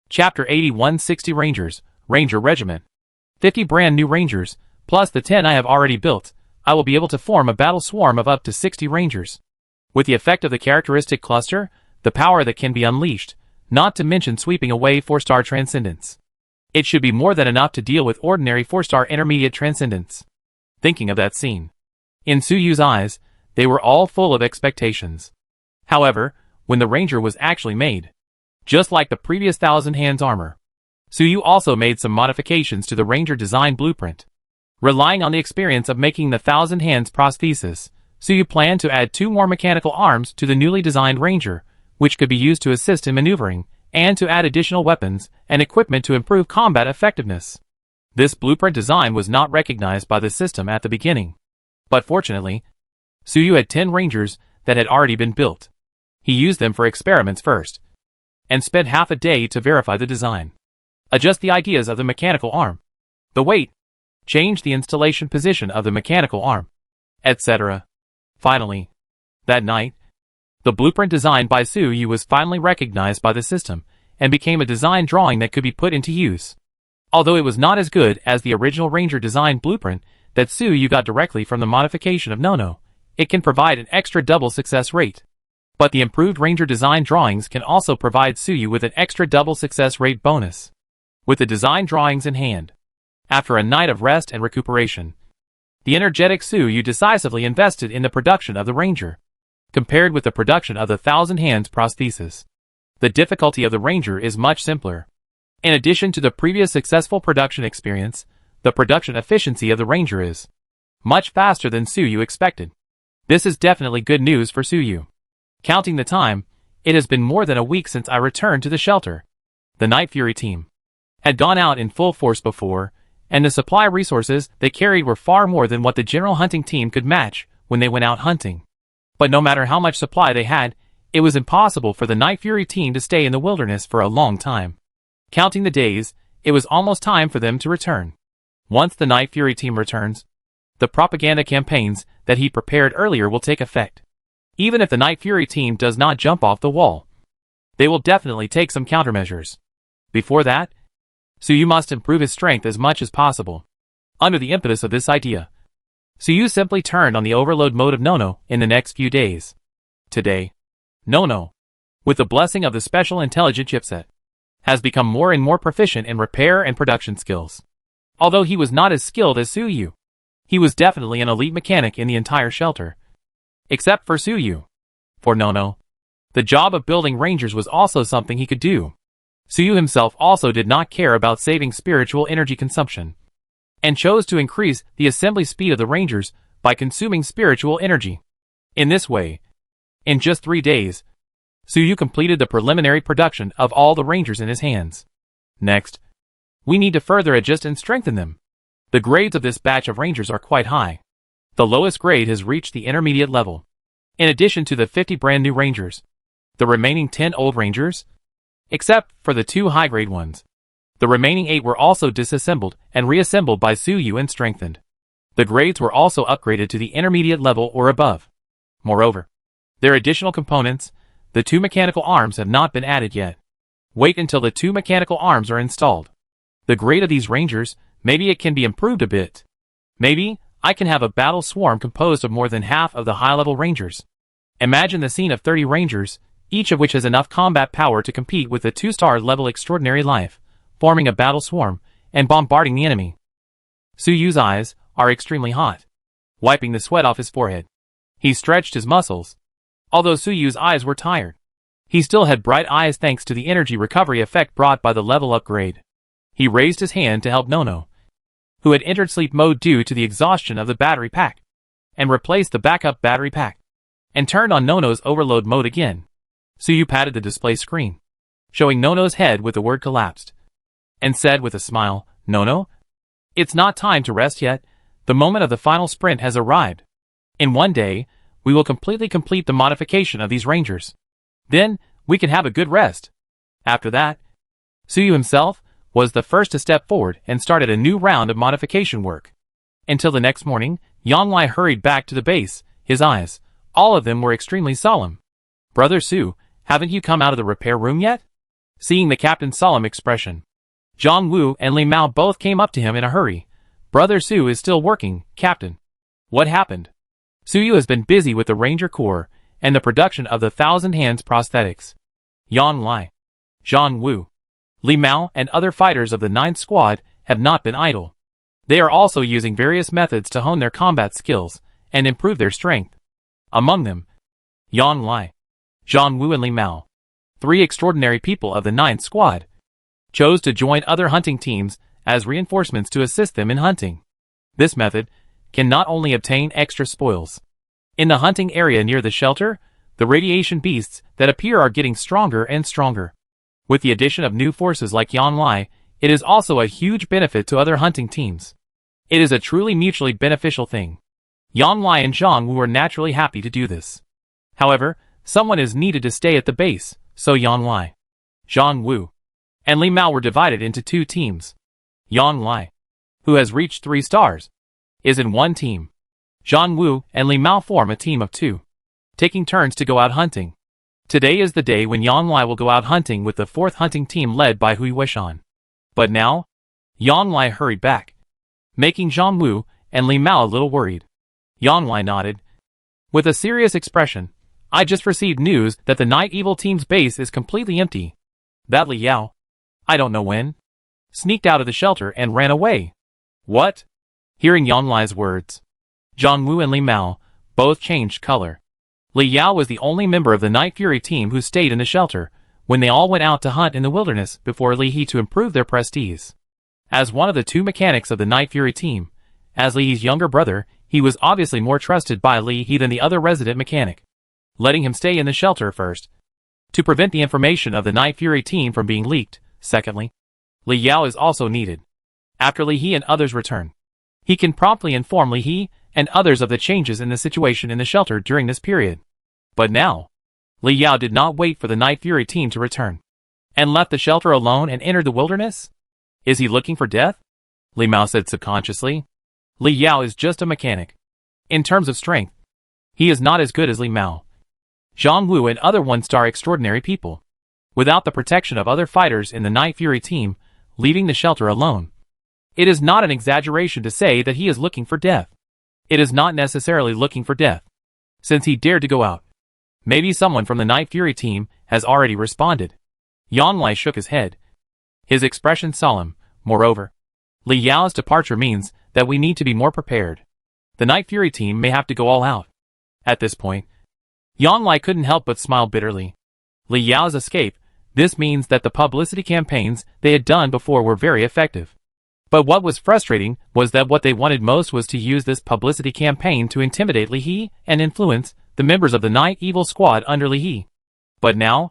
Chapter 81 60 Rangers, Ranger Regiment. 50 brand new Rangers, plus the 10 I have already built. I will be able to form a battle swarm of up to 60 Rangers. With the effect of the characteristic cluster, the power that can be unleashed, not to mention sweeping away 4-star transcendence. It should be more than enough to deal with ordinary 4-star intermediate transcendence. Thinking of that scene. In Suyu's eyes, they were all full of expectations. However, when the Ranger was actually made, just like the previous 1,000 Hands armor, Suyu also made some modifications to the Ranger design blueprint. Relying on the experience of making the 1,000 Hands prosthesis, Suyu planned to add 2 more mechanical arms to the newly designed Ranger, which could be used to assist in maneuvering, and to add additional weapons and equipment to improve combat effectiveness. This blueprint design was not recognized by the system at the beginning. But fortunately, Suyu had 10 Rangers that had already been built. He used them for experiments first, and spent half a day to verify the design, adjust the ideas of the mechanical arm, the weight, change the installation position of the mechanical arm, etc. Finally, that night, the blueprint designed by Suyu was finally recognized by the system, and became a design drawing that could be put into use. Although it was not as good as the original Ranger design blueprint that Suyu got directly from the modification of Nono, it can provide an extra double success rate. But the improved Ranger design drawings can also provide Suyu with an extra double success rate bonus. With the design drawings in hand, after a night of rest and recuperation, the energetic Suyu decisively invested in the production of the Ranger. Compared with the production of the 1,000 Hands prosthesis, the difficulty of the Ranger is much simpler. In addition to the previous successful production experience, the production efficiency of the Ranger is much faster than Suyu expected. This is definitely good news for Suyu. Counting the time, it has been more than a week since I returned to the shelter. The Night Fury team had gone out in full force before, and the supply resources they carried were far more than what the general hunting team could match when they went out hunting. But no matter how much supply they had, it was impossible for the Night Fury team to stay in the wilderness for a long time. Counting the days, it was almost time for them to return. Once the Night Fury team returns, the propaganda campaigns that he prepared earlier will take effect. Even if the Night Fury team does not jump off the wall, they will definitely take some countermeasures. Before that, Suyu must improve his strength as much as possible. Under the impetus of this idea, Suyu simply turned on the overload mode of Nono in the next few days. Today, Nono, with the blessing of the special intelligent chipset, has become more and more proficient in repair and production skills. Although he was not as skilled as Suyu, he was definitely an elite mechanic in the entire shelter. Except for Suyu. For Nono, the job of building Rangers was also something he could do. Suyu himself also did not care about saving spiritual energy consumption, and chose to increase the assembly speed of the Rangers by consuming spiritual energy. In this way, in just 3 days, Suyu completed the preliminary production of all the Rangers in his hands. Next, we need to further adjust and strengthen them. The grades of this batch of Rangers are quite high. The lowest grade has reached the intermediate level. In addition to the 50 brand new Rangers, the remaining 10 old Rangers, except for the 2 high-grade ones, the remaining 8 were also disassembled and reassembled by Suyu and strengthened. The grades were also upgraded to the intermediate level or above. Moreover, their additional components, the 2 mechanical arms, have not been added yet. Wait until the 2 mechanical arms are installed. The grade of these Rangers, maybe it can be improved a bit. Maybe I can have a battle swarm composed of more than half of the high-level Rangers. Imagine the scene of 30 Rangers, each of which has enough combat power to compete with the 2-star level Extraordinary Life, forming a battle swarm, and bombarding the enemy. Suyu's eyes are extremely hot. Wiping the sweat off his forehead, he stretched his muscles. Although Suyu's eyes were tired, he still had bright eyes thanks to the energy recovery effect brought by the level upgrade. He raised his hand to help Nono, who had entered sleep mode due to the exhaustion of the battery pack, and replaced the backup battery pack, and turned on Nono's overload mode again. Suyu patted the display screen, showing Nono's head with the word collapsed, and said with a smile, "Nono, it's not time to rest yet. The moment of the final sprint has arrived. In 1 day, we will completely complete the modification of these Rangers. Then, we can have a good rest." After that, Suyu himself was the first to step forward and started a new round of modification work. Until the next morning, Yanglai hurried back to the base. His eyes, all of them, were extremely solemn. "Brother Su, haven't you come out of the repair room yet?" Seeing the captain's solemn expression, Zhang Wu and Li Mao both came up to him in a hurry. Brother Su is still working, Captain. What happened? Su Yu has been busy with the Ranger Corps and the production of the Thousand Hands prosthetics. Yan Lai, Zhang Wu, Li Mao and other fighters of the 9th Squad have not been idle. They are also using various methods to hone their combat skills and improve their strength. Among them, Yan Lai, Zhang Wu and Li Mao, 3 extraordinary people of the 9th Squad, chose to join other hunting teams as reinforcements to assist them in hunting. This method can not only obtain extra spoils. In the hunting area near the shelter, the radiation beasts that appear are getting stronger and stronger. With the addition of new forces like Yan Lai, it is also a huge benefit to other hunting teams. It is a truly mutually beneficial thing. Yan Lai and Zhang Wu were naturally happy to do this. However, someone is needed to stay at the base, so Yan Lai, Zhang Wu, and Li Mao were divided into 2 teams. Yan Lai, who has reached 3 stars, is in one team. Zhang Wu and Li Mao form a team of 2, taking turns to go out hunting. Today is the day when Yan Lai will go out hunting with the 4th hunting team led by Hui Weishan. But now, Yan Lai hurried back, making Zhang Wu and Li Mao a little worried. Yan Lai nodded. With a serious expression, I just received news that the Night Evil team's base is completely empty. That Li Yao, I don't know when, sneaked out of the shelter and ran away. What? Hearing Yan Lai's words, Zhang Wu and Li Mao both changed color. Li Yao was the only member of the Night Fury team who stayed in the shelter when they all went out to hunt in the wilderness before Li He to improve their prestige. As one of the 2 mechanics of the Night Fury team, as Li He's younger brother, he was obviously more trusted by Li He than the other resident mechanic, letting him stay in the shelter first, to prevent the information of the Night Fury team from being leaked. Secondly, Li Yao is also needed. After Li He and others return, he can promptly inform Li He and others of the changes in the situation in the shelter during this period. But now, Li Yao did not wait for the Night Fury team to return, and left the shelter alone and entered the wilderness? Is he looking for death? Li Mao said subconsciously. Li Yao is just a mechanic. In terms of strength, he is not as good as Li Mao, Zhang Wu and other 1-star extraordinary people. Without the protection of other fighters in the Night Fury team, leaving the shelter alone, it is not an exaggeration to say that he is looking for death. It is not necessarily looking for death, since he dared to go out. Maybe someone from the Night Fury team has already responded. Yan Lai shook his head, his expression solemn. Moreover, Li Yao's departure means that we need to be more prepared. The Night Fury team may have to go all out. At this point, Yan Lai couldn't help but smile bitterly. Li Yao's escape, this means that the publicity campaigns they had done before were very effective. But what was frustrating was that what they wanted most was to use this publicity campaign to intimidate Li He and influence the members of the Night Evil Squad under Li He. But now,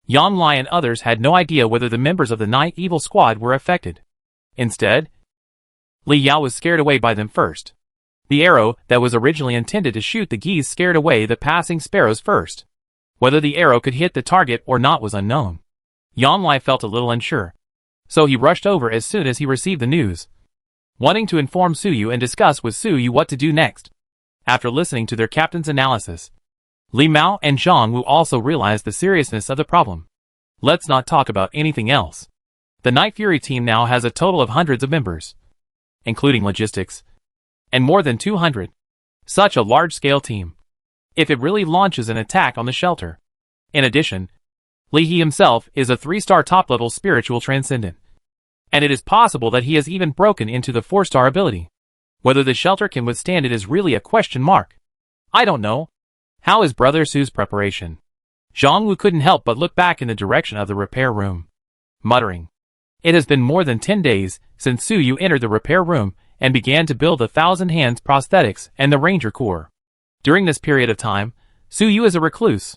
Yan Lai and others had no idea whether the members of the Night Evil Squad were affected. Instead, Li Yao was scared away by them first. The arrow that was originally intended to shoot the geese scared away the passing sparrows first. Whether the arrow could hit the target or not was unknown. Yan Lai felt a little unsure, so he rushed over as soon as he received the news, wanting to inform Su Yu and discuss with Su Yu what to do next. After listening to their captain's analysis, Li Mao and Zhang Wu also realized the seriousness of the problem. Let's not talk about anything else. The Night Fury team now has a total of hundreds of members, including logistics, and more than 200. Such a large-scale team. If it really launches an attack on the shelter. In addition, Li He himself is a 3-star top-level spiritual transcendent, and it is possible that he has even broken into the 4-star ability. Whether the shelter can withstand it is really a question mark. I don't know. How is Brother Su's preparation? Zhang Wu couldn't help but look back in the direction of the repair room, muttering. It has been more than 10 days since Su Yu entered the repair room and began to build the Thousand Hands prosthetics and the Ranger Corps. During this period of time, Su Yu is a recluse.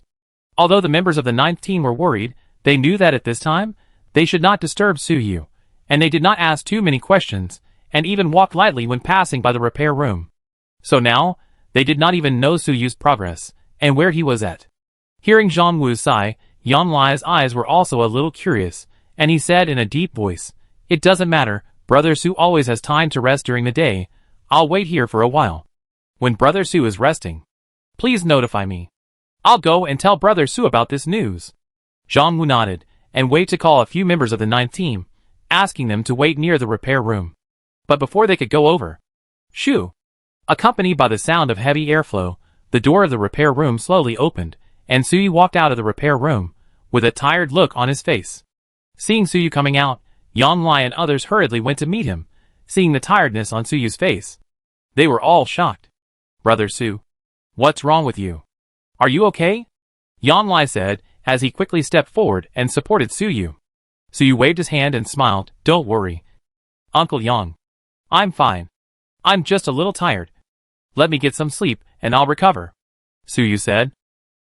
Although the members of the 9th team were worried, they knew that at this time, they should not disturb Su Yu, and they did not ask too many questions, and even walked lightly when passing by the repair room. So now, they did not even know Su Yu's progress, and where he was at. Hearing Zhang Wu's sigh, Yan Lai's eyes were also a little curious, and he said in a deep voice, "It doesn't matter, Brother Su always has time to rest during the day. I'll wait here for a while. When Brother Su is resting, please notify me. I'll go and tell Brother Su about this news." Zhang Wu nodded, and wait to call a few members of the 9th team, asking them to wait near the repair room. But before they could go over, shoo! Accompanied by the sound of heavy airflow, the door of the repair room slowly opened, and Suyu walked out of the repair room, with a tired look on his face. Seeing Suyu coming out, Yanlai and others hurriedly went to meet him, seeing the tiredness on Suyu's face. They were all shocked. "Brother Su, what's wrong with you? Are you okay?" Yanlai said, as he quickly stepped forward and supported Suyu. Suyu waved his hand and smiled. "Don't worry, Uncle Yang. I'm fine. I'm just a little tired. Let me get some sleep and I'll recover," Suyu said,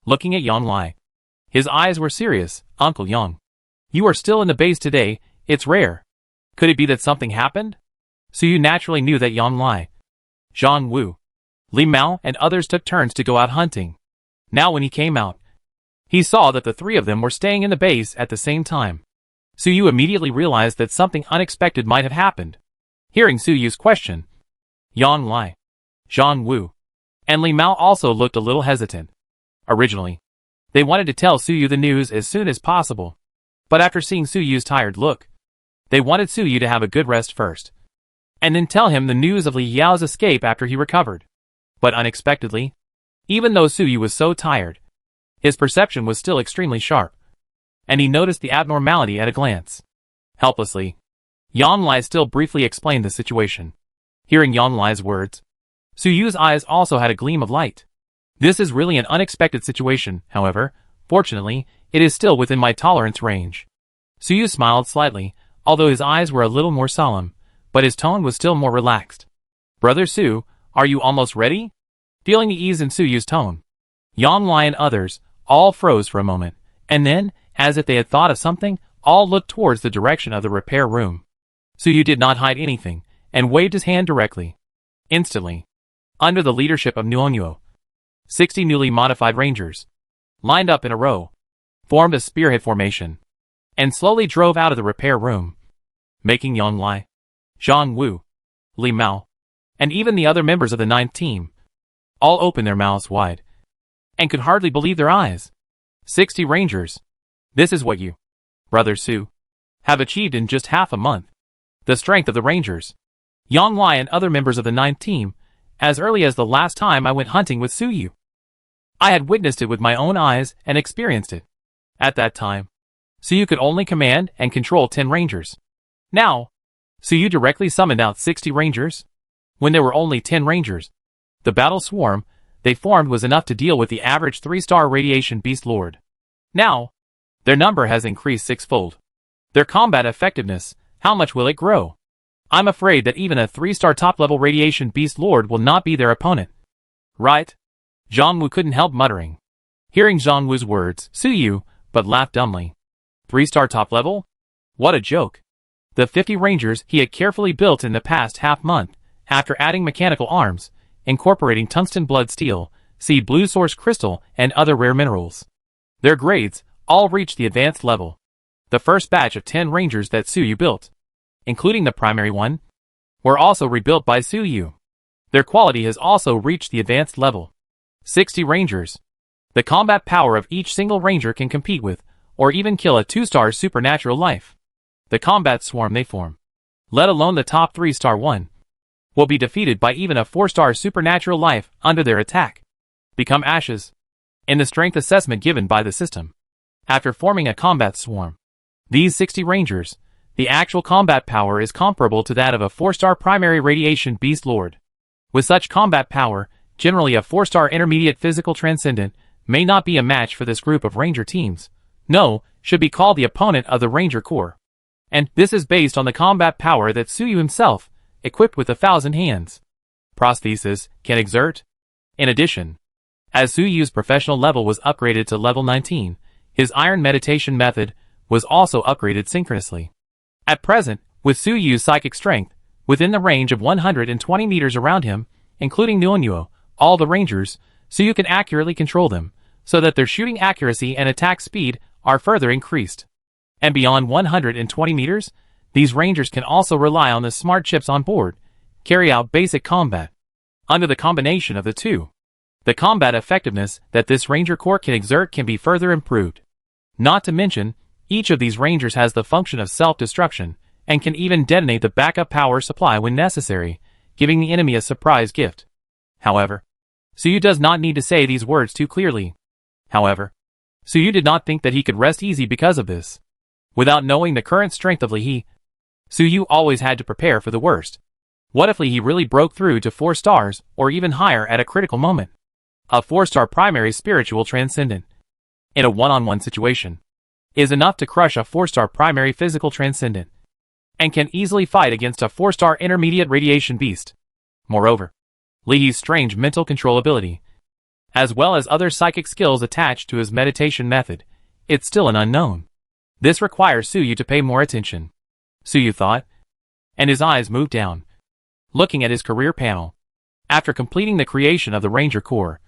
looking at Yanlai. His eyes were serious. "Uncle Yang, you are still in the base today. It's rare. Could it be that something happened?" Suyu naturally knew that Yanlai, Zhang Wu, Li Mao and others took turns to go out hunting. Now when he came out, he saw that the three of them were staying in the base at the same time. Suyu immediately realized that something unexpected might have happened. Hearing Suyu's question, Yanlai, Zhang Wu, and Li Mao also looked a little hesitant. Originally, they wanted to tell Suyu the news as soon as possible, but after seeing Suyu's tired look, they wanted Suyu to have a good rest first, and then tell him the news of Li Yao's escape after he recovered. But unexpectedly, even though Suyu was so tired, his perception was still extremely sharp, and he noticed the abnormality at a glance. Helplessly, Yanlai still briefly explained the situation. Hearing Yanlai's words, Suyu's eyes also had a gleam of light. "This is really an unexpected situation, however, fortunately, it is still within my tolerance range." Suyu smiled slightly, although his eyes were a little more solemn, but his tone was still more relaxed. "Brother Su, are you almost ready?" Feeling the ease in Suyu's tone, Yanlai and others all froze for a moment, and then, as if they had thought of something, all looked towards the direction of the repair room. Suyu did not hide anything, and waved his hand directly. Instantly, under the leadership of Nuonyo, 60 newly modified rangers, lined up in a row, formed a spearhead formation, and slowly drove out of the repair room, making Yanlai, Zhang Wu, Li Mao, and even the other members of the 9th team all open their mouths wide, and could hardly believe their eyes. 60 rangers. This is what you, Brother Su, have achieved in just half a month. The strength of the rangers, Yanlai and other members of the 9th team, as early as the last time I went hunting with Suyu. I had witnessed it with my own eyes and experienced it. At that time, Suyu could only command and control 10 rangers. Now, Suyu directly summoned out 60 rangers. When there were only 10 rangers, the battle swarm they formed was enough to deal with the average 3-star radiation beast lord. Now, their number has increased 6-fold. Their combat effectiveness, how much will it grow? I'm afraid that even a 3-star top-level radiation beast lord will not be their opponent. Right? Zhang Wu couldn't help muttering. Hearing Zhang Wu's words, Suyu, but laughed dumbly. 3-star top level? What a joke. The 50 rangers he had carefully built in the past half-month, after adding mechanical arms, incorporating tungsten blood steel, seed blue source crystal, and other rare minerals. Their grades all reached the advanced level. The first batch of 10 rangers that Suyu built, including the primary one, were also rebuilt by Suyu. Their quality has also reached the advanced level. 60 rangers. The combat power of each single ranger can compete with, or even kill a 2-star supernatural life. The combat swarm they form, let alone the top 3-star one, will be defeated by even a 4-star supernatural life under their attack. Become ashes. In the strength assessment given by the system, after forming a combat swarm, these 60 rangers, the actual combat power is comparable to that of a 4-star primary radiation beast lord. With such combat power, generally a 4-star intermediate physical transcendent may not be a match for this group of ranger teams. No, should be called the opponent of the ranger corps. And this is based on the combat power that Suyu himself, equipped with 1,000 hands, prosthesis, can exert. In addition, as Suyu's professional level was upgraded to level 19, his iron meditation method was also upgraded synchronously. At present, with Suyu's psychic strength, within the range of 120 meters around him, including Nuonyo, all the rangers, Suyu can accurately control them, so that their shooting accuracy and attack speed are further increased. And beyond 120 meters, these rangers can also rely on the smart chips on board, carry out basic combat. Under the combination of the two, the combat effectiveness that this ranger corps can exert can be further improved. Not to mention, Each of these Rangers has the function of self-destruction, and can even detonate the backup power supply when necessary, giving the enemy a surprise gift. However, Suyu does not need to say these words too clearly. However, Suyu did not think that he could rest easy because of this. Without knowing the current strength of Li, Suyu always had to prepare for the worst. What if Li really broke through to 4 stars, or even higher at a critical moment? A 4-star primary spiritual transcendent, in a one-on-one situation, is enough to crush a 4-star primary physical transcendent, and can easily fight against a 4-star intermediate radiation beast. Moreover, Li's strange mental control ability, as well as other psychic skills attached to his meditation method, it's still an unknown. This requires Suyu to pay more attention, Suyu thought, and his eyes moved down, looking at his career panel. After completing the creation of the Ranger Corps,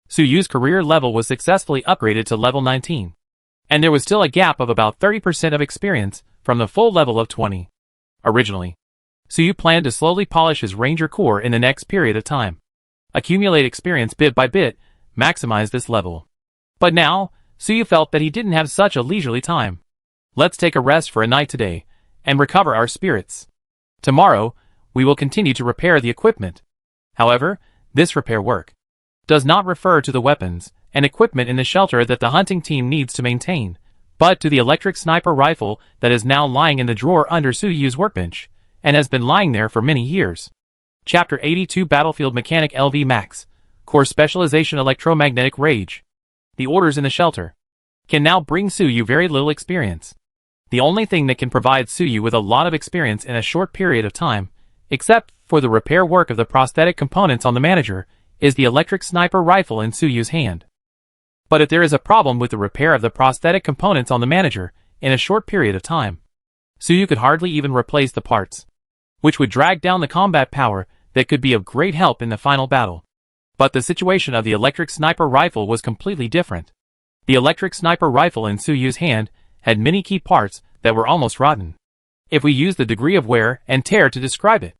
Suyu's career level was successfully upgraded to level 19, and there was still a gap of about 30% of experience from the full level of 20. Originally, Suyu planned to slowly polish his Ranger Corps in the next period of time, accumulate experience bit by bit, maximize this level. But now, Suyu felt that he didn't have such a leisurely time. Let's take a rest for a night today, and recover our spirits. Tomorrow, we will continue to repair the equipment. However, this repair work does not refer to the weapons and equipment in the shelter that the hunting team needs to maintain, but to the electric sniper rifle that is now lying in the drawer under Suyu's workbench, and has been lying there for many years. Chapter 82 Battlefield Mechanic LV Max, Core Specialization Electromagnetic Rage. The orders in the shelter can now bring Suyu very little experience. The only thing that can provide Suyu with a lot of experience in a short period of time, except for the repair work of the prosthetic components on the manager, is the electric sniper rifle in Suyu's hand. But if there is a problem with the repair of the prosthetic components on the manager in a short period of time, Suyu could hardly even replace the parts, which would drag down the combat power that could be of great help in the final battle. But the situation of the electric sniper rifle was completely different. The electric sniper rifle in Suyu's hand had many key parts that were almost rotten, if we use the degree of wear and tear to describe it.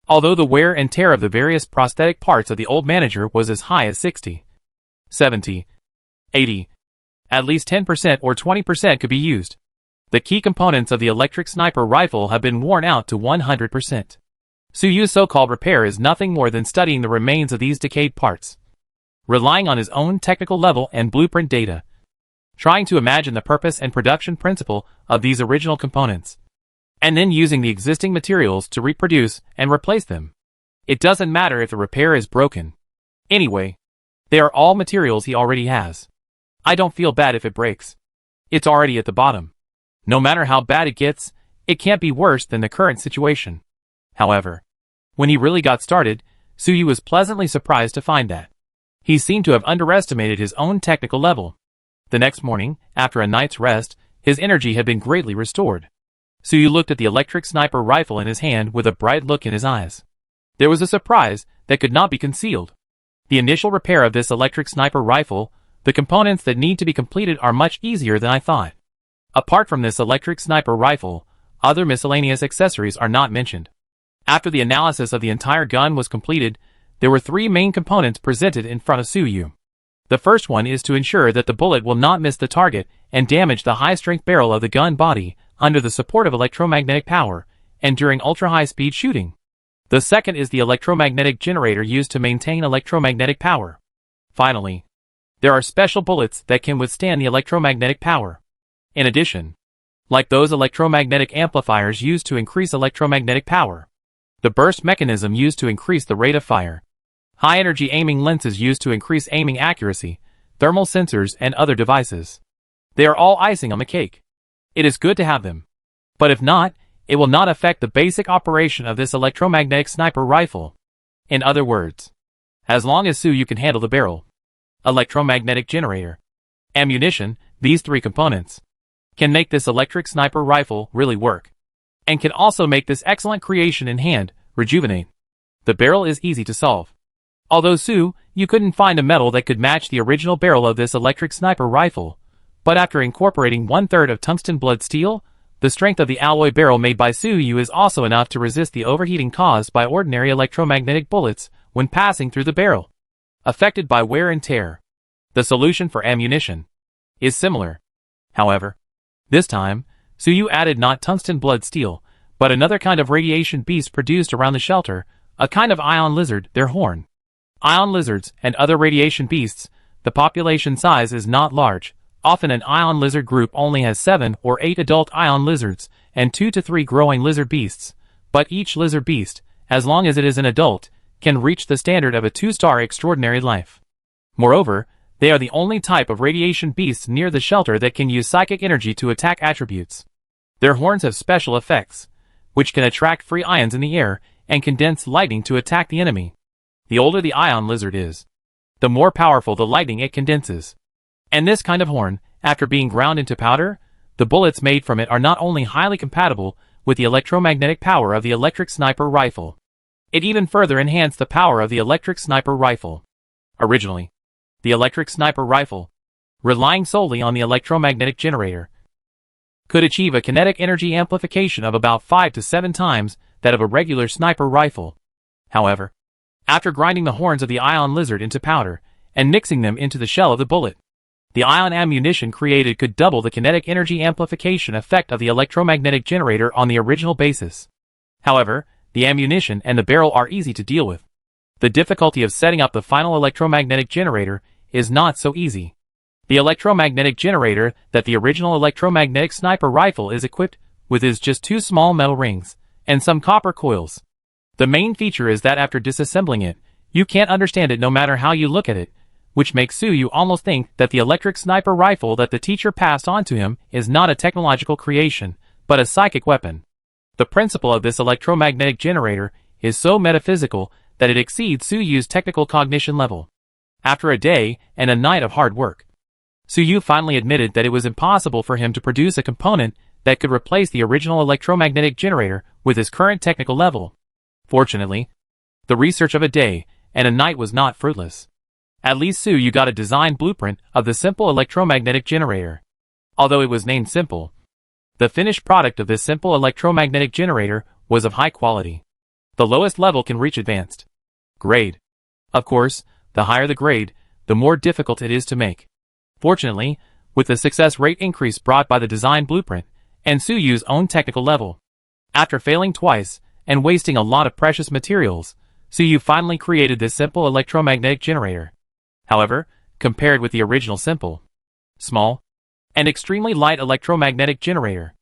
Although the wear and tear of the various prosthetic parts of the old manager was as high as 60, 70, 80, at least 10% or 20% could be used. The key components of the electric sniper rifle have been worn out to 100%. Suyu's so-called repair is nothing more than studying the remains of these decayed parts, relying on his own technical level and blueprint data, trying to imagine the purpose and production principle of these original components, and then using the existing materials to reproduce and replace them. It doesn't matter if the repair is broken. Anyway, they are all materials he already has. I don't feel bad if it breaks. It's already at the bottom. No matter how bad it gets, it can't be worse than the current situation. However, when he really got started, Suyu was pleasantly surprised to find that he seemed to have underestimated his own technical level. The next morning, after a night's rest, his energy had been greatly restored. Suyu looked at the electric sniper rifle in his hand with a bright look in his eyes. There was a surprise that could not be concealed. The initial repair of this electric sniper rifle, the components that need to be completed are much easier than I thought. Apart from this electric sniper rifle, other miscellaneous accessories are not mentioned. After the analysis of the entire gun was completed, there were 3 main components presented in front of Suyu. The first one is to ensure that the bullet will not miss the target and damage the high-strength barrel of the gun body under the support of electromagnetic power and during ultra-high-speed shooting. The second is the electromagnetic generator used to maintain electromagnetic power. Finally, there are special bullets that can withstand the electromagnetic power. In addition, like those electromagnetic amplifiers used to increase electromagnetic power, the burst mechanism used to increase the rate of fire, high-energy aiming lenses used to increase aiming accuracy, thermal sensors, and other devices. They are all icing on the cake. It is good to have them. But if not, it will not affect the basic operation of this electromagnetic sniper rifle. In other words, as long as Suyu can handle the barrel, electromagnetic generator, ammunition, these 3 components can make this electric sniper rifle really work, and can also make this excellent creation in hand rejuvenate. The barrel is easy to solve. Although you couldn't find a metal that could match the original barrel of this electric sniper rifle, but after incorporating 1/3 of tungsten blood steel, the strength of the alloy barrel made by Suyu is also enough to resist the overheating caused by ordinary electromagnetic bullets when passing through the barrel, affected by wear and tear. The solution for ammunition is similar. However, This time, Suyu added not tungsten blood steel, but another kind of radiation beast produced around the shelter, a kind of ion lizard, their horn. Ion lizards and other radiation beasts, the population size is not large. Often an ion lizard group only has 7 or 8 adult ion lizards and 2 to 3 growing lizard beasts, but each lizard beast, as long as it is an adult, can reach the standard of a 2-star extraordinary life. Moreover, they are the only type of radiation beasts near the shelter that can use psychic energy to attack attributes. Their horns have special effects, which can attract free ions in the air and condense lightning to attack the enemy. The older the ion lizard is, the more powerful the lightning it condenses. And this kind of horn, after being ground into powder, the bullets made from it are not only highly compatible with the electromagnetic power of the electric sniper rifle, it even further enhanced the power of the electric sniper rifle. Originally, the electric sniper rifle, relying solely on the electromagnetic generator, could achieve a kinetic energy amplification of about 5 to 7 times that of a regular sniper rifle. However, after grinding the horns of the ion lizard into powder and mixing them into the shell of the bullet, the ion ammunition created could double the kinetic energy amplification effect of the electromagnetic generator on the original basis. However, the ammunition and the barrel are easy to deal with. The difficulty of setting up the final electromagnetic generator is not so easy. The electromagnetic generator that the original electromagnetic sniper rifle is equipped with is just 2 small metal rings and some copper coils. The main feature is that after disassembling it, you can't understand it no matter how you look at it, which makes Suyu almost think that the electric sniper rifle that the teacher passed on to him is not a technological creation, but a psychic weapon. The principle of this electromagnetic generator is so metaphysical that it exceeds Suyu's technical cognition level. After a day and a night of hard work, Suyu finally admitted that it was impossible for him to produce a component that could replace the original electromagnetic generator with his current technical level. Fortunately, the research of a day and a night was not fruitless. At least Suyu got a design blueprint of the simple electromagnetic generator. Although it was named simple, the finished product of this simple electromagnetic generator was of high quality. The lowest level can reach advanced grade. Of course, the higher the grade, the more difficult it is to make. Fortunately, with the success rate increase brought by the design blueprint and Suyu's own technical level, after failing twice and wasting a lot of precious materials, Suyu finally created this simple electromagnetic generator. However, compared with the original simple, small, and extremely light electromagnetic generator,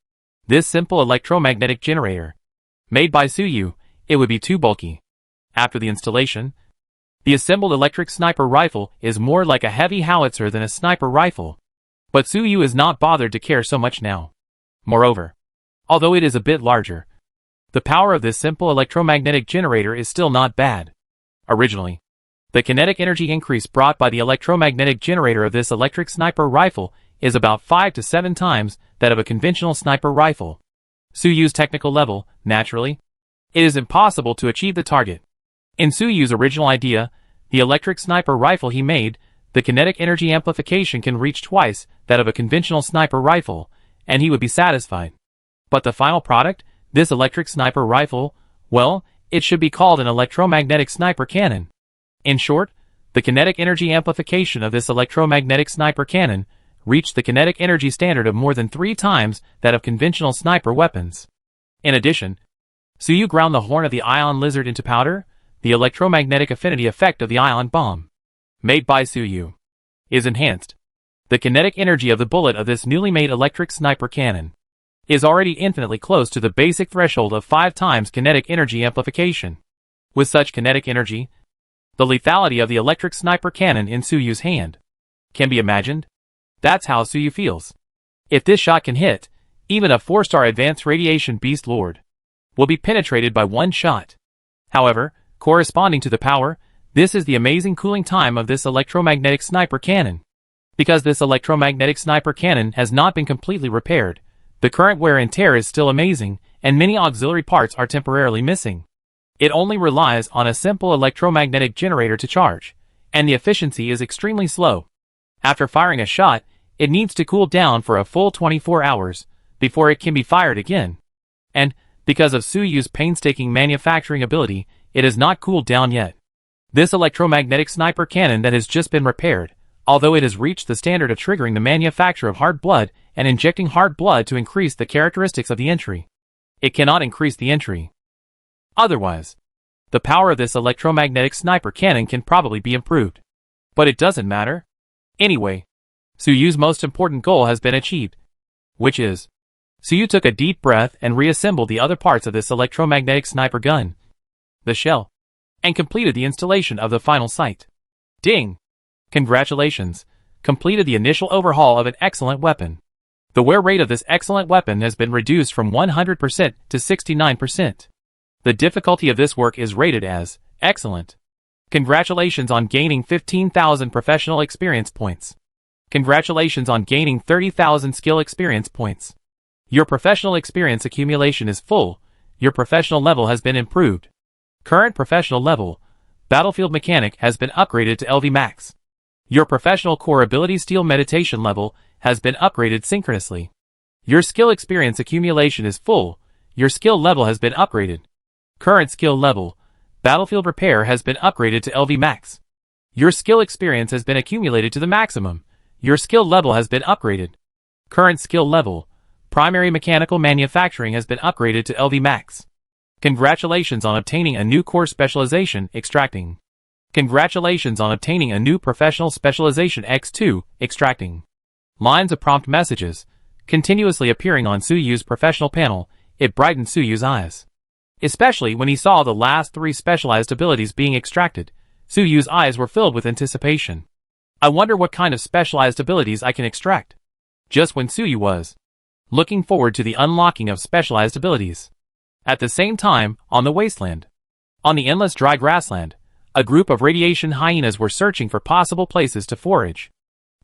this simple electromagnetic generator, made by Suyu, it would be too bulky. After the installation, the assembled electric sniper rifle is more like a heavy howitzer than a sniper rifle. But Suyu is not bothered to care so much now. Moreover, although it is a bit larger, the power of this simple electromagnetic generator is still not bad. Originally, the kinetic energy increase brought by the electromagnetic generator of this electric sniper rifle is about 5 to 7 times that of a conventional sniper rifle. Suyu's technical level, naturally, it is impossible to achieve the target. In Suyu's original idea, the electric sniper rifle he made, the kinetic energy amplification can reach twice that of a conventional sniper rifle, and he would be satisfied. But the final product, this electric sniper rifle, well, it should be called an electromagnetic sniper cannon. In short, the kinetic energy amplification of this electromagnetic sniper cannon reached the kinetic energy standard of more than 3 times that of conventional sniper weapons. In addition, Suyu ground the horn of the ion lizard into powder. The electromagnetic affinity effect of the ion bomb, made by Suyu, is enhanced. The kinetic energy of the bullet of this newly made electric sniper cannon is already infinitely close to the basic threshold of 5 times kinetic energy amplification. With such kinetic energy, the lethality of the electric sniper cannon in Suyu's hand can be imagined. That's how Suyu feels. If this shot can hit, even a 4-star advanced radiation beast lord will be penetrated by one shot. However, corresponding to the power, this is the amazing cooling time of this electromagnetic sniper cannon. Because this electromagnetic sniper cannon has not been completely repaired, the current wear and tear is still amazing, and many auxiliary parts are temporarily missing. It only relies on a simple electromagnetic generator to charge, and the efficiency is extremely slow. After firing a shot, it needs to cool down for a full 24 hours before it can be fired again. And, because of Suyu's painstaking manufacturing ability, it has not cooled down yet. This electromagnetic sniper cannon that has just been repaired, although it has reached the standard of triggering the manufacture of hard blood and injecting hard blood to increase the characteristics of the entry. It cannot increase the entry. Otherwise, the power of this electromagnetic sniper cannon can probably be improved. But it doesn't matter. Anyway, Suyu's most important goal has been achieved. Which is, Suyu took a deep breath and reassembled the other parts of this electromagnetic sniper gun, the shell, and completed the installation of the final sight. Ding! Congratulations! Completed the initial overhaul of an excellent weapon. The wear rate of this excellent weapon has been reduced from 100% to 69%. The difficulty of this work is rated as excellent. Congratulations on gaining 15,000 professional experience points. Congratulations on gaining 30,000 skill experience points. Your professional experience accumulation is full. Your professional level has been improved. Current professional level, Battlefield Mechanic, has been upgraded to LV Max. Your professional core ability Steel Meditation level has been upgraded synchronously. Your skill experience accumulation is full. Your skill level has been upgraded. Current skill level, Battlefield Repair, has been upgraded to LV Max. Your skill experience has been accumulated to the maximum. Your skill level has been upgraded. Current skill level, Primary Mechanical Manufacturing, has been upgraded to LV Max. Congratulations on obtaining a new core specialization, Extracting. Congratulations on obtaining a new professional specialization, X2, Extracting. Lines of prompt messages, continuously appearing on Suyu's professional panel. It brightened Suyu's eyes. Especially when he saw the last 3 specialized abilities being extracted, Suyu's eyes were filled with anticipation. I wonder what kind of specialized abilities I can extract. Just when Suyu was looking forward to the unlocking of specialized abilities. At the same time, on the wasteland, on the endless dry grassland, a group of radiation hyenas were searching for possible places to forage.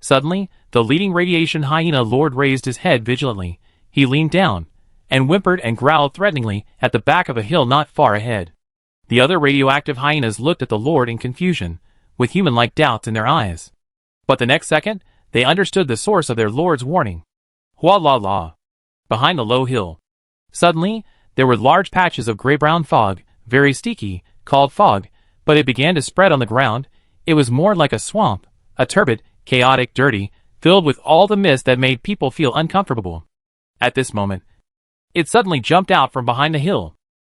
Suddenly, the leading radiation hyena lord raised his head vigilantly. He leaned down and whimpered and growled threateningly at the back of a hill not far ahead. The other radioactive hyenas looked at the lord in confusion, with human-like doubts in their eyes. But the next second, they understood the source of their lord's warning. Hua la la. Behind the low hill. Suddenly, there were large patches of gray-brown fog, very sticky, called fog, but it began to spread on the ground. It was more like a swamp, a turbid, chaotic, dirty, filled with all the mist that made people feel uncomfortable. At this moment, it suddenly jumped out from behind the hill.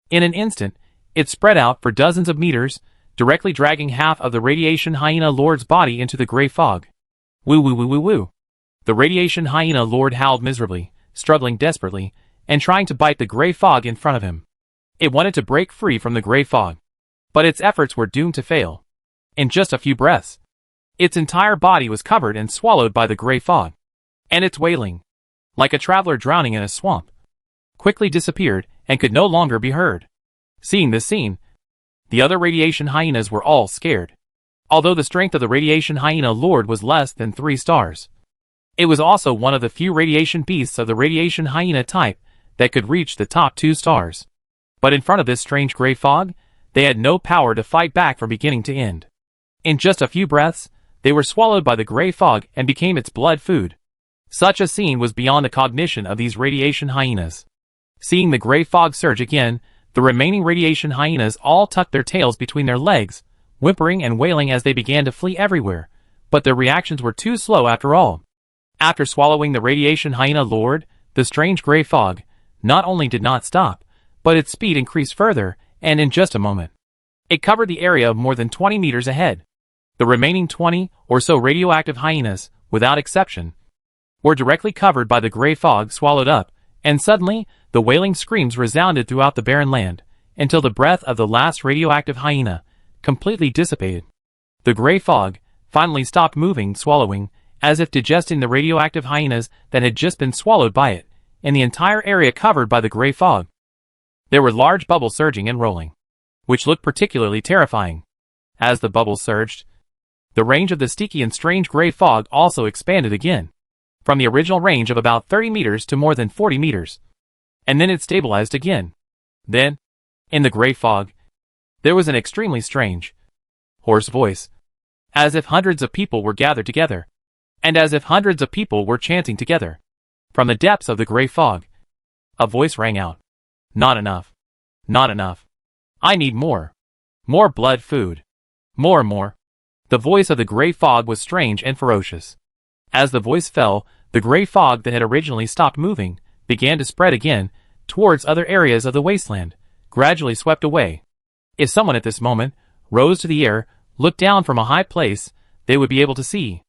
In an instant, it spread out for dozens of meters, directly dragging half of the radiation hyena lord's body into the gray fog. Woo woo woo woo woo. The radiation hyena lord howled miserably, struggling desperately, and trying to bite the gray fog in front of him. It wanted to break free from the gray fog, but its efforts were doomed to fail. In just a few breaths, its entire body was covered and swallowed by the gray fog, and its wailing, like a traveler drowning in a swamp, quickly disappeared and could no longer be heard. Seeing this scene, the other radiation hyenas were all scared. Although the strength of the radiation hyena lord was less than 3 stars, it was also one of the few radiation beasts of the radiation hyena type that could reach the top 2 stars. But in front of this strange gray fog, they had no power to fight back from beginning to end. In just a few breaths, they were swallowed by the gray fog and became its blood food. Such a scene was beyond the cognition of these radiation hyenas. Seeing the gray fog surge again, the remaining radiation hyenas all tucked their tails between their legs, whimpering and wailing as they began to flee everywhere, but their reactions were too slow after all. After swallowing the radiation hyena lord, the strange gray fog not only did not stop, but its speed increased further, and in just a moment, it covered the area of more than 20 meters ahead. The remaining 20 or so radioactive hyenas, without exception, were directly covered by the gray fog, swallowed up, and suddenly, the wailing screams resounded throughout the barren land, until the breath of the last radioactive hyena completely dissipated. The gray fog finally stopped moving, swallowing, as if digesting the radioactive hyenas that had just been swallowed by it, in the entire area covered by the gray fog. There were large bubbles surging and rolling, which looked particularly terrifying. As the bubbles surged, the range of the sticky and strange gray fog also expanded again, from the original range of about 30 meters to more than 40 meters. And then it stabilized again. Then, in the gray fog, there was an extremely strange, hoarse voice, as if hundreds of people were gathered together, and as if hundreds of people were chanting together. From the depths of the gray fog, a voice rang out. Not enough. Not enough. I need more. More blood food. More. The voice of the gray fog was strange and ferocious. As the voice fell, The gray fog that had originally stopped moving began to spread again towards other areas of the wasteland, gradually swept away. If someone at this moment rose to the air, looked down from a high place, they would be able to see.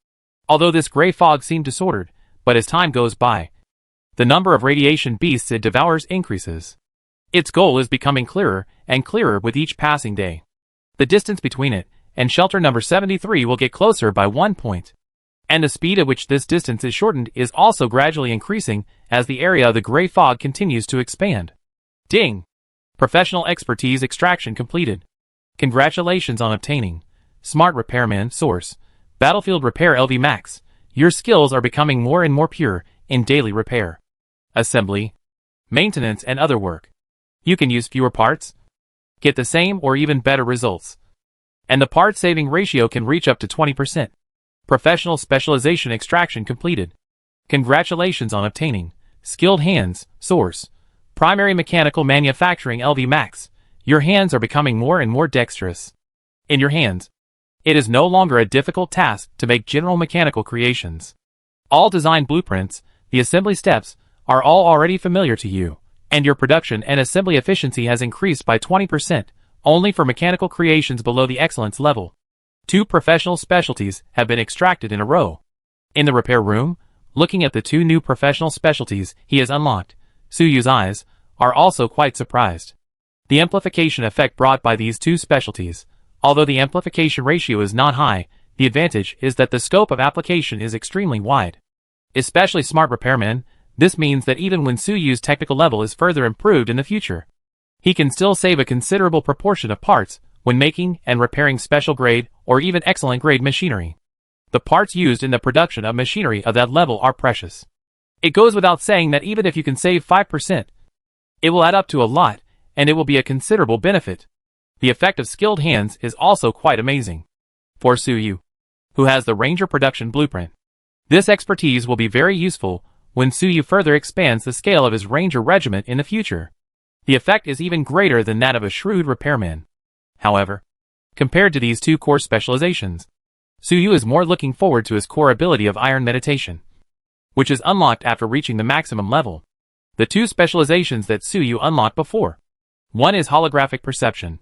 Although this gray fog seemed disordered, but as time goes by, the number of radiation beasts it devours increases. Its goal is becoming clearer and clearer with each passing day. The distance between it and shelter number 73 will get closer by 1 point. And the speed at which this distance is shortened is also gradually increasing as the area of the gray fog continues to expand. Ding! Professional expertise extraction completed. Congratulations on obtaining Smart Repairman Source Battlefield Repair LV Max. Your skills are becoming more and more pure in daily repair, assembly, maintenance, and other work. You can use fewer parts, get the same or even better results, and the part saving ratio can reach up to 20%. Professional specialization extraction completed. Congratulations on obtaining Skilled Hands Source Primary Mechanical Manufacturing LV Max. Your hands are becoming more and more dexterous. In your hands, it is no longer a difficult task to make general mechanical creations. All design blueprints, the assembly steps, are all already familiar to you, and your production and assembly efficiency has increased by 20%, only for mechanical creations below the excellence level. 2 professional specialties have been extracted in a row. In the repair room, looking at the 2 new professional specialties he has unlocked, Suyu's eyes are also quite surprised. The amplification effect brought by these 2 specialties, although the amplification ratio is not high, the advantage is that the scope of application is extremely wide. Especially Smart Repairman, this means that even when Suyu's technical level is further improved in the future, he can still save a considerable proportion of parts when making and repairing special grade or even excellent grade machinery. The parts used in the production of machinery of that level are precious. It goes without saying that even if you can save 5%, it will add up to a lot, and it will be a considerable benefit. The effect of skilled hands is also quite amazing. For Suyu, who has the Ranger production blueprint, this expertise will be very useful when Suyu further expands the scale of his Ranger regiment in the future. The effect is even greater than that of a shrewd repairman. However, compared to these 2 core specializations, Suyu is more looking forward to his core ability of Iron Meditation, which is unlocked after reaching the maximum level. The 2 specializations that Suyu unlocked before. One is holographic perception,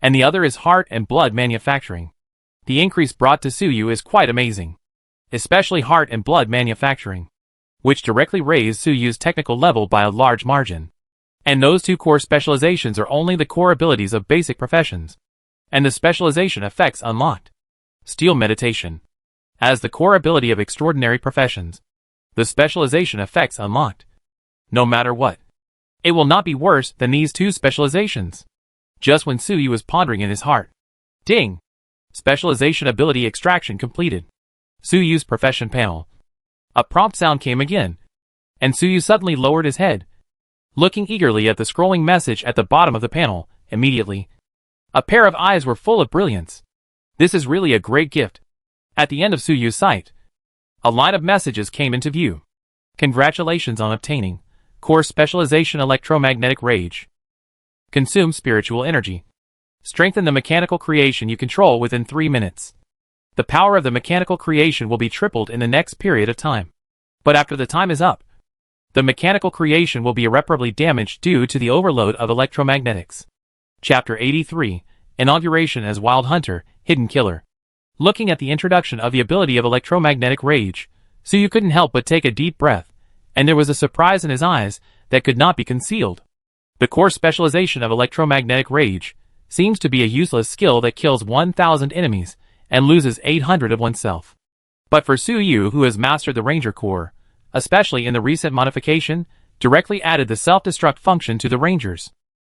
and the other is heart and blood manufacturing. The increase brought to Suyu is quite amazing, especially heart and blood manufacturing, which directly raised Suyu's technical level by a large margin. And those 2 core specializations are only the core abilities of basic professions, and the specialization effects unlocked. Steel meditation, as the core ability of extraordinary professions, the specialization effects unlocked. No matter what, it will not be worse than these 2 specializations. Just when Suyu was pondering in his heart, ding! Specialization ability extraction completed. Suyu's profession panel. A prompt sound came again, and Suyu suddenly lowered his head, looking eagerly at the scrolling message at the bottom of the panel. Immediately, a pair of eyes were full of brilliance. This is really a great gift. At the end of Suyu's sight, a line of messages came into view. Congratulations on obtaining Core Specialization Electromagnetic Rage. Consume spiritual energy. Strengthen the mechanical creation you control within 3 minutes. The power of the mechanical creation will be tripled in the next period of time. But after the time is up, the mechanical creation will be irreparably damaged due to the overload of electromagnetics. Chapter 83, Inauguration as Wild Hunter, Hidden Killer. Looking at the introduction of the ability of electromagnetic rage, Suyu couldn't help but take a deep breath, and there was a surprise in his eyes that could not be concealed. The core specialization of electromagnetic rage seems to be a useless skill that kills 1,000 enemies and loses 800 of oneself. But for Suyu, who has mastered the Ranger core, especially in the recent modification, directly added the self-destruct function to the Rangers.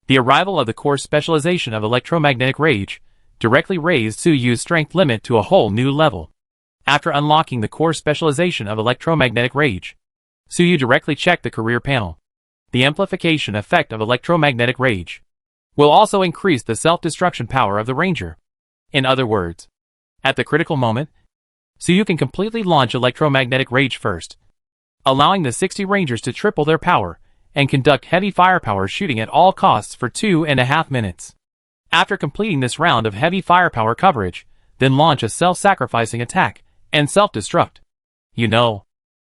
The arrival of the core specialization of electromagnetic rage directly raised Suyu's strength limit to a whole new level. After unlocking the core specialization of electromagnetic rage, Suyu directly checked the career panel. The amplification effect of electromagnetic rage will also increase the self-destruction power of the Ranger. In other words, at the critical moment, Suyu can completely launch electromagnetic rage first, allowing the 60 Rangers to triple their power and conduct heavy firepower shooting at all costs for 2.5 minutes. After completing this round of heavy firepower coverage, then launch a self-sacrificing attack and self-destruct. You know,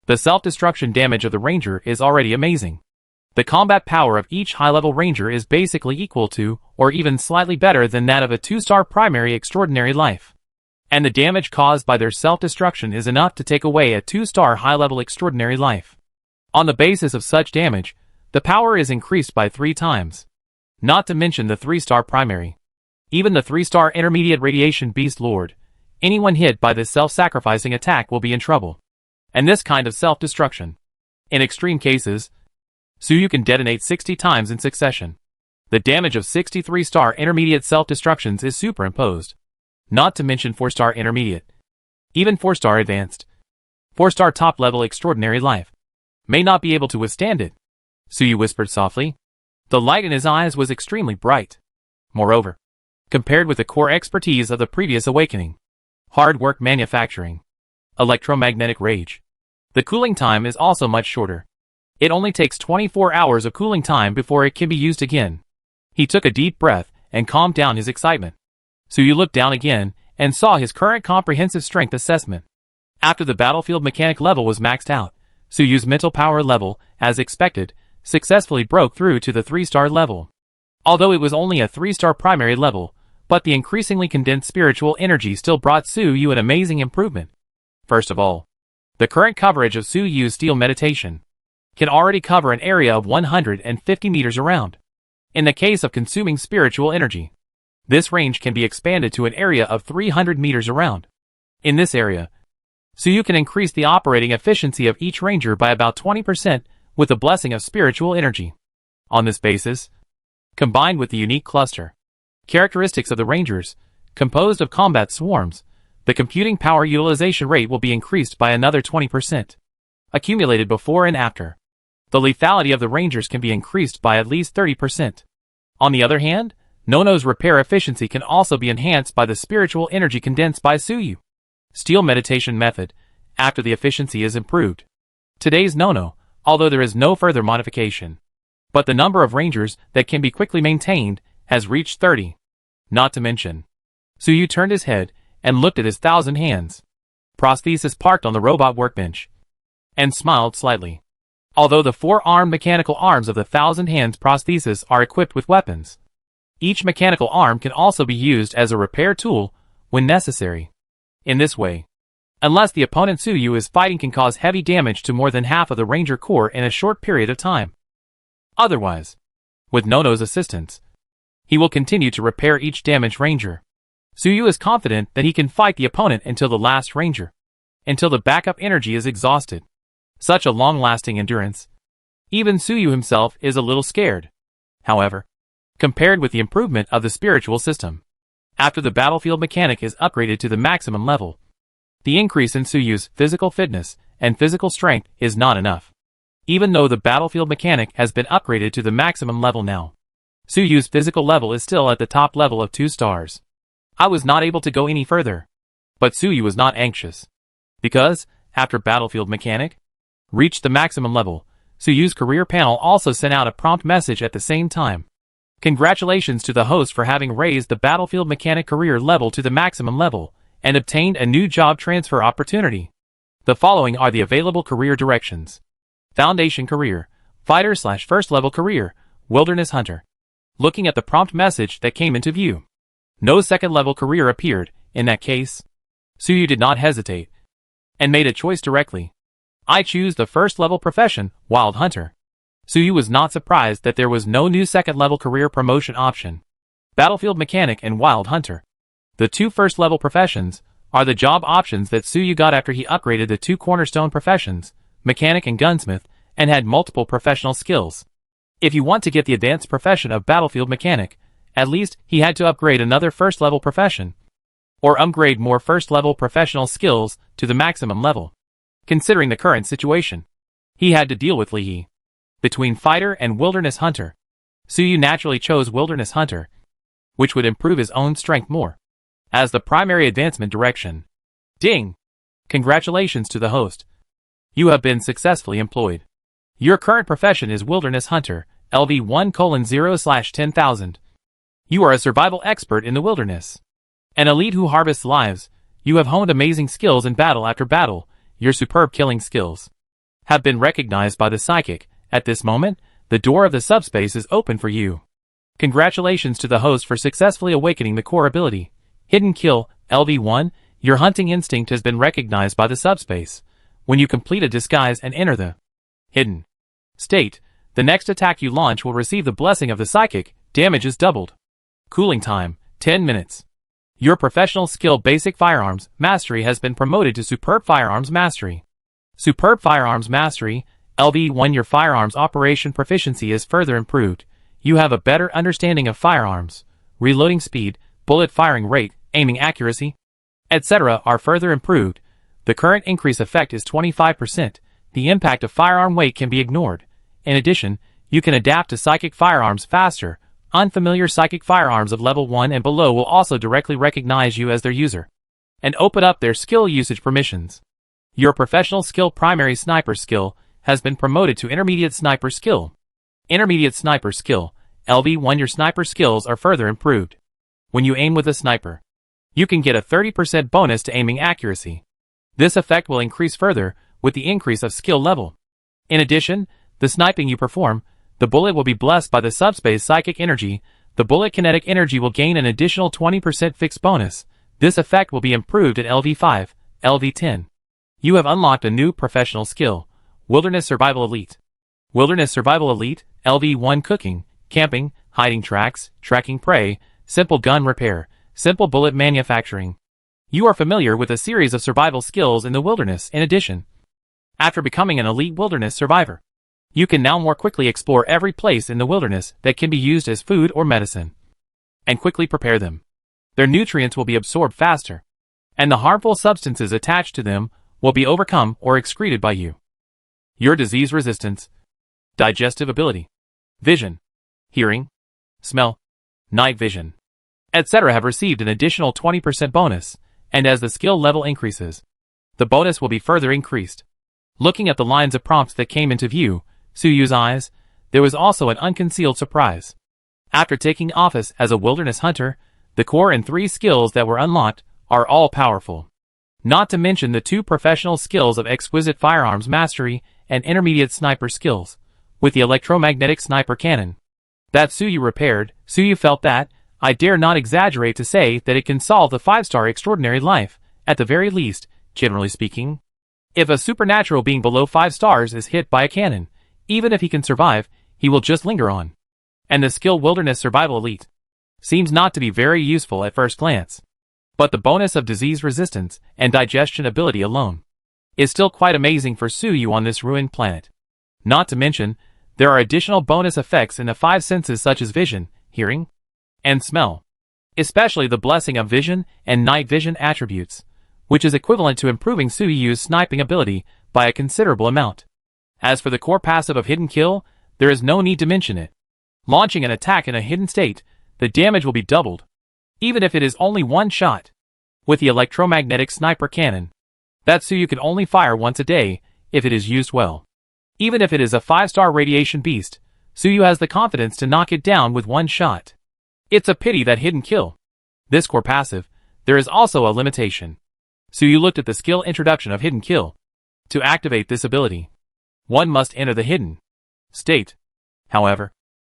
The self-destruction damage of the Ranger is already amazing. The combat power of each high-level Ranger is basically equal to, or even slightly better than that of a 2-star primary extraordinary life. And the damage caused by their self-destruction is enough to take away a 2-star high-level extraordinary life. On the basis of such damage, the power is increased by 3 times. Not to mention the 3-star primary. Even the 3-star intermediate radiation beast lord, anyone hit by this self-sacrificing attack will be in trouble. And this kind of self-destruction, in extreme cases, Tsuyu can detonate 60 times in succession. The damage of 63-star intermediate self-destructions is superimposed. Not to mention 4-star intermediate. Even 4-star advanced. 4-star top-level extraordinary life may not be able to withstand it. Tsuyu whispered softly. The light in his eyes was extremely bright. Moreover, compared with the core expertise of the previous awakening, hard work manufacturing, electromagnetic rage, the cooling time is also much shorter. It only takes 24 hours of cooling time before it can be used again. He took a deep breath and calmed down his excitement. Tsuyu looked down again and saw his current comprehensive strength assessment. After the battlefield mechanic level was maxed out, Tsuyu's mental power level, as expected, successfully broke through to the 3-star level. Although it was only a 3-star primary level, but the increasingly condensed spiritual energy still brought Tsuyu an amazing improvement. First of all, the current coverage of Tsuyu's steel meditation can already cover an area of 150 meters around. In the case of consuming spiritual energy, this range can be expanded to an area of 300 meters around. In this area, Tsuyu can increase the operating efficiency of each ranger by about 20% with the blessing of spiritual energy. On this basis, combined with the unique cluster characteristics of the rangers, composed of combat swarms, the computing power utilization rate will be increased by another 20%. Accumulated before and after, the lethality of the rangers can be increased by at least 30%. On the other hand, Nono's repair efficiency can also be enhanced by the spiritual energy condensed by Tsuyu. Steel meditation method, after the efficiency is improved. Today's Nono, although there is no further modification, but the number of rangers that can be quickly maintained has reached 30. Not to mention, Tsuyu turned his head and looked at his 1,000 hands prosthesis parked on the robot workbench, and smiled slightly. Although the 4-armed mechanical arms of the 1,000 hands prosthesis are equipped with weapons, each mechanical arm can also be used as a repair tool when necessary. In this way, unless the opponent Tsuyu is fighting can cause heavy damage to more than half of the Ranger Corps in a short period of time. Otherwise, with Nono's assistance, he will continue to repair each damaged Ranger. Tsuyu is confident that he can fight the opponent until the last Ranger, until the backup energy is exhausted. Such a long-lasting endurance. Even Tsuyu himself is a little scared. However, compared with the improvement of the spiritual system, after the battlefield mechanic is upgraded to the maximum level, the increase in Tsuyu's physical fitness and physical strength is not enough. Even though the battlefield mechanic has been upgraded to the maximum level now, Tsuyu's physical level is still at the top level of 2 stars. I was not able to go any further. But Tsuyu was not anxious. Because, after battlefield mechanic reached the maximum level, Tsuyu's career panel also sent out a prompt message at the same time. Congratulations to the host for having raised the battlefield mechanic career level to the maximum level, and obtained a new job transfer opportunity. The following are the available career directions. Foundation career, fighter/first level career, wilderness hunter. Looking at the prompt message that came into view, no second level career appeared. In that case, Tsuyu did not hesitate, and made a choice directly. I choose the first level profession, wild hunter. Tsuyu was not surprised that there was no new second level career promotion option. Battlefield mechanic and wild hunter, the 2 first level professions, are the job options that Tsuyu got after he upgraded the 2 cornerstone professions, mechanic and gunsmith, and had multiple professional skills. If you want to get the advanced profession of battlefield mechanic, at least he had to upgrade another first level profession, or upgrade more first level professional skills to the maximum level. Considering the current situation, he had to deal with Lee. Between fighter and wilderness hunter, Tsuyu naturally chose wilderness hunter, which would improve his own strength more, as the primary advancement direction. Ding! Congratulations to the host. You have been successfully employed. Your current profession is wilderness hunter, LV1:0/10,000. You are a survival expert in the wilderness. An elite who harvests lives. You have honed amazing skills in battle after battle, your superb killing skills have been recognized by the psychic. At this moment, the door of the subspace is open for you. Congratulations to the host for successfully awakening the core ability. Hidden Kill, LV1, your hunting instinct has been recognized by the subspace. When you complete a disguise and enter the hidden state, the next attack you launch will receive the blessing of the psychic. Damage is doubled. Cooling time, 10 minutes. Your professional skill Basic Firearms Mastery has been promoted to Superb Firearms Mastery. Superb Firearms Mastery, LV1, your firearms operation proficiency is further improved. You have a better understanding of firearms. Reloading speed, bullet firing rate, aiming accuracy, etc. are further improved. The current increase effect is 25%. The impact of firearm weight can be ignored. In addition, you can adapt to psychic firearms faster. Unfamiliar psychic firearms of level 1 and below will also directly recognize you as their user and open up their skill usage permissions. Your professional skill Primary Sniper Skill has been promoted to Intermediate Sniper Skill. Intermediate Sniper Skill, LV1, your sniper skills are further improved. When you aim with a sniper, you can get a 30% bonus to aiming accuracy. This effect will increase further with the increase of skill level. In addition, the sniping you perform, the bullet will be blessed by the subspace psychic energy. The bullet kinetic energy will gain an additional 20% fixed bonus. This effect will be improved at LV5, LV10. You have unlocked a new professional skill, Wilderness Survival Elite. Wilderness Survival Elite, LV1, Cooking, Camping, Hiding Tracks, Tracking Prey, Simple Gun Repair, Simple Bullet Manufacturing. You are familiar with a series of survival skills in the wilderness. In addition, after becoming an elite wilderness survivor, you can now more quickly explore every place in the wilderness that can be used as food or medicine, and quickly prepare them. Their nutrients will be absorbed faster, and the harmful substances attached to them will be overcome or excreted by you. Your disease resistance, digestive ability, vision, hearing, smell, night vision, etc. have received an additional 20% bonus, and as the skill level increases, the bonus will be further increased. Looking at the lines of prompts that came into view, Suyu's eyes, there was also an unconcealed surprise. After taking office as a wilderness hunter, the core and 3 skills that were unlocked are all powerful. Not to mention the 2 professional skills of Exquisite Firearms Mastery and Intermediate Sniper Skills, with the electromagnetic sniper cannon that Suyu repaired. Suyu felt that, I dare not exaggerate to say that it can solve the 5-star extraordinary life, at the very least, generally speaking. If a supernatural being below 5 stars is hit by a cannon, even if he can survive, he will just linger on. And the skill Wilderness Survival Elite seems not to be very useful at first glance. But the bonus of disease resistance and digestion ability alone is still quite amazing for Suyu on this ruined planet. Not to mention, there are additional bonus effects in the 5 senses such as vision, hearing, and smell. Especially the blessing of vision and night vision attributes, which is equivalent to improving Suyu's sniping ability by a considerable amount. As for the core passive of Hidden Kill, there is no need to mention it. Launching an attack in a hidden state, the damage will be doubled, even if it is only 1 shot. With the electromagnetic sniper cannon, that Suyu can only fire once a day, if it is used well. Even if it is a 5-star radiation beast, Suyu has the confidence to knock it down with 1 shot. It's a pity that Hidden Kill. This core passive, there is also a limitation. Suyu looked at the skill introduction of Hidden Kill. To activate this ability, one must enter the hidden state. However,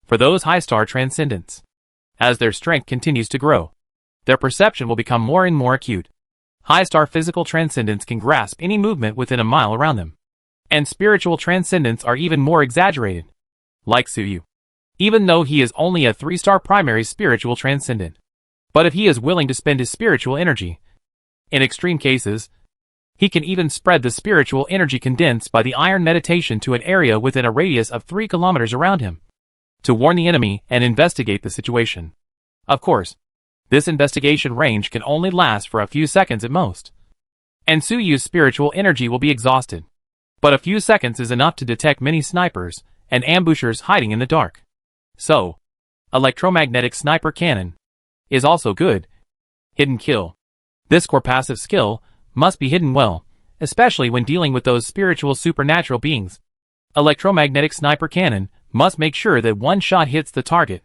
for those high-star transcendents, as their strength continues to grow, their perception will become more and more acute. High-star physical transcendents can grasp any movement within a mile around them, and spiritual transcendents are even more exaggerated. Like Suyu, even though he is only a 3-star primary spiritual transcendent. But if he is willing to spend his spiritual energy, in extreme cases, he can even spread the spiritual energy condensed by the iron meditation to an area within a radius of 3 kilometers around him, to warn the enemy and investigate the situation. Of course, this investigation range can only last for a few seconds at most, and Suyu's spiritual energy will be exhausted. But a few seconds is enough to detect many snipers and ambushers hiding in the dark. So, electromagnetic sniper cannon is also good. Hidden Kill. This core passive skill must be hidden well, especially when dealing with those spiritual supernatural beings. Electromagnetic sniper cannon must make sure that 1 shot hits the target.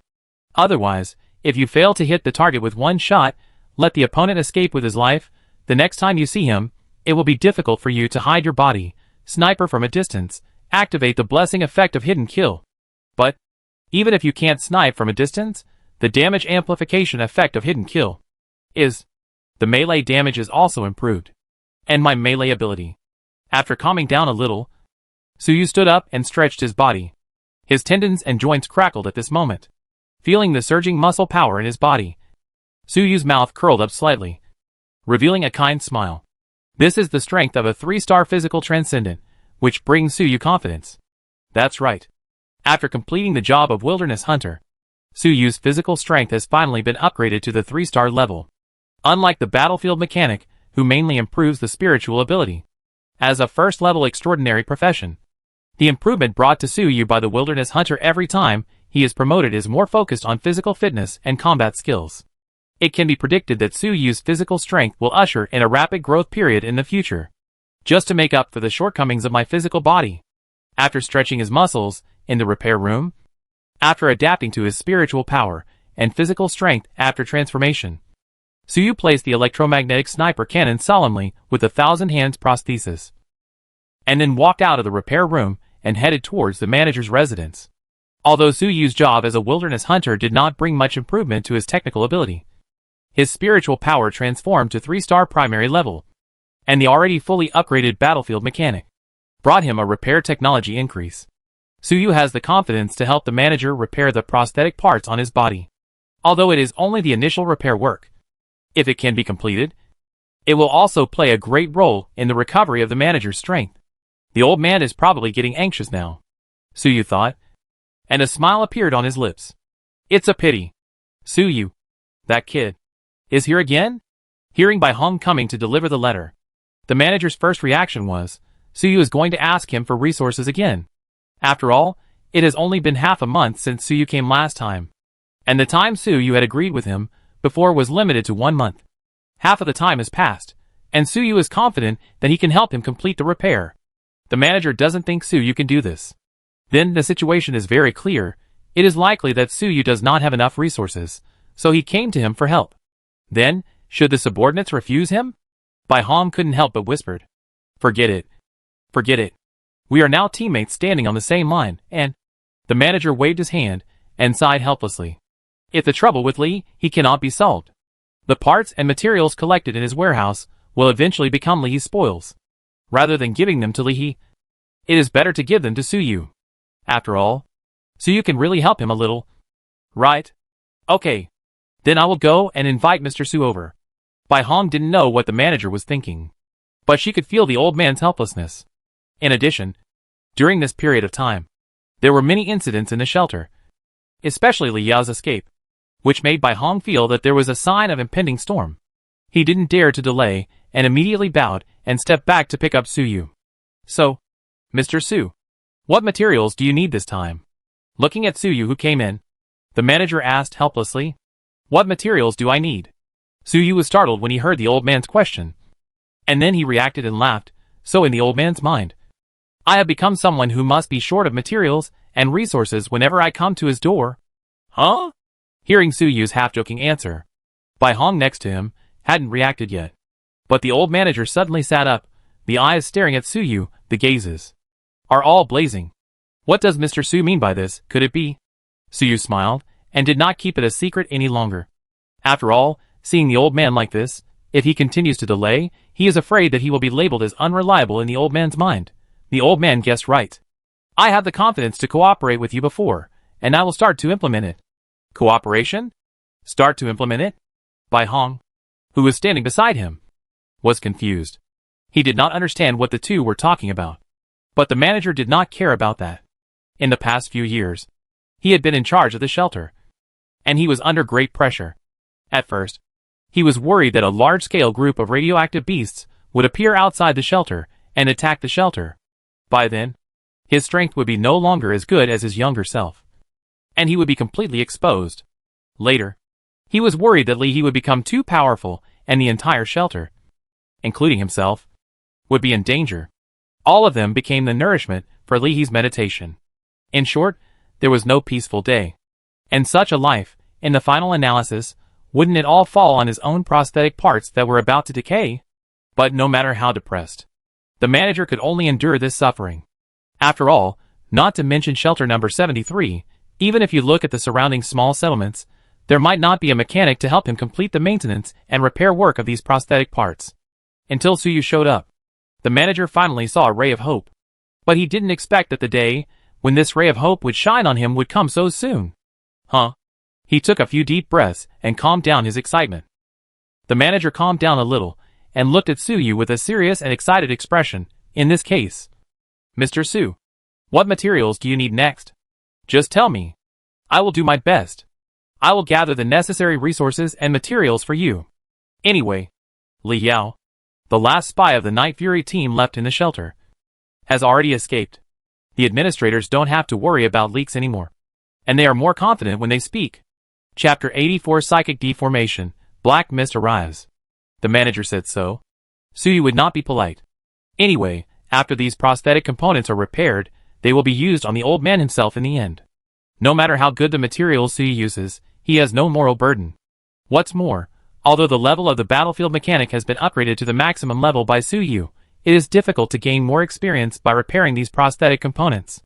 Otherwise, if you fail to hit the target with 1 shot, let the opponent escape with his life. The next time you see him, it will be difficult for you to hide your body. sniper from a distance, activate the blessing effect of hidden kill. But, even if you can't snipe from a distance, the damage amplification effect of hidden kill is. The melee damage is also improved. And my melee ability. After calming down a little, Suyu stood up and stretched his body. His tendons and joints crackled at this moment. Feeling the surging muscle power in his body, Suyu's mouth curled up slightly, revealing a kind smile. This is the strength of a 3-star physical transcendent, which brings Suyu confidence. That's right. After completing the job of wilderness hunter, Suyu's physical strength has finally been upgraded to the 3-star level. Unlike the battlefield mechanic, who mainly improves the spiritual ability. As a first-level extraordinary profession, the improvement brought to Suyu by the wilderness hunter every time he is promoted is more focused on physical fitness and combat skills. It can be predicted that Suyu's physical strength will usher in a rapid growth period in the future. Just to make up for the shortcomings of my physical body. After stretching his muscles in the repair room, after adapting to his spiritual power and physical strength after transformation, Suyu placed the electromagnetic sniper cannon solemnly with a 1,000-hands prosthesis, and then walked out of the repair room and headed towards the manager's residence. Although Suyu's job as a wilderness hunter did not bring much improvement to his technical ability, his spiritual power transformed to 3-star primary level, and the already fully upgraded battlefield mechanic brought him a repair technology increase. Suyu has the confidence to help the manager repair the prosthetic parts on his body. Although it is only the initial repair work, if it can be completed, it will also play a great role in the recovery of the manager's strength. The old man is probably getting anxious now, Suyu thought, and a smile appeared on his lips. It's a pity. Suyu, that kid, is here again? Hearing Bai Hong coming to deliver the letter, the manager's first reaction was, Suyu is going to ask him for resources again. After all, it has only been half a month since Suyu came last time, and the time Suyu had agreed with him before was limited to 1 month. Half of the time has passed, and Suyu is confident that he can help him complete the repair. The manager doesn't think Suyu can do this. Then the situation is very clear. It is likely that Suyu does not have enough resources, so he came to him for help. Then, should the subordinates refuse him? Bai Hong couldn't help but whispered. Forget it. Forget it. We are now teammates standing on the same line, and... The manager waved his hand and sighed helplessly. If the trouble with Li, he cannot be solved. The parts and materials collected in his warehouse will eventually become Li's spoils. Rather than giving them to Li, it is better to give them to Suyu. After all, Suyu can really help him a little. Right? Okay. Then I will go and invite Mr. Su over. Bai Hong didn't know what the manager was thinking, but she could feel the old man's helplessness. In addition, during this period of time, there were many incidents in the shelter, especially Li Yao's escape, which made Bai Hong feel that there was a sign of impending storm. He didn't dare to delay and immediately bowed and stepped back to pick up Suyu. So, Mr. Su, what materials do you need this time? Looking at Suyu who came in, the manager asked helplessly. What materials do I need? Suyu was startled when he heard the old man's question. And then he reacted and laughed, so in the old man's mind, I have become someone who must be short of materials and resources whenever I come to his door. Huh? Hearing Suyu's half-joking answer, Bai Hong next to him hadn't reacted yet. But the old manager suddenly sat up, the eyes staring at Suyu, the gazes are all blazing. What does Mr. Su mean by this? Could it be? Suyu smiled, and did not keep it a secret any longer. After all, seeing the old man like this, if he continues to delay, he is afraid that he will be labeled as unreliable in the old man's mind. The old man guessed right. I have the confidence to cooperate with you before, and I will start to implement it. Cooperation? Start to implement it? Bai Hong, who was standing beside him, was confused. He did not understand what the two were talking about. But the manager did not care about that. In the past few years, he had been in charge of the shelter, and he was under great pressure. At first, he was worried that a large-scale group of radioactive beasts would appear outside the shelter and attack the shelter. By then, his strength would be no longer as good as his younger self, and he would be completely exposed. Later, he was worried that Li would become too powerful and the entire shelter, including himself, would be in danger. All of them became the nourishment for Li's meditation. In short, there was no peaceful day. And such a life, in the final analysis, wouldn't it all fall on his own prosthetic parts that were about to decay? But no matter how depressed, The manager could only endure this suffering. After all, not to mention shelter number 73, even if you look at the surrounding small settlements, there might not be a mechanic to help him complete the maintenance and repair work of these prosthetic parts. Until Suyu showed up. The manager finally saw a ray of hope. But he didn't expect that the day when this ray of hope would shine on him would come so soon. Huh? He took a few deep breaths and calmed down his excitement. The manager calmed down a little and looked at Suyu with a serious and excited expression. In this case, Mr. Su, what materials do you need next? Just tell me. I will do my best. I will gather the necessary resources and materials for you. Anyway, Li Yao, the last spy of the Night Fury team left in the shelter, has already escaped. The administrators don't have to worry about leaks anymore, and they are more confident when they speak. Chapter 84 Psychic Deformation. Black Mist arrives. The manager said so. Suyu would not be polite. Anyway, after these prosthetic components are repaired, they will be used on the old man himself in the end. No matter how good the materials Suyu uses, he has no moral burden. What's more, although the level of the battlefield mechanic has been upgraded to the maximum level by Suyu, it is difficult to gain more experience by repairing these prosthetic components.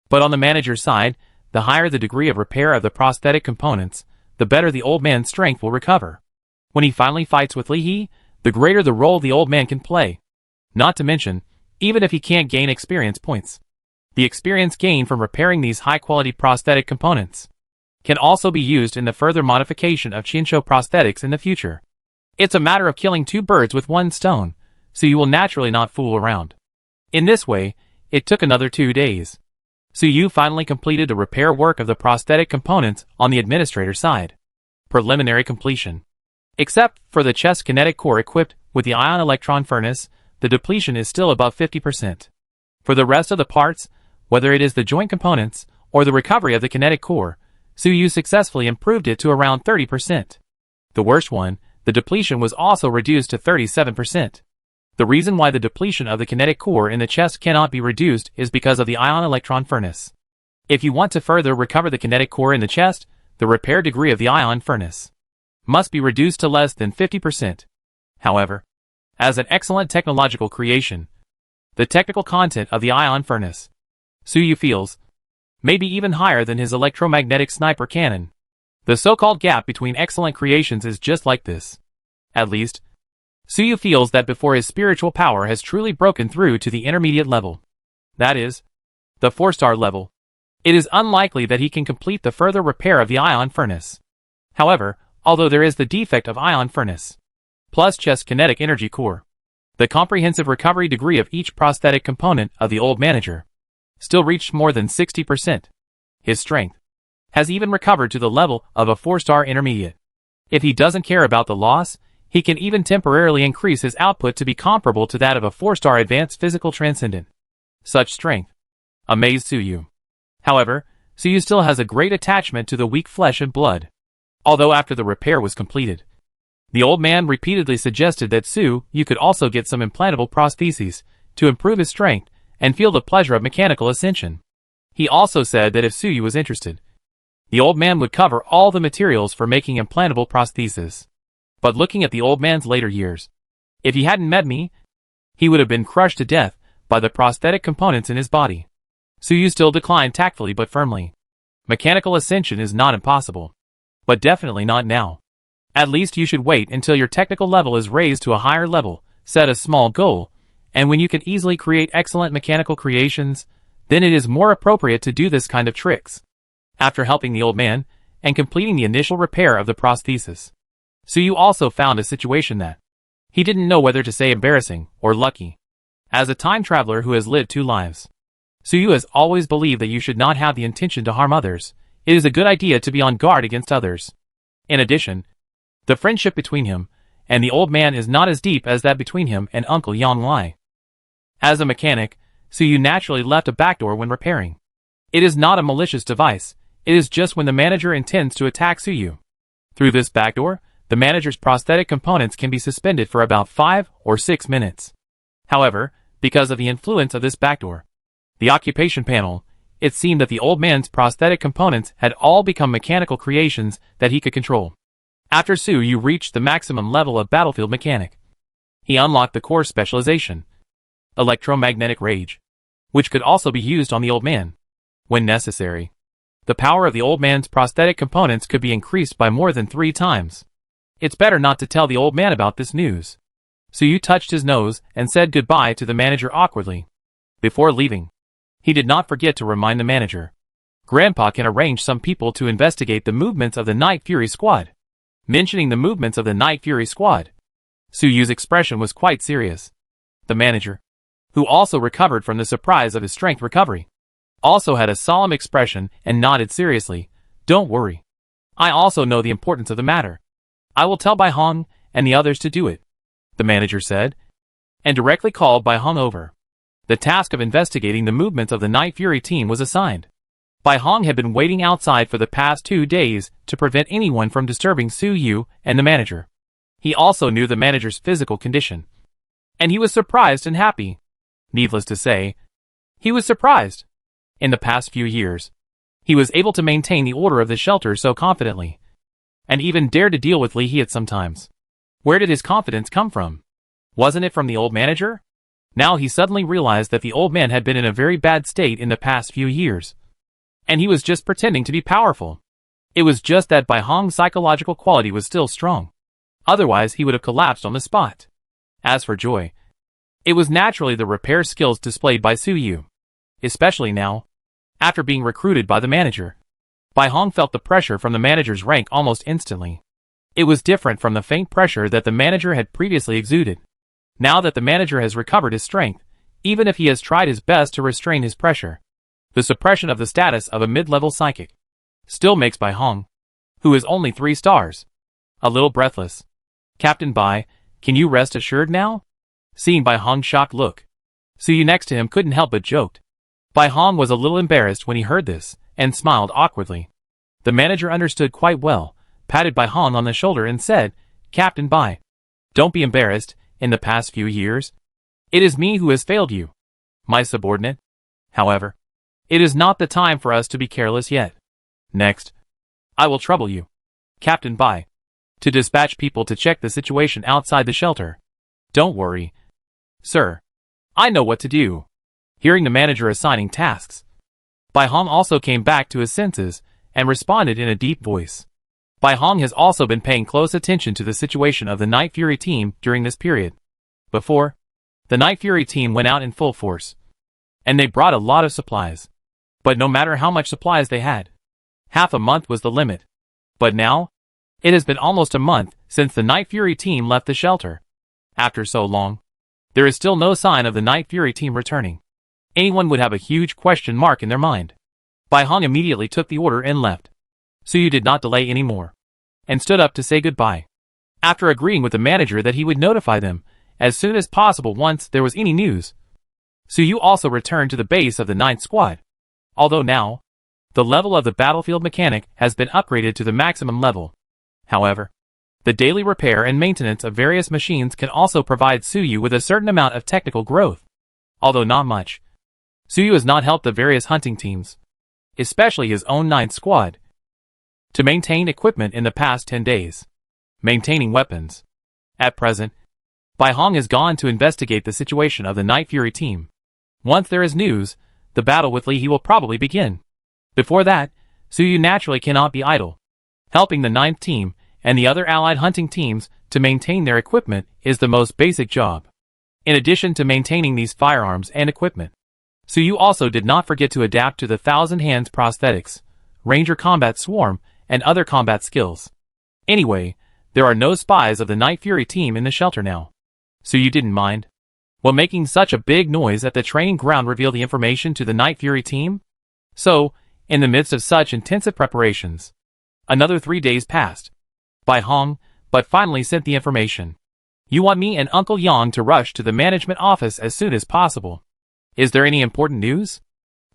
But on the manager's side, the higher the degree of repair of the prosthetic components, the better the old man's strength will recover. When he finally fights with Li He, the greater the role the old man can play. Not to mention, even if he can't gain experience points, the experience gained from repairing these high-quality prosthetic components can also be used in the further modification of Chinsho prosthetics in the future. It's a matter of killing two birds with one stone, so you will naturally not fool around. In this way, it took another 2 days. Suyu finally completed the repair work of the prosthetic components on the administrator's side. Preliminary completion. Except for the chest kinetic core equipped with the ion electron furnace, the depletion is still above 50%. For the rest of the parts, whether it is the joint components or the recovery of the kinetic core, Suyu successfully improved it to around 30%. The worst one, the depletion was also reduced to 37%. The reason why the depletion of the kinetic core in the chest cannot be reduced is because of the ion electron furnace. If you want to further recover the kinetic core in the chest, the repair degree of the ion furnace must be reduced to less than 50%. However, as an excellent technological creation, the technical content of the ion furnace, Suyu feels, may be even higher than his electromagnetic sniper cannon. The so-called gap between excellent creations is just like this. At least, Suyu feels that before his spiritual power has truly broken through to the intermediate level, that is, the 4-star level, it is unlikely that he can complete the further repair of the ion furnace. However, although there is the defect of ion furnace, plus chest kinetic energy core, the comprehensive recovery degree of each prosthetic component of the old manager still reached more than 60%. His strength has even recovered to the level of a 4-star intermediate. If he doesn't care about the loss, he can even temporarily increase his output to be comparable to that of a 4-star advanced physical transcendent. Such strength amazed Suyu. However, Suyu still has a great attachment to the weak flesh and blood. Although after the repair was completed, the old man repeatedly suggested that Suyu could also get some implantable prostheses to improve his strength and feel the pleasure of mechanical ascension. He also said that if Suyu was interested, the old man would cover all the materials for making implantable prostheses. But looking at the old man's later years, if he hadn't met me, he would have been crushed to death by the prosthetic components in his body. Suyu still declined tactfully but firmly. Mechanical ascension is not impossible, but definitely not now. At least you should wait until your technical level is raised to a higher level, set a small goal, and when you can easily create excellent mechanical creations, then it is more appropriate to do this kind of tricks. After helping the old man, and completing the initial repair of the prosthesis, Suyu also found a situation that he didn't know whether to say embarrassing or lucky. As a time traveler who has lived 2 lives, Suyu has always believed that you should not have the intention to harm others. It is a good idea to be on guard against others. In addition, the friendship between him and the old man is not as deep as that between him and Uncle Yang Lai. As a mechanic, Suyu naturally left a backdoor when repairing. It is not a malicious device, it is just when the manager intends to attack Suyu. Through this backdoor, the manager's prosthetic components can be suspended for about 5 or 6 minutes. However, because of the influence of this backdoor, the occupation panel, it seemed that the old man's prosthetic components had all become mechanical creations that he could control. After Suyu reached the maximum level of battlefield mechanic, he unlocked the core specialization. electromagnetic rage, which could also be used on the old man, when necessary. The power of the old man's prosthetic components could be increased by more than 3 times. It's better not to tell the old man about this news. Suyu touched his nose and said goodbye to the manager awkwardly. Before leaving, he did not forget to remind the manager. Grandpa can arrange some people to investigate the movements of the Night Fury Squad. Mentioning the movements of the Night Fury Squad, Suyu's expression was quite serious. The manager, who also recovered from the surprise of his strength recovery, also had a solemn expression and nodded seriously. Don't worry. I also know the importance of the matter. I will tell Bai Hong and the others to do it, the manager said, and directly called Bai Hong over. The task of investigating the movements of the Night Fury team was assigned. Bai Hong had been waiting outside for the past 2 days to prevent anyone from disturbing Suyu and the manager. He also knew the manager's physical condition, and he was surprised and happy. Needless to say, he was surprised. In the past few years, he was able to maintain the order of the shelter so confidently, and even dared to deal with Li He at sometimes. Where did his confidence come from? Wasn't it from the old manager? Now he suddenly realized that the old man had been in a very bad state in the past few years, and he was just pretending to be powerful. It was just that Bai Hong's psychological quality was still strong. Otherwise he would have collapsed on the spot. As for joy, it was naturally the repair skills displayed by Suyu. Especially now, after being recruited by the manager. Bai Hong felt the pressure from the manager's rank almost instantly. It was different from the faint pressure that the manager had previously exuded. Now that the manager has recovered his strength, even if he has tried his best to restrain his pressure, the suppression of the status of a mid-level psychic still makes Bai Hong, who is only 3 stars, a little breathless. Captain Bai, can you rest assured now? Seeing Bai Hong's shocked look, Suyu next to him couldn't help but joked. Bai Hong was a little embarrassed when he heard this, and smiled awkwardly. The manager understood quite well, patted Bai Hong on the shoulder and said, Captain Bai, don't be embarrassed. In the past few years, it is me who has failed you, my subordinate. However, it is not the time for us to be careless yet. Next, I will trouble you, Captain Bai, to dispatch people to check the situation outside the shelter. Don't worry, sir. I know what to do. Hearing the manager assigning tasks, Bai Hong also came back to his senses and responded in a deep voice. Bai Hong has also been paying close attention to the situation of the Night Fury team during this period. Before, the Night Fury team went out in full force, and they brought a lot of supplies. But no matter how much supplies they had, half a month was the limit. But now, it has been almost a month since the Night Fury team left the shelter. After so long, there is still no sign of the Night Fury team returning. Anyone would have a huge question mark in their mind. Bai Hong immediately took the order and left. Suyu did not delay anymore, and stood up to say goodbye. After agreeing with the manager that he would notify them as soon as possible once there was any news, Suyu also returned to the base of the 9th Squad. Although now, the level of the battlefield mechanic has been upgraded to the maximum level. However, the daily repair and maintenance of various machines can also provide Suyu with a certain amount of technical growth. Although not much, Suyu has not helped the various hunting teams, especially his own 9th Squad, to maintain equipment in the past 10 days. Maintaining weapons. At present, Bai Hong has gone to investigate the situation of the Night Fury team. Once there is news, the battle with Li He will probably begin. Before that, Suyu naturally cannot be idle. Helping the 9th team and the other allied hunting teams to maintain their equipment is the most basic job. In addition to maintaining these firearms and equipment, Suyu also did not forget to adapt to the Thousand Hands prosthetics, Ranger Combat Swarm, and other combat skills. Anyway, there are no spies of the Night Fury team in the shelter now. Suyu didn't mind. Will making such a big noise at the training ground reveal the information to the Night Fury team? So, in the midst of such intensive preparations, another 3 days passed. Bai Hong, but finally sent the information. You want me and Uncle Yang to rush to the management office as soon as possible. Is there any important news?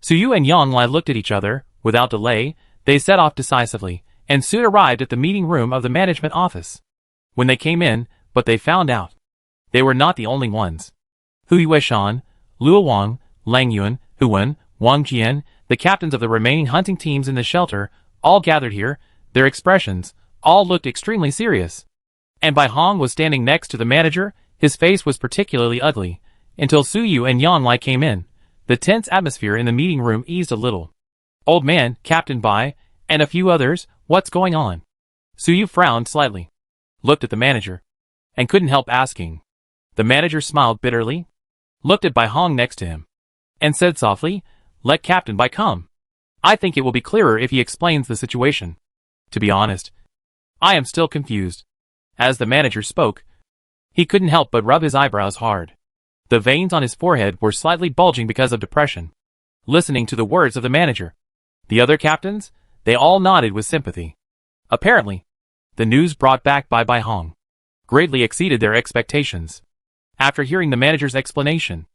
Suyu and Yang Lai looked at each other. Without delay, they set off decisively, and soon arrived at the meeting room of the management office. When they came in, but they found out, they were not the only ones. Hu Yueshan, Luo Wang, Lang Yuan, Huan, Wang Jian, the captains of the remaining hunting teams in the shelter, all gathered here. Their expressions, all looked extremely serious. And Bai Hong was standing next to the manager. His face was particularly ugly, until Suyu and Yanlai came in. The tense atmosphere in the meeting room eased a little. Old man, Captain Bai, and a few others, what's going on? Suyu frowned slightly, looked at the manager, and couldn't help asking. The manager smiled bitterly, looked at Bai Hong next to him, and said softly, "Let Captain Bai come. I think it will be clearer if he explains the situation. To be honest, I am still confused." As the manager spoke, he couldn't help but rub his eyebrows hard. The veins on his forehead were slightly bulging because of depression. Listening to the words of the manager, the other captains, they all nodded with sympathy. Apparently, the news brought back by Bai Hong greatly exceeded their expectations. After hearing the manager's explanation,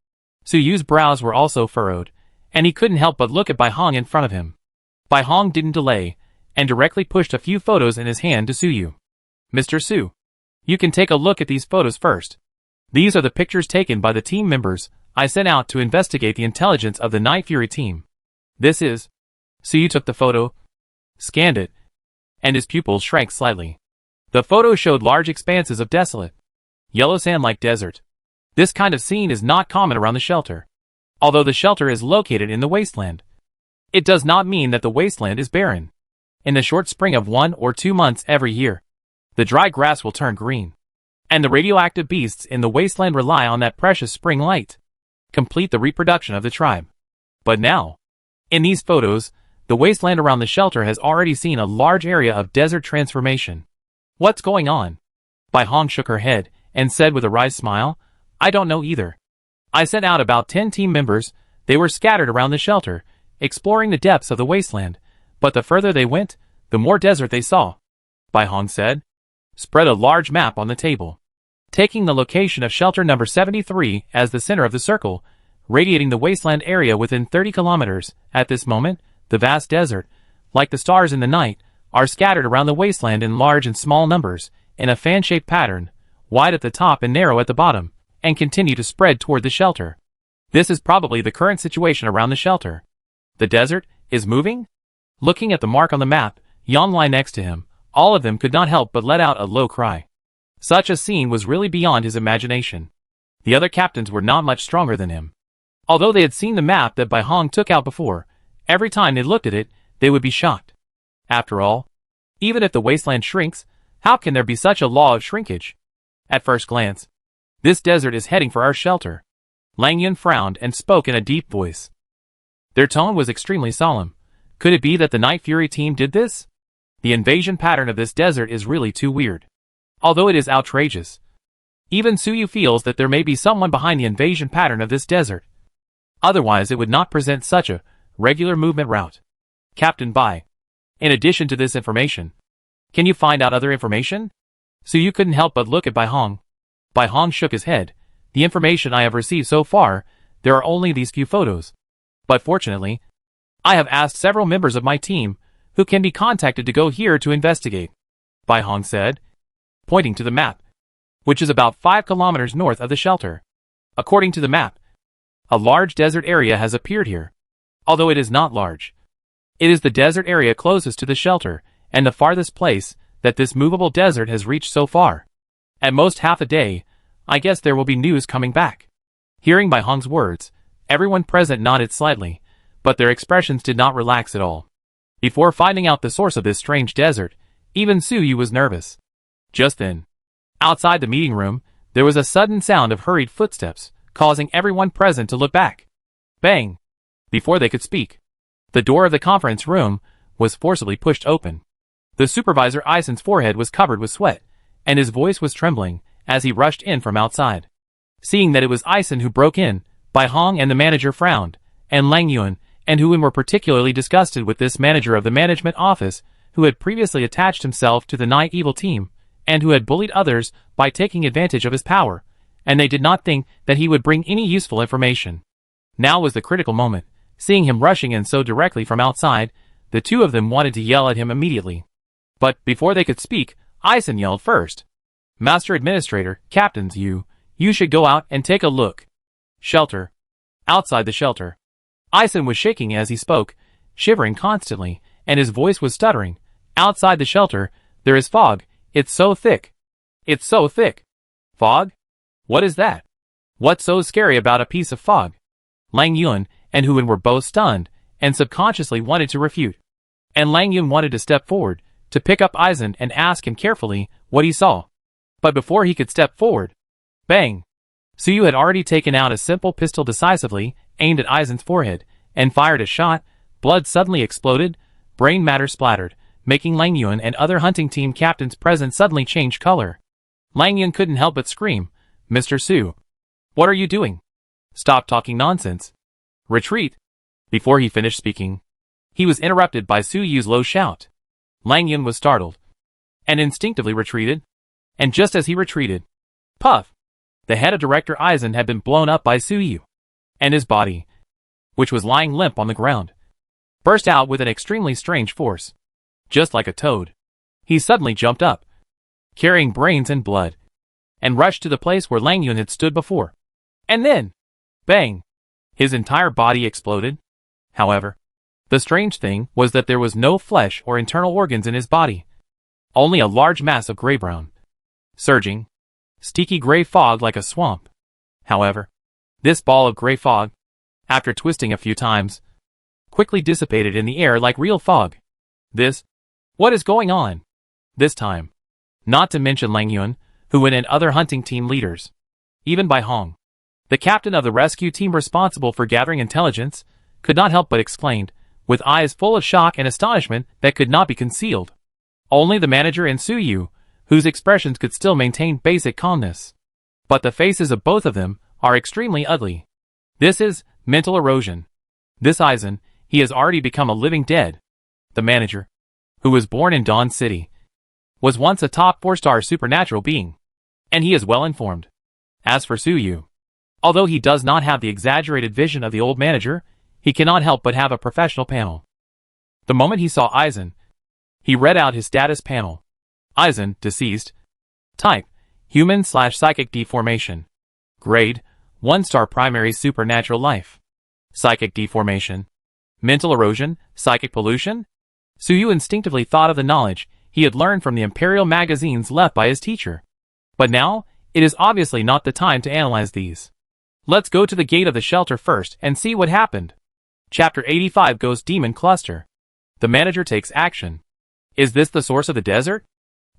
Suyu's brows were also furrowed, and he couldn't help but look at Bai Hong in front of him. Bai Hong didn't delay, and directly pushed a few photos in his hand to Suyu. "Mr. Su, you can take a look at these photos first. These are the pictures taken by the team members I sent out to investigate the intelligence of the Night Fury team. This is..." Suyu took the photo, scanned it, and his pupils shrank slightly. The photo showed large expanses of desolate, yellow sand-like desert. This kind of scene is not common around the shelter. Although the shelter is located in the wasteland, it does not mean that the wasteland is barren. In the short spring of 1 or 2 months every year, the dry grass will turn green, and the radioactive beasts in the wasteland rely on that precious spring light, complete the reproduction of the tribe. But now, in these photos, the wasteland around the shelter has already seen a large area of desert transformation. What's going on? Bai Hong shook her head and said with a wry smile, "I don't know either. I sent out about 10 team members. They were scattered around the shelter, exploring the depths of the wasteland, but the further they went, the more desert they saw." Bai Hong said, spread a large map on the table, taking the location of shelter number 73 as the center of the circle, radiating the wasteland area within 30 kilometers. At this moment, the vast desert, like the stars in the night, are scattered around the wasteland in large and small numbers, in a fan-shaped pattern, wide at the top and narrow at the bottom, and continue to spread toward the shelter. This is probably the current situation around the shelter. The desert is moving? Looking at the mark on the map, Yanlai next to him, all of them could not help but let out a low cry. Such a scene was really beyond his imagination. The other captains were not much stronger than him. Although they had seen the map that Bai Hong took out before, every time they looked at it, they would be shocked. After all, even if the wasteland shrinks, how can there be such a law of shrinkage? At first glance, this desert is heading for our shelter. Lang Yun frowned and spoke in a deep voice. Their tone was extremely solemn. Could it be that the Night Fury team did this? The invasion pattern of this desert is really too weird. Although it is outrageous, even Suyu feels that there may be someone behind the invasion pattern of this desert. Otherwise it would not present such a regular movement route. Captain Bai, in addition to this information, can you find out other information? Suyu couldn't help but look at Bai Hong. Bai Hong shook his head. The information I have received so far, there are only these few photos. But fortunately, I have asked several members of my team who can be contacted to go here to investigate, Bai Hong said, pointing to the map, which is about 5 kilometers north of the shelter. According to the map, a large desert area has appeared here. Although it is not large, it is the desert area closest to the shelter and the farthest place that this movable desert has reached so far. At most half a day, I guess there will be news coming back. Hearing Bai Hong's words, everyone present nodded slightly, but their expressions did not relax at all. Before finding out the source of this strange desert, even Suyu was nervous. Just then, outside the meeting room, there was a sudden sound of hurried footsteps, causing everyone present to look back. Bang! Before they could speak, the door of the conference room was forcibly pushed open. The supervisor Aisen's forehead was covered with sweat, and his voice was trembling as he rushed in from outside. Seeing that it was Aisen who broke in, Bai Hong and the manager frowned, and Lang Yun, and Huin were particularly disgusted with this manager of the management office, who had previously attached himself to the Night Evil team, and who had bullied others by taking advantage of his power, and they did not think that he would bring any useful information. Now was the critical moment. Seeing him rushing in so directly from outside, the two of them wanted to yell at him immediately. But before they could speak, Aisen yelled first. Master Administrator, Captains, you should go out and take a look. Shelter. Outside the shelter. Aisen was shaking as he spoke, shivering constantly, and his voice was stuttering. Outside the shelter, there is fog. It's so thick. It's so thick. Fog? What is that? What's so scary about a piece of fog? Lang Yun and Huan were both stunned and subconsciously wanted to refute. And Lang Yun wanted to step forward to pick up Eisen and ask him carefully what he saw. But before he could step forward, bang! Suyu had already taken out a simple pistol decisively, aimed at Eisen's forehead, and fired a shot. Blood suddenly exploded, brain matter splattered, making Lang Yun and other hunting team captains present suddenly change color. Lang Yun couldn't help but scream, "Mr. Su! What are you doing? Stop talking nonsense! Retreat!" Before he finished speaking, he was interrupted by Su Yu's low shout. Lang Yun was startled, and instinctively retreated. And just as he retreated, puff! The head of Director Eisen had been blown up by Su Yu, and his body, which was lying limp on the ground, burst out with an extremely strange force. Just like a toad, he suddenly jumped up, carrying brains and blood, and rushed to the place where Lang Yun had stood before. And then, bang! His entire body exploded. However, the strange thing was that there was no flesh or internal organs in his body, only a large mass of gray-brown, surging, sticky gray fog like a swamp. However, this ball of gray fog, after twisting a few times, quickly dissipated in the air like real fog. What is going on? This time, not to mention Lang Yun, Huan and other hunting team leaders. Even Bai Hong, the captain of the rescue team responsible for gathering intelligence, could not help but exclaim, with eyes full of shock and astonishment that could not be concealed. Only the manager and Su Yu, whose expressions could still maintain basic calmness. But the faces of both of them are extremely ugly. This is mental erosion. This Eisen, he has already become a living dead. The manager, who was born in Dawn City, was once a top 4-star supernatural being, and he is well informed. As for Su Yu, although he does not have the exaggerated vision of the old manager, he cannot help but have a professional panel. The moment he saw Eisen, he read out his status panel. Eisen, deceased. Type, human/psychic deformation. Grade, 1-star primary supernatural life. Psychic deformation. Mental erosion, psychic pollution? Su Yu instinctively thought of the knowledge he had learned from the Imperial magazines left by his teacher. But now, it is obviously not the time to analyze these. Let's go to the gate of the shelter first and see what happened. Chapter 85 Ghost Demon Cluster. The manager takes action. Is this the source of the desert?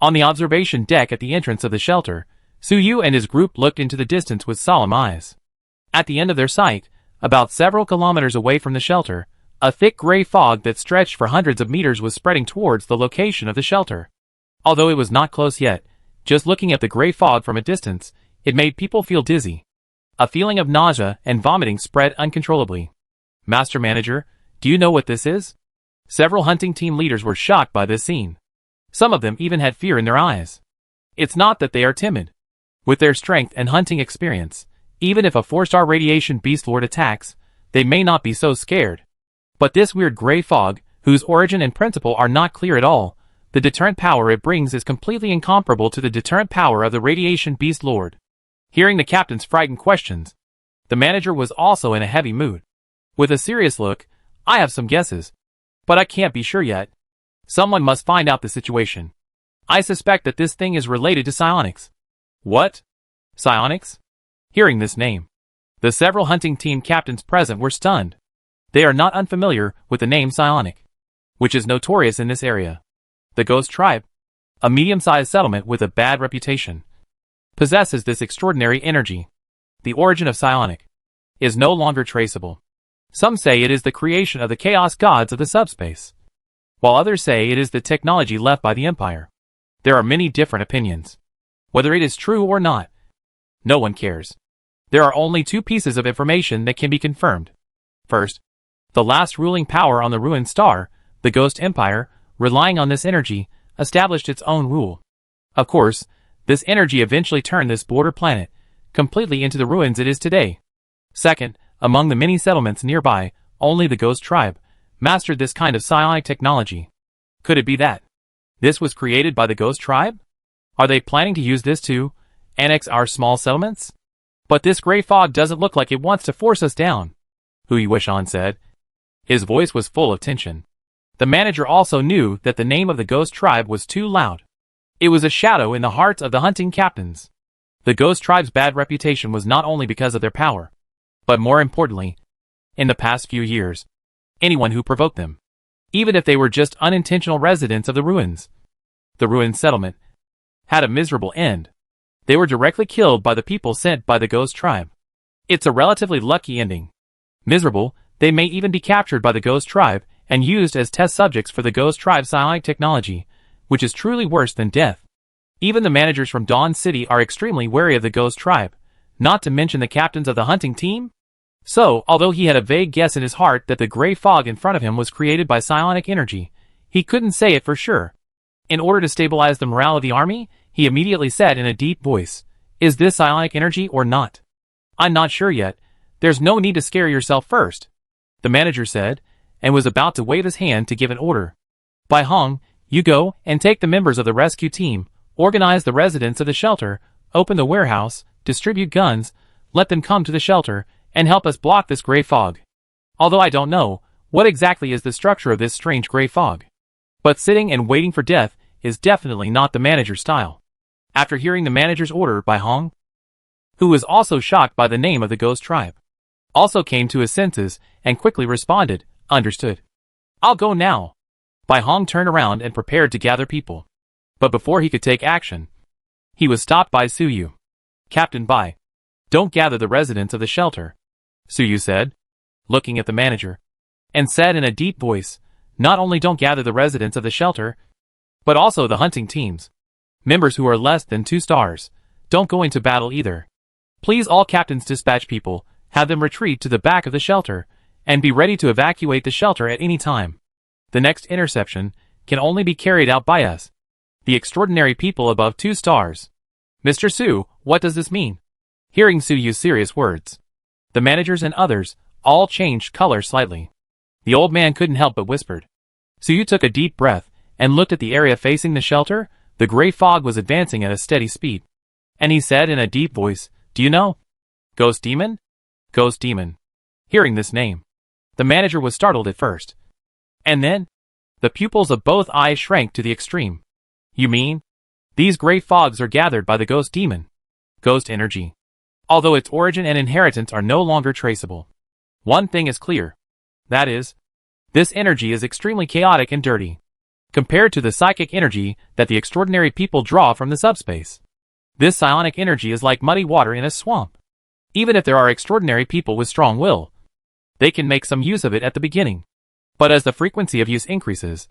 On the observation deck at the entrance of the shelter, Su Yu and his group looked into the distance with solemn eyes. At the end of their sight, about several kilometers away from the shelter, a thick gray fog that stretched for hundreds of meters was spreading towards the location of the shelter. Although it was not close yet, just looking at the gray fog from a distance, it made people feel dizzy. A feeling of nausea and vomiting spread uncontrollably. Master Manager, do you know what this is? Several hunting team leaders were shocked by this scene. Some of them even had fear in their eyes. It's not that they are timid. With their strength and hunting experience, even if a 4-star radiation beast lord attacks, they may not be so scared. But this weird gray fog, whose origin and principle are not clear at all, the deterrent power it brings is completely incomparable to the deterrent power of the radiation beast lord. Hearing the captain's frightened questions, the manager was also in a heavy mood. With a serious look, I have some guesses, but I can't be sure yet. Someone must find out the situation. I suspect that this thing is related to psionics. What? Psionics? Hearing this name, the several hunting team captains present were stunned. They are not unfamiliar with the name psionic, which is notorious in this area. The Ghost Tribe, a medium-sized settlement with a bad reputation, possesses this extraordinary energy. The origin of psionic is no longer traceable. Some say it is the creation of the chaos gods of the subspace, while others say it is the technology left by the Empire. There are many different opinions. Whether it is true or not, no one cares. There are only two pieces of information that can be confirmed. First, the last ruling power on the ruined star, the Ghost Empire, relying on this energy, established its own rule. Of course, this energy eventually turned this border planet completely into the ruins it is today. Second, among the many settlements nearby, only the Ghost Tribe mastered this kind of psionic technology. Could it be that this was created by the Ghost Tribe? Are they planning to use this to annex our small settlements? But this gray fog doesn't look like it wants to force us down, Hui Wishan said. His voice was full of tension. The manager also knew that the name of the Ghost Tribe was too loud. It was a shadow in the hearts of the hunting captains. The Ghost Tribe's bad reputation was not only because of their power, but more importantly, in the past few years, anyone who provoked them, even if they were just unintentional residents of the ruined settlement, had a miserable end. They were directly killed by the people sent by the Ghost Tribe. It's a relatively lucky ending. Miserable, they may even be captured by the Ghost Tribe and used as test subjects for the Ghost Tribe's psionic technology, which is truly worse than death. Even the managers from Dawn City are extremely wary of the Ghost Tribe, not to mention the captains of the hunting team. So, although he had a vague guess in his heart that the gray fog in front of him was created by psionic energy, he couldn't say it for sure. In order to stabilize the morale of the army, he immediately said in a deep voice, "Is this psionic energy or not? I'm not sure yet. There's no need to scare yourself first," the manager said, and was about to wave his hand to give an order. "Bai Hong, you go and take the members of the rescue team, organize the residents of the shelter, open the warehouse, distribute guns, let them come to the shelter, and help us block this gray fog. Although I don't know what exactly is the structure of this strange gray fog. But sitting and waiting for death is definitely not the manager's style." After hearing the manager's order, Bai Hong, who was also shocked by the name of the Ghost Tribe, also came to his senses and quickly responded, "Understood. I'll go now." Bai Hong turned around and prepared to gather people. But before he could take action, he was stopped by Suyu. "Captain Bai, don't gather the residents of the shelter," Suyu said, looking at the manager, and said in a deep voice, "Not only don't gather the residents of the shelter, but also the hunting teams. Members who are less than 2 stars, don't go into battle either. Please all captains dispatch people, have them retreat to the back of the shelter, and be ready to evacuate the shelter at any time. The next interception can only be carried out by us, the extraordinary people above 2 stars. Mr. Su, what does this mean?" Hearing Suyu's serious words, the managers and others all changed color slightly. The old man couldn't help but whispered. Suyu took a deep breath and looked at the area facing the shelter. The gray fog was advancing at a steady speed. And he said in a deep voice, "Do you know? Ghost Demon? Ghost Demon." Hearing this name, the manager was startled at first. And then, the pupils of both eyes shrank to the extreme. "You mean? These gray fogs are gathered by the Ghost Demon? Ghost energy. Although its origin and inheritance are no longer traceable. One thing is clear. That is, this energy is extremely chaotic and dirty, compared to the psychic energy that the extraordinary people draw from the subspace. This psionic energy is like muddy water in a swamp. Even if there are extraordinary people with strong will, they can make some use of it at the beginning. But as the frequency of use increases,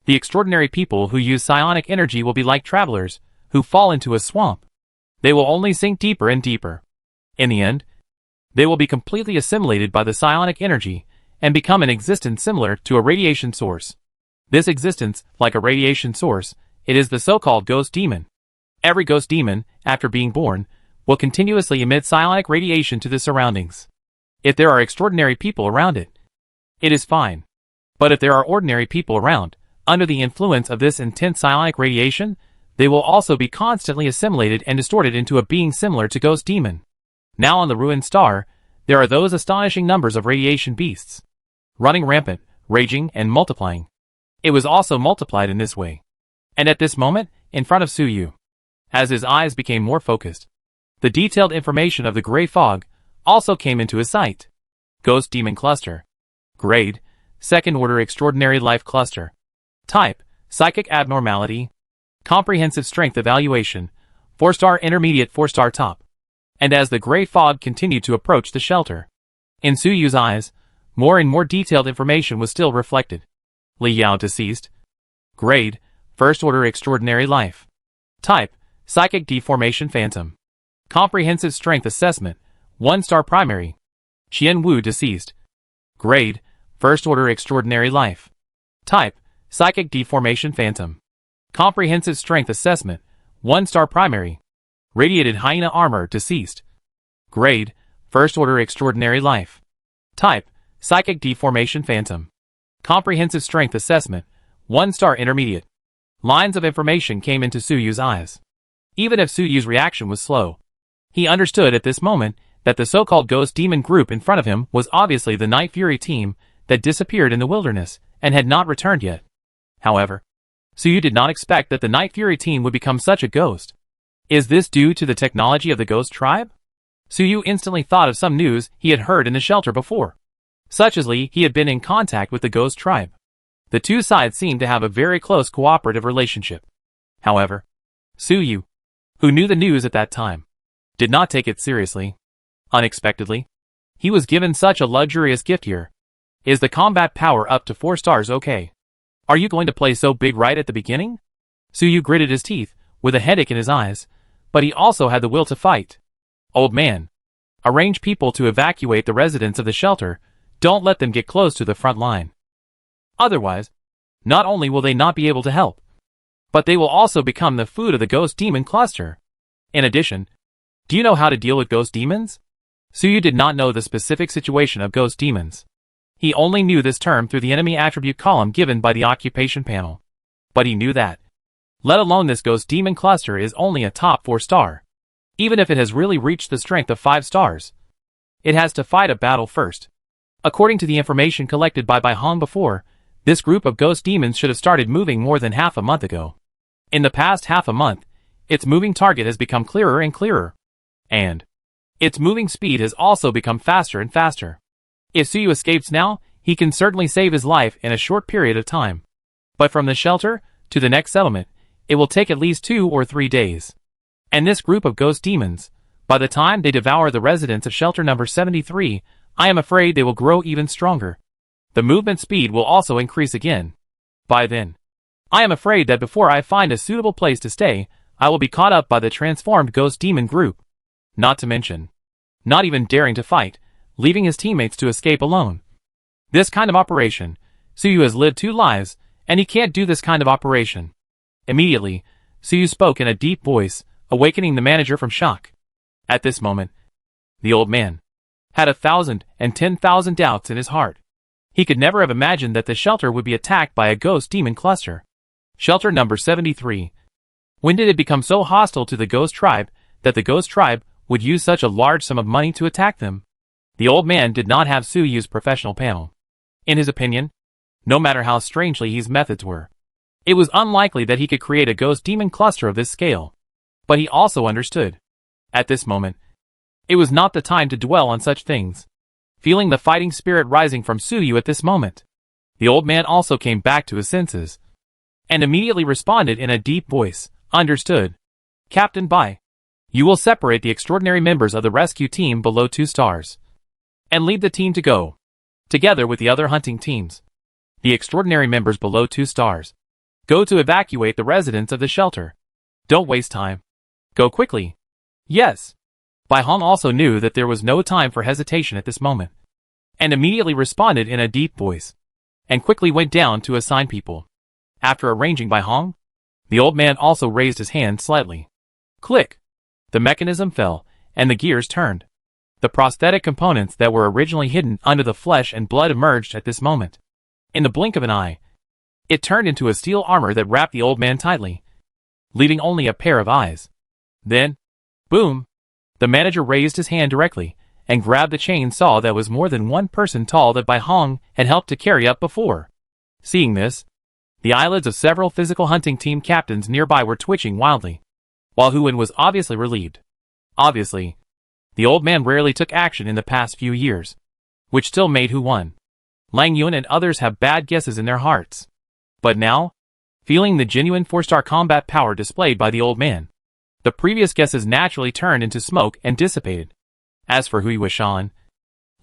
the extraordinary people who use psionic energy will be like travelers who fall into a swamp. They will only sink deeper and deeper. In the end, they will be completely assimilated by the psionic energy and become an existence similar to a radiation source. This existence, like a radiation source, it is the so-called ghost demon. Every ghost demon, after being born, will continuously emit psionic radiation to the surroundings. If there are extraordinary people around it, it is fine. But if there are ordinary people around, under the influence of this intense psionic radiation, they will also be constantly assimilated and distorted into a being similar to Ghost Demon. Now on the ruined star, there are those astonishing numbers of radiation beasts, running rampant, raging, and multiplying. It was also multiplied in this way. And at this moment, in front of Suyu, as his eyes became more focused, the detailed information of the gray fog also came into his sight. Ghost Demon Cluster. Grade, Second Order Extraordinary Life Cluster. Type, Psychic Abnormality. Comprehensive Strength Evaluation, 4-star Intermediate 4-star Top. And as the gray fog continued to approach the shelter, in Suyu's eyes, more and more detailed information was still reflected. Li Yao deceased. Grade, First Order Extraordinary Life. Type, Psychic Deformation Phantom. Comprehensive Strength Assessment, 1-star Primary. Qian Wu deceased. Grade, First Order Extraordinary Life. Type, Psychic Deformation Phantom. Comprehensive Strength Assessment, 1-star Primary. Radiated Hyena Armor deceased. Grade, First Order Extraordinary Life. Type, Psychic Deformation Phantom. Comprehensive Strength Assessment, 1-star Intermediate. Lines of information came into Suyu's eyes. Even if Suyu's reaction was slow, he understood at this moment that the so-called Ghost Demon group in front of him was obviously the Night Fury team that disappeared in the wilderness and had not returned yet. However, Suyu did not expect that the Night Fury team would become such a ghost. Is this due to the technology of the ghost tribe? Suyu instantly thought of some news he had heard in the shelter before. Such as he had been in contact with the ghost tribe. The two sides seemed to have a very close cooperative relationship. However, Suyu, who knew the news at that time, did not take it seriously. Unexpectedly, he was given such a luxurious gift here. Is the combat power up to 4 stars okay? Are you going to play so big right at the beginning? Suyu gritted his teeth, with a headache in his eyes, but he also had the will to fight. Old man, arrange people to evacuate the residents of the shelter. Don't let them get close to the front line. Otherwise, not only will they not be able to help, but they will also become the food of the ghost demon cluster. In addition, do you know how to deal with ghost demons? Suyu did not know the specific situation of ghost demons. He only knew this term through the enemy attribute column given by the occupation panel. But he knew that, let alone this ghost demon cluster is only a top 4 star. Even if it has really reached the strength of 5 stars, it has to fight a battle first. According to the information collected by Hong before, this group of ghost demons should have started moving more than half a month ago. In the past half a month, its moving target has become clearer and clearer. And its moving speed has also become faster and faster. If Suyu escapes now, he can certainly save his life in a short period of time. But from the shelter to the next settlement, it will take at least 2 or 3 days. And this group of ghost demons, by the time they devour the residents of shelter number 73, I am afraid they will grow even stronger. The movement speed will also increase again. By then, I am afraid that before I find a suitable place to stay, I will be caught up by the transformed ghost demon group. Not to mention, not even daring to fight, leaving his teammates to escape alone. This kind of operation, Suyu has lived 2 lives, and he can't do this kind of operation. Immediately, Suyu spoke in a deep voice, awakening the manager from shock. At this moment, the old man had 1,000 and 10,000 doubts in his heart. He could never have imagined that the shelter would be attacked by a ghost demon cluster. Shelter number 73. When did it become so hostile to the ghost tribe that the ghost tribe would use such a large sum of money to attack them? The old man did not have Suyu's professional panel. In his opinion, no matter how strangely his methods were, it was unlikely that he could create a ghost demon cluster of this scale. But he also understood. At this moment, it was not the time to dwell on such things. Feeling the fighting spirit rising from Suyu at this moment, the old man also came back to his senses, and immediately responded in a deep voice, "Understood. Captain Bai. You will separate the extraordinary members of the rescue team below 2 stars, and lead the team to go, together with the other hunting teams. The extraordinary members below 2 stars. Go to evacuate the residents of the shelter. Don't waste time. Go quickly." Yes. Bai Hong also knew that there was no time for hesitation at this moment, and immediately responded in a deep voice, and quickly went down to assign people. After arranging Bai Hong, the old man also raised his hand slightly. Click! The mechanism fell, and the gears turned. The prosthetic components that were originally hidden under the flesh and blood emerged at this moment. In the blink of an eye, it turned into a steel armor that wrapped the old man tightly, leaving only a pair of eyes. Then, boom! The manager raised his hand directly, and grabbed the chainsaw that was more than 1 person tall that Bai Hong had helped to carry up before. Seeing this, the eyelids of several physical hunting team captains nearby were twitching wildly, while Huan was obviously relieved. Obviously, the old man rarely took action in the past few years, which still made Huan, Lang Yun and others have bad guesses in their hearts. But now, feeling the genuine 4-star combat power displayed by the old man, the previous guesses naturally turned into smoke and dissipated. As for Hui Wuxian,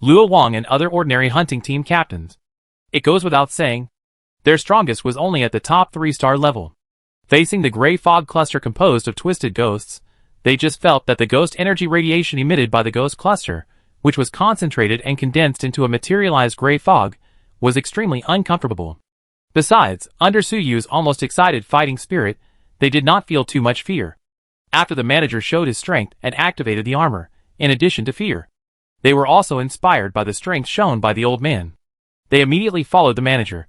Luo Wang and other ordinary hunting team captains, it goes without saying, their strongest was only at the top 3-star level. Facing the gray fog cluster composed of twisted ghosts, they just felt that the ghost energy radiation emitted by the ghost cluster, which was concentrated and condensed into a materialized gray fog, was extremely uncomfortable. Besides, under Suyu's almost excited fighting spirit, they did not feel too much fear. After the manager showed his strength and activated the armor, in addition to fear, they were also inspired by the strength shown by the old man. They immediately followed the manager,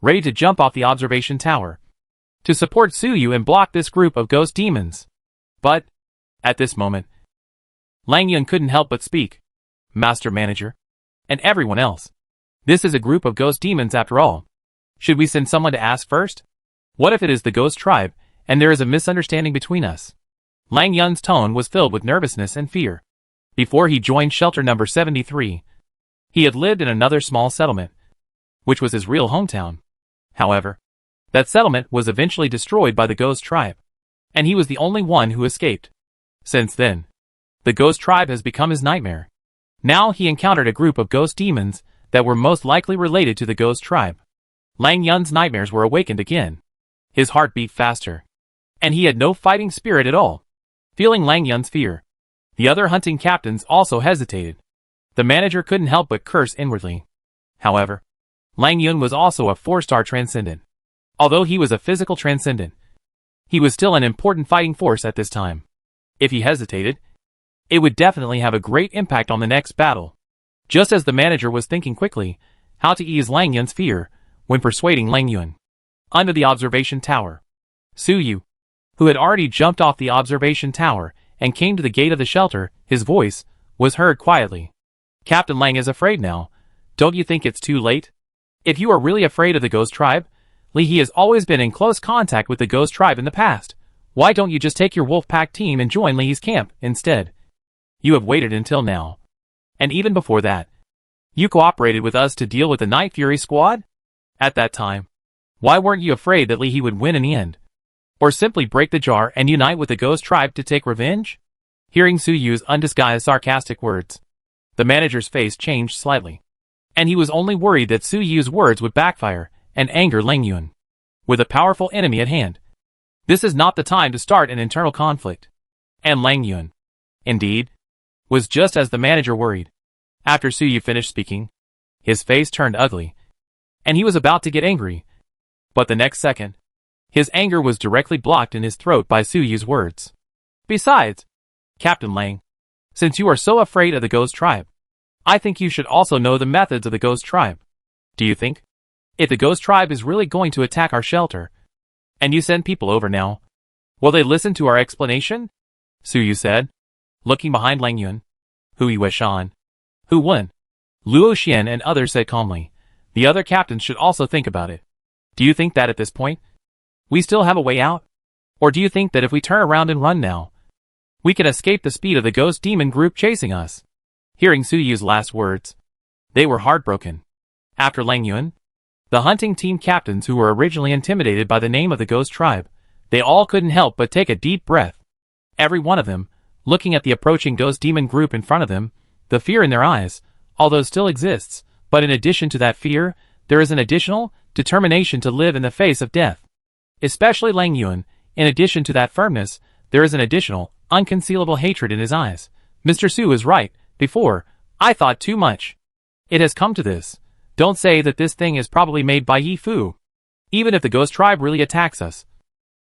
ready to jump off the observation tower, to support Suyu and block this group of ghost demons. But, at this moment, Lang Yun couldn't help but speak. Master Manager, and everyone else, this is a group of ghost demons after all. Should we send someone to ask first? What if it is the ghost tribe, and there is a misunderstanding between us? Lang Yun's tone was filled with nervousness and fear. Before he joined shelter number 73, he had lived in another small settlement, which was his real hometown. However, that settlement was eventually destroyed by the Ghost Tribe, and he was the only one who escaped. Since then, the Ghost Tribe has become his nightmare. Now he encountered a group of ghost demons that were most likely related to the Ghost Tribe. Lang Yun's nightmares were awakened again. His heart beat faster, and he had no fighting spirit at all. Feeling Lang Yun's fear, the other hunting captains also hesitated. The manager couldn't help but curse inwardly. However, Lang Yun was also a 4-star transcendent. Although he was a physical transcendent, he was still an important fighting force at this time. If he hesitated, it would definitely have a great impact on the next battle. Just as the manager was thinking quickly how to ease Lang Yun's fear when persuading Lang Yun. Under the observation tower, Su Yu, who had already jumped off the observation tower and came to the gate of the shelter, his voice was heard quietly. Captain Lang is afraid now. Don't you think it's too late? If you are really afraid of the Ghost Tribe, Lee he has always been in close contact with the Ghost Tribe in the past. Why don't you just take your wolf pack team and join Lee's camp instead? You have waited until now. And even before that, you cooperated with us to deal with the Night Fury squad? At that time, why weren't you afraid that Lee would win in the end? Or simply break the jar and unite with the Ghost Tribe to take revenge? Hearing Su Yu's undisguised sarcastic words, the manager's face changed slightly. And he was only worried that Su Yu's words would backfire and anger Lang Yun. With a powerful enemy at hand, this is not the time to start an internal conflict. And Lang Yun, indeed, was just as the manager worried. After Su Yu finished speaking, his face turned ugly, and he was about to get angry. But the next second, his anger was directly blocked in his throat by Su Yu's words. Besides, Captain Lang, since you are so afraid of the Ghost Tribe, I think you should also know the methods of the Ghost Tribe. Do you think? If the Ghost Tribe is really going to attack our shelter, and you send people over now, will they listen to our explanation? Su Yu said, looking behind Lang Yun. Hu Yueshan, Hu Wen, Luo Xian and others said calmly, the other captains should also think about it. Do you think that at this point, we still have a way out? Or do you think that if we turn around and run now, we can escape the speed of the ghost demon group chasing us? Hearing Su Yu's last words, they were heartbroken. After Lang Yun, the hunting team captains who were originally intimidated by the name of the Ghost Tribe, they all couldn't help but take a deep breath. Every one of them, looking at the approaching ghost demon group in front of them, the fear in their eyes, although still exists, but in addition to that fear, there is an additional determination to live in the face of death. Especially Lang Yun, in addition to that firmness, there is an additional, unconcealable hatred in his eyes. Mr. Su is right. Before, I thought too much. It has come to this. Don't say that this thing is probably made by Yi Fu. Even if the Ghost Tribe really attacks us,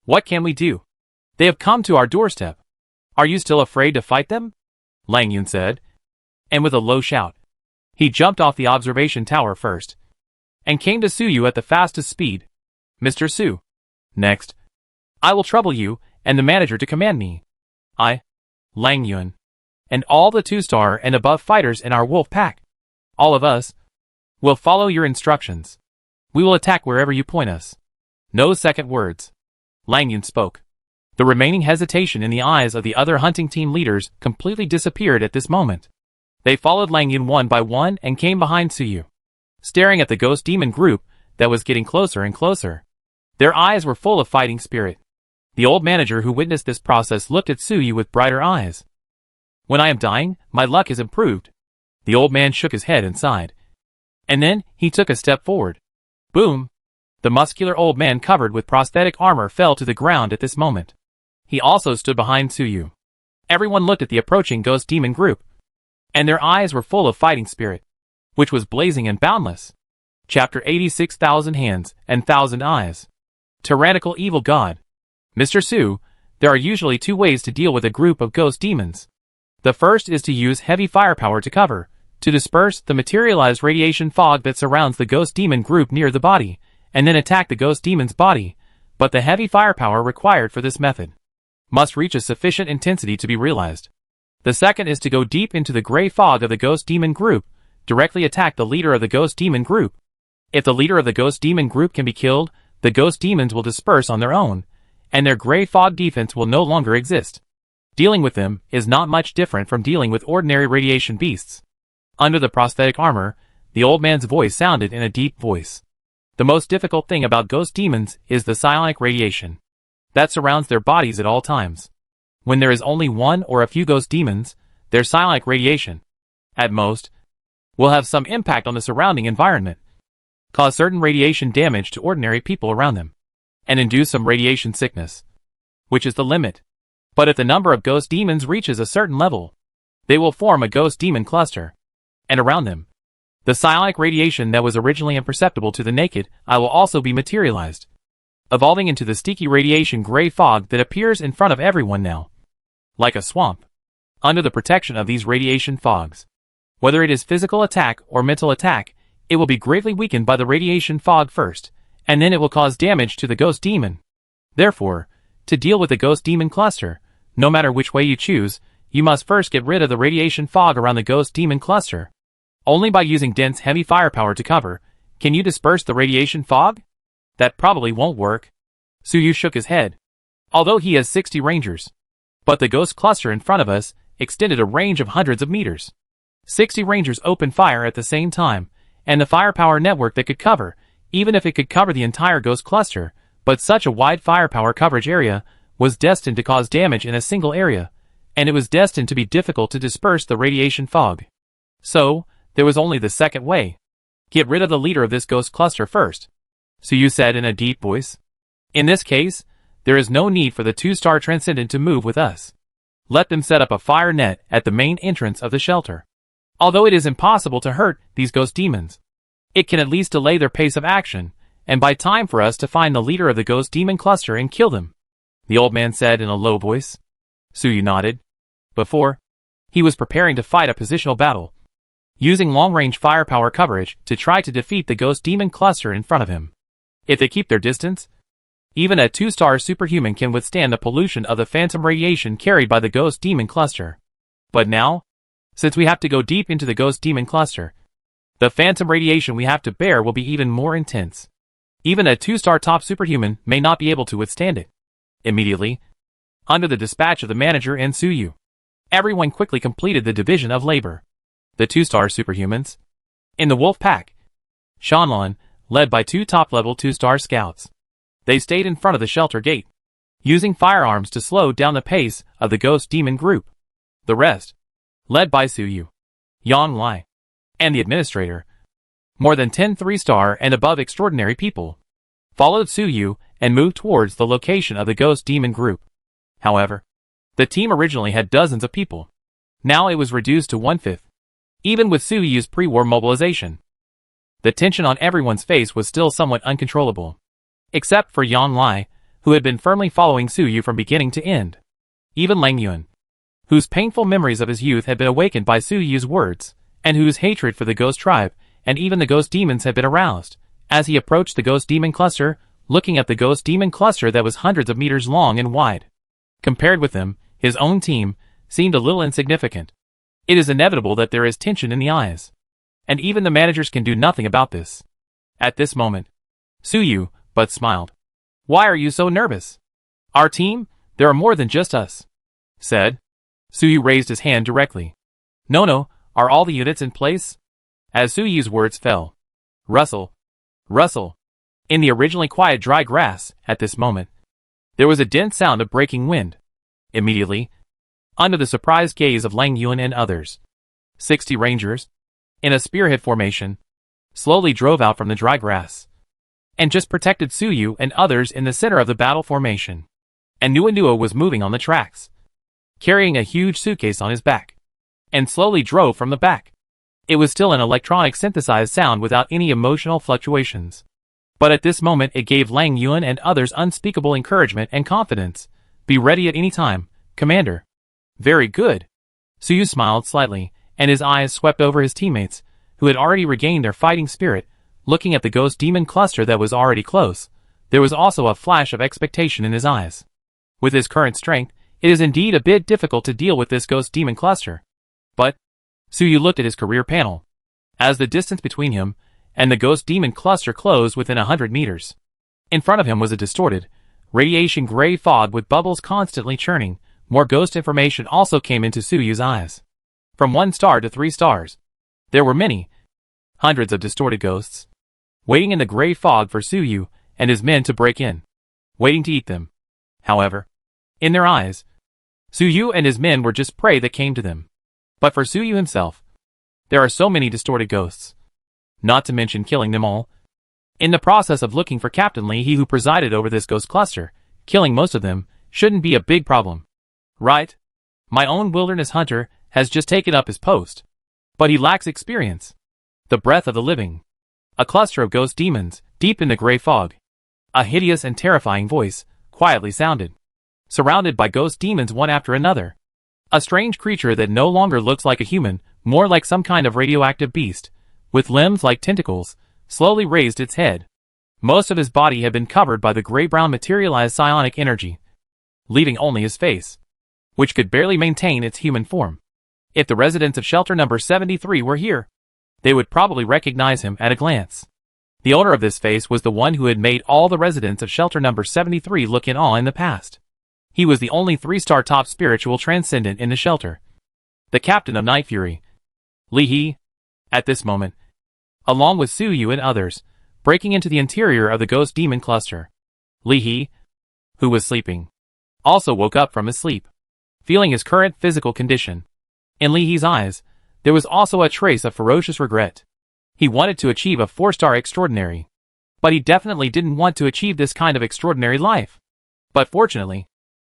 what can we do? They have come to our doorstep. Are you still afraid to fight them? Lang Yun said. And with a low shout, he jumped off the observation tower first, and came to Su Yu at the fastest speed. Mr. Su. Next, I will trouble you and the manager to command me. I, Lang Yun, and all the 2-star and above fighters in our wolf pack, all of us, will follow your instructions. We will attack wherever you point us. No second words. Lang Yun spoke. The remaining hesitation in the eyes of the other hunting team leaders completely disappeared at this moment. They followed Lang Yun one by one and came behind Su Yu, staring at the ghost demon group that was getting closer and closer. Their eyes were full of fighting spirit. The old manager who witnessed this process looked at Su Yu with brighter eyes. When I am dying, my luck is improved. The old man shook his head and sighed. And then, he took a step forward. Boom! The muscular old man covered with prosthetic armor fell to the ground at this moment. He also stood behind Su Yu. Everyone looked at the approaching ghost demon group, and their eyes were full of fighting spirit, which was blazing and boundless. Chapter 86 1,000 Hands and 1,000 Eyes. Tyrannical Evil God. Mr. Su, there are usually 2 ways to deal with a group of ghost demons. The first is to use heavy firepower to cover, to disperse the materialized radiation fog that surrounds the ghost demon group near the body, and then attack the ghost demon's body, but the heavy firepower required for this method must reach a sufficient intensity to be realized. The second is to go deep into the gray fog of the ghost demon group, directly attack the leader of the ghost demon group. If the leader of the ghost demon group can be killed, the ghost demons will disperse on their own, and their gray fog defense will no longer exist. Dealing with them is not much different from dealing with ordinary radiation beasts. Under the prosthetic armor, the old man's voice sounded in a deep voice. The most difficult thing about ghost demons is the psionic radiation that surrounds their bodies at all times. When there is only one or a few ghost demons, their psionic radiation, at most, will have some impact on the surrounding environment, cause certain radiation damage to ordinary people around them, and induce some radiation sickness, which is the limit. But if the number of ghost demons reaches a certain level, they will form a ghost demon cluster, and around them, the psionic radiation that was originally imperceptible to the naked eye will also be materialized, evolving into the sticky radiation gray fog that appears in front of everyone now, like a swamp, under the protection of these radiation fogs. Whether it is physical attack or mental attack, it will be greatly weakened by the radiation fog first, and then it will cause damage to the ghost demon. Therefore, to deal with the ghost demon cluster, no matter which way you choose, you must first get rid of the radiation fog around the ghost demon cluster. Only by using dense heavy firepower to cover, can you disperse the radiation fog? That probably won't work. Suyu shook his head. Although he has 60 rangers. But the ghost cluster in front of us extended a range of hundreds of meters. 60 rangers opened fire at the same time, and the firepower network that could cover, even if it could cover the entire ghost cluster, but such a wide firepower coverage area was destined to cause damage in a single area, and it was destined to be difficult to disperse the radiation fog. So, there was only the second way. Get rid of the leader of this ghost cluster first, Suyu said in a deep voice. In this case, there is no need for the two-star Transcendent to move with us. Let them set up a fire net at the main entrance of the shelter. Although it is impossible to hurt these ghost demons, it can at least delay their pace of action, and buy time for us to find the leader of the ghost demon cluster and kill them, the old man said in a low voice. Suyu nodded. Before, he was preparing to fight a positional battle, using long-range firepower coverage to try to defeat the ghost demon cluster in front of him. If they keep their distance, even a two-star superhuman can withstand the pollution of the phantom radiation carried by the ghost demon cluster. But now, since we have to go deep into the ghost demon cluster, the phantom radiation we have to bear will be even more intense. Even a two-star top superhuman may not be able to withstand it. Immediately, under the dispatch of the manager and Suyu, everyone quickly completed the division of labor. The two-star superhumans, in the wolf pack, Shanlan, led by two top-level two-star scouts. They stayed in front of the shelter gate, using firearms to slow down the pace of the ghost demon group. The rest, led by Suyu, Yang Lai, and the administrator, more than 10 three-star and above extraordinary people, followed Suyu and moved towards the location of the ghost demon group. However, the team originally had dozens of people. Now it was reduced to 1/5. Even with Suyu's pre-war mobilization, the tension on everyone's face was still somewhat uncontrollable. Except for Yang Lai, who had been firmly following Suyu from beginning to end. Even Lang Yuan, whose painful memories of his youth had been awakened by Suyu's words, and whose hatred for the ghost tribe, and even the ghost demons had been aroused, as he approached the ghost demon cluster, looking at the ghost demon cluster that was hundreds of meters long and wide. Compared with them, his own team seemed a little insignificant. It is inevitable that there is tension in the eyes, and even the managers can do nothing about this. At this moment, Suyu but smiled. Why are you so nervous? Our team, there are more than just us, said. Suyu raised his hand directly. No, are all the units in place? As Suyu's words fell, rustle, rustle. In the originally quiet dry grass, at this moment, there was a dense sound of breaking wind. Immediately, under the surprised gaze of Lang Yuan and others, 60 rangers, in a spearhead formation, slowly drove out from the dry grass, and just protected Suyu and others in the center of the battle formation. And Nua was moving on the tracks, carrying a huge suitcase on his back, and slowly drove from the back. It was still an electronic synthesized sound without any emotional fluctuations. But at this moment it gave Lang Yuan and others unspeakable encouragement and confidence. Be ready at any time, Commander. Very good. Suyu smiled slightly, and his eyes swept over his teammates, who had already regained their fighting spirit. Looking at the ghost demon cluster that was already close, there was also a flash of expectation in his eyes. With his current strength, it is indeed a bit difficult to deal with this ghost demon cluster. But, Suyu looked at his career panel. As the distance between him and the ghost demon cluster closed within 100 meters, in front of him was a distorted, radiation gray fog with bubbles constantly churning, more ghost information also came into Suyu's eyes. From 1 star to 3 stars. There were many, hundreds of distorted ghosts, waiting in the gray fog for Suyu and his men to break in, waiting to eat them. However, in their eyes, Suyu and his men were just prey that came to them. But for Suyu himself, there are so many distorted ghosts, not to mention killing them all. In the process of looking for Captain Lee, he who presided over this ghost cluster, killing most of them, shouldn't be a big problem. Right? My own wilderness hunter has just taken up his post. But he lacks experience. The breath of the living. A cluster of ghost demons, deep in the gray fog. A hideous and terrifying voice, quietly sounded. Surrounded by ghost demons one after another. A strange creature that no longer looks like a human, more like some kind of radioactive beast, with limbs like tentacles, slowly raised its head. Most of his body had been covered by the gray-brown materialized psionic energy, leaving only his face, which could barely maintain its human form. If the residents of shelter number 73 were here, they would probably recognize him at a glance. The owner of this face was the one who had made all the residents of shelter number 73 look in awe in the past. He was the only 3-star top spiritual transcendent in the shelter. The captain of Night Fury, Lee He, at this moment, along with Suyu and others, breaking into the interior of the ghost demon cluster. Lee He, who was sleeping, also woke up from his sleep, feeling his current physical condition. In Lee He's eyes, there was also a trace of ferocious regret. He wanted to achieve a 4-star extraordinary, but he definitely didn't want to achieve this kind of extraordinary life. But fortunately,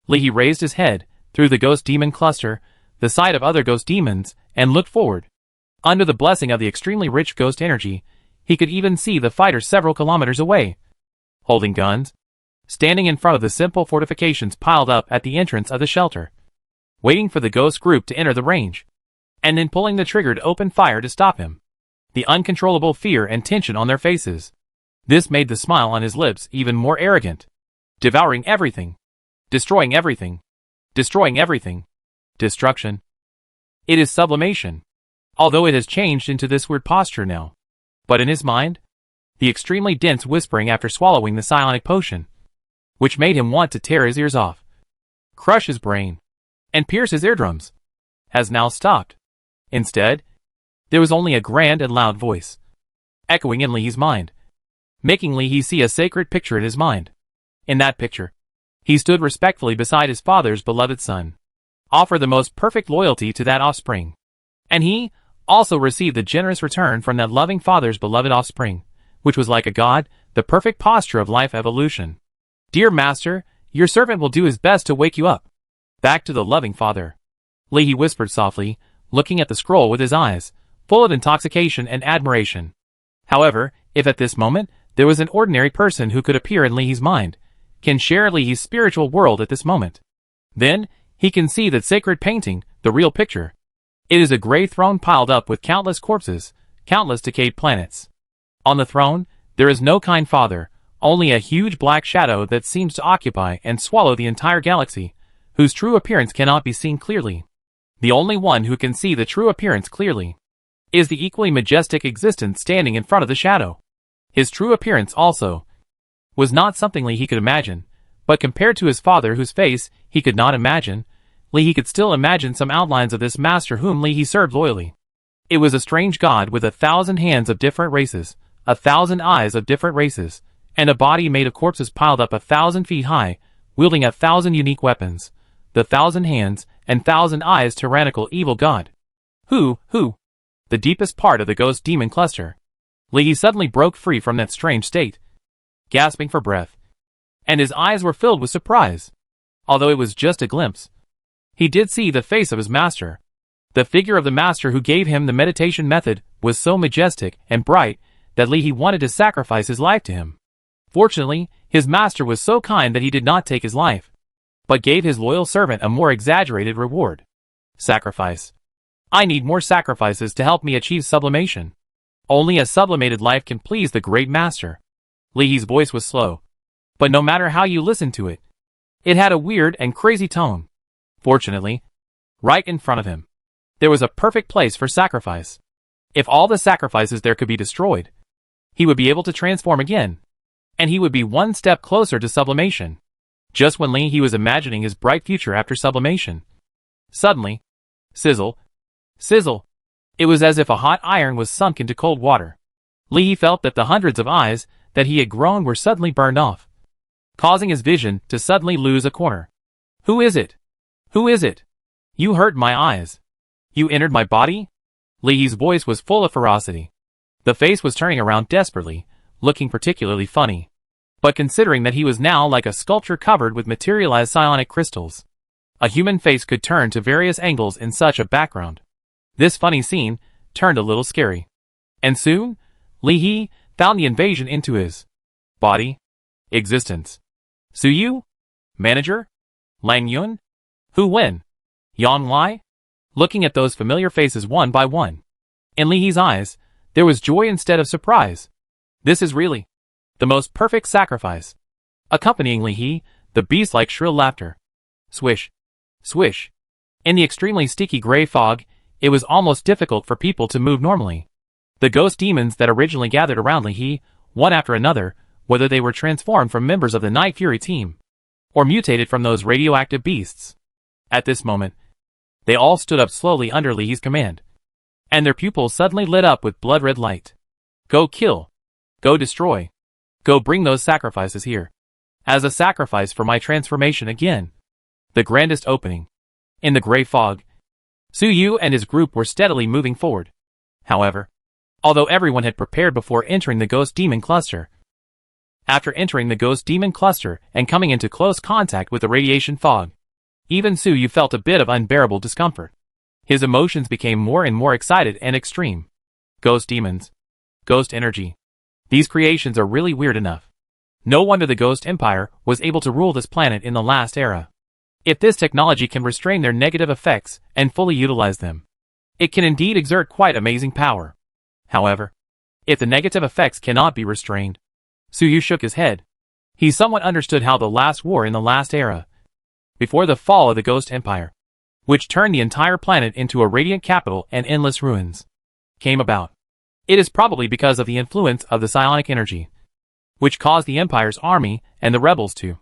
Lee He raised his head, through the ghost demon cluster, the sight of other ghost demons, and looked forward. Under the blessing of the extremely rich ghost energy, he could even see the fighters several kilometers away, holding guns, standing in front of the simple fortifications piled up at the entrance of the shelter, waiting for the ghost group to enter the range, and then pulling the trigger to open fire to stop him. The uncontrollable fear and tension on their faces. This made the smile on his lips even more arrogant. Devouring everything. Destroying everything. Destroying everything. Destruction. It is sublimation. Although it has changed into this weird posture now. But in his mind, the extremely dense whispering after swallowing the psionic potion, which made him want to tear his ears off, crush his brain, and pierce his eardrums, has now stopped. Instead, there was only a grand and loud voice, echoing in Lee He's mind, making Lee He see a sacred picture in his mind. In that picture, he stood respectfully beside his father's beloved son, offered the most perfect loyalty to that offspring, and he also received the generous return from that loving father's beloved offspring, which was like a god, the perfect posture of life evolution. Dear master, your servant will do his best to wake you up. Back to the loving father. Lee He whispered softly, looking at the scroll with his eyes, full of intoxication and admiration. However, if at this moment, there was an ordinary person who could appear in Lee He's mind, can share Lee He's spiritual world at this moment, then, he can see that sacred painting, the real picture. It is a gray throne piled up with countless corpses, countless decayed planets. On the throne, there is no kind father, only a huge black shadow that seems to occupy and swallow the entire galaxy, whose true appearance cannot be seen clearly. The only one who can see the true appearance clearly is the equally majestic existence standing in front of the shadow. His true appearance also was not something Lee He could imagine, but compared to his father whose face he could not imagine, Lee He could still imagine some outlines of this master whom Lee He served loyally. It was a strange god with 1,000 hands of different races, 1,000 eyes of different races, and a body made of corpses piled up 1,000 feet high, wielding 1,000 unique weapons. The 1,000 hands and 1,000 eyes tyrannical evil god. Who? The deepest part of the ghost demon cluster. Lee He suddenly broke free from that strange state, gasping for breath, and his eyes were filled with surprise. Although it was just a glimpse, he did see the face of his master. The figure of the master who gave him the meditation method was so majestic and bright that Lee He wanted to sacrifice his life to him. Fortunately, his master was so kind that he did not take his life, but gave his loyal servant a more exaggerated reward. Sacrifice. I need more sacrifices to help me achieve sublimation. Only a sublimated life can please the great master. Lee He's voice was slow, but no matter how you listened to it, it had a weird and crazy tone. Fortunately, right in front of him, there was a perfect place for sacrifice. If all the sacrifices there could be destroyed, he would be able to transform again, and he would be one step closer to sublimation. just when Li He was imagining his bright future after sublimation. Suddenly, sizzle, sizzle. It was as if a hot iron was sunk into cold water. Li He felt that the hundreds of eyes that he had grown were suddenly burned off, causing his vision to suddenly lose a corner. Who is it? Who is it? You hurt my eyes. You entered my body? Li He's voice was full of ferocity. The face was turning around desperately, looking particularly funny. But considering that he was now like a sculpture covered with materialized psionic crystals, a human face could turn to various angles in such a background. This funny scene turned a little scary. And soon, Li He found the invasion into his body, existence. Su Yu? Manager? Lang Yun? Hu Wen? Yan Lai? Looking at those familiar faces one by one, in Li He's eyes, there was joy instead of surprise. This is really the most perfect sacrifice. Accompanying Li He, the beast-like shrill laughter. Swish. Swish. In the extremely sticky gray fog, it was almost difficult for people to move normally. The ghost demons that originally gathered around Li He, one after another, whether they were transformed from members of the Night Fury team, or mutated from those radioactive beasts. At this moment, they all stood up slowly under Li He's command, and their pupils suddenly lit up with blood-red light. Go kill. Go destroy. Go bring those sacrifices here. As a sacrifice for my transformation again. The grandest opening. In the gray fog, Su Yu and his group were steadily moving forward. However, although everyone had prepared before entering the Ghost Demon Cluster, after entering the Ghost Demon Cluster and coming into close contact with the radiation fog, even Su Yu felt a bit of unbearable discomfort. His emotions became more and more excited and extreme. Ghost demons. Ghost energy. These creations are really weird enough. No wonder the Ghost Empire was able to rule this planet in the last era. If this technology can restrain their negative effects and fully utilize them, it can indeed exert quite amazing power. However, if the negative effects cannot be restrained, Su Yu shook his head. He somewhat understood how the last war in the last era, before the fall of the Ghost Empire, which turned the entire planet into a radiant capital and endless ruins, came about. It is probably because of the influence of the psionic energy, which caused the Empire's army and the rebels to.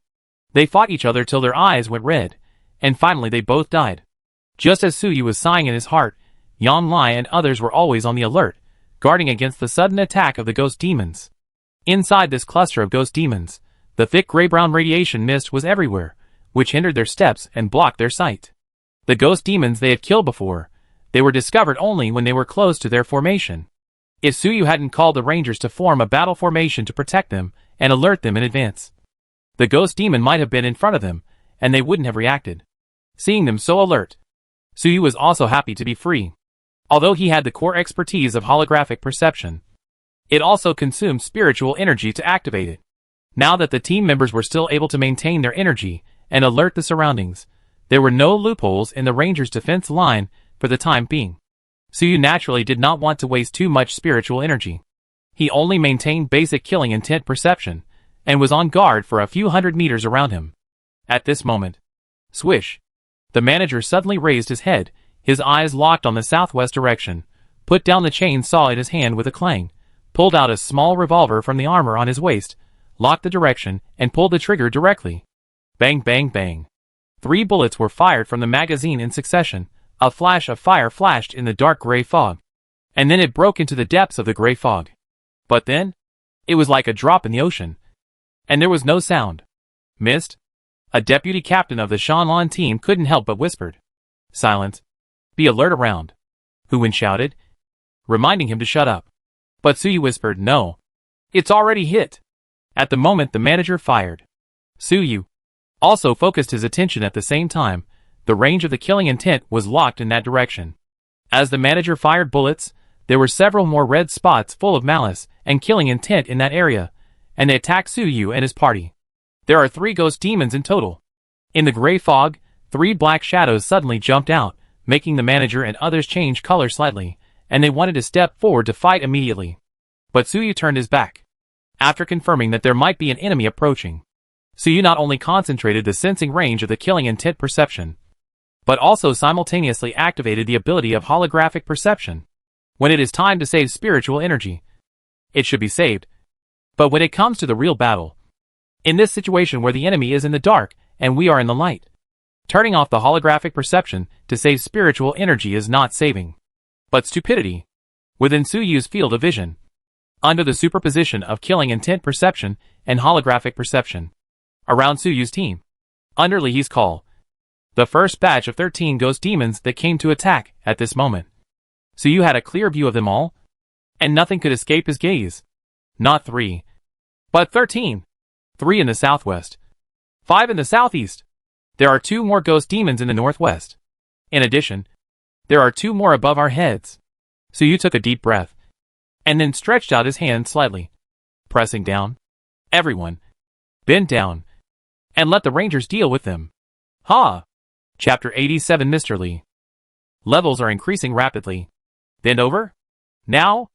They fought each other till their eyes went red, and finally they both died. Just as Su Yu was sighing in his heart, Yan Lai and others were always on the alert, guarding against the sudden attack of the ghost demons. Inside this cluster of ghost demons, the thick gray-brown radiation mist was everywhere, which hindered their steps and blocked their sight. The ghost demons they had killed before, they were discovered only when they were close to their formation. If Su Yu hadn't called the Rangers to form a battle formation to protect them and alert them in advance, the ghost demon might have been in front of them, and they wouldn't have reacted. Seeing them so alert, Su Yu was also happy to be free. Although he had the core expertise of holographic perception, it also consumed spiritual energy to activate it. Now that the team members were still able to maintain their energy and alert the surroundings, there were no loopholes in the Rangers' defense line for the time being. Su Yu naturally did not want to waste too much spiritual energy. He only maintained basic killing intent perception, and was on guard for a few hundred meters around him. At this moment, swish! The manager suddenly raised his head, his eyes locked on the southwest direction, put down the chainsaw in his hand with a clang, pulled out a small revolver from the armor on his waist, locked the direction, and pulled the trigger directly. Bang bang bang. 3 bullets were fired from the magazine in succession. A flash of fire flashed in the dark gray fog, and then it broke into the depths of the gray fog. But then, it was like a drop in the ocean, and there was no sound. Missed? A deputy captain of the Shanlan team couldn't help but whispered. Silence. Be alert around. Hu Wen shouted, reminding him to shut up. But Su Yu whispered, no. It's already hit. At the moment the manager fired, Su Yu also focused his attention at the same time. The range of the killing intent was locked in that direction. As the manager fired bullets, there were several more red spots full of malice and killing intent in that area, and they attacked Su Yu and his party. There are 3 ghost demons in total. In the gray fog, 3 black shadows suddenly jumped out, making the manager and others change color slightly, and they wanted to step forward to fight immediately. But Su Yu turned his back. After confirming that there might be an enemy approaching, Su Yu not only concentrated the sensing range of the killing intent perception, but also simultaneously activated the ability of holographic perception. When it is time to save spiritual energy, it should be saved. But when it comes to the real battle, in this situation where the enemy is in the dark and we are in the light. Turning off the holographic perception to save spiritual energy is not saving, but stupidity. Within Suyu's field of vision, under the superposition of killing intent perception and holographic perception, around Suyu's team, under Li's call, the first batch of 13 ghost demons that came to attack at this moment. Suyu had a clear view of them all, and nothing could escape his gaze. Not 3, but 13. 3 in the southwest, 5 in the southeast. There are 2 more ghost demons in the northwest. In addition, there are 2 more above our heads. Suyu took a deep breath, and then stretched out his hand slightly, pressing down. Everyone, bend down, and let the rangers deal with them. Ha! Chapter 87. Mr. Li. Levels are increasing rapidly. Bend over? Now?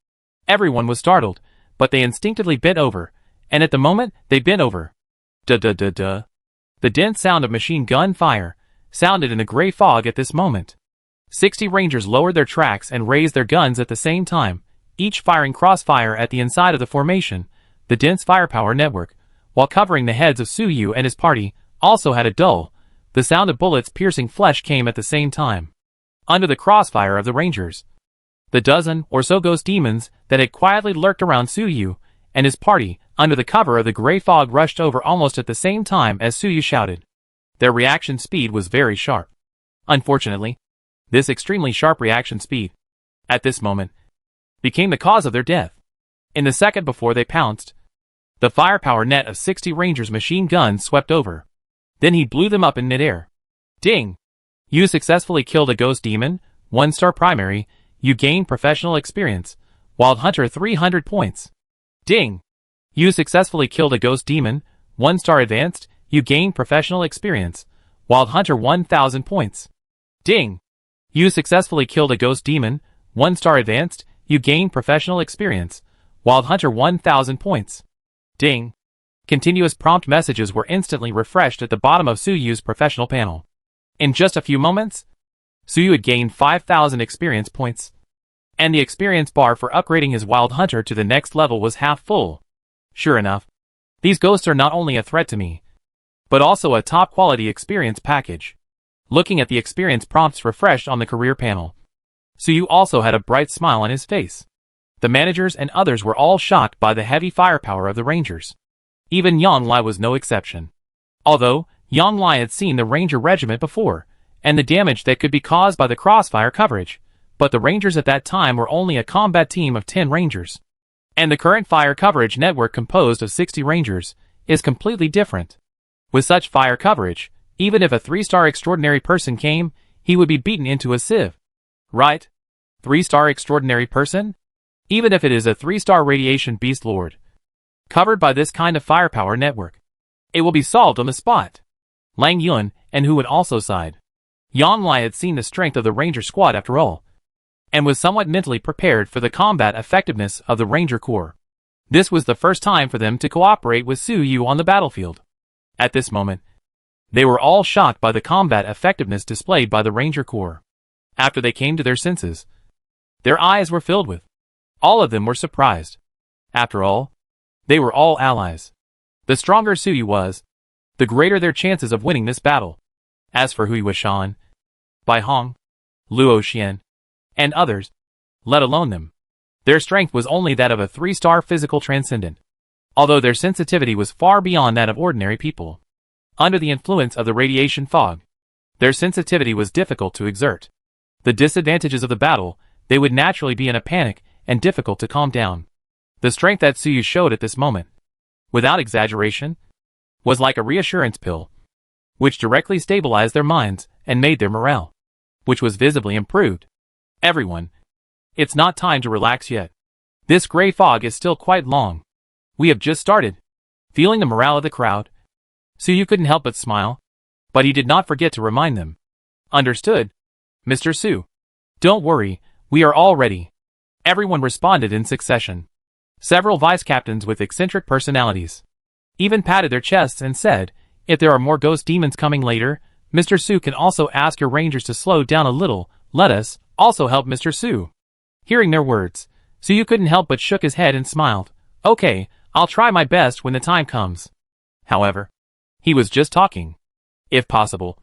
Everyone was startled, but they instinctively bent over, and at the moment they bent over, duh. The dense sound of machine gun fire sounded in the gray fog at this moment. 60 rangers lowered their tracks and raised their guns at the same time, each firing crossfire at the inside of the formation. The dense firepower network, while covering the heads of Suyu and his party, also had a dull. The sound of bullets piercing flesh came at the same time. Under the crossfire of the rangers, the dozen or so ghost demons that had quietly lurked around Suyu and his party under the cover of the gray fog rushed over almost at the same time as Suyu shouted. Their reaction speed was very sharp. Unfortunately, this extremely sharp reaction speed, at this moment, became the cause of their death. In the second before they pounced, the firepower net of 60 rangers' machine guns swept over. Then he blew them up in midair. Ding! You successfully killed a ghost demon, 1-star primary, you gained professional experience. Wild Hunter 300 points. Ding! You successfully killed a ghost demon, 1-star advanced, you gained professional experience. Wild Hunter 1000 points. Ding! You successfully killed a ghost demon, 1-star advanced, you gained professional experience. Wild Hunter 1000 points. Ding! Continuous prompt messages were instantly refreshed at the bottom of Suyu's professional panel. In just a few moments, Suyu had gained 5,000 experience points, and the experience bar for upgrading his Wild Hunter to the next level was half full. Sure enough, these ghosts are not only a threat to me, but also a top-quality experience package. Looking at the experience prompts refreshed on the career panel, Suyu also had a bright smile on his face. The managers and others were all shocked by the heavy firepower of the rangers. Even Yang Lai was no exception. Although, Yang Lai had seen the ranger regiment before, and the damage that could be caused by the crossfire coverage, but the rangers at that time were only a combat team of 10 rangers. And the current fire coverage network composed of 60 rangers is completely different. With such fire coverage, even if a 3-star extraordinary person came, he would be beaten into a sieve. Right? 3-star extraordinary person? Even if it is a 3-star radiation beast lord, covered by this kind of firepower network, it will be solved on the spot. Lang Yun and Hu had also sighed. Yang Lai had seen the strength of the ranger squad after all, and was somewhat mentally prepared for the combat effectiveness of the ranger corps. This was the first time for them to cooperate with Suyu on the battlefield. At this moment, they were all shocked by the combat effectiveness displayed by the ranger corps. After they came to their senses, their eyes were filled with. All of them were surprised. After all, they were all allies. The stronger Suyu was, the greater their chances of winning this battle. As for Hui Wuxian, Bai Hong, Luo Xian, and others, let alone them, their strength was only that of a 3-star physical transcendent, although their sensitivity was far beyond that of ordinary people. Under the influence of the radiation fog, their sensitivity was difficult to exert. The disadvantages of the battle, they would naturally be in a panic and difficult to calm down. The strength that Suyu showed at this moment, without exaggeration, was like a reassurance pill, which directly stabilized their minds and made their morale, which was visibly improved. Everyone, it's not time to relax yet. This gray fog is still quite long. We have just started. Feeling the morale of the crowd, Suyu couldn't help but smile, but he did not forget to remind them. Understood, Mr. Su. Don't worry, we are all ready. Everyone responded in succession. Several vice-captains with eccentric personalities even patted their chests and said, if there are more ghost demons coming later, Mr. Su can also ask your rangers to slow down a little. Let us also help Mr. Su. Hearing their words, Suyu couldn't help but shook his head and smiled. Okay, I'll try my best when the time comes. However, he was just talking. If possible,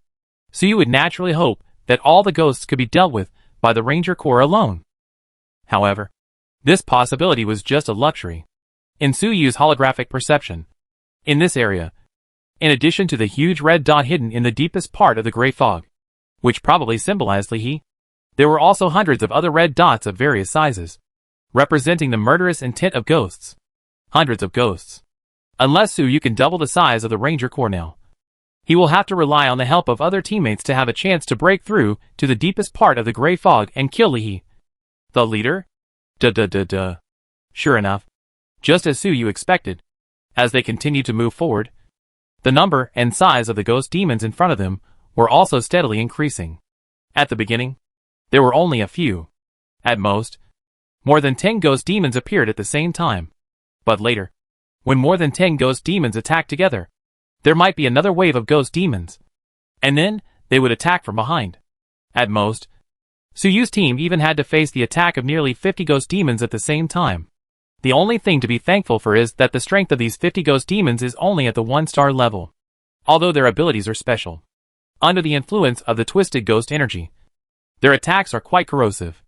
Suyu would naturally hope that all the ghosts could be dealt with by the Ranger Corps alone. However, this possibility was just a luxury. In Suyu's holographic perception, in this area, in addition to the huge red dot hidden in the deepest part of the gray fog, which probably symbolized Lihi, there were also hundreds of other red dots of various sizes, representing the murderous intent of ghosts. Hundreds of ghosts. Unless Suyu can double the size of the Ranger Corps now, he will have to rely on the help of other teammates to have a chance to break through to the deepest part of the gray fog and kill Lihi. The leader? Duh. Sure enough, just as Suyu expected, as they continued to move forward, the number and size of the ghost demons in front of them were also steadily increasing. At the beginning, there were only a few. At most, more than 10 ghost demons appeared at the same time. But later, when more than 10 ghost demons attacked together, there might be another wave of ghost demons. And then, they would attack from behind. At most, Suyu's team even had to face the attack of nearly 50 ghost demons at the same time. The only thing to be thankful for is that the strength of these 50 ghost demons is only at the 1-star level, although their abilities are special. Under the influence of the twisted ghost energy, their attacks are quite corrosive.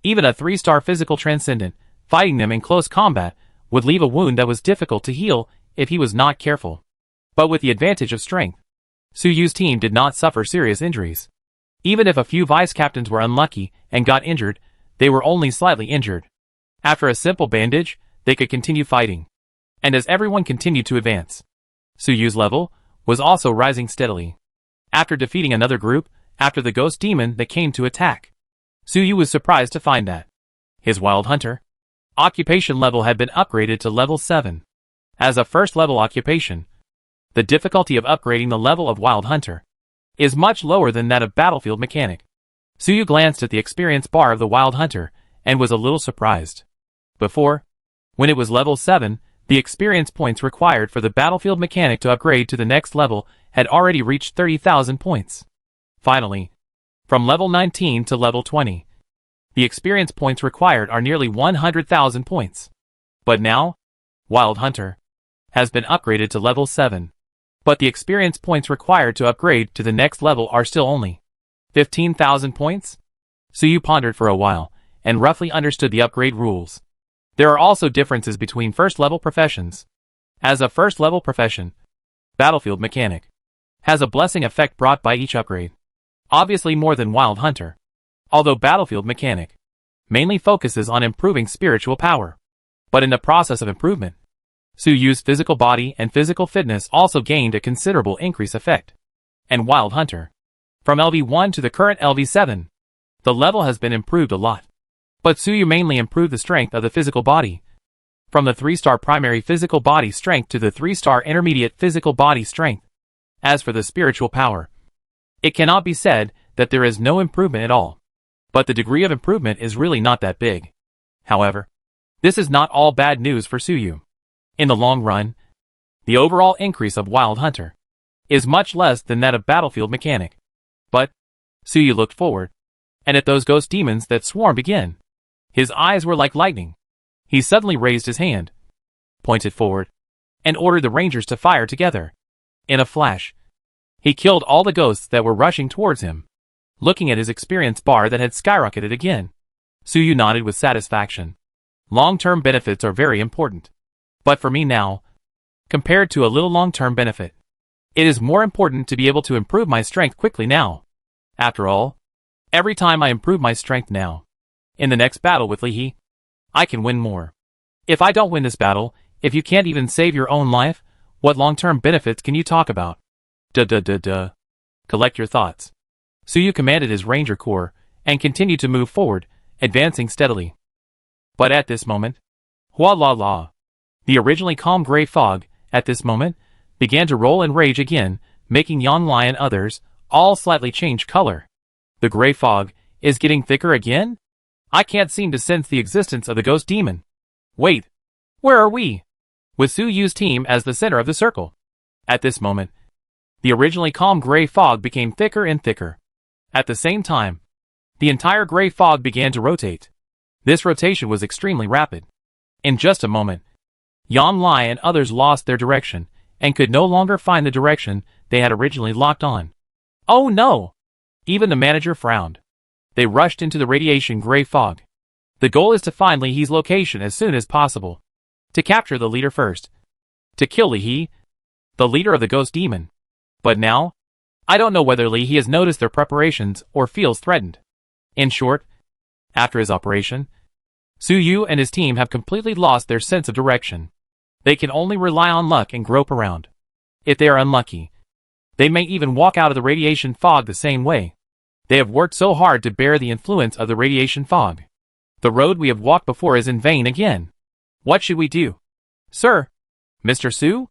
Even a 3-star physical transcendent, fighting them in close combat, would leave a wound that was difficult to heal if he was not careful. But with the advantage of strength, Suyu's team did not suffer serious injuries. Even if a few vice-captains were unlucky and got injured, they were only slightly injured. After a simple bandage, they could continue fighting. And as everyone continued to advance, Suyu's level was also rising steadily. After defeating another group, after the ghost demon that came to attack, Suyu was surprised to find that his Wild Hunter occupation level had been upgraded to level 7. As a first-level occupation, the difficulty of upgrading the level of Wild Hunter is much lower than that of Battlefield Mechanic. Suyu glanced at the experience bar of the Wild Hunter and was a little surprised. Before, when it was level 7, the experience points required for the Battlefield Mechanic to upgrade to the next level had already reached 30,000 points. Finally, from level 19 to level 20, the experience points required are nearly 100,000 points. But now, Wild Hunter has been upgraded to level 7. But the experience points required to upgrade to the next level are still only 15,000 points? Suyu pondered for a while, and roughly understood the upgrade rules. There are also differences between first-level professions. As a first-level profession, Battlefield Mechanic has a blessing effect brought by each upgrade. Obviously more than Wild Hunter, although Battlefield Mechanic mainly focuses on improving spiritual power. But in the process of improvement, Suyu's physical body and physical fitness also gained a considerable increase effect. And Wild Hunter, from LV1 to the current LV7, the level has been improved a lot. But Suyu mainly improved the strength of the physical body, from the 3-star primary physical body strength to the 3-star intermediate physical body strength. As for the spiritual power, it cannot be said that there is no improvement at all. But the degree of improvement is really not that big. However, this is not all bad news for Suyu. In the long run, the overall increase of Wild Hunter is much less than that of Battlefield Mechanic. But Suyu looked forward, and at those ghost demons that swarmed again. His eyes were like lightning. He suddenly raised his hand, pointed forward, and ordered the Rangers to fire together. In a flash, he killed all the ghosts that were rushing towards him. Looking at his experience bar that had skyrocketed again, Suyu nodded with satisfaction. Long-term benefits are very important. But for me now, compared to a little long-term benefit, it is more important to be able to improve my strength quickly now. After all, every time I improve my strength now, in the next battle with Lihi, I can win more. If I don't win this battle, if you can't even save your own life, what long-term benefits can you talk about? Collect your thoughts. Suyu commanded his Ranger Corps, and continued to move forward, advancing steadily. But at this moment, the originally calm gray fog, at this moment, began to roll and rage again, making Yanlai and others all slightly change color. The gray fog is getting thicker again? I can't seem to sense the existence of the ghost demon. Wait, where are we? With Suyu's team as the center of the circle. At this moment, the originally calm gray fog became thicker and thicker. At the same time, the entire gray fog began to rotate. This rotation was extremely rapid. In just a moment, Yanlai and others lost their direction, and could no longer find the direction they had originally locked on. Oh no! Even the manager frowned. They rushed into the radiation gray fog. The goal is to find Li He's location as soon as possible. To capture the leader first. To kill Li He, the leader of the ghost demon. But now, I don't know whether Li He has noticed their preparations or feels threatened. In short, after his operation, Su Yu and his team have completely lost their sense of direction. They can only rely on luck and grope around. If they are unlucky, they may even walk out of the radiation fog the same way. They have worked so hard to bear the influence of the radiation fog. The road we have walked before is in vain again. What should we do? Sir? Mr. Su?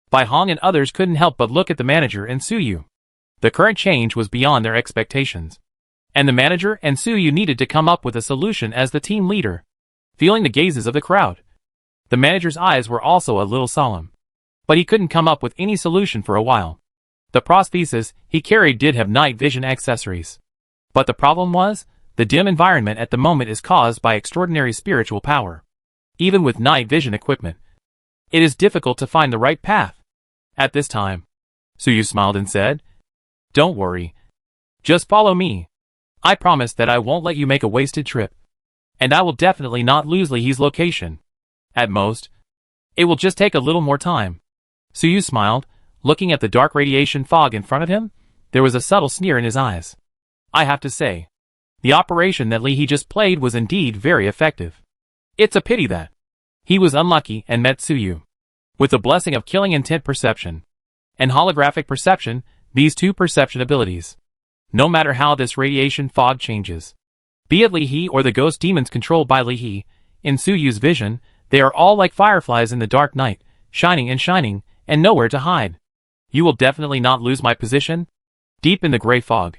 Bai Hong and others couldn't help but look at the manager and Su Yu. The current change was beyond their expectations. And the manager and Su Yu needed to come up with a solution as the team leader. Feeling the gazes of the crowd, the manager's eyes were also a little solemn. But he couldn't come up with any solution for a while. The prosthesis he carried did have night vision accessories. But the problem was, the dim environment at the moment is caused by extraordinary spiritual power. Even with night vision equipment, it is difficult to find the right path. At this time, Su Yu smiled and said, "Don't worry. Just follow me. I promise that I won't let you make a wasted trip. And I will definitely not lose Li He's location. At most, it will just take a little more time." Su Yu smiled, looking at the dark radiation fog in front of him. There was a subtle sneer in his eyes. I have to say, the operation that Li He just played was indeed very effective. It's a pity that he was unlucky and met Su Yu. With the blessing of killing intent perception and holographic perception, these two perception abilities, no matter how this radiation fog changes, be it Li He or the ghost demons controlled by Li He, in Su Yu's vision, they are all like fireflies in the dark night, shining and nowhere to hide. You will definitely not lose my position. Deep in the gray fog,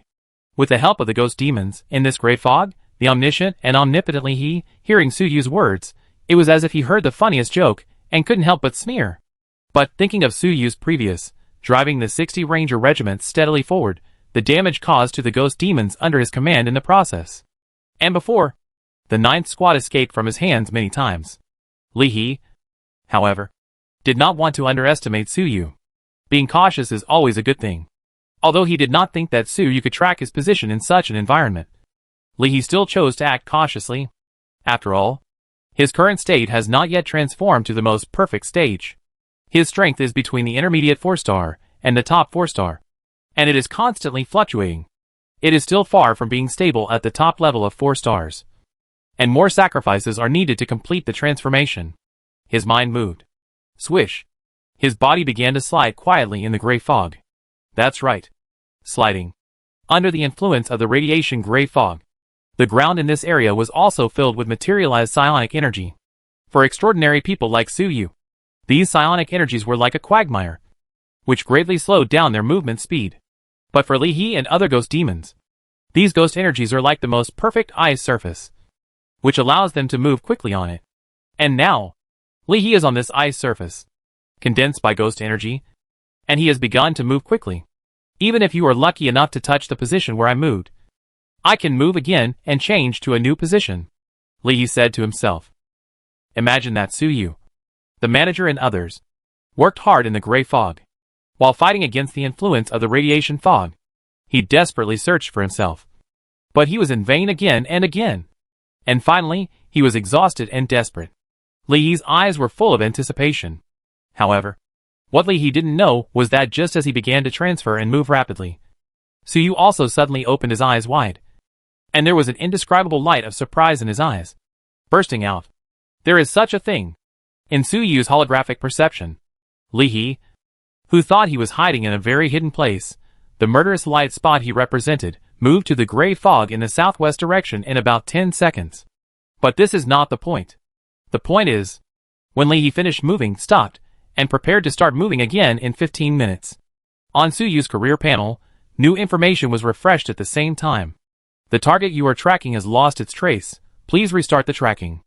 with the help of the ghost demons, in this gray fog, the omniscient and omnipotent Li He, hearing Su Yu's words, it was as if he heard the funniest joke, and couldn't help but sneer. But thinking of Su Yu's previous, driving the 60 Ranger regiment steadily forward, the damage caused to the ghost demons under his command in the process. And before, the 9th squad escaped from his hands many times. Li He, however, did not want to underestimate Su Yu. Being cautious is always a good thing. Although he did not think that Su Yu could track his position in such an environment, Li He still chose to act cautiously. After all, his current state has not yet transformed to the most perfect stage. His strength is between the intermediate 4-star and the top 4-star, and it is constantly fluctuating. It is still far from being stable at the top level of 4 stars. And more sacrifices are needed to complete the transformation. His mind moved. Swish. His body began to slide quietly in the gray fog. That's right. Sliding. Under the influence of the radiation gray fog, the ground in this area was also filled with materialized psionic energy. For extraordinary people like Su Yu, these psionic energies were like a quagmire, which greatly slowed down their movement speed. But for Li He and other ghost demons, these ghost energies are like the most perfect ice surface, which allows them to move quickly on it. And now, Li He is on this ice surface, condensed by ghost energy, and he has begun to move quickly. Even if you are lucky enough to touch the position where I moved, I can move again and change to a new position, Li He said to himself. Imagine that Su Yu, the manager and others, worked hard in the gray fog. While fighting against the influence of the radiation fog, he desperately searched for himself. But he was in vain again and again. And finally, he was exhausted and desperate. Li He's eyes were full of anticipation. However, what Li He didn't know was that just as he began to transfer and move rapidly, Su Yu also suddenly opened his eyes wide. And there was an indescribable light of surprise in his eyes, bursting out. There is such a thing. In Su Yu's holographic perception, Li He, who thought he was hiding in a very hidden place, the murderous light spot he represented, moved to the gray fog in the southwest direction in about 10 seconds. But this is not the point. The point is, when Li He finished moving, stopped, and prepared to start moving again in 15 minutes. On Su Yu's career panel, new information was refreshed at the same time. The target you are tracking has lost its trace. Please restart the tracking.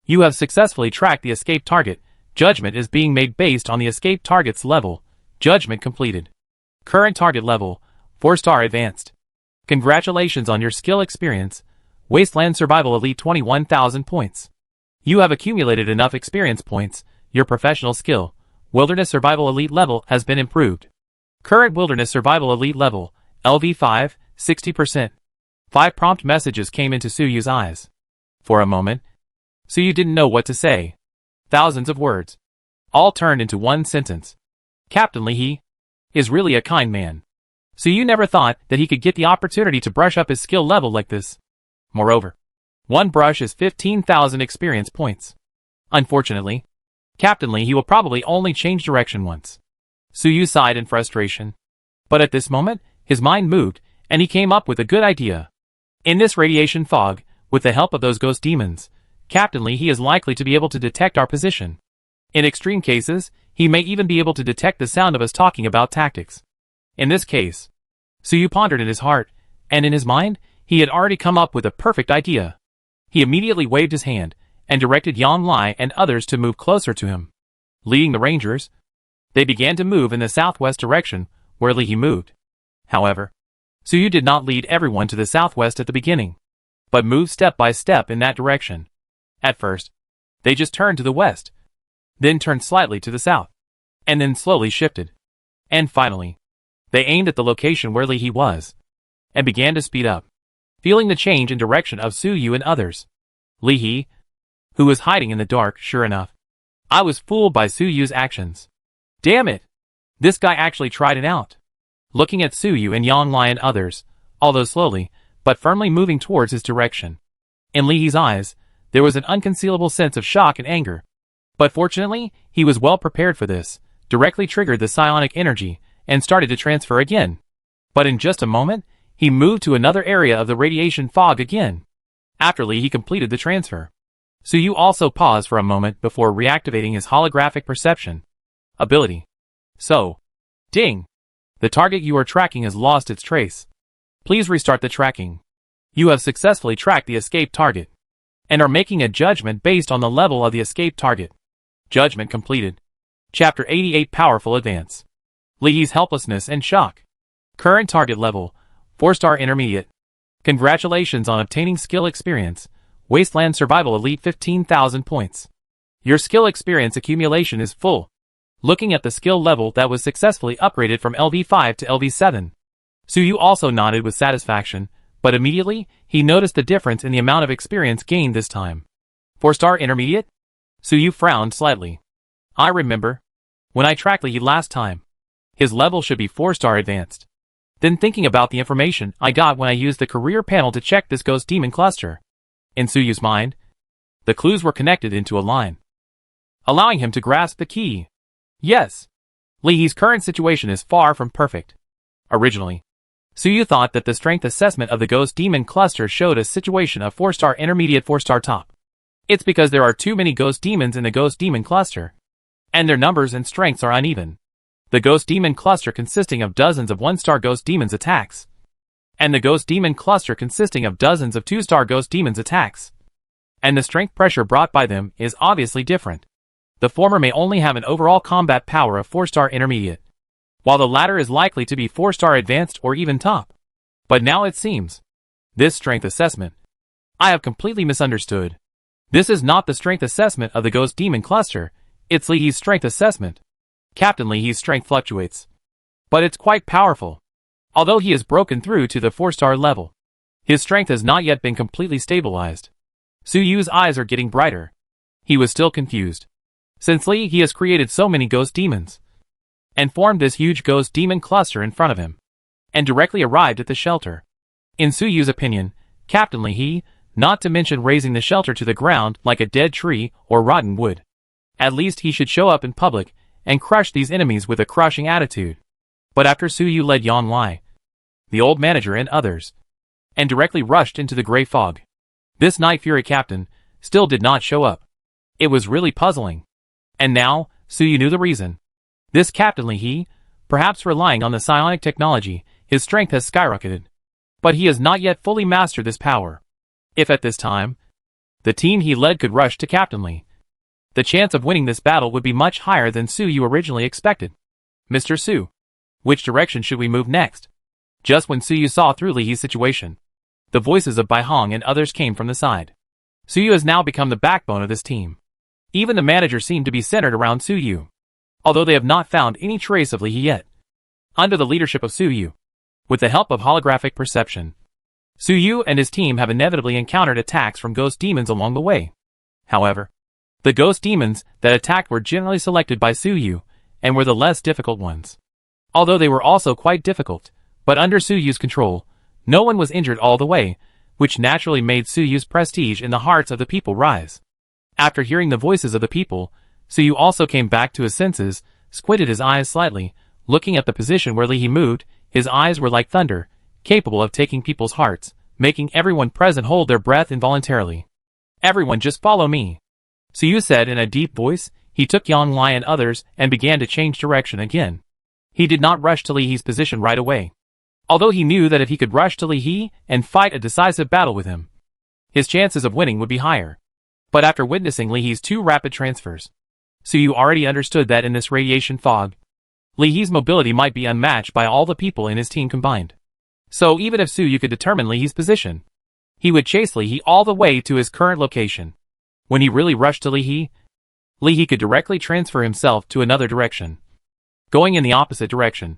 You have successfully tracked the escape target. Judgment is being made based on the escape target's level. Judgment completed. Current target level, 4-star advanced. Congratulations on your skill experience. Wasteland Survival Elite 21,000 points. You have accumulated enough experience points. Your professional skill, Wilderness Survival Elite level has been improved. Current Wilderness Survival Elite Level, LV5, 60%. 5 prompt messages came into Suyu's eyes. For a moment, Suyu didn't know what to say. Thousands of words, all turned into one sentence. Captain Lee He is really a kind man. Suyu never thought that he could get the opportunity to brush up his skill level like this. Moreover, one brush is 15,000 experience points. Unfortunately, Captain Lee He will probably only change direction once. Suyu sighed in frustration. But at this moment, his mind moved, and he came up with a good idea. In this radiation fog, with the help of those ghost demons, Captain Lee He is likely to be able to detect our position. In extreme cases, he may even be able to detect the sound of us talking about tactics. In this case, Suyu pondered in his heart, and in his mind, he had already come up with a perfect idea. He immediately waved his hand, and directed Yang Lai and others to move closer to him. Leading the rangers, they began to move in the southwest direction, where Lee He moved. However, Suyu did not lead everyone to the southwest at the beginning, but moved step by step in that direction. At first, they just turned to the west, then turned slightly to the south, and then slowly shifted. And finally, they aimed at the location where Lee He was, and began to speed up, feeling the change in direction of Suyu and others. Lee He, who was hiding in the dark, sure enough. I was fooled by Suyu's actions. Damn it! This guy actually tried it out. Looking at Suyu and Yang Lai and others, although slowly, but firmly moving towards his direction. In Lee He's eyes, there was an unconcealable sense of shock and anger. But fortunately, he was well prepared for this, directly triggered the psionic energy, and started to transfer again. But in just a moment, he moved to another area of the radiation fog again. After Lee He completed the transfer, Suyu also paused for a moment before reactivating his holographic perception ability. So, ding! The target you are tracking has lost its trace. Please restart the tracking. You have successfully tracked the escape target, and are making a judgment based on the level of the escape target. Judgment completed. Chapter 88 Powerful Advance. Lee He's helplessness and shock. Current target level, 4-star intermediate. Congratulations on obtaining skill experience, Wasteland Survival Elite 15,000 points. Your skill experience accumulation is full. Looking at the skill level that was successfully upgraded from LV5 to LV7. Suyu also nodded with satisfaction, but immediately, he noticed the difference in the amount of experience gained this time. 4-star intermediate? Suyu frowned slightly. I remember. When I tracked Lee last time, his level should be 4-star advanced. Then thinking about the information I got when I used the career panel to check this ghost demon cluster. In Suyu's mind, the clues were connected into a line, allowing him to grasp the key. Yes, Lee He's current situation is far from perfect. Originally, Suyu thought that the strength assessment of the ghost demon cluster showed a situation of 4-star intermediate 4-star top. It's because there are too many ghost demons in the ghost demon cluster, and their numbers and strengths are uneven. The ghost demon cluster consisting of dozens of 1-star ghost demons attacks, and the ghost demon cluster consisting of dozens of 2-star ghost demons attacks. And the strength pressure brought by them is obviously different. The former may only have an overall combat power of 4-star intermediate, while the latter is likely to be 4-star advanced or even top. But now it seems, this strength assessment, I have completely misunderstood. This is not the strength assessment of the ghost demon cluster, it's Lee He's strength assessment. Captain Lee He's strength fluctuates, but it's quite powerful. Although he has broken through to the 4-star level, his strength has not yet been completely stabilized. Suyu's eyes are getting brighter. He was still confused. Since Lee He has created so many ghost demons, and formed this huge ghost demon cluster in front of him, and directly arrived at the shelter. In Suyu's opinion, Captain Lee He, not to mention raising the shelter to the ground like a dead tree or rotten wood. At least he should show up in public, and crush these enemies with a crushing attitude. But after Suyu led Yang Lai, the old manager and others, and directly rushed into the gray fog, this Night Fury captain still did not show up. It was really puzzling. And now, Suyu knew the reason. This Captain Lee He, perhaps relying on the psionic technology, his strength has skyrocketed. But he has not yet fully mastered this power. If at this time, the team he led could rush to Captain Lee, the chance of winning this battle would be much higher than Suyu originally expected. Mr. Su, which direction should we move next? Just when Suyu saw through Lee He's situation, the voices of Bai Hong and others came from the side. Suyu has now become the backbone of this team. Even the manager seemed to be centered around Suyu, although they have not found any trace of Lee He yet. under the leadership of Suyu. With the help of holographic perception, Suyu and his team have inevitably encountered attacks from ghost demons along the way. However, the ghost demons that attacked were generally selected by Suyu, and were the less difficult ones. Although they were also quite difficult, but under Suyu's control, no one was injured all the way, which naturally made Suyu's prestige in the hearts of the people rise. After hearing the voices of the people, Suyu also came back to his senses, squinted his eyes slightly, looking at the position where Lee moved. His eyes were like thunder, capable of taking people's hearts, making everyone present hold their breath involuntarily. "Everyone just follow me," Suyu said in a deep voice. He took Yang Lai and others and began to change direction again. He did not rush to Li's position right away, although he knew that if he could rush to Li and fight a decisive battle with him, his chances of winning would be higher. But after witnessing Li's 2 rapid transfers, Suyu already understood that in this radiation fog, Li's mobility might be unmatched by all the people in his team combined. So even if Suyu could determine Li's position, he would chase Li all the way to his current location. When he really rushed to Li could directly transfer himself to another direction, going in the opposite direction,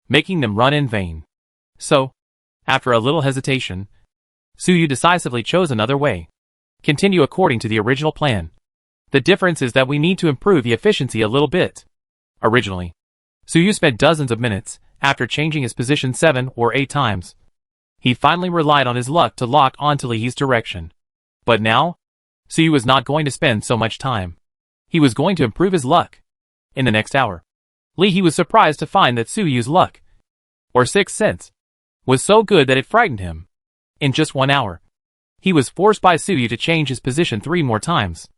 making them run in vain. So, after a little hesitation, Suyu decisively chose another way. Continue according to the original plan. The difference is that we need to improve the efficiency a little bit. Originally, Suyu spent dozens of minutes, after changing his position 7 or 8 times. He finally relied on his luck to lock onto Li's direction. But now, Suyu was not going to spend so much time. He was going to improve his luck. In the next hour, Li was surprised to find that Suyu's luck, or sixth sense, was so good that it frightened him. In just 1 hour, he was forced by Suyu to change his position 3 more times.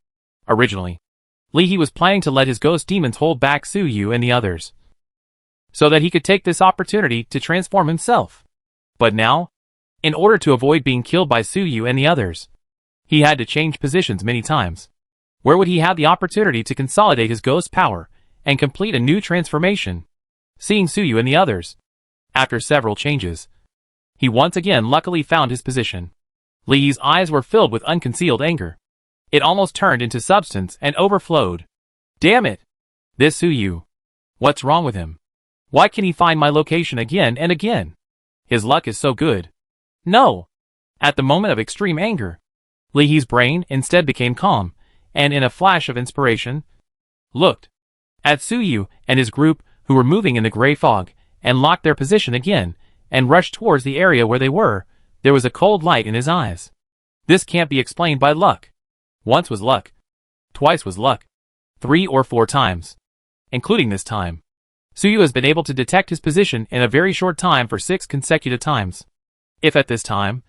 Originally, Li was planning to let his ghost demons hold back Suyu and the others, so that he could take this opportunity to transform himself. But now, in order to avoid being killed by Suyu and the others, he had to change positions many times. Where would he have the opportunity to consolidate his ghost power and complete a new transformation? Seeing Suyu and the others, after several changes, he once again luckily found his position. Li's eyes were filled with unconcealed anger. It almost turned into substance and overflowed. Damn it! This Suyu. What's wrong with him? Why can he find my location again and again? His luck is so good. No! At the moment of extreme anger, Li's brain instead became calm, and in a flash of inspiration, looked at Suyu and his group who were moving in the gray fog, and locked their position again, and rushed towards the area where they were. There was a cold light in his eyes. This can't be explained by luck. Once was luck. Twice was luck. 3 or 4 times. Including this time, Suyu has been able to detect his position in a very short time for 6 consecutive times. If at this time,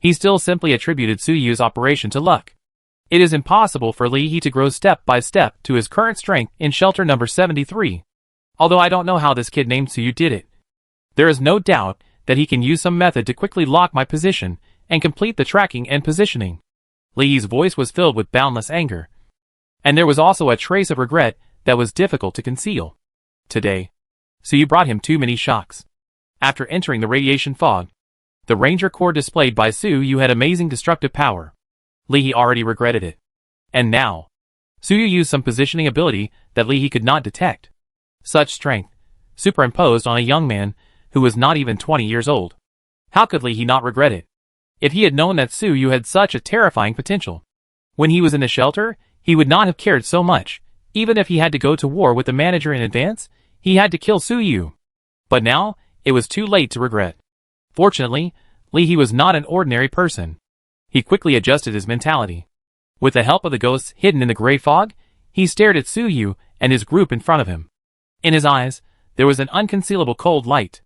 he still simply attributed Suyu's operation to luck, it is impossible for Li to grow step by step to his current strength in shelter number 73. Although I don't know how this kid named Suyu did it, there is no doubt that he can use some method to quickly lock my position and complete the tracking and positioning. Li's voice was filled with boundless anger, and there was also a trace of regret that was difficult to conceal. Today, Suyu brought him too many shocks. After entering the radiation fog, the Ranger Corps displayed by Suyu had amazing destructive power. Li already regretted it. And now, Suyu used some positioning ability that Li could not detect. Such strength, superimposed on a young man who was not even 20 years old. How could Li not regret it? If he had known that Suyu had such a terrifying potential, when he was in the shelter, he would not have cared so much. Even if he had to go to war with the manager in advance, he had to kill Suyu. But now, it was too late to regret. Fortunately, Li was not an ordinary person. He quickly adjusted his mentality. With the help of the ghosts hidden in the gray fog, he stared at Suyu and his group in front of him. In his eyes, there was an unconcealable cold light.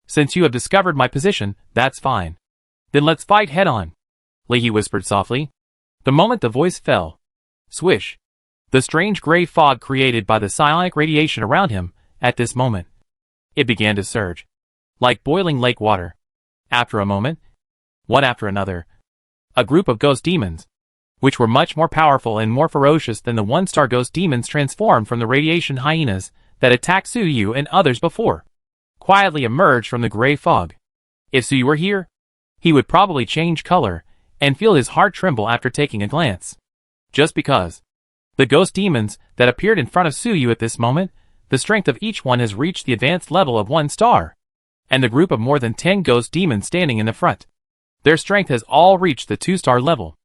Since you have discovered my position, that's fine. Then let's fight head-on, Li whispered softly. The moment the voice fell, swish, the strange gray fog created by the psionic radiation around him, at this moment, it began to surge, like boiling lake water. After a moment, one after another, a group of ghost demons, which were much more powerful and more ferocious than the one-star ghost demons transformed from the radiation hyenas that attacked Suyu and others before, quietly emerged from the gray fog. If Suyu were here, he would probably change color and feel his heart tremble after taking a glance. Just because the ghost demons that appeared in front of Suyu at this moment the strength of each one has reached the advanced level of 1 star. And the group of more than 10 ghost demons standing in the front, their strength has all reached the 2-star level.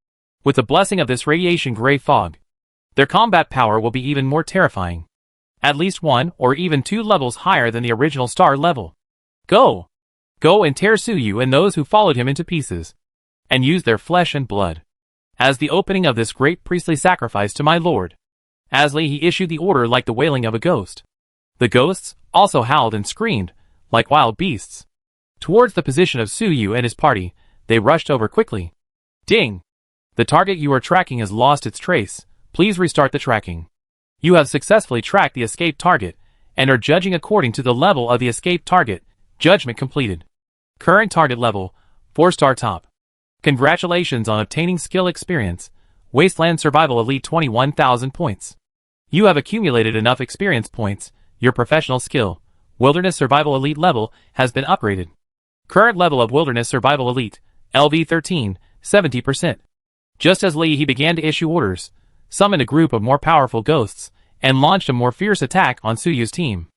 With the blessing of this radiation gray fog, their combat power will be even more terrifying. At least 1 or even 2 levels higher than the original star level. Go! Go and tear Suyu and those who followed him into pieces, and use their flesh and blood as the opening of this great priestly sacrifice to my lord. As he issued the order like the wailing of a ghost. The ghosts also howled and screamed, like wild beasts. Towards the position of Suyu and his party, they rushed over quickly. Ding! The target you are tracking has lost its trace. Please restart the tracking. You have successfully tracked the escaped target, and are judging according to the level of the escaped target. Judgment completed. Current target level, 4-star top. Congratulations on obtaining skill experience. Wasteland Survival Elite 21,000 points. You have accumulated enough experience points. Your professional skill, Wilderness Survival Elite level, has been upgraded. Current level of Wilderness Survival Elite, LV13, 70%. Just as he began to issue orders, summoned a group of more powerful ghosts, and launched a more fierce attack on Suyu's team.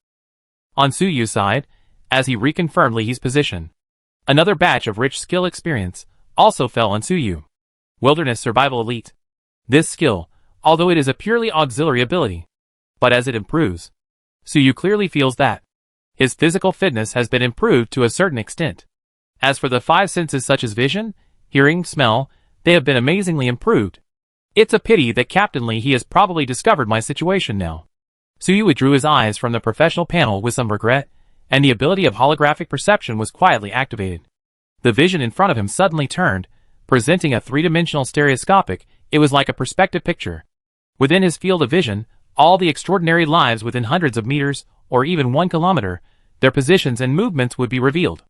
On Suyu's side, as he reconfirmed Li's position, another batch of rich skill experience also fell on Suyu. Wilderness Survival Elite. This skill, although it is a purely auxiliary ability, but as it improves, Suyu clearly feels that his physical fitness has been improved to a certain extent. As for the 5 senses such as vision, hearing, smell, they have been amazingly improved. It's a pity that Captain Li has probably discovered my situation now. Suyu withdrew his eyes from the professional panel with some regret, and the ability of holographic perception was quietly activated. The vision in front of him suddenly turned, presenting a 3-dimensional stereoscopic. It was like a perspective picture. Within his field of vision, all the extraordinary lives within hundreds of meters, or even 1 kilometer, their positions and movements would be revealed.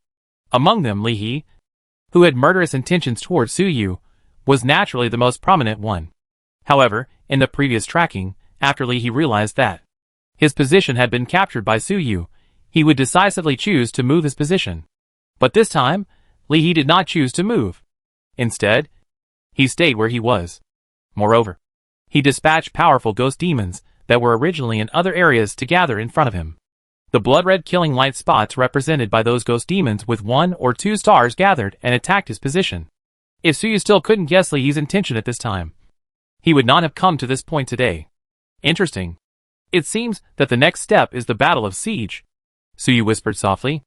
Among them Li, who had murderous intentions towards Suyu, was naturally the most prominent one. However, in the previous tracking, after Li realized that his position had been captured by Suyu, he would decisively choose to move his position. But this time, Li did not choose to move. Instead, he stayed where he was. Moreover, he dispatched powerful ghost demons that were originally in other areas to gather in front of him. The blood-red killing light spots represented by those ghost demons with 1 or 2 stars gathered and attacked his position. If Suyu still couldn't guess Li's intention at this time, he would not have come to this point today. Interesting. It seems that the next step is the Battle of Siege, Suyu whispered softly.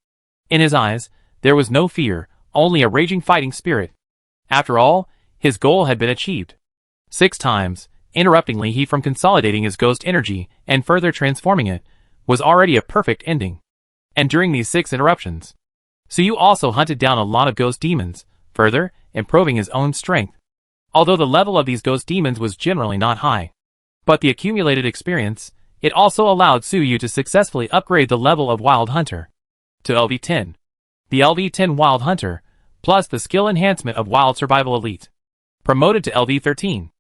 In his eyes, there was no fear, only a raging fighting spirit. After all, his goal had been achieved. 6 times, interrupting Li from consolidating his ghost energy and further transforming it, was already a perfect ending. And during these 6 interruptions, Suyu also hunted down a lot of ghost demons, further improving his own strength. Although the level of these ghost demons was generally not high, but the accumulated experience, it also allowed Suyu to successfully upgrade the level of Wild Hunter to LV10. The LV10 Wild Hunter, plus the skill enhancement of Wild Survival Elite, promoted to LV13.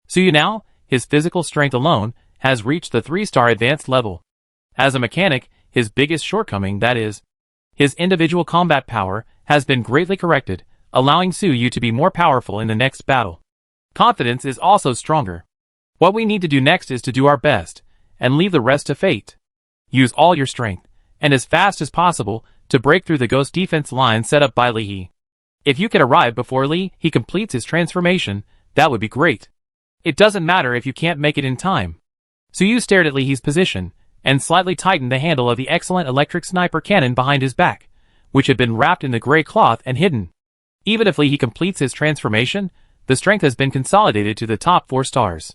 Suyu now, his physical strength alone, has reached the 3-star advanced level. As a mechanic, his biggest shortcoming, that is, his individual combat power, has been greatly corrected, allowing Suyu to be more powerful in the next battle. Confidence is also stronger. What we need to do next is to do our best, and leave the rest to fate. Use all your strength, and as fast as possible, to break through the ghost defense line set up by Li. If you can arrive before Li completes his transformation, that would be great. It doesn't matter if you can't make it in time. Suyu stared at Li's position, and slightly tightened the handle of the excellent electric sniper cannon behind his back, which had been wrapped in the gray cloth and hidden. Even if Li completes his transformation, the strength has been consolidated to the top 4 stars.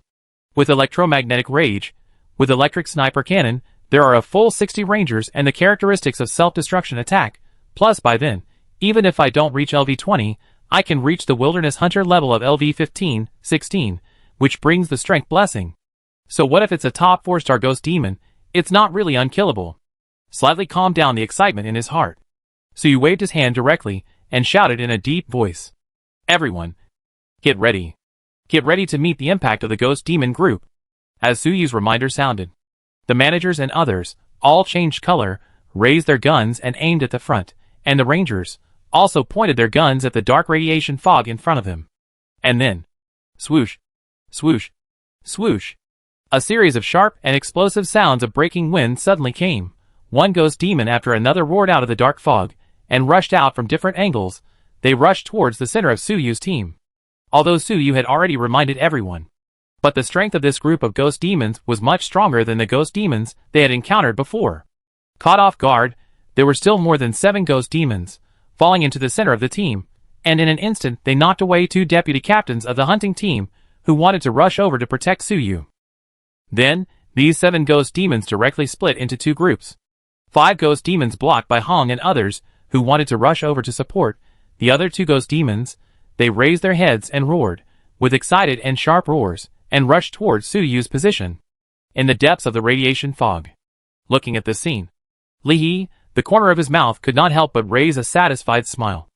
With electromagnetic rage, with electric sniper cannon, there are a full 60 rangers and the characteristics of self-destruction attack, plus by then, even if I don't reach LV20, I can reach the Wilderness Hunter level of LV15, 16, which brings the strength blessing. So what if it's a top 4-star ghost demon? It's not really unkillable. Slightly calmed down the excitement in his heart, Suyu waved his hand directly and shouted in a deep voice. Everyone, get ready. Get ready to meet the impact of the ghost demon group. As Suyu's reminder sounded, the managers and others all changed color, raised their guns and aimed at the front, and the rangers also pointed their guns at the dark radiation fog in front of them. And then, swoosh, swoosh, swoosh. A series of sharp and explosive sounds of breaking wind suddenly came. One ghost demon after another roared out of the dark fog, and rushed out from different angles. They rushed towards the center of Suyu's team. Although Suyu had already reminded everyone. But the strength of this group of ghost demons was much stronger than the ghost demons they had encountered before. Caught off guard, there were still more than 7 ghost demons, falling into the center of the team, and in an instant they knocked away 2 deputy captains of the hunting team, who wanted to rush over to protect Suyu. Then, these 7 ghost demons directly split into 2 groups. 5 ghost demons blocked by Hong and others, who wanted to rush over to support. The other 2 ghost demons, they raised their heads and roared, with excited and sharp roars, and rushed towards Suyu's position. In the depths of the radiation fog. Looking at this scene, Li He, the corner of his mouth could not help but raise a satisfied smile.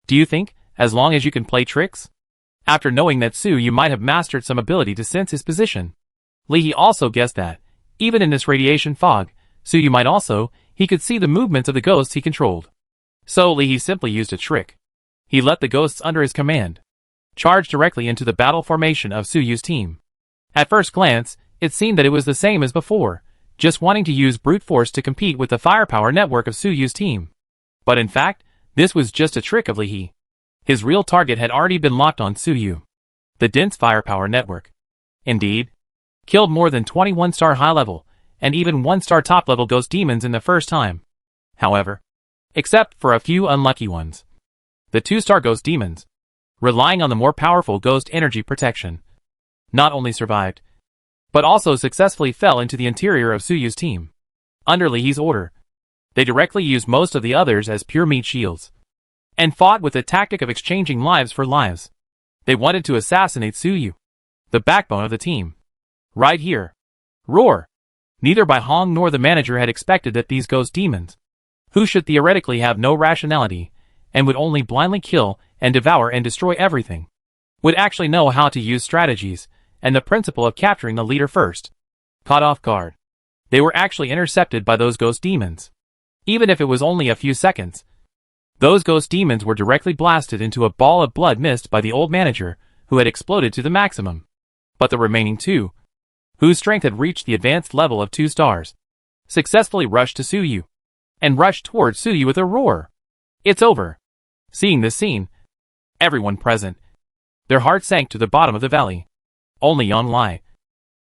Do you think, as long as you can play tricks? After knowing that Suyu might have mastered some ability to sense his position. Li He also guessed that, even in this radiation fog, Suyu might also, he could see the movements of the ghosts he controlled. So Li He simply used a trick. He let the ghosts under his command charge directly into the battle formation of Suyu's team. At first glance, it seemed that it was the same as before, just wanting to use brute force to compete with the firepower network of Suyu's team. But in fact, this was just a trick of Li He. His real target had already been locked on Suyu. The dense firepower network. Indeed, killed more than 21-star high-level, and even 1-star top-level ghost demons in the first time. However, except for a few unlucky ones. The 2-star ghost demons, relying on the more powerful ghost energy protection, not only survived, but also successfully fell into the interior of Suyu's team. Under Li He's order, they directly used most of the others as pure meat shields, and fought with the tactic of exchanging lives for lives. They wanted to assassinate Suyu, the backbone of the team. Right here. Roar! Neither by Hong nor the manager had expected that these ghost demons, who should theoretically have no rationality, and would only blindly kill and devour and destroy everything, would actually know how to use strategies, and the principle of capturing the leader first. Caught off guard, they were actually intercepted by those ghost demons. Even if it was only a few seconds, those ghost demons were directly blasted into a ball of blood mist by the old manager, who had exploded to the maximum. But the remaining 2, whose strength had reached the advanced level of 2 stars, successfully rushed to Suyu, and rushed towards Suyu with a roar. It's over. Seeing this scene, everyone present, their hearts sank to the bottom of the valley. Only Yang Lai,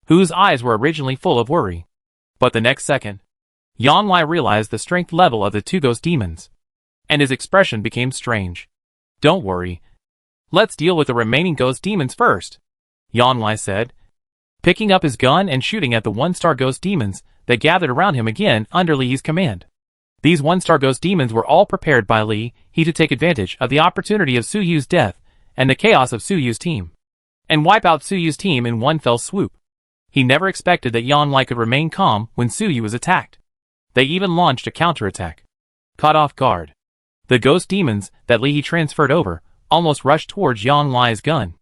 whose eyes were originally full of worry. But the next second, Yang Lai realized the strength level of the 2 ghost demons, and his expression became strange. Don't worry. Let's deal with the remaining ghost demons first, Yang Lai said, picking up his gun and shooting at the 1-star ghost demons that gathered around him again under Li He's command. These 1-star ghost demons were all prepared by Li He to take advantage of the opportunity of Suyu's death and the chaos of Suyu's team, and wipe out Suyu's team in one fell swoop. He never expected that Yang Lai could remain calm when Suyu was attacked. They even launched a counterattack. Caught off guard, the ghost demons that Li He transferred over almost rushed towards Yang Lai's gun.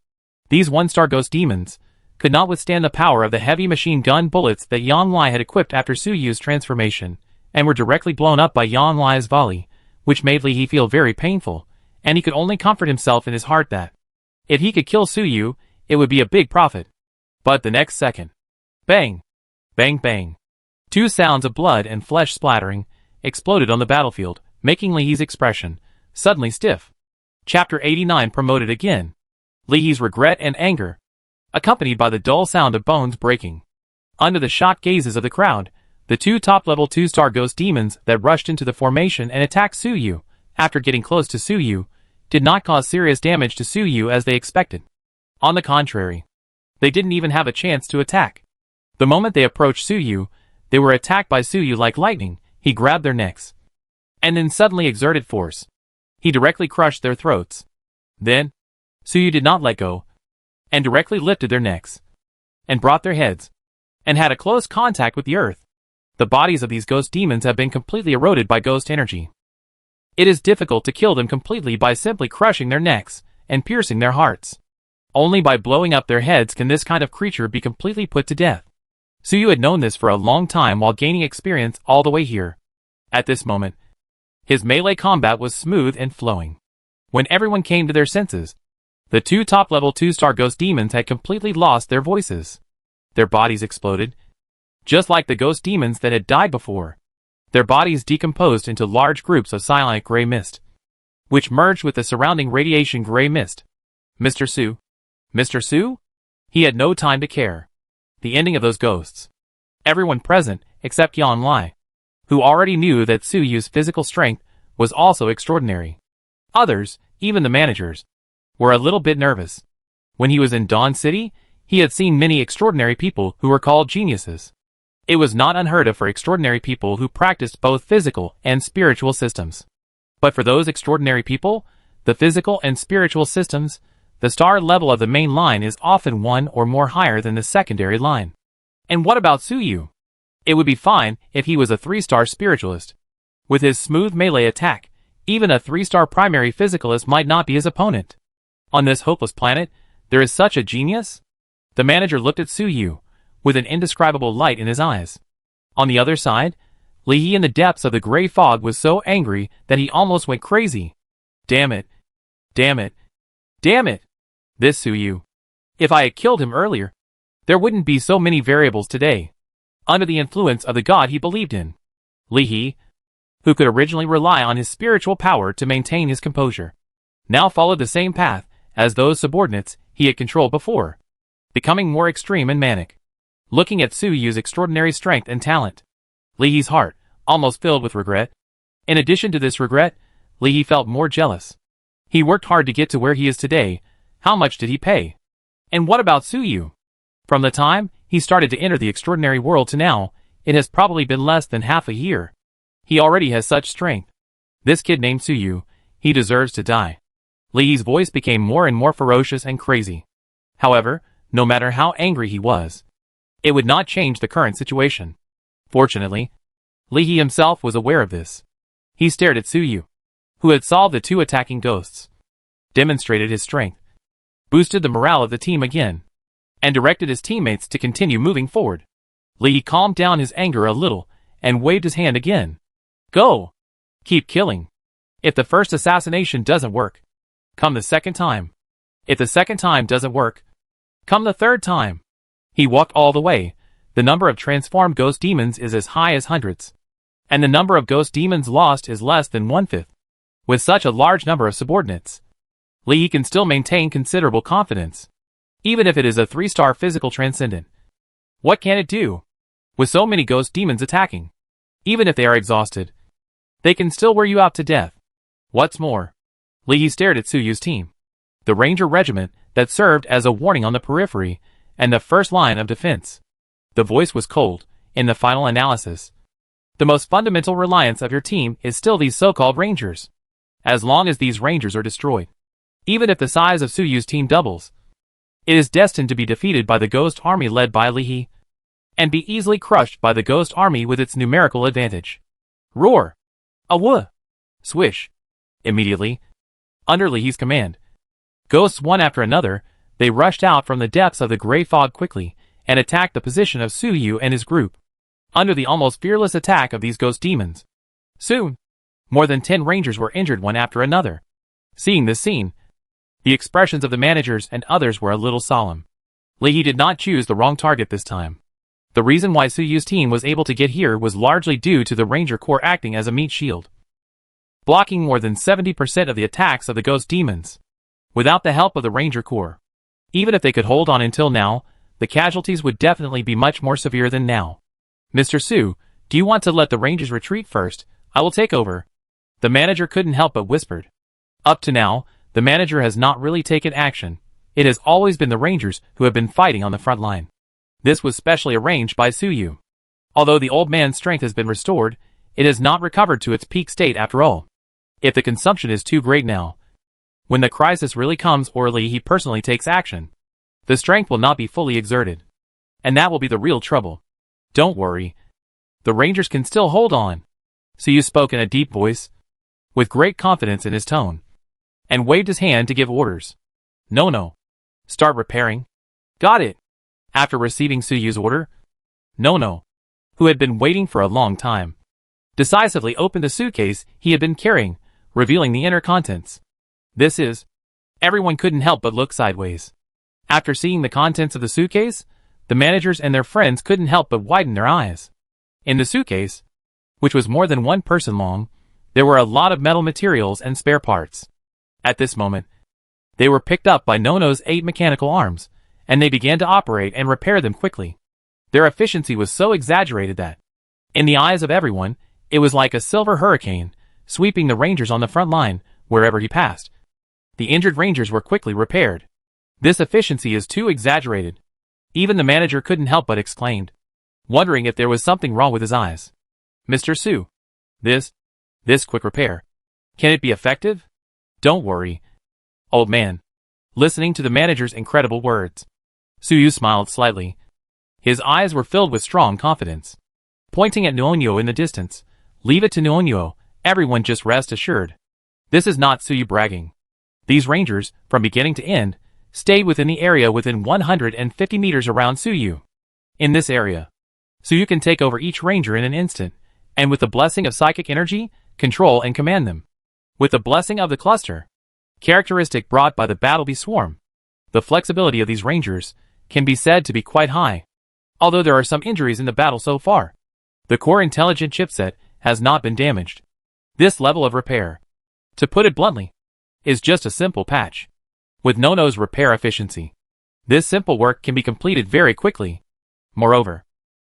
These 1-star ghost demons could not withstand the power of the heavy machine gun bullets that Yang Lai had equipped after Suyu's transformation, and were directly blown up by Yang Lai's volley, which made Li He feel very painful, and he could only comfort himself in his heart that, if he could kill Suyu, it would be a big profit. But the next second, bang, bang bang, 2 sounds of blood and flesh splattering exploded on the battlefield, making Li He's expression suddenly stiff. Chapter 89 promoted again. Li He's regret and anger, accompanied by the dull sound of bones breaking. Under the shocked gazes of the crowd, the 2 top-level 2-star ghost demons that rushed into the formation and attacked Suyu, after getting close to Suyu, did not cause serious damage to Suyu as they expected. On the contrary, they didn't even have a chance to attack. The moment they approached Suyu, they were attacked by Suyu like lightning. He grabbed their necks, and then suddenly exerted force. He directly crushed their throats. Then, Suyu did not let go, and directly lifted their necks, and brought their heads, and had a close contact with the earth. The bodies of these ghost demons have been completely eroded by ghost energy. It is difficult to kill them completely by simply crushing their necks and piercing their hearts. Only by blowing up their heads can this kind of creature be completely put to death. Suyu had known this for a long time while gaining experience all the way here. At this moment, his melee combat was smooth and flowing. When everyone came to their senses, the 2 top-level 2-star ghost demons had completely lost their voices. Their bodies exploded, just like the ghost demons that had died before. Their bodies decomposed into large groups of psionic gray mist, which merged with the surrounding radiation gray mist. Mr. Su? Mr. Su? He had no time to care. The ending of those ghosts. Everyone present, except Yan Lai, who already knew that Su Yu's physical strength was also extraordinary. Others, even the managers, were a little bit nervous. When he was in Dawn City, he had seen many extraordinary people who were called geniuses. It was not unheard of for extraordinary people who practiced both physical and spiritual systems. But for those extraordinary people, the physical and spiritual systems, the star level of the main line is often one or more higher than the secondary line. And what about Su Yu? It would be fine if he was a 3-star spiritualist. With his smooth melee attack, even a 3-star primary physicalist might not be his opponent. On this hopeless planet, there is such a genius? The manager looked at Su Yu, with an indescribable light in his eyes. On the other side, Li He in the depths of the gray fog was so angry that he almost went crazy. Damn it. Damn it. Damn it. This Su Yu. If I had killed him earlier, there wouldn't be so many variables today. Under the influence of the god he believed in, Li He, who could originally rely on his spiritual power to maintain his composure, now followed the same path as those subordinates he had controlled before, becoming more extreme and manic. Looking at Su Yu's extraordinary strength and talent, Li He's heart almost filled with regret. In addition to this regret, Li He felt more jealous. He worked hard to get to where he is today. How much did he pay? And what about Su Yu? From the time he started to enter the extraordinary world to now, it has probably been less than half a year. He already has such strength. This kid named Su Yu, he deserves to die. Li He's voice became more and more ferocious and crazy. However, no matter how angry he was, it would not change the current situation. Fortunately, Li He himself was aware of this. He stared at Su Yu, who had solved the 2 attacking ghosts, demonstrated his strength, boosted the morale of the team again, and directed his teammates to continue moving forward. Li He calmed down his anger a little and waved his hand again. Go! Keep killing. If the first assassination doesn't work, come the second time. If the second time doesn't work, come the third time. He walked all the way. The number of transformed ghost demons is as high as hundreds, and the number of ghost demons lost is less than 1/5. With such a large number of subordinates, Li He can still maintain considerable confidence, even if it is a 3-star physical transcendent. What can it do? With so many ghost demons attacking, even if they are exhausted, they can still wear you out to death. What's more, Li He stared at Su Yu's team, the Ranger Regiment that served as a warning on the periphery and the first line of defense. The voice was cold. In the final analysis, the most fundamental reliance of your team is still these so-called Rangers. As long as these Rangers are destroyed, even if the size of Su Yu's team doubles, it is destined to be defeated by the Ghost Army led by Li He, and be easily crushed by the Ghost Army with its numerical advantage. Roar! Awoo! Swish! Immediately, under Li He's command, ghosts one after another, they rushed out from the depths of the gray fog quickly and attacked the position of Su Yu and his group. Under the almost fearless attack of these ghost demons, soon, more than 10 Rangers were injured one after another. Seeing this scene, the expressions of the managers and others were a little solemn. Li He did not choose the wrong target this time. The reason why Su Yu's team was able to get here was largely due to the Ranger Corps acting as a meat shield, blocking more than 70% of the attacks of the ghost demons. Without the help of the Ranger Corps, even if they could hold on until now, the casualties would definitely be much more severe than now. Mr. Su, do you want to let the Rangers retreat first? I will take over. The manager couldn't help but whispered. Up to now, the manager has not really taken action. It has always been the Rangers who have been fighting on the front line. This was specially arranged by Su Yu. Although the old man's strength has been restored, it has not recovered to its peak state after all. If the consumption is too great now, when the crisis really comes or Li He personally takes action, the strength will not be fully exerted. And that will be the real trouble. Don't worry. The Rangers can still hold on. Su Yu spoke in a deep voice, with great confidence in his tone, and waved his hand to give orders. No. Start repairing. Got it. After receiving Su Yu's order, No, who had been waiting for a long time, decisively opened the suitcase he had been carrying, revealing the inner contents. This is... Everyone couldn't help but look sideways. After seeing the contents of the suitcase, The managers and their friends couldn't help but widen their eyes. In the suitcase, which was more than 1 person long, there were a lot of metal materials and spare parts. At this moment, they were picked up by Nono's 8 mechanical arms, and they began to operate and repair them quickly. Their efficiency was so exaggerated that, in the eyes of everyone, it was like a silver hurricane, sweeping the Rangers on the front line, wherever he passed. The injured Rangers were quickly repaired. This efficiency is too exaggerated. Even the manager couldn't help but exclaimed, wondering if there was something wrong with his eyes. Mr. Su, this quick repair, can it be effective? Don't worry, old man. Listening to the manager's incredible words, Suyu smiled slightly. His eyes were filled with strong confidence. Pointing at Nuonyo in the distance, leave it to Nuonyo, everyone just rest assured. This is not Suyu bragging. These Rangers, from beginning to end, stayed within the area within 150 meters around Suyu. In this area, Suyu can take over each Ranger in an instant, and with the blessing of psychic energy, control and command them. With the blessing of the cluster, characteristic brought by the Battlebee Swarm, the flexibility of these Rangers can be said to be quite high. Although there are some injuries in the battle so far, the core intelligent chipset has not been damaged. This level of repair, to put it bluntly, is just a simple patch. With Nono's repair efficiency, this simple work can be completed very quickly. Moreover,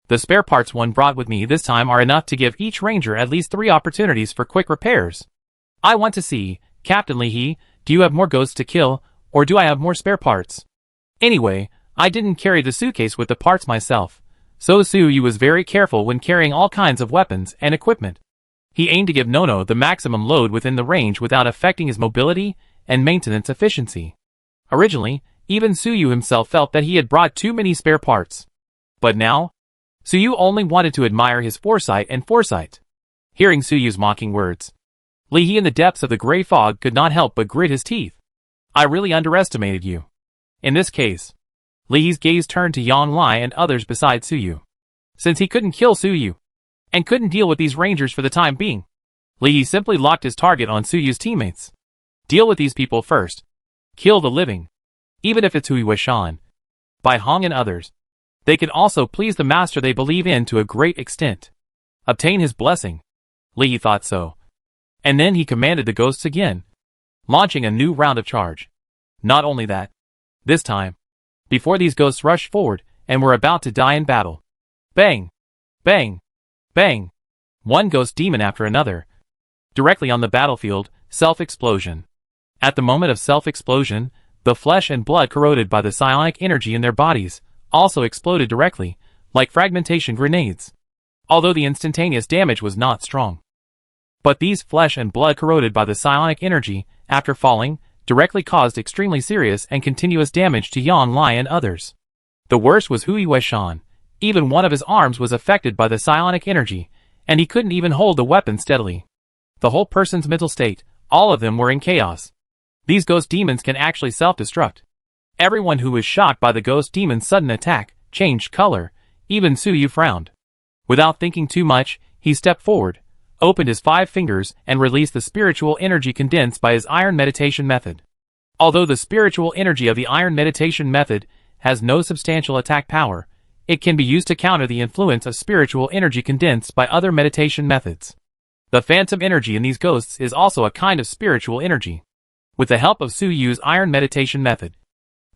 the spare parts one brought with me this time are enough to give each Ranger at least 3 opportunities for quick repairs. I want to see, Captain Lee, do you have more ghosts to kill, or do I have more spare parts? Anyway, I didn't carry the suitcase with the parts myself, so Suyu was very careful when carrying all kinds of weapons and equipment. He aimed to give Nono the maximum load within the range without affecting his mobility and maintenance efficiency. Originally, even Suyu himself felt that he had brought too many spare parts. But now, Suyu only wanted to admire his foresight and foresight. Hearing Suyu's mocking words, Lee in the depths of the gray fog could not help but grit his teeth. I really underestimated you. In this case, Lee's gaze turned to Yang Lai and others besides Suyu. Since he couldn't kill Suyu, and couldn't deal with these Rangers for the time being, Lee simply locked his target on Suyu's teammates. Deal with these people first. Kill the living. Even if it's Hui Weishan. By Hong and others, they can also please the master they believe in to a great extent. Obtain his blessing. Lee thought so. And then he commanded the ghosts again, launching a new round of charge. Not only that, this time, before these ghosts rushed forward and were about to die in battle. Bang! Bang! Bang! One ghost demon after another. Directly on the battlefield, self-explosion. At the moment of self-explosion, the flesh and blood corroded by the psionic energy in their bodies also exploded directly, like fragmentation grenades. Although the instantaneous damage was not strong. But these flesh and blood corroded by the psionic energy, after falling, directly caused extremely serious and continuous damage to Yang Lai and others. The worst was Hui Weishan. Even one of his arms was affected by the psionic energy, and he couldn't even hold the weapon steadily. The whole person's mental state, all of them were in chaos. These ghost demons can actually self-destruct. Everyone who was shocked by the ghost demon's sudden attack changed color. Even Suyu frowned. Without thinking too much, he stepped forward, opened his 5 fingers and released the spiritual energy condensed by his iron meditation method. Although the spiritual energy of the iron meditation method has no substantial attack power, it can be used to counter the influence of spiritual energy condensed by other meditation methods. The phantom energy in these ghosts is also a kind of spiritual energy. With the help of Suyu's iron meditation method,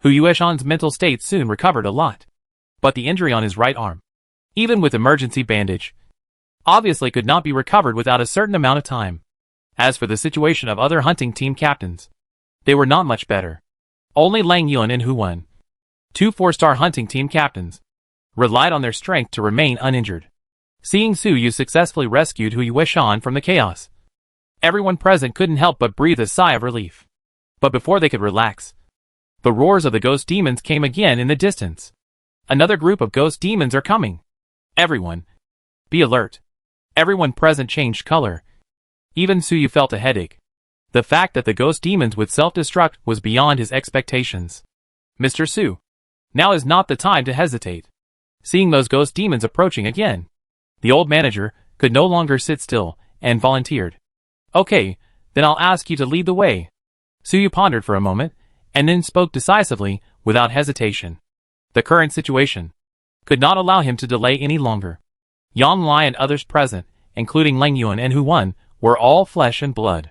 Hu Yueshan's mental state soon recovered a lot. But the injury on his right arm, even with emergency bandage, obviously could not be recovered without a certain amount of time. As for the situation of other hunting team captains, they were not much better. Only Lang Yun and Hu Wen, 2 4-star hunting team captains, relied on their strength to remain uninjured. Seeing Suyu successfully rescued Hui Weishan from the chaos, everyone present couldn't help but breathe a sigh of relief. But before they could relax, the roars of the ghost demons came again in the distance. Another group of ghost demons are coming. Everyone, be alert. Everyone present changed color. Even Suyu felt a headache. The fact that the ghost demons would self-destruct was beyond his expectations. Mr. Su, now is not the time to hesitate. Seeing those ghost demons approaching again, the old manager could no longer sit still and volunteered. Okay, then I'll ask you to lead the way. Suyu pondered for a moment, and then spoke decisively, without hesitation. The current situation, could not allow him to delay any longer. Yang Lai and others present, including Lang Yuan and Hu Wan, were all flesh and blood.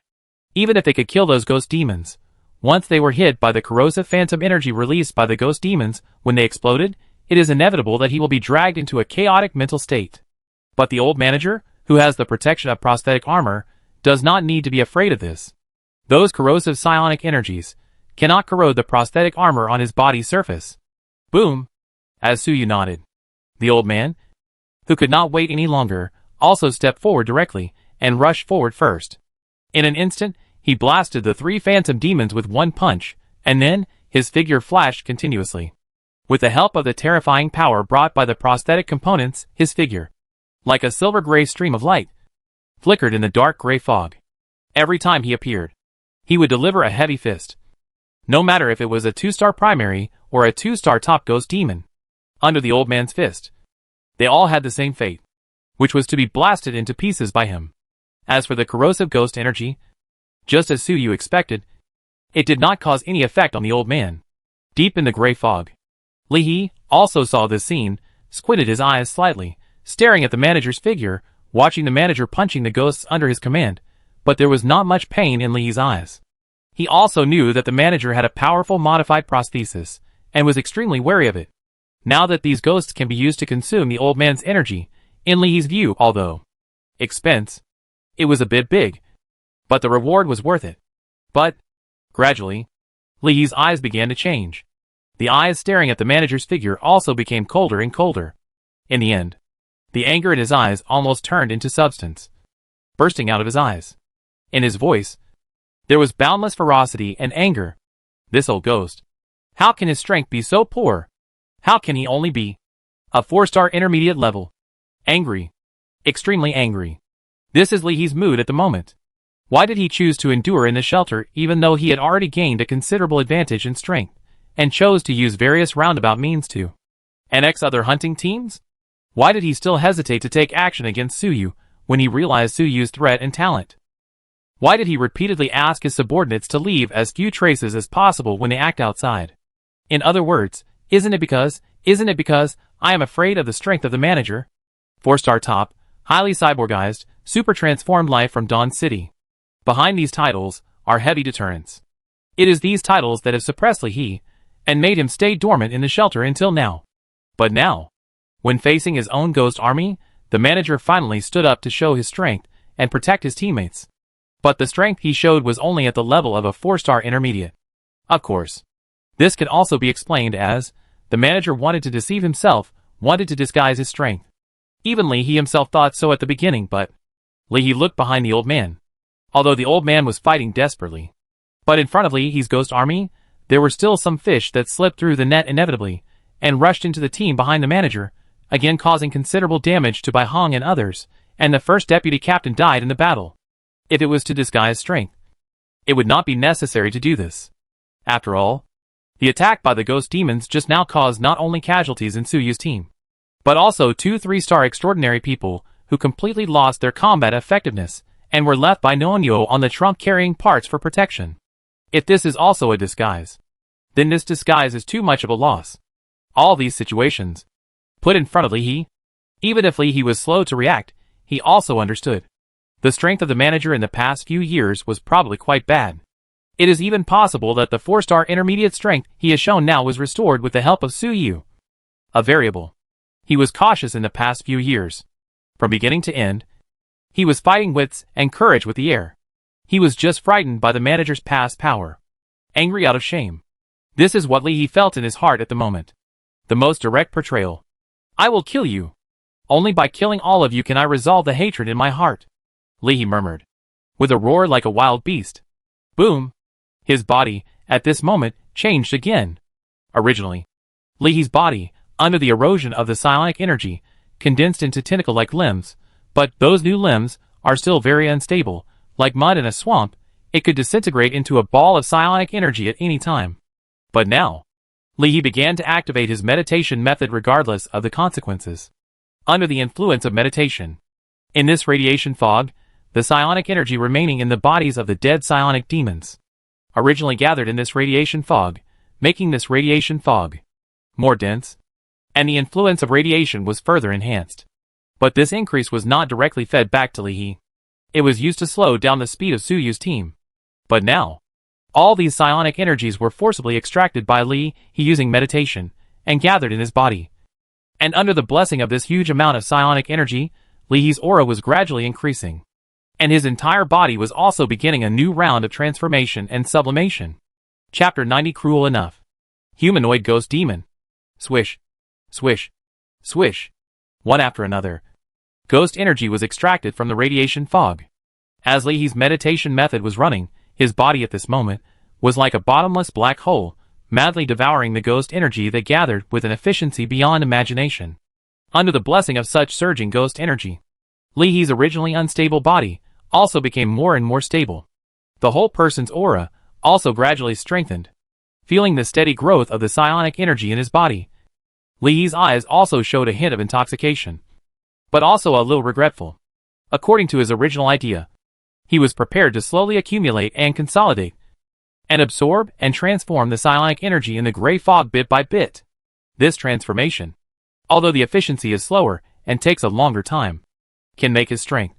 Even if they could kill those ghost demons, once they were hit by the corrosive phantom energy released by the ghost demons when they exploded, it is inevitable that he will be dragged into a chaotic mental state. But the old manager, who has the protection of prosthetic armor, does not need to be afraid of this. Those corrosive psionic energies cannot corrode the prosthetic armor on his body's surface. Boom! As Suyu nodded. The old man, who could not wait any longer, also stepped forward directly and rushed forward first. In an instant, he blasted the 3 phantom demons with one punch, and then his figure flashed continuously. With the help of the terrifying power brought by the prosthetic components, his figure, like a silver-gray stream of light, flickered in the dark gray fog. Every time he appeared, he would deliver a heavy fist. No matter if it was a 2-star primary or a 2-star top ghost demon, under the old man's fist, they all had the same fate, which was to be blasted into pieces by him. As for the corrosive ghost energy, just as Suyu expected, it did not cause any effect on the old man. Deep in the gray fog, Li He also saw this scene, squinted his eyes slightly, staring at the manager's figure, watching the manager punching the ghosts under his command, but there was not much pain in Li's eyes. He also knew that the manager had a powerful modified prosthesis, and was extremely wary of it. Now that these ghosts can be used to consume the old man's energy, in Li's view, although expense, it was a bit big, but the reward was worth it. But, gradually, Li's eyes began to change. The eyes staring at the manager's figure also became colder and colder. In the end, the anger in his eyes almost turned into substance, bursting out of his eyes. In his voice, there was boundless ferocity and anger. This old ghost. How can his strength be so poor? How can he only be a 4-star intermediate level? Angry. Extremely angry. This is Li He's mood at the moment. Why did he choose to endure in the shelter even though he had already gained a considerable advantage in strength, and chose to use various roundabout means to annex other hunting teams? Why did he still hesitate to take action against Suyu when he realized Suyu's threat and talent? Why did he repeatedly ask his subordinates to leave as few traces as possible when they act outside? In other words, isn't it because I am afraid of the strength of the manager? 4-star top, highly cyborgized, super transformed life from Dawn City. Behind these titles are heavy deterrents. It is these titles that have suppressed Li He, and made him stay dormant in the shelter until now. But now, when facing his own ghost army, the manager finally stood up to show his strength and protect his teammates. But the strength he showed was only at the level of a 4-star intermediate. Of course, this can also be explained as, the manager wanted to deceive himself, wanted to disguise his strength. Even Li He himself thought so at the beginning, but Li He looked behind the old man. Although the old man was fighting desperately. But in front of Li He's ghost army, there were still some fish that slipped through the net inevitably, and rushed into the team behind the manager, again causing considerable damage to Bai Hong and others, and the first deputy captain died in the battle. If it was to disguise strength, it would not be necessary to do this. After all, the attack by the ghost demons just now caused not only casualties in Suyu's team, but also 2 3-star extraordinary people who completely lost their combat effectiveness and were left by Nonyo on the trunk carrying parts for protection. If this is also a disguise, then this disguise is too much of a loss. All these situations, put in front of Li He, even if Li He was slow to react, he also understood. The strength of the manager in the past few years was probably quite bad. It is even possible that the 4-star intermediate strength he has shown now was restored with the help of Suyu. A variable. He was cautious in the past few years. From beginning to end, he was fighting wits and courage with the air. He was just frightened by the manager's past power. Angry out of shame. This is what Li He felt in his heart at the moment. The most direct portrayal. I will kill you. Only by killing all of you can I resolve the hatred in my heart. Li He murmured. With a roar like a wild beast. Boom. His body, at this moment, changed again. Originally, Li He's body, under the erosion of the psionic energy, condensed into tentacle-like limbs, but those new limbs are still very unstable. Like mud in a swamp, it could disintegrate into a ball of psionic energy at any time. But now, Li He began to activate his meditation method regardless of the consequences. Under the influence of meditation, in this radiation fog, the psionic energy remaining in the bodies of the dead psionic demons, originally gathered in this radiation fog, making this radiation fog more dense, and the influence of radiation was further enhanced. But this increase was not directly fed back to Li. It was used to slow down the speed of Suyu's team. But now, all these psionic energies were forcibly extracted by Li using meditation, and gathered in his body. And under the blessing of this huge amount of psionic energy, Li's aura was gradually increasing. And his entire body was also beginning a new round of transformation and sublimation. Chapter 90 Cruel Enough. Humanoid Ghost Demon. Swish. Swish. Swish. One after another, ghost energy was extracted from the radiation fog. As Li's meditation method was running, his body at this moment was like a bottomless black hole, madly devouring the ghost energy that gathered with an efficiency beyond imagination. Under the blessing of such surging ghost energy, Li's originally unstable body also became more and more stable. The whole person's aura also gradually strengthened. Feeling the steady growth of the psionic energy in his body, Li's eyes also showed a hint of intoxication, but also a little regretful. According to his original idea, he was prepared to slowly accumulate and consolidate, and absorb and transform the psionic energy in the gray fog bit by bit. This transformation, although the efficiency is slower and takes a longer time, can make his strength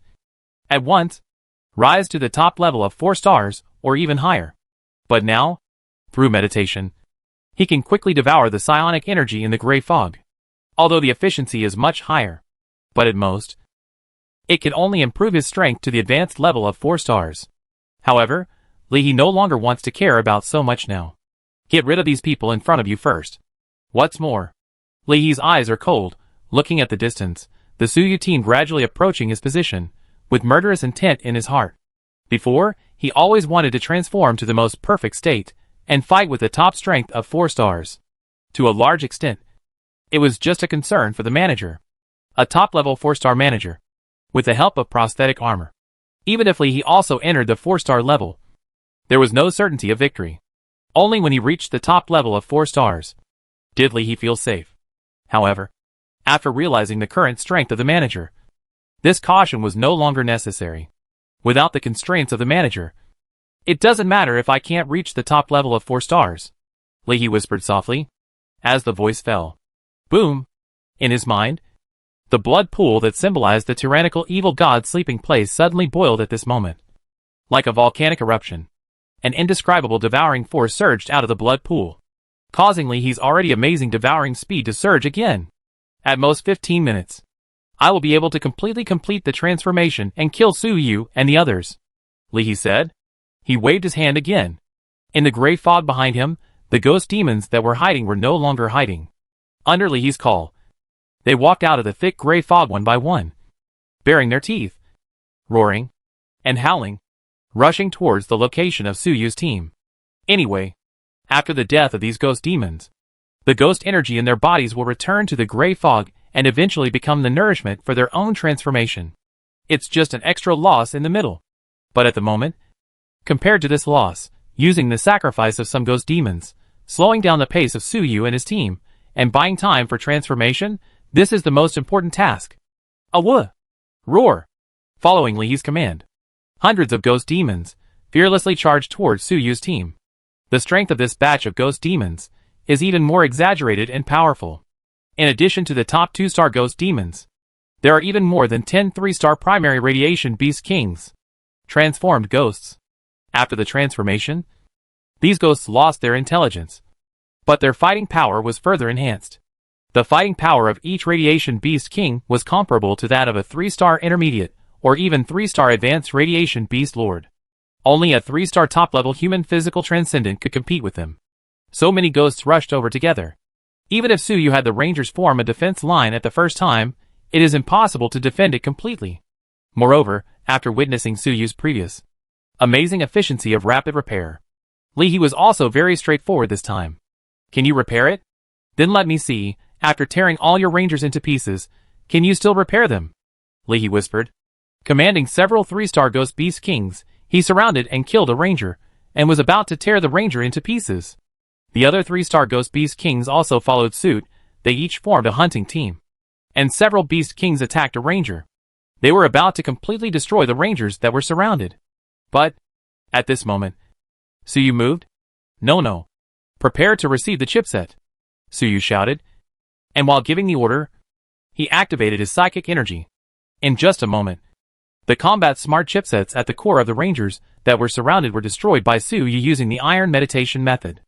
at once rise to the top level of 4 stars or even higher. But now, through meditation, he can quickly devour the psionic energy in the gray fog, although the efficiency is much higher. But at most, it can only improve his strength to the advanced level of 4 stars. However, Li no longer wants to care about so much now. Get rid of these people in front of you first. What's more, Li's eyes are cold, looking at the distance, the Suyu team gradually approaching his position, with murderous intent in his heart. Before, he always wanted to transform to the most perfect state, and fight with the top strength of 4 stars. To a large extent, it was just a concern for the manager. A top-level 4-star manager, with the help of prosthetic armor. Even if Li also entered the 4-star level, there was no certainty of victory. Only when he reached the top level of 4 stars did Li feel safe. However, after realizing the current strength of the manager, this caution was no longer necessary. Without the constraints of the manager, it doesn't matter if I can't reach the top level of 4 stars, Li whispered softly, as the voice fell. Boom! In his mind, the blood pool that symbolized the tyrannical evil god's sleeping place suddenly boiled at this moment. Like a volcanic eruption, an indescribable devouring force surged out of the blood pool, causing Li's already amazing devouring speed to surge again. At most 15 minutes, I will be able to completely complete the transformation and kill Suyu and the others, Li said. He waved his hand again. In the gray fog behind him, the ghost demons that were hiding were no longer hiding. Under Li's call, they walked out of the thick gray fog one by one, baring their teeth, roaring, and howling, rushing towards the location of Suyu's team. Anyway, after the death of these ghost demons, the ghost energy in their bodies will return to the gray fog and eventually become the nourishment for their own transformation. It's just an extra loss in the middle. But at the moment, compared to this loss, using the sacrifice of some ghost demons, slowing down the pace of Suyu and his team, and buying time for transformation, this is the most important task. Awoo! Roar! Following Li's command, hundreds of ghost demons fearlessly charged towards Suyu's team. The strength of this batch of ghost demons is even more exaggerated and powerful. In addition to the top 2-star ghost demons, there are even more than 10 3-star primary radiation beast kings, transformed ghosts. After the transformation, these ghosts lost their intelligence, but their fighting power was further enhanced. The fighting power of each radiation beast king was comparable to that of a 3-star intermediate or even 3-star advanced radiation beast lord. Only a 3-star top-level human physical transcendent could compete with them. So many ghosts rushed over together. Even if Suyu had the rangers form a defense line at the first time, it is impossible to defend it completely. Moreover, after witnessing Suyu's previous amazing efficiency of rapid repair, Li was also very straightforward this time. Can you repair it? Then let me see, after tearing all your rangers into pieces, can you still repair them? Li whispered. Commanding several 3-star ghost beast kings, he surrounded and killed a ranger, and was about to tear the ranger into pieces. The other 3-star ghost beast kings also followed suit. They each formed a hunting team, and several beast kings attacked a ranger. They were about to completely destroy the rangers that were surrounded. But, at this moment, Suyu moved? No. Prepare to receive the chipset, Suyu shouted. And while giving the order, he activated his psychic energy. In just a moment, the combat smart chipsets at the core of the Rangers that were surrounded were destroyed by Su Yu using the iron meditation method.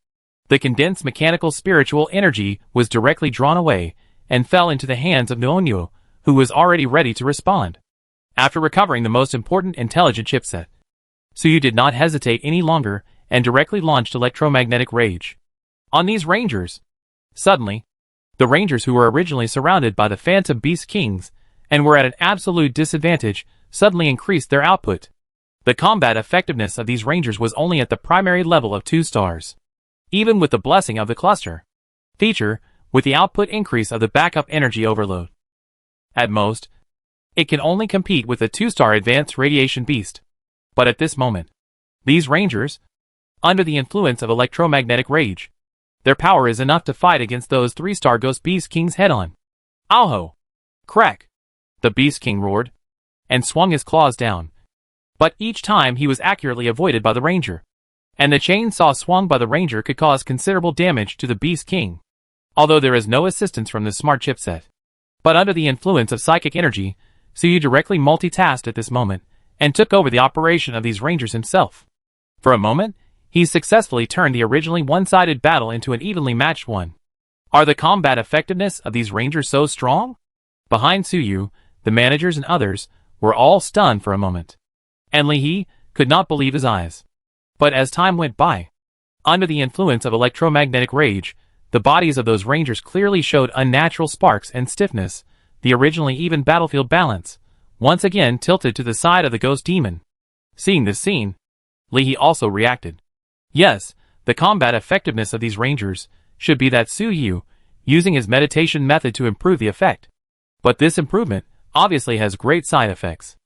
The condensed mechanical spiritual energy was directly drawn away and fell into the hands of Nuonyo, who was already ready to respond. After recovering the most important intelligent chipset, Su Yu did not hesitate any longer and directly launched electromagnetic rage on these Rangers. Suddenly, the Rangers who were originally surrounded by the Phantom Beast Kings and were at an absolute disadvantage suddenly increased their output. The combat effectiveness of these Rangers was only at the primary level of 2 stars. Even with the blessing of the cluster feature, with the output increase of the backup energy overload, at most, it can only compete with the 2-star advanced radiation beast. But at this moment, these Rangers, under the influence of electromagnetic rage, their power is enough to fight against those 3-star Ghost Beast Kings head-on. Ow! Crack! The Beast King roared, and swung his claws down. But each time he was accurately avoided by the Ranger, and the chainsaw swung by the Ranger could cause considerable damage to the Beast King, although there is no assistance from the smart chipset. But under the influence of psychic energy, Su Yu directly multitasked at this moment, and took over the operation of these Rangers himself. For a moment, he successfully turned the originally one-sided battle into an evenly matched one. Are the combat effectiveness of these Rangers so strong? Behind Su Yu, the managers and others were all stunned for a moment, and Li He could not believe his eyes. But as time went by, under the influence of electromagnetic rage, the bodies of those Rangers clearly showed unnatural sparks and stiffness. The originally even battlefield balance once again tilted to the side of the ghost demon. Seeing this scene, Li He also reacted. Yes, the combat effectiveness of these Rangers should be that Su Yu, using his meditation method to improve the effect. But this improvement obviously has great side effects.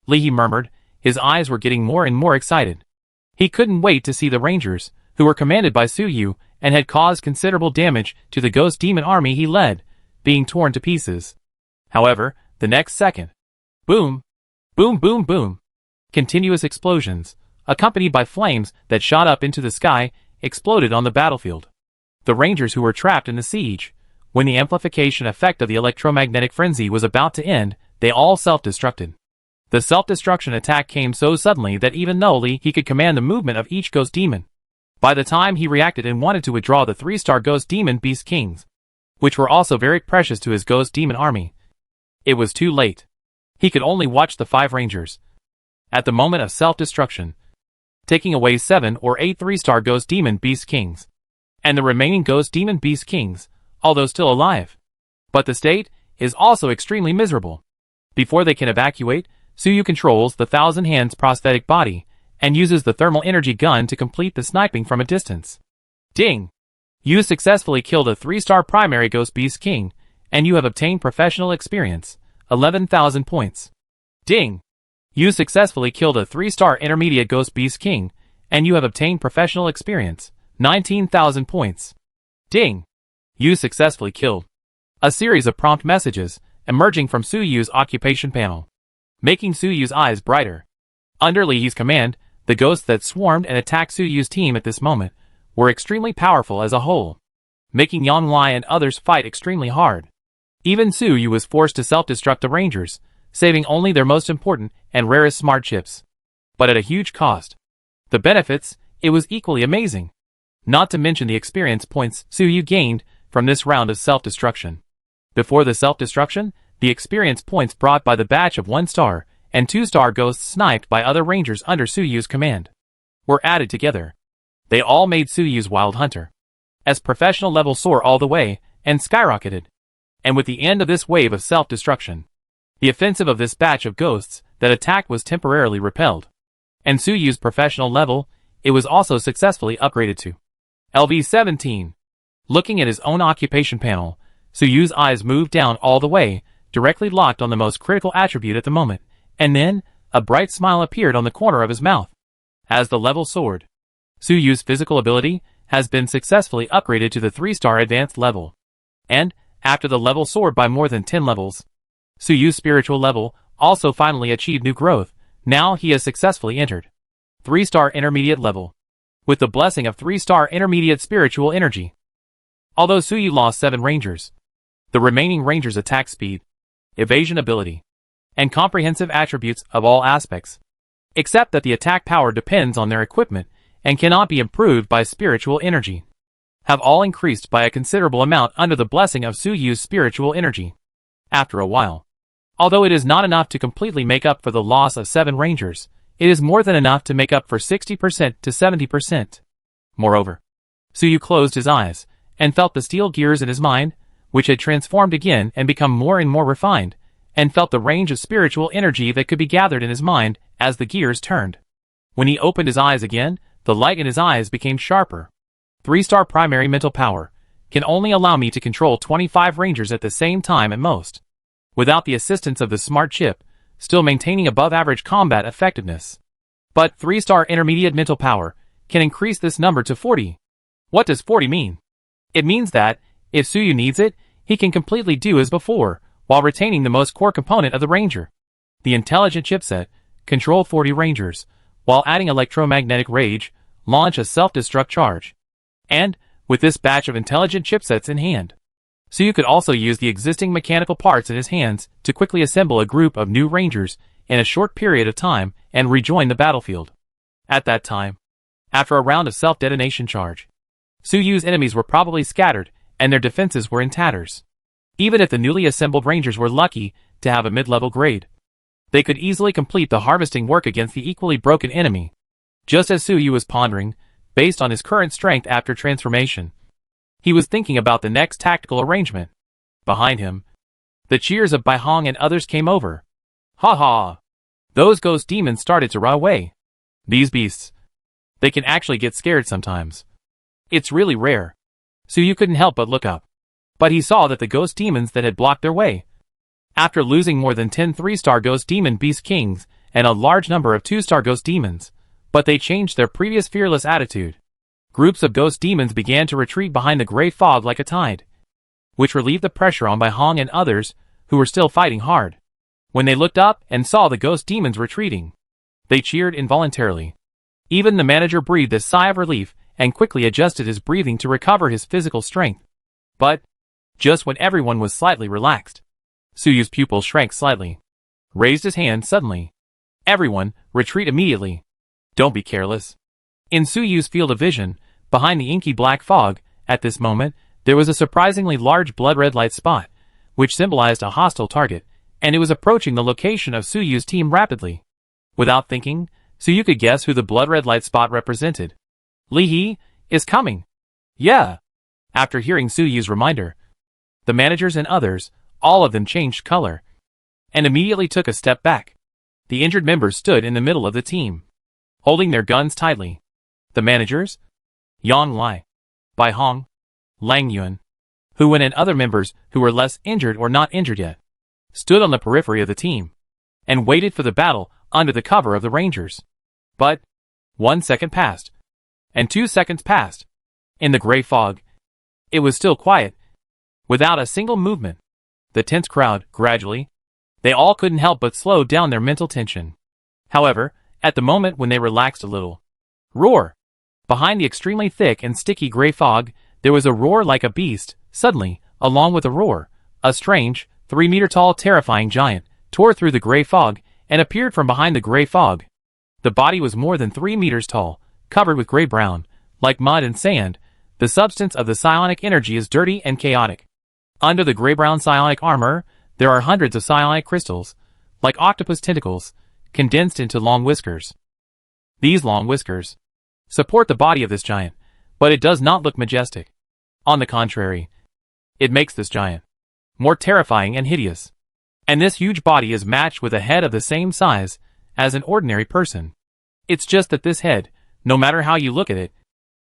Li He murmured, his eyes were getting more and more excited. He couldn't wait to see the Rangers, who were commanded by Su Yu and had caused considerable damage to the ghost demon army he led, being torn to pieces. However, the next second, boom, boom, boom, boom, continuous explosions, accompanied by flames that shot up into the sky, exploded on the battlefield. The Rangers who were trapped in the siege, when the amplification effect of the electromagnetic frenzy was about to end, they all self-destructed. The self-destruction attack came so suddenly that even though he could command the movement of each ghost demon, by the time he reacted and wanted to withdraw the 3-star ghost demon Beast Kings, which were also very precious to his ghost demon army, it was too late. He could only watch the 5 Rangers, at the moment of self-destruction, taking away 7 or 8 3-star ghost demon Beast Kings, and the remaining ghost demon Beast Kings, although still alive. But the state is also extremely miserable. Before they can evacuate, Su Yu controls the 1,000 Hands prosthetic body, and uses the thermal energy gun to complete the sniping from a distance. Ding! You successfully killed a 3-star primary Ghost Beast King, and you have obtained professional experience, 11,000 points. Ding! You successfully killed a 3-star intermediate Ghost Beast King, and you have obtained professional experience, 19,000 points. Ding! You successfully killed. A series of prompt messages emerging from Su Yu's occupation panel, making Su Yu's eyes brighter. Under Li He's command, the ghosts that swarmed and attacked Su Yu's team at this moment were extremely powerful as a whole, making Yang Lai and others fight extremely hard. Even Su Yu was forced to self-destruct the Rangers, saving only their most important and rarest smart chips. But at a huge cost. The benefits, it was equally amazing. Not to mention the experience points Su Yu gained from this round of self-destruction. Before the self-destruction, the experience points brought by the batch of 1-star and 2-star ghosts sniped by other Rangers under Su Yu's command were added together. They all made Su Yu's Wild Hunter as professional level soar all the way and skyrocketed. And with the end of this wave of self-destruction, the offensive of this batch of ghosts that attacked was temporarily repelled. And Su Yu's professional level, it was also successfully upgraded to LV-17. Looking at his own occupation panel, Su Yu's eyes moved down all the way, directly locked on the most critical attribute at the moment, and then, a bright smile appeared on the corner of his mouth. As the level soared, Su Yu's physical ability has been successfully upgraded to the 3-star advanced level. And, after the level soared by more than 10 levels, Su Yu's spiritual level also finally achieved new growth. Now he has successfully entered 3-star intermediate level, with the blessing of 3-star intermediate spiritual energy. Although Su Yu lost 7 Rangers, The remaining Rangers' attack speed, evasion ability, and comprehensive attributes of all aspects, except that the attack power depends on their equipment and cannot be improved by spiritual energy, have all increased by a considerable amount under the blessing of Suyu's spiritual energy. After a while, although it is not enough to completely make up for the loss of 7 Rangers, it is more than enough to make up for 60% to 70%. Moreover, Suyu closed his eyes and felt the steel gears in his mind, which had transformed again and become more and more refined, and felt the range of spiritual energy that could be gathered in his mind as the gears turned. When he opened his eyes again, the light in his eyes became sharper. 3-star primary mental power can only allow me to control 25 Rangers at the same time at most, without the assistance of the smart chip, still maintaining above-average combat effectiveness. But 3-star intermediate mental power can increase this number to 40. What does 40 mean? It means that, if Suyu needs it, he can completely do as before, while retaining the most core component of the Ranger. The intelligent chipset, control 40 Rangers, while adding electromagnetic rage, launch a self-destruct charge. And, with this batch of intelligent chipsets in hand, Suyu could also use the existing mechanical parts in his hands to quickly assemble a group of new Rangers in a short period of time and rejoin the battlefield. At that time, after a round of self-detonation charge, Suyu's enemies were probably scattered and their defenses were in tatters. Even if the newly assembled Rangers were lucky to have a mid-level grade, they could easily complete the harvesting work against the equally broken enemy. Just as Suyu was pondering, based on his current strength after transformation, he was thinking about the next tactical arrangement. Behind him, the cheers of Bai Hong and others came over. Ha ha! Those ghost demons started to run away. These beasts, they can actually get scared sometimes. It's really rare. Suyu couldn't help but look up. But he saw that the ghost demons that had blocked their way, after losing more than 10 3-star ghost demon beast kings and a large number of 2-star ghost demons, but they changed their previous fearless attitude. Groups of ghost demons began to retreat behind the gray fog like a tide, which relieved the pressure on Bai Hong and others who were still fighting hard. When they looked up and saw the ghost demons retreating, they cheered involuntarily. Even the manager breathed a sigh of relief and quickly adjusted his breathing to recover his physical strength. But, just when everyone was slightly relaxed, Suyu's pupil shrank slightly, raised his hand suddenly. Everyone, retreat immediately. Don't be careless. In Suyu's field of vision, behind the inky black fog, at this moment, there was a surprisingly large blood-red light spot, which symbolized a hostile target, and it was approaching the location of Suyu's team rapidly. Without thinking, Suyu could guess who the blood-red light spot represented. Li He is coming. Yeah. After hearing Suyu's reminder, the managers and others, all of them changed color, and immediately took a step back. The injured members stood in the middle of the team, holding their guns tightly. The managers, Yang Lai, Bai Hong, Lang Yuan, Hu Wen and other members who were less injured or not injured yet, stood on the periphery of the team, and waited for the battle under the cover of the Rangers. But 1 second passed, and 2 seconds passed. In the gray fog, it was still quiet, without a single movement. The tense crowd, gradually, they all couldn't help but slow down their mental tension. However, at the moment when they relaxed a little, roar! Behind the extremely thick and sticky gray fog, there was a roar like a beast. Suddenly, along with a roar, a strange, 3-meter-tall terrifying giant tore through the gray fog and appeared from behind the gray fog. The body was more than 3 meters tall, covered with gray-brown, like mud and sand. The substance of the psionic energy is dirty and chaotic. Under the gray-brown psionic armor, there are hundreds of psionic crystals, like octopus tentacles, condensed into long whiskers. These long whiskers support the body of this giant, but it does not look majestic. On the contrary, it makes this giant more terrifying and hideous. And this huge body is matched with a head of the same size as an ordinary person. It's just that this head, no matter how you look at it,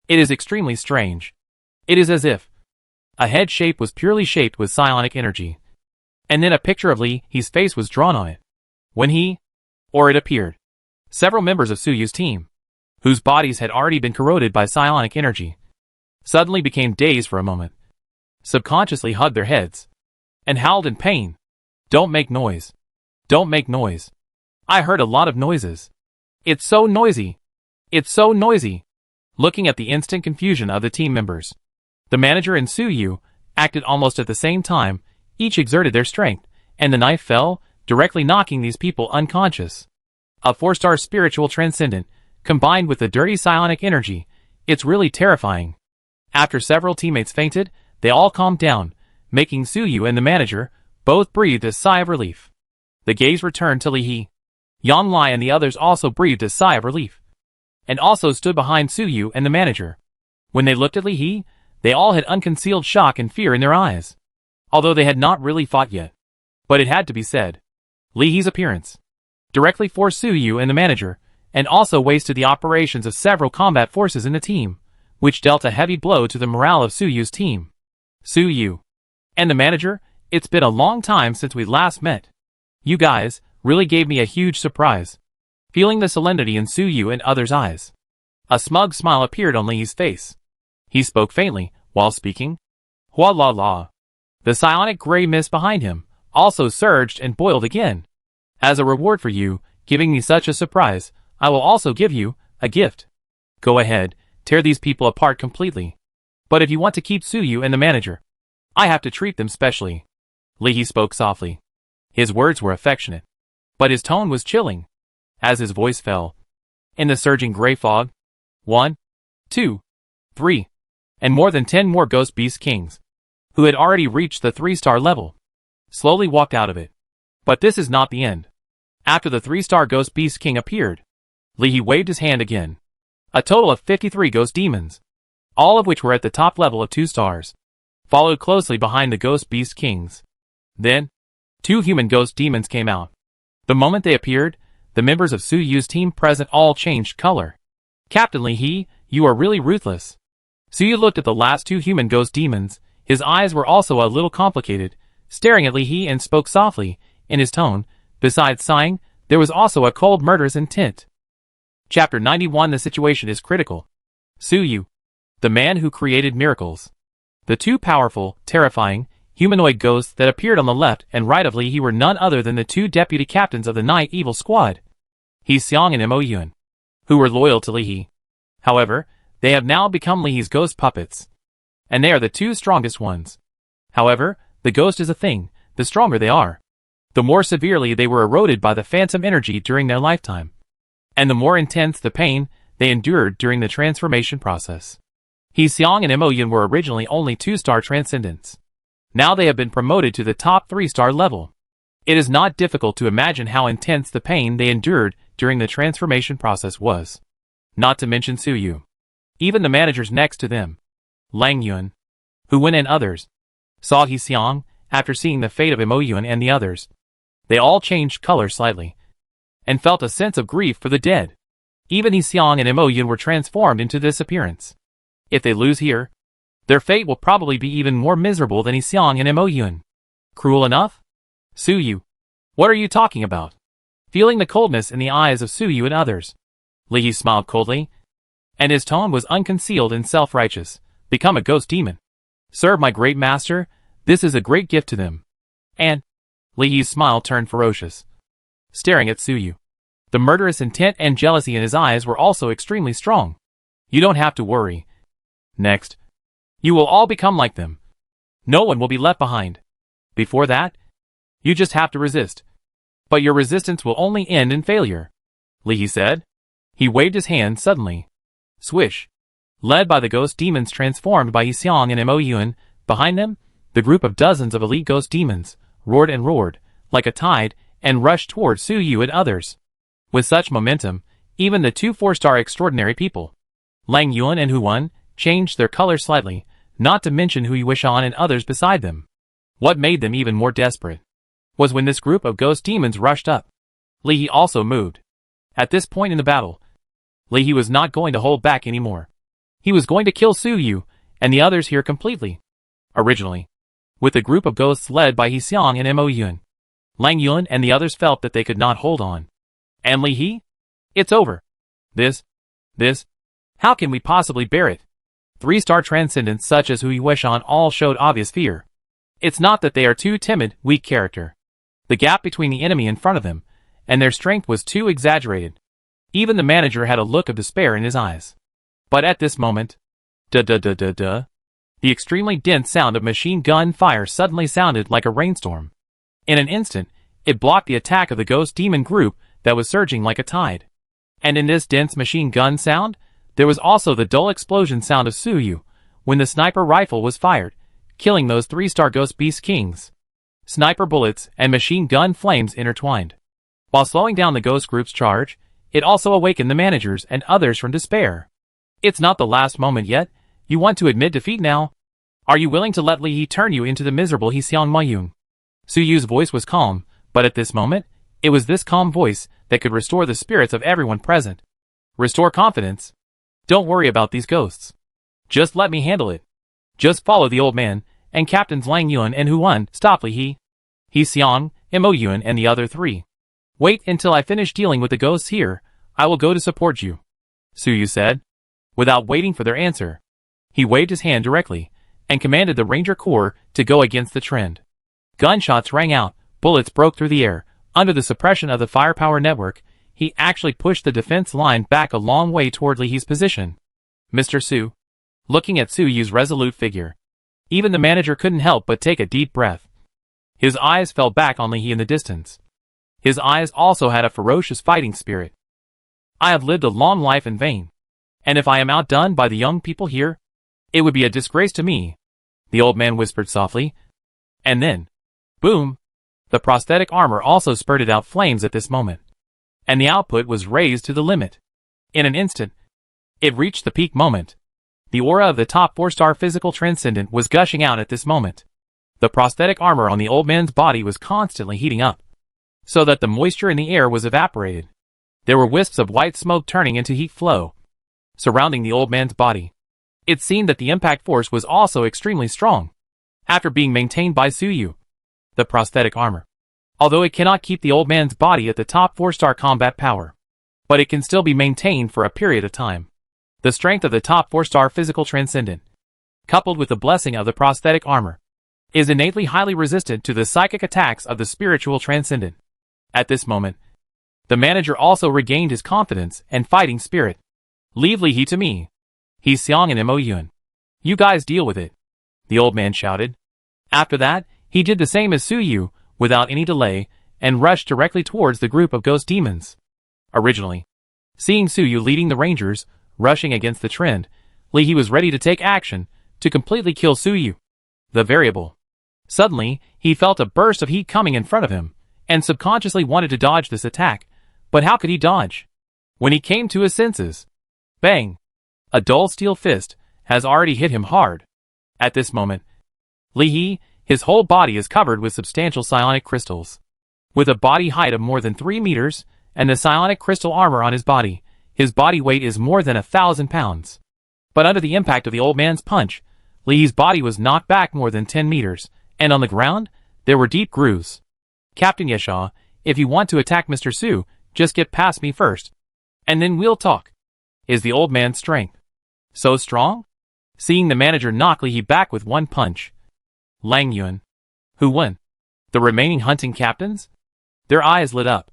it is extremely strange. It is as if a head shape was purely shaped with psionic energy, and then a picture of Li He's face was drawn on it. When it appeared, several members of Suyu's team, whose bodies had already been corroded by psionic energy, suddenly became dazed for a moment, subconsciously hugged their heads, and howled in pain. Don't make noise. Don't make noise. I heard a lot of noises. It's so noisy. It's so noisy. Looking at the instant confusion of the team members, the manager and Suyu acted almost at the same time. Each exerted their strength, and the knife fell, directly knocking these people unconscious. A 4-star spiritual transcendent, combined with the dirty psionic energy, it's really terrifying. After several teammates fainted, they all calmed down, making Suyu and the manager both breathe a sigh of relief. The gaze returned to Li He. Yang Lai and the others also breathed a sigh of relief, and also stood behind Suyu and the manager. When they looked at Li He, they all had unconcealed shock and fear in their eyes, although they had not really fought yet. But it had to be said. Li He's appearance directly forced Suyu and the manager, and also wasted the operations of several combat forces in the team, which dealt a heavy blow to the morale of Suyu's team. Suyu and the manager, it's been a long time since we last met. You guys really gave me a huge surprise. Feeling the solemnity in Suyu and others' eyes, a smug smile appeared on Li's face. He spoke faintly, while speaking. Hua la la. The psionic gray mist behind him also surged and boiled again. As a reward for you giving me such a surprise, I will also give you a gift. Go ahead, tear these people apart completely. But if you want to keep Suyu and the manager, I have to treat them specially. Li He spoke softly. His words were affectionate, but his tone was chilling. As his voice fell, in the surging gray fog, 1, 2, 3, and more than 10 more Ghost Beast Kings, who had already reached the 3-star level, slowly walked out of it. But this is not the end. After the 3-star Ghost Beast King appeared, Li He waved his hand again. A total of 53 Ghost Demons, all of which were at the top level of 2 stars, followed closely behind the Ghost Beast Kings. Then, 2 human Ghost Demons came out. The moment they appeared, the members of Suyu's team present all changed color. Captain Li He, you are really ruthless. Suyu looked at the last 2 human Ghost Demons. His eyes were also a little complicated, staring at Li He, and spoke softly. In his tone, besides sighing, there was also a cold murderous intent. Chapter 91. The situation is critical. Suyu, the man who created miracles. The 2 powerful, terrifying, humanoid ghosts that appeared on the left and right of Li He were none other than the 2 deputy captains of the Night Evil Squad, He Xiang and Mo Yun, who were loyal to Li He. However, they have now become Li He's ghost puppets, and they are the 2 strongest ones. However, the ghost is a thing. The stronger they are, the more severely they were eroded by the phantom energy during their lifetime, and the more intense the pain they endured during the transformation process. He Xiang and Mo Yun were originally only 2-star transcendents. Now they have been promoted to the top 3-star level. It is not difficult to imagine how intense the pain they endured during the transformation process was. Not to mention Suyu. Even the managers next to them, Lang Yun, Hu Wen and others, saw He Xiang. After seeing the fate of Mo Yun and the others, they all changed color slightly, and felt a sense of grief for the dead. Even He Xiang and Mo Yun were transformed into this appearance. If they lose here, their fate will probably be even more miserable than He Xiang and Mo Yun. Cruel enough? Suyu, what are you talking about? Feeling the coldness in the eyes of Suyu and others, Li He smiled coldly, and his tone was unconcealed and self-righteous. Become a ghost demon. Serve my great master. This is a great gift to them. And Li He's smile turned ferocious, staring at Suyu. The murderous intent and jealousy in his eyes were also extremely strong. You don't have to worry. Next, you will all become like them. No one will be left behind. Before that, you just have to resist. But your resistance will only end in failure, Li He said. He waved his hand suddenly. Swish. Led by the ghost demons transformed by He Xiang and Mo Yun, behind them, the group of dozens of elite ghost demons roared and roared, like a tide, and rushed toward Suyu and others. With such momentum, even the 2 4-star extraordinary people, Lang Yun and Hu Wen, changed their color slightly, not to mention Hu Yuishan and others beside them. What made them even more desperate was when this group of ghost demons rushed up. Li He also moved. At this point in the battle, Li He was not going to hold back anymore. He was going to kill Suyu and the others here completely. Originally, with the group of ghosts led by He Xiang and Mo Yun, Lang Yun and the others felt that they could not hold on. And Li He? It's over. This, how can we possibly bear it? 3-star transcendents such as Hu Yuishan all showed obvious fear. It's not that they are too timid, weak character. The gap between the enemy in front of them and their strength was too exaggerated. Even the manager had a look of despair in his eyes. But at this moment, The extremely dense sound of machine gun fire suddenly sounded like a rainstorm. In an instant, it blocked the attack of the ghost demon group that was surging like a tide. And in this dense machine gun sound, there was also the dull explosion sound of Suyu, when the sniper rifle was fired, killing those 3-star ghost beast kings. Sniper bullets and machine gun flames intertwined. While slowing down the ghost group's charge, it also awakened the managers and others from despair. It's not the last moment yet. You want to admit defeat now? Are you willing to let Li He turn you into the miserable He Xiang Mayun? Suyu's voice was calm, but at this moment, it was this calm voice that could restore the spirits of everyone present. Restore confidence. Don't worry about these ghosts. Just let me handle it. Just follow the old man, and Captains Lang Yuan and Huan, stop Li He Xiang, Mo Yuan and the other 3. Wait until I finish dealing with the ghosts here, I will go to support you, Suyu said. Without waiting for their answer, he waved his hand directly, and commanded the Ranger Corps to go against the trend. Gunshots rang out, bullets broke through the air. Under the suppression of the firepower network, he actually pushed the defense line back a long way toward Li He's position. Mr. Su. Looking at Suyu's resolute figure, even the manager couldn't help but take a deep breath. His eyes fell back on Li He in the distance. His eyes also had a ferocious fighting spirit. I have lived a long life in vain. And if I am outdone by the young people here, it would be a disgrace to me, the old man whispered softly. And then, boom! The prosthetic armor also spurted out flames at this moment. And the output was raised to the limit. In an instant, it reached the peak moment. The aura of the top 4-star physical transcendent was gushing out at this moment. The prosthetic armor on the old man's body was constantly heating up, so that the moisture in the air was evaporated. There were wisps of white smoke turning into heat flow, surrounding the old man's body. It seemed that the impact force was also extremely strong, after being maintained by Suyu, the prosthetic armor. Although it cannot keep the old man's body at the top 4-star combat power, but it can still be maintained for a period of time. The strength of the top 4-star physical transcendent, coupled with the blessing of the prosthetic armor, is innately highly resistant to the psychic attacks of the spiritual transcendent. At this moment, the manager also regained his confidence and fighting spirit. Leave Li He to me. He Xiang and Mo Yuan. You guys deal with it, the old man shouted. After that, he did the same as Suyu, without any delay, and rushed directly towards the group of ghost demons. Originally, seeing Suyu leading the Rangers, rushing against the trend, Li He was ready to take action, to completely kill Suyu, the variable. Suddenly, he felt a burst of heat coming in front of him, and subconsciously wanted to dodge this attack, but how could he dodge? When he came to his senses, bang! A dull steel fist has already hit him hard. At this moment, Li He, his whole body is covered with substantial psionic crystals. With a body height of more than 3 meters, and the psionic crystal armor on his body weight is more than 1,000 pounds. But under the impact of the old man's punch, Li He's body was knocked back more than 10 meters, and on the ground, there were deep grooves. Captain Yeshaw, if you want to attack Mr. Su, just get past me first, and then we'll talk. Is the old man's strength so strong? Seeing the manager knock Li He back with one punch, Lang Yuan, who won? The remaining hunting captains? Their eyes lit up,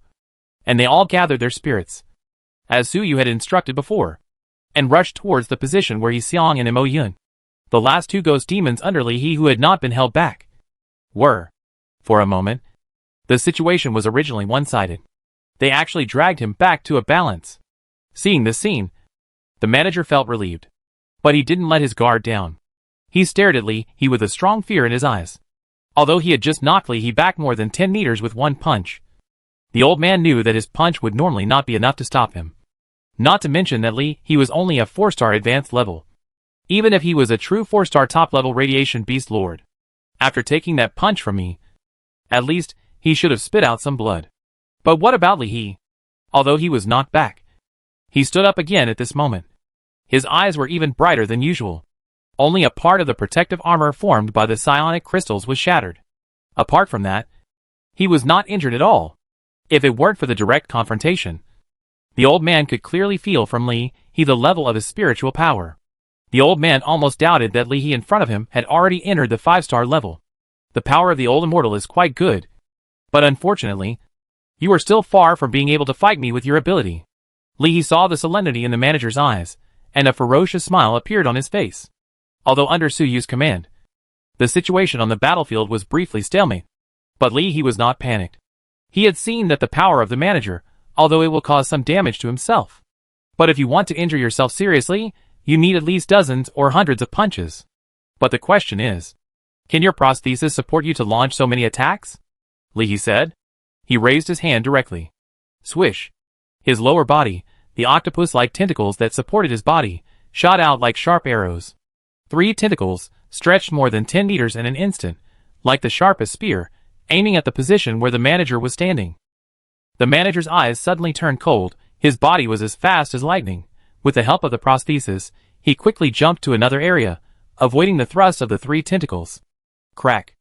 and they all gathered their spirits, as Suyu had instructed before, and rushed towards the position where He Xiang and Mo Yun, the last 2 ghost demons under Li He who had not been held back, were. For a moment, the situation was originally one-sided. They actually dragged him back to a balance. Seeing this scene, the manager felt relieved, but he didn't let his guard down. He stared at Li He with a strong fear in his eyes. Although he had just knocked Li He back more than 10 meters with one punch, the old man knew that his punch would normally not be enough to stop him. Not to mention that Li He was only a 4-star advanced level. Even if he was a true 4-star top-level radiation beast lord, after taking that punch from me, at least he should have spit out some blood. But what about Li He? Although he was knocked back, he stood up again at this moment. His eyes were even brighter than usual. Only a part of the protective armor formed by the psionic crystals was shattered. Apart from that, he was not injured at all. If it weren't for the direct confrontation, the old man could clearly feel from Li He the level of his spiritual power. The old man almost doubted that Li He in front of him had already entered the 5-star level. The power of the old immortal is quite good, but unfortunately, you are still far from being able to fight me with your ability. Li He saw the solemnity in the manager's eyes, and a ferocious smile appeared on his face. Although under Su Yu's command, the situation on the battlefield was briefly stalemate. But Li He was not panicked. He had seen that the power of the manager, although it will cause some damage to himself. But if you want to injure yourself seriously, you need at least dozens or hundreds of punches. But the question is, can your prosthesis support you to launch so many attacks? Li He said. He raised his hand directly. Swish. His lower body, the octopus-like tentacles that supported his body, shot out like sharp arrows. 3 tentacles, stretched more than 10 meters in an instant, like the sharpest spear, aiming at the position where the manager was standing. The manager's eyes suddenly turned cold, his body was as fast as lightning. With the help of the prosthesis, he quickly jumped to another area, avoiding the thrust of the 3 tentacles. Crack.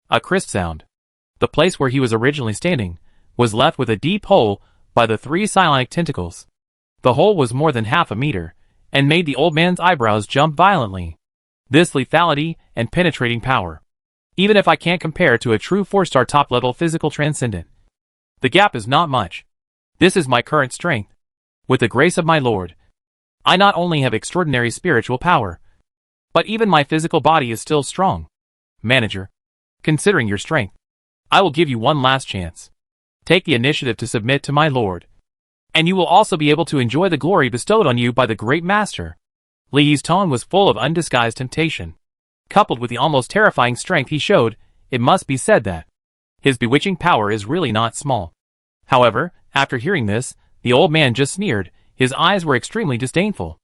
A crisp sound. The place where he was originally standing was left with a deep hole by the 3 psionic tentacles. The hole was more than half a meter, and made the old man's eyebrows jump violently. This lethality and penetrating power. Even if I can't compare to a true 4-star top-level physical transcendent, the gap is not much. This is my current strength. With the grace of my Lord, I not only have extraordinary spiritual power, but even my physical body is still strong. Manager, considering your strength, I will give you one last chance. Take the initiative to submit to my Lord, and you will also be able to enjoy the glory bestowed on you by the great master. Li Yi's tone was full of undisguised temptation. Coupled with the almost terrifying strength he showed, it must be said that his bewitching power is really not small. However, after hearing this, the old man just sneered. His eyes were extremely disdainful.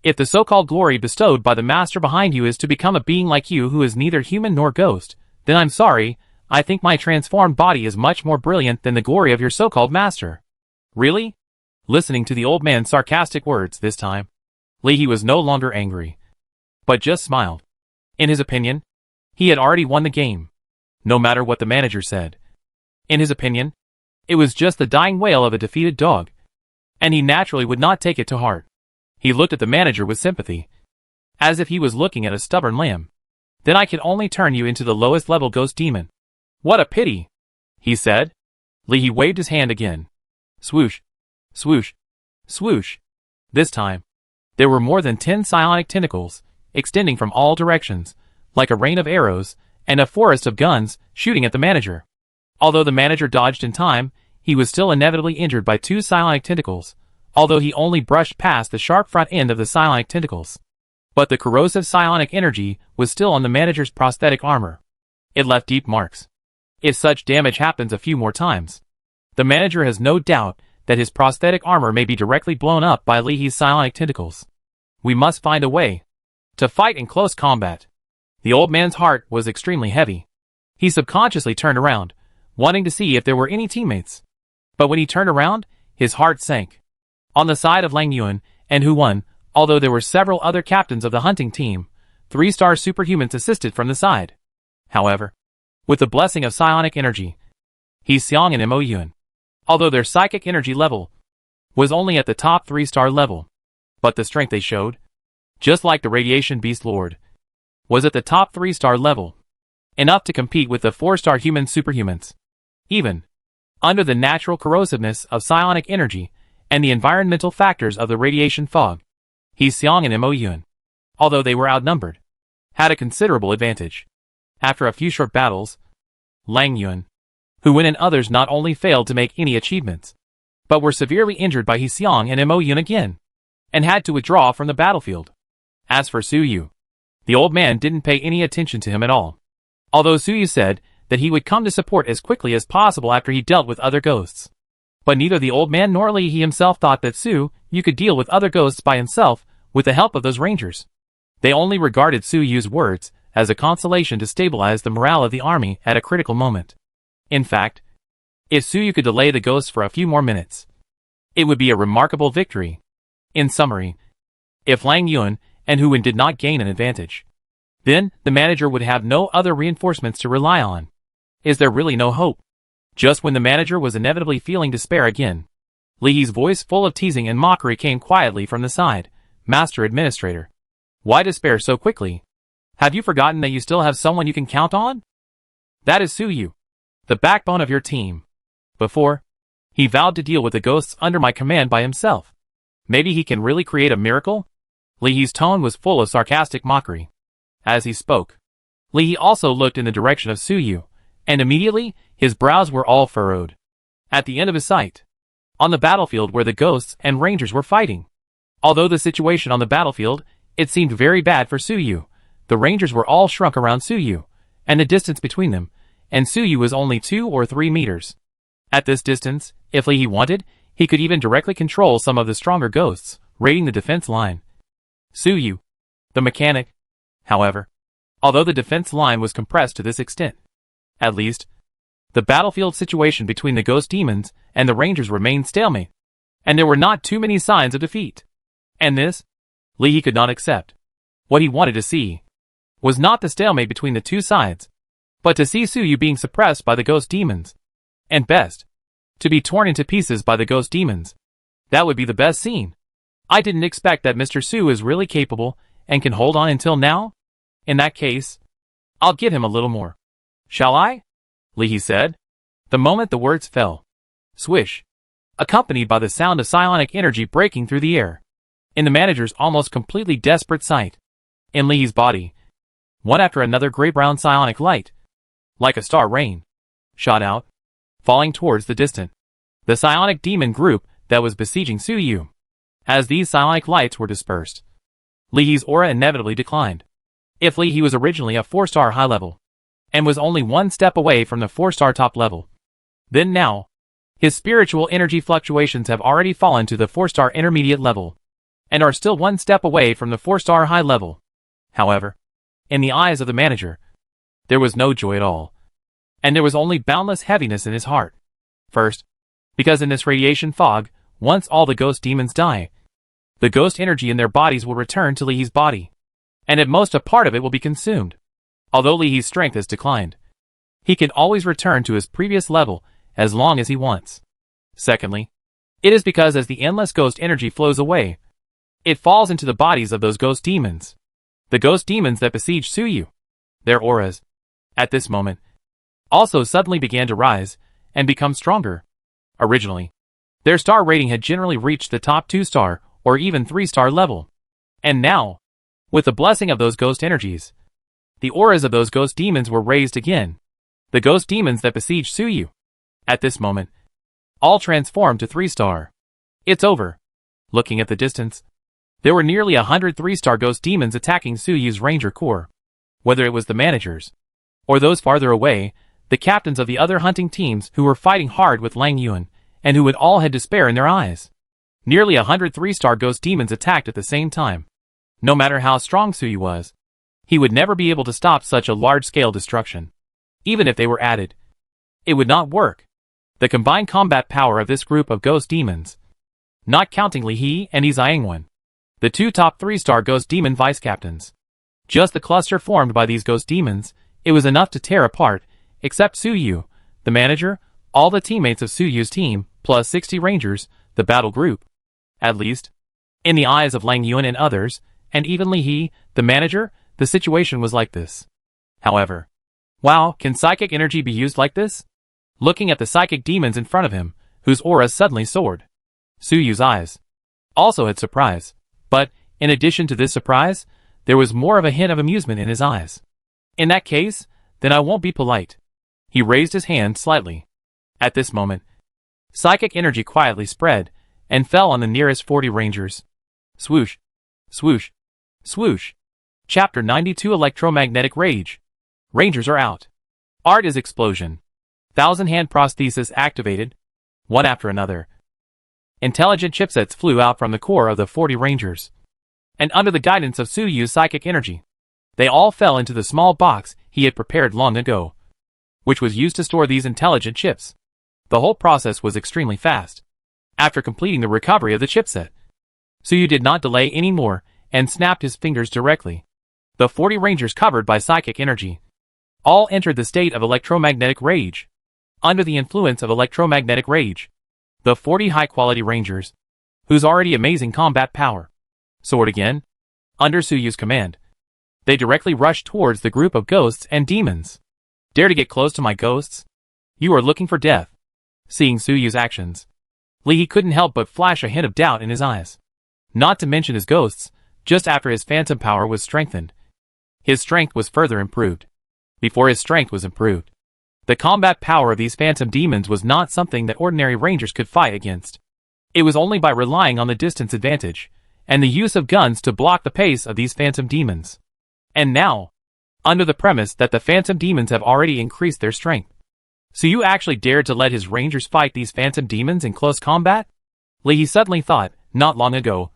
If the so-called glory bestowed by the master behind you is to become a being like you who is neither human nor ghost, then I'm sorry, I think my transformed body is much more brilliant than the glory of your so-called master. Really? Listening to the old man's sarcastic words this time, Li He was no longer angry, but just smiled. In his opinion, he had already won the game, no matter what the manager said. In his opinion, it was just the dying wail of a defeated dog, and he naturally would not take it to heart. He looked at the manager with sympathy, as if he was looking at a stubborn lamb. Then I can only turn you into the lowest level ghost demon. What a pity, he said. Li He waved his hand again. Swoosh, swoosh, swoosh. This time, there were more than 10 psionic tentacles, extending from all directions, like a rain of arrows, and a forest of guns, shooting at the manager. Although the manager dodged in time, he was still inevitably injured by 2 psionic tentacles, although he only brushed past the sharp front end of the psionic tentacles. But the corrosive psionic energy was still on the manager's prosthetic armor. It left deep marks. If such damage happens a few more times, the manager has no doubt that his prosthetic armor may be directly blown up by Li Yi's psionic tentacles. We must find a way to fight in close combat. The old man's heart was extremely heavy. He subconsciously turned around, wanting to see if there were any teammates. But when he turned around, his heart sank. On the side of Lang Yuan and Hu Wan, although there were several other captains of the hunting team, 3-star superhumans assisted from the side. However, with the blessing of psionic energy, He Xiang and Mo Yuan, although their psychic energy level was only at the top 3-star level, but the strength they showed, just like the Radiation Beast Lord, was at the top 3-star level, enough to compete with the 4-star human superhumans. Even under the natural corrosiveness of psionic energy and the environmental factors of the radiation fog, He Xiang and Mo Yuan, although they were outnumbered, had a considerable advantage. After a few short battles, Lang Yuan, Hu Wan and others not only failed to make any achievements, but were severely injured by He Xiang and Mo Yuan again, and had to withdraw from the battlefield. As for Su Yu, the old man didn't pay any attention to him at all, although Su Yu said that he would come to support as quickly as possible after he dealt with other ghosts. But neither the old man nor Li He himself thought that Su Yu could deal with other ghosts by himself with the help of those rangers. They only regarded Su Yu's words as a consolation to stabilize the morale of the army at a critical moment. In fact, if Su Yu could delay the ghosts for a few more minutes, it would be a remarkable victory. In summary, if Lang Yuan and Hu Wan did not gain an advantage, then the manager would have no other reinforcements to rely on. Is there really no hope? Just when the manager was inevitably feeling despair again, Li Yi's voice full of teasing and mockery came quietly from the side. Master Administrator, why despair so quickly? Have you forgotten that you still have someone you can count on? That is Su Yu, the backbone of your team. Before, he vowed to deal with the ghosts under my command by himself. Maybe he can really create a miracle? Li Yi's tone was full of sarcastic mockery. As he spoke, Li also looked in the direction of Suyu, and immediately, his brows were all furrowed. At the end of his sight, on the battlefield where the ghosts and rangers were fighting. Although the situation on the battlefield, it seemed very bad for Suyu. The rangers were all shrunk around Suyu, and the distance between them, and Suyu was only 2 or 3 meters. At this distance, if Li wanted, he could even directly control some of the stronger ghosts, raiding the defense line. Suyu, the mechanic, however, although the defense line was compressed to this extent, at least, the battlefield situation between the ghost demons and the rangers remained stalemate, and there were not too many signs of defeat. And this, Li could not accept. What he wanted to see was not the stalemate between the two sides, but to see Suyu being suppressed by the ghost demons, and best, to be torn into pieces by the ghost demons. That would be the best scene. I didn't expect that Mr. Su is really capable and can hold on until now. In that case, I'll give him a little more. Shall I? Li said. The moment the words fell, swish, accompanied by the sound of psionic energy breaking through the air. In the manager's almost completely desperate sight, in Li's body, one after another gray-brown psionic light, like a star rain, shot out, falling towards the distant, the psionic demon group that was besieging Suyu. As these psionic lights were dispersed, Li's aura inevitably declined. If Li was originally a 4-star high level, and was only 1 step away from the 4-star top level, then now, his spiritual energy fluctuations have already fallen to the 4-star intermediate level, and are still 1 step away from the 4-star high level. However, in the eyes of the manager, there was no joy at all, and there was only boundless heaviness in his heart. First, because in this radiation fog, once all the ghost demons die, the ghost energy in their bodies will return to Li's body, and at most a part of it will be consumed. Although Li's strength has declined, he can always return to his previous level as long as he wants. Secondly, it is because as the endless ghost energy flows away, it falls into the bodies of those ghost demons. The ghost demons that besiege Suyu. Their auras, at this moment, also suddenly began to rise and become stronger. Originally, their star rating had generally reached the top 2-star or even 3-star level. And now, with the blessing of those ghost energies, the auras of those ghost demons were raised again. The ghost demons that besieged Suyu. At this moment, all transformed to 3-star. It's over. Looking at the distance, there were nearly 100 3-star ghost demons attacking Suyu's Ranger Corps. Whether it was the managers, or those farther away, the captains of the other hunting teams who were fighting hard with Lang Yuan, and who had all had despair in their eyes. Nearly 100 3-star ghost demons attacked at the same time. No matter how strong Suyu was, he would never be able to stop such a large-scale destruction. Even if they were added, it would not work. The combined combat power of this group of ghost demons, not counting Li and Zhangwan, the 2 top 3-star ghost demon vice-captains. Just the cluster formed by these ghost demons, it was enough to tear apart, except Suyu, the manager, all the teammates of Suyu's team, plus 60 rangers, the battle group. At least, in the eyes of Lang Yuan and others, and even Li, the manager, the situation was like this. However, wow, can psychic energy be used like this? Looking at the psychic demons in front of him, whose auras suddenly soared, Suyu's eyes also had surprise. But, in addition to this surprise, there was more of a hint of amusement in his eyes. In that case, then I won't be polite. He raised his hand slightly. At this moment, psychic energy quietly spread, and fell on the nearest 40 rangers. Swoosh, swoosh, swoosh. Chapter 92 Electromagnetic Rage. Rangers are out. Art is explosion. 1,000-hand prosthesis activated, one after another. Intelligent chipsets flew out from the core of the 40 rangers. And under the guidance of Suyu's psychic energy, they all fell into the small box he had prepared long ago, which was used to store these intelligent chips. The whole process was extremely fast. After completing the recovery of the chipset, Suyu did not delay any more and snapped his fingers directly. The 40 rangers covered by psychic energy all entered the state of electromagnetic rage. Under the influence of electromagnetic rage, the 40 high-quality rangers, whose already amazing combat power, soared again, under Suyu's command. They directly rushed towards the group of ghosts and demons. Dare to get close to my ghosts? You are looking for death. Seeing Suyu's actions, Li couldn't help but flash a hint of doubt in his eyes. Not to mention his ghosts, just after his phantom power was strengthened. His strength was further improved. Before his strength was improved, the combat power of these phantom demons was not something that ordinary rangers could fight against. It was only by relying on the distance advantage, and the use of guns to block the pace of these phantom demons. And now, under the premise that the phantom demons have already increased their strength, so you actually dared to let his rangers fight these phantom demons in close combat? Lee suddenly thought, not long ago.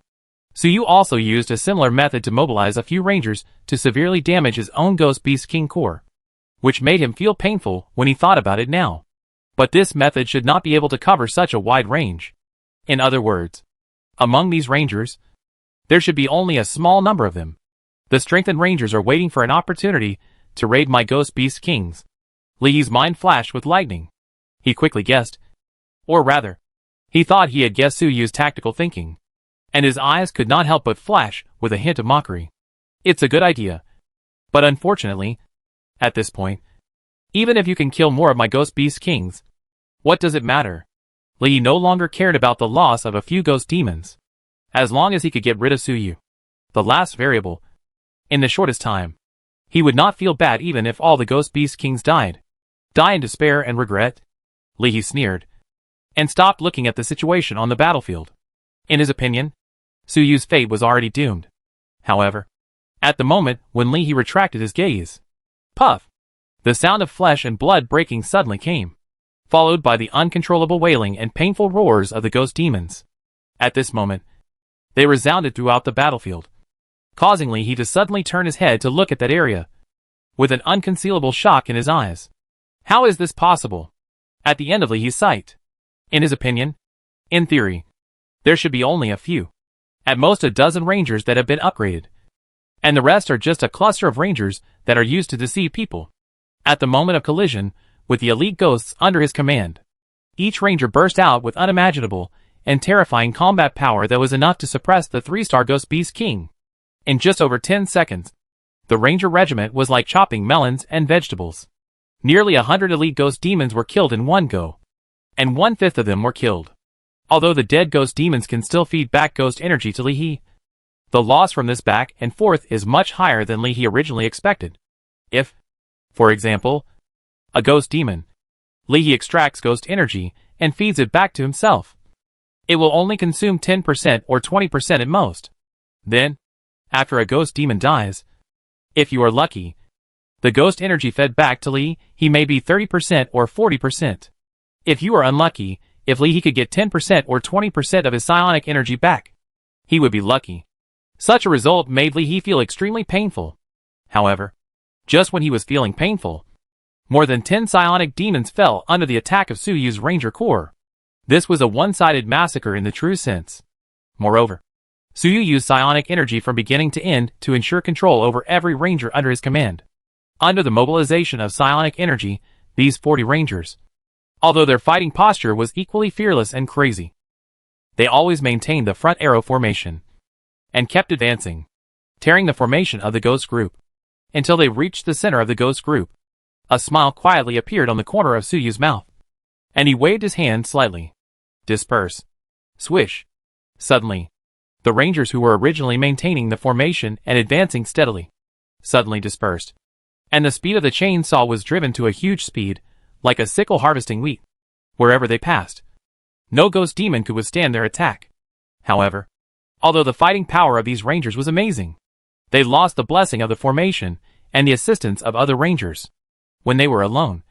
So you also used a similar method to mobilize a few rangers to severely damage his own Ghost Beast King core, which made him feel painful when he thought about it now. But this method should not be able to cover such a wide range. In other words, among these rangers, there should be only a small number of them. The strengthened rangers are waiting for an opportunity to raid my Ghost Beast Kings. Lee's mind flashed with lightning. He quickly guessed. Or rather, he thought he had guessed Su Yu's tactical thinking. And his eyes could not help but flash with a hint of mockery. It's a good idea. But unfortunately, at this point, even if you can kill more of my Ghost Beast Kings, what does it matter? Lee no longer cared about the loss of a few ghost demons, as long as he could get rid of Su Yu, the last variable, in the shortest time. He would not feel bad even if all the Ghost Beast Kings died. Die in despair and regret? Lee sneered, and stopped looking at the situation on the battlefield. In his opinion, Su Yu's fate was already doomed. However, at the moment when Lee retracted his gaze, puff! The sound of flesh and blood breaking suddenly came, followed by the uncontrollable wailing and painful roars of the ghost demons. At this moment, they resounded throughout the battlefield, causing Lee to suddenly turn his head to look at that area, with an unconcealable shock in his eyes. How is this possible? At the end of Lee's sight, in his opinion, in theory, there should be only a few, at most a dozen rangers that have been upgraded, and the rest are just a cluster of rangers that are used to deceive people. At the moment of collision, with the elite ghosts under his command, each ranger burst out with unimaginable and terrifying combat power that was enough to suppress the 3-star Ghost Beast King. In just over 10 seconds, the ranger regiment was like chopping melons and vegetables. Nearly 100 elite ghost demons were killed in one go, and 1/5 of them were killed. Although the dead ghost demons can still feed back ghost energy to Lee, the loss from this back and forth is much higher than Lee originally expected. If, for example, a ghost demon, Lee extracts ghost energy and feeds it back to himself, it will only consume 10% or 20% at most. Then, after a ghost demon dies, if you are lucky, the ghost energy fed back to Lee may be 30% or 40%. If you are unlucky, if Lee could get 10% or 20% of his psionic energy back, he would be lucky. Such a result made Lee feel extremely painful. However, just when he was feeling painful, more than 10 psionic demons fell under the attack of Su Yu's Ranger Corps. This was a one-sided massacre in the true sense. Moreover, Su Yu used psionic energy from beginning to end to ensure control over every ranger under his command. Under the mobilization of psionic energy, these 40 rangers, although their fighting posture was equally fearless and crazy, they always maintained the front arrow formation, and kept advancing, tearing the formation of the ghost group, until they reached the center of the ghost group. A smile quietly appeared on the corner of Su Yu's mouth, and he waved his hand slightly. Disperse. Swish. Suddenly, the rangers who were originally maintaining the formation and advancing steadily, suddenly dispersed, and the speed of the chainsaw was driven to a huge speed, like a sickle harvesting wheat, wherever they passed. No ghost demon could withstand their attack. However, although the fighting power of these rangers was amazing, they lost the blessing of the formation and the assistance of other rangers. When they were alone,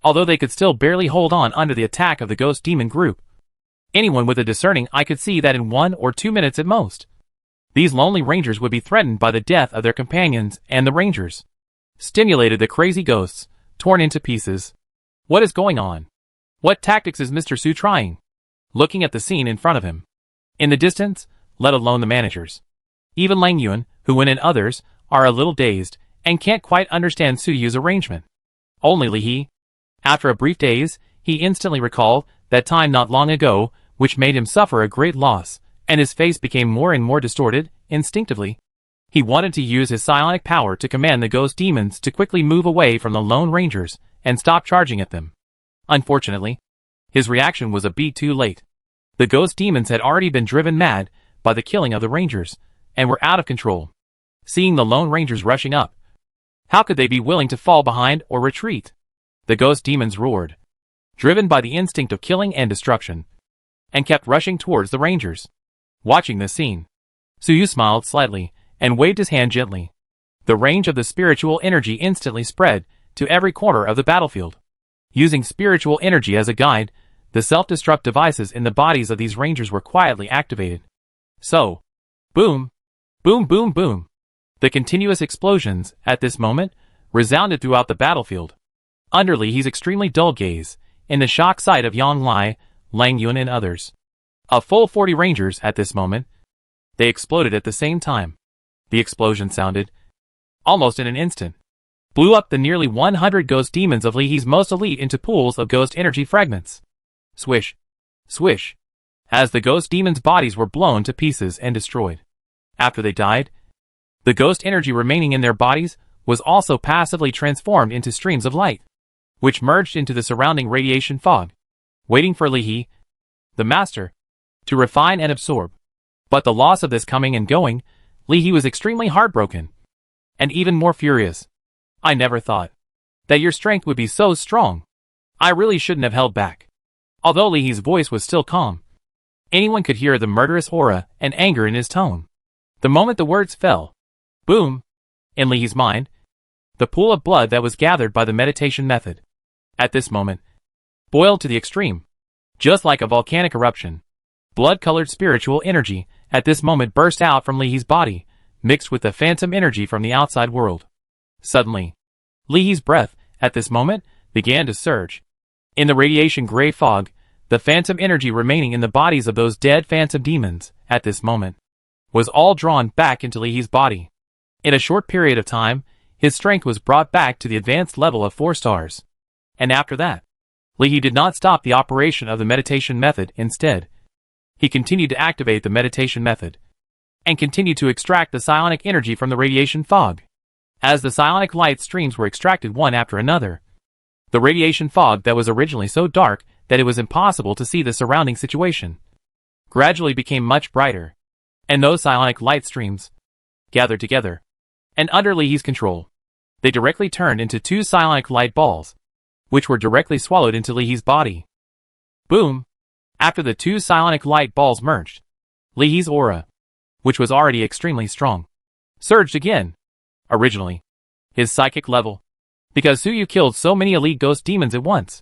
although they could still barely hold on under the attack of the ghost demon group, anyone with a discerning eye could see that in 1 or 2 minutes at most, these lonely rangers would be threatened by the death of their companions, and the rangers stimulated the crazy ghosts, torn into pieces. What is going on? What tactics is Mr. Su trying? Looking at the scene in front of him, in the distance, let alone the managers, even Lang Yuan, Hu and others, are a little dazed, and can't quite understand Su Yu's arrangement. Only Lee, after a brief daze, he instantly recalled that time not long ago, which made him suffer a great loss, and his face became more and more distorted. Instinctively, he wanted to use his psionic power to command the ghost demons to quickly move away from the lone rangers and stop charging at them. Unfortunately, his reaction was a beat too late. The ghost demons had already been driven mad by the killing of the rangers, and were out of control. Seeing the lone rangers rushing up, How could they be willing to fall behind or retreat? The ghost demons roared, driven by the instinct of killing and destruction, and kept rushing towards the rangers. Watching this scene, Suyu smiled slightly and waved his hand gently. The range of the spiritual energy instantly spread to every corner of the battlefield. Using spiritual energy as a guide, the self-destruct devices in the bodies of these rangers were quietly activated. So, boom, boom, boom, boom. The continuous explosions, at this moment, resounded throughout the battlefield. Under Li He's extremely dull gaze, in the shocked sight of Yang Lai, Lang Yun and others. A full 40 rangers at this moment. They exploded at the same time. The explosion sounded, almost in an instant, blew up the nearly 100 ghost demons of Li He's most elite into pools of ghost energy fragments. Swish, swish, as the ghost demons' bodies were blown to pieces and destroyed. After they died, the ghost energy remaining in their bodies was also passively transformed into streams of light, which merged into the surrounding radiation fog, waiting for Li He, the master, to refine and absorb. But the loss of this coming and going, Li He was extremely heartbroken, and even more furious. I never thought that your strength would be so strong. I really shouldn't have held back. Although Li He's voice was still calm, anyone could hear the murderous aura and anger in his tone. The moment the words fell, boom, in Li He's mind, the pool of blood that was gathered by the meditation method, at this moment, boiled to the extreme. Just like a volcanic eruption, blood-colored spiritual energy at this moment burst out from Li He's body, mixed with the phantom energy from the outside world. Suddenly, Li He's breath, at this moment, began to surge. In the radiation gray fog, the phantom energy remaining in the bodies of those dead phantom demons, at this moment, was all drawn back into Li He's body. In a short period of time, his strength was brought back to the advanced level of 4 stars. And after that, Li He did not stop the operation of the meditation method. Instead, he continued to activate the meditation method, and continued to extract the psionic energy from the radiation fog. As the psionic light streams were extracted one after another, the radiation fog that was originally so dark that it was impossible to see the surrounding situation gradually became much brighter, and those psionic light streams gathered together, and under Li He's control, they directly turned into 2 psionic light balls, which were directly swallowed into Li He's body. Boom! After the 2 psionic light balls merged, Li He's aura, which was already extremely strong, surged again. Originally, his psychic level, because Suyu killed so many elite ghost demons at once,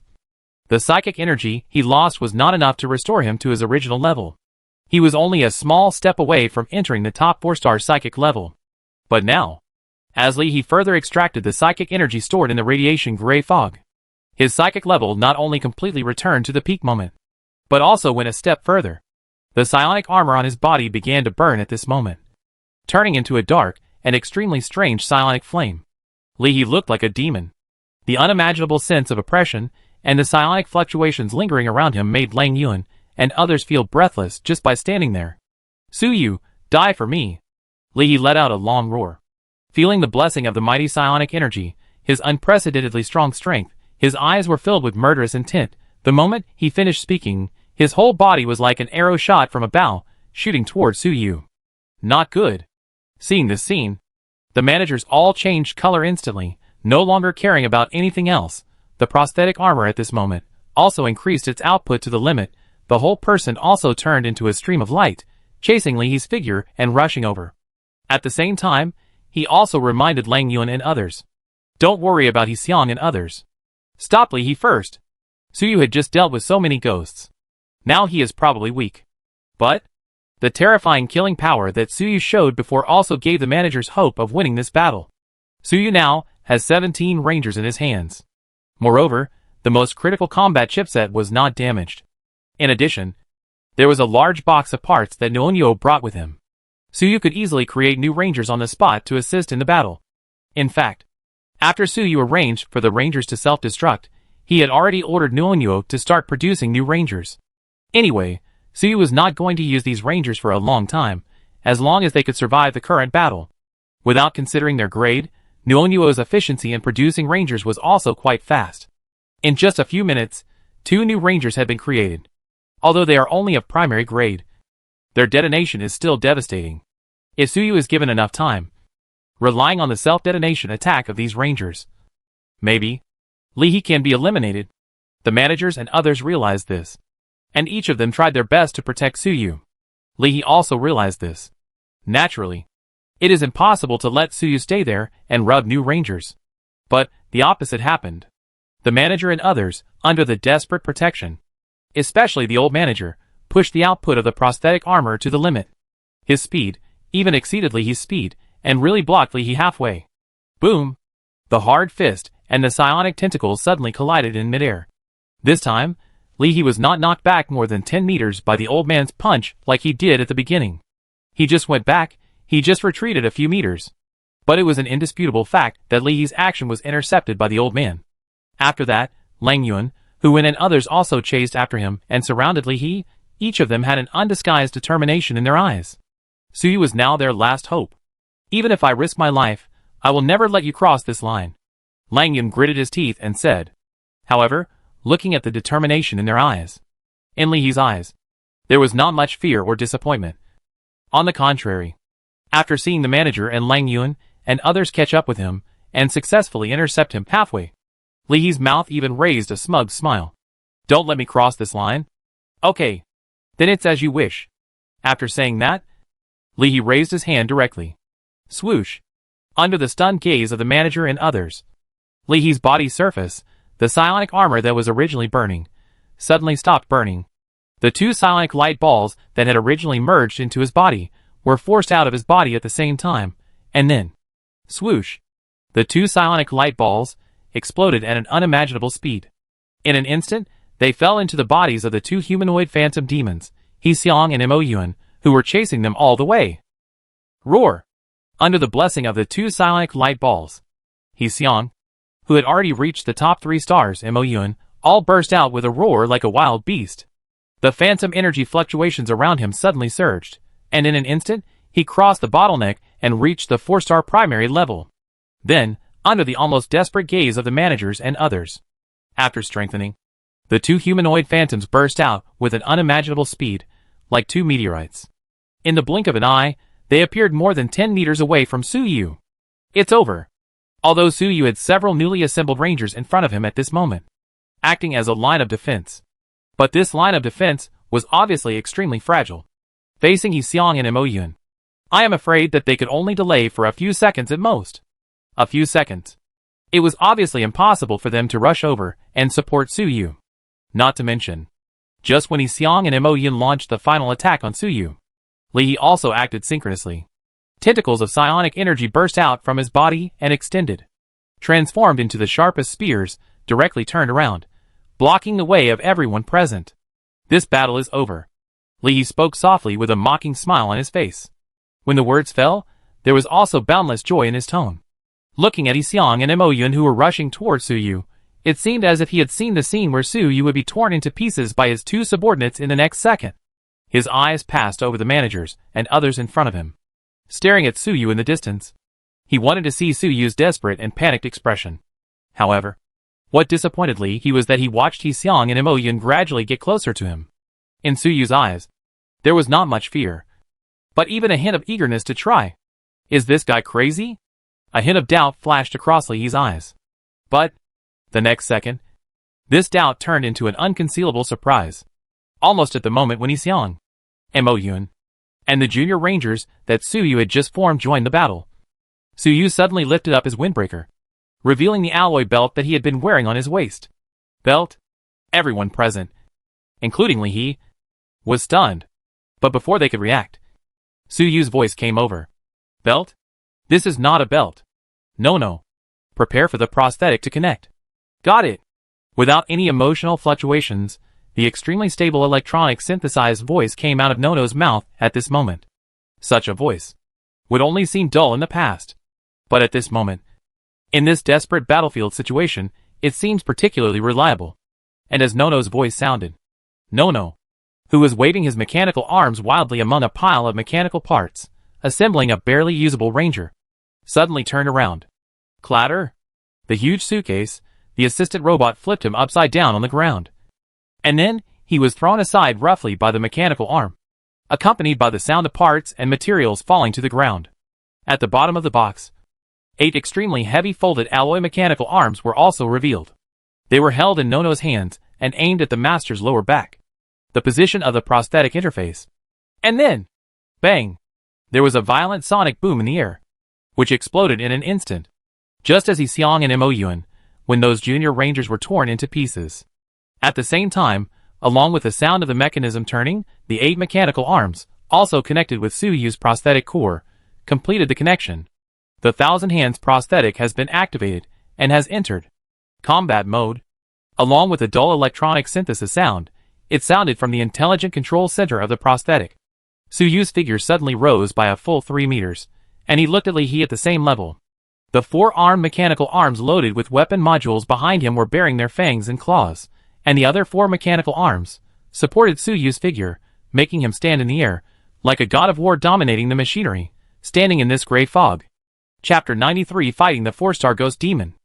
the psychic energy he lost was not enough to restore him to his original level. He was only a small step away from entering the top 4-star psychic level. But now, as Li He further extracted the psychic energy stored in the radiation gray fog, his psychic level not only completely returned to the peak moment, but also went a step further. The psionic armor on his body began to burn at this moment, turning into a dark and extremely strange psionic flame. Li He looked like a demon. The unimaginable sense of oppression and the psionic fluctuations lingering around him made Lang Yun and others feel breathless just by standing there. Suyu, die for me! Li He let out a long roar. Feeling the blessing of the mighty psionic energy, his unprecedentedly strong strength, his eyes were filled with murderous intent. The moment he finished speaking, his whole body was like an arrow shot from a bow, shooting toward Suyu. Not good. Seeing this scene, the managers all changed color instantly, no longer caring about anything else. The prosthetic armor at this moment also increased its output to the limit. The whole person also turned into a stream of light, chasing Li He's figure and rushing over. At the same time, he also reminded Lang Yun and others. Don't worry about He Xiang and others. Stop Li He first. Suyu had just dealt with so many ghosts. Now he is probably weak. But the terrifying killing power that Suyu showed before also gave the managers hope of winning this battle. Suyu now has 17 rangers in his hands. Moreover, the most critical combat chipset was not damaged. In addition, there was a large box of parts that Nuonyo brought with him. Suyu could easily create new rangers on the spot to assist in the battle. In fact, after Suyu arranged for the rangers to self-destruct, he had already ordered Nuonyo to start producing new rangers. Anyway, Suyu was not going to use these rangers for a long time, as long as they could survive the current battle. Without considering their grade, Nuonyo's efficiency in producing rangers was also quite fast. In just a few minutes, 2 new rangers had been created. Although they are only of primary grade, their detonation is still devastating. If Suyu is given enough time, relying on the self-detonation attack of these rangers. Maybe Lee can be eliminated. The managers and others realized this, and each of them tried their best to protect Suyu. Lee also realized this. Naturally, it is impossible to let Suyu stay there and rub new rangers. But the opposite happened. The manager and others, under the desperate protection, especially the old manager, pushed the output of the prosthetic armor to the limit. His speed even exceeded Lee's speed, and really blocked Lee halfway. Boom! The hard fist and the psionic tentacles suddenly collided in midair. This time, Lee was not knocked back more than 10 meters by the old man's punch like he did at the beginning. He just went back, he just retreated a few meters. But it was an indisputable fact that Lee's action was intercepted by the old man. After that, Lang Yuan, Hu and others also chased after him and surrounded Lee. Each of them had an undisguised determination in their eyes. Suyu was now their last hope. Even if I risk my life, I will never let you cross this line. Lang Yuan gritted his teeth and said. However, looking at the determination in their eyes, in Lee's eyes, there was not much fear or disappointment. On the contrary, after seeing the manager and Lang Yuan and others catch up with him and successfully intercept him halfway, Lee's mouth even raised a smug smile. Don't let me cross this line? Okay. Then it's as you wish. After saying that, Lee raised his hand directly. Swoosh! Under the stunned gaze of the manager and others, Lee's body surface, the psionic armor that was originally burning, suddenly stopped burning. The two psionic light balls that had originally merged into his body were forced out of his body at the same time, and then, swoosh! The two psionic light balls exploded at an unimaginable speed. In an instant, they fell into the bodies of the two humanoid phantom demons, He Xiang and Mo Yuan, who were chasing them all the way. Roar! Under the blessing of the two psionic light balls, He Xiang, who had already reached the top 3 stars, and Mo Yuan, all burst out with a roar like a wild beast. The phantom energy fluctuations around him suddenly surged, and in an instant, he crossed the bottleneck and reached the 4-star primary level. Then, under the almost desperate gaze of the managers and others, after strengthening, the two humanoid phantoms burst out with an unimaginable speed, like 2 meteorites. In the blink of an eye, they appeared more than 10 meters away from Suyu. It's over. Although Suyu had several newly assembled rangers in front of him at this moment, acting as a line of defense. But this line of defense was obviously extremely fragile. Facing He Xiang and Mo Yuan, I am afraid that they could only delay for a few seconds at most. A few seconds. It was obviously impossible for them to rush over and support Suyu. Not to mention, just when He Xiang and Mo Yuan launched the final attack on Suyu, Lee also acted synchronously. Tentacles of psionic energy burst out from his body and extended, transformed into the sharpest spears, directly turned around, blocking the way of everyone present. This battle is over. Lee spoke softly with a mocking smile on his face. When the words fell, there was also boundless joy in his tone. Looking at He Xiang and Mo Yuan who were rushing towards Suyu, it seemed as if he had seen the scene where Suyu would be torn into pieces by his two subordinates in the next second. His eyes passed over the managers and others in front of him, staring at Suyu in the distance. He wanted to see Suyu's desperate and panicked expression. However, what disappointed Lee was that he watched He Xiang and Mo Yuan gradually get closer to him. In Suyu's eyes, there was not much fear, but even a hint of eagerness to try. Is this guy crazy? A hint of doubt flashed across Lee's eyes. But, the next second, this doubt turned into an unconcealable surprise. Almost at the moment when He Xiang, and Mo Yuan, and the junior rangers that Suyu had just formed joined the battle, Suyu suddenly lifted up his windbreaker, revealing the alloy belt that he had been wearing on his waist. Belt? Everyone present, including Lee, was stunned. But before they could react, Suyu's voice came over. Belt? This is not a belt. No. Prepare for the prosthetic to connect. Got it. Without any emotional fluctuations, the extremely stable electronic synthesized voice came out of Nono's mouth at this moment. Such a voice would only seem dull in the past. But at this moment, in this desperate battlefield situation, it seems particularly reliable. And as Nono's voice sounded, Nono, who was waving his mechanical arms wildly among a pile of mechanical parts, assembling a barely usable ranger, suddenly turned around. Clatter! The huge suitcase, the assistant robot flipped him upside down on the ground. And then, he was thrown aside roughly by the mechanical arm, accompanied by the sound of parts and materials falling to the ground. At the bottom of the box, 8 extremely heavy folded alloy mechanical arms were also revealed. They were held in Nono's hands and aimed at the master's lower back, the position of the prosthetic interface. And then, bang! There was a violent sonic boom in the air, which exploded in an instant, just as Xiang and Moyuan, when those junior rangers were torn into pieces. At the same time, along with the sound of the mechanism turning, the 8 mechanical arms, also connected with Suyu's prosthetic core, completed the connection. The 1,000 Hands prosthetic has been activated and has entered combat mode. Along with a dull electronic synthesis sound, it sounded from the intelligent control center of the prosthetic. Suyu's figure suddenly rose by a full 3 meters, and he looked at Li He at the same level. The 4-armed mechanical arms loaded with weapon modules behind him were baring their fangs and claws, and the other 4 mechanical arms supported Suyu's figure, making him stand in the air, like a god of war dominating the machinery, standing in this gray fog. Chapter 93 Fighting the 4-star Ghost Demon.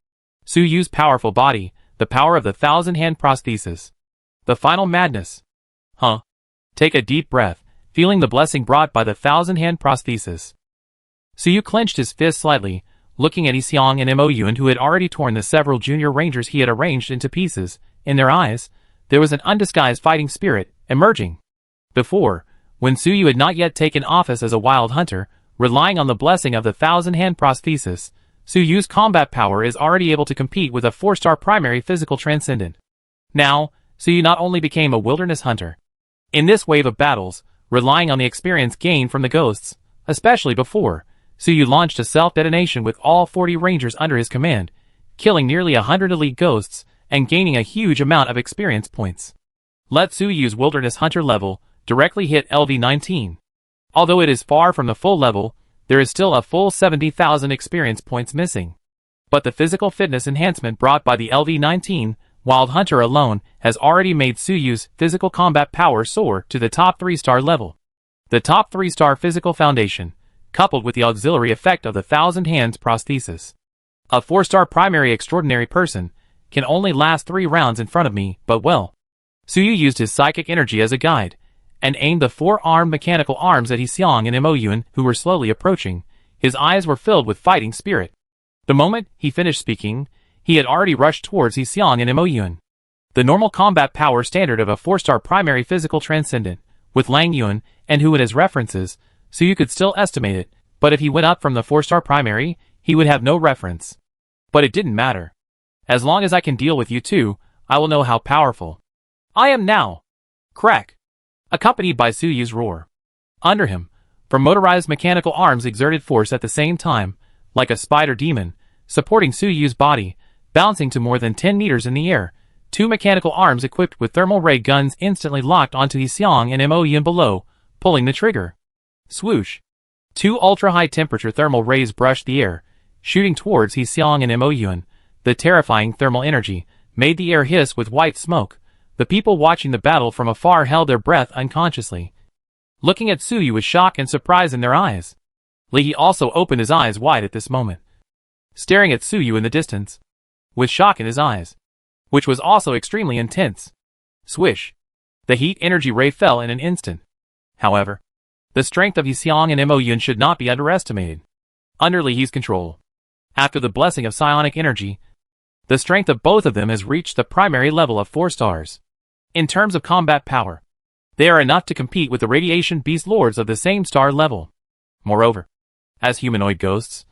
Suyu's powerful body, the power of the 1,000-hand prosthesis. The final madness. Huh? Take a deep breath, feeling the blessing brought by the 1,000-hand prosthesis. Suyu clenched his fist slightly, looking at Xiang and Moyuan, who had already torn the several junior rangers he had arranged into pieces. In their eyes, there was an undisguised fighting spirit emerging. Before, when Suyu had not yet taken office as a wild hunter, relying on the blessing of the 1,000-hand prosthesis, Suyu's combat power is already able to compete with a 4-star primary physical transcendent. Now, Suyu not only became a wilderness hunter. In this wave of battles, relying on the experience gained from the ghosts, especially before, Suyu launched a self-detonation with all 40 rangers under his command, killing nearly 100 elite ghosts, and gaining a huge amount of experience points. Let Suyu's wilderness hunter level directly hit LV19. Although it is far from the full level, there is still a full 70,000 experience points missing. But the physical fitness enhancement brought by the LV19 Wild Hunter alone has already made Suyu's physical combat power soar to the top 3-star level. The top 3-star physical foundation, coupled with the auxiliary effect of the 1,000 Hands prosthesis. A 4-star primary extraordinary person can only last 3 rounds in front of me, but well. Suyu used his psychic energy as a guide, and aimed the 4-armed mechanical arms at Xiang and Moyuan, who were slowly approaching. His eyes were filled with fighting spirit. The moment he finished speaking, he had already rushed towards Xiang and Moyuan. The normal combat power standard of a 4-star primary physical transcendent, with Lang Yuan and Huan as references, so you could still estimate it, but if he went up from the 4-star primary, he would have no reference. But it didn't matter. As long as I can deal with you two, I will know how powerful I am now. Crack! Accompanied by Suyu's roar. Under him, from motorized mechanical arms exerted force at the same time, like a spider demon, supporting Suyu's body, bouncing to more than 10 meters in the air. 2 mechanical arms equipped with thermal ray guns instantly locked onto Xiang and Moyuan below, pulling the trigger. Swoosh! 2 ultra-high temperature thermal rays brushed the air, shooting towards Xiang and Moyuan. The terrifying thermal energy made the air hiss with white smoke. The people watching the battle from afar held their breath unconsciously, looking at Suyu with shock and surprise in their eyes. Li He also opened his eyes wide at this moment, staring at Suyu in the distance, with shock in his eyes, which was also extremely intense. Swish! The heat energy ray fell in an instant. However, the strength of Xiang and Moyuan should not be underestimated. Under Li He's control, after the blessing of psionic energy, the strength of both of them has reached the primary level of 4 stars. In terms of combat power, they are enough to compete with the radiation beast lords of the same star level. Moreover, as humanoid ghosts,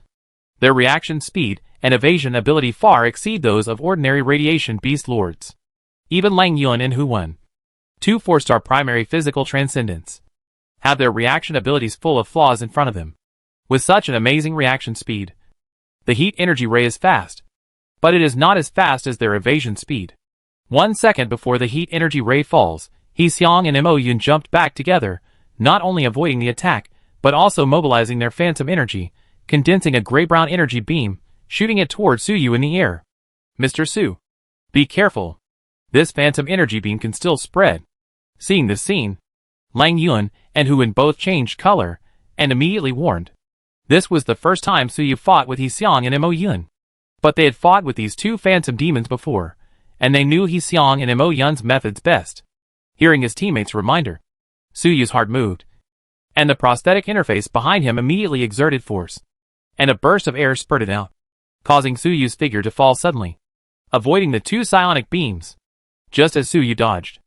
their reaction speed and evasion ability far exceed those of ordinary radiation beast lords. Even Lang Yuan and Huan, 2 4-star primary physical transcendents, have their reaction abilities full of flaws in front of them. With such an amazing reaction speed, the heat energy ray is fast, but it is not as fast as their evasion speed. 1 second before the heat energy ray falls, Xiang and Moyuan jumped back together, not only avoiding the attack, but also mobilizing their phantom energy, condensing a gray-brown energy beam, shooting it towards Suyu in the air. Mr. Su, be careful. This phantom energy beam can still spread. Seeing this scene, Lang Yuan and Huan both changed color, and immediately warned. This was the first time Suyu fought with Xiang and Moyuan. But they had fought with these 2 phantom demons before, and they knew Xiang and Moyuan's methods best. Hearing his teammate's reminder, Suyu's heart moved, and the prosthetic interface behind him immediately exerted force. and a burst of air spurted out, causing Su Yu's figure to fall suddenly, avoiding the two psionic beams. Just as Su Yu dodged,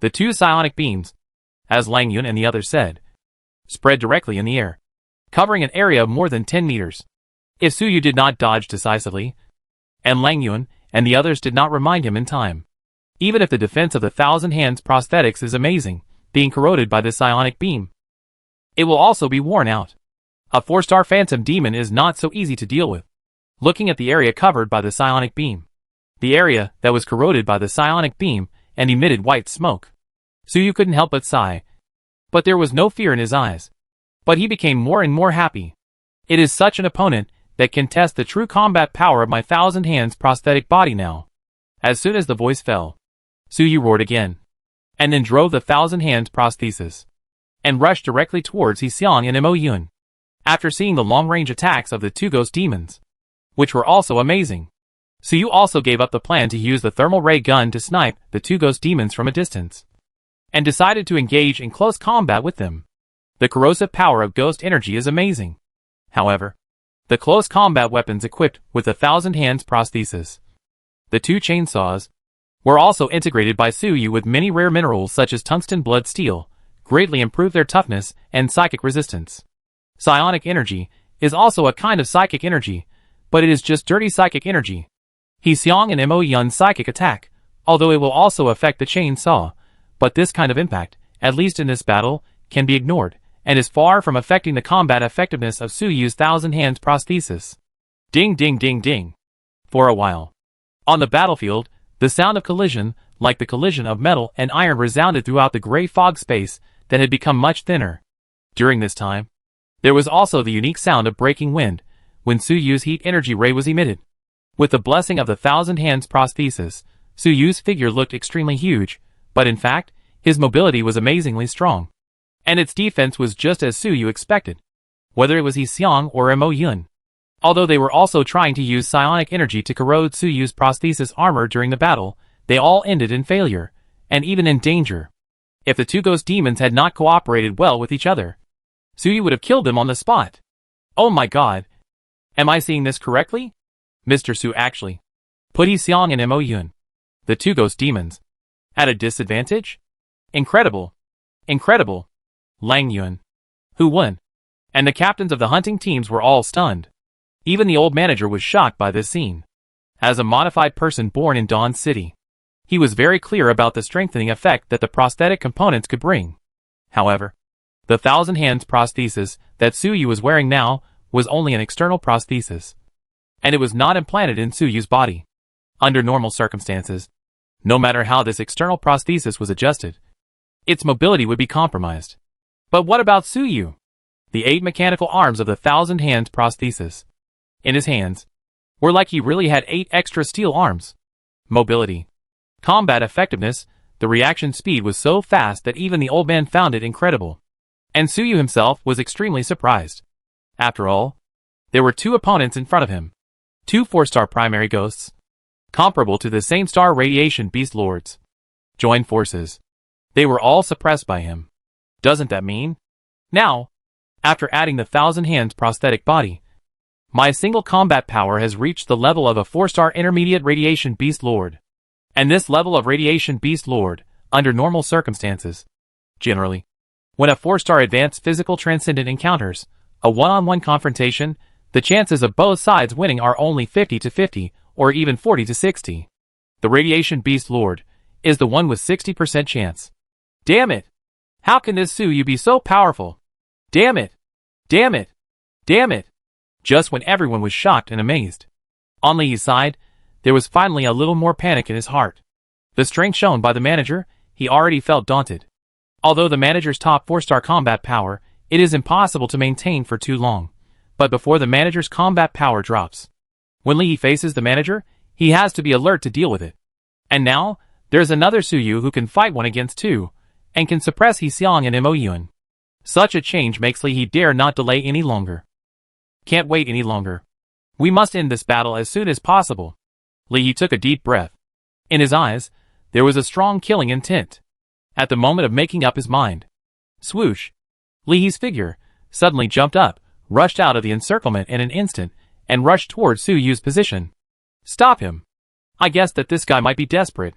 the two psionic beams, as Lang Yun and the others said, spread directly in the air, covering an area of more than 10 meters. If Su Yu did not dodge decisively, and Lang Yun and the others did not remind him in time, even if the defense of the Thousand Hands prosthetics is amazing, being corroded by this psionic beam, it will also be worn out. A 4-star phantom demon is not so easy to deal with. Looking at the area covered by the psionic beam, the area that was corroded by the psionic beam and emitted white smoke, Su Yu couldn't help but sigh. But there was no fear in his eyes. But he became more and more happy. It is such an opponent that can test the true combat power of my Thousand Hands prosthetic body now. As soon as the voice fell, Su Yu roared again, and then drove the Thousand Hands prosthesis, and rushed directly towards He Xiang and Mo Yun. After seeing the long-range attacks of the two ghost demons, which were also amazing, Su Yu also gave up the plan to use the thermal ray gun to snipe the two ghost demons from a distance, and decided to engage in close combat with them. The corrosive power of ghost energy is amazing. However, the close combat weapons equipped with the Thousand Hands prosthesis, the two chainsaws, were also integrated by Su Yu with many rare minerals such as tungsten blood steel, greatly improved their toughness and psychic resistance. Psionic energy is also a kind of psychic energy, but it is just dirty psychic energy. He Xiang and Mo Yun's psychic attack, although it will also affect the chainsaw, but this kind of impact, at least in this battle, can be ignored, and is far from affecting the combat effectiveness of Su Yu's Thousand Hands prosthesis. Ding ding ding ding. For a while, on the battlefield, the sound of collision, like the collision of metal and iron, resounded throughout the gray fog space that had become much thinner. During this time, there was also the unique sound of breaking wind, when Su Yu's heat energy ray was emitted. With the blessing of the Thousand Hands prosthesis, Su Yu's figure looked extremely huge, but in fact, his mobility was amazingly strong. And its defense was just as Su Yu expected, whether it was He Xiang or Mo Yun. Although they were also trying to use psionic energy to corrode Su Yu's prosthesis armor during the battle, they all ended in failure, and even in danger. If the two ghost demons had not cooperated well with each other, Su Yu would have killed them on the spot. Oh my god. Am I seeing this correctly? Mr. Su actually put He Xiang and Mo Yun, the two ghost demons, at a disadvantage? Incredible. Incredible. Lang Yun, who won, and the captains of the hunting teams were all stunned. Even the old manager was shocked by this scene. As a modified person born in Dawn City, he was very clear about the strengthening effect that the prosthetic components could bring. However, the Thousand Hands prosthesis that Su Yu was wearing now was only an external prosthesis, and it was not implanted in Su Yu's body. Under normal circumstances, no matter how this external prosthesis was adjusted, its mobility would be compromised. But what about Su Yu? The 8 mechanical arms of the Thousand Hands prosthesis in his hands were like he really had 8 extra steel arms. Mobility, combat effectiveness, the reaction speed was so fast that even the old man found it incredible. And Su Yu himself was extremely surprised. After all, there were 2 opponents in front of him. 2 4-star primary ghosts, comparable to the same star radiation beast lords. Joined forces. They were all suppressed by him. Doesn't that mean? Now, after adding the Thousand Hands prosthetic body, my single combat power has reached the level of a 4-star intermediate radiation beast lord. And this level of radiation beast lord, under normal circumstances, generally, when a 4-star advanced physical transcendent encounters a one-on-one confrontation, the chances of both sides winning are only 50-50, or even 40-60. The radiation beast lord is the one with 60% chance. Damn it! How can this Su Yu be so powerful? Damn it! Damn it! Damn it! Just when everyone was shocked and amazed, on Li's side, there was finally a little more panic in his heart. The strength shown by the manager, he already felt daunted. Although the manager's top 4-star combat power, it is impossible to maintain for too long. But before the manager's combat power drops, when Li faces the manager, he has to be alert to deal with it. And now, there's another Su Yu who can fight 1 against 2, and can suppress He Xiang and Mo Yun. Such a change makes Li dare not delay any longer. Can't wait any longer. We must end this battle as soon as possible. Li took a deep breath. In his eyes, there was a strong killing intent. At the moment of making up his mind, swoosh, Li's figure suddenly jumped up, rushed out of the encirclement in an instant and rushed towards Su Yu's position. Stop him! I guessed that this guy might be desperate.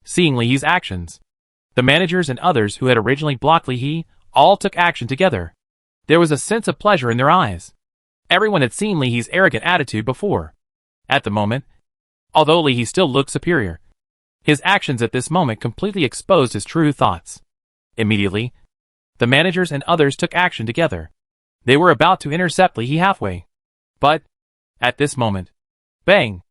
Seeing Li Yi's actions, the managers and others who had originally blocked Li Yi all took action together. There was a sense of pleasure in their eyes. Everyone had seen Li Yi's arrogant attitude before. At the moment, although Li Yi still looked superior, his actions at this moment completely exposed his true thoughts. Immediately, the managers and others took action together. They were about to intercept Li Yi halfway. But, at this moment, bang!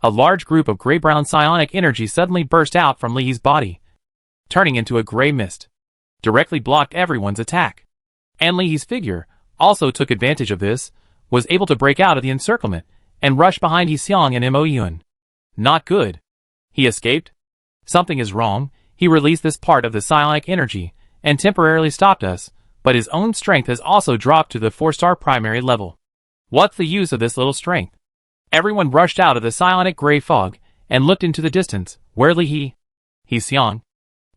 A large group of gray-brown psionic energy suddenly burst out from Li Yi's body, turning into a gray mist, directly blocked everyone's attack. And Li Yi's figure also took advantage of this, was able to break out of the encirclement, and rush behind He Xiang and Mo Yun. Not good. He escaped? Something is wrong. He released this part of the psionic energy, and temporarily stopped us, but his own strength has also dropped to the 4-star primary level. What's the use of this little strength? Everyone rushed out of the psionic gray fog, and looked into the distance, where Li Yi, He Xiang,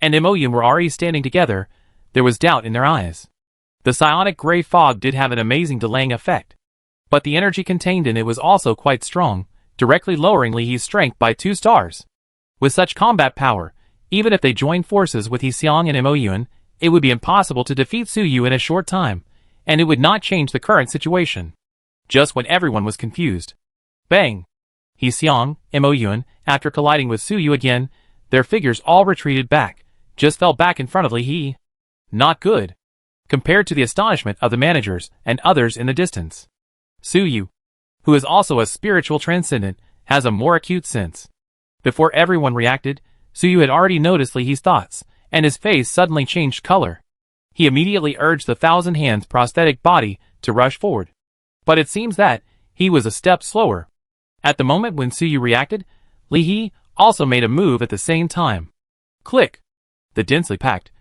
and Mo Yun were already standing together. There was doubt in their eyes. The psionic gray fog did have an amazing delaying effect, but the energy contained in it was also quite strong, directly lowering Li Yi's strength by 2 stars. With such combat power, even if they joined forces with He Xiang and Mo Yun, it would be impossible to defeat Su Yu in a short time, and it would not change the current situation. Just when everyone was confused, bang! He Xiang, Mo Yun, after colliding with Su Yu again, their figures all retreated back, just fell back in front of Li Yi. Not good. Compared to the astonishment of the managers and others in the distance, Su Yu, who is also a spiritual transcendent, has a more acute sense. Before everyone reacted, Su Yu had already noticed Li Yi's thoughts, and his face suddenly changed color. He immediately urged the 1,000 Hands prosthetic body to rush forward. But it seems that he was a step slower. At the moment when Su Yu reacted, Li Yi also made a move at the same time. Click! The densely packed,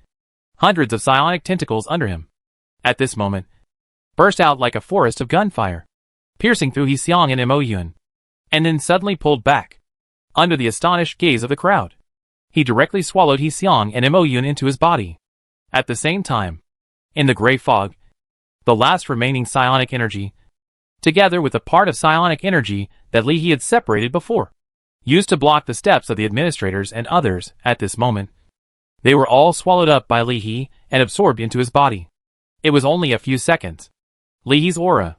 hundreds of psionic tentacles under him, at this moment, burst out like a forest of gunfire, piercing through He Xiang and Mo Yun, and then suddenly pulled back. Under the astonished gaze of the crowd, he directly swallowed He Xiang and Mo Yun into his body. At the same time, in the gray fog, the last remaining psionic energy, together with the part of psionic energy that Li Yi had separated before, used to block the steps of the administrators and others at this moment, they were all swallowed up by Li Yi and absorbed into his body. It was only a few seconds. Li Yi's aura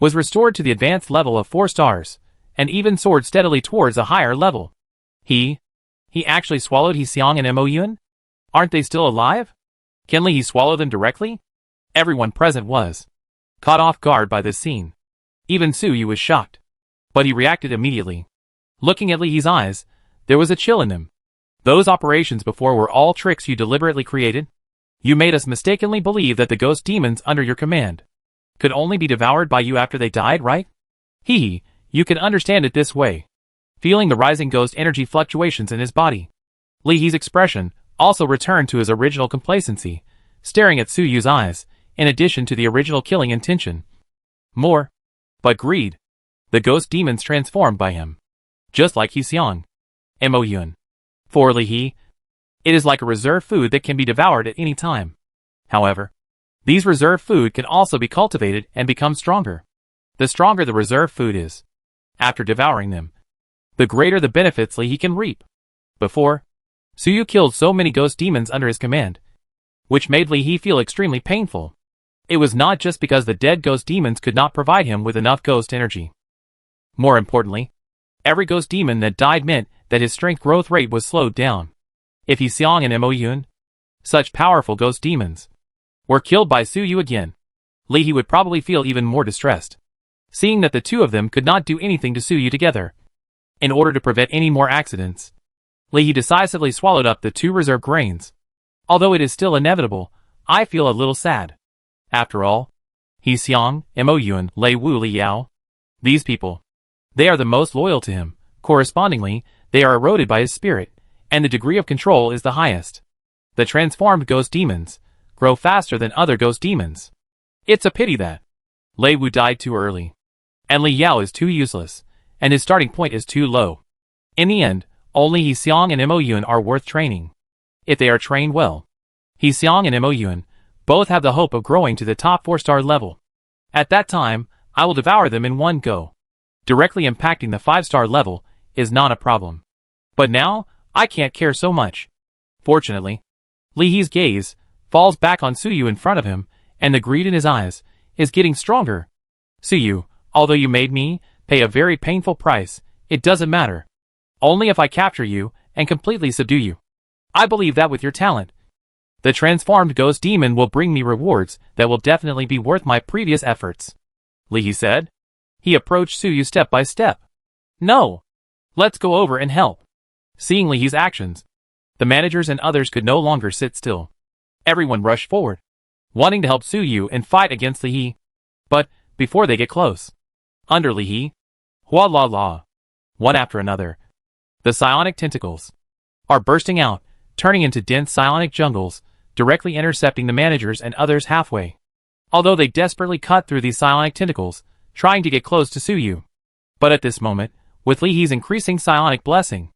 was restored to the advanced level of 4 stars, and even soared steadily towards a higher level. He actually swallowed He Xiang and Mo Yun? Aren't they still alive? Can Li Yi swallow them directly? Everyone present was caught off guard by this scene. Even Su Yu was shocked, but he reacted immediately. Looking at Li Yi's eyes, there was a chill in them. Those operations before were all tricks you deliberately created? You made us mistakenly believe that the ghost demons under your command could only be devoured by you after they died, right? You can understand it this way. Feeling the rising ghost energy fluctuations in his body, Li Yi's expression also returned to his original complacency, staring at Su Yu's eyes, in addition to the original killing intention. More, but greed. The ghost demons transformed by him, just like He Xiang, Mo Yun. For Li Yi, it is like a reserve food that can be devoured at any time. However, these reserve food can also be cultivated and become stronger. The stronger the reserve food is, after devouring them, the greater the benefits Li Yi can reap. Before, Su Yu killed so many ghost demons under his command, which made Li Yi feel extremely painful. It was not just because the dead ghost demons could not provide him with enough ghost energy. More importantly, every ghost demon that died meant that his strength growth rate was slowed down. If He Xiang and Mo Yun, such powerful ghost demons, were killed by Su Yu again, Li Yi would probably feel even more distressed, seeing that the two of them could not do anything to Su Yu together. In order to prevent any more accidents, Li Yi decisively swallowed up the 2 reserve grains. Although it is still inevitable, I feel a little sad. After all, He Xiang, Mo Yun, Lei Wu Li Yao, these people, they are the most loyal to him. Correspondingly, they are eroded by his spirit, and the degree of control is the highest. The transformed ghost demons grow faster than other ghost demons. It's a pity that Lei Wu died too early, and Li Yao is too useless, and his starting point is too low. In the end, only He Xiang and Mo Yun are worth training. If they are trained well, He Xiang and Mo Yun both have the hope of growing to the top 4-star level. At that time, I will devour them in one go. Directly impacting the 5-star level is not a problem. But now, I can't care so much. Fortunately, Li He's gaze falls back on Suyu in front of him, and the greed in his eyes is getting stronger. Suyu, although you made me pay a very painful price, it doesn't matter. Only if I capture you and completely subdue you. I believe that with your talent, the transformed ghost demon will bring me rewards that will definitely be worth my previous efforts. Li He said. He approached Suyu step by step. No! Let's go over and help. Seeing Li He's actions, the managers and others could no longer sit still. Everyone rushed forward, wanting to help Suyu and fight against Li He. But, before they get close, under Li He, hua la la, one after another, the psionic tentacles are bursting out, turning into dense psionic jungles, directly intercepting the managers and others halfway. Although they desperately cut through these psionic tentacles, trying to get close to Suyu. But at this moment, with Li He's increasing psionic blessing,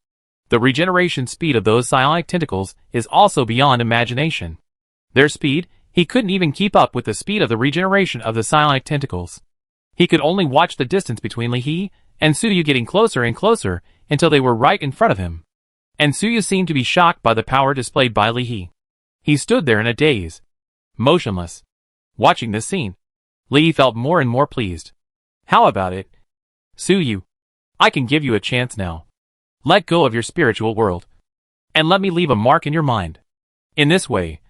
the regeneration speed of those psionic tentacles is also beyond imagination. Their speed, he couldn't even keep up with the speed of the regeneration of the psionic tentacles. He could only watch the distance between Li He and Suyu getting closer and closer until they were right in front of him. And Suyu seemed to be shocked by the power displayed by Li He. He stood there in a daze, motionless. Watching this scene, Li He felt more and more pleased. How about it? Suyu, I can give you a chance now. Let go of your spiritual world, and let me leave a mark in your mind. In this way,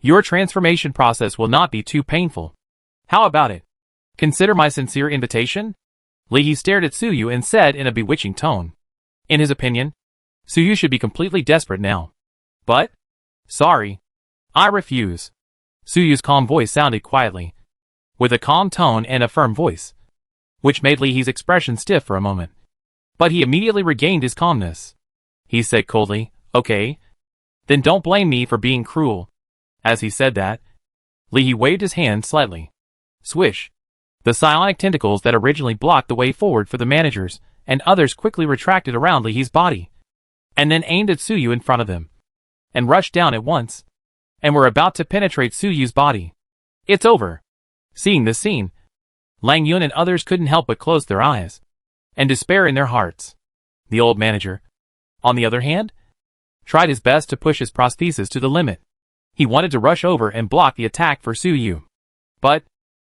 your transformation process will not be too painful. How about it? Consider my sincere invitation? Li He stared at Suyu and said in a bewitching tone. In his opinion, Suyu should be completely desperate now. But, sorry, I refuse. Suyu's calm voice sounded quietly, with a calm tone and a firm voice, which made Li He's expression stiff for a moment. But he immediately regained his calmness. He said coldly, okay, then don't blame me for being cruel. As he said that, Li He waved his hand slightly. Swish. The psionic tentacles that originally blocked the way forward for the managers and others quickly retracted around Li He's body, and then aimed at Suyu in front of them, and rushed down at once, and were about to penetrate Suyu's body. It's over. Seeing this scene, Lang Yun and others couldn't help but close their eyes, and despair in their hearts. The old manager, on the other hand, tried his best to push his prosthesis to the limit. He wanted to rush over and block the attack for Suyu. But,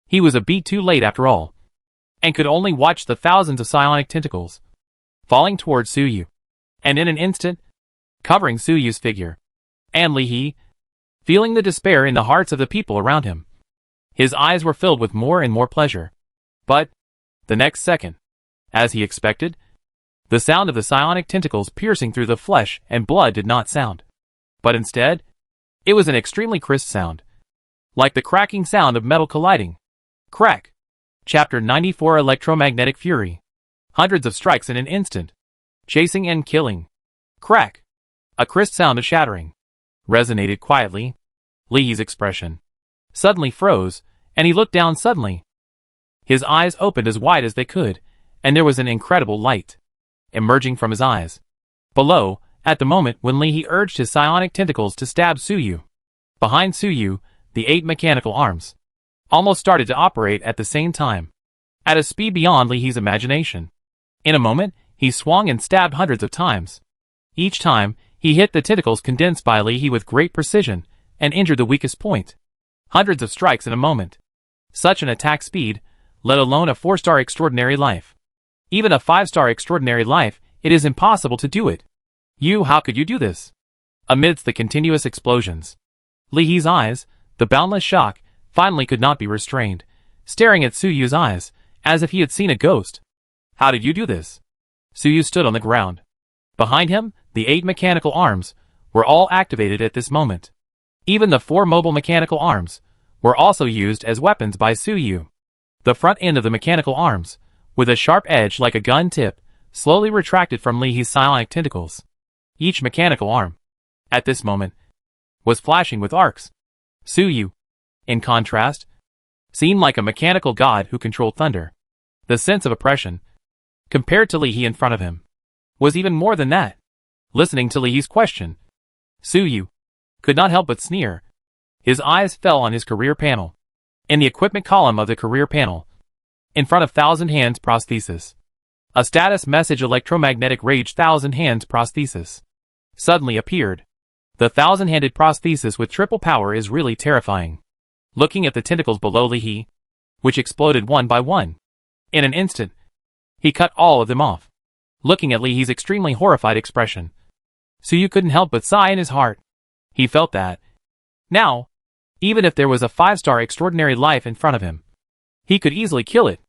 he was a beat too late after all, and could only watch the thousands of psionic tentacles falling towards Suyu, and in an instant, covering Suyu's figure. And Li He, feeling the despair in the hearts of the people around him, his eyes were filled with more and more pleasure. But, the next second, as he expected, the sound of the psionic tentacles piercing through the flesh and blood did not sound. But instead, it was an extremely crisp sound, like the cracking sound of metal colliding. Crack. Chapter 94 Electromagnetic Fury. Hundreds of strikes in an instant. Chasing and killing. Crack. A crisp sound of shattering resonated quietly. Li He's expression suddenly froze, and he looked down suddenly. His eyes opened as wide as they could, and there was an incredible light emerging from his eyes. Below, at the moment when Li He urged his psionic tentacles to stab Suyu. Behind Suyu, the 8 mechanical arms almost started to operate at the same time, at a speed beyond Li He's imagination. In a moment, he swung and stabbed hundreds of times. Each time, he hit the tentacles condensed by Li He with great precision, and injured the weakest point. Hundreds of strikes in a moment. Such an attack speed, let alone a 4-star extraordinary life. Even a 5-star extraordinary life, it is impossible to do it. How could you do this? Amidst the continuous explosions, Li He's eyes, the boundless shock, finally could not be restrained, staring at Suyu's eyes, as if he had seen a ghost. How did you do this? Suyu stood on the ground. Behind him, the 8 mechanical arms were all activated at this moment. Even the 4 mobile mechanical arms were also used as weapons by Suyu. The front end of the mechanical arms, with a sharp edge like a gun tip, slowly retracted from Li He's psionic tentacles. Each mechanical arm, at this moment, was flashing with arcs. Suyu, in contrast, seemed like a mechanical god who controlled thunder. The sense of oppression, compared to Li He in front of him, was even more than that. Listening to Li He's question, Suyu could not help but sneer. His eyes fell on his career panel, In the equipment column of the career panel, in front of Thousand Hands prosthesis, a status message electromagnetic rage Thousand Hands prosthesis suddenly appeared. The thousand-handed prosthesis with triple power is really terrifying. Looking at the tentacles below Lee, which exploded one by one. In an instant, he cut all of them off. Looking at Lee's extremely horrified expression, Suyu couldn't help but sigh in his heart. He felt that, now, even if there was a 5-star extraordinary life in front of him, he could easily kill it.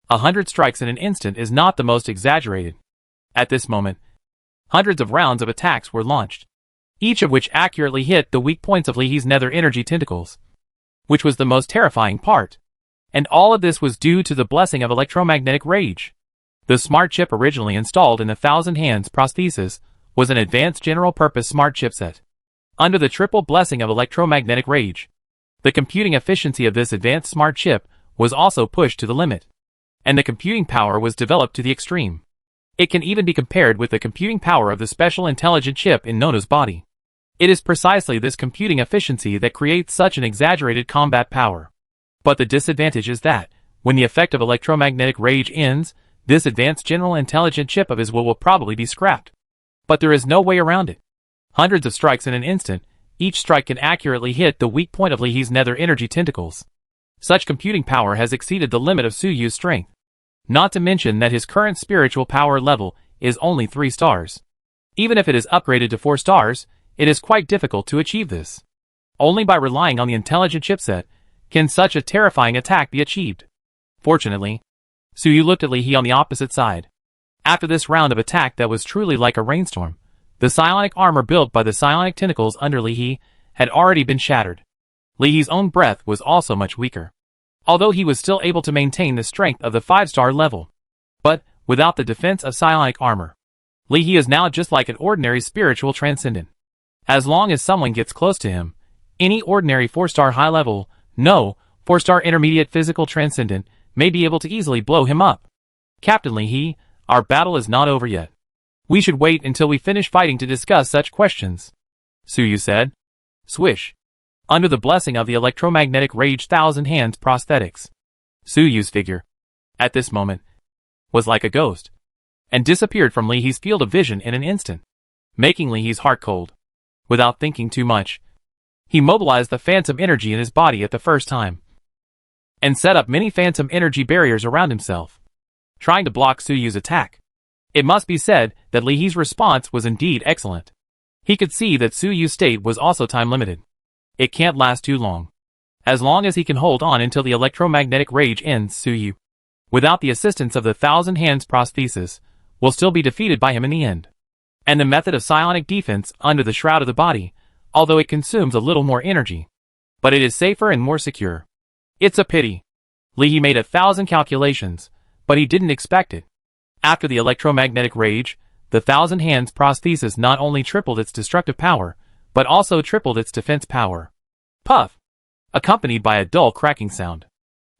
100 strikes in an instant is not the most exaggerated. At this moment, hundreds of rounds of attacks were launched, each of which accurately hit the weak points of Lee's nether energy tentacles, which was the most terrifying part. And all of this was due to the blessing of electromagnetic rage. The smart chip originally installed in the Thousand Hands prosthesis was an advanced general-purpose smart chipset. Under the triple blessing of electromagnetic rage, the computing efficiency of this advanced smart chip was also pushed to the limit, and the computing power was developed to the extreme. It can even be compared with the computing power of the special intelligent chip in Nono's body. It is precisely this computing efficiency that creates such an exaggerated combat power. But the disadvantage is that, when the effect of electromagnetic rage ends, this advanced general intelligent chip of his will probably be scrapped. But there is no way around it. Hundreds of strikes in an instant, each strike can accurately hit the weak point of Lee's nether energy tentacles. Such computing power has exceeded the limit of Suyu's strength. Not to mention that his current spiritual power level is only 3 stars. Even if it is upgraded to 4 stars, it is quite difficult to achieve this. Only by relying on the intelligent chipset can such a terrifying attack be achieved. Fortunately, Suyu looked at Lee on the opposite side. After this round of attack that was truly like a rainstorm, the psionic armor built by the psionic tentacles under Lee had already been shattered. Lee's own breath was also much weaker, although he was still able to maintain the strength of the 5-star level. But, without the defense of psionic armor, Lee is now just like an ordinary spiritual transcendent. As long as someone gets close to him, any ordinary 4-star high level, no, 4-star intermediate physical transcendent, may be able to easily blow him up. Captain Lee, our battle is not over yet. We should wait until we finish fighting to discuss such questions, Suyu said. Swish. Under the blessing of the electromagnetic rage Thousand Hands prosthetics, Suyu's figure, at this moment, was like a ghost, and disappeared from Lee's field of vision in an instant, making Lee's heart cold. Without thinking too much, he mobilized the phantom energy in his body at the first time, and set up many phantom energy barriers around himself, trying to block Suyu's attack. It must be said that Lee's response was indeed excellent. He could see that Suyu's state was also time-limited. It can't last too long. As long as he can hold on until the electromagnetic rage ends, Suyu, without the assistance of the Thousand Hands prosthesis, will still be defeated by him in the end. And the method of psionic defense under the shroud of the body, although it consumes a little more energy, but it is safer and more secure. It's a pity. Lee made 1,000 calculations, but he didn't expect it. After the electromagnetic rage, the Thousand Hands prosthesis not only tripled its destructive power, but also tripled its defense power. Puff! Accompanied by a dull cracking sound.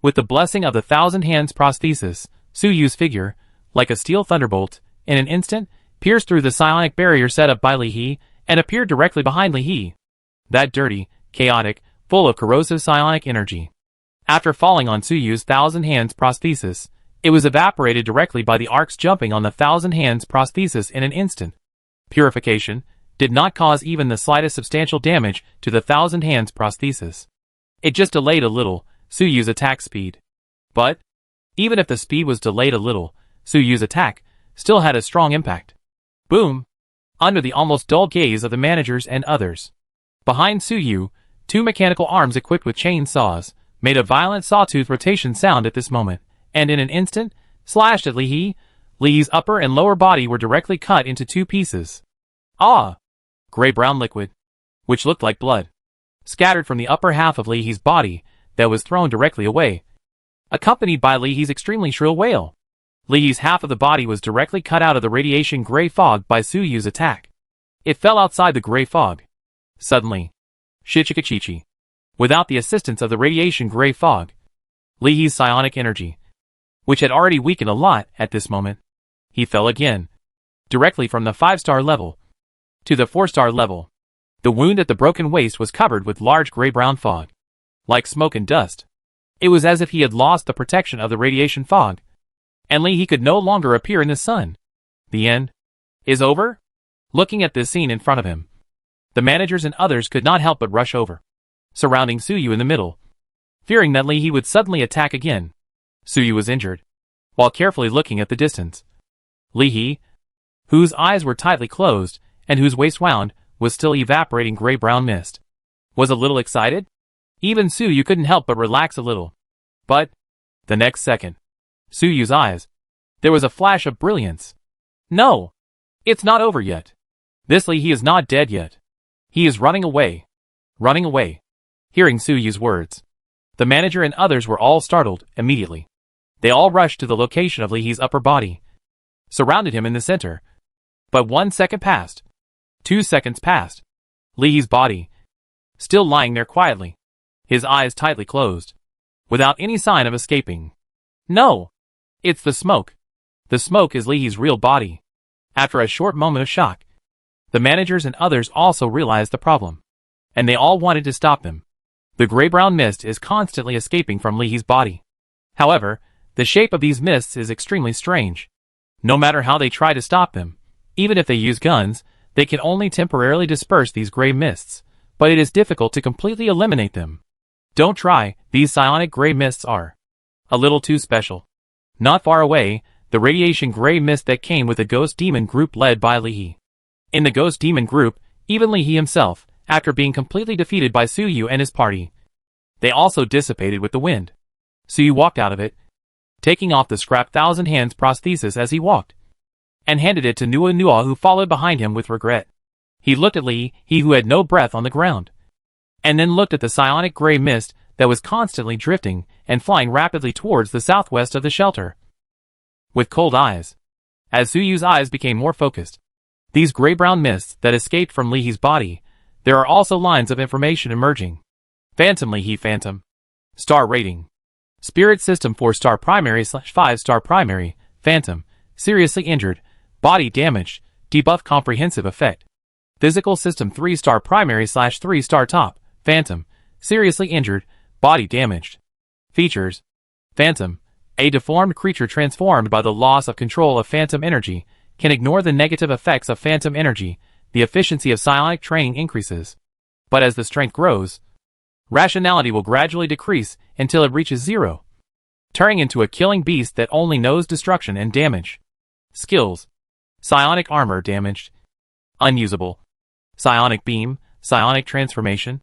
With the blessing of the Thousand Hands prosthesis, Suyu's figure, like a steel thunderbolt, in an instant, pierced through the psionic barrier set up by Lee and appeared directly behind Lee. That dirty, chaotic, full of corrosive psionic energy. After falling on Suyu's Thousand Hands prosthesis, it was evaporated directly by the arcs jumping on the Thousand Hands prosthesis in an instant. Purification did not cause even the slightest substantial damage to the Thousand Hands prosthesis. It just delayed a little Suyu's attack speed. But, even if the speed was delayed a little, Suyu's attack still had a strong impact. Boom! Under the almost dull gaze of the managers and others. Behind Suyu, 2 mechanical arms equipped with chain saws made a violent sawtooth rotation sound at this moment, and in an instant, slashed at Lee's upper and lower body were directly cut into 2 pieces. Ah! Gray-brown liquid, which looked like blood, scattered from the upper half of Lee's body that was thrown directly away, accompanied by Lee's extremely shrill wail. Lee's half of the body was directly cut out of the radiation gray fog by Suyu's attack. It fell outside the gray fog. Suddenly, shichikachichi. Without the assistance of the radiation gray fog, Lee's psionic energy, which had already weakened a lot at this moment, he fell again, directly from the 5-star level to the 4-star level. The wound at the broken waist was covered with large gray-brown fog, like smoke and dust. It was as if he had lost the protection of the radiation fog, and Li He could no longer appear in the sun. The end is over? Looking at this scene in front of him, the managers and others could not help but rush over, surrounding Suyu in the middle, fearing that Li He would suddenly attack again. Suyu was injured, while carefully looking at the distance. Li He, whose eyes were tightly closed and whose waist wound was still evaporating gray-brown mist, was a little excited. Even Suyu couldn't help but relax a little. But the next second, Suyu's eyes, there was a flash of brilliance. No! It's not over yet. This Li He is not dead yet. He is running away. Running away. Hearing Suyu's words, the manager and others were all startled immediately. They all rushed to the location of Li He's upper body, surrounded him in the center. But 1 second passed. 2 seconds passed. Li He's body, still lying there quietly, his eyes tightly closed, without any sign of escaping. No! It's the smoke. The smoke is Li He's real body. After a short moment of shock, the managers and others also realized the problem, and they all wanted to stop him. The gray-brown mist is constantly escaping from Li He's body. However, the shape of these mists is extremely strange. No matter how they try to stop them, even if they use guns, they can only temporarily disperse these gray mists, but it is difficult to completely eliminate them. Don't try, these psionic gray mists are a little too special. Not far away, the radiation gray mist that came with the Ghost Demon group led by Li He. In the Ghost Demon group, even Li He himself, after being completely defeated by Suyu and his party, they also dissipated with the wind. Suyu walked out of it, taking off the scrap thousand hands prosthesis as he walked, and handed it to Nua Nua, who followed behind him with regret. He looked at Li He, who had no breath, on the ground, and then looked at the psionic gray mist that was constantly drifting and flying rapidly towards the southwest of the shelter. With cold eyes, as Suyu's eyes became more focused, these gray-brown mists that escaped from Li He's body, there are also lines of information emerging. Phantom Li He Phantom. Star rating. Spirit System 4-star primary / 5-star primary, Phantom. Seriously injured, body damaged, debuff comprehensive effect. Physical System 3-star primary / 3-star top, Phantom. Seriously injured, body damaged. Features. Phantom. A deformed creature transformed by the loss of control of phantom energy can ignore the negative effects of phantom energy. The efficiency of psionic training increases, but as the strength grows, rationality will gradually decrease until it reaches 0, turning into a killing beast that only knows destruction and damage. Skills. Psionic armor damaged. Unusable. Psionic beam, psionic transformation.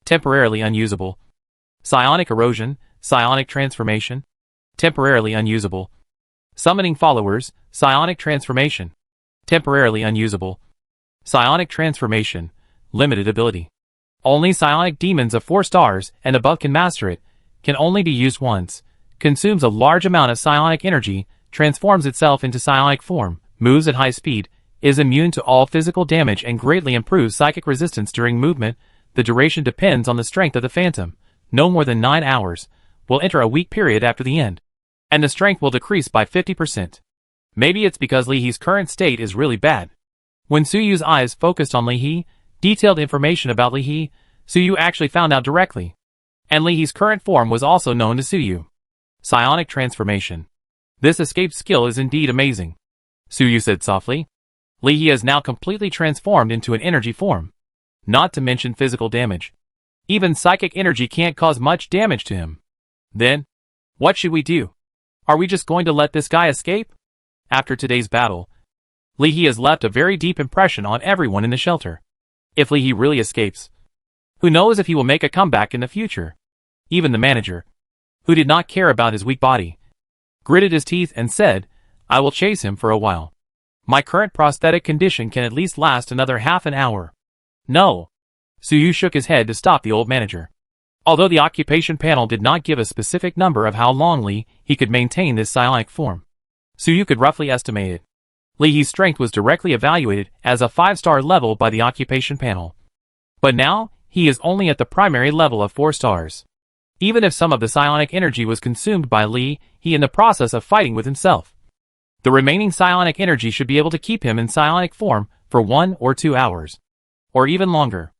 Temporarily unusable. Psionic erosion, psionic transformation. Temporarily unusable. Summoning followers, psionic transformation. Temporarily unusable. Psionic transformation, limited ability. Only psionic demons of 4 stars and above can master it, can only be used once, consumes a large amount of psionic energy, transforms itself into psionic form, moves at high speed, is immune to all physical damage and greatly improves psychic resistance during movement. The duration depends on the strength of the phantom, no more than 9 hours, will enter a week period after the end, and the strength will decrease by 50%. Maybe it's because Li He's current state is really bad. When Suyu's eyes focused on Li He, detailed information about Li He, Suyu actually found out directly. And Li He's current form was also known to Suyu. Psionic transformation. This escape skill is indeed amazing, Suyu said softly. Li He has now completely transformed into an energy form. Not to mention physical damage. Even psychic energy can't cause much damage to him. Then, what should we do? Are we just going to let this guy escape? After today's battle, Li He has left a very deep impression on everyone in the shelter. If Li He really escapes, who knows if he will make a comeback in the future? Even the manager, who did not care about his weak body, gritted his teeth and said, I will chase him for a while. My current prosthetic condition can at least last another half an hour. No. Suyu shook his head to stop the old manager. Although the occupation panel did not give a specific number of how long Li He could maintain this psionic form, Suyu could roughly estimate it. Li He's strength was directly evaluated as a 5-star level by the occupation panel. But now, he is only at the primary level of 4 stars. Even if some of the psionic energy was consumed by Li He in the process of fighting with himself, the remaining psionic energy should be able to keep him in psionic form for 1 or 2 hours. Or even longer.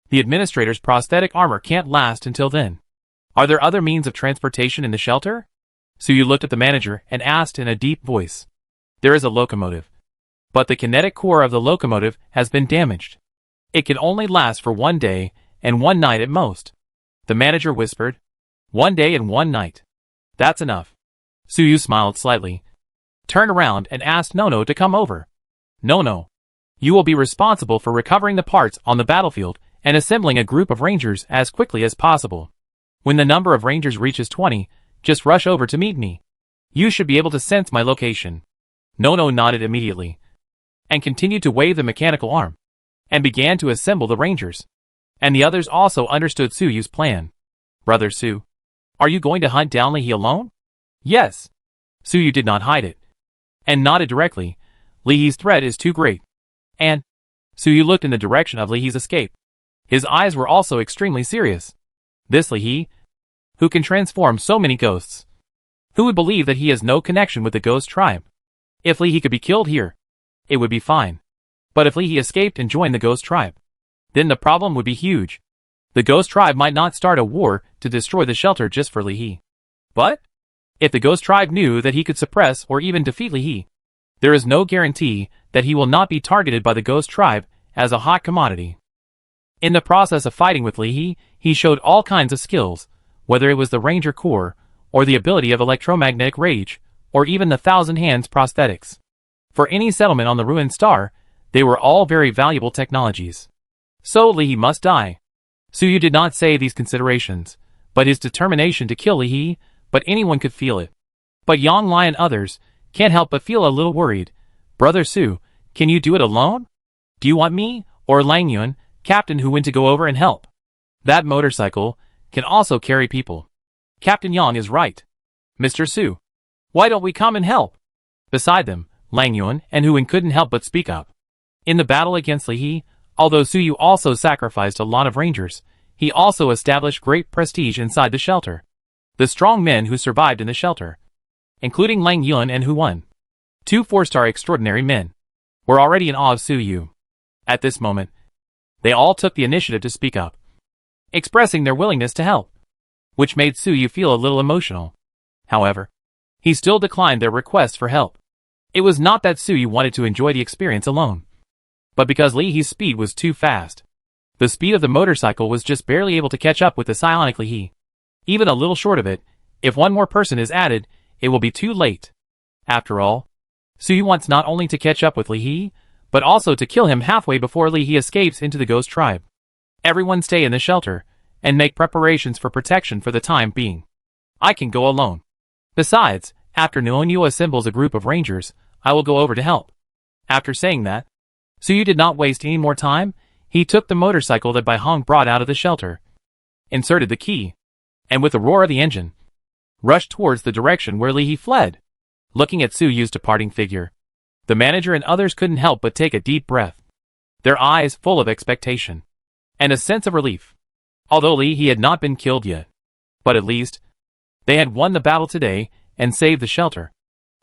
The administrator's prosthetic armor can't last until then. Are there other means of transportation in the shelter? Suyu looked at the manager and asked in a deep voice. There is a locomotive. But the kinetic core of the locomotive has been damaged. It can only last for 1 day and 1 night at most. The manager whispered. 1 day and 1 night. That's enough. Suyu smiled slightly, turned around and asked Nono to come over. Nono, you will be responsible for recovering the parts on the battlefield and assembling a group of rangers as quickly as possible. When the number of rangers reaches 20, just rush over to meet me. You should be able to sense my location. Nono nodded immediately, and continued to wave the mechanical arm, and began to assemble the rangers. And the others also understood Suyu's plan. Brother Su, are you going to hunt down Li He alone? Yes. Suyu did not hide it, and nodded directly. Li He's threat is too great. And Suyu looked in the direction of Li He's escape. His eyes were also extremely serious. This Li He, who can transform so many ghosts. Who would believe that he has no connection with the ghost tribe? If Li He could be killed here, it would be fine. But if Li He escaped and joined the ghost tribe, then the problem would be huge. The ghost tribe might not start a war to destroy the shelter just for Li He. But if the ghost tribe knew that he could suppress or even defeat Li He, there is no guarantee that he will not be targeted by the ghost tribe as a hot commodity. In the process of fighting with Li he showed all kinds of skills, whether it was the Ranger Core, or the ability of electromagnetic rage, or even the Thousand Hands prosthetics. For any settlement on the ruined star, they were all very valuable technologies. So Li He must die. Suyu did not say these considerations, but his determination to kill Li He, but anyone could feel it. But Yang Lai and others can't help but feel a little worried. Brother Su, can you do it alone? Do you want me, or Lang Yun, Captain who went to go over and help? That motorcycle can also carry people. Captain Yang is right. Mr. Su, why don't we come and help? Beside them, Lang Yun and Huan couldn't help but speak up. In the battle against Li He, although Suyu also sacrificed a lot of rangers, he also established great prestige inside the shelter. The strong men who survived in the shelter, including Lang Yun and Huan, 2 4-star extraordinary men, were already in awe of Suyu. At this moment, they all took the initiative to speak up, expressing their willingness to help, which made Suyu feel a little emotional. However, he still declined their request for help. It was not that Suyu wanted to enjoy the experience alone, but because Li He's speed was too fast. The speed of the motorcycle was just barely able to catch up with the psionic Li He. Even a little short of it, if one more person is added, it will be too late. After all, Suyu wants not only to catch up with Li He, but also to kill him halfway before Li He escapes into the ghost tribe. Everyone stay in the shelter, and make preparations for protection for the time being. I can go alone. Besides, after Nuonyo assembles a group of rangers, I will go over to help. After saying that, Suyu did not waste any more time. He took the motorcycle that Bai Hong brought out of the shelter, inserted the key, and with the roar of the engine, rushed towards the direction where Li He fled. Looking at Suyu's departing figure, the manager and others couldn't help but take a deep breath, their eyes full of expectation and a sense of relief. Although Li He had not been killed yet, but at least they had won the battle today and saved the shelter.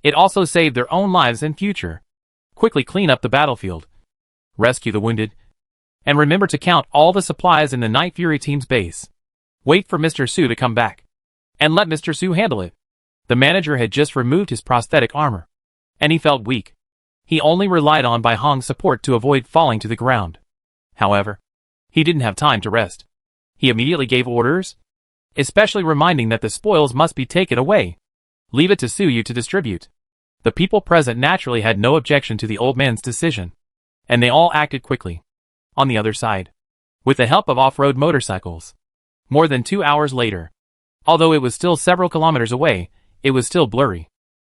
It also saved their own lives and future. Quickly clean up the battlefield, rescue the wounded, and remember to count all the supplies in the Night Fury team's base. Wait for Mr. Su to come back, and let Mr. Su handle it. The manager had just removed his prosthetic armor, and he felt weak. He only relied on Bai Hong's support to avoid falling to the ground. However, he didn't have time to rest. He immediately gave orders, especially reminding that the spoils must be taken away. Leave it to Suyu to distribute. The people present naturally had no objection to the old man's decision, and they all acted quickly. On the other side, with the help of off-road motorcycles, more than 2 hours later, although it was still several kilometers away, it was still blurry.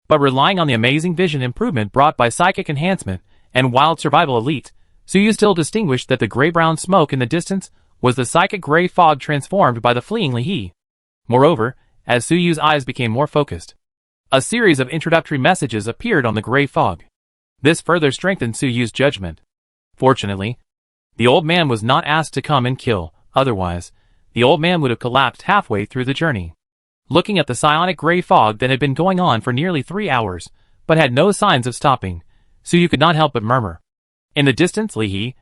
But relying on the amazing vision improvement brought by psychic enhancement and wild survival elite, Suyu still distinguished that the gray-brown smoke in the distance was the psychic gray fog transformed by the fleeing Li He. Moreover, as Suyu's eyes became more focused, a series of introductory messages appeared on the gray fog. This further strengthened Suyu's judgment. Fortunately, the old man was not asked to come and kill, otherwise, the old man would have collapsed halfway through the journey. Looking at the psionic gray fog that had been going on for nearly 3 hours, but had no signs of stopping, Suyu could not help but murmur. In the distance, Li He,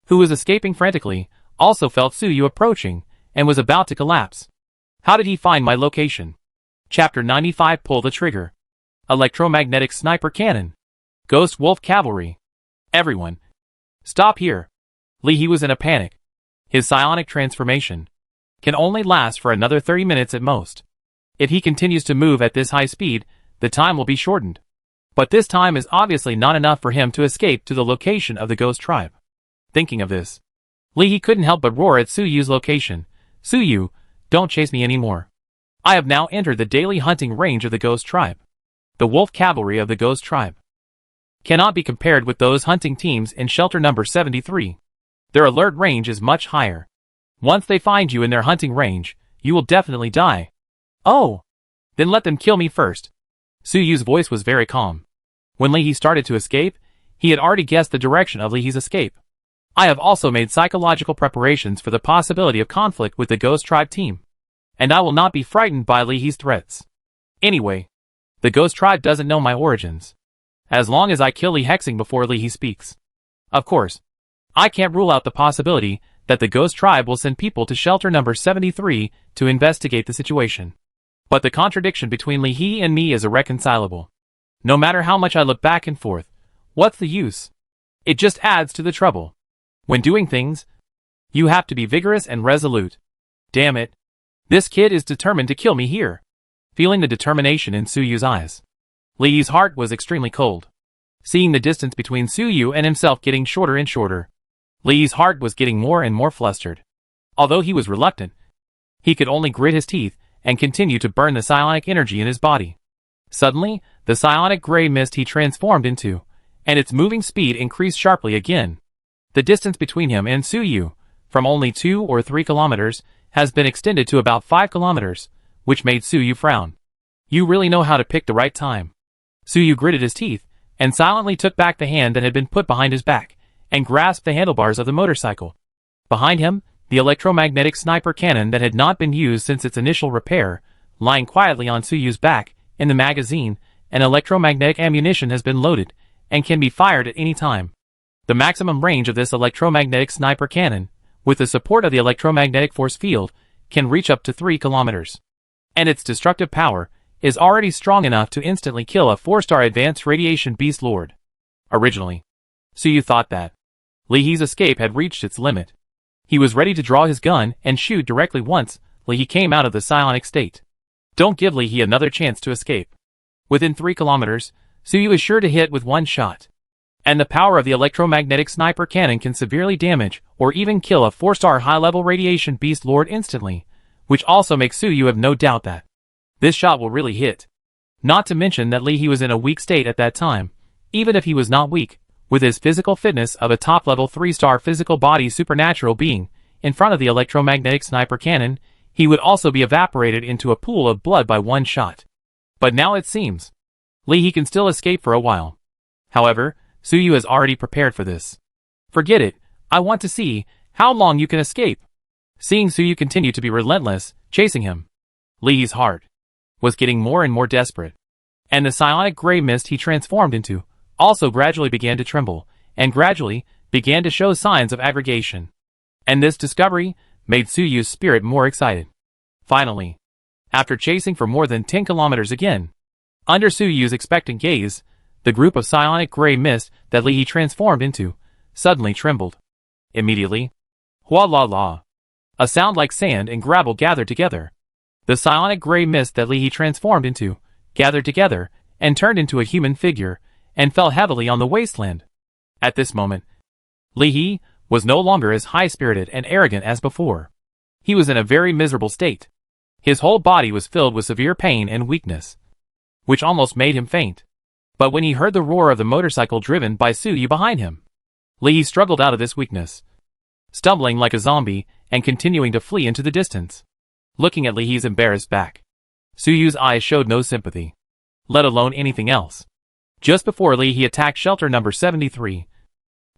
who was escaping frantically, also felt Suyu approaching, and was about to collapse. How did he find my location? Chapter 95. Pull the trigger. Electromagnetic sniper cannon. Ghost wolf cavalry. Everyone. Stop here. Lee He was in a panic. His psionic transformation can only last for another 30 minutes at most. If he continues to move at this high speed, the time will be shortened. But this time is obviously not enough for him to escape to the location of the ghost tribe. Thinking of this, Lee He couldn't help but roar at Suyu's location. Suyu, don't chase me anymore. I have now entered the daily hunting range of the ghost tribe. The wolf cavalry of the ghost tribe cannot be compared with those hunting teams in shelter number 73. Their alert range is much higher. Once they find you in their hunting range, you will definitely die. Oh! Then let them kill me first. Suyu's voice was very calm. When Lee He started to escape, he had already guessed the direction of Lee He's escape. I have also made psychological preparations for the possibility of conflict with the ghost tribe team. And I will not be frightened by Lee He's threats. Anyway, the ghost tribe doesn't know my origins. As long as I kill Lee Hexing before Lee He speaks. Of course, I can't rule out the possibility that the ghost tribe will send people to shelter number 73 to investigate the situation. But the contradiction between Lee He and me is irreconcilable. No matter how much I look back and forth, what's the use? It just adds to the trouble. When doing things, you have to be vigorous and resolute. Damn it. This kid is determined to kill me here. Feeling the determination in Suyu's eyes, Lee He's heart was extremely cold. Seeing the distance between Suyu and himself getting shorter and shorter, Lee He's heart was getting more and more flustered. Although he was reluctant, he could only grit his teeth and continue to burn the psionic energy in his body. Suddenly, the psionic gray mist he transformed into, and its moving speed increased sharply again. The distance between him and Suyu, from only 2 or 3 kilometers, has been extended to about 5 kilometers, which made Suyu frown. You really know how to pick the right time. Suyu gritted his teeth, and silently took back the hand that had been put behind his back, and grasped the handlebars of the motorcycle. Behind him, the electromagnetic sniper cannon that had not been used since its initial repair, lying quietly on Suyu's back. In the magazine, an electromagnetic ammunition has been loaded, and can be fired at any time. The maximum range of this electromagnetic sniper cannon, with the support of the electromagnetic force field, can reach up to 3 kilometers. And its destructive power is already strong enough to instantly kill a 4-star advanced radiation beast lord. Originally, Suyu thought that Lee He's escape had reached its limit. He was ready to draw his gun and shoot directly once Lee He came out of the psionic state. Don't give Lee He another chance to escape. Within 3 kilometers, Suyu is sure to hit with one shot. And the power of the electromagnetic sniper cannon can severely damage or even kill a 4-star high-level radiation beast lord instantly, which also makes Suyu have no doubt that this shot will really hit. Not to mention that Lee He was in a weak state at that time. Even if he was not weak, with his physical fitness of a top-level 3-star physical body supernatural being, in front of the electromagnetic sniper cannon, he would also be evaporated into a pool of blood by one shot. But now it seems Lee He can still escape for a while. However, Suyu has already prepared for this. Forget it, I want to see how long you can escape. Seeing Suyu continue to be relentless, chasing him, Lee He's heart was getting more and more desperate. And the psionic gray mist he transformed into also gradually began to tremble, and gradually began to show signs of aggregation. And this discovery made Suyu's spirit more excited. Finally, after chasing for more than 10 kilometers again, under Suyu's expectant gaze, the group of psionic gray mist that Lee He transformed into suddenly trembled. Immediately, hua la la, a sound like sand and gravel gathered together. The psionic gray mist that Lee He transformed into gathered together and turned into a human figure and fell heavily on the wasteland. At this moment, Lee He was no longer as high-spirited and arrogant as before. He was in a very miserable state. His whole body was filled with severe pain and weakness, which almost made him faint. But when he heard the roar of the motorcycle driven by Suyu behind him, Lee He struggled out of this weakness, stumbling like a zombie and continuing to flee into the distance. Looking at Lee He's embarrassed back, Suyu's eyes showed no sympathy, let alone anything else. Just before Lee He attacked shelter number 73,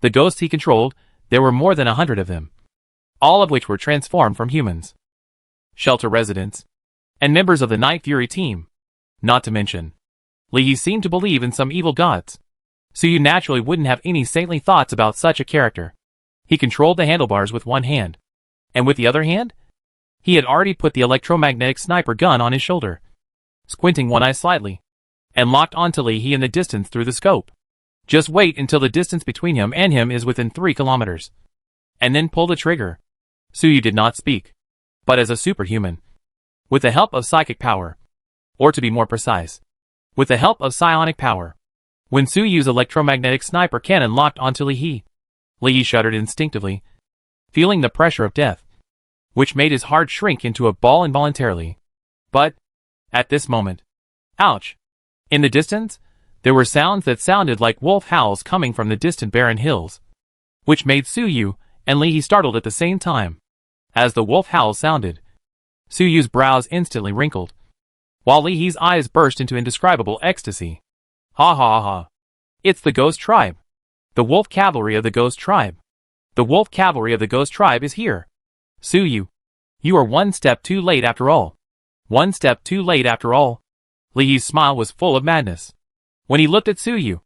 the ghosts he controlled, there were more than 100 of them, all of which were transformed from humans, shelter residents, and members of the Night Fury team. Not to mention, Lee He seemed to believe in some evil gods. Suyu naturally wouldn't have any saintly thoughts about such a character. He controlled the handlebars with one hand, and with the other hand, He had already put the electromagnetic sniper gun on his shoulder, squinting one eye slightly, and locked onto Li He in the distance through the scope. Just wait until the distance between him and him is within 3 kilometers. And then pull the trigger. Suyu did not speak, but as a superhuman, with the help of psychic power, or to be more precise, with the help of psionic power. When Suyu's electromagnetic sniper cannon locked onto Li He shuddered instinctively, feeling the pressure of death, which made his heart shrink into a ball involuntarily. But, at this moment, ouch! In the distance, there were sounds that sounded like wolf howls coming from the distant barren hills, which made Suyu and Li He startled at the same time. As the wolf howls sounded, Suyu's brows instantly wrinkled, while Li He's eyes burst into indescribable ecstasy. Ha ha ha. It's the Ghost Tribe. The wolf cavalry of the Ghost Tribe. The wolf cavalry of the Ghost Tribe is here. Suyu, you are one step too late after all. One step too late after all. Li He's smile was full of madness. When he looked at Suyu,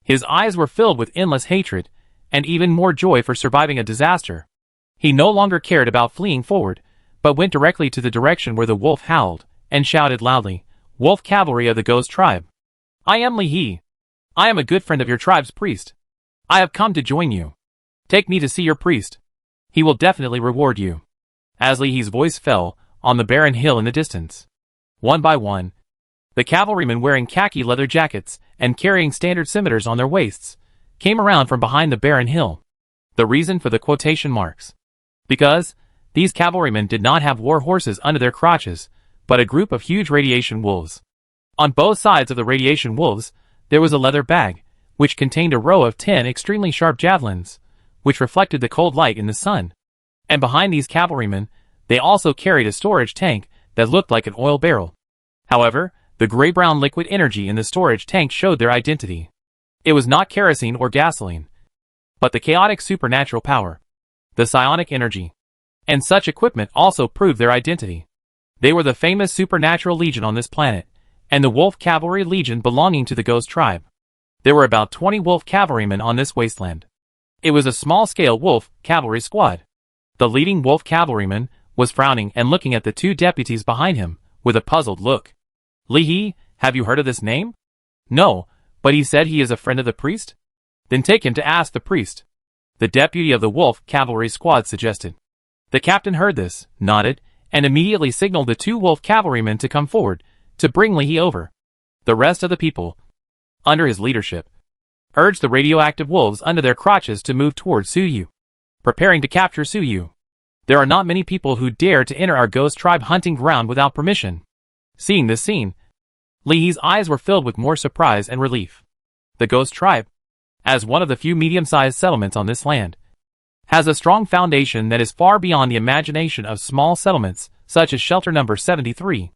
his eyes were filled with endless hatred, and even more joy for surviving a disaster. He no longer cared about fleeing forward, but went directly to the direction where the wolf howled, and shouted loudly, "Wolf cavalry of the Ghost Tribe. I am Li He. I am a good friend of your tribe's priest. I have come to join you. Take me to see your priest. He will definitely reward you." As Li He's voice fell on the barren hill in the distance, one by one, the cavalrymen wearing khaki leather jackets and carrying standard scimitars on their waists came around from behind the barren hill. The reason for the quotation marks. Because these cavalrymen did not have war horses under their crotches, but a group of huge radiation wolves. On both sides of the radiation wolves, there was a leather bag, which contained a row of 10 extremely sharp javelins, which reflected the cold light in the sun. And behind these cavalrymen, they also carried a storage tank that looked like an oil barrel. However, the gray-brown liquid energy in the storage tank showed their identity. It was not kerosene or gasoline, but the chaotic supernatural power, the psionic energy. And such equipment also proved their identity. They were the famous supernatural legion on this planet, and the Wolf Cavalry Legion belonging to the Ghost Tribe. There were about 20 wolf cavalrymen on this wasteland. It was a small-scale wolf cavalry squad. The leading wolf cavalryman was frowning and looking at the 2 deputies behind him with a puzzled look. "Li He, have you heard of this name?" "No, but he said he is a friend of the priest?" "Then take him to ask the priest," the deputy of the wolf cavalry squad suggested. The captain heard this, nodded, and immediately signaled the 2 wolf cavalrymen to come forward to bring Li He over. The rest of the people, under his leadership, urged the radioactive wolves under their crotches to move towards Suyu, preparing to capture Suyu. There are not many people who dare to enter our Ghost Tribe hunting ground without permission. Seeing this scene, Li He's eyes were filled with more surprise and relief. The Ghost Tribe, as one of the few medium-sized settlements on this land, has a strong foundation that is far beyond the imagination of small settlements such as shelter number 73.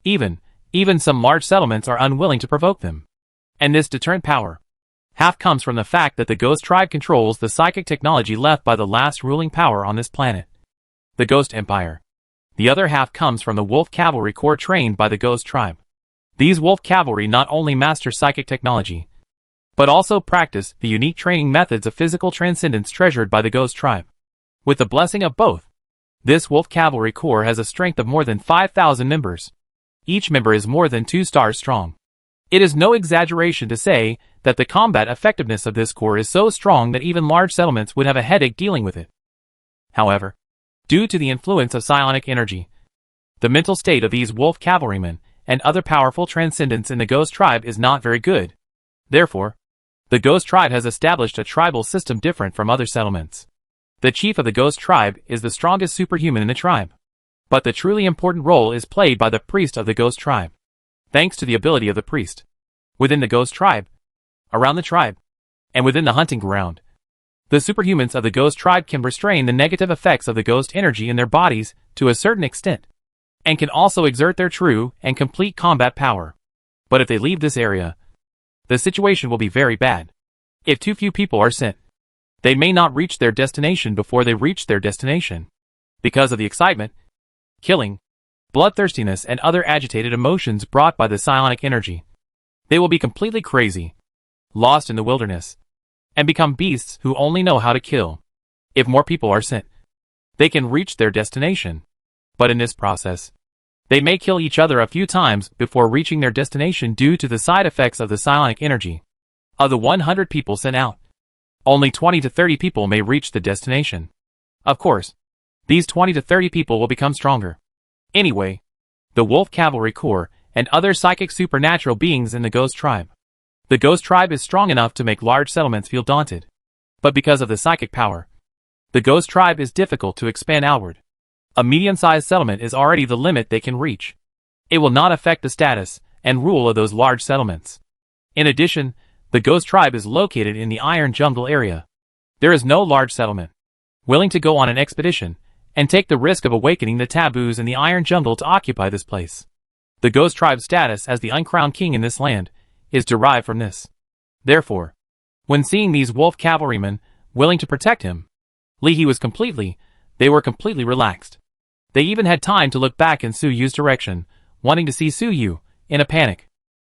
Even some large settlements are unwilling to provoke them. And this deterrent power half comes from the fact that the Ghost Tribe controls the psychic technology left by the last ruling power on this planet, the Ghost Empire. The other half comes from the Wolf Cavalry Corps trained by the Ghost Tribe. These Wolf Cavalry not only master psychic technology, but also practice the unique training methods of physical transcendence treasured by the Ghost Tribe. With the blessing of both, this Wolf Cavalry Corps has a strength of more than 5,000 members. Each member is more than 2 stars strong. It is no exaggeration to say that the combat effectiveness of this corps is so strong that even large settlements would have a headache dealing with it. However, due to the influence of psionic energy, the mental state of these wolf cavalrymen and other powerful transcendents in the Ghost Tribe is not very good. Therefore, the Ghost Tribe has established a tribal system different from other settlements. The chief of the Ghost Tribe is the strongest superhuman in the tribe. But the truly important role is played by the priest of the Ghost Tribe. Thanks to the ability of the priest, within the Ghost Tribe, around the tribe, and within the hunting ground, the superhumans of the Ghost Tribe can restrain the negative effects of the ghost energy in their bodies to a certain extent, and can also exert their true and complete combat power. But if they leave this area, the situation will be very bad. If too few people are sent, they may not reach their destination before they reach their destination. Because of the excitement, killing, bloodthirstiness and other agitated emotions brought by the psionic energy, they will be completely crazy, lost in the wilderness, and become beasts who only know how to kill. If more people are sent, they can reach their destination. But in this process, they may kill each other a few times before reaching their destination due to the side effects of the psionic energy. Of the 100 people sent out, only 20 to 30 people may reach the destination. Of course, these 20 to 30 people will become stronger. Anyway, the Wolf Cavalry Corps and other psychic supernatural beings in the Ghost Tribe. The Ghost Tribe is strong enough to make large settlements feel daunted. But because of the psychic power, the Ghost Tribe is difficult to expand outward. A medium-sized settlement is already the limit they can reach. It will not affect the status and rule of those large settlements. In addition, the Ghost Tribe is located in the Iron Jungle area. There is no large settlement willing to go on an expedition and take the risk of awakening the taboos in the Iron Jungle to occupy this place. The Ghost Tribe's status as the uncrowned king in this land is derived from this. Therefore, when seeing these wolf cavalrymen willing to protect him, they were completely relaxed. They even had time to look back in Su Yu's direction, wanting to see Su Yu, in a panic.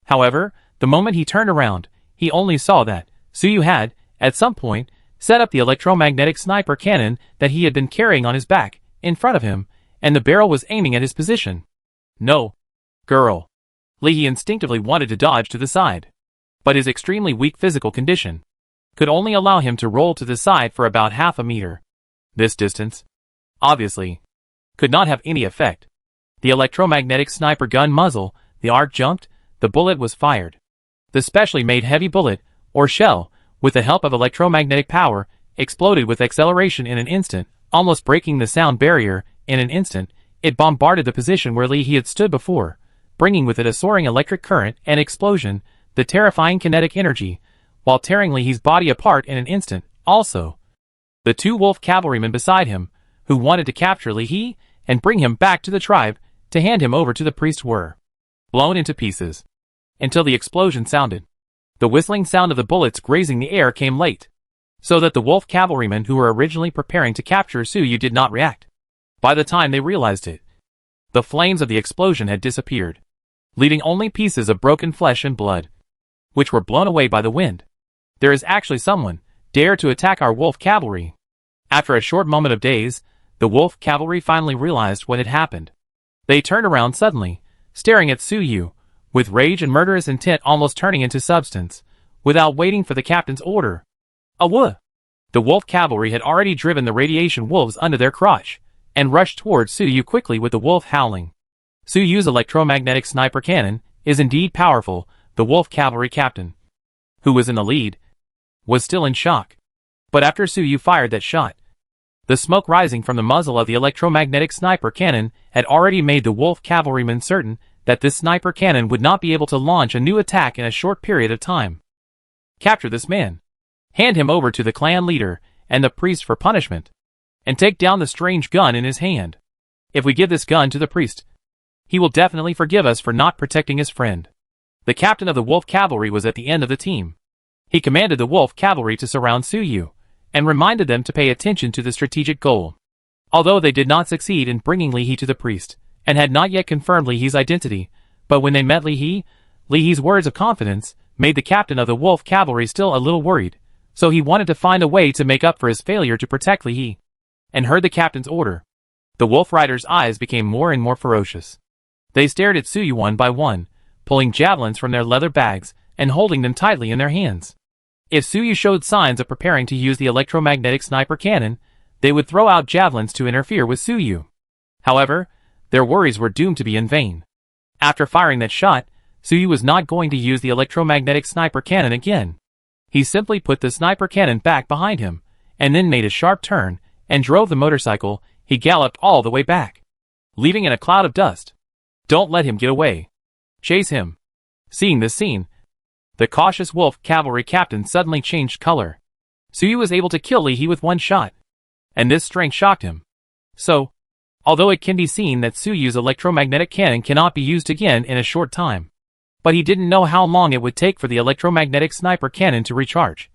However, the moment he turned around, he only saw that Su Yu had, at some point, set up the electromagnetic sniper cannon that he had been carrying on his back, in front of him, and the barrel was aiming at his position. No. Girl. He instinctively wanted to dodge to the side. But his extremely weak physical condition could only allow him to roll to the side for about half a meter. This distance, obviously, could not have any effect. The electromagnetic sniper gun muzzle, the arc jumped, the bullet was fired. The specially made heavy bullet, or shell, with the help of electromagnetic power, exploded with acceleration in an instant, almost breaking the sound barrier. In an instant, it bombarded the position where he had stood before, bringing with it a soaring electric current and explosion, the terrifying kinetic energy, while tearing He's body apart in an instant. Also, the two wolf cavalrymen beside him, who wanted to capture He and bring him back to the tribe, to hand him over to the priest, were blown into pieces. Until the explosion sounded. The whistling sound of the bullets grazing the air came late, so that the wolf cavalrymen who were originally preparing to capture Su Yu did not react. By the time they realized it, the flames of the explosion had disappeared, leaving only pieces of broken flesh and blood, which were blown away by the wind. There is actually someone dare to attack our wolf cavalry. After a short moment of daze, the wolf cavalry finally realized what had happened. They turned around suddenly, staring at Su Yu, with rage and murderous intent almost turning into substance, without waiting for the captain's order. Awooh! The wolf cavalry had already driven the radiation wolves under their crotch, and rushed towards Su Yu quickly with the wolf howling. Su Yu's electromagnetic sniper cannon is indeed powerful. The wolf cavalry captain, who was in the lead, was still in shock. But after Su Yu fired that shot, the smoke rising from the muzzle of the electromagnetic sniper cannon had already made the wolf cavalrymen certain that this sniper cannon would not be able to launch a new attack in a short period of time. Capture this man. Hand him over to the clan leader and the priest for punishment. And take down the strange gun in his hand. If we give this gun to the priest, he will definitely forgive us for not protecting his friend. The captain of the wolf cavalry was at the end of the team. He commanded the wolf cavalry to surround Su Yu, and reminded them to pay attention to the strategic goal. Although they did not succeed in bringing He to the priest, and had not yet confirmed He's identity, but when they met He's words of confidence made the captain of the wolf cavalry still a little worried, so he wanted to find a way to make up for his failure to protect He, and heard the captain's order. The wolf riders' eyes became more and more ferocious. They stared at Su Yu one by one, pulling javelins from their leather bags and holding them tightly in their hands. If Su Yu showed signs of preparing to use the electromagnetic sniper cannon, they would throw out javelins to interfere with Su Yu. However, their worries were doomed to be in vain. After firing that shot, Su Yu was not going to use the electromagnetic sniper cannon again. He simply put the sniper cannon back behind him, and then made a sharp turn, and drove the motorcycle. He galloped all the way back, leaving in a cloud of dust. Don't let him get away. Chase him. Seeing this scene, the cautious wolf cavalry captain suddenly changed color. Su Yu was able to kill He with one shot, and this strength shocked him. So, although it can be seen that Su Yu's electromagnetic cannon cannot be used again in a short time, but he didn't know how long it would take for the electromagnetic sniper cannon to recharge.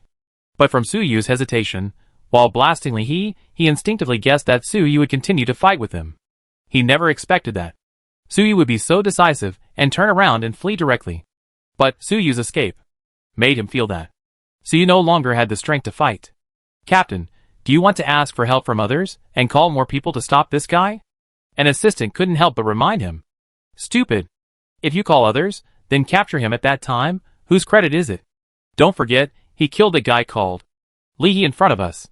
But from Su Yu's hesitation, while blasting he instinctively guessed that Su Yu would continue to fight with him. He never expected that Su Yu would be so decisive and turn around and flee directly. But Su Yu's escape made him feel that Su Yu no longer had the strength to fight. Captain, do you want to ask for help from others and call more people to stop this guy? An assistant couldn't help but remind him. Stupid. If you call others, then capture him at that time, whose credit is it? Don't forget, he killed a guy called Leahy in front of us.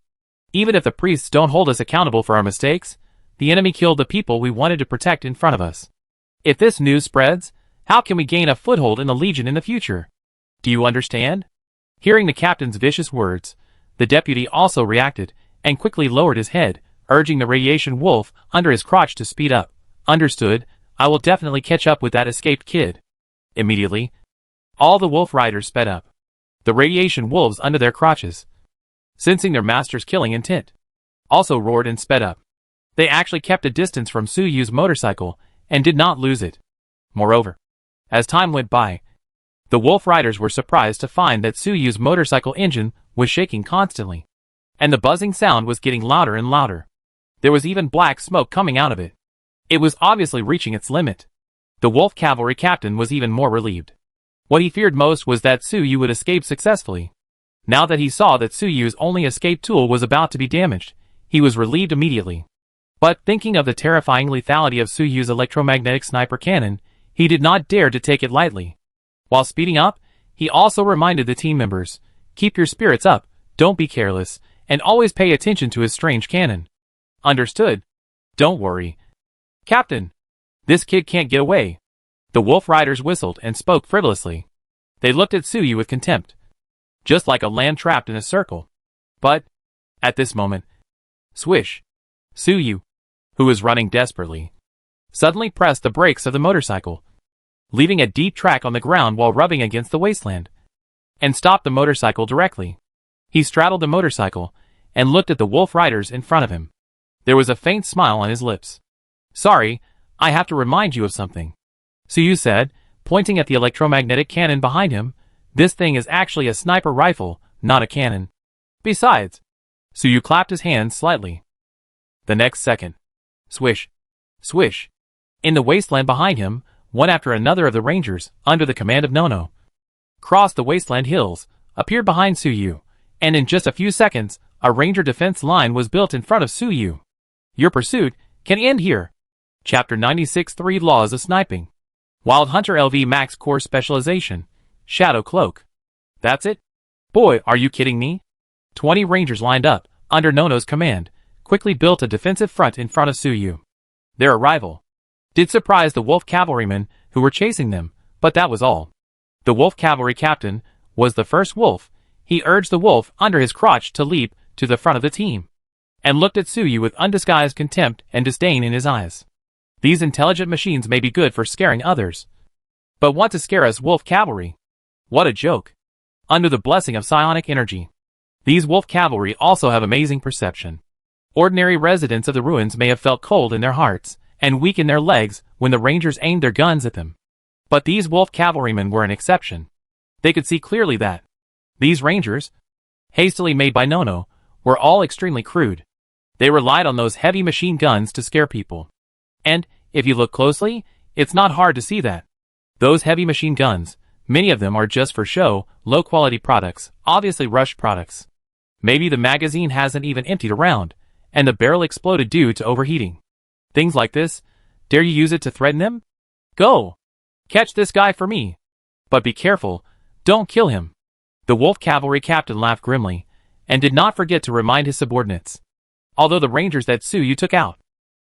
Even if the priests don't hold us accountable for our mistakes, the enemy killed the people we wanted to protect in front of us. If this news spreads, how can we gain a foothold in the Legion in the future? Do you understand? Hearing the captain's vicious words, the deputy also reacted, and quickly lowered his head, urging the radiation wolf under his crotch to speed up. Understood, I will definitely catch up with that escaped kid. Immediately, all the wolf riders sped up. The radiation wolves under their crotches, sensing their master's killing intent, also roared and sped up. They actually kept a distance from Suyu's motorcycle and did not lose it. Moreover, as time went by, the wolf riders were surprised to find that Suyu's motorcycle engine was shaking constantly, and the buzzing sound was getting louder and louder. There was even black smoke coming out of it. It was obviously reaching its limit. The wolf cavalry captain was even more relieved. What he feared most was that Suyu would escape successfully. Now that he saw that Suyu's only escape tool was about to be damaged, he was relieved immediately. But thinking of the terrifying lethality of Suyu's electromagnetic sniper cannon, he did not dare to take it lightly. While speeding up, he also reminded the team members, keep your spirits up, don't be careless, and always pay attention to his strange cannon. Understood? Don't worry, Captain. This kid can't get away. The wolf riders whistled and spoke frivolously. They looked at Suyu with contempt, just like a lamb trapped in a circle. But, at this moment, swish, Suyu, who was running desperately, suddenly pressed the brakes of the motorcycle, leaving a deep track on the ground while rubbing against the wasteland, and stopped the motorcycle directly. He straddled the motorcycle and looked at the wolf riders in front of him. There was a faint smile on his lips. Sorry, I have to remind you of something, Suyu said, pointing at the electromagnetic cannon behind him. This thing is actually a sniper rifle, not a cannon. Besides, Suyu clapped his hands slightly. The next second, swish, swish. In the wasteland behind him, one after another of the rangers, under the command of Nono, crossed the wasteland hills, appeared behind Suyu, and in just a few seconds, a ranger defense line was built in front of Suyu. Your pursuit can end here. Chapter 96 3 Laws of Sniping. Wild Hunter LV Max Core Specialization. Shadow Cloak. That's it? Boy, are you kidding me? 20 rangers lined up, under Nono's command, quickly built a defensive front in front of Suyu. Their arrival did surprise the wolf cavalrymen who were chasing them, but that was all. The wolf cavalry captain was the first wolf. He urged the wolf under his crotch to leap to the front of the team, and looked at Suyu with undisguised contempt and disdain in his eyes. These intelligent machines may be good for scaring others, but want to scare us wolf cavalry? What a joke. Under the blessing of psionic energy, these wolf cavalry also have amazing perception. Ordinary residents of the ruins may have felt cold in their hearts and weak in their legs when the rangers aimed their guns at them. But these wolf cavalrymen were an exception. They could see clearly that these rangers, hastily made by Nono, were all extremely crude. They relied on those heavy machine guns to scare people. And, if you look closely, it's not hard to see that those heavy machine guns, many of them are just for show, low-quality products, obviously rushed products. Maybe the magazine hasn't even emptied around, and the barrel exploded due to overheating. Things like this, dare you use it to threaten them? Go! Catch this guy for me! But be careful, don't kill him. The wolf cavalry captain laughed grimly, and did not forget to remind his subordinates. Although the rangers that Suyu took out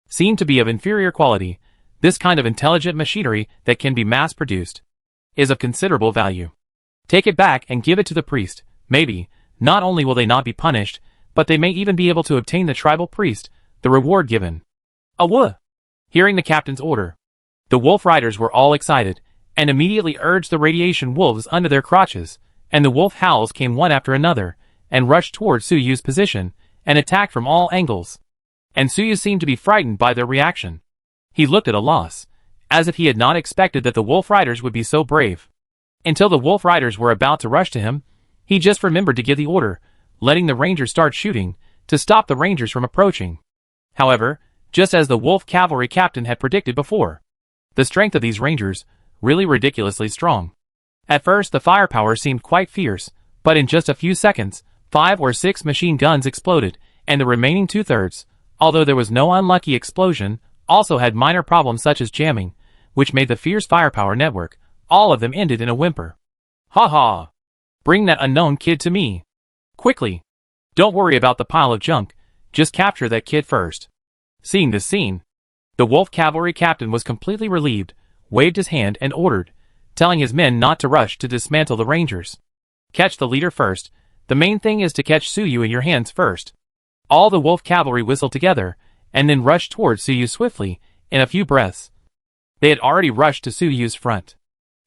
seemed to be of inferior quality, this kind of intelligent machinery that can be mass-produced is of considerable value. Take it back and give it to the priest. Maybe, not only will they not be punished, but they may even be able to obtain the tribal priest, the reward given. Awoo! Hearing the captain's order, the wolf riders were all excited, and immediately urged the radiation wolves under their crotches, and the wolf howls came one after another, and rushed toward Suyu's position, and attacked from all angles. And Suyu seemed to be frightened by their reaction. He looked at a loss, as if he had not expected that the wolf riders would be so brave. Until the wolf riders were about to rush to him, he just remembered to give the order, letting the rangers start shooting, to stop the rangers from approaching. However, just as the wolf cavalry captain had predicted before, the strength of these rangers, really ridiculously strong. At first the firepower seemed quite fierce, but in just a few seconds, 5 or 6 machine guns exploded, and the remaining 2/3, although there was no unlucky explosion, also had minor problems such as jamming, which made the fierce firepower network. All of them ended in a whimper. Ha ha! Bring that unknown kid to me. Quickly! Don't worry about the pile of junk, just capture that kid first. Seeing this scene, the wolf cavalry captain was completely relieved, waved his hand and ordered, telling his men not to rush to dismantle the rangers. Catch the leader first. The main thing is to catch Suyu in your hands first. All the wolf cavalry whistled together, and then rushed towards Suyu's swiftly, in a few breaths. They had already rushed to Suyu's front.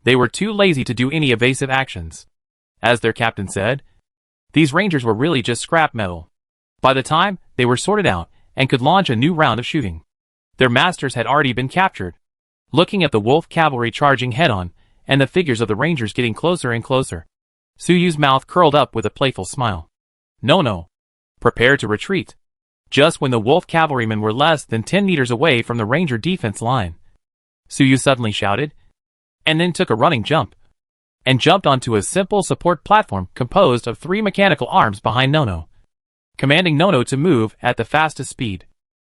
They were too lazy to do any evasive actions. As their captain said, these rangers were really just scrap metal. By the time they were sorted out and could launch a new round of shooting, their masters had already been captured. Looking at the wolf cavalry charging head-on, and the figures of the rangers getting closer and closer, Suyu's mouth curled up with a playful smile. No. Prepare to retreat. Just when the wolf cavalrymen were less than 10 meters away from the ranger defense line, Suyu suddenly shouted, and then took a running jump, and jumped onto a simple support platform composed of 3 mechanical arms behind Nono, commanding Nono to move at the fastest speed,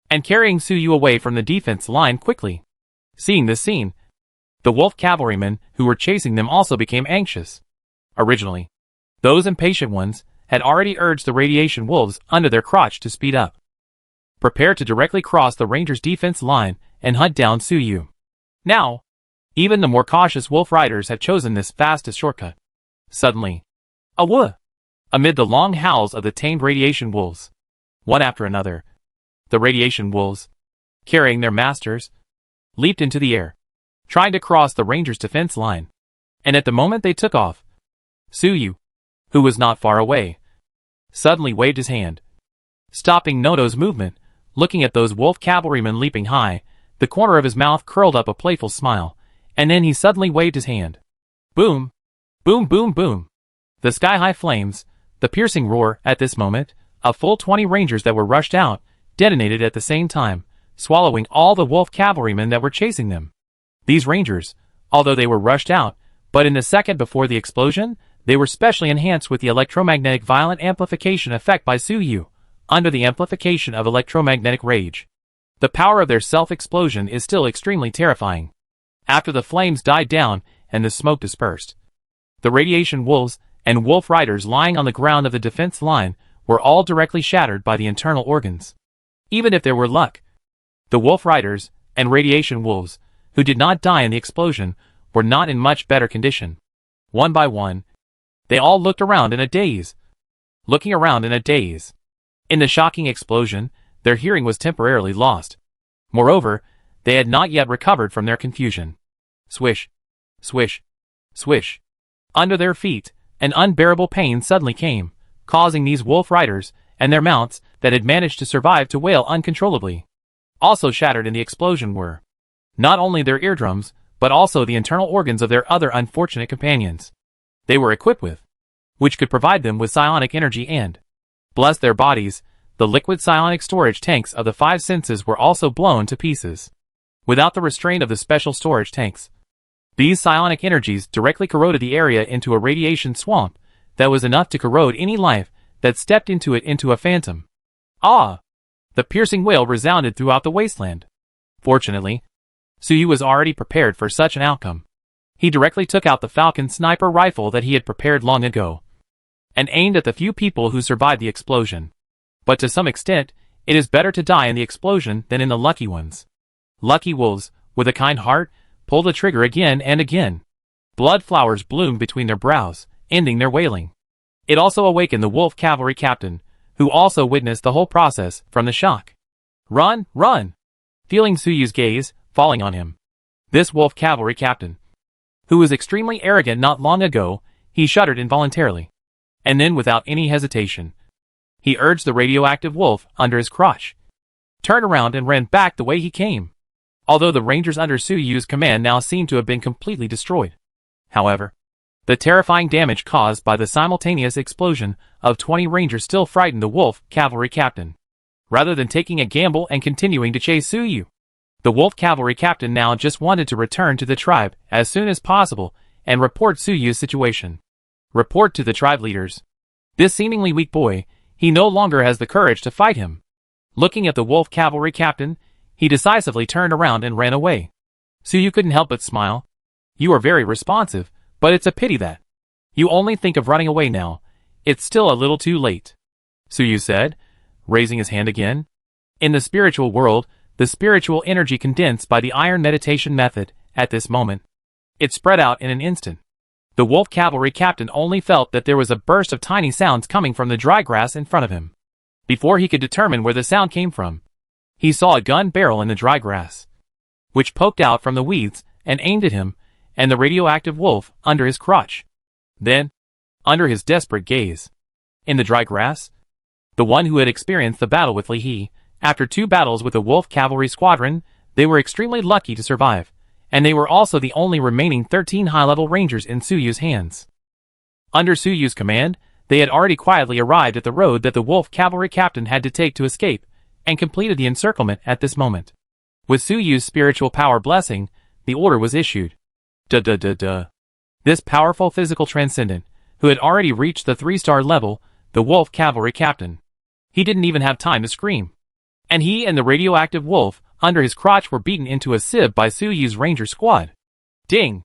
and carrying Suyu away from the defense line quickly. Seeing this scene, the wolf cavalrymen who were chasing them also became anxious. Originally, those impatient ones had already urged the radiation wolves under their crotch to speed up. Prepare to directly cross the rangers' defense line and hunt down Suyu. Now, even the more cautious wolf riders had chosen this fastest shortcut. Suddenly, a woof! Amid the long howls of the tamed radiation wolves, one after another, the radiation wolves, carrying their masters, leaped into the air, trying to cross the rangers' defense line. And at the moment they took off, Suyu, who was not far away, suddenly waved his hand, stopping Nono's movement. Looking at those wolf cavalrymen leaping high, the corner of his mouth curled up a playful smile, and then he suddenly waved his hand. Boom! Boom boom boom! The sky-high flames, the piercing roar at this moment, a full 20 rangers that were rushed out, detonated at the same time, swallowing all the wolf cavalrymen that were chasing them. These rangers, although they were rushed out, but in the second before the explosion, they were specially enhanced with the electromagnetic violent amplification effect by Suyu, under the amplification of electromagnetic rage. The power of their self-explosion is still extremely terrifying. After the flames died down and the smoke dispersed, the radiation wolves and wolf riders lying on the ground of the defense line were all directly shattered by the internal organs. Even if there were luck, the wolf riders and radiation wolves, who did not die in the explosion, were not in much better condition. One by one, they all looked around in a daze. Looking around in a daze. In the shocking explosion, their hearing was temporarily lost. Moreover, they had not yet recovered from their confusion. Swish, swish, swish. Under their feet, an unbearable pain suddenly came, causing these wolf riders and their mounts that had managed to survive to wail uncontrollably. Also shattered in the explosion were not only their eardrums, but also the internal organs of their other unfortunate companions. They were equipped with, which could provide them with psionic energy and, bless their bodies, the liquid psionic storage tanks of the 5 senses were also blown to pieces. Without the restraint of the special storage tanks, these psionic energies directly corroded the area into a radiation swamp that was enough to corrode any life that stepped into it into a phantom. Ah! The piercing wail resounded throughout the wasteland. Fortunately, Suyu was already prepared for such an outcome. He directly took out the Falcon sniper rifle that he had prepared long ago, and aimed at the few people who survived the explosion. But to some extent, it is better to die in the explosion than in the lucky ones. Lucky wolves, with a kind heart, pulled the trigger again and again. Blood flowers bloomed between their brows, ending their wailing. It also awakened the wolf cavalry captain, who also witnessed the whole process from the shock. Run, run! Feeling Suyu's gaze falling on him, this wolf cavalry captain, who was extremely arrogant not long ago, he shuddered involuntarily. And then without any hesitation, he urged the radioactive wolf under his crotch, turned around and ran back the way he came. Although the rangers under Suyu's command now seemed to have been completely destroyed. However, the terrifying damage caused by the simultaneous explosion of 20 rangers still frightened the wolf cavalry captain. Rather than taking a gamble and continuing to chase Suyu, the wolf cavalry captain now just wanted to return to the tribe as soon as possible and report Suyu's situation. Report to the tribe leaders. This seemingly weak boy, he no longer has the courage to fight him. Looking at the wolf cavalry captain, he decisively turned around and ran away. Suyu couldn't help but smile. You are very responsive, but it's a pity that you only think of running away now. It's still a little too late, Suyu said, raising his hand again. In the spiritual world, the spiritual energy condensed by the iron meditation method, at this moment, it spread out in an instant. The wolf cavalry captain only felt that there was a burst of tiny sounds coming from the dry grass in front of him. Before he could determine where the sound came from, he saw a gun barrel in the dry grass, which poked out from the weeds and aimed at him and the radioactive wolf under his crotch. Then, under his desperate gaze, in the dry grass, the one who had experienced the battle with Li He, after 2 battles with the wolf cavalry squadron, they were extremely lucky to survive, and they were also the only remaining 13 high-level rangers in Suyu's hands. Under Suyu's command, they had already quietly arrived at the road that the wolf cavalry captain had to take to escape, and completed the encirclement at this moment. With Suyu's spiritual power blessing, the order was issued. This powerful physical transcendent, who had already reached the 3-star level, the wolf cavalry captain. He didn't even have time to scream. And he and the radioactive wolf under his crotch were beaten into a sieve by Suyu's ranger squad. Ding!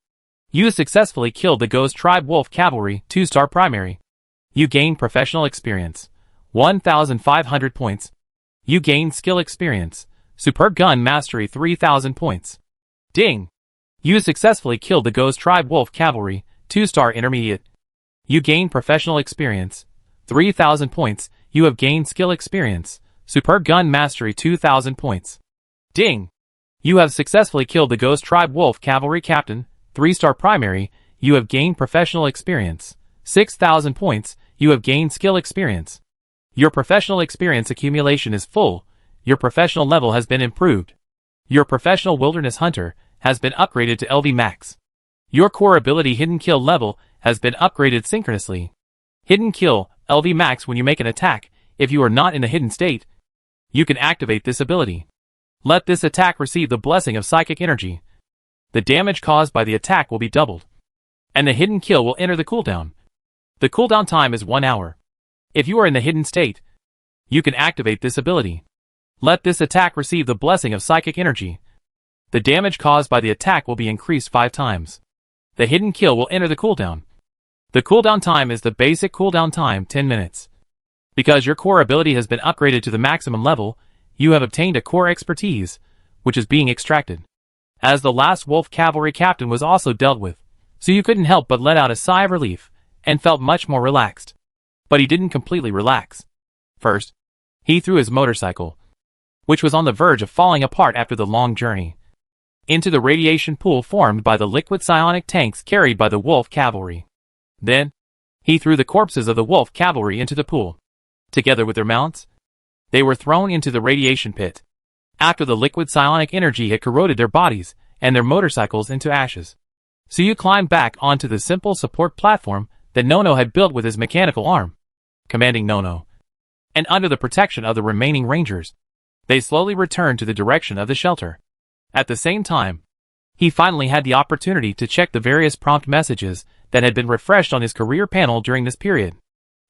You successfully killed the Ghost Tribe Wolf Cavalry 2-star primary. You gained professional experience, 1,500 points. You gained skill experience, superb gun mastery 3,000 points. Ding! You successfully killed the Ghost Tribe Wolf Cavalry 2-star intermediate. You gained professional experience, 3,000 points. You have gained skill experience, superb gun mastery 2,000 points. Ding! You have successfully killed the Ghost Tribe Wolf Cavalry Captain, 3-star primary. You have gained professional experience, 6,000 points. You have gained skill experience. Your professional experience accumulation is full. Your professional level has been improved. Your professional wilderness hunter has been upgraded to LV Max. Your core ability Hidden Kill level has been upgraded synchronously. Hidden Kill, LV Max. When you make an attack, if you are not in the hidden state, you can activate this ability. Let this attack receive the blessing of psychic energy. The damage caused by the attack will be doubled, and the hidden kill will enter the cooldown. The cooldown time is 1 hour. If you are in the hidden state, you can activate this ability. Let this attack receive the blessing of psychic energy. The damage caused by the attack will be increased 5 times. The hidden kill will enter the cooldown. The cooldown time is the basic cooldown time, 10 minutes. Because your core ability has been upgraded to the maximum level, you have obtained a core expertise, which is being extracted. As the last wolf cavalry captain was also dealt with, so you couldn't help but let out a sigh of relief, and felt much more relaxed. But he didn't completely relax. First, he threw his motorcycle, which was on the verge of falling apart after the long journey, into the radiation pool formed by the liquid psionic tanks carried by the wolf cavalry. Then, he threw the corpses of the wolf cavalry into the pool. Together with their mounts, they were thrown into the radiation pit. After the liquid psionic energy had corroded their bodies and their motorcycles into ashes, Suyu climbed back onto the simple support platform that Nono had built with his mechanical arm. Commanding Nono, and under the protection of the remaining rangers, they slowly returned to the direction of the shelter. At the same time, he finally had the opportunity to check the various prompt messages that had been refreshed on his career panel during this period.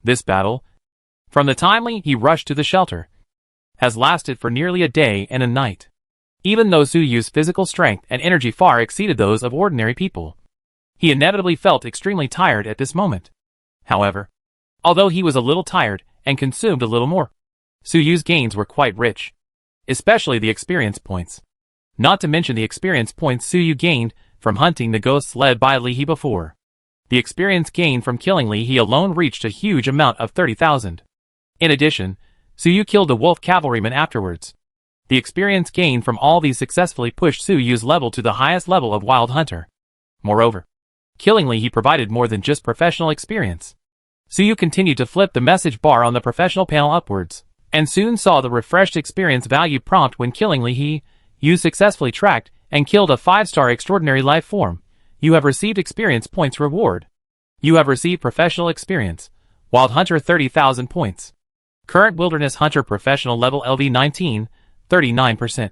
This battle, from the time he rushed to the shelter, has lasted for nearly a day and a night. Even though Suyu's physical strength and energy far exceeded those of ordinary people, he inevitably felt extremely tired at this moment. However, although he was a little tired and consumed a little more, Suyu's gains were quite rich, especially the experience points. Not to mention the experience points Suyu gained from hunting the ghosts led by Li He before. The experience gained from killing Li He alone reached a huge amount of 30,000. In addition, Suyu killed the wolf cavalryman afterwards. The experience gained from all these successfully pushed Suyu's level to the highest level of Wild Hunter. Moreover, killing Li He provided more than just professional experience. Suyu continued to flip the message bar on the professional panel upwards, and soon saw the refreshed experience value prompt. When killing Li He, you successfully tracked and killed a 5-star extraordinary life form. You have received experience points reward. You have received professional experience, Wild Hunter 30,000 points. Current Wilderness Hunter professional level LV 19, 39%.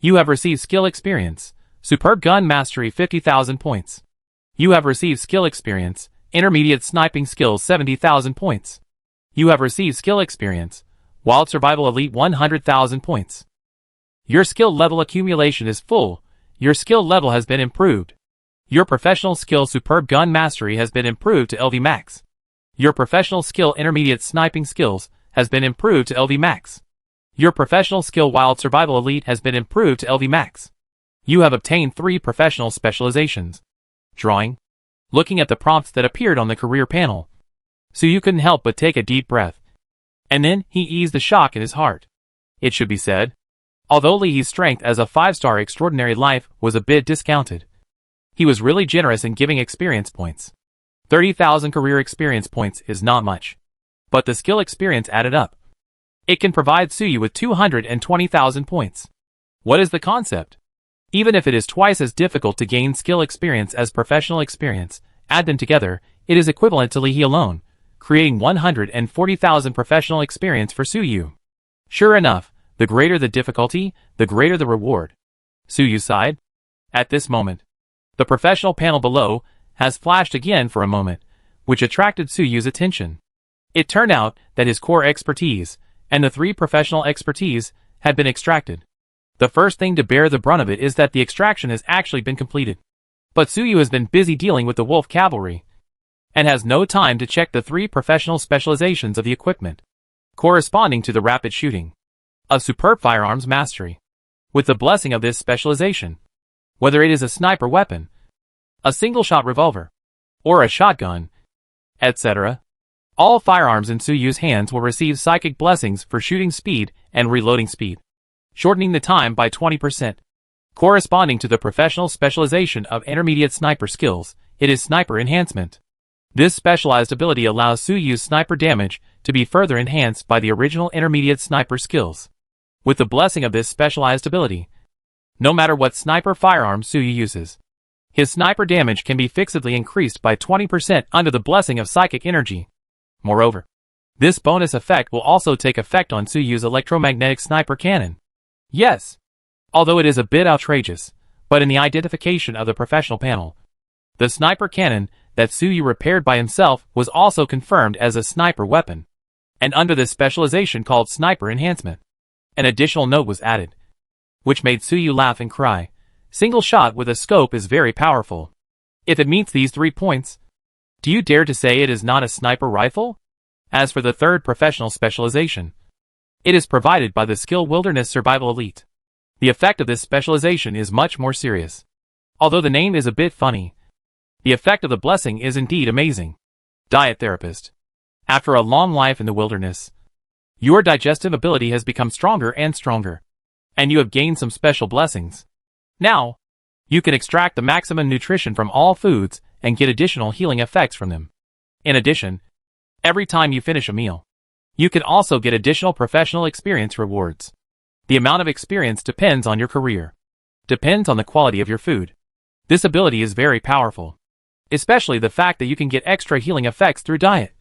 You have received skill experience, Superb Gun Mastery 50,000 points. You have received skill experience, Intermediate Sniping Skills 70,000 points. You have received skill experience, Wild Survival Elite 100,000 points. Your skill level accumulation is full. Your skill level has been improved. Your professional skill superb gun mastery has been improved to LV max. Your professional skill intermediate sniping skills has been improved to LV max. Your professional skill wild survival elite has been improved to LV max. You have obtained 3 professional specializations. Drawing. Looking at the prompts that appeared on the career panel, Suyu couldn't help but take a deep breath. And then he eased the shock in his heart. It should be said, although Li's strength as a 5-star extraordinary life was a bit discounted, he was really generous in giving experience points. 30,000 career experience points is not much, but the skill experience added up. It can provide Suyu with 220,000 points. What is the concept? Even if it is twice as difficult to gain skill experience as professional experience, add them together, it is equivalent to Li alone, creating 140,000 professional experience for Suyu. Sure enough, the greater the difficulty, the greater the reward. Suyu sighed. At this moment, the professional panel below has flashed again for a moment, which attracted Suyu's attention. It turned out that his core expertise and the 3 professional expertise had been extracted. The first thing to bear the brunt of it is that the extraction has actually been completed. But Suyu has been busy dealing with the wolf cavalry and has no time to check the 3 professional specializations of the equipment, corresponding to the rapid shooting, a superb firearms mastery. With the blessing of this specialization, whether it is a sniper weapon, a single-shot revolver, or a shotgun, etc., all firearms in Suyu's hands will receive psychic blessings for shooting speed and reloading speed, shortening the time by 20%. Corresponding to the professional specialization of intermediate sniper skills, it is sniper enhancement. This specialized ability allows Suyu's sniper damage to be further enhanced by the original intermediate sniper skills. With the blessing of this specialized ability, no matter what sniper firearm Suyu uses, his sniper damage can be fixedly increased by 20% under the blessing of psychic energy. Moreover, this bonus effect will also take effect on Suyu's electromagnetic sniper cannon. Yes, although it is a bit outrageous, but in the identification of the professional panel, the sniper cannon that Suyu repaired by himself was also confirmed as a sniper weapon, and under this specialization called sniper enhancement, an additional note was added, which made Suyu laugh and cry. Single shot with a scope is very powerful. If it meets these 3 points, do you dare to say it is not a sniper rifle? As for the 3rd professional specialization, it is provided by the skill Wilderness Survival Elite. The effect of this specialization is much more serious. Although the name is a bit funny, the effect of the blessing is indeed amazing. Diet Therapist. After a long life in the wilderness, your digestive ability has become stronger and stronger, and you have gained some special blessings. Now, you can extract the maximum nutrition from all foods and get additional healing effects from them. In addition, every time you finish a meal, you can also get additional professional experience rewards. The amount of experience depends on your career, depends on the quality of your food. This ability is very powerful, especially the fact that you can get extra healing effects through diet.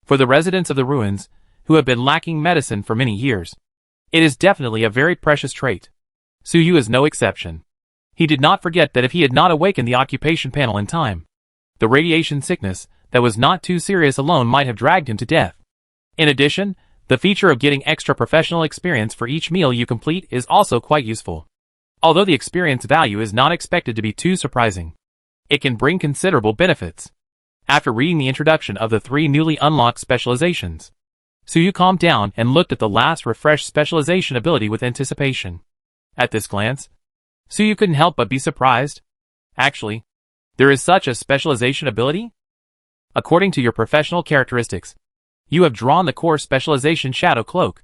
For the residents of the ruins, who have been lacking medicine for many years, it is definitely a very precious trait. Suyu is no exception. He did not forget that if he had not awakened the occupation panel in time, the radiation sickness that was not too serious alone might have dragged him to death. In addition, the feature of getting extra professional experience for each meal you complete is also quite useful. Although the experience value is not expected to be too surprising, it can bring considerable benefits. After reading the introduction of the 3 newly unlocked specializations, Suyu calmed down and looked at the last refreshed specialization ability with anticipation. At this glance, Suyu couldn't help but be surprised. Actually, there is such a specialization ability? According to your professional characteristics, you have drawn the core specialization Shadow Cloak.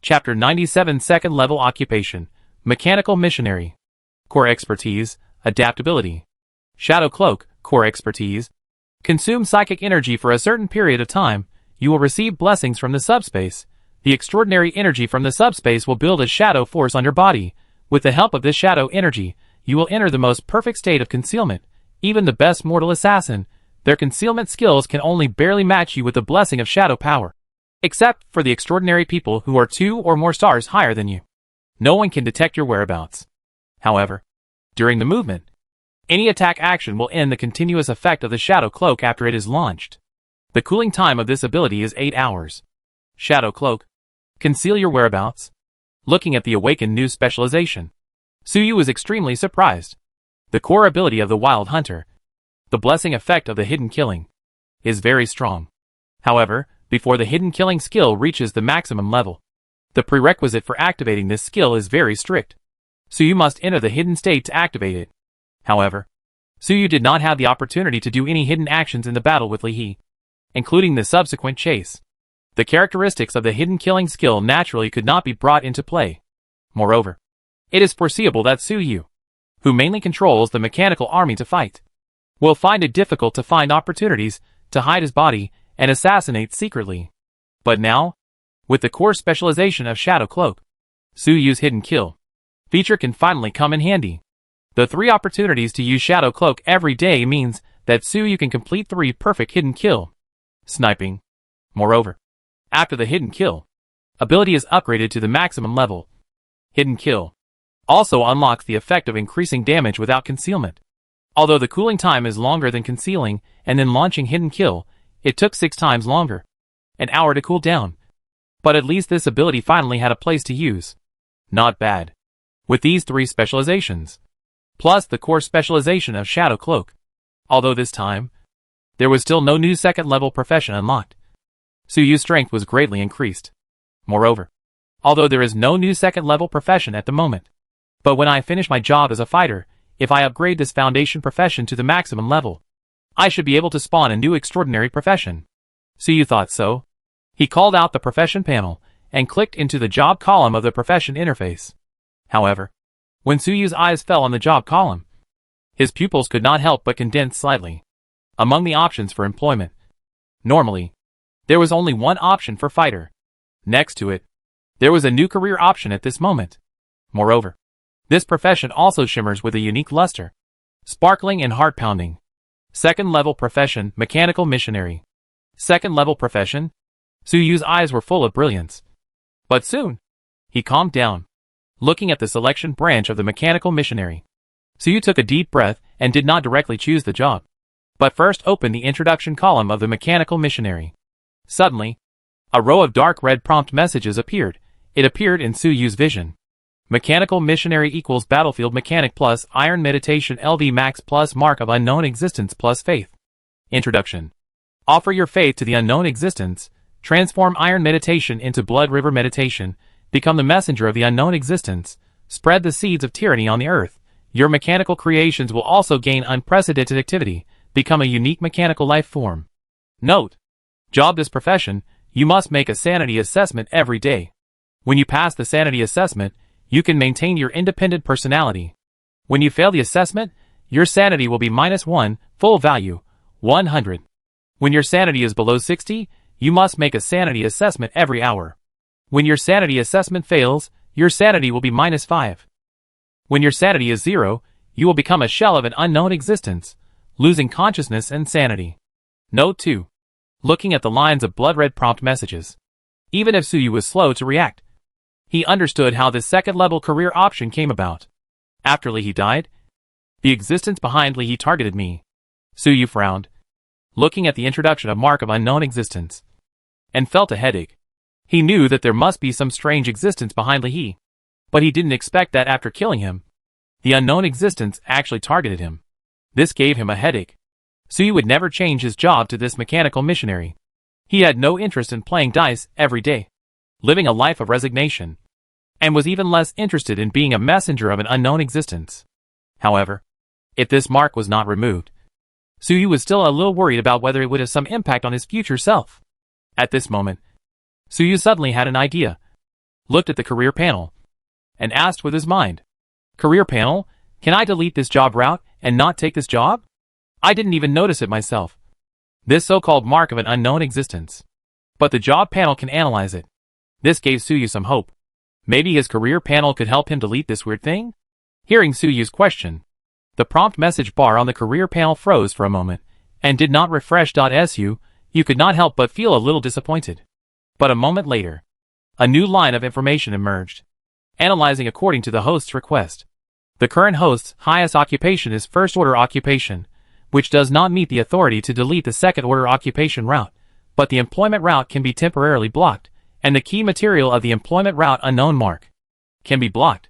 Chapter 97 Second Level Occupation, Mechanical Missionary. Core Expertise, Adaptability. Shadow Cloak, Core Expertise. Consume psychic energy for a certain period of time. You will receive blessings from the subspace. The extraordinary energy from the subspace will build a shadow force on your body. With the help of this shadow energy, you will enter the most perfect state of concealment. Even the best mortal assassin, their concealment skills can only barely match you with the blessing of shadow power. Except for the extraordinary people who are 2 or more stars higher than you. No one can detect your whereabouts. However, during the movement, any attack action will end the continuous effect of the Shadow Cloak after it is launched. The cooling time of this ability is 8 hours. Shadow Cloak. Conceal your whereabouts. Looking at the awakened new specialization, Suyu was extremely surprised. The core ability of the Wild Hunter, the blessing effect of the hidden killing, is very strong. However, before the hidden killing skill reaches the maximum level, the prerequisite for activating this skill is very strict. Suyu must enter the hidden state to activate it. However, Suyu did not have the opportunity to do any hidden actions in the battle with Li He, including the subsequent chase. The characteristics of the hidden killing skill naturally could not be brought into play. Moreover, it is foreseeable that Suyu, who mainly controls the mechanical army to fight, will find it difficult to find opportunities to hide his body and assassinate secretly. But now, with the core specialization of Shadow Cloak, Suyu's hidden kill feature can finally come in handy. The 3 opportunities to use Shadow Cloak every day means that Suyu can complete 3 perfect hidden kill. Sniping. Moreover, after the hidden kill ability is upgraded to the maximum level, hidden kill also unlocks the effect of increasing damage without concealment. Although the cooling time is longer than concealing and then launching hidden kill, it took 6 times longer, an hour to cool down. But at least this ability finally had a place to use. Not bad. With these 3 specializations, plus the core specialization of Shadow Cloak, although this time, there was still no new second level profession unlocked, Suyu's strength was greatly increased. Moreover, although there is no new second level profession at the moment, but when I finish my job as a fighter, if I upgrade this foundation profession to the maximum level, I should be able to spawn a new extraordinary profession. Suyu thought so. He called out the profession panel and clicked into the job column of the profession interface. However, when Suyu's eyes fell on the job column, his pupils could not help but condense slightly. Among the options for employment, normally, there was only one option for fighter. Next to it, there was a new career option at this moment. Moreover, this profession also shimmers with a unique luster, sparkling and heart-pounding. Second level profession, Mechanical Missionary. Second level profession? Suyu's eyes were full of brilliance. But soon, he calmed down. Looking at the selection branch of the Mechanical Missionary, Suyu took a deep breath and did not directly choose the job, but first opened the introduction column of the Mechanical Missionary. Suddenly, a row of dark red prompt messages appeared. It appeared in Suyu's vision. Mechanical Missionary equals Battlefield Mechanic plus Iron Meditation LV Max plus Mark of Unknown Existence plus Faith. Introduction. Offer your faith to the unknown existence. Transform Iron Meditation into Blood River Meditation. Become the messenger of the unknown existence. Spread the seeds of tyranny on the earth. Your mechanical creations will also gain unprecedented activity. Become a unique mechanical life form. Note. Job this profession, you must make a sanity assessment every day. When you pass the sanity assessment, you can maintain your independent personality. When you fail the assessment, your sanity will be -1, full value, 100. When your sanity is below 60, you must make a sanity assessment every hour. When your sanity assessment fails, your sanity will be -5. When your sanity is 0, you will become a shell of an unknown existence, losing consciousness and sanity. Note 2. Looking at the lines of blood-red prompt messages, even if Suyu was slow to react, he understood how this second-level career option came about. After Li He died, the existence behind Li He targeted me. Suyu frowned, looking at the introduction of Mark of Unknown Existence, and felt a headache. He knew that there must be some strange existence behind Li He, but he didn't expect that after killing him, the unknown existence actually targeted him. This gave him a headache. Suyu would never change his job to this mechanical missionary. He had no interest in playing dice every day, living a life of resignation, and was even less interested in being a messenger of an unknown existence. However, if this mark was not removed, Suyu was still a little worried about whether it would have some impact on his future self. At this moment, Suyu suddenly had an idea, looked at the career panel, and asked with his mind, "Career panel, can I delete this job route and not take this job? I didn't even notice it myself. This so-called mark of an unknown existence. But the job panel can analyze it." This gave Suyu some hope. Maybe his career panel could help him delete this weird thing? Hearing Suyu's question, the prompt message bar on the career panel froze for a moment, and did not refresh. You could not help but feel a little disappointed. But a moment later, a new line of information emerged, analyzing according to the host's request. The current host's highest occupation is first-order occupation, which does not meet the authority to delete the second-order occupation route, but the employment route can be temporarily blocked, and the key material of the employment route unknown mark. can be blocked.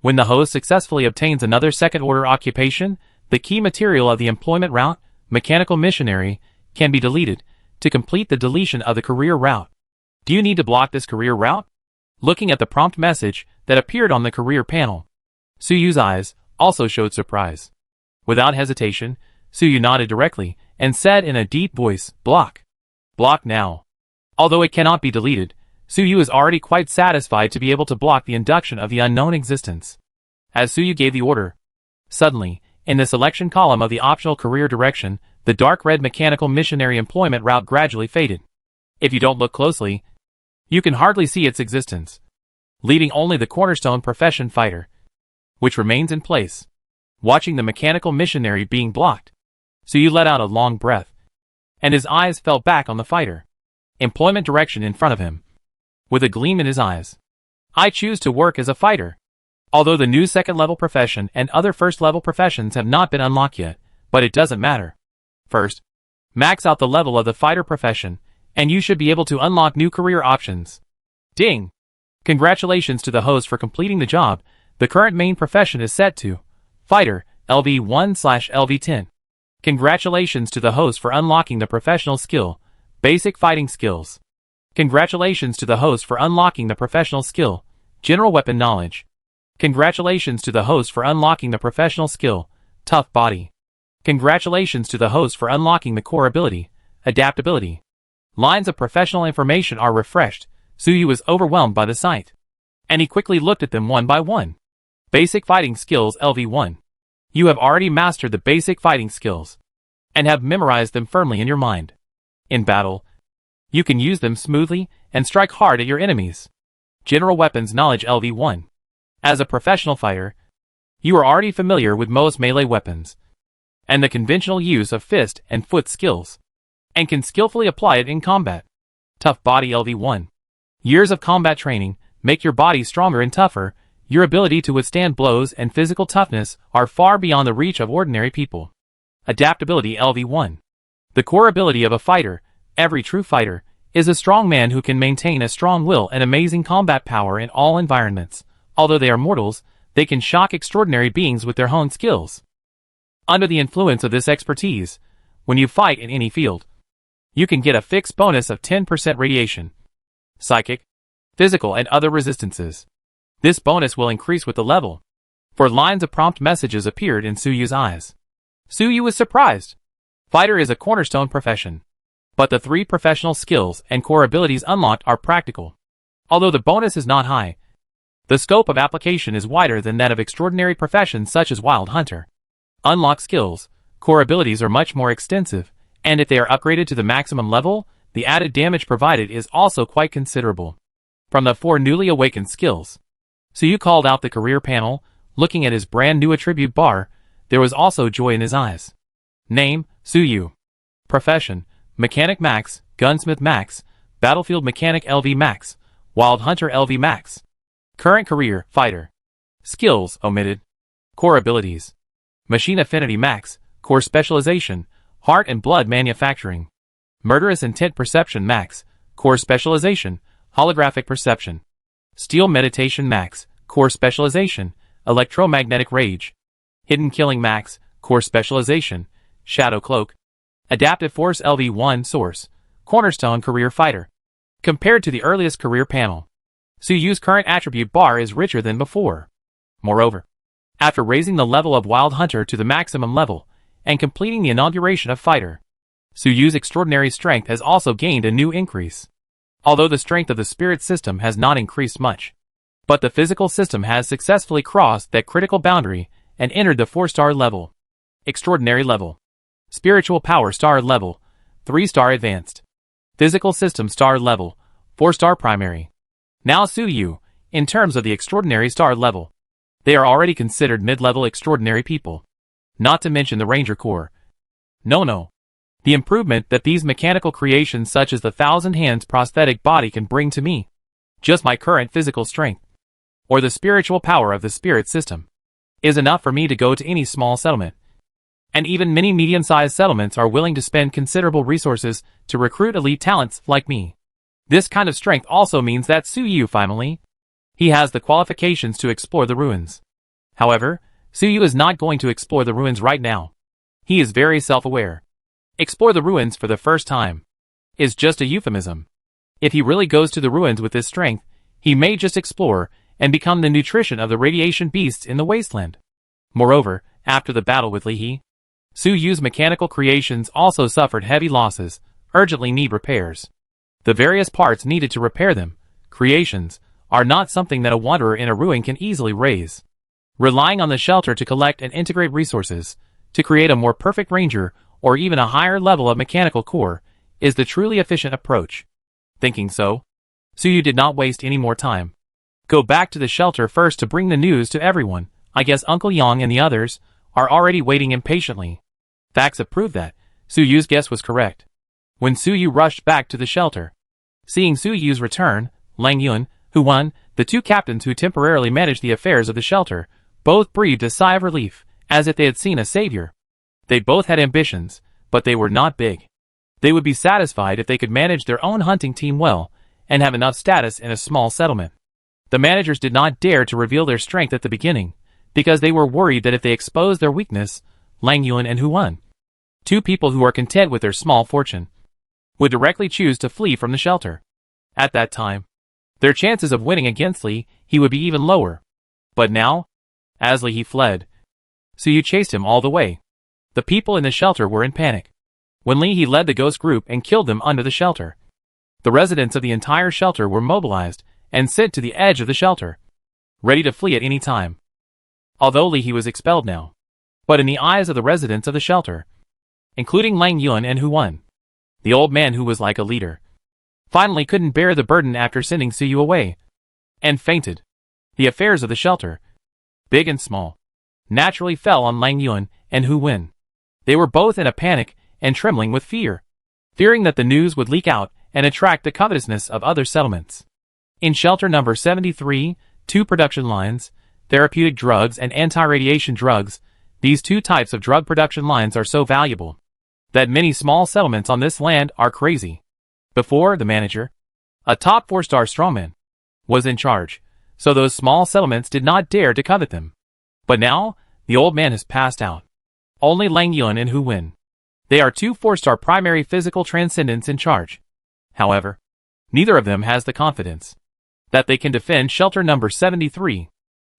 When the host successfully obtains another second-order occupation, the key material of the employment route, mechanical missionary, can be deleted to complete the deletion of the career route. Do you need to block this career route? Looking at the prompt message that appeared on the career panel, Suyu's eyes also showed surprise. Without hesitation, Suyu nodded directly and said in a deep voice, "Block. Block now." Although it cannot be deleted, Suyu is already quite satisfied to be able to block the induction of the unknown existence. As Suyu gave the order, suddenly, in the selection column of the optional career direction, the dark red mechanical missionary employment route gradually faded. If you don't look closely, you can hardly see its existence, leaving only the cornerstone profession fighter, which remains in place. Watching the mechanical missionary being blocked, Suyu let out a long breath, and his eyes fell back on the fighter employment direction in front of him. With a gleam in his eyes, "I choose to work as a fighter." Although the new second-level profession and other first-level professions have not been unlocked yet, but it doesn't matter. First, max out the level of the fighter profession, and you should be able to unlock new career options. Ding! Congratulations to the host for completing the job. The current main profession is set to Fighter, LV1/LV10. Congratulations to the host for unlocking the professional skill, Basic Fighting Skills. Congratulations to the host for unlocking the professional skill, General Weapon Knowledge. Congratulations to the host for unlocking the professional skill, Tough Body. Congratulations to the host for unlocking the core ability, Adaptability. Lines of professional information are refreshed. Suyu was overwhelmed by the sight, and he quickly looked at them one by one. Basic Fighting Skills LV1. You have already mastered the basic fighting skills, and have memorized them firmly in your mind. In battle, you can use them smoothly and strike hard at your enemies. General Weapons Knowledge LV1. As a professional fighter, you are already familiar with most melee weapons, and the conventional use of fist and foot skills, and can skillfully apply it in combat. Tough Body LV1. Years of combat training make your body stronger and tougher. Your ability to withstand blows and physical toughness are far beyond the reach of ordinary people. Adaptability LV1. The core ability of a fighter, every true fighter, is a strong man who can maintain a strong will and amazing combat power in all environments. Although they are mortals, they can shock extraordinary beings with their honed skills. Under the influence of this expertise, when you fight in any field, you can get a fixed bonus of 10% radiation, psychic, physical and other resistances. This bonus will increase with the level. For lines of prompt messages appeared in Suyu's eyes. Suyu was surprised. Fighter is a cornerstone profession, but the 3 professional skills and core abilities unlocked are practical. Although the bonus is not high, the scope of application is wider than that of extraordinary professions such as Wild Hunter. Unlocked skills, core abilities are much more extensive, and if they are upgraded to the maximum level, the added damage provided is also quite considerable. From the 4 newly awakened skills, Suyu called out the career panel. Looking at his brand new attribute bar, there was also joy in his eyes. Name, Suyu. Profession, Mechanic Max, Gunsmith Max, Battlefield Mechanic LV Max, Wild Hunter LV Max. Current career, Fighter. Skills, omitted. Core abilities. Machine Affinity Max, Core Specialization, Heart and Blood Manufacturing. Murderous Intent Perception Max, Core Specialization, Holographic Perception. Steel Meditation Max, Core Specialization, Electromagnetic Rage. Hidden Killing Max, Core Specialization, Shadow Cloak. Adaptive Force LV1 Source, Cornerstone Career Fighter. Compared to the earliest career panel, Suyu's current attribute bar is richer than before. Moreover, after raising the level of Wild Hunter to the maximum level, and completing the inauguration of Fighter, Suyu's extraordinary strength has also gained a new increase. Although the strength of the spirit system has not increased much, but the physical system has successfully crossed that critical boundary and entered the 4-star level. Extraordinary level. Spiritual power star level, 3-star advanced. Physical system star level, 4-star primary. Now Suyu, in terms of the extraordinary star level, they are already considered mid-level extraordinary people. Not to mention the Ranger Corps. No. The improvement that these mechanical creations such as the 1,000 Hands prosthetic body can bring to me. Just my current physical strength, or the spiritual power of the spirit system, is enough for me to go to any small settlement. And even many medium-sized settlements are willing to spend considerable resources to recruit elite talents like me. This kind of strength also means that Suyu finally He has the qualifications to explore the ruins. However, Suyu is not going to explore the ruins right now. He is very self-aware. Explore the ruins for the first time is just a euphemism. If he really goes to the ruins with this strength, he may just explore and become the nutrition of the radiation beasts in the wasteland. Moreover, after the battle with Lihi, Suyu's mechanical creations also suffered heavy losses, urgently need repairs. The various parts needed to repair them, creations, are not something that a wanderer in a ruin can easily raise. Relying on the shelter to collect and integrate resources, to create a more perfect ranger or even a higher level of mechanical core, is the truly efficient approach. Thinking so, Suyu did not waste any more time. Go back to the shelter first to bring the news to everyone. I guess Uncle Yang and the others are already waiting impatiently. Facts have proved that Suyu's guess was correct. When Suyu rushed back to the shelter, seeing Suyu's return, Lang Yun, Hu Wan, the two captains who temporarily managed the affairs of the shelter, both breathed a sigh of relief, as if they had seen a savior. They both had ambitions, but they were not big. They would be satisfied if they could manage their own hunting team well, and have enough status in a small settlement. The managers did not dare to reveal their strength at the beginning, because they were worried that if they exposed their weakness, Lang Yun and Hu Wan, two people who are content with their small fortune, would directly choose to flee from the shelter. At that time, their chances of winning against Li He would be even lower. But now, as Li He fled, Suyu chased him all the way. The people in the shelter were in panic. When Li He led the ghost group and killed them under the shelter, the residents of the entire shelter were mobilized and sent to the edge of the shelter, ready to flee at any time. Although Li He was expelled now, but in the eyes of the residents of the shelter, including Lang Yun and Hu Wan, the old man who was like a leader, finally couldn't bear the burden after sending Suyu away, and fainted. The affairs of the shelter, big and small, naturally fell on Lang Yun and Hu Wan. They were both in a panic and trembling with fear, fearing that the news would leak out and attract the covetousness of other settlements. In shelter number 73, two production lines, therapeutic drugs and anti-radiation drugs, these two types of drug production lines are so valuable that many small settlements on this land are crazy. Before, the manager, a top 4-star strongman, was in charge, so those small settlements did not dare to covet them. But now, the old man has passed out. Only Lang Yun and Hu Wan. They are two 4-star primary physical transcendents in charge. However, neither of them has the confidence that they can defend shelter number 73.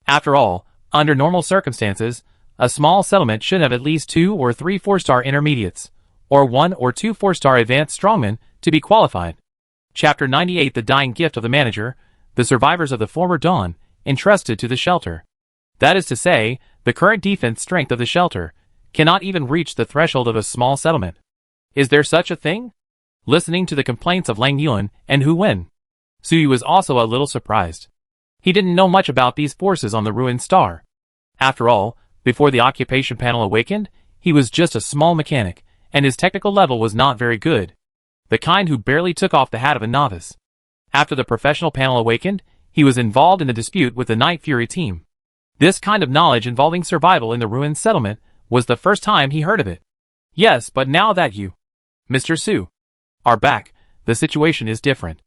After all, under normal circumstances, a small settlement should have at least 2 or 3 4-star intermediates, or 1 or 2 4-star advanced strongmen to be qualified. Chapter 98 The Dying Gift of the Manager, the survivors of the former dawn, entrusted to the shelter. That is to say, the current defense strength of the shelter cannot even reach the threshold of a small settlement. Is there such a thing? Listening to the complaints of Lang Yun and Hu Wan, Suyu was also a little surprised. He didn't know much about these forces on the ruined star. After all, before the occupation panel awakened, he was just a small mechanic, and his technical level was not very good. The kind who barely took off the hat of a novice. After the professional panel awakened, he was involved in a dispute with the Night Fury team. This kind of knowledge involving survival in the ruined settlement was the first time he heard of it. Yes, but now that you, Mr. Su, are back, the situation is different.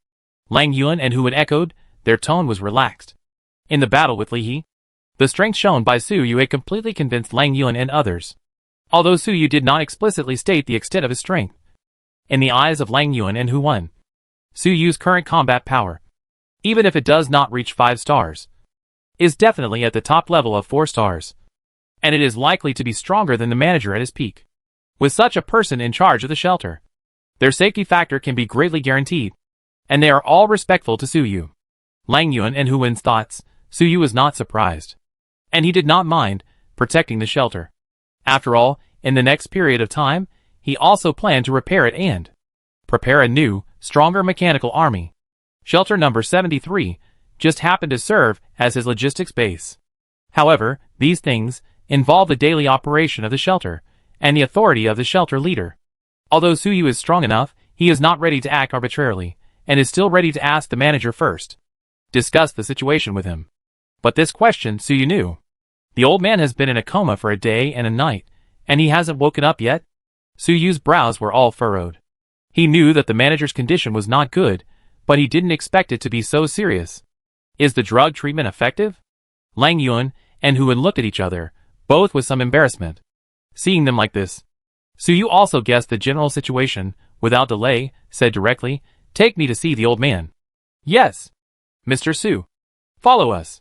Lang Yun and Hu Wan echoed, their tone was relaxed. In the battle with Li He, the strength shown by Suyu had completely convinced Lang Yun and others. Although Suyu did not explicitly state the extent of his strength, in the eyes of Lang Yun and Hu Wan, Suyu's current combat power, even if it does not reach 5 stars, is definitely at the top level of 4 stars, and it is likely to be stronger than the manager at his peak. With such a person in charge of the shelter, their safety factor can be greatly guaranteed, and they are all respectful to Suyu. Lang Yun and Hu Wan's thoughts, Suyu was not surprised, and he did not mind protecting the shelter. After all, in the next period of time, he also planned to repair it and prepare a new, stronger mechanical army. Shelter number 73 just happened to serve as his logistics base. However, these things involve the daily operation of the shelter and the authority of the shelter leader. Although Suyu is strong enough, he is not ready to act arbitrarily, and is still ready to ask the manager first. Discuss the situation with him. But this question Suyu knew. The old man has been in a coma for a day and a night, and he hasn't woken up yet. Suyu's brows were all furrowed. He knew that the manager's condition was not good, but he didn't expect it to be so serious. Is the drug treatment effective? Lang Yuan and Huan looked at each other, both with some embarrassment. Seeing them like this, Su Yu also guessed the general situation, without delay, said directly, "Take me to see the old man." "Yes, Mr. Su. Follow us."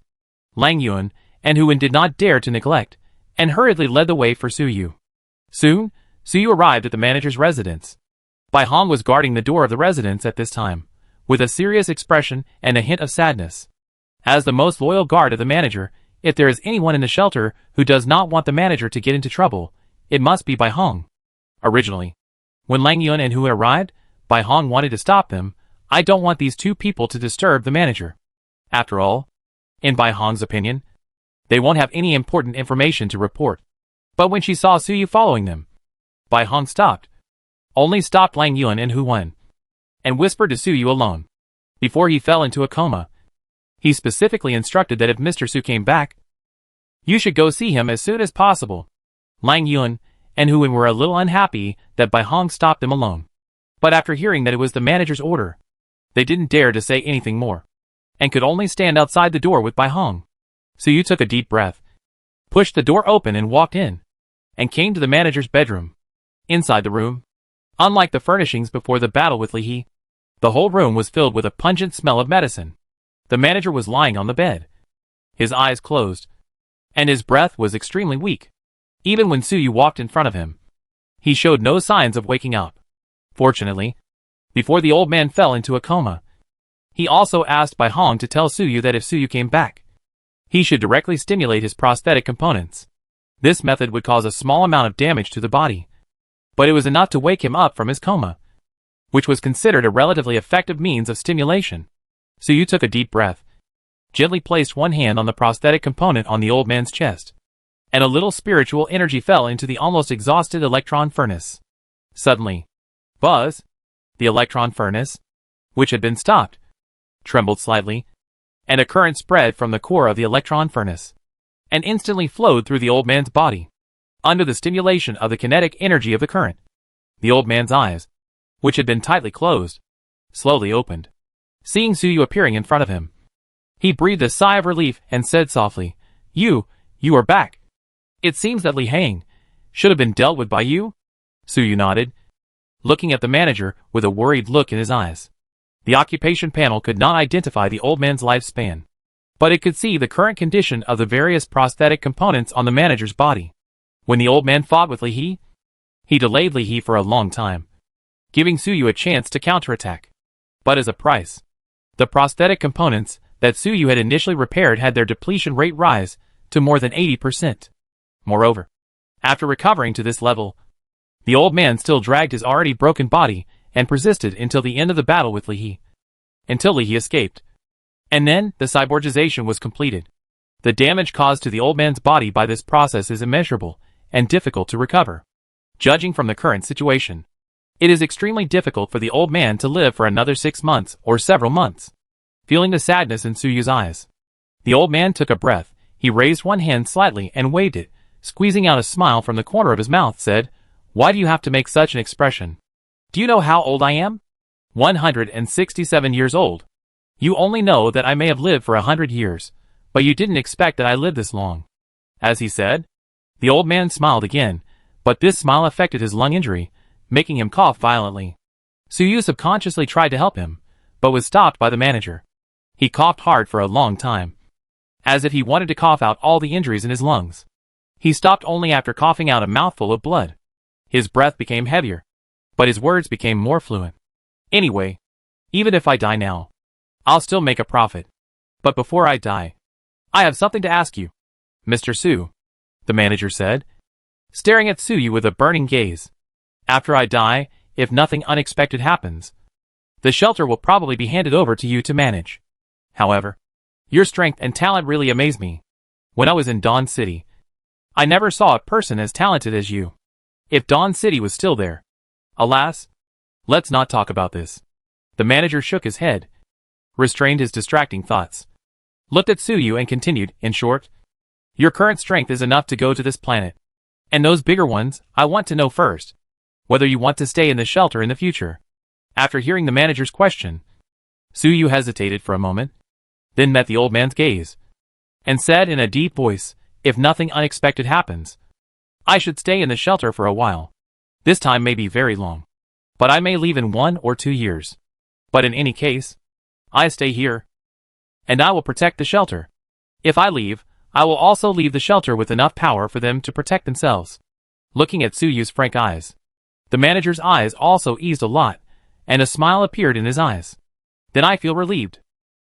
Lang Yuan and Huan did not dare to neglect, and hurriedly led the way for Su Yu. Soon, Su Yu arrived at the manager's residence. Bai Hong was guarding the door of the residence at this time, with a serious expression and a hint of sadness. As the most loyal guard of the manager, if there is anyone in the shelter who does not want the manager to get into trouble, it must be Bai Hong. Originally, when Lang Yuan and Hu arrived, Bai Hong wanted to stop them. "I don't want these two people to disturb the manager. After all, in Bai Hong's opinion, they won't have any important information to report." But when she saw Su Yu following them, Bai Hong only stopped Lang Yuan and Hu Wen, and whispered to Su Yu alone. Before he fell into a coma, he specifically instructed that if Mr. Su came back, you should go see him as soon as possible. Lang Yuan and Hu Wen were a little unhappy that Bai Hong stopped them alone. But after hearing that it was the manager's order, they didn't dare to say anything more, and could only stand outside the door with Bai Hong. Su Yu took a deep breath, pushed the door open and walked in, and came to the manager's bedroom. Inside the room, unlike the furnishings before the battle with Li He, the whole room was filled with a pungent smell of medicine. The manager was lying on the bed, his eyes closed, and his breath was extremely weak. Even when Su Yu walked in front of him, he showed no signs of waking up. Fortunately, before the old man fell into a coma, he also asked Bai Hong to tell Su Yu that if Su Yu came back, he should directly stimulate his prosthetic components. This method would cause a small amount of damage to the body, but it was enough to wake him up from his coma, which was considered a relatively effective means of stimulation. Su Yu took a deep breath, gently placed one hand on the prosthetic component on the old man's chest, and a little spiritual energy fell into the almost exhausted electron furnace. Suddenly, buzz! The electron furnace, which had been stopped, trembled slightly, and a current spread from the core of the electron furnace, and instantly flowed through the old man's body. Under the stimulation of the kinetic energy of the current, the old man's eyes, which had been tightly closed, slowly opened. Seeing Su Yu appearing in front of him, he breathed a sigh of relief and said softly, You are back. It seems that Li Hang should have been dealt with by you." Su Yu nodded, looking at the manager with a worried look in his eyes. The occupation panel could not identify the old man's lifespan, but it could see the current condition of the various prosthetic components on the manager's body. When the old man fought with Li He delayed Li He for a long time, giving Su Yu a chance to counterattack. But as a price, the prosthetic components that Su Yu had initially repaired had their depletion rate rise to more than 80%. Moreover, after recovering to this level, the old man still dragged his already broken body and persisted until the end of the battle with Li He, until Li He escaped. And then, the cyborgization was completed. The damage caused to the old man's body by this process is immeasurable and difficult to recover. Judging from the current situation, it is extremely difficult for the old man to live for another 6 months or several months. Feeling the sadness in Su Yu's eyes, the old man took a breath. He raised one hand slightly and waved it, squeezing out a smile from the corner of his mouth, said, "Why do you have to make such an expression? Do you know how old I am? 167 years old. You only know that I may have lived for 100 years, but you didn't expect that I lived this long." As he said, the old man smiled again, but this smile affected his lung injury, making him cough violently. Su Yu subconsciously tried to help him, but was stopped by the manager. He coughed hard for a long time, as if he wanted to cough out all the injuries in his lungs. He stopped only after coughing out a mouthful of blood. His breath became heavier, but his words became more fluent. "Anyway, even if I die now, I'll still make a profit. But before I die, I have something to ask you, Mr. Su," the manager said, staring at Su Yu with a burning gaze. "After I die, if nothing unexpected happens, the shelter will probably be handed over to you to manage. However, your strength and talent really amaze me. When I was in Dawn City, I never saw a person as talented as you. If Dawn City was still there. Alas, let's not talk about this." The manager shook his head, restrained his distracting thoughts, looked at Su Yu and continued, "In short, your current strength is enough to go to this planet. And those bigger ones, I want to know first, whether you want to stay in the shelter in the future." After hearing the manager's question, Su Yu hesitated for a moment, then met the old man's gaze, and said in a deep voice, "If nothing unexpected happens, I should stay in the shelter for a while. This time may be very long, but I may leave in 1 or 2 years. But in any case, I stay here, and I will protect the shelter. If I leave, I will also leave the shelter with enough power for them to protect themselves." Looking at Suyu's frank eyes, the manager's eyes also eased a lot, and a smile appeared in his eyes. "Then I feel relieved."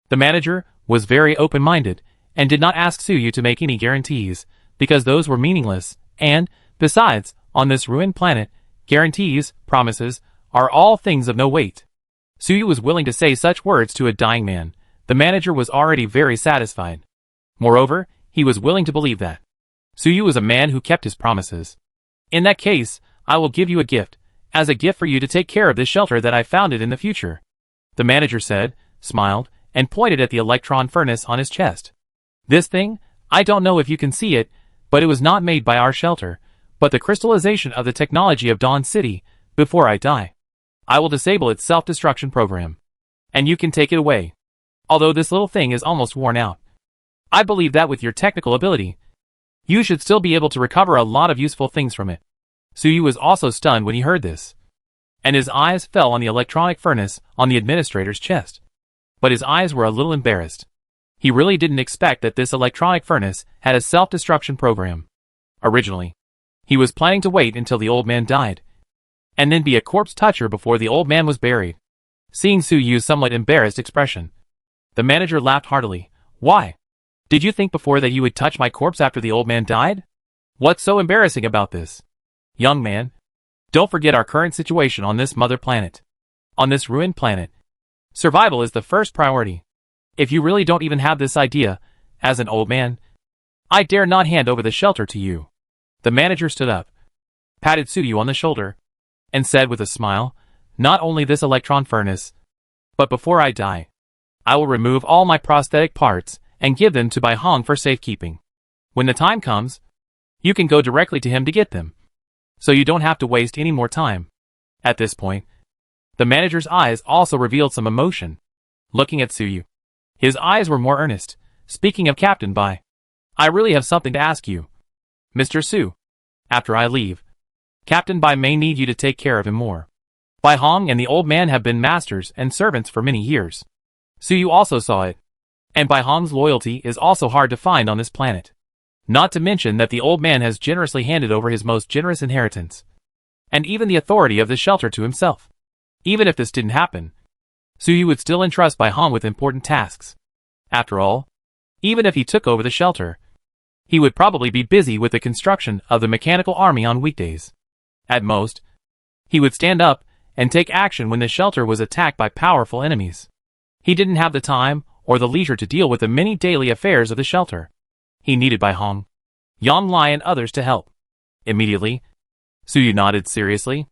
The manager was very open-minded, and did not ask Suyu to make any guarantees, because those were meaningless, and, besides, on this ruined planet, guarantees, promises, are all things of no weight. Suyu was willing to say such words to a dying man. The manager was already very satisfied. Moreover, he was willing to believe that Suyu was a man who kept his promises. "In that case, I will give you a gift, as a gift for you to take care of this shelter that I founded in the future," the manager said, smiled, and pointed at the electron furnace on his chest. "This thing, I don't know if you can see it, but it was not made by our shelter, but the crystallization of the technology of Dawn City. Before I die, I will disable its self-destruction program, and you can take it away. Although this little thing is almost worn out, I believe that with your technical ability, you should still be able to recover a lot of useful things from it." Suyu was also stunned when he heard this, and his eyes fell on the electronic furnace on the administrator's chest. But his eyes were a little embarrassed. He really didn't expect that this electronic furnace had a self-destruction program. Originally, he was planning to wait until the old man died, and then be a corpse toucher before the old man was buried. Seeing Suyu's somewhat embarrassed expression, the manager laughed heartily. "Why? Did you think before that you would touch my corpse after the old man died? What's so embarrassing about this? Young man, don't forget our current situation on this mother planet. On this ruined planet, survival is the first priority. If you really don't even have this idea, as an old man, I dare not hand over the shelter to you." The manager stood up, patted Suyu on the shoulder, and said with a smile, "Not only this electron furnace, but before I die, I will remove all my prosthetic parts and give them to Bai Hong for safekeeping. When the time comes, you can go directly to him to get them, so you don't have to waste any more time." At this point, the manager's eyes also revealed some emotion. Looking at Suyu, his eyes were more earnest. "Speaking of Captain Bai, I really have something to ask you, Mr. Su. After I leave, Captain Bai may need you to take care of him more. Bai Hong and the old man have been masters and servants for many years. Suyu also saw it, and Bai Hong's loyalty is also hard to find on this planet. Not to mention that the old man has generously handed over his most generous inheritance, and even the authority of the shelter to himself. Even if this didn't happen, Suyu would still entrust Bai Hong with important tasks. After all, even if he took over the shelter, he would probably be busy with the construction of the mechanical army on weekdays. At most, he would stand up and take action when the shelter was attacked by powerful enemies. He didn't have the time or the leisure to deal with the many daily affairs of the shelter. He needed Bai Hong, Yang Lai and others to help. Immediately, Suyu nodded seriously.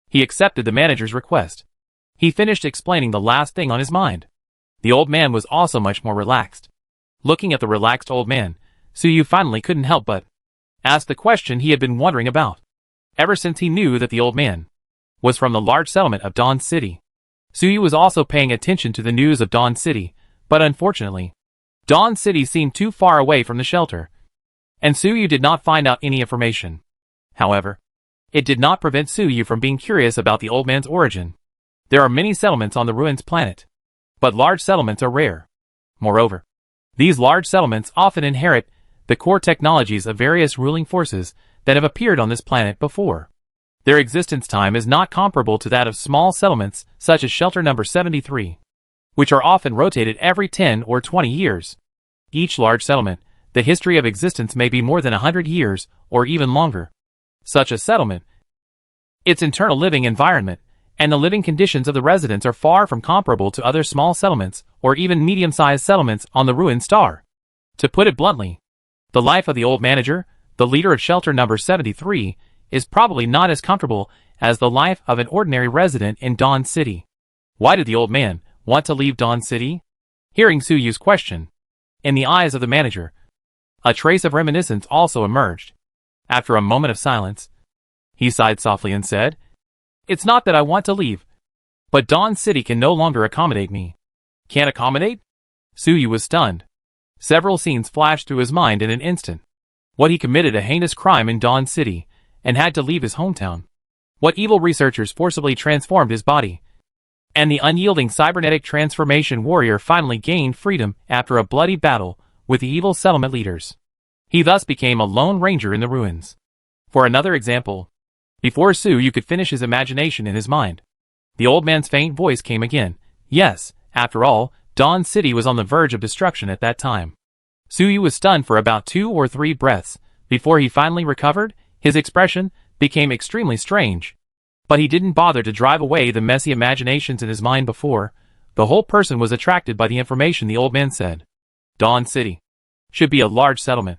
He accepted the manager's request. He finished explaining the last thing on his mind. The old man was also much more relaxed. Looking at the relaxed old man, Suyu finally couldn't help but ask the question he had been wondering about ever since he knew that the old man was from the large settlement of Dawn City. Suyu was also paying attention to the news of Dawn City, but unfortunately, Dawn City seemed too far away from the shelter, and Suyu did not find out any information. However, it did not prevent Suyu from being curious about the old man's origin. There are many settlements on the ruins planet, but large settlements are rare. Moreover, these large settlements often inherit the core technologies of various ruling forces that have appeared on this planet before. Their existence time is not comparable to that of small settlements such as Shelter Number 73, which are often rotated every 10 or 20 years. Each large settlement, the history of existence may be more than 100 years or even longer. Such a settlement, its internal living environment, and the living conditions of the residents are far from comparable to other small settlements or even medium-sized settlements on the ruined star. To put it bluntly, the life of the old manager, the leader of Shelter Number 73, is probably not as comfortable as the life of an ordinary resident in Dawn City. Why did the old man want to leave Dawn City? Hearing Suyu's question, in the eyes of the manager, a trace of reminiscence also emerged. After a moment of silence, he sighed softly and said, "It's not that I want to leave, but Dawn City can no longer accommodate me." "Can't accommodate?" Suyu was stunned. Several scenes flashed through his mind in an instant. What he committed a heinous crime in Dawn City, and had to leave his hometown. What evil researchers forcibly transformed his body. And the unyielding cybernetic transformation warrior finally gained freedom after a bloody battle with the evil settlement leaders. He thus became a lone ranger in the ruins. For another example, before Suyu could finish his imagination in his mind, the old man's faint voice came again. Yes, after all, Dawn City was on the verge of destruction at that time. Suyu was stunned for about 2 or 3 breaths. Before he finally recovered, his expression became extremely strange. But he didn't bother to drive away the messy imaginations in his mind before. The whole person was attracted by the information the old man said. Dawn City should be a large settlement.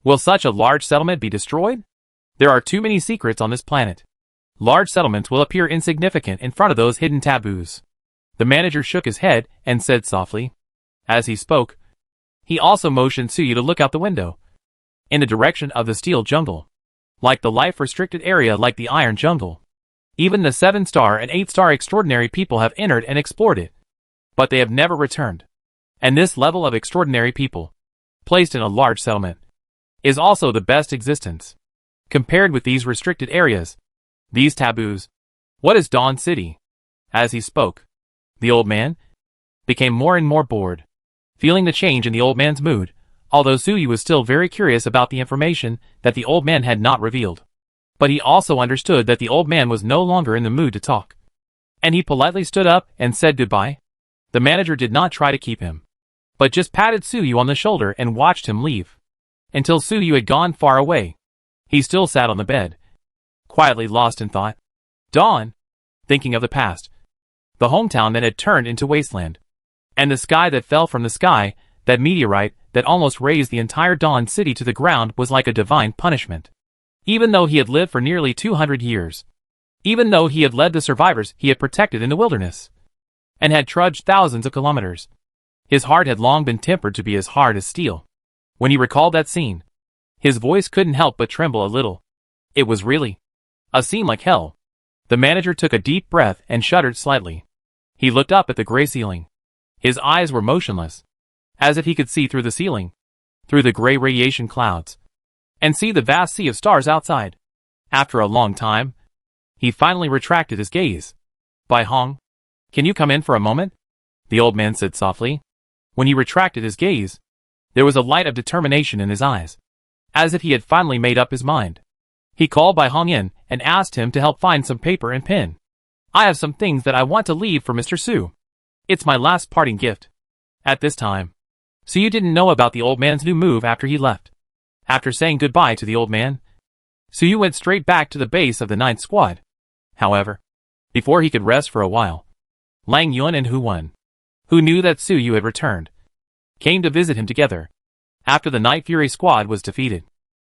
Will such a large settlement be destroyed? There are too many secrets on this planet. Large settlements will appear insignificant in front of those hidden taboos. The manager shook his head and said softly. As he spoke, he also motioned Suyu to look out the window, in the direction of the steel jungle. Like the life-restricted area like the iron jungle. Even the 7-star and 8-star extraordinary people have entered and explored it. But they have never returned. And this level of extraordinary people, placed in a large settlement, is also the best existence. Compared with these restricted areas, these taboos, what is Dawn City? As he spoke, the old man became more and more bored. Feeling the change in the old man's mood, although Suyu was still very curious about the information that the old man had not revealed. But he also understood that the old man was no longer in the mood to talk. And he politely stood up and said goodbye. The manager did not try to keep him, but just patted Suyu on the shoulder and watched him leave. Until Suyu had gone far away. He still sat on the bed, quietly lost in thought. Dawn, thinking of the past. The hometown that had turned into wasteland. And the sky that fell from the sky, that meteorite that almost razed the entire Dawn City to the ground was like a divine punishment. Even though he had lived for nearly 200 years. Even though he had led the survivors he had protected in the wilderness. And had trudged thousands of kilometers. His heart had long been tempered to be as hard as steel. When he recalled that scene, his voice couldn't help but tremble a little. It was really a scene like hell. The manager took a deep breath and shuddered slightly. He looked up at the gray ceiling. His eyes were motionless, as if he could see through the ceiling, through the gray radiation clouds, and see the vast sea of stars outside. After a long time, he finally retracted his gaze. Bai Hong, can you come in for a moment? The old man said softly. When he retracted his gaze, there was a light of determination in his eyes, as if he had finally made up his mind. He called Bai Hong in and asked him to help find some paper and pen. I have some things that I want to leave for Mr. Su. It's my last parting gift. At this time, Suyu didn't know about the old man's new move after he left. After saying goodbye to the old man, Suyu went straight back to the base of the 9th Squad. However, before he could rest for a while, Lang Yuan and Hu Wen, who knew that Suyu had returned, came to visit him together. After the Night Fury Squad was defeated,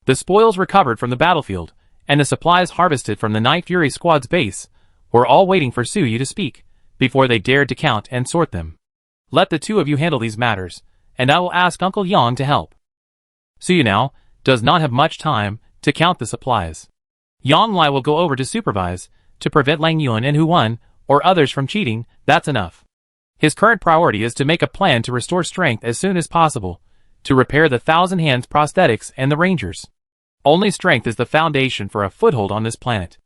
the spoils recovered from the battlefield, and the supplies harvested from the Night Fury Squad's base were all waiting for Suyu to speak, before they dared to count and sort them. Let the two of you handle these matters, and I will ask Uncle Yang to help. Suyu now does not have much time to count the supplies. Yang Lai will go over to supervise, to prevent Lang Yuan and Hu Wen, or others from cheating. That's enough. His current priority is to make a plan to restore strength as soon as possible, to repair the Thousand Hands prosthetics and the Rangers. Only strength is the foundation for a foothold on this planet.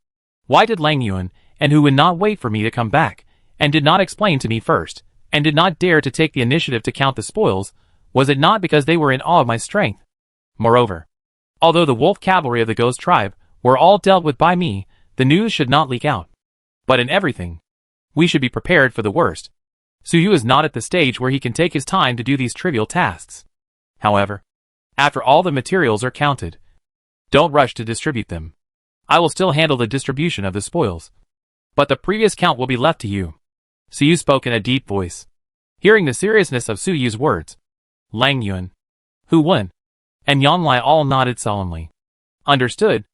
Why did Lang Yuan and Hu Wen not wait for me to come back, and did not explain to me first, and did not dare to take the initiative to count the spoils? Was it not because they were in awe of my strength? Moreover, although the wolf cavalry of the Ghost tribe were all dealt with by me, the news should not leak out. But in everything, we should be prepared for the worst. Suyu is not at the stage where he can take his time to do these trivial tasks. However, after all the materials are counted, don't rush to distribute them. I will still handle the distribution of the spoils, but the previous count will be left to you. Suyu spoke in a deep voice. Hearing the seriousness of Suyu's words, Lang Yuan, Hu Wen, and Yang Lai all nodded solemnly. Understood.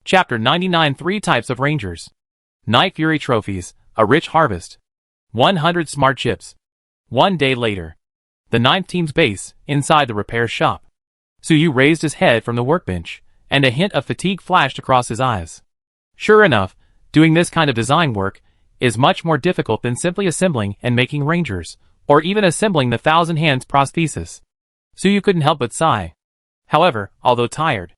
Chapter 99. 3 Types of Rangers. Night Fury Trophies, a rich harvest. 100 smart chips. 1 day later. The 9th team's base, inside the repair shop. Suyu raised his head from the workbench, and a hint of fatigue flashed across his eyes. Sure enough, doing this kind of design work is much more difficult than simply assembling and making Rangers, or even assembling the Thousand Hands prosthesis. Suyu couldn't help but sigh. However, although tired,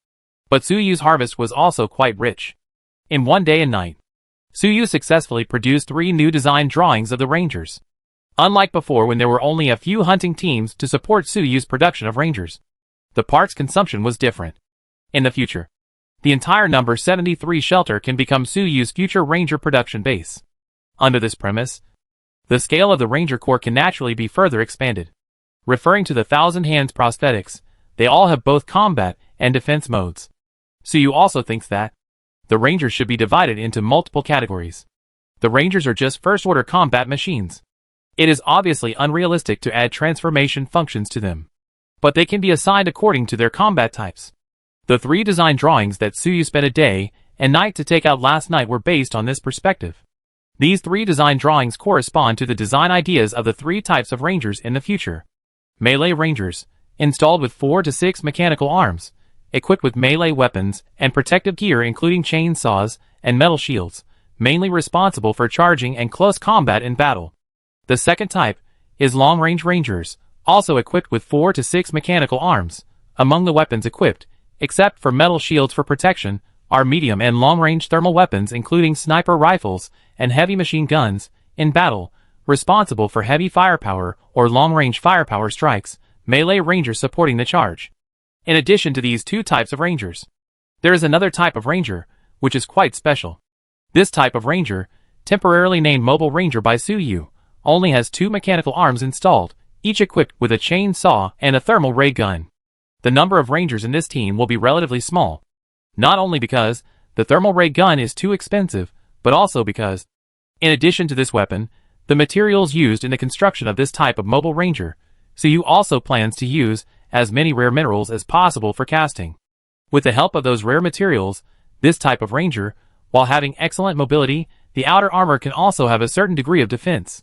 but Suyu's harvest was also quite rich. In one day and night, Suyu successfully produced 3 new design drawings of the Rangers. Unlike before when there were only a few hunting teams to support Suyu's production of Rangers, the parts consumption was different. In the future, the entire number 73 shelter can become Suyu's future Ranger production base. Under this premise, the scale of the Ranger Corps can naturally be further expanded. Referring to the Thousand Hands prosthetics, they all have both combat and defense modes. Suyu also thinks that the Rangers should be divided into multiple categories. The Rangers are just first-order combat machines. It is obviously unrealistic to add transformation functions to them, but they can be assigned according to their combat types. The 3 design drawings that Suyu spent a day and night to take out last night were based on this perspective. These 3 design drawings correspond to the design ideas of the 3 types of Rangers in the future. Melee Rangers, installed with 4 to 6 mechanical arms, equipped with melee weapons and protective gear including chainsaws and metal shields, mainly responsible for charging and close combat in battle. The second type is Long-Range Rangers, also equipped with 4 to 6 mechanical arms. Among the weapons equipped, except for metal shields for protection, are medium and long-range thermal weapons including sniper rifles and heavy machine guns, in battle, responsible for heavy firepower or long-range firepower strikes, melee Rangers supporting the charge. In addition to these 2 types of Rangers, there is another type of Ranger, which is quite special. This type of Ranger, temporarily named Mobile Ranger by Suyu, only has 2 mechanical arms installed, each equipped with a chainsaw and a thermal ray gun. The number of Rangers in this team will be relatively small, not only because the thermal ray gun is too expensive, but also because, in addition to this weapon, the materials used in the construction of this type of Mobile Ranger, Suyu also plans to use as many rare minerals as possible for casting. With the help of those rare materials, this type of Ranger, while having excellent mobility, the outer armor can also have a certain degree of defense.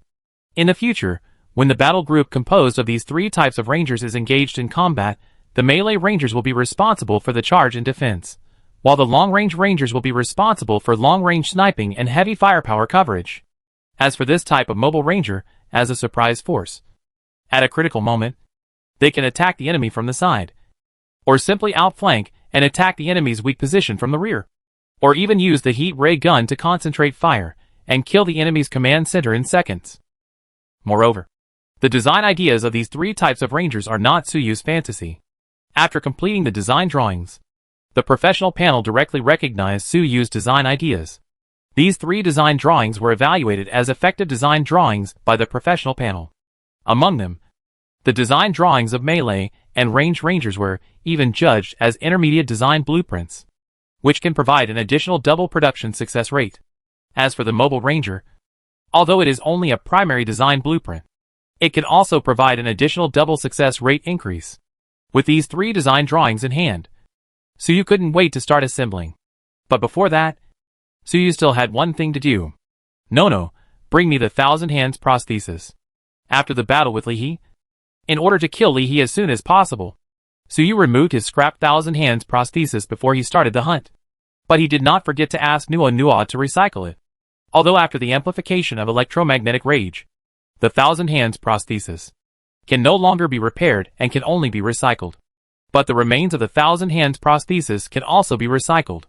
In the future, when the battle group composed of these 3 types of Rangers is engaged in combat, the melee Rangers will be responsible for the charge and defense, while the long-range Rangers will be responsible for long-range sniping and heavy firepower coverage. As for this type of Mobile Ranger, as a surprise force, at a critical moment, they can attack the enemy from the side, or simply outflank and attack the enemy's weak position from the rear, or even use the heat ray gun to concentrate fire and kill the enemy's command center in seconds. Moreover, the design ideas of these 3 types of Rangers are not Suyu's fantasy. After completing the design drawings, the professional panel directly recognized Suyu's design ideas. These 3 design drawings were evaluated as effective design drawings by the professional panel. Among them, the design drawings of melee and range Rangers were even judged as intermediate design blueprints, which can provide an additional double production success rate. As for the Mobile Ranger, although it is only a primary design blueprint, it can also provide an additional double success rate increase. With these 3 design drawings in hand, Suyu couldn't wait to start assembling. But before that, Suyu still had one thing to do. No, bring me the Thousand Hands prosthesis. After the battle with Li He, in order to kill Li He as soon as possible, Suyu removed his scrap Thousand Hands prosthesis before he started the hunt. But he did not forget to ask Nua to recycle it. Although after the amplification of electromagnetic rage, the Thousand Hands prosthesis can no longer be repaired and can only be recycled. But the remains of the Thousand Hands prosthesis can also be recycled.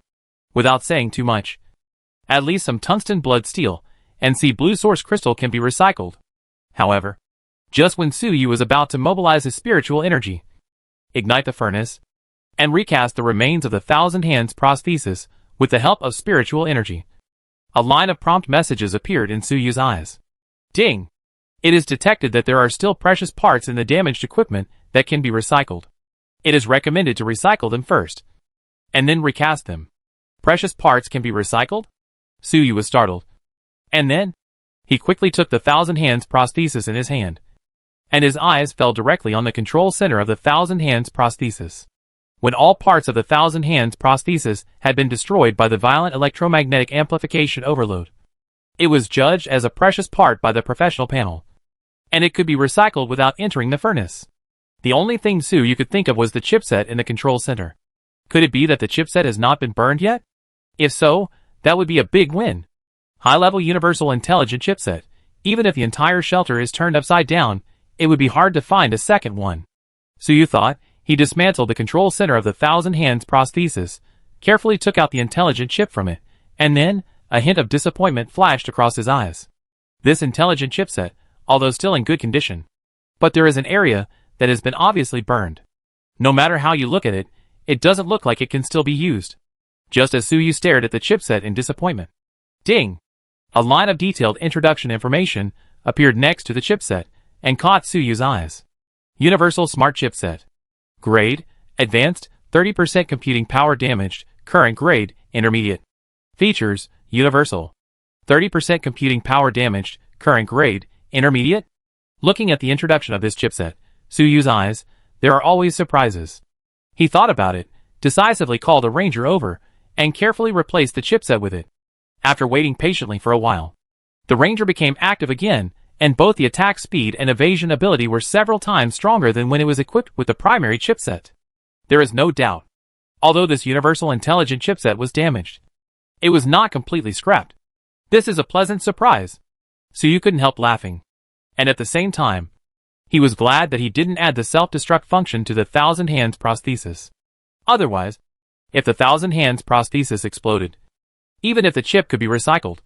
Without saying too much, at least some tungsten blood steel and sea blue source crystal can be recycled. However, just when Suyu was about to mobilize his spiritual energy, ignite the furnace, and recast the remains of the Thousand Hands prosthesis with the help of spiritual energy, a line of prompt messages appeared in Suyu's eyes. Ding! It is detected that there are still precious parts in the damaged equipment that can be recycled. It is recommended to recycle them first, and then recast them. Precious parts can be recycled? Suyu was startled. And then, he quickly took the Thousand Hands prosthesis in his hand, and his eyes fell directly on the control center of the Thousand Hands prosthesis. When all parts of the Thousand Hands prosthesis had been destroyed by the violent electromagnetic amplification overload, it was judged as a precious part by the professional panel, and it could be recycled without entering the furnace. The only thing Suyu could think of was the chipset in the control center. Could it be that the chipset has not been burned yet? If so, that would be a big win. High-level Universal Intelligent Chipset, Even if the entire shelter is turned upside down, it would be hard to find a second one. Suyu thought. He dismantled the control center of the Thousand Hands prosthesis, carefully took out the intelligent chip from it, and then, a hint of disappointment flashed across his eyes. This intelligent chipset, although still in good condition. But there is an area that has been obviously burned. No matter how you look at it, it doesn't look like it can still be used. Just as Suyu stared at the chipset in disappointment. Ding! A line of detailed introduction information appeared next to the chipset and caught Suyu's eyes. Universal Smart Chipset. Grade, Advanced, 30% computing power damaged, current grade, Intermediate. Features, Universal. 30% computing power damaged, current grade, Intermediate? Looking at the introduction of this chipset, Suyu's eyes, there are always surprises. He thought about it, decisively called a ranger over, and carefully replaced the chipset with it. After waiting patiently for a while, the ranger became active again, and both the attack speed and evasion ability were several times stronger than when it was equipped with the primary chipset. There is no doubt. Although this universal intelligent chipset was damaged, it was not completely scrapped. This is a pleasant surprise. Suyu couldn't help laughing. And at the same time, he was glad that he didn't add the self-destruct function to the Thousand Hands prosthesis. Otherwise, if the Thousand Hands prosthesis exploded, even if the chip could be recycled,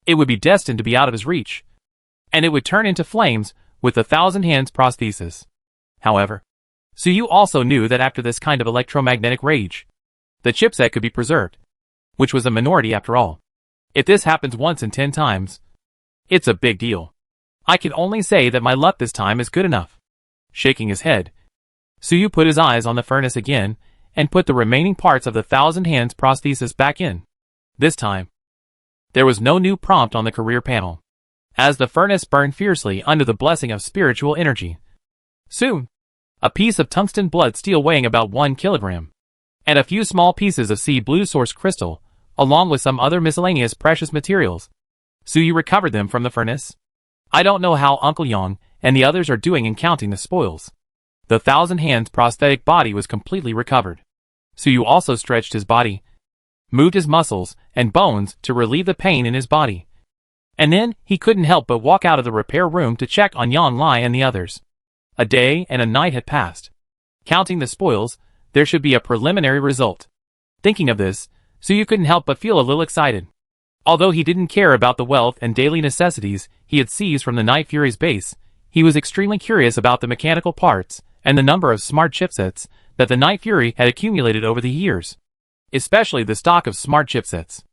it would be destined to be out of his reach. And it would turn into flames with the Thousand Hands prosthesis. However, Suyu also knew that after this kind of electromagnetic rage, the chipset could be preserved, which was a minority after all. If this happens once in 10 times, it's a big deal. I can only say that my luck this time is good enough. Shaking his head, Suyu put his eyes on the furnace again and put the remaining parts of the Thousand Hands prosthesis back in. This time, there was no new prompt on the career panel, as the furnace burned fiercely under the blessing of spiritual energy. Soon, a piece of tungsten blood steel weighing about 1 kilogram, and a few small pieces of sea blue source crystal, along with some other miscellaneous precious materials. Suyu recovered them from the furnace. I don't know how Uncle Yang and the others are doing in counting the spoils. The Thousand Hands prosthetic body was completely recovered. Suyu also stretched his body, moved his muscles and bones to relieve the pain in his body. And then, he couldn't help but walk out of the repair room to check on Yan Lai and the others. A day and a night had passed. Counting the spoils, there should be a preliminary result. Thinking of this, Suyu couldn't help but feel a little excited. Although he didn't care about the wealth and daily necessities he had seized from the Night Fury's base, he was extremely curious about the mechanical parts and the number of smart chipsets that the Night Fury had accumulated over the years. Especially the stock of smart chipsets.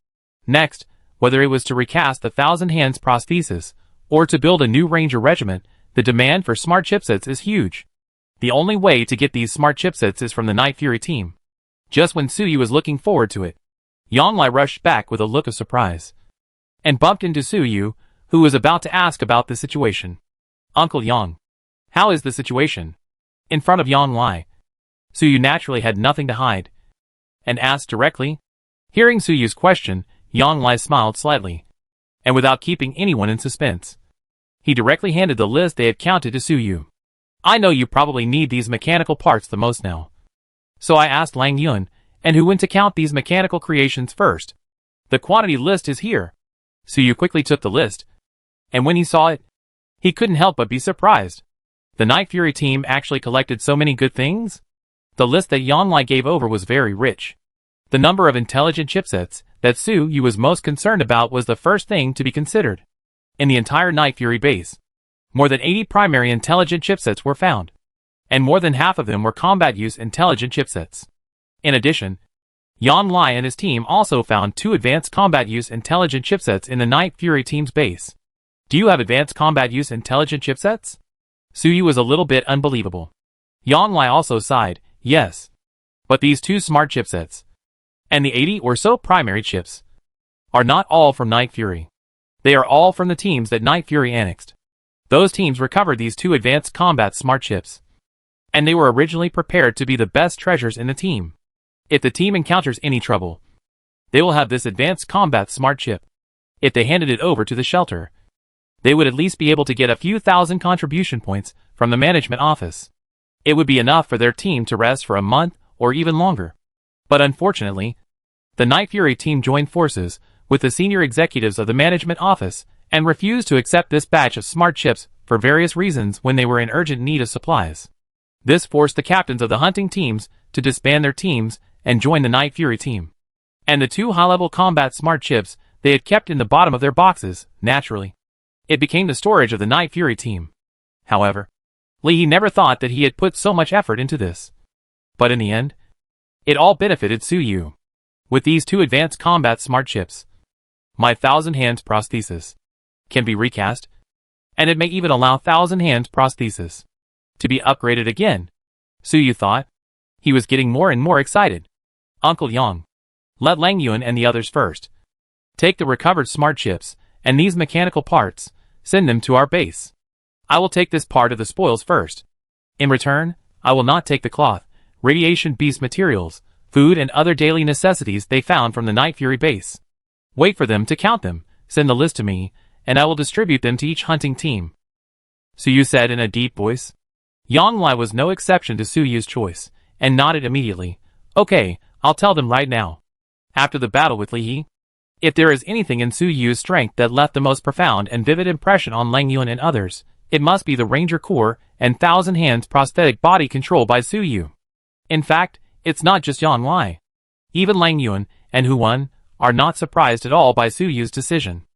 Next, whether it was to recast the Thousand Hands prosthesis, or to build a new ranger regiment, the demand for smart chipsets is huge. The only way to get these smart chipsets is from the Night Fury team. Just when Suyu was looking forward to it, Yang Lai rushed back with a look of surprise, and bumped into Suyu, who was about to ask about the situation. Uncle Yang, how is the situation? In front of Yang Lai, Suyu naturally had nothing to hide, and asked directly. Hearing Suyu's question, Yang Lai smiled slightly, and without keeping anyone in suspense, he directly handed the list they had counted to Suyu. I know you probably need these mechanical parts the most now. So I asked Lang Yun, and who went to count these mechanical creations first. The quantity list is here. Suyu quickly took the list, and when he saw it, he couldn't help but be surprised. The Night Fury team actually collected so many good things? The list that Yan Lai gave over was very rich. The number of intelligent chipsets that Suyu was most concerned about was the first thing to be considered. In the entire Night Fury base, more than 80 primary intelligent chipsets were found, and more than half of them were combat-use intelligent chipsets. In addition, Yan Lai and his team also found 2 advanced combat-use intelligent chipsets in the Night Fury team's base. Do you have advanced combat-use intelligent chipsets? Suyu was a little bit unbelievable. Yan Lai also sighed, yes. But these 2 smart chipsets, and the 80 or so primary chips, are not all from Night Fury. They are all from the teams that Night Fury annexed. Those teams recovered these 2 advanced combat smart chips, and they were originally prepared to be the best treasures in the team. If the team encounters any trouble, they will have this advanced combat smart chip. If they handed it over to the shelter, they would at least be able to get a few thousand contribution points from the management office. It would be enough for their team to rest for a month or even longer. But unfortunately, the Night Fury team joined forces with the senior executives of the management office and refused to accept this batch of smart chips for various reasons when they were in urgent need of supplies. This forced the captains of the hunting teams to disband their teams and join the Night Fury team. And the two high-level combat smart chips they had kept in the bottom of their boxes, naturally. It became the storage of the Night Fury team. However, Lee never thought that he had put so much effort into this. But in the end, it all benefited Suyu. With these two advanced combat smart chips, my Thousand Hands prosthesis can be recast, and it may even allow Thousand Hands prosthesis to be upgraded again. Suyu thought. He was getting more and more excited. Uncle Yang, let Lang Yuan and the others first take the recovered smart chips and these mechanical parts, send them to our base. I will take this part of the spoils first. In return, I will not take the cloth, radiation beast materials, food and other daily necessities they found from the Night Fury base. Wait for them to count them, send the list to me, and I will distribute them to each hunting team. Suyu said in a deep voice. Yang Lai was no exception to Suyu's choice, and nodded immediately. Okay, I'll tell them right now. After the battle with Li He, if there is anything in Suyu's strength that left the most profound and vivid impression on Lang Yuan and others, it must be the Ranger Core and Thousand Hands prosthetic body controlled by Suyu. In fact, it's not just Yang Lai. Even Lang Yuan and Huan are not surprised at all by Suyu's decision.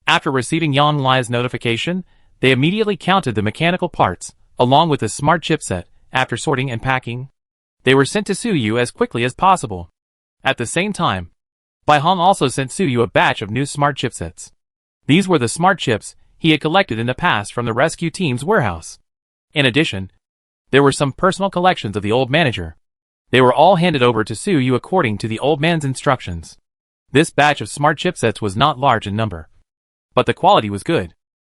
After receiving Yang Lai's notification, they immediately counted the mechanical parts, along with the smart chipset. After sorting and packing, they were sent to Suyu as quickly as possible. At the same time, Bai Hong also sent Suyu a batch of new smart chipsets. These were the smart chips he had collected in the past from the rescue team's warehouse. In addition, there were some personal collections of the old manager. They were all handed over to Suyu according to the old man's instructions. This batch of smart chipsets was not large in number, but the quality was good.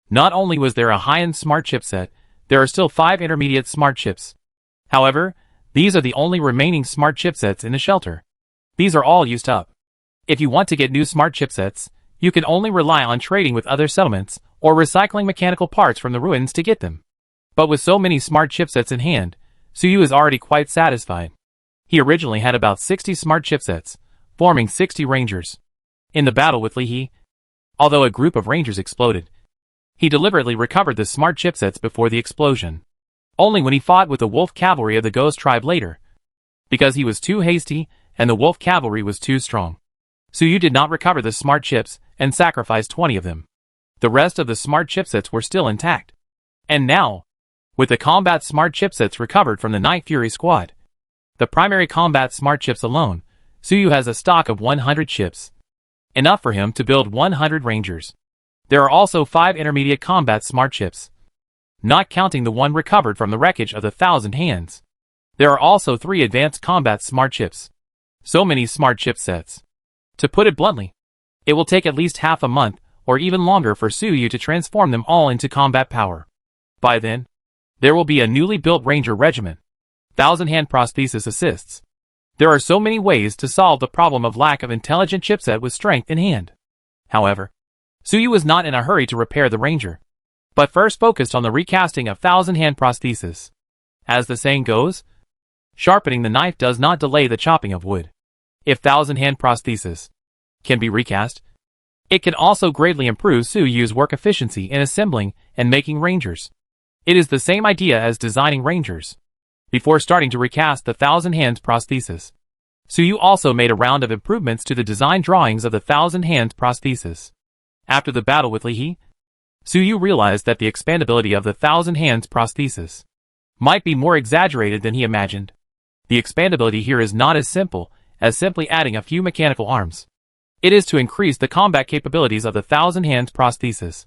Not only was there a high-end smart chipset, there are still 5 intermediate smart chips. However, these are the only remaining smart chipsets in the shelter. These are all used up. If you want to get new smart chipsets, you can only rely on trading with other settlements or recycling mechanical parts from the ruins to get them. But with so many smart chipsets in hand, Suyu is already quite satisfied. He originally had about 60 smart chipsets, forming 60 rangers. In the battle with Li He, although a group of rangers exploded, he deliberately recovered the smart chipsets before the explosion. Only when he fought with the wolf cavalry of the ghost tribe later, because he was too hasty and the wolf cavalry was too strong. Suyu did not recover the smart chips and sacrificed 20 of them. The rest of the smart chipsets were still intact. And now, with the combat smart chipsets recovered from the Night Fury squad, the primary combat smart chips alone, Suyu has a stock of 100 chips. Enough for him to build 100 rangers. There are also 5 intermediate combat smart chips, not counting the one recovered from the wreckage of the Thousand Hands. There are also 3 advanced combat smart chips. So many smart chipsets. To put it bluntly, it will take at least half a month or even longer for Suyu to transform them all into combat power. By then, there will be a newly built ranger regiment. Thousand Hand prosthesis assists. There are so many ways to solve the problem of lack of intelligent chipset with strength in hand. However, Suyu was not in a hurry to repair the ranger, but first focused on the recasting of Thousand Hand prosthesis. As the saying goes, sharpening the knife does not delay the chopping of wood. If Thousand Hand prosthesis can be recast, it can also greatly improve Suyu's work efficiency in assembling and making rangers. It is the same idea as designing rangers. Before starting to recast the Thousand Hands prosthesis, Suyu also made a round of improvements to the design drawings of the Thousand Hands prosthesis. After the battle with Li He, Suyu realized that the expandability of the Thousand Hands prosthesis might be more exaggerated than he imagined. The expandability here is not as simple as simply adding a few mechanical arms. It is to increase the combat capabilities of the Thousand Hands prosthesis,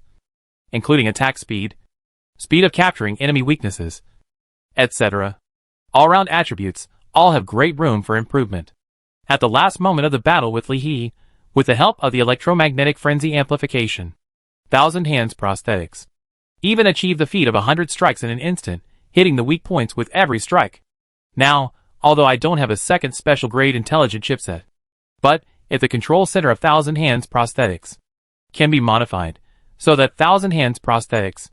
including attack speed, speed of capturing enemy weaknesses, etc. All-round attributes all have great room for improvement. At the last moment of the battle with Li He, with the help of the electromagnetic frenzy amplification, Thousand Hands prosthetics even achieved the feat of 100 strikes in an instant, hitting the weak points with every strike. Now, although I don't have a second special grade intelligent chipset, but if the control center of Thousand Hands prosthetics can be modified so that Thousand Hands prosthetics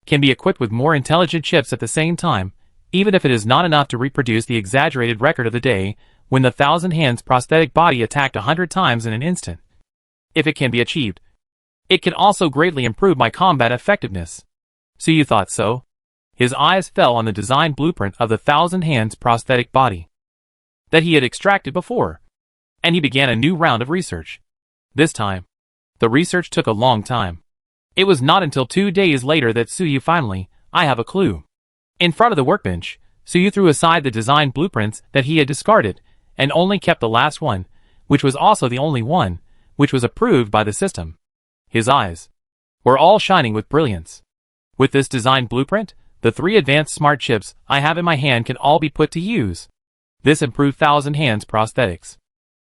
can be equipped with more intelligent chips at the same time, even if it is not enough to reproduce the exaggerated record of the day when the Thousand Hands prosthetic body attacked 100 times in an instant. If it can be achieved, It can also greatly improve my combat effectiveness. So you thought so? His eyes fell on the design blueprint of the Thousand Hands prosthetic body that he had extracted before, and he began a new round of research. This time, the research took a long time. It was not until 2 days later that Suyu finally, I have a clue. In front of the workbench, Suyu threw aside the design blueprints that he had discarded, and only kept the last one, which was also the only one, which was approved by the system. His eyes were all shining with brilliance. With this design blueprint, the 3 advanced smart chips I have in my hand can all be put to use. This improved Thousand Hands prosthetics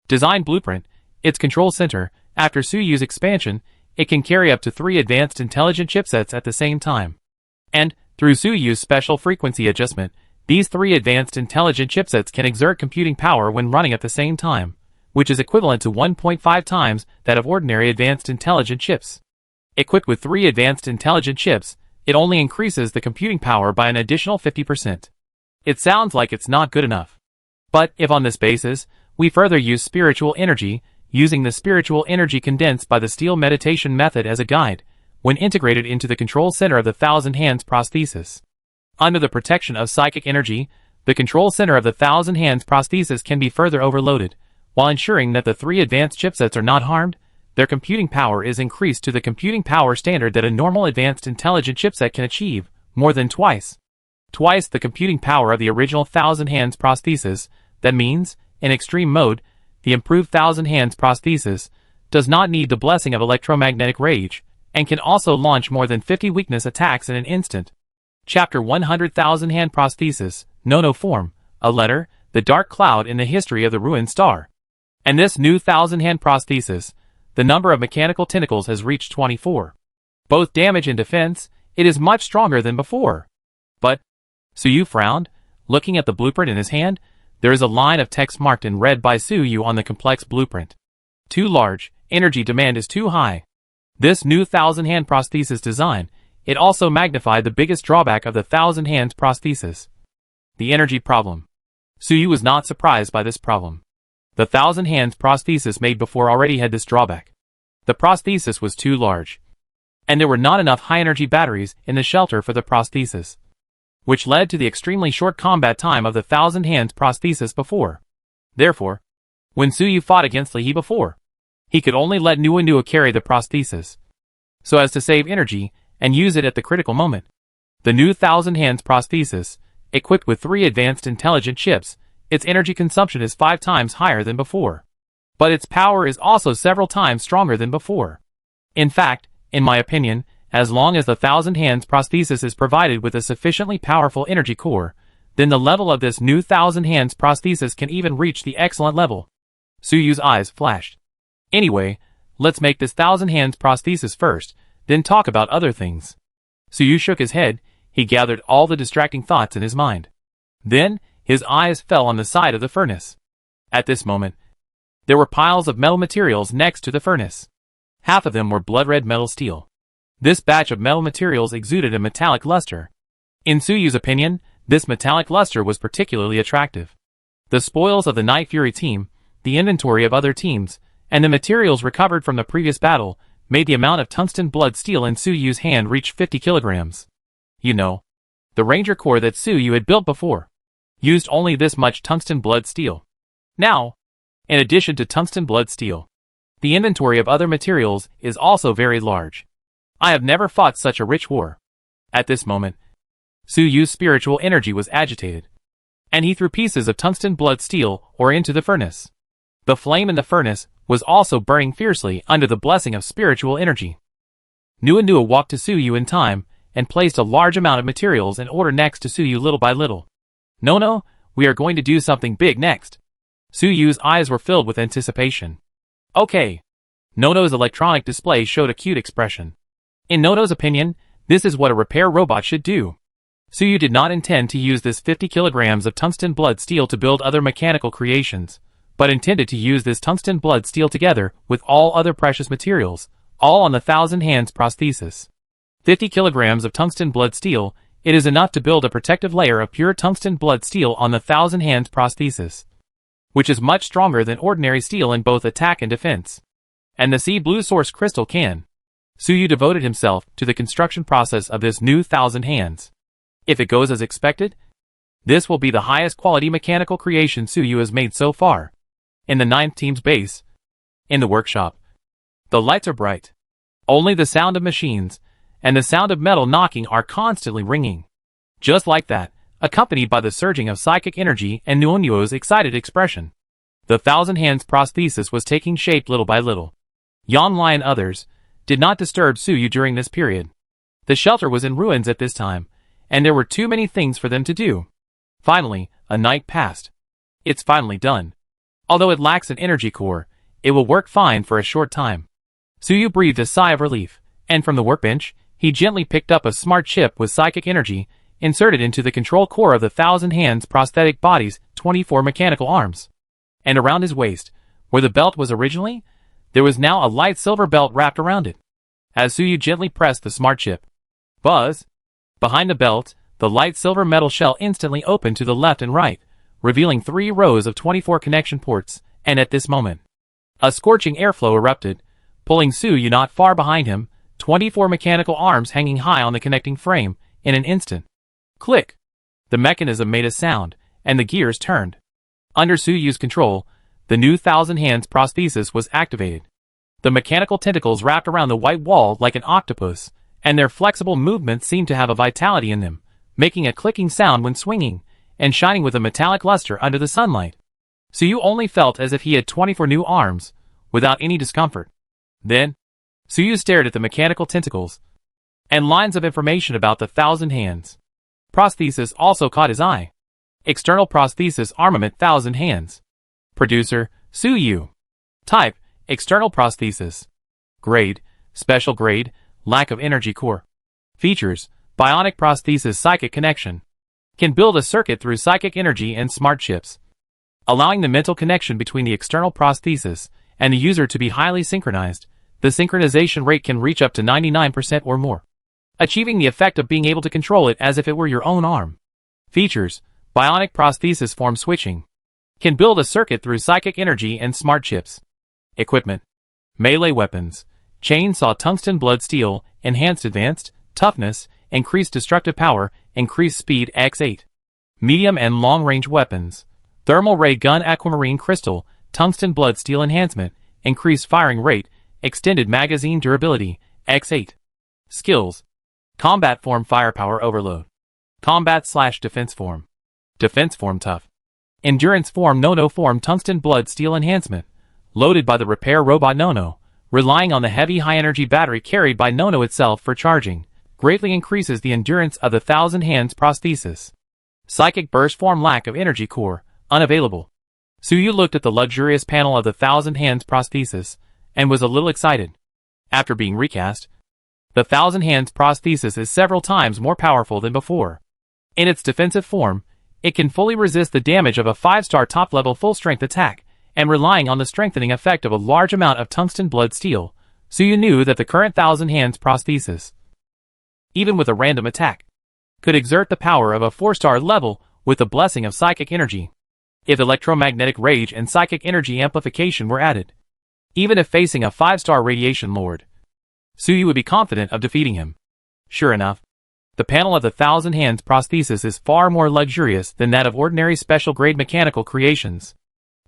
design blueprint, its control center, after Suyu's expansion, it can carry up to 3 advanced intelligent chipsets at the same time. And, through Suyu's special frequency adjustment, these 3 advanced intelligent chipsets can exert computing power when running at the same time, which is equivalent to 1.5 times that of ordinary advanced intelligent chips. Equipped with 3 advanced intelligent chips, it only increases the computing power by an additional 50%. It sounds like it's not good enough. But, if on this basis, we further use spiritual energy, using the spiritual energy condensed by the steel meditation method as a guide, when integrated into the control center of the Thousand Hands prosthesis. Under the protection of psychic energy, the control center of the Thousand Hands prosthesis can be further overloaded, while ensuring that the 3 advanced chipsets are not harmed. Their computing power is increased to the computing power standard that a normal advanced intelligent chipset can achieve, more than twice the computing power of the original Thousand Hands prosthesis. That means, in extreme mode, the improved Thousand Hands prosthesis does not need the blessing of electromagnetic rage, and can also launch more than 50 weakness attacks in an instant. Chapter 100 Thousand Hand prosthesis, Nono form, a letter, the dark cloud in the history of the ruined star. And this new Thousand Hand prosthesis, the number of mechanical tentacles has reached 24. Both damage and defense, it is much stronger than before. But, Suyu frowned, looking at the blueprint in his hand. There is a line of text marked in red by Suyu on the complex blueprint. Too large, energy demand is too high. This new Thousand Hand prosthesis design, it also magnified the biggest drawback of the Thousand Hands prosthesis. The energy problem. Suyu was not surprised by this problem. The Thousand Hands prosthesis made before already had this drawback. The prosthesis was too large, and there were not enough high-energy batteries in the shelter for the prosthesis, which led to the extremely short combat time of the Thousand Hands prosthesis before. Therefore, when Suyu fought against Li He before, he could only let Nua carry the prosthesis, so as to save energy and use it at the critical moment. The new Thousand Hands prosthesis, equipped with 3 advanced intelligent chips, its energy consumption is 5 times higher than before. But its power is also several times stronger than before. In fact, in my opinion, as long as the Thousand Hands prosthesis is provided with a sufficiently powerful energy core, then the level of this new Thousand Hands prosthesis can even reach the excellent level. Suyu's eyes flashed. Anyway, let's make this Thousand Hands prosthesis first, then talk about other things. Suyu shook his head. He gathered all the distracting thoughts in his mind. Then, his eyes fell on the side of the furnace. At this moment, there were piles of metal materials next to the furnace. Half of them were blood-red metal steel. This batch of metal materials exuded a metallic luster. In Suyu's opinion, this metallic luster was particularly attractive. The spoils of the Night Fury team, the inventory of other teams, and the materials recovered from the previous battle made the amount of tungsten blood steel in Suyu's hand reach 50 kilograms. You know, the Ranger core that Suyu had built before used only this much tungsten blood steel. Now, in addition to tungsten blood steel, the inventory of other materials is also very large. I have never fought such a rich war. At this moment, Suyu's spiritual energy was agitated, and he threw pieces of tungsten blood steel ore into the furnace. The flame in the furnace was also burning fiercely under the blessing of spiritual energy. Nua walked to Suyu in time and placed a large amount of materials in order next to Suyu little by little. No, we are going to do something big next. Suyu's eyes were filled with anticipation. Okay. Nono's electronic display showed a cute expression. In Nono's opinion, this is what a repair robot should do. Suyu did not intend to use this 50 kilograms of tungsten blood steel to build other mechanical creations, but intended to use this tungsten blood steel together with all other precious materials, all on the Thousand Hands prosthesis. 50 kilograms of tungsten blood steel, it is enough to build a protective layer of pure tungsten blood steel on the Thousand Hands prosthesis, which is much stronger than ordinary steel in both attack and defense. And the sea blue source crystal can. Suyu devoted himself to the construction process of this new Thousand Hands. If it goes as expected, this will be the highest quality mechanical creation Suyu has made so far. In the 9th team's base, in the workshop, the lights are bright. Only the sound of machines and the sound of metal knocking are constantly ringing. Just like that, accompanied by the surging of psychic energy and Nuonuo's excited expression. The Thousand Hands prosthesis was taking shape little by little. Yanlai and others did not disturb Suyu during this period. The shelter was in ruins at this time, and there were too many things for them to do. Finally, a night passed. It's finally done. Although it lacks an energy core, it will work fine for a short time. Suyu breathed a sigh of relief, and from the workbench, he gently picked up a smart chip with psychic energy, inserted into the control core of the Thousand Hands prosthetic body's 24 mechanical arms. And around his waist, where the belt was originally, there was now a light silver belt wrapped around it. As Suyu gently pressed the smart chip, buzz! Behind the belt, the light silver metal shell instantly opened to the left and right, revealing 3 rows of 24 connection ports, and at this moment, a scorching airflow erupted, pulling Suyu not far behind him, 24 mechanical arms hanging high on the connecting frame, in an instant. Click! The mechanism made a sound, and the gears turned. Under Suyu's control, the new Thousand Hands prosthesis was activated. The mechanical tentacles wrapped around the white wall like an octopus, and their flexible movements seemed to have a vitality in them, making a clicking sound when swinging, and shining with a metallic luster under the sunlight. Suyu only felt as if he had 24 new arms, without any discomfort. Then, Suyu stared at the mechanical tentacles, and lines of information about the Thousand Hands prosthesis also caught his eye. External prosthesis armament Thousand Hands. Producer, Suyu. Type, external prosthesis. Grade, special grade, lack of energy core. Features, bionic prosthesis psychic connection. Can build a circuit through psychic energy and smart chips, allowing the mental connection between the external prosthesis and the user to be highly synchronized. The synchronization rate can reach up to 99% or more, achieving the effect of being able to control it as if it were your own arm. Features, bionic prosthesis form switching. Can build a circuit through psychic energy and smart chips. Equipment, melee weapons, chainsaw tungsten blood steel, enhanced advanced, toughness, increased destructive power, increased speed x8. Medium and long-range weapons, thermal ray gun aquamarine crystal, tungsten blood steel enhancement, increased firing rate, extended magazine durability, x8. Skills, combat form firepower overload, combat/defense form, defense form tough, endurance form Nono form tungsten blood steel enhancement, loaded by the repair robot Nono, relying on the heavy high-energy battery carried by Nono itself for charging, greatly increases the endurance of the Thousand Hands prosthesis. Psychic burst form lack of energy core, unavailable. Suyu looked at the luxurious panel of the Thousand Hands prosthesis, and was a little excited. After being recast, the Thousand Hands prosthesis is several times more powerful than before. In its defensive form, it can fully resist the damage of a 5-star top-level full-strength attack, and relying on the strengthening effect of a large amount of tungsten blood steel, Suyu knew that the current Thousand Hands prosthesis, even with a random attack, could exert the power of a 4-star level with the blessing of psychic energy. If electromagnetic rage and psychic energy amplification were added, even if facing a 5-star radiation lord, Suyu would be confident of defeating him. Sure enough, the panel of the Thousand Hands prosthesis is far more luxurious than that of ordinary special-grade mechanical creations.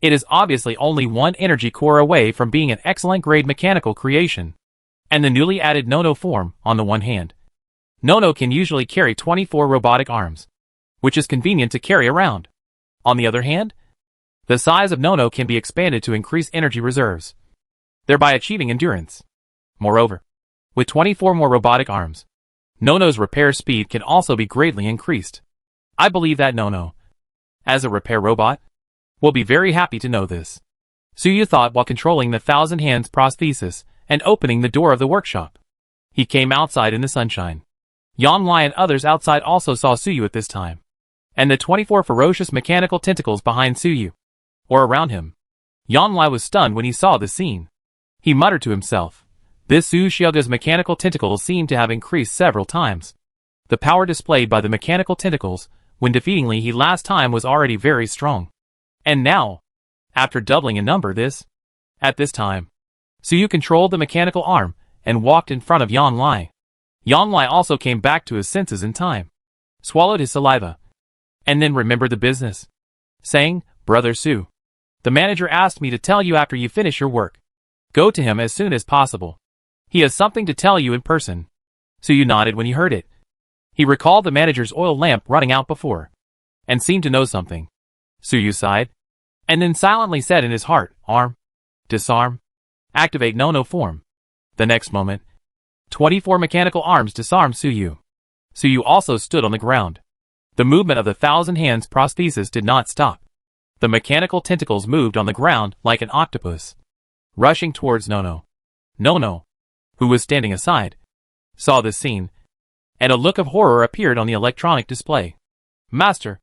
It is obviously only one energy core away from being an excellent-grade mechanical creation. And the newly added Nono form, on the one hand, Nono can usually carry 24 robotic arms, which is convenient to carry around. On the other hand, the size of Nono can be expanded to increase energy reserves, thereby achieving endurance. Moreover, with 24 more robotic arms, Nono's repair speed can also be greatly increased. I believe that Nono, as a repair robot, will be very happy to know this. Suyu thought while controlling the Thousand Hands prosthesis and opening the door of the workshop. He came outside in the sunshine. Yanlai and others outside also saw Suyu at this time, and the 24 ferocious mechanical tentacles behind Suyu, or around him. Yanlai was stunned when he saw the scene. He muttered to himself, this Su Xiaoga's mechanical tentacles seemed to have increased several times. The power displayed by the mechanical tentacles, when defeating Li He last time, was already very strong. And now, after doubling in number at this time, Suyu controlled the mechanical arm, and walked in front of Yang Lai. Yang Lai also came back to his senses in time, swallowed his saliva, and then remembered the business, saying, "Brother Su, the manager asked me to tell you after you finish your work. Go to him as soon as possible. He has something to tell you in person." Suyu nodded when he heard it. He recalled the manager's oil lamp running out before, and seemed to know something. Suyu sighed, and then silently said in his heart, "Arm. Disarm. Activate no form." The next moment, 24 mechanical arms disarmed Suyu. Suyu also stood on the ground. The movement of the 1,000 hands prosthesis did not stop. The mechanical tentacles moved on the ground like an octopus, rushing towards Nono. Nono, who was standing aside, saw this scene, and a look of horror appeared on the electronic display. "Master,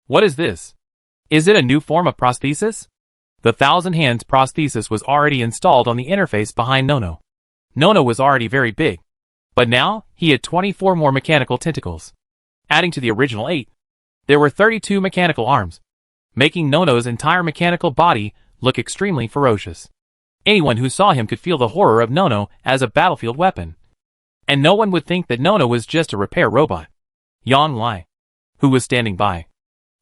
what is this? Is it a new form of prosthesis?" The 1,000 hands prosthesis was already installed on the interface behind Nono. Nono was already very big, but now he had 24 more mechanical tentacles. Adding to the original 8, there were 32 mechanical arms, making Nono's entire mechanical body look extremely ferocious. Anyone who saw him could feel the horror of Nono as a battlefield weapon. And no one would think that Nono was just a repair robot. Yang Lai, who was standing by,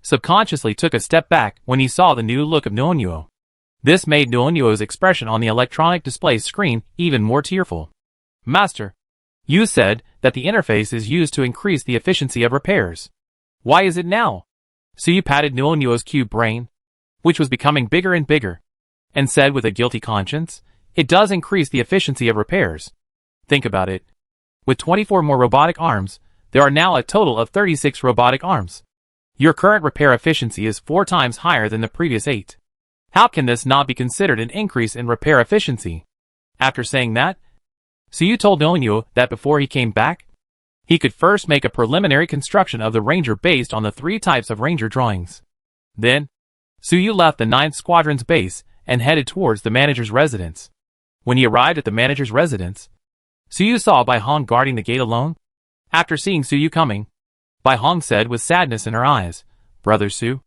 subconsciously took a step back when he saw the new look of Nuonuo. This made Nuonuo's expression on the electronic display screen even more tearful. "Master, you said that the interface is used to increase the efficiency of repairs. Why is it now?" Suyu patted Nuonuo's cube brain, which was becoming bigger and bigger, and said with a guilty conscience, "It does increase the efficiency of repairs. Think about it. With 24 more robotic arms, there are now a total of 36 robotic arms. Your current repair efficiency is 4 times higher than the previous 8. How can this not be considered an increase in repair efficiency?" After saying that, Suyu told Nuonuo that before he came back, he could first make a preliminary construction of the Ranger based on the 3 types of Ranger drawings. Then, Suyu left the 9th Squadron's base and headed towards the manager's residence. When he arrived at the manager's residence, Suyu saw Bai Hong guarding the gate alone. After seeing Suyu coming, Bai Hong said with sadness in her eyes, "Brother Su,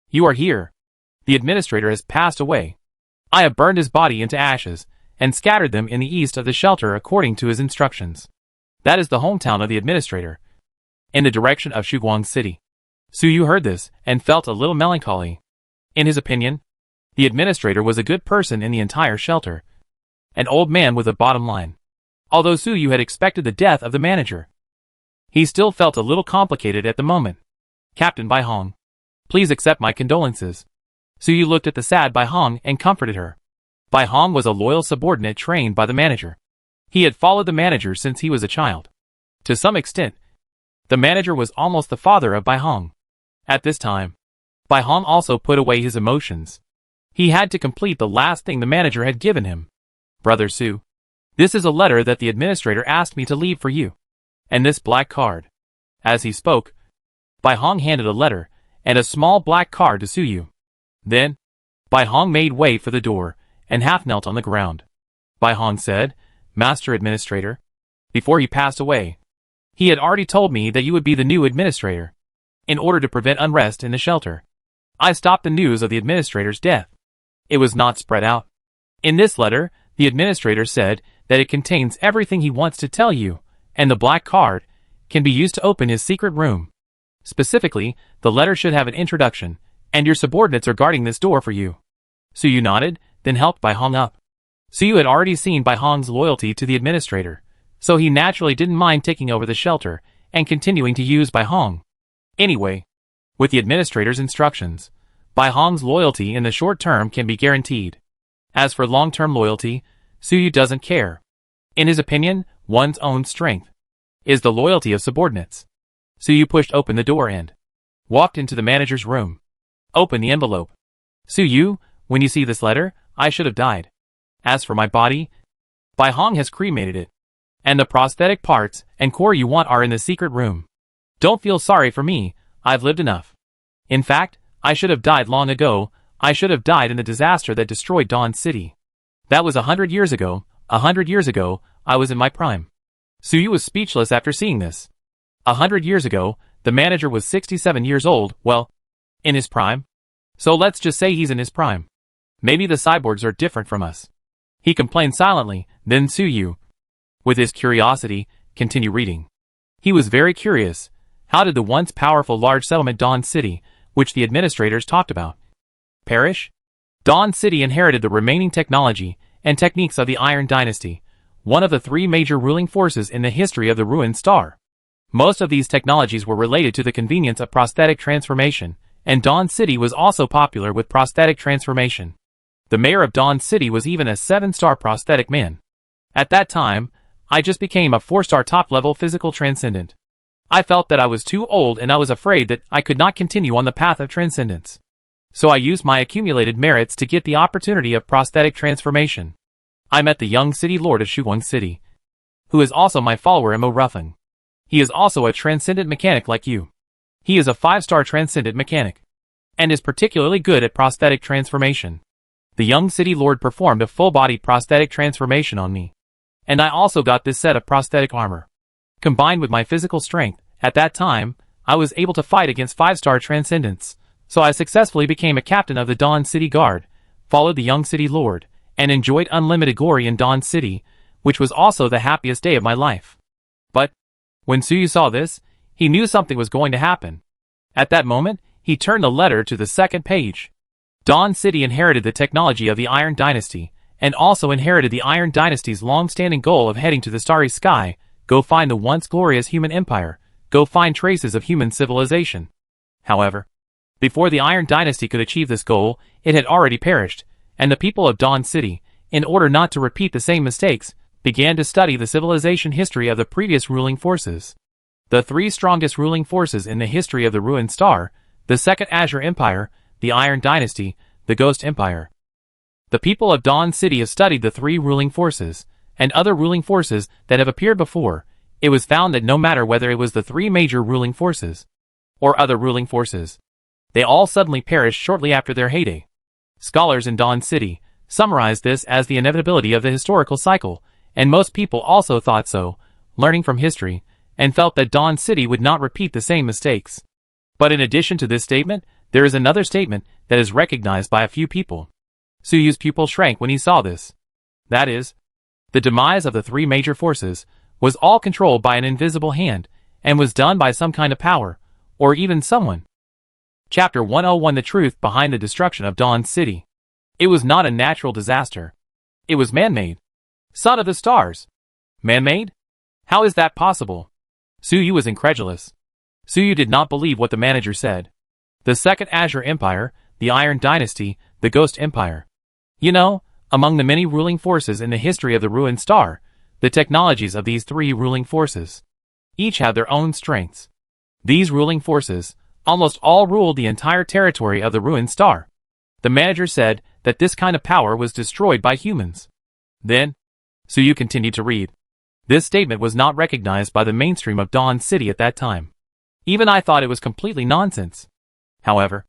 you are here. The administrator has passed away. I have burned his body into ashes and scattered them in the east of the shelter according to his instructions. That is the hometown of the administrator, in the direction of Shuguang City." Suyu heard this and felt a little melancholy. In his opinion, the administrator was a good person in the entire shelter, an old man with a bottom line. Although Suyu had expected the death of the manager, he still felt a little complicated at the moment. "Captain Bai Hong, please accept my condolences." Suyu looked at the sad Bai Hong and comforted her. Bai Hong was a loyal subordinate trained by the manager. He had followed the manager since he was a child. To some extent, the manager was almost the father of Bai Hong. At this time, Bai Hong also put away his emotions. He had to complete the last thing the manager had given him. "Brother Su, this is a letter that the administrator asked me to leave for you. And this black card." As he spoke, Bai Hong handed a letter and a small black card to Suyu. Then, Bai Hong made way for the door and half knelt on the ground. Bai Hong said, "Master Administrator, before he passed away, he had already told me that you would be the new administrator. In order to prevent unrest in the shelter, I stopped the news of the administrator's death. It was not spread out. In this letter, the administrator said that it contains everything he wants to tell you, and the black card can be used to open his secret room. Specifically, the letter should have an introduction, and your subordinates are guarding this door for you." Suyu nodded, then helped Bai Hong up. Suyu had already seen Bai Hong's loyalty to the administrator, so he naturally didn't mind taking over the shelter and continuing to use Bai Hong. Anyway, with the administrator's instructions, Bai Hong's loyalty in the short term can be guaranteed. As for long-term loyalty, Suyu doesn't care. In his opinion, one's own strength is the loyalty of subordinates. Suyu pushed open the door and walked into the manager's room. "Open the envelope. Suyu, when you see this letter, I should have died. As for my body, Bai Hong has cremated it, and the prosthetic parts and core you want are in the secret room. Don't feel sorry for me, I've lived enough. In fact, I should have died long ago. I should have died in the disaster that destroyed Dawn City. That was 100 years ago. 100 years ago, I was in my prime." Suyu was speechless after seeing this. 100 years ago, the manager was 67 years old, well, in his prime. So let's just say he's in his prime. Maybe the cyborgs are different from us. He complained silently, then Suyu, With his curiosity, continue reading. He was very curious. How did the once powerful large settlement Dawn City, which the administrators talked about, perish? Dawn City inherited the remaining technology and techniques of the Iron Dynasty, one of the three major ruling forces in the history of the ruined star. Most of these technologies were related to the convenience of prosthetic transformation, and Dawn City was also popular with prosthetic transformation. The mayor of Dawn City was even a 7-star prosthetic man. At that time, I just became a 4-star top-level physical transcendent. I felt that I was too old and I was afraid that I could not continue on the path of transcendence. So I used my accumulated merits to get the opportunity of prosthetic transformation. I met the young city lord of Shuguang City, who is also my follower Mo Ruffin. He is also a transcendent mechanic like you. He is a 5-star transcendent mechanic, and is particularly good at prosthetic transformation. The young city lord performed a full-body prosthetic transformation on me, and I also got this set of prosthetic armor. Combined with my physical strength, at that time, I was able to fight against 5-star transcendents, so I successfully became a captain of the Dawn City Guard, followed the young city lord, and enjoyed unlimited glory in Dawn City, which was also the happiest day of my life. But when Suyu saw this, he knew something was going to happen. At that moment, he turned the letter to the second page. Dawn City inherited the technology of the Iron Dynasty, and also inherited the Iron Dynasty's long-standing goal of heading to the starry sky, go find the once glorious human empire, go find traces of human civilization. However, before the Iron Dynasty could achieve this goal, it had already perished, and the people of Dawn City, in order not to repeat the same mistakes, began to study the civilization history of the previous ruling forces. The three strongest ruling forces in the history of the ruined star, the Second Azure Empire, the Iron Dynasty, the Ghost Empire. The people of Dawn City have studied the three ruling forces, and other ruling forces that have appeared before. It was found that no matter whether it was the three major ruling forces, or other ruling forces, they all suddenly perished shortly after their heyday. Scholars in Dawn City summarized this as the inevitability of the historical cycle, and most people also thought so, learning from history, and felt that Dawn City would not repeat the same mistakes. But in addition to this statement, there is another statement that is recognized by a few people. Suyu's pupil shrank when he saw this. That is, the demise of the three major forces was all controlled by an invisible hand, and was done by some kind of power, or even someone. Chapter 101 The Truth Behind the Destruction of Dawn City. It was not a natural disaster. It was man-made. Son of the stars. Man-made? How is that possible? Suyu was incredulous. Suyu did not believe what the manager said. The Second Azure Empire, the Iron Dynasty, the Ghost Empire. You know, among the many ruling forces in the history of the ruined star, the technologies of these three ruling forces each have their own strengths. These ruling forces almost all ruled the entire territory of the ruined star. The manager said that this kind of power was destroyed by humans. Then, Suyu continued to read. This statement was not recognized by the mainstream of Dawn City at that time. Even I thought it was completely nonsense. However,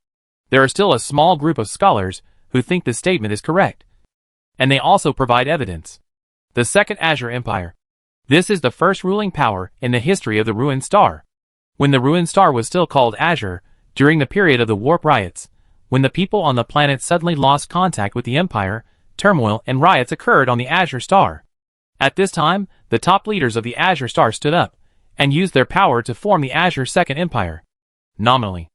there are still a small group of scholars who think this statement is correct. And they also provide evidence. The Second Azure Empire. This is the first ruling power in the history of the ruined star. When the ruined star was still called Azure, during the period of the warp riots, when the people on the planet suddenly lost contact with the Empire, turmoil and riots occurred on the Azure Star. At this time, the top leaders of the Azure Star stood up, and used their power to form the Azure Second Empire. Nominally,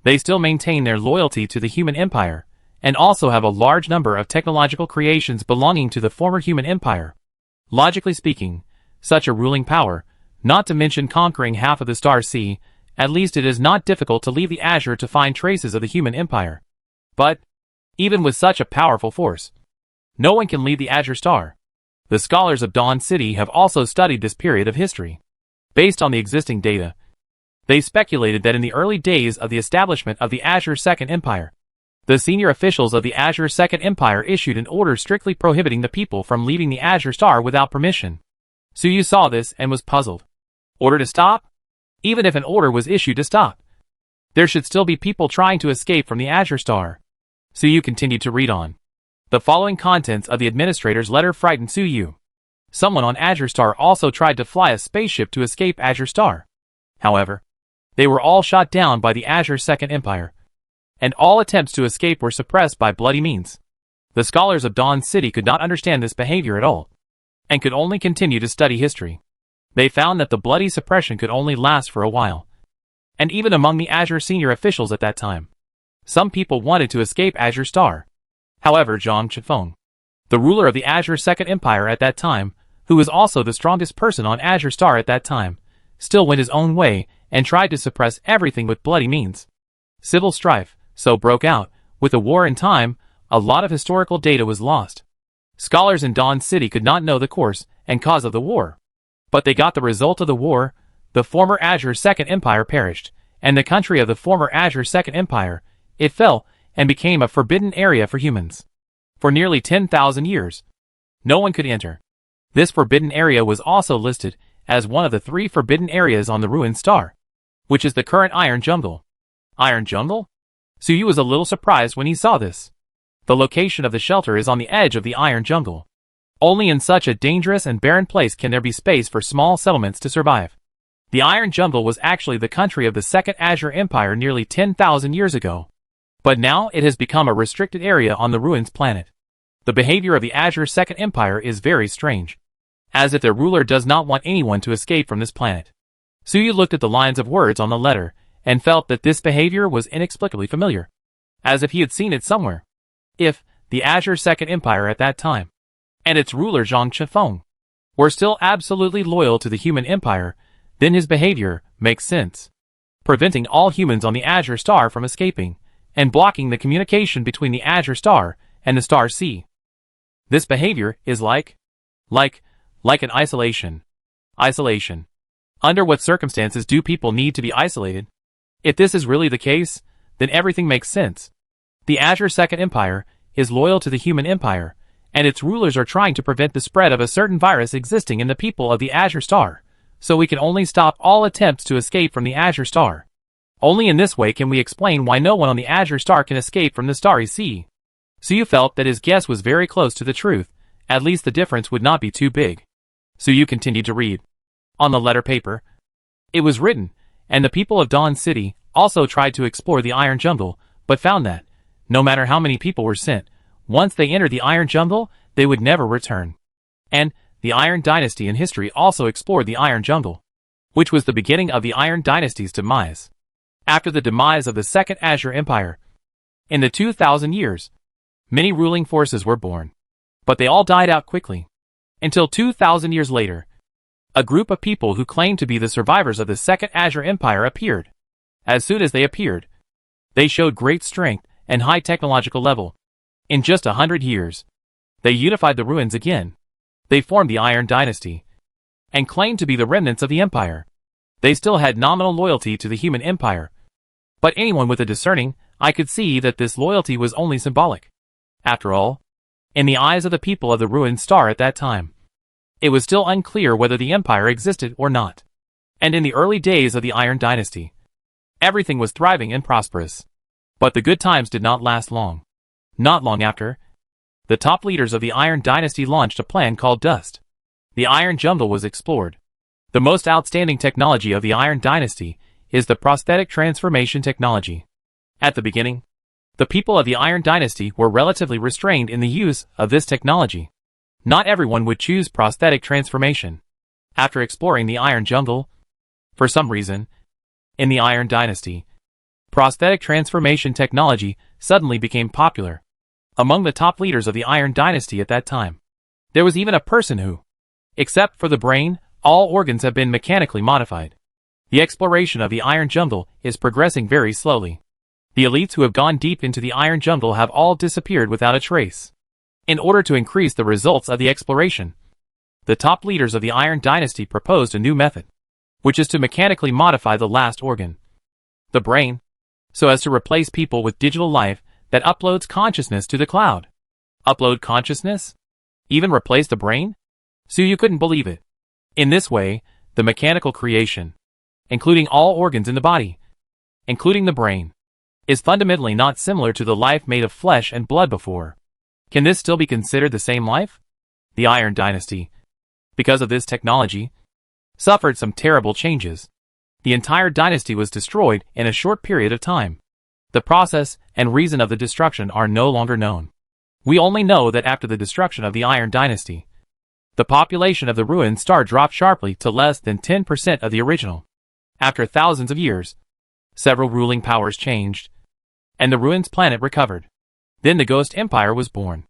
they still maintain their loyalty to the human empire, and also have a large number of technological creations belonging to the former human empire. Logically speaking, such a ruling power, not to mention conquering half of the Star Sea, at least it is not difficult to leave the Azure to find traces of the human empire. But, even with such a powerful force, no one can leave the Azure Star. The scholars of Dawn City have also studied this period of history. Based on the existing data, they speculated that in the early days of the establishment of the Azure Second Empire, the senior officials of the Azure Second Empire issued an order strictly prohibiting the people from leaving the Azure Star without permission. Suyu saw this and was puzzled. Order to stop? Even if an order was issued to stop, there should still be people trying to escape from the Azure Star. Suyu continued to read on. The following contents of the administrator's letter frightened Suyu. Someone on Azure Star also tried to fly a spaceship to escape Azure Star. However, they were all shot down by the Azure Second Empire, and all attempts to escape were suppressed by bloody means. The scholars of Dawn City could not understand this behavior at all, and could only continue to study history. They found that the bloody suppression could only last for a while. And even among the Azure senior officials at that time, some people wanted to escape Azure Star. However, Zhang Chifeng, the ruler of the Azure Second Empire at that time, who was also the strongest person on Azure Star at that time, still went his own way and tried to suppress everything with bloody means. Civil strife so broke out. With the war in time, a lot of historical data was lost. Scholars in Dawn City could not know the course and cause of the war. But they got the result of the war. The former Azure Second Empire perished, and the country of the former Azure Second Empire, it fell and became a forbidden area for humans. For nearly 10,000 years, no one could enter. This forbidden area was also listed as one of the 3 forbidden areas on the ruined star, which is the current Iron Jungle. Iron Jungle? Suyu was a little surprised when he saw this. The location of the shelter is on the edge of the Iron Jungle. Only in such a dangerous and barren place can there be space for small settlements to survive. The Iron Jungle was actually the country of the Second Azure Empire nearly 10,000 years ago. But now it has become a restricted area on the ruins planet. The behavior of the Azure Second Empire is very strange, as if their ruler does not want anyone to escape from this planet. Suyu looked at the lines of words on the letter and felt that this behavior was inexplicably familiar, as if he had seen it somewhere. If the Azure Second Empire at that time, and its ruler Zhang Chifeng, were still absolutely loyal to the human empire, then his behavior makes sense. Preventing all humans on the Azure Star from escaping, and blocking the communication between the Azure Star and the Star Sea. This behavior is like an isolation. Isolation. Under what circumstances do people need to be isolated? If this is really the case, then everything makes sense. The Azure Second Empire is loyal to the human empire, and its rulers are trying to prevent the spread of a certain virus existing in the people of the Azure Star, so we can only stop all attempts to escape from the Azure Star. Only in this way can we explain why no one on the Azure Star can escape from the Starry Sea. Suyu felt that his guess was very close to the truth. At least the difference would not be too big. Suyu continued to read. On the letter paper, it was written, and the people of Dawn City also tried to explore the Iron Jungle, but found that, no matter how many people were sent, once they entered the Iron Jungle, they would never return. And the Iron Dynasty in history also explored the Iron Jungle, which was the beginning of the Iron Dynasty's demise. After the demise of the Second Azure Empire, in the 2,000 years, many ruling forces were born, but they all died out quickly. Until 2,000 years later, a group of people who claimed to be the survivors of the Second Azure Empire appeared. As soon as they appeared, they showed great strength and high technological level. In just 100 years, they unified the ruins again. They formed the Iron Dynasty, and claimed to be the remnants of the empire. They still had nominal loyalty to the human empire, but anyone with a discerning eye could see that this loyalty was only symbolic. After all, in the eyes of the people of the ruined star at that time, it was still unclear whether the empire existed or not. And in the early days of the Iron Dynasty, everything was thriving and prosperous. But the good times did not last long. Not long after, the top leaders of the Iron Dynasty launched a plan called Dust. The Iron Jungle was explored. The most outstanding technology of the Iron Dynasty is the prosthetic transformation technology. At the beginning, the people of the Iron Dynasty were relatively restrained in the use of this technology. Not everyone would choose prosthetic transformation. After exploring the Iron Jungle, for some reason, in the Iron Dynasty, prosthetic transformation technology suddenly became popular among the top leaders of the Iron Dynasty at that time. There was even a person who, except for the brain, all organs have been mechanically modified. The exploration of the Iron Jungle is progressing very slowly. The elites who have gone deep into the Iron Jungle have all disappeared without a trace. In order to increase the results of the exploration, the top leaders of the Iron Dynasty proposed a new method, which is to mechanically modify the last organ, the brain, so as to replace people with digital life that uploads consciousness to the cloud. Upload consciousness? Even replace the brain? Suyu couldn't believe it. In this way, the mechanical creation, including all organs in the body, including the brain, is fundamentally not similar to the life made of flesh and blood before. Can this still be considered the same life? The Iron Dynasty, because of this technology, suffered some terrible changes. The entire dynasty was destroyed in a short period of time. The process and reason of the destruction are no longer known. We only know that after the destruction of the Iron Dynasty, The population of the ruined star dropped sharply to less than 10% of the original. After thousands of years, several ruling powers changed, and the ruined planet recovered. Then the Ghost Empire was born,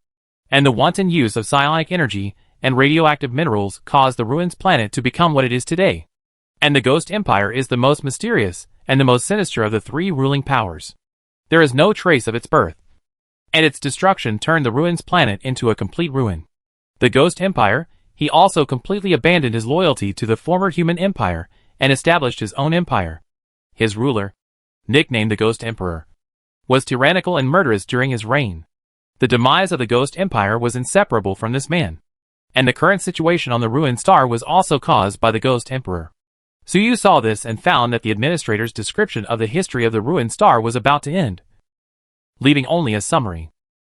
and the wanton use of psionic energy and radioactive minerals caused the ruined planet to become what it is today. And the Ghost Empire is the most mysterious and the most sinister of the three ruling powers. There is no trace of its birth, and its destruction turned the ruined planet into a complete ruin. The Ghost Empire, he also completely abandoned his loyalty to the former human empire and established his own empire. His ruler, nicknamed the Ghost Emperor, was tyrannical and murderous during his reign. The demise of the Ghost Empire was inseparable from this man, and the current situation on the ruined star was also caused by the Ghost Emperor. Suyu saw this and found that the administrator's description of the history of the ruined star was about to end, leaving only a summary.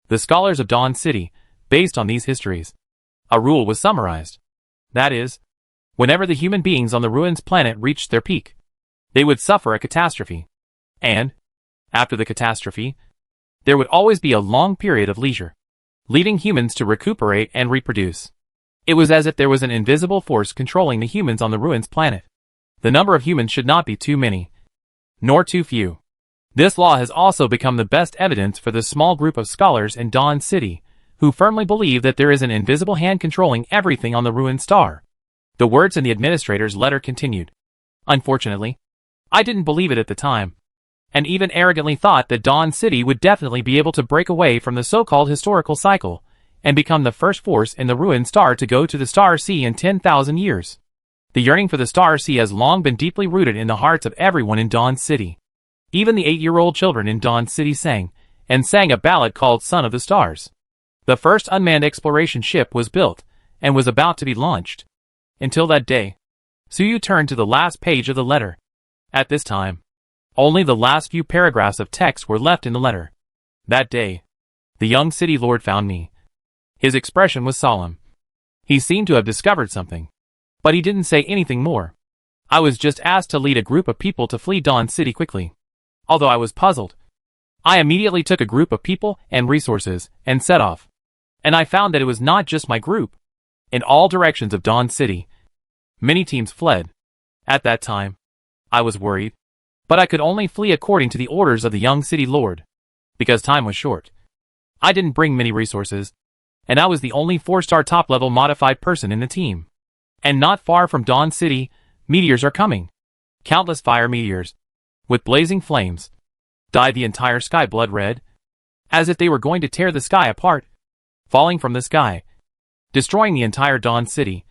The scholars of Dawn City, based on these histories, a rule was summarized. That is, whenever the human beings on the ruined planet reached their peak, they would suffer a catastrophe. And, after the catastrophe, there would always be a long period of leisure, leaving humans to recuperate and reproduce. It was as if there was an invisible force controlling the humans on the ruined planet. The number of humans should not be too many, nor too few. This law has also become the best evidence for the small group of scholars in Dawn City, who firmly believe that there is an invisible hand controlling everything on the ruined star. The words in the administrator's letter continued. Unfortunately, I didn't believe it at the time, and even arrogantly thought that Dawn City would definitely be able to break away from the so-called historical cycle, and become the first force in the ruined star to go to the Star Sea in 10,000 years. The yearning for the Star Sea has long been deeply rooted in the hearts of everyone in Dawn City. Even the 8-year-old children in Dawn City sang a ballad called Son of the Stars. The first unmanned exploration ship was built, and was about to be launched. Until that day, Suyu turned to the last page of the letter. At this time, only the last few paragraphs of text were left in the letter. That day, the young city lord found me. His expression was solemn. He seemed to have discovered something, but he didn't say anything more. I was just asked to lead a group of people to flee Dawn City quickly. Although I was puzzled, I immediately took a group of people and resources and set off. And I found that it was not just my group. In all directions of Dawn City, many teams fled. At that time, I was worried, but I could only flee according to the orders of the young city lord, because time was short. I didn't bring many resources, and I was the only 4-star top-level modified person in the team. And not far from Dawn City, meteors are coming. Countless fire meteors, with blazing flames, dyed the entire sky blood red, as if they were going to tear the sky apart, falling from the sky, destroying the entire Dawn City,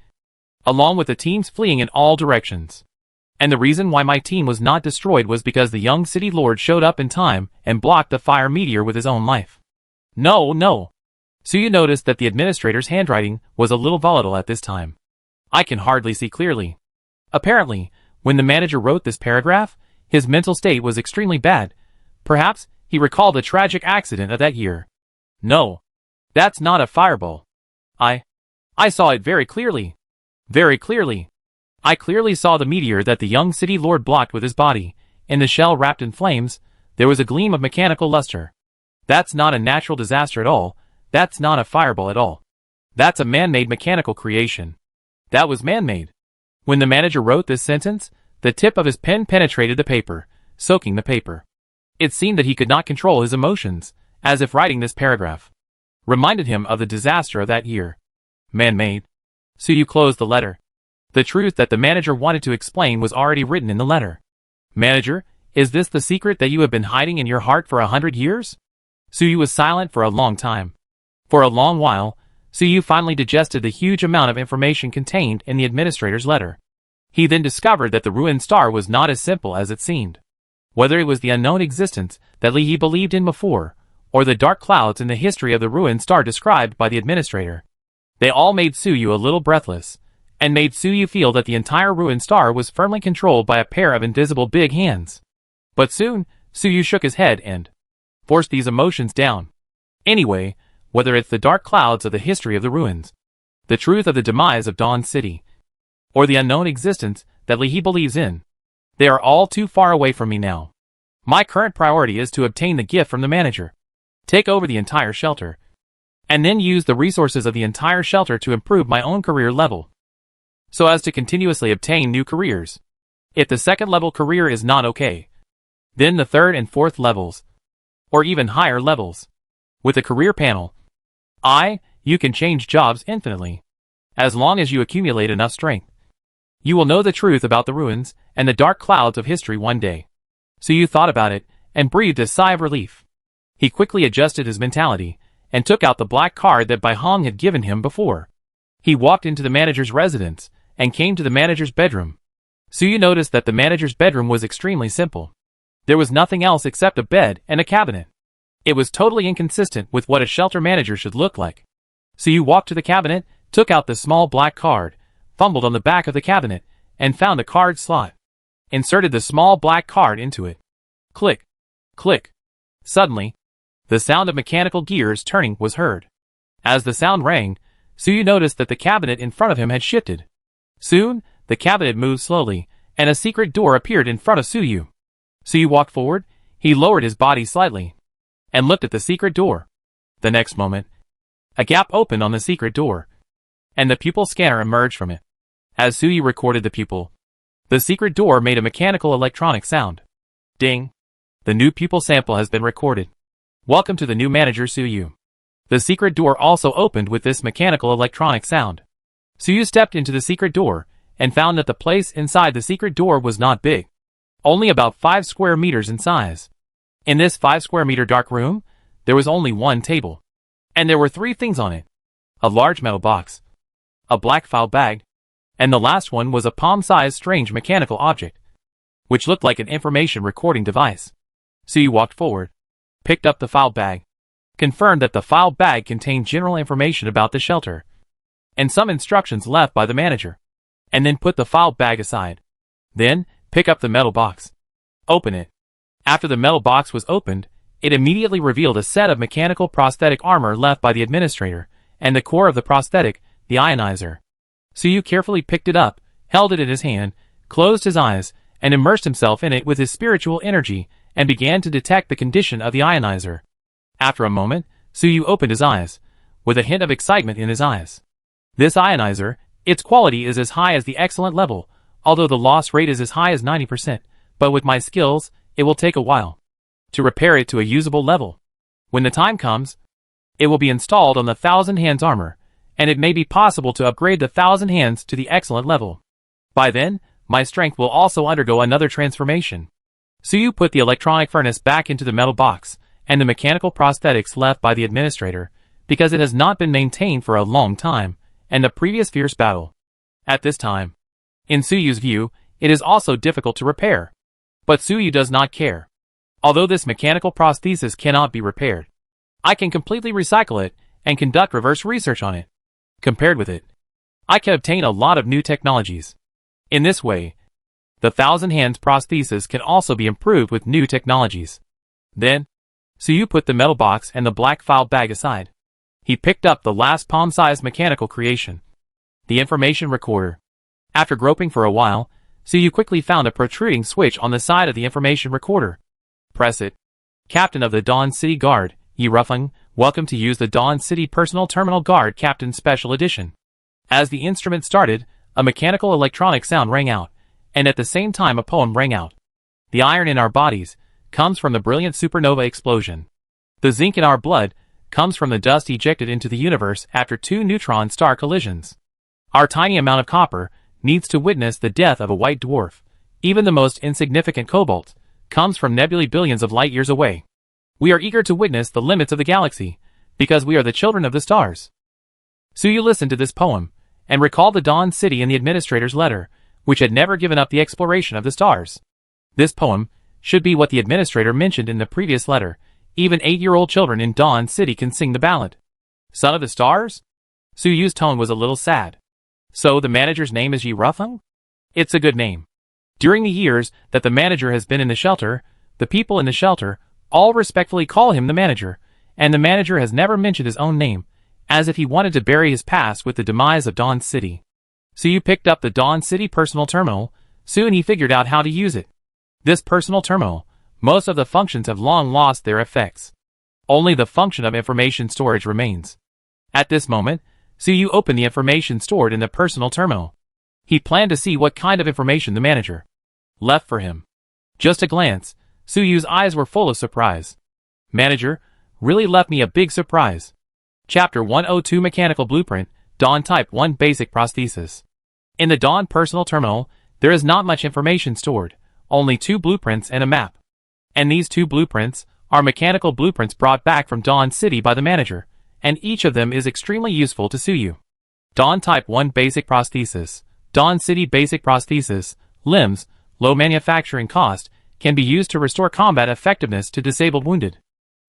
along with the teams fleeing in all directions. And the reason why my team was not destroyed was because the young city lord showed up in time and blocked the fire meteor with his own life. No. Suyu noticed that the administrator's handwriting was a little volatile at this time. I can hardly see clearly. Apparently, when the manager wrote this paragraph, his mental state was extremely bad. Perhaps he recalled the tragic accident of that year. No, that's not a fireball. I saw it very clearly. Very clearly. I clearly saw the meteor that the young city lord blocked with his body. In the shell wrapped in flames, there was a gleam of mechanical luster. That's not a natural disaster at all. That's not a fireball at all. That's a man-made mechanical creation. That was man-made. When the manager wrote this sentence, the tip of his pen penetrated the paper, soaking the paper. It seemed that he could not control his emotions, as if writing this paragraph reminded him of the disaster of that year. Man-made. Suyu closed the letter. The truth that the manager wanted to explain was already written in the letter. Manager, is this the secret that you have been hiding in your heart for 100 years? Suyu was silent for a long time. For a long while, Suyu finally digested the huge amount of information contained in the administrator's letter. He then discovered that the ruined star was not as simple as it seemed. Whether it was the unknown existence that Li believed in before, or the dark clouds in the history of the ruined star described by the administrator, they all made Suyu a little breathless, and made Suyu feel that the entire ruined star was firmly controlled by a pair of invisible big hands. But soon, Suyu shook his head and forced these emotions down. Anyway, whether it's the dark clouds of the history of the ruins, the truth of the demise of Dawn City, or the unknown existence that Li believes in, they are all too far away from me now. My current priority is to obtain the gift from the manager, take over the entire shelter, and then use the resources of the entire shelter to improve my own career level, so as to continuously obtain new careers. If the second level career is not okay, then the third and fourth levels, or even higher levels. With the career panel, you can change jobs infinitely. As long as you accumulate enough strength, you will know the truth about the ruins and the dark clouds of history one day. So you thought about it and breathed a sigh of relief. He quickly adjusted his mentality and took out the black card that Bai Hong had given him before. He walked into the manager's residence and came to the manager's bedroom. Suyu noticed that the manager's bedroom was extremely simple. There was nothing else except a bed and a cabinet. It was totally inconsistent with what a shelter manager should look like. Suyu walked to the cabinet, took out the small black card, fumbled on the back of the cabinet, and found the card slot. Inserted the small black card into it. Click. Click. Suddenly, the sound of mechanical gears turning was heard. As the sound rang, Suyu noticed that the cabinet in front of him had shifted. Soon, the cabinet moved slowly, and a secret door appeared in front of Suyu. Suyu walked forward, he lowered his body slightly, and looked at the secret door. The next moment, a gap opened on the secret door, and the pupil scanner emerged from it. As Suyu recorded the pupil, the secret door made a mechanical electronic sound. Ding! The new pupil sample has been recorded. Welcome to the new manager Suyu. The secret door also opened with this mechanical electronic sound. Suyu stepped into the secret door, and found that the place inside the secret door was not big. Only about 5 square meters in size. In this 5 square meter dark room, there was only one table. And there were 3 things on it. A large metal box, a black file bag, and the last one was a palm-sized strange mechanical object, which looked like an information recording device. Suyu walked forward, picked up the file bag, confirmed that the file bag contained general information about the shelter, and some instructions left by the manager, and then put the file bag aside. Then, pick up the metal box. Open it. After the metal box was opened, it immediately revealed a set of mechanical prosthetic armor left by the administrator, and the core of the prosthetic, the ionizer. Suyu carefully picked it up, held it in his hand, closed his eyes, and immersed himself in it with his spiritual energy, and began to detect the condition of the ionizer. After a moment, Suyu opened his eyes, with a hint of excitement in his eyes. This ionizer, its quality is as high as the excellent level, although the loss rate is as high as 90%, but with my skills, it will take a while to repair it to a usable level. When the time comes, it will be installed on the 1,000 Hands armor, and it may be possible to upgrade the 1,000 Hands to the excellent level. By then, my strength will also undergo another transformation. Suyu put the electronic furnace back into the metal box, and the mechanical prosthetics left by the administrator, because it has not been maintained for a long time, and the previous fierce battle. At this time, in Suyu's view, it is also difficult to repair. But Suyu does not care. Although this mechanical prosthesis cannot be repaired, I can completely recycle it and conduct reverse research on it. Compared with it, I can obtain a lot of new technologies. In this way, the 1,000 Hands prosthesis can also be improved with new technologies. Then, Suyu put the metal box and the black file bag aside. He picked up the last palm-sized mechanical creation, the information recorder. After groping for a while, Suyu quickly found a protruding switch on the side of the information recorder. Press it. Captain of the Dawn City Guard, Yi Rufeng, welcome to use the Dawn City Personal Terminal Guard Captain Special Edition. As the instrument started, a mechanical electronic sound rang out, and at the same time a poem rang out. The iron in our bodies comes from the brilliant supernova explosion. The zinc in our blood comes from the dust ejected into the universe after 2 neutron star collisions. Our tiny amount of copper needs to witness the death of a white dwarf. Even the most insignificant cobalt comes from nebulae billions of light years away. We are eager to witness the limits of the galaxy, because we are the children of the stars. Suyu listened to this poem, and recalled the Dawn City in the administrator's letter, which had never given up the exploration of the stars. This poem should be what the administrator mentioned in the previous letter. Even 8-year-old children in Dawn City can sing the ballad. Son of the stars? Suyu's tone was a little sad. So the manager's name is Yi Rufeng? It's a good name. During the years that the manager has been in the shelter, the people in the shelter all respectfully call him the manager, and the manager has never mentioned his own name, as if he wanted to bury his past with the demise of Dawn City. Suyu picked up the Dawn City personal terminal. Soon he figured out how to use it. This personal terminal, most of the functions have long lost their effects. Only the function of information storage remains. At this moment, Suyu opened the information stored in the personal terminal. He planned to see what kind of information the manager left for him. Just a glance, Suyu's eyes were full of surprise. Manager really left me a big surprise. Chapter 102 Mechanical Blueprint, Dawn Type 1 Basic Prosthesis. In the Dawn personal terminal, there is not much information stored, only 2 blueprints and a map. And these 2 blueprints are mechanical blueprints brought back from Dawn City by the manager, and each of them is extremely useful to Suyu. Dawn Type 1 Basic Prosthesis. Dawn City Basic Prosthesis, limbs, low manufacturing cost, can be used to restore combat effectiveness to disabled wounded.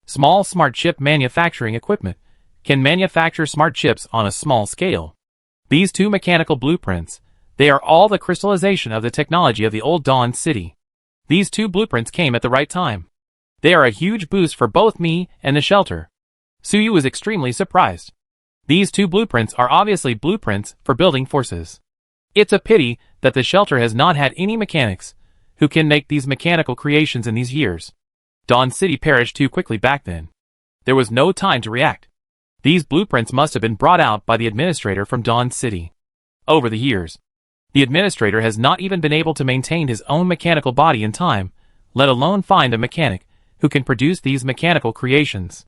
Small smart chip manufacturing equipment can manufacture smart chips on a small scale. These 2 mechanical blueprints, they are all the crystallization of the technology of the old Dawn City. These 2 blueprints came at the right time. They are a huge boost for both me and the shelter. Suyu was extremely surprised. These 2 blueprints are obviously blueprints for building forces. It's a pity that the shelter has not had any mechanics who can make these mechanical creations in these years. Dawn City perished too quickly back then. There was no time to react. These blueprints must have been brought out by the administrator from Dawn City. Over the years, the administrator has not even been able to maintain his own mechanical body in time, let alone find a mechanic who can produce these mechanical creations.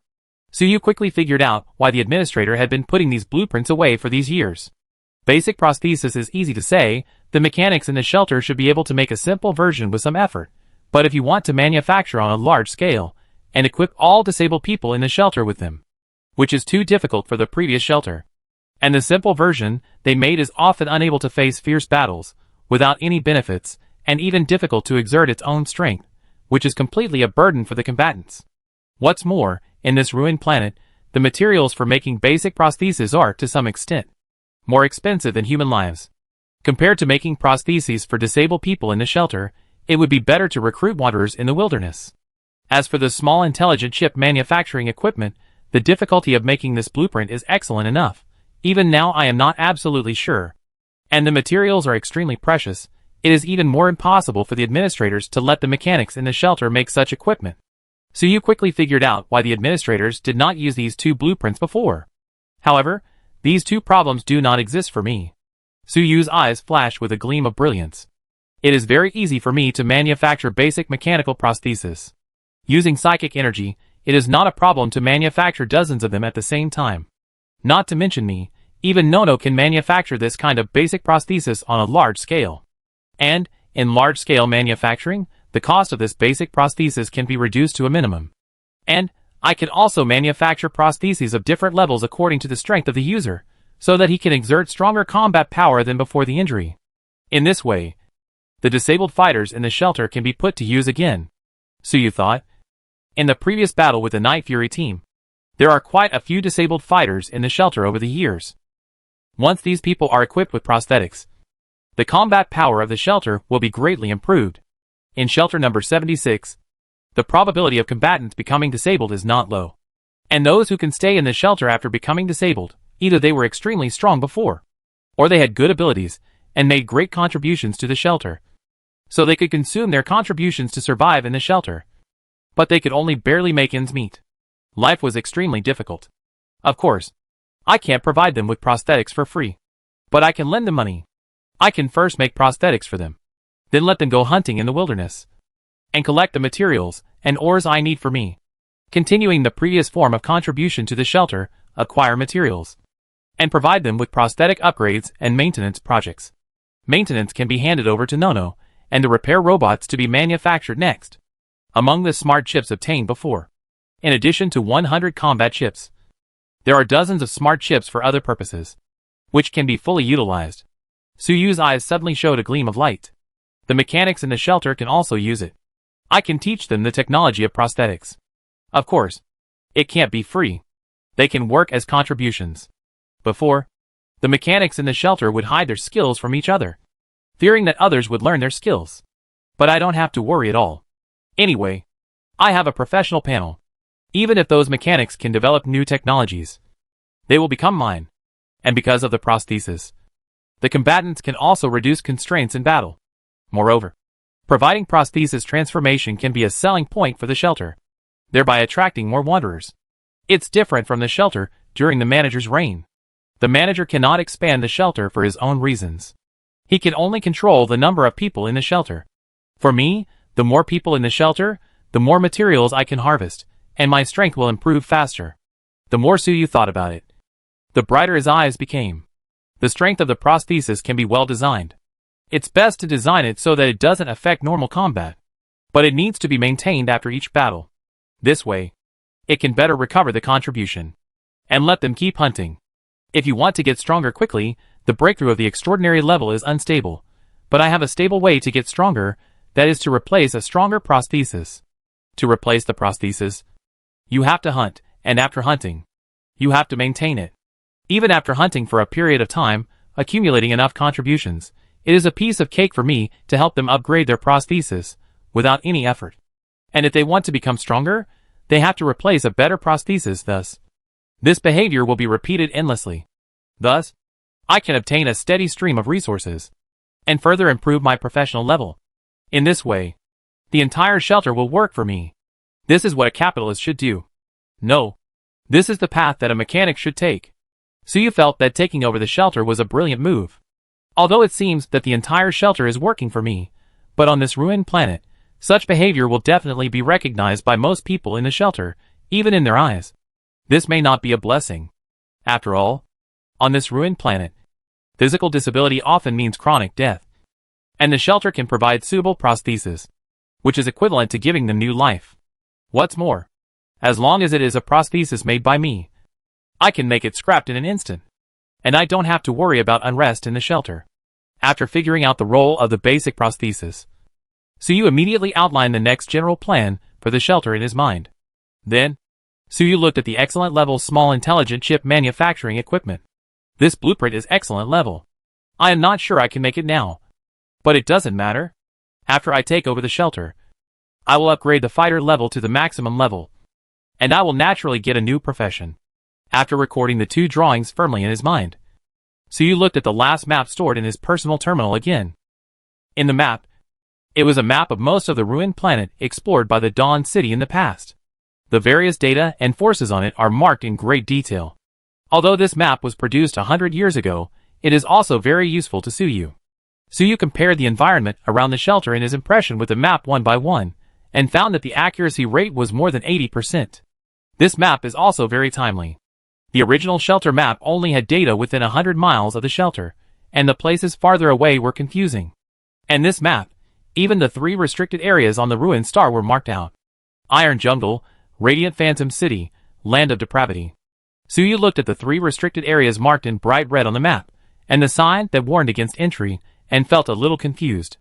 Suyu quickly figured out why the administrator had been putting these blueprints away for these years. Basic prosthesis is easy to say, the mechanics in the shelter should be able to make a simple version with some effort. But if you want to manufacture on a large scale, and equip all disabled people in the shelter with them, which is too difficult for the previous shelter, and the simple version they made is often unable to face fierce battles, without any benefits, and even difficult to exert its own strength, which is completely a burden for the combatants. What's more, in this ruined planet, the materials for making basic prostheses are, to some extent, more expensive than human lives. Compared to making prostheses for disabled people in the shelter, it would be better to recruit wanderers in the wilderness. As for the small intelligent chip manufacturing equipment, the difficulty of making this blueprint is excellent enough. Even now I am not absolutely sure. And the materials are extremely precious. It is even more impossible for the administrators to let the mechanics in the shelter make such equipment. Suyu quickly figured out why the administrators did not use these 2 blueprints before. However, these 2 problems do not exist for me. Suyu's eyes flashed with a gleam of brilliance. It is very easy for me to manufacture basic mechanical prosthesis. Using psychic energy, it is not a problem to manufacture dozens of them at the same time. Not to mention me, even Nono can manufacture this kind of basic prosthesis on a large scale. And, in large-scale manufacturing, the cost of this basic prosthesis can be reduced to a minimum. And, I can also manufacture prostheses of different levels according to the strength of the user, so that he can exert stronger combat power than before the injury. In this way, the disabled fighters in the shelter can be put to use again. Suyu thought. In the previous battle with the Night Fury team, there are quite a few disabled fighters in the shelter over the years. Once these people are equipped with prosthetics, the combat power of the shelter will be greatly improved. In shelter number 76, the probability of combatants becoming disabled is not low. And those who can stay in the shelter after becoming disabled, either they were extremely strong before, or they had good abilities, and made great contributions to the shelter. So they could consume their contributions to survive in the shelter. But they could only barely make ends meet. Life was extremely difficult. Of course, I can't provide them with prosthetics for free. But I can lend them money. I can first make prosthetics for them. Then let them go hunting in the wilderness. And collect the materials and ores I need for me. Continuing the previous form of contribution to the shelter, acquire materials. And provide them with prosthetic upgrades and maintenance projects. Maintenance can be handed over to Nono, and the repair robots to be manufactured next. Among the smart chips obtained before, in addition to 100 combat chips, there are dozens of smart chips for other purposes, which can be fully utilized. Suyu's eyes suddenly showed a gleam of light. The mechanics in the shelter can also use it. I can teach them the technology of prosthetics. Of course, it can't be free. They can work as contributions. Before, the mechanics in the shelter would hide their skills from each other, fearing that others would learn their skills. But I don't have to worry at all. Anyway, I have a professional panel. Even if those mechanics can develop new technologies, they will become mine. And because of the prosthesis, the combatants can also reduce constraints in battle. Moreover, providing prosthesis transformation can be a selling point for the shelter, thereby attracting more wanderers. It's different from the shelter during the manager's reign. The manager cannot expand the shelter for his own reasons. He can only control the number of people in the shelter. For me, the more people in the shelter, the more materials I can harvest, and my strength will improve faster. The more Suyu thought about it, the brighter his eyes became. The strength of the prosthesis can be well designed. It's best to design it so that it doesn't affect normal combat, but it needs to be maintained after each battle. This way, it can better recover the contribution, and let them keep hunting. If you want to get stronger quickly, the breakthrough of the extraordinary level is unstable, but I have a stable way to get stronger, that is to replace a stronger prosthesis. To replace the prosthesis, you have to hunt, and after hunting, you have to maintain it. Even after hunting for a period of time, accumulating enough contributions, it is a piece of cake for me to help them upgrade their prosthesis, without any effort. And if they want to become stronger, they have to replace a better prosthesis thus. This behavior will be repeated endlessly. Thus, I can obtain a steady stream of resources, and further improve my professional level. In this way, the entire shelter will work for me. This is what a capitalist should do. No. This is the path that a mechanic should take. Suyu felt that taking over the shelter was a brilliant move. Although it seems that the entire shelter is working for me, but on this ruined planet, such behavior will definitely be recognized by most people in the shelter, even in their eyes. This may not be a blessing. After all, on this ruined planet, physical disability often means chronic death. And the shelter can provide suitable prosthesis, which is equivalent to giving them new life. What's more, as long as it is a prosthesis made by me, I can make it scrapped in an instant. And I don't have to worry about unrest in the shelter. After figuring out the role of the basic prosthesis, Suyu immediately outlined the next general plan for the shelter in his mind. Then, Suyu looked at the excellent level small intelligent chip manufacturing equipment. This blueprint is excellent level. I am not sure I can make it now. But it doesn't matter. After I take over the shelter, I will upgrade the fighter level to the maximum level. And I will naturally get a new profession. After recording the two drawings firmly in his mind, Suyu looked at the last map stored in his personal terminal again. In the map, it was a map of most of the ruined planet explored by the Dawn City in the past. The various data and forces on it are marked in great detail. Although this map was produced 100 years ago, it is also very useful to Suyu. Suyu compared the environment around the shelter in his impression with the map one by one, and found that the accuracy rate was more than 80%. This map is also very timely. The original shelter map only had data within 100 miles of the shelter, and the places farther away were confusing. And this map, even the 3 restricted areas on the ruined star were marked out. Iron Jungle, Radiant Phantom City, Land of Depravity. Suyu looked at the 3 restricted areas marked in bright red on the map, and the sign that warned against entry, and felt a little confused.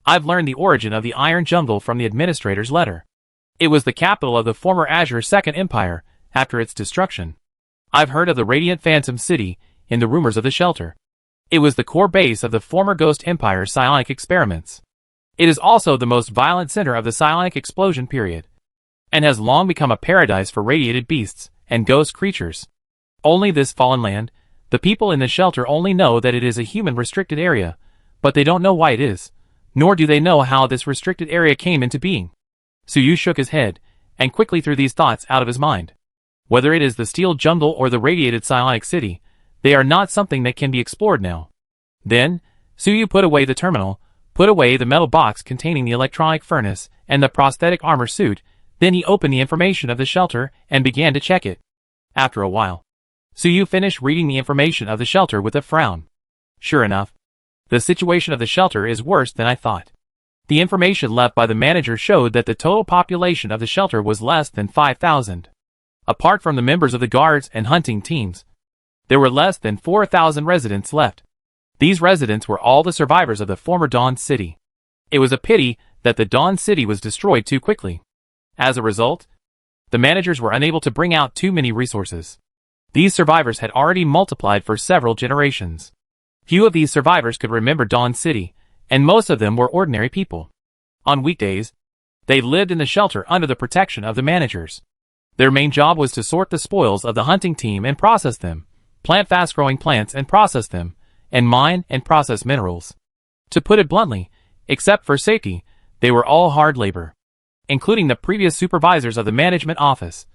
I've learned the origin of the Iron Jungle from the administrator's letter. It was the capital of the former Azure Second Empire, after its destruction. I've heard of the Radiant Phantom City, in the rumors of the shelter. It was the core base of the former Ghost Empire psionic experiments. It is also the most violent center of the psionic explosion period, and has long become a paradise for radiated beasts and ghost creatures. Only this fallen land, the people in the shelter only know that it is a human restricted area, but they don't know why it is, nor do they know how this restricted area came into being. Suyu shook his head, and quickly threw these thoughts out of his mind. Whether it is the steel jungle or the radiated psionic city, they are not something that can be explored now. Then, Suyu put away the terminal, put away the metal box containing the electronic furnace and the prosthetic armor suit, then he opened the information of the shelter and began to check it. After a while, Suyu finished reading the information of the shelter with a frown. Sure enough, the situation of the shelter is worse than I thought. The information left by the manager showed that the total population of the shelter was less than 5,000. Apart from the members of the guards and hunting teams, there were less than 4,000 residents left. These residents were all the survivors of the former Dawn City. It was a pity that the Dawn City was destroyed too quickly. As a result, the managers were unable to bring out too many resources. These survivors had already multiplied for several generations. Few of these survivors could remember Dawn City, and most of them were ordinary people. On weekdays, they lived in the shelter under the protection of the managers. Their main job was to sort the spoils of the hunting team and process them, plant fast-growing plants and process them, and mine and process minerals. To put it bluntly, except for safety, they were all hard labor, including the previous supervisors of the management office.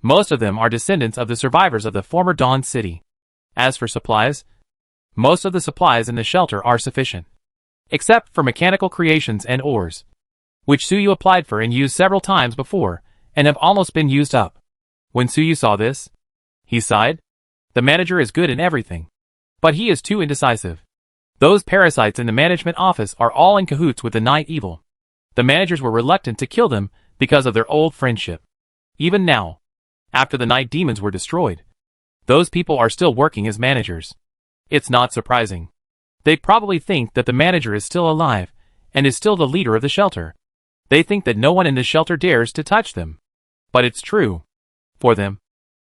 Most of them are descendants of the survivors of the former Dawn City. As for supplies, most of the supplies in the shelter are sufficient, except for mechanical creations and ores, which Suyu applied for and used several times before, and have almost been used up. When Suyu saw this, he sighed. The manager is good in everything, but he is too indecisive. Those parasites in the management office are all in cahoots with the Night Evil. The managers were reluctant to kill them because of their old friendship. Even now, after the night demons were destroyed, those people are still working as managers. It's not surprising. They probably think that the manager is still alive and is still the leader of the shelter. They think that no one in the shelter dares to touch them. But it's true. For them,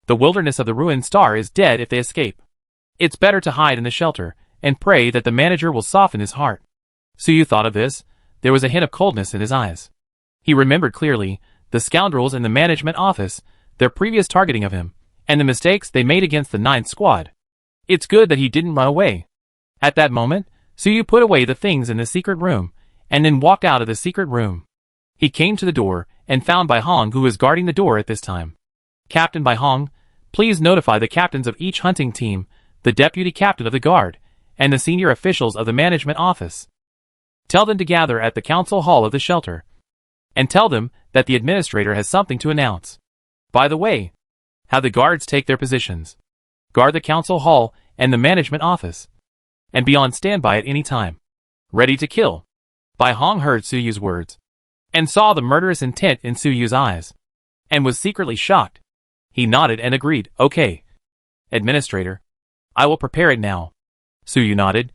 the wilderness of the ruined star is dead if they escape. It's better to hide in the shelter and pray that the manager will soften his heart. Suyu thought of this. There was a hint of coldness in his eyes. He remembered clearly the scoundrels in the management office, their previous targeting of him, and the mistakes they made against the 9th Squad. It's good that he didn't run away. At that moment, Suyu put away the things in the secret room, and then walked out of the secret room. He came to the door, and found Bai Hong, who was guarding the door at this time. Captain Bai Hong, please notify the captains of each hunting team, the deputy captain of the guard, and the senior officials of the management office. Tell them to gather at the council hall of the shelter, and tell them that the administrator has something to announce. By the way, have the guards take their positions. Guard the council hall and the management office, and be on standby at any time, ready to kill. Bai Hong heard Suyu's words, and saw the murderous intent in Suyu's eyes, and was secretly shocked. He nodded and agreed, okay. Administrator, I will prepare it now. Suyu nodded,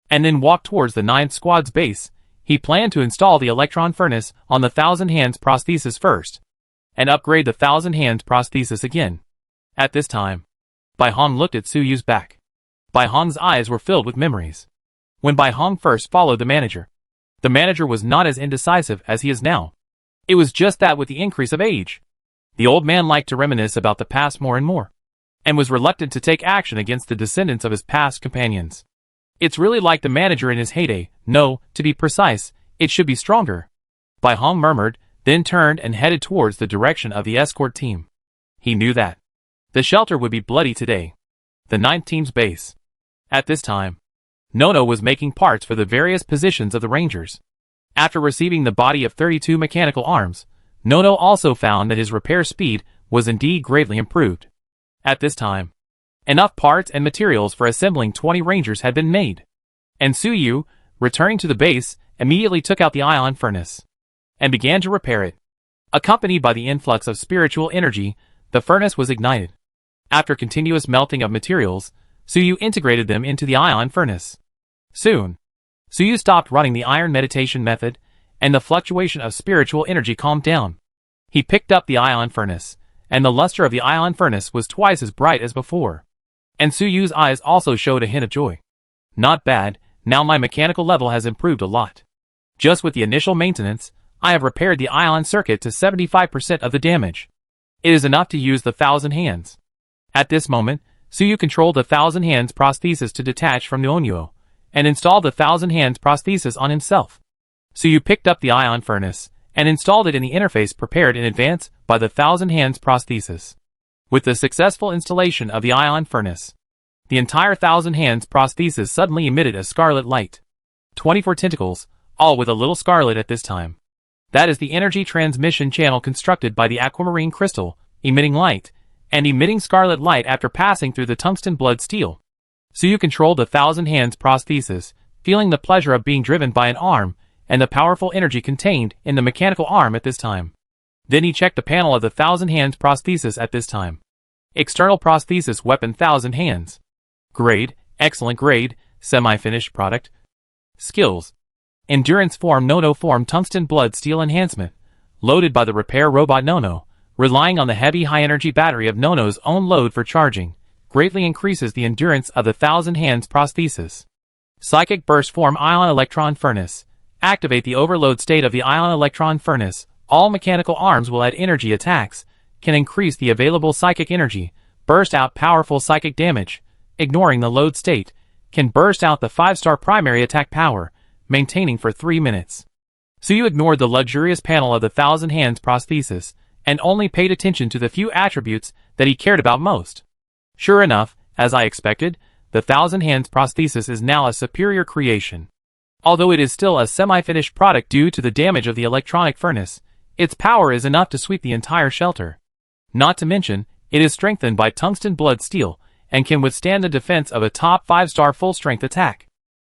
and then walked towards the 9th Squad's base. He planned to install the electron furnace on the Thousand Hands prosthesis first, and upgrade the Thousand Hands prosthesis again. At this time, Bai Hong looked at Suyu's back. Bai Hong's eyes were filled with memories. When Bai Hong first followed the manager was not as indecisive as he is now. It was just that with the increase of age, the old man liked to reminisce about the past more and more, and was reluctant to take action against the descendants of his past companions. It's really like the manager in his heyday. No, to be precise, it should be stronger. Bai Hong murmured, then turned and headed towards the direction of the escort team. He knew that the shelter would be bloody today. The 9th team's base. At this time, Nono was making parts for the various positions of the Rangers. After receiving the body of 32 mechanical arms, Nono also found that his repair speed was indeed greatly improved. At this time, enough parts and materials for assembling 20 Rangers had been made, and Suyu, returning to the base, immediately took out the ion furnace and began to repair it. Accompanied by the influx of spiritual energy, the furnace was ignited. After continuous melting of materials, Suyu integrated them into the ion furnace. Soon, Suyu stopped running the iron meditation method, and the fluctuation of spiritual energy calmed down. He picked up the ion furnace, and the luster of the ion furnace was twice as bright as before. And Suyu's eyes also showed a hint of joy. Not bad, now my mechanical level has improved a lot. Just with the initial maintenance, I have repaired the ion circuit to 75% of the damage. It is enough to use the Thousand Hands. At this moment, Suyu controlled the Thousand Hands prosthesis to detach from the Onyo, and installed the Thousand Hands prosthesis on himself. Suyu picked up the ion furnace, and installed it in the interface prepared in advance by the Thousand Hands prosthesis. With the successful installation of the ion furnace, the entire Thousand Hands prosthesis suddenly emitted a scarlet light. 24 tentacles, all with a little scarlet at this time. That is the energy transmission channel constructed by the aquamarine crystal, emitting light, and emitting scarlet light after passing through the tungsten blood steel. Suyu controlled the Thousand Hands prosthesis, feeling the pleasure of being driven by an arm, and the powerful energy contained in the mechanical arm at this time. Then he checked the panel of the Thousand Hands prosthesis at this time. External prosthesis weapon Thousand Hands. Grade, excellent grade, semi-finished product. Skills. Endurance form Nono form tungsten blood steel enhancement, loaded by the repair robot Nono, relying on the heavy high-energy battery of Nono's own load for charging, greatly increases the endurance of the Thousand Hands prosthesis. Psychic burst form ion electron furnace. Activate the overload state of the ion electron furnace. All mechanical arms will add energy attacks, can increase the available psychic energy, burst out powerful psychic damage, ignoring the load state, can burst out the 5-star primary attack power, maintaining for 3 minutes. Suyu ignored the luxurious panel of the Thousand Hands prosthesis, and only paid attention to the few attributes that he cared about most. Sure enough, as I expected, the Thousand Hands prosthesis is now a superior creation. Although it is still a semi-finished product due to the damage of the electronic furnace, its power is enough to sweep the entire shelter. Not to mention, it is strengthened by tungsten blood steel, and can withstand the defense of a top 5-star full-strength attack.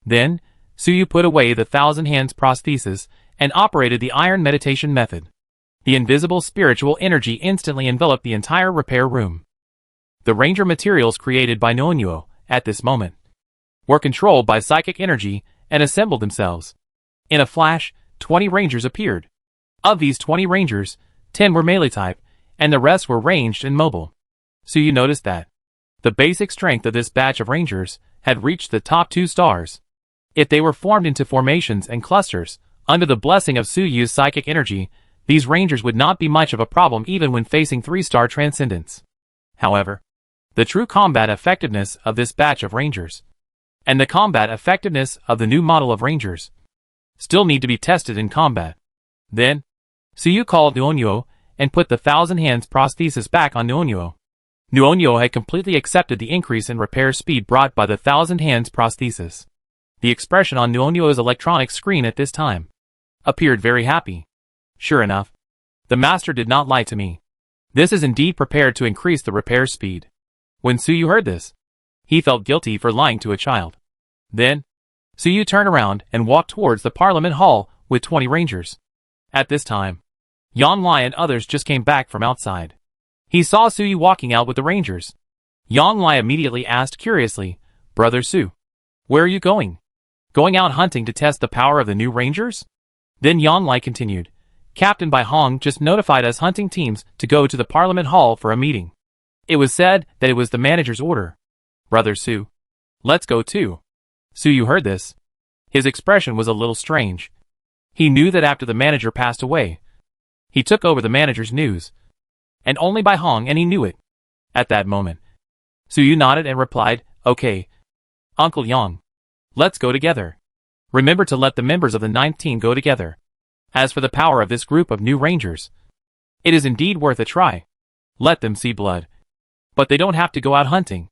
Then, Suyu put away the Thousand Hands prosthesis, and operated the iron meditation method. The invisible spiritual energy instantly enveloped the entire repair room. The ranger materials created by Nuonyuo, at this moment, were controlled by psychic energy, and assembled themselves. In a flash, 20 rangers appeared. Of these 20 rangers, 10 were melee type, and the rest were ranged and mobile. Suyu noticed that the basic strength of this batch of rangers had reached the top 2 stars. If they were formed into formations and clusters, under the blessing of Suyu's psychic energy, these rangers would not be much of a problem even when facing 3-star transcendence. However, the true combat effectiveness of this batch of rangers, and the combat effectiveness of the new model of rangers, still need to be tested in combat. Then, Suyu called Nuonyuo and put the Thousand Hands prosthesis back on Nuonyuo. Nuonyuo had completely accepted the increase in repair speed brought by the Thousand Hands prosthesis. The expression on Nuonyuo's electronic screen at this time appeared very happy. Sure enough, the master did not lie to me. This is indeed prepared to increase the repair speed. When Suyu heard this, he felt guilty for lying to a child. Then, Suyu turned around and walked towards the Parliament Hall with 20 rangers. At this time, Yan Lai and others just came back from outside. He saw Suyu walking out with the rangers. Yan Lai immediately asked curiously, "Brother Su, where are you going? Going out hunting to test the power of the new rangers?" Then Yan Lai continued, "Captain Bai Hong just notified us hunting teams to go to the Parliament Hall for a meeting. It was said that it was the manager's order. Brother Su, let's go too." Suyu heard this. His expression was a little strange. He knew that after the manager passed away, he took over the manager's news. And only Bai Hong and he knew it. At that moment, Suyu nodded and replied, "Okay, Uncle Yang, let's go together. Remember to let the members of the 9th team go together. As for the power of this group of new rangers, it is indeed worth a try. Let them see blood. But they don't have to go out hunting."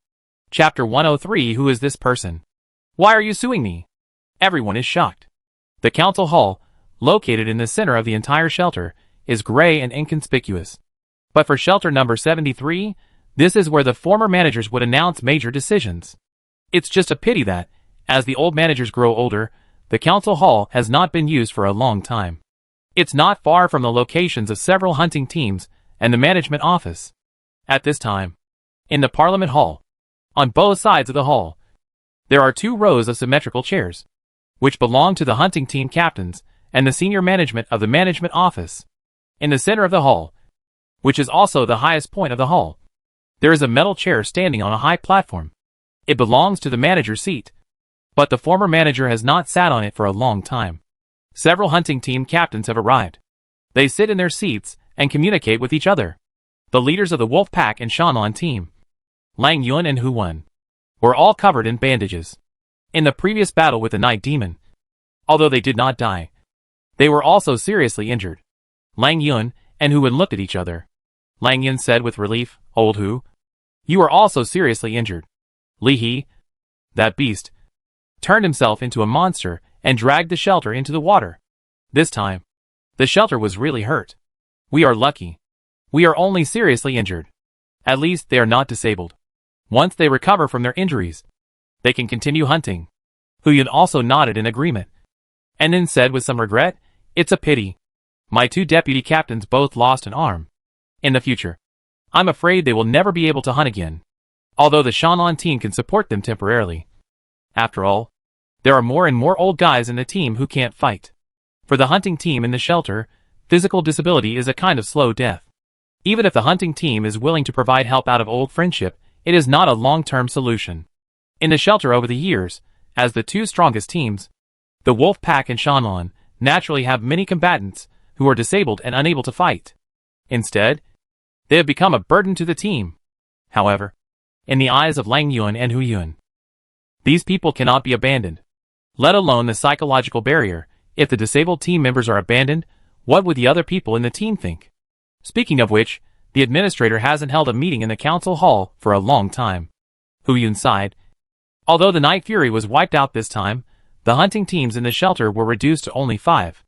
Chapter 103. Who is this person? Why are you suing me? Everyone is shocked. The council hall, located in the center of the entire shelter, is gray and inconspicuous. But for shelter number 73, this is where the former managers would announce major decisions. It's just a pity that, as the old managers grow older, the council hall has not been used for a long time. It's not far from the locations of several hunting teams and the management office. At this time, in the Parliament Hall, on both sides of the hall, there are 2 rows of symmetrical chairs, which belong to the hunting team captains and the senior management of the management office. In the center of the hall, which is also the highest point of the hall, there is a metal chair standing on a high platform. It belongs to the manager's seat, but the former manager has not sat on it for a long time. Several hunting team captains have arrived. They sit in their seats and communicate with each other. The leaders of the Wolf Pack and Shanlan team, Lang Yun and Hu Wen, were all covered in bandages. In the previous battle with the Night Demon, although they did not die, they were also seriously injured. Lang Yun and Hu Wen looked at each other. Lang Yun said with relief, "Old Hu, you are also seriously injured." Li He, that beast, turned himself into a monster and dragged the shelter into the water. This time, the shelter was really hurt. "We are lucky. We are only seriously injured. At least they are not disabled. Once they recover from their injuries, they can continue hunting." Hu Yun also nodded in agreement, and then said with some regret, "It's a pity. My 2 deputy captains both lost an arm. In the future, I'm afraid they will never be able to hunt again, although the Shanlan team can support them temporarily. After all, there are more and more old guys in the team who can't fight. For the hunting team in the shelter, physical disability is a kind of slow death. Even if the hunting team is willing to provide help out of old friendship, it is not a long-term solution. In the shelter over the years, as the 2 strongest teams, the Wolf Pack and Shanlan, naturally have many combatants who are disabled and unable to fight. Instead, they have become a burden to the team. However, in the eyes of Lang Yun and Hu Yun, these people cannot be abandoned. Let alone the psychological barrier. If the disabled team members are abandoned, what would the other people in the team think? Speaking of which, the administrator hasn't held a meeting in the council hall for a long time. Huyun sighed. Although the Night Fury was wiped out this time, the hunting teams in the shelter were reduced to only 5.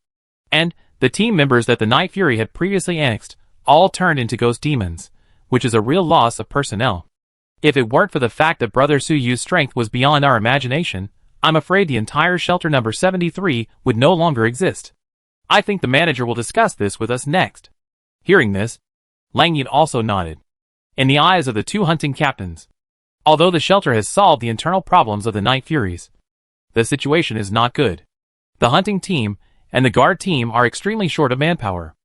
And the team members that the Night Fury had previously annexed all turned into ghost demons, which is a real loss of personnel. If it weren't for the fact that Brother Suyu's strength was beyond our imagination, I'm afraid the entire shelter number 73 would no longer exist. I think the manager will discuss this with us next. Hearing this, Lang Yun also nodded. In the eyes of the 2 hunting captains, although the shelter has solved the internal problems of the Night Furies, the situation is not good. The hunting team and the guard team are extremely short of manpower.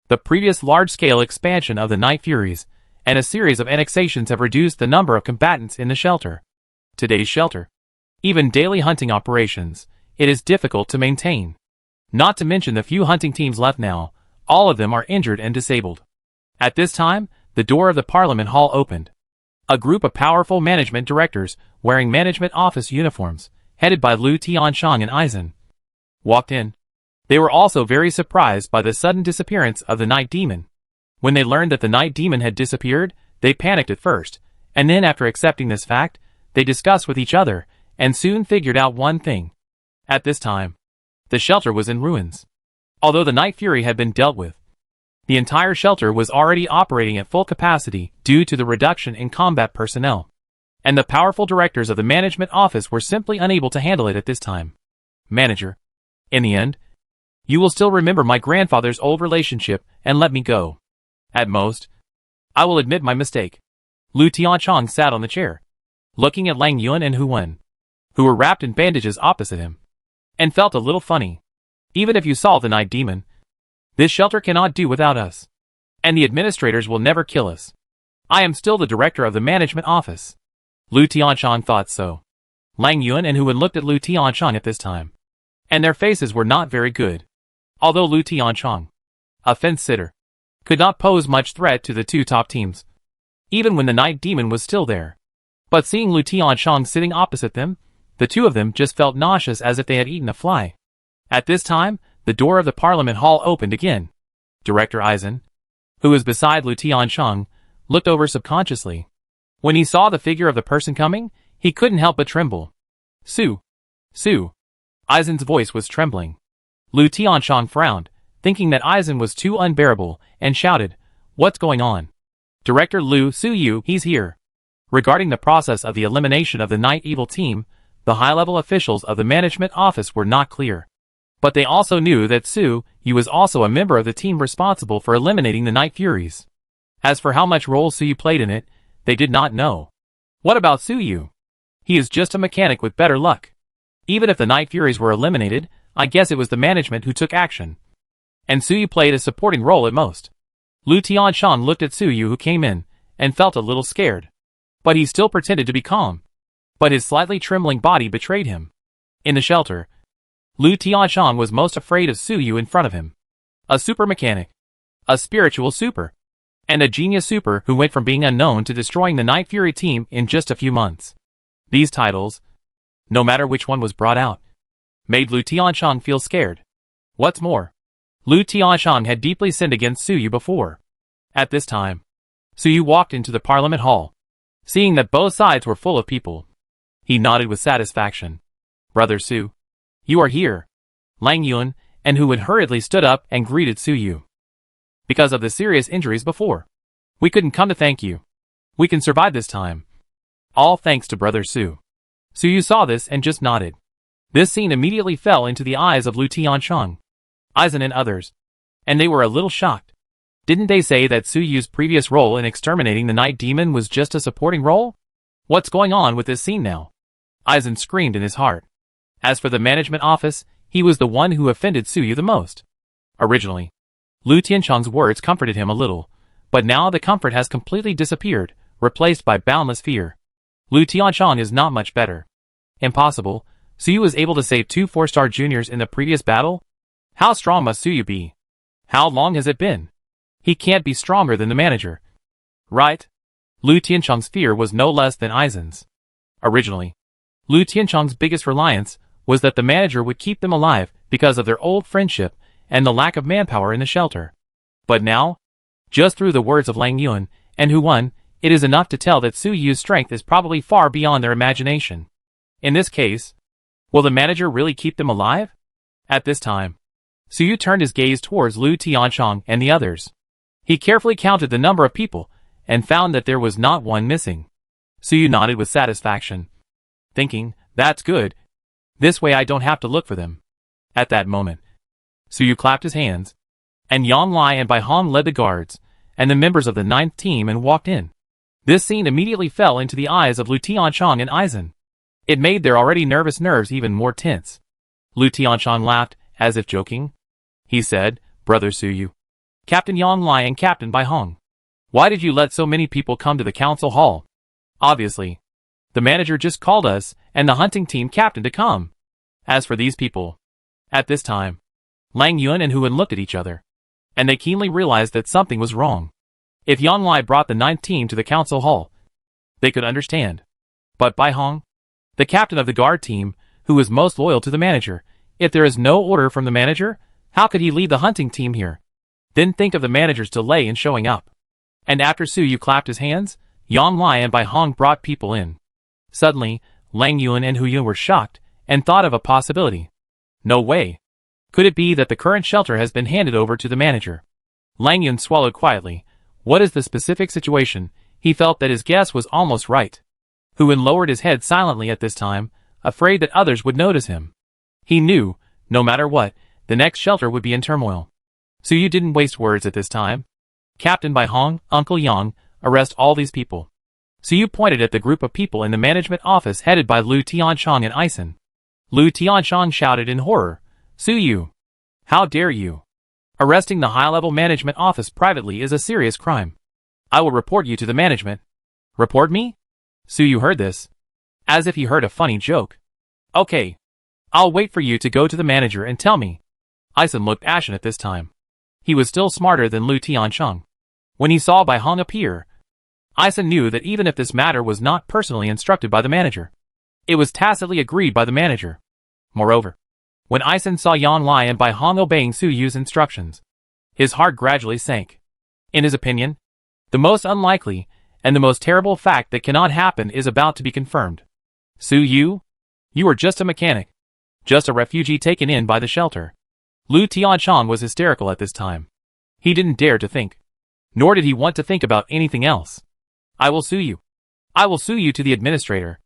The previous large-scale expansion of the Night Furies and a series of annexations have reduced the number of combatants in the shelter. Today's shelter, even daily hunting operations, it is difficult to maintain. Not to mention the few hunting teams left now, all of them are injured and disabled. At this time, the door of the Parliament Hall opened. A group of powerful management directors, wearing management office uniforms, headed by Lu Tianshang and Eisen, walked in. They were also very surprised by the sudden disappearance of the Night Demon. When they learned that the Night Demon had disappeared, they panicked at first, and then after accepting this fact, they discussed with each other, and soon figured out one thing. At this time, the shelter was in ruins. Although the Night Fury had been dealt with, the entire shelter was already operating at full capacity due to the reduction in combat personnel. And the powerful directors of the management office were simply unable to handle it at this time. Manager, in the end, you will still remember my grandfather's old relationship and let me go. At most, I will admit my mistake. Lu Tianchong sat on the chair, looking at Lang Yun and Hu Wen, who were wrapped in bandages opposite him, and felt a little funny. Even if you solve the Night Demon, this shelter cannot do without us. And the administrators will never kill us. I am still the director of the management office. Lu Tianchong thought so. Lang Yun and Hu Wen looked at Lu Tianchong at this time, and their faces were not very good. Although Lu Tianchong, a fence-sitter, could not pose much threat to the 2 top teams, even when the Night Demon was still there. But seeing Lu Tianchong sitting opposite them, the 2 of them just felt nauseous as if they had eaten a fly. At this time, the door of the Parliament Hall opened again. Director Eisen, who was beside Lu Tianchong, looked over subconsciously. When he saw the figure of the person coming, he couldn't help but tremble. Su. Eisen's voice was trembling. Lu Tianchong frowned, thinking that Eisen was too unbearable, and shouted, "What's going on?" Director Lu Suyu, he's here. Regarding the process of the elimination of the Night Evil team, the high-level officials of the management office were not clear. But they also knew that Su Yu was also a member of the team responsible for eliminating the Night Furies. As for how much role Su Yu played in it, they did not know. What about Su Yu? He is just a mechanic with better luck. Even if the Night Furies were eliminated, I guess it was the management who took action. And Su Yu played a supporting role at most. Lu Tianchong looked at Su Yu who came in, and felt a little scared. But he still pretended to be calm. But his slightly trembling body betrayed him. In the shelter, Lu Tianchong was most afraid of Su Yu in front of him. A super mechanic, a spiritual super, and a genius super who went from being unknown to destroying the Night Fury team in just a few months. These titles, no matter which one was brought out, made Lu Tianchong feel scared. What's more, Lu Tianchong had deeply sinned against Su Yu before. At this time, Su Yu walked into the Parliament Hall. Seeing that both sides were full of people, he nodded with satisfaction. Brother Su, you are here. Lang Yun and Hu Wen hurriedly stood up and greeted Su Yu. Because of the serious injuries before, we couldn't come to thank you. We can survive this time. All thanks to Brother Su. Su Yu saw this and just nodded. This scene immediately fell into the eyes of Lu Tianchong, Eisen and others, and they were a little shocked. Didn't they say that Su Yu's previous role in exterminating the Night Demon was just a supporting role? What's going on with this scene now? Eisen screamed in his heart. As for the management office, he was the one who offended Su Yu the most. Originally, Lu Tianchong's words comforted him a little, but now the comfort has completely disappeared, replaced by boundless fear. Lu Tianchong is not much better. Impossible. Su Yu was able to save 2 4-star juniors in the previous battle? How strong must Su Yu be? How long has it been? He can't be stronger than the manager. Right? Lu Tianchong's fear was no less than Eisen's. Originally, Lu Tianchong's biggest reliance was that the manager would keep them alive because of their old friendship and the lack of manpower in the shelter. But now, Just through the words of Lang Yuan and Hu Wen, it is enough to tell that Su Yu's strength is probably far beyond their imagination. In this case, will the manager really keep them alive? At this time, Su Yu turned his gaze towards Lu Tianchong and the others. He carefully counted the number of people and found that there was not one missing. Su Yu nodded with satisfaction, thinking, "That's good. This way I don't have to look for them." At that moment, Su Yu clapped his hands, and Yang Lai and Bai Hong led the guards and the members of the 9th team and walked in. This scene immediately fell into the eyes of Lu Tianchong and Eisen. It made their already nervous nerves even more tense. Lu Tianchong laughed, as if joking. He said, "Brother Su Yu, Captain Yang Lai and Captain Bai Hong, why did you let so many people come to the council hall? Obviously, the manager just called us and the hunting team captain to come. As for these people..." At this time, Lang Yuan and Hu Wen looked at each other, and they keenly realized that something was wrong. If Yang Lai brought the 9th team to the council hall, they could understand. But Bai Hong, the captain of the guard team, who is most loyal to the manager, if there is no order from the manager, how could he lead the hunting team here? Then think of the manager's delay in showing up. And after Su Yu clapped his hands, Yang Lai and Bai Hong brought people in. Suddenly, Lang Yuan and Hu Yun were shocked and thought of a possibility. No way. Could it be that the current shelter has been handed over to the manager? Lang Yuan swallowed quietly. What is the specific situation? He felt that his guess was almost right. Hu Wen lowered his head silently at this time, afraid that others would notice him. He knew, no matter what, the next shelter would be in turmoil. Su Yu didn't waste words at this time. "Captain Bai Hong, Uncle Yang, arrest all these people." Su Yu pointed at the group of people in the management office headed by Lu Tianchong and Eisen. Lu Tianchong shouted in horror, "Su Yu! How dare you! Arresting the high-level management office privately is a serious crime. I will report you to the management." "Report me?" Su Yu heard this, as if he heard a funny joke. "Okay. I'll wait for you to go to the manager and tell me." Eisen looked ashen at this time. He was still smarter than Lu Tianchong. When he saw Bai Hong appear, Eisen knew that even if this matter was not personally instructed by the manager, it was tacitly agreed by the manager. Moreover, when Eisen saw Yang Lai and Bai Hong obeying Su Yu's instructions, his heart gradually sank. In his opinion, the most unlikely and the most terrible fact that cannot happen is about to be confirmed. "Su Yu? You are just a mechanic. Just a refugee taken in by the shelter." Lu Tianchong was hysterical at this time. He didn't dare to think. Nor did he want to think about anything else. "I will sue you. I will sue you to the administrator.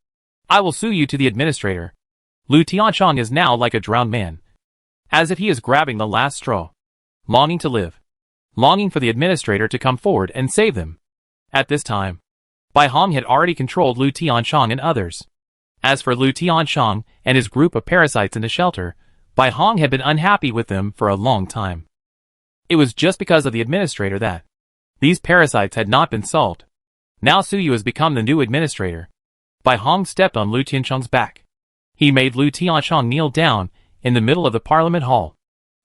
I will sue you to the administrator." Lu Tianchong is now like a drowned man, as if he is grabbing the last straw, longing to live, longing for the administrator to come forward and save them. At this time, Bai Hong had already controlled Lu Tianchong and others. As for Lu Tianchong and his group of parasites in the shelter, Bai Hong had been unhappy with them for a long time. It was just because of the administrator that these parasites had not been solved. Now Su Yu has become the new administrator. Bai Hong stepped on Lu Tianchong's back. He made Lu Tianchong kneel down in the middle of the parliament hall.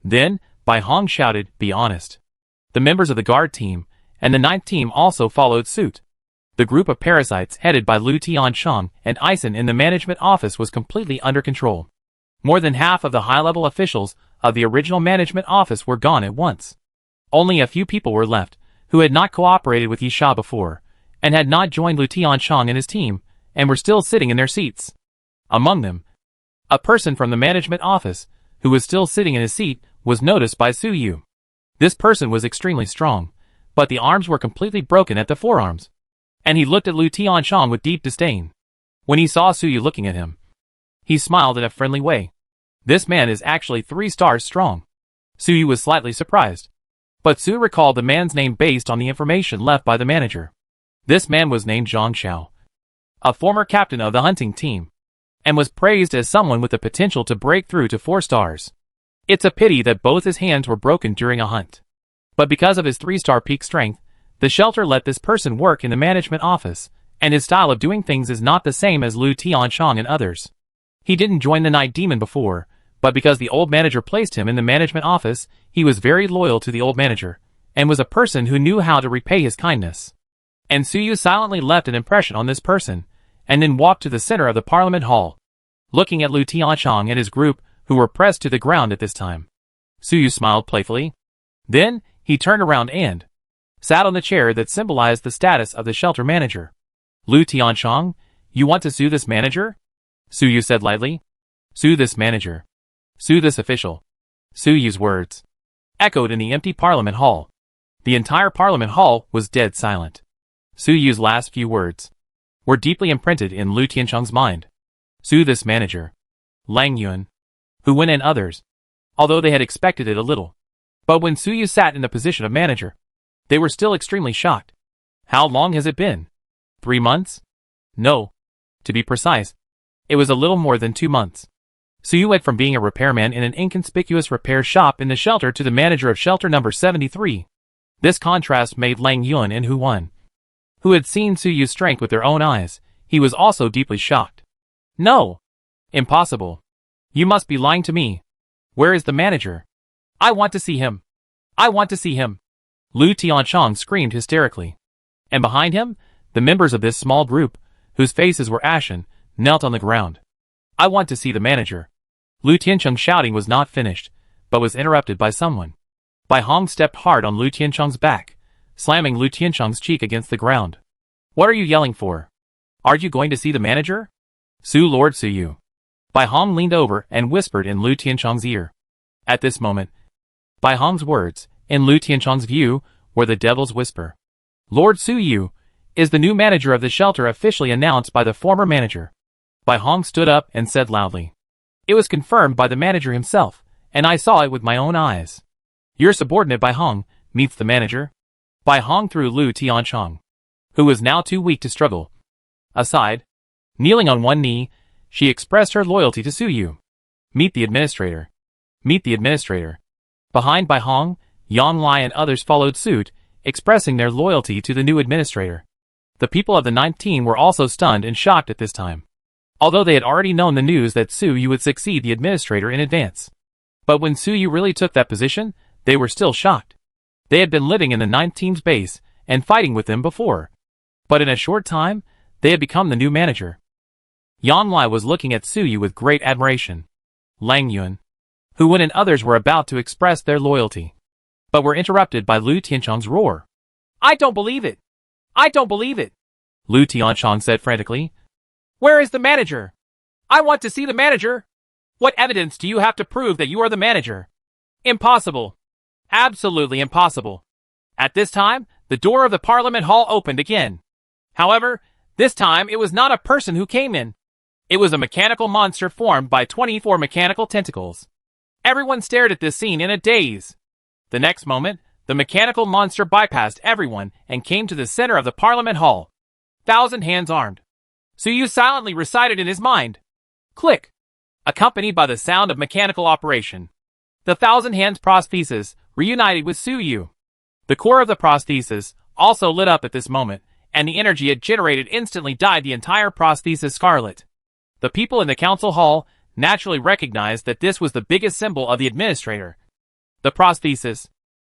Then, Bai Hong shouted, "Be honest." The members of the guard team and the 9th team also followed suit. The group of parasites headed by Lu Tianchong and Eisen in the management office was completely under control. More than half of the high-level officials of the original management office were gone at once. Only a few people were left, who had not cooperated with Yisha before, and had not joined Lu Tianchong and his team, and were still sitting in their seats. Among them, a person from the management office, who was still sitting in his seat, was noticed by Su Yu. This person was extremely strong, but the arms were completely broken at the forearms. And he looked at Lu Tianchong with deep disdain. When he saw Su Yu looking at him, he smiled in a friendly way. This man is actually 3 stars strong. Su Yu was slightly surprised, but soon recalled the man's name based on the information left by the manager. This man was named Zhang Xiao, a former captain of the hunting team, and was praised as someone with the potential to break through to 4 stars. It's a pity that both his hands were broken during a hunt. But because of his 3-star peak strength, the shelter let this person work in the management office, and his style of doing things is not the same as Lu Tianchong and others. He didn't join the Night Demon before, but because the old manager placed him in the management office, he was very loyal to the old manager, and was a person who knew how to repay his kindness. And Su Yu silently left an impression on this person, and then walked to the center of the parliament hall, looking at Lu Tianchong and his group, who were pressed to the ground at this time. Su Yu smiled playfully. Then, he turned around and sat on the chair that symbolized the status of the shelter manager. Lu Tianchong, you want to sue this manager? Su Yu said lightly. Sue this manager. Sue this official. Su Yu's words echoed in the empty Parliament Hall. The entire Parliament Hall was dead silent. Su Yu's last few words were deeply imprinted in Lu Tianchong's mind. Sue this manager. Lang Yuan, Hu Wen and others, although they had expected it a little. But when Su Yu sat in the position of manager, they were still extremely shocked. How long has it been? 3 months? No. To be precise, it was a little more than 2 months. Su Yu went from being a repairman in an inconspicuous repair shop in the shelter to the manager of shelter number 73. This contrast made Lang Yuan and Hu Wen, who had seen Su Yu's strength with their own eyes, he was also deeply shocked. No! Impossible. You must be lying to me. Where is the manager? I want to see him. I want to see him. Lu Tianchong screamed hysterically. And behind him, the members of this small group, whose faces were ashen, knelt on the ground. I want to see the manager. Lu Tianchong's shouting was not finished, but was interrupted by someone. Bai Hong stepped hard on Lu Tianchong's back, slamming Lu Tianchong's cheek against the ground. What are you yelling for? Are you going to see the manager? Su Lord Su Yu. Bai Hong leaned over and whispered in Lu Tianchong's ear. At this moment, Bai Hong's words, in Lu Tianchong's view, were the devil's whisper. Lord Su Yu is the new manager of the shelter officially announced by the former manager. Bai Hong stood up and said loudly. It was confirmed by the manager himself, and I saw it with my own eyes. Your subordinate Bai Hong meets the manager. Bai Hong threw Lu Tianchong, who was now too weak to struggle, aside. Kneeling on one knee, she expressed her loyalty to Su Yu. Meet the administrator. Meet the administrator. Behind Bai Hong, Yang Lai and others followed suit, expressing their loyalty to the new administrator. The people of the 19 were also stunned and shocked at this time, although they had already known the news that Su Yu would succeed the administrator in advance. But when Su Yu really took that position, they were still shocked. They had been living in the 19's base and fighting with them before. But in a short time, they had become the new manager. Yang Lai was looking at Su Yu with great admiration. Lang Yuan, Hu Wen and others were about to express their loyalty, but were interrupted by Lu Tianchong's roar. I don't believe it! I don't believe it! Lu Tianchong said frantically. Where is the manager? I want to see the manager! What evidence do you have to prove that you are the manager? Impossible! Absolutely impossible! At this time, the door of the Parliament Hall opened again. However, this time it was not a person who came in. It was a mechanical monster formed by 24 mechanical tentacles. Everyone stared at this scene in a daze. The next moment, the mechanical monster bypassed everyone and came to the center of the Parliament Hall. 1,000 hands armed. Su Yu silently recited in his mind. Click! Accompanied by the sound of mechanical operation. The 1,000 hands prosthesis reunited with Su Yu. The core of the prosthesis also lit up at this moment, and the energy it generated instantly dyed the entire prosthesis scarlet. The people in the council hall naturally recognized that this was the biggest symbol of the administrator. The prosthesis,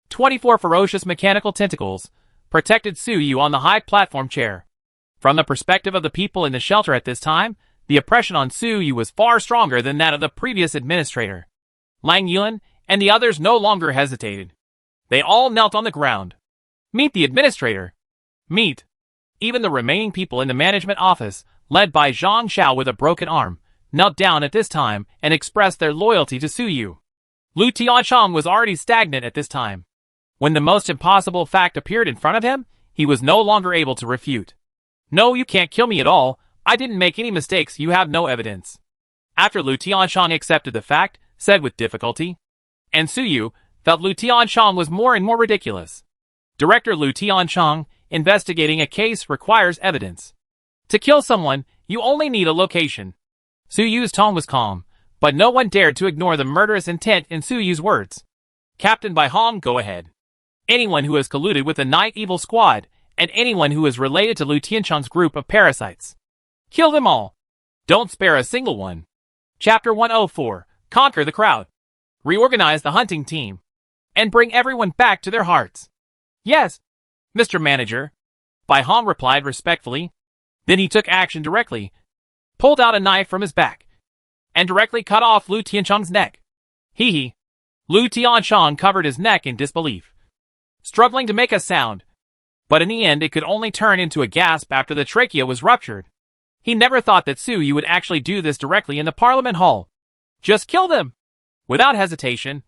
24 ferocious mechanical tentacles, protected Su Yu on the high platform chair. From the perspective of the people in the shelter at this time, the oppression on Su Yu was far stronger than that of the previous administrator. Lang Yuan and the others no longer hesitated. They all knelt on the ground. Meet the administrator. Meet. Even the remaining people in the management office, led by Zhang Xiao with a broken arm, knelt down at this time and expressed their loyalty to Su Yu. Lu Tianchong was already stagnant at this time. When the most impossible fact appeared in front of him, he was no longer able to refute. No, you can't kill me at all. I didn't make any mistakes. You have no evidence. After Lu Tianchong accepted the fact, said with difficulty. And Su Yu felt Lu Tianchong was more and more ridiculous. Director Lu Tianchong, investigating a case requires evidence. To kill someone, you only need a location. Su Yu's tone was calm, but no one dared to ignore the murderous intent in Su Yu's words. Captain Bai Hong, go ahead. Anyone who has colluded with the Night Evil Squad, and anyone who is related to Lu Tianchong's group of parasites. Kill them all. Don't spare a single one. Chapter 104, Conquer the Crowd. Reorganize the hunting team. And bring everyone back to their hearts. Yes, Mr. Manager. Bai Hong replied respectfully. Then he took action directly, pulled out a knife from his back, and directly cut off Lu Tianchong's neck. Hee. Lu Tianchong covered his neck in disbelief. Struggling to make a sound, But in the end it could only turn into a gasp after the trachea was ruptured. He never thought that Su Yu would actually do this directly in the Parliament Hall. Just kill them! Without hesitation.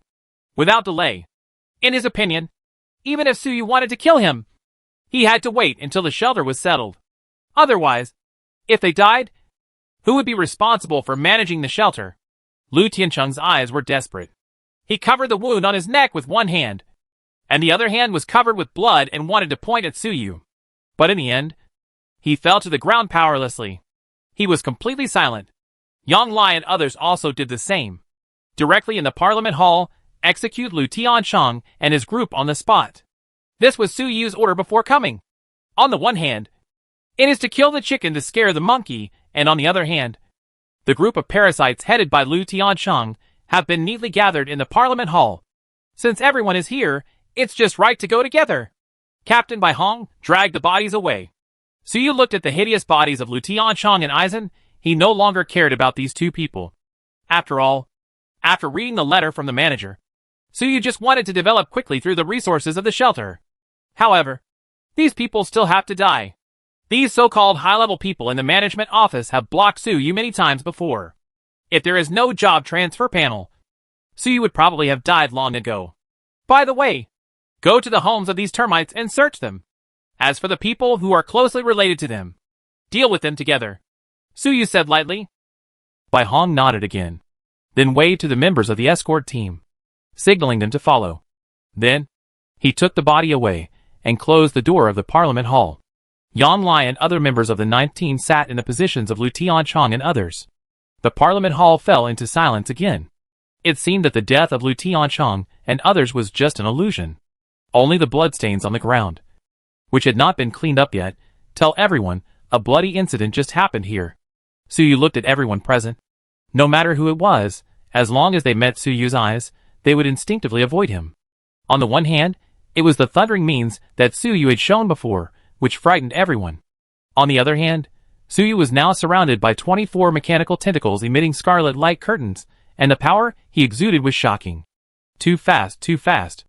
Without delay. In his opinion, even if Su Yu wanted to kill him, he had to wait until the shelter was settled. Otherwise, if they died, who would be responsible for managing the shelter? Lu Tiancheng's eyes were desperate. He covered the wound on his neck with one hand, and the other hand was covered with blood and wanted to point at Su Yu. But in the end, he fell to the ground powerlessly. He was completely silent. Yang Lai and others also did the same. Directly in the Parliament Hall, execute Lu Tiancheng and his group on the spot. This was Su Yu's order before coming. On the one hand, it is to kill the chicken to scare the monkey, and on the other hand, the group of parasites headed by Lu Tiancheng have been neatly gathered in the Parliament Hall. Since everyone is here, it's just right to go together. Captain Bai Hong dragged the bodies away. Su Yu looked at the hideous bodies of Lu Tiancheng and Eisen. He no longer cared about these two people. After all, after reading the letter from the manager, Su Yu just wanted to develop quickly through the resources of the shelter. However, these people still have to die. These so-called high-level people in the management office have blocked Su Yu many times before. If there is no job transfer panel, Su Yu would probably have died long ago. By the way, go to the homes of these termites and search them. As for the people who are closely related to them, deal with them together, Su Yu said lightly. Bai Hong nodded again, then waved to the members of the escort team, signaling them to follow. Then, he took the body away and closed the door of the Parliament Hall. Yang Lai and other members of the 9th team sat in the positions of Lu Tiancheng and others. The Parliament Hall fell into silence again. It seemed that the death of Lu Tiancheng and others was just an illusion. Only the bloodstains on the ground, which had not been cleaned up yet, tell everyone a bloody incident just happened here. Su Yu looked at everyone present. No matter who it was, as long as they met Su Yu's eyes, they would instinctively avoid him. On the one hand, it was the thundering means that Su Yu had shown before, which frightened everyone. On the other hand, Su Yu was now surrounded by 24 mechanical tentacles emitting scarlet light curtains, and the power he exuded was shocking. Too fast, too fast.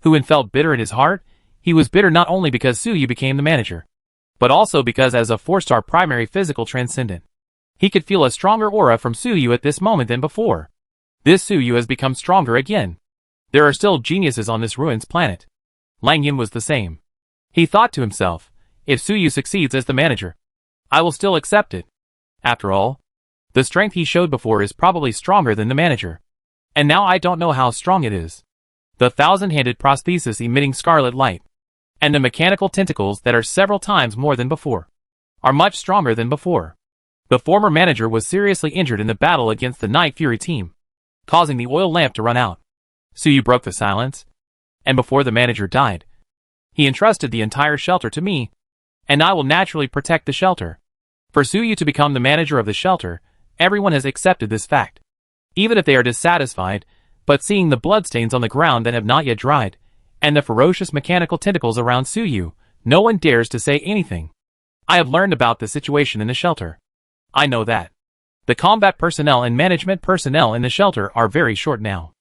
Huan felt bitter in his heart. He was bitter not only because Su Yu became the manager, but also because as a 4-star primary physical transcendent, he could feel a stronger aura from Su Yu at this moment than before. This Su Yu has become stronger again. There are still geniuses on this ruins planet. Lang Yin was the same. He thought to himself, if Su Yu succeeds as the manager, I will still accept it. After all, the strength he showed before is probably stronger than the manager. And now I don't know how strong it is. The 1,000-handed prosthesis emitting scarlet light, and the mechanical tentacles that are several times more than before, are much stronger than before. The former manager was seriously injured in the battle against the Night Fury team, causing the oil lamp to run out. Su Yu broke the silence, and before the manager died, he entrusted the entire shelter to me, and I will naturally protect the shelter. For Su Yu to become the manager of the shelter, everyone has accepted this fact. Even if they are dissatisfied, but seeing the bloodstains on the ground that have not yet dried, and the ferocious mechanical tentacles around Su Yu, no one dares to say anything. I have learned about the situation in the shelter. I know that the combat personnel and management personnel in the shelter are very short now.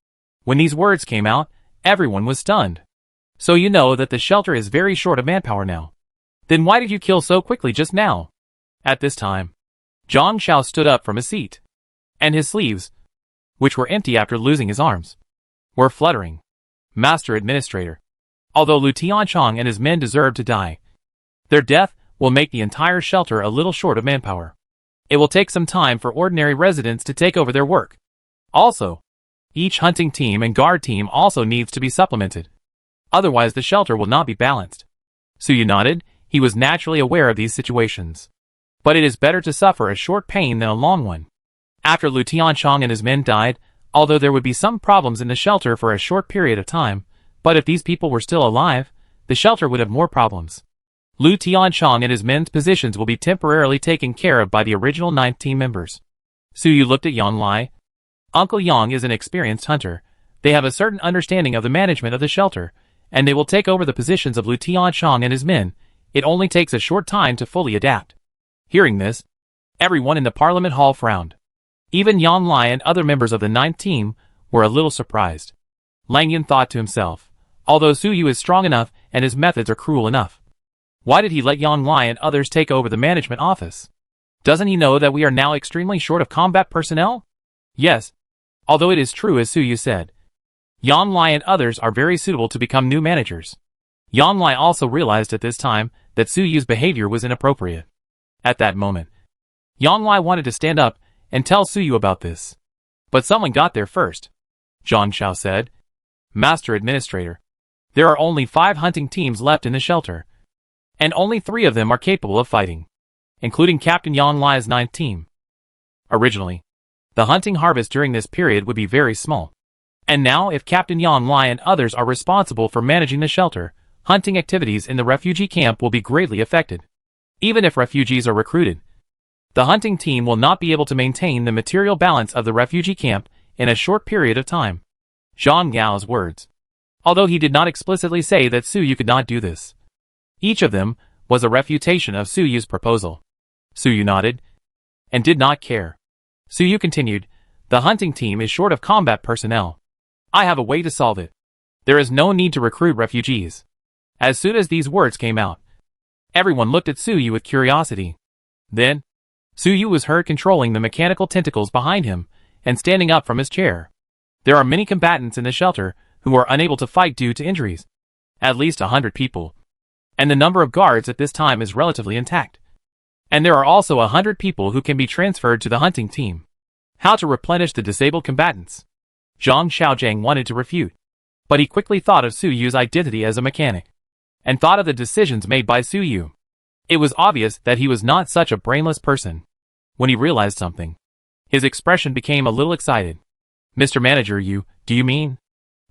When these words came out, everyone was stunned. So you know that the shelter is very short of manpower now. Then why did you kill so quickly just now? At this time, Zhang Xiao stood up from his seat, and his sleeves, which were empty after losing his arms, were fluttering. Master Administrator, although Lu Tiancheng and his men deserve to die, their death will make the entire shelter a little short of manpower. It will take some time for ordinary residents to take over their work. Also, each hunting team and guard team also needs to be supplemented. Otherwise the shelter will not be balanced. Su Yu nodded. He was naturally aware of these situations. But it is better to suffer a short pain than a long one. After Lu Tiancheng and his men died, although there would be some problems in the shelter for a short period of time, but if these people were still alive, the shelter would have more problems. Lu Tiancheng and his men's positions will be temporarily taken care of by the original 9th team members. Su Yu looked at Yang Lai. Uncle Yang is an experienced hunter. They have a certain understanding of the management of the shelter, and they will take over the positions of Lu Tiancheng and his men. It only takes a short time to fully adapt. Hearing this, everyone in the Parliament Hall frowned. Even Yang Lai and other members of the 9th team were a little surprised. Lang Yin thought to himself, although Su Yu is strong enough and his methods are cruel enough, Why did he let Yang Lai and others take over the management office? Doesn't he know that we are now extremely short of combat personnel? Yes. Although it is true as Su Yu said, Yang Lai and others are very suitable to become new managers. Yang Lai also realized at this time that Su Yu's behavior was inappropriate. At that moment, Yang Lai wanted to stand up and tell Su Yu about this. But someone got there first. Zhang Xiao said, Master Administrator, there are only 5 hunting teams left in the shelter, and only 3 of them are capable of fighting, including Captain Yang Lai's 9th team. Originally, the hunting harvest during this period would be very small. And now if Captain Yang Lai and others are responsible for managing the shelter, hunting activities in the refugee camp will be greatly affected. Even if refugees are recruited, the hunting team will not be able to maintain the material balance of the refugee camp in a short period of time. Zhang Gao's words. Although he did not explicitly say that Su Yu could not do this, each of them was a refutation of Su Yu's proposal. Su Yu nodded and did not care. Su Yu continued, the hunting team is short of combat personnel. I have a way to solve it. There is no need to recruit refugees. As soon as these words came out, everyone looked at Su Yu with curiosity. Then, Su Yu was heard controlling the mechanical tentacles behind him and standing up from his chair. There are many combatants in the shelter who are unable to fight due to injuries. At least 100 people. And the number of guards at this time is relatively intact. And there are also 100 people who can be transferred to the hunting team. How to replenish the disabled combatants? Zhang Xiaojiang wanted to refute, but he quickly thought of Su Yu's identity as a mechanic, and thought of the decisions made by Su Yu. It was obvious that he was not such a brainless person. When he realized something, his expression became a little excited. Mr. Manager, do you mean?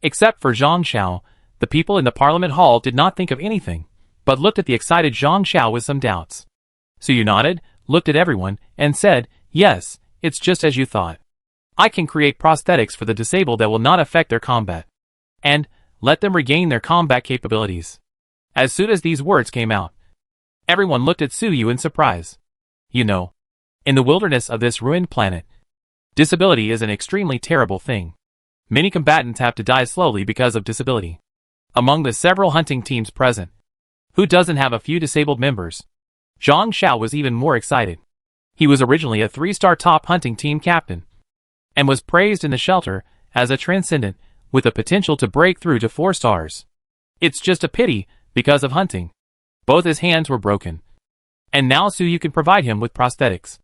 Except for Zhang Xiao, the people in the Parliament Hall did not think of anything, but looked at the excited Zhang Xiao with some doubts. Su Yu nodded, looked at everyone, and said, yes, it's just as you thought. I can create prosthetics for the disabled that will not affect their combat, and let them regain their combat capabilities. As soon as these words came out, everyone looked at Su Yu in surprise. You know, in the wilderness of this ruined planet, disability is an extremely terrible thing. Many combatants have to die slowly because of disability. Among the several hunting teams present, who doesn't have a few disabled members? Zhang Xiao was even more excited. He was originally a 3-star top hunting team captain, and was praised in the shelter as a transcendent with the potential to break through to 4 stars. It's just a pity, because of hunting, both his hands were broken. And now Su Yu can provide him with prosthetics.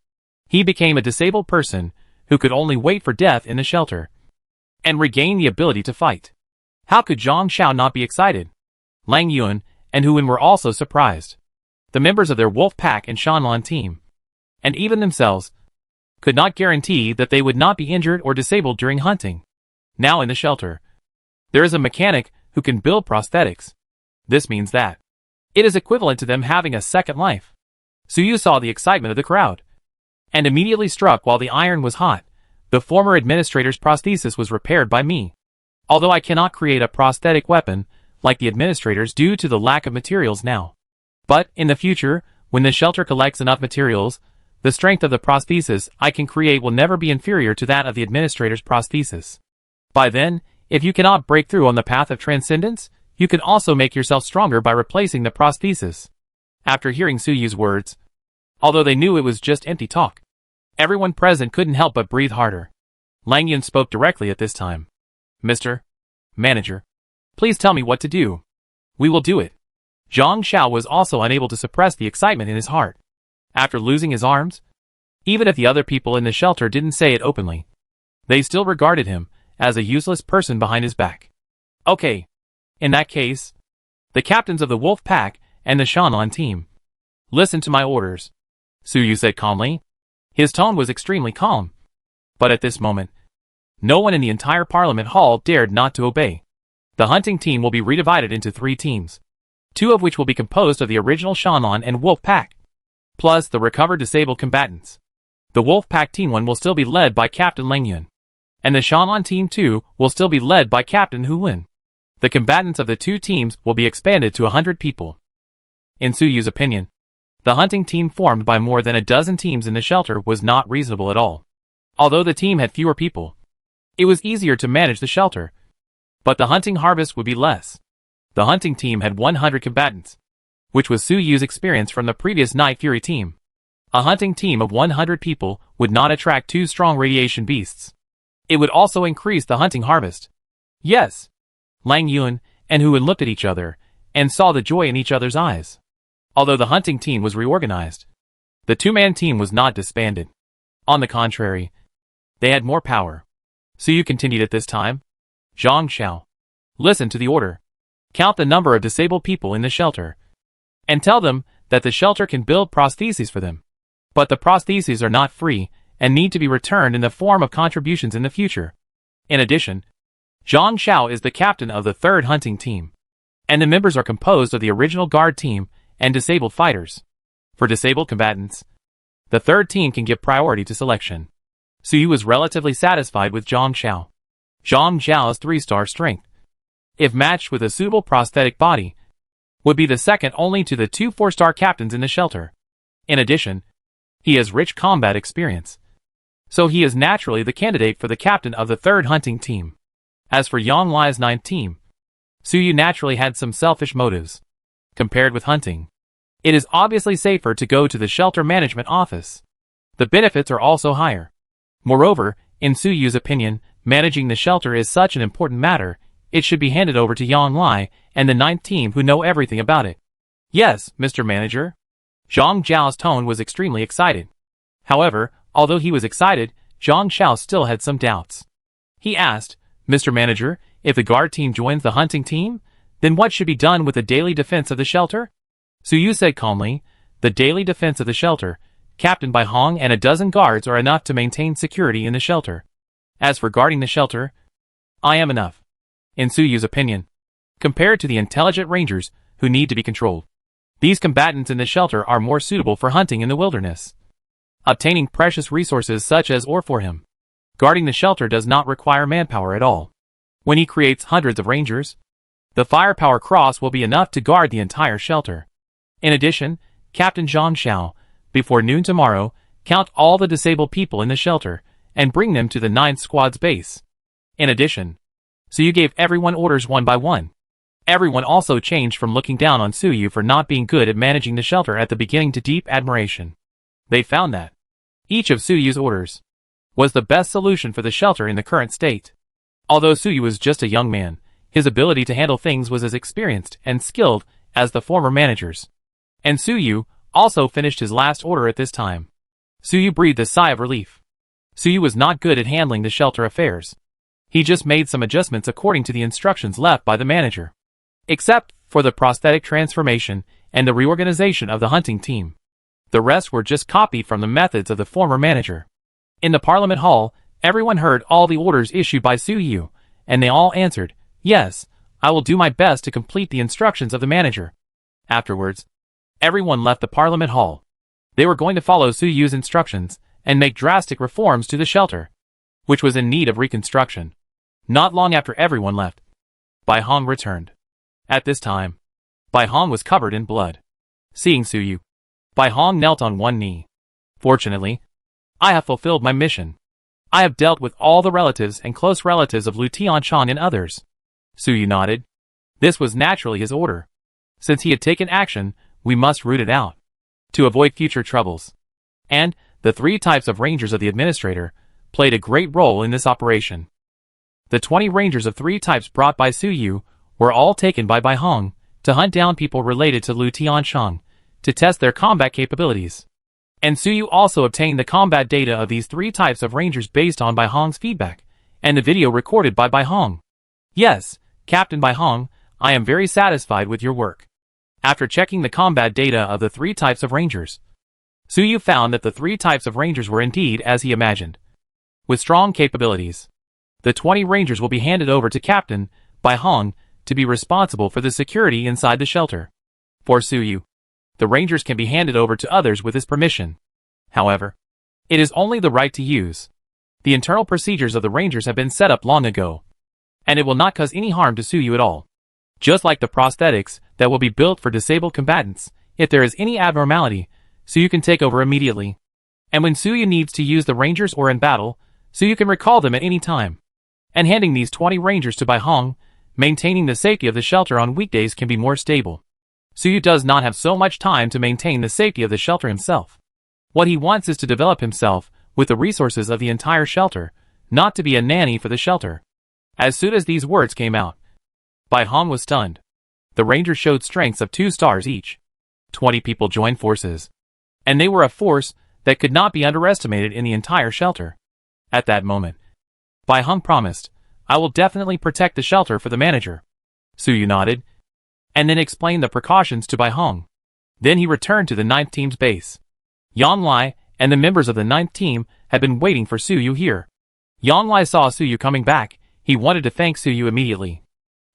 He became a disabled person who could only wait for death in the shelter and regain the ability to fight. How could Zhang Xiao not be excited? Lang Yuan and Huan were also surprised. The members of their wolf pack and Shanlan team, and even themselves, could not guarantee that they would not be injured or disabled during hunting. Now in the shelter, there is a mechanic who can build prosthetics. This means that it is equivalent to them having a second life. Su Yu saw the excitement of the crowd, and immediately struck while the iron was hot. The former administrator's prosthesis was repaired by me. Although I cannot create a prosthetic weapon like the administrators due to the lack of materials now. But in the future, when the shelter collects enough materials, the strength of the prosthesis I can create will never be inferior to that of the administrator's prosthesis. By then, if you cannot break through on the path of transcendence, you can also make yourself stronger by replacing the prosthesis. After hearing Su Yu's words, although they knew it was just empty talk, everyone present couldn't help but breathe harder. Lang Yun spoke directly at this time. Mr. Manager, please tell me what to do. We will do it. Zhang Xiao was also unable to suppress the excitement in his heart. After losing his arms, even if the other people in the shelter didn't say it openly, they still regarded him as a useless person behind his back. Okay. In that case, the captains of the wolf pack and the Shanlan team, listen to my orders, Su Yu said calmly. His tone was extremely calm. But at this moment, no one in the entire Parliament Hall dared not to obey. The hunting team will be redivided into 3 teams, 2 of which will be composed of the original Shanlan and wolf pack, plus the recovered disabled combatants. The wolf pack team 1 will still be led by Captain Lang Yun, and the Shanlan team 2 will still be led by Captain Hu Lin. The combatants of the 2 teams will be expanded to 100 people. In Su Yu's opinion, the hunting team formed by more than a dozen teams in the shelter was not reasonable at all. Although the team had fewer people, it was easier to manage the shelter, but the hunting harvest would be less. The hunting team had 100 combatants, which was Su-Yu's experience from the previous Night Fury team. A hunting team of 100 people would not attract two strong radiation beasts. It would also increase the hunting harvest. Yes. Lang Yuan and Hu looked at each other and saw the joy in each other's eyes. Although the hunting team was reorganized, the two-man team was not disbanded. On the contrary, they had more power. Su-Yu continued at this time. Zhang Xiao, listen to the order. Count the number of disabled people in the shelter, and tell them that the shelter can build prostheses for them. But the prostheses are not free and need to be returned in the form of contributions in the future. In addition, Zhang Xiao is the captain of the third hunting team, and the members are composed of the original guard team and disabled fighters. For disabled combatants, the third team can give priority to selection. Su-Yu was relatively satisfied with Zhang Xiao. Zhang Xiao's 3-star strength, if matched with a suitable prosthetic body, would be the second only to the two 4-star captains in the shelter. In addition, he has rich combat experience, so he is naturally the candidate for the captain of the third hunting team. As for Yang Lai's 9th team, Su-Yu naturally had some selfish motives. Compared with hunting, it is obviously safer to go to the shelter management office. The benefits are also higher. Moreover, in Su-Yu's opinion, managing the shelter is such an important matter, it should be handed over to Yang Lai and the 9th team who know everything about it. Yes, Mr. Manager. Zhang Zhao's tone was extremely excited. However, although he was excited, Zhang Xiao still had some doubts. He asked, Mr. Manager, if the guard team joins the hunting team, then what should be done with the daily defense of the shelter? Su-Yu said calmly, the daily defense of the shelter, captained by Hong and a dozen guards, are enough to maintain security in the shelter. As for guarding the shelter, I am enough. In Su-Yu's opinion, compared to the intelligent rangers who need to be controlled, these combatants in the shelter are more suitable for hunting in the wilderness, obtaining precious resources such as ore for him. Guarding the shelter does not require manpower at all. When he creates hundreds of rangers, the firepower cross will be enough to guard the entire shelter. In addition, Captain Zhang Xiao, before noon tomorrow, count all the disabled people in the shelter and bring them to the 9th squad's base. In addition, Su-Yu gave everyone orders one by one. Everyone also changed from looking down on Su-Yu for not being good at managing the shelter at the beginning to deep admiration. They found that each of Su-Yu's orders was the best solution for the shelter in the current state. Although Su-Yu was just a young man, his ability to handle things was as experienced and skilled as the former managers. And Su-Yu also finished his last order at this time. Su-Yu breathed a sigh of relief. Su-Yu was not good at handling the shelter affairs. He just made some adjustments according to the instructions left by the manager. Except for the prosthetic transformation and the reorganization of the hunting team. The rest were just copied from the methods of the former manager. In the Parliament Hall, everyone heard all the orders issued by Su-Yu, and they all answered, yes, I will do my best to complete the instructions of the manager. Afterwards, everyone left the Parliament Hall. They were going to follow Su-Yu's instructions and make drastic reforms to the shelter, which was in need of reconstruction. Not long after everyone left, Bai Hong returned. At this time, Bai Hong was covered in blood. Seeing Su-Yu, Bai Hong knelt on one knee. Fortunately, I have fulfilled my mission. I have dealt with all the relatives and close relatives of Lu Tianchong and others. Su-Yu nodded. This was naturally his order. Since he had taken action, we must root it out, to avoid future troubles. And the 3 types of rangers of the administrator played a great role in this operation. The 20 rangers of 3 types brought by Su-Yu were all taken by Bai Hong to hunt down people related to Lu Tianchong, to test their combat capabilities. And Su-Yu also obtained the combat data of these 3 types of rangers based on Bai Hong's feedback, and the video recorded by Bai Hong. Yes, Captain Bai Hong, I am very satisfied with your work. After checking the combat data of the 3 types of rangers, Su-Yu found that the 3 types of rangers were indeed as he imagined, with strong capabilities. The 20 rangers will be handed over to Captain Bai Hong to be responsible for the security inside the shelter. For Su-Yu, the rangers can be handed over to others with his permission. However, it is only the right to use. The internal procedures of the rangers have been set up long ago, and it will not cause any harm to Su-Yu at all. Just like the prosthetics that will be built for disabled combatants, if there is any abnormality, Su-Yu can take over immediately. And when Su-Yu needs to use the rangers or in battle, Su-Yu can recall them at any time. And handing these 20 rangers to Bai Hong, maintaining the safety of the shelter on weekdays can be more stable. Suyu does not have so much time to maintain the safety of the shelter himself. What he wants is to develop himself with the resources of the entire shelter, not to be a nanny for the shelter. As soon as these words came out, Bai Hong was stunned. The Rangers showed strengths of 2 stars each. 20 people joined forces. And they were a force that could not be underestimated in the entire shelter. At that moment, Bai Hong promised, "I will definitely protect the shelter for the manager." Suyu nodded, and then explained the precautions to Bai Hong. Then he returned to the 9th team's base. Yan Lai and the members of the 9th team had been waiting for Suyu here. Yan Lai saw Suyu coming back. He wanted to thank Suyu immediately.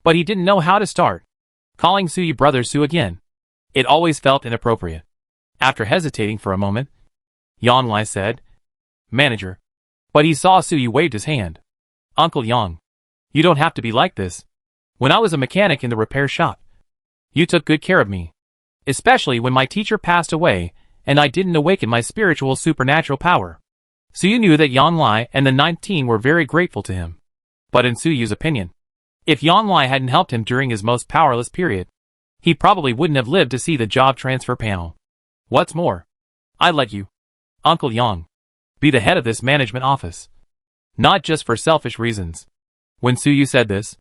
But he didn't know how to start. Calling Suyu brother Su again. It always felt inappropriate. After hesitating for a moment, Yan Lai said, "Manager." But he saw Suyu waved his hand. "Uncle Yang, you don't have to be like this. When I was a mechanic in the repair shop, you took good care of me. Especially when my teacher passed away and I didn't awaken my spiritual supernatural power." Suyu knew that Yan Lai and the 9th team were very grateful to him. But in Suyu's opinion, if Yan Lai hadn't helped him during his most powerless period, he probably wouldn't have lived to see the job transfer panel. What's more, I let you, Uncle Yang, be the head of this management office. Not just for selfish reasons. When Suyu said this,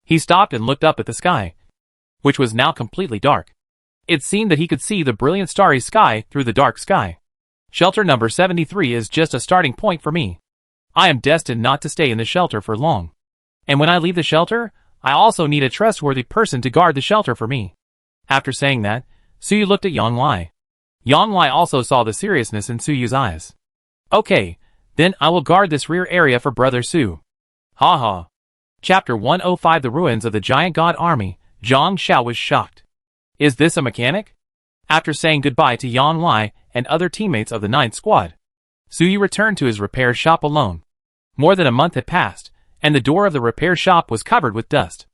he stopped and looked up at the sky, which was now completely dark. It seemed that he could see the brilliant starry sky through the dark sky. Shelter number 73 is just a starting point for me. I am destined not to stay in the shelter for long. And when I leave the shelter, I also need a trustworthy person to guard the shelter for me. After saying that, Suyu looked at Yan Lai. Yan Lai also saw the seriousness in Suyu's eyes. "Okay, then I will guard this rear area for Brother Su." Ha ha. Chapter 105 The Ruins of the Giant God Army. Zhang Xiao was shocked. Is this a mechanic? After saying goodbye to Yan Lai and other teammates of the 9th squad, Suyu returned to his repair shop alone. More than a month had passed, and the door of the repair shop was covered with dust.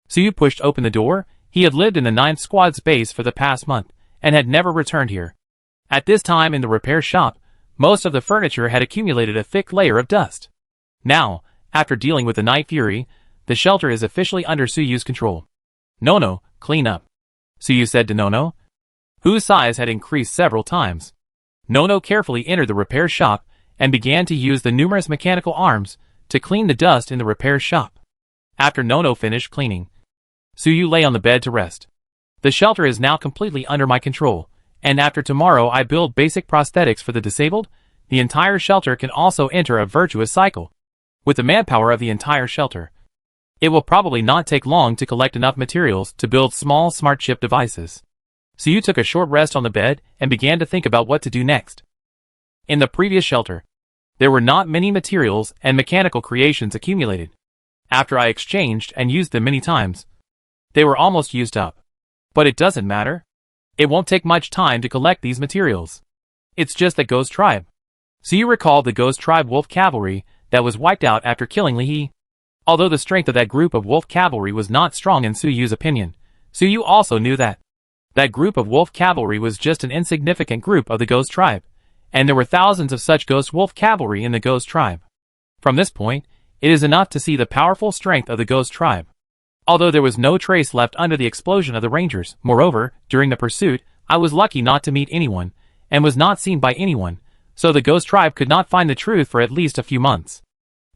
Suyu pushed open the door. He had lived in the 9th squad's base for the past month, and had never returned here. At this time in the repair shop, most of the furniture had accumulated a thick layer of dust. Now, after dealing with the Night Fury, the shelter is officially under Suyu's control. "Nono, clean up," Suyu said to Nono, whose size had increased several times. Nono carefully entered the repair shop and began to use the numerous mechanical arms to clean the dust in the repair shop. After Nono finished cleaning, Suyu lay on the bed to rest. "The shelter is now completely under my control, and after tomorrow I build basic prosthetics for the disabled, the entire shelter can also enter a virtuous cycle. With the manpower of the entire shelter, it will probably not take long to collect enough materials to build small smart chip devices." Suyu took a short rest on the bed and began to think about what to do next. In the previous shelter, there were not many materials and mechanical creations accumulated. After I exchanged and used them many times, they were almost used up. But it doesn't matter. It won't take much time to collect these materials. It's just that Ghost Tribe. Suyu recalled the Ghost Tribe Wolf Cavalry that was wiped out after killing Li He. Although the strength of that group of Wolf Cavalry was not strong in Suyu's opinion, Suyu also knew that that group of Wolf Cavalry was just an insignificant group of the Ghost Tribe, and there were thousands of such Ghost Wolf Cavalry in the Ghost Tribe. From this point, it is enough to see the powerful strength of the Ghost Tribe. Although there was no trace left under the explosion of the Rangers, moreover, during the pursuit, I was lucky not to meet anyone, and was not seen by anyone, so the Ghost Tribe could not find the truth for at least a few months.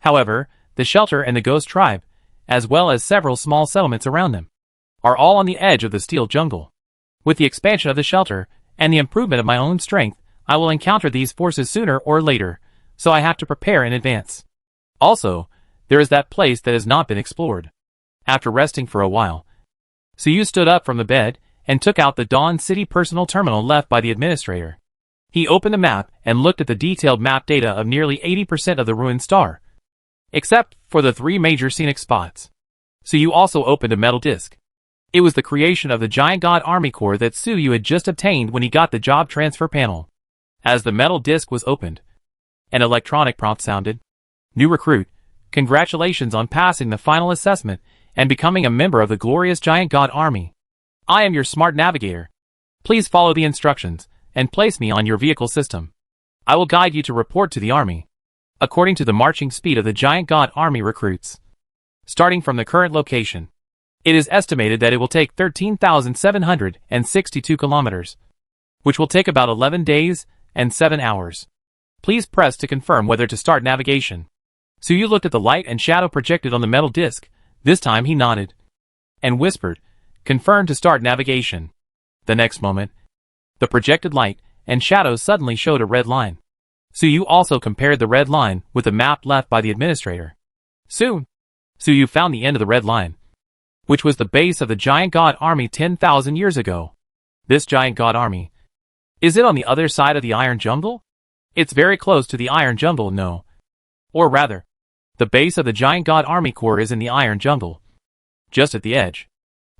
However, the shelter and the Ghost Tribe, as well as several small settlements around them, are all on the edge of the steel jungle. With the expansion of the shelter, and the improvement of my own strength, I will encounter these forces sooner or later, so I have to prepare in advance. Also, there is that place that has not been explored. After resting for a while, Suyu stood up from the bed and took out the Dawn City personal terminal left by the administrator. He opened the map and looked at the detailed map data of nearly 80% of the ruined star, except for the 3 major scenic spots. Suyu also opened a metal disc. It was the creation of the Giant God Army Corps that Suyu had just obtained when he got the job transfer panel. As the metal disc was opened, an electronic prompt sounded. "New recruit, congratulations on passing the final assessment and becoming a member of the glorious Giant God Army. I am your smart navigator. Please follow the instructions and place me on your vehicle system. I will guide you to report to the army, according to the marching speed of the Giant God Army recruits. Starting from the current location, It is estimated that it will take 13,762 kilometers, which will take about 11 days and 7 hours. Please press to confirm whether to start navigation. Suyu looked at the light and shadow projected on the metal disc. This time he nodded and whispered, "Confirm to start navigation." The next moment, the projected light and shadows suddenly showed a red line. Suyu also compared the red line with the map left by the administrator. Soon, Suyu found the end of the red line, which was the base of the giant god army 10,000 years ago. This giant god army, is it on the other side of the iron jungle? It's very close to the iron jungle, no. Or rather, the base of the giant god army core is in the iron jungle, just at the edge.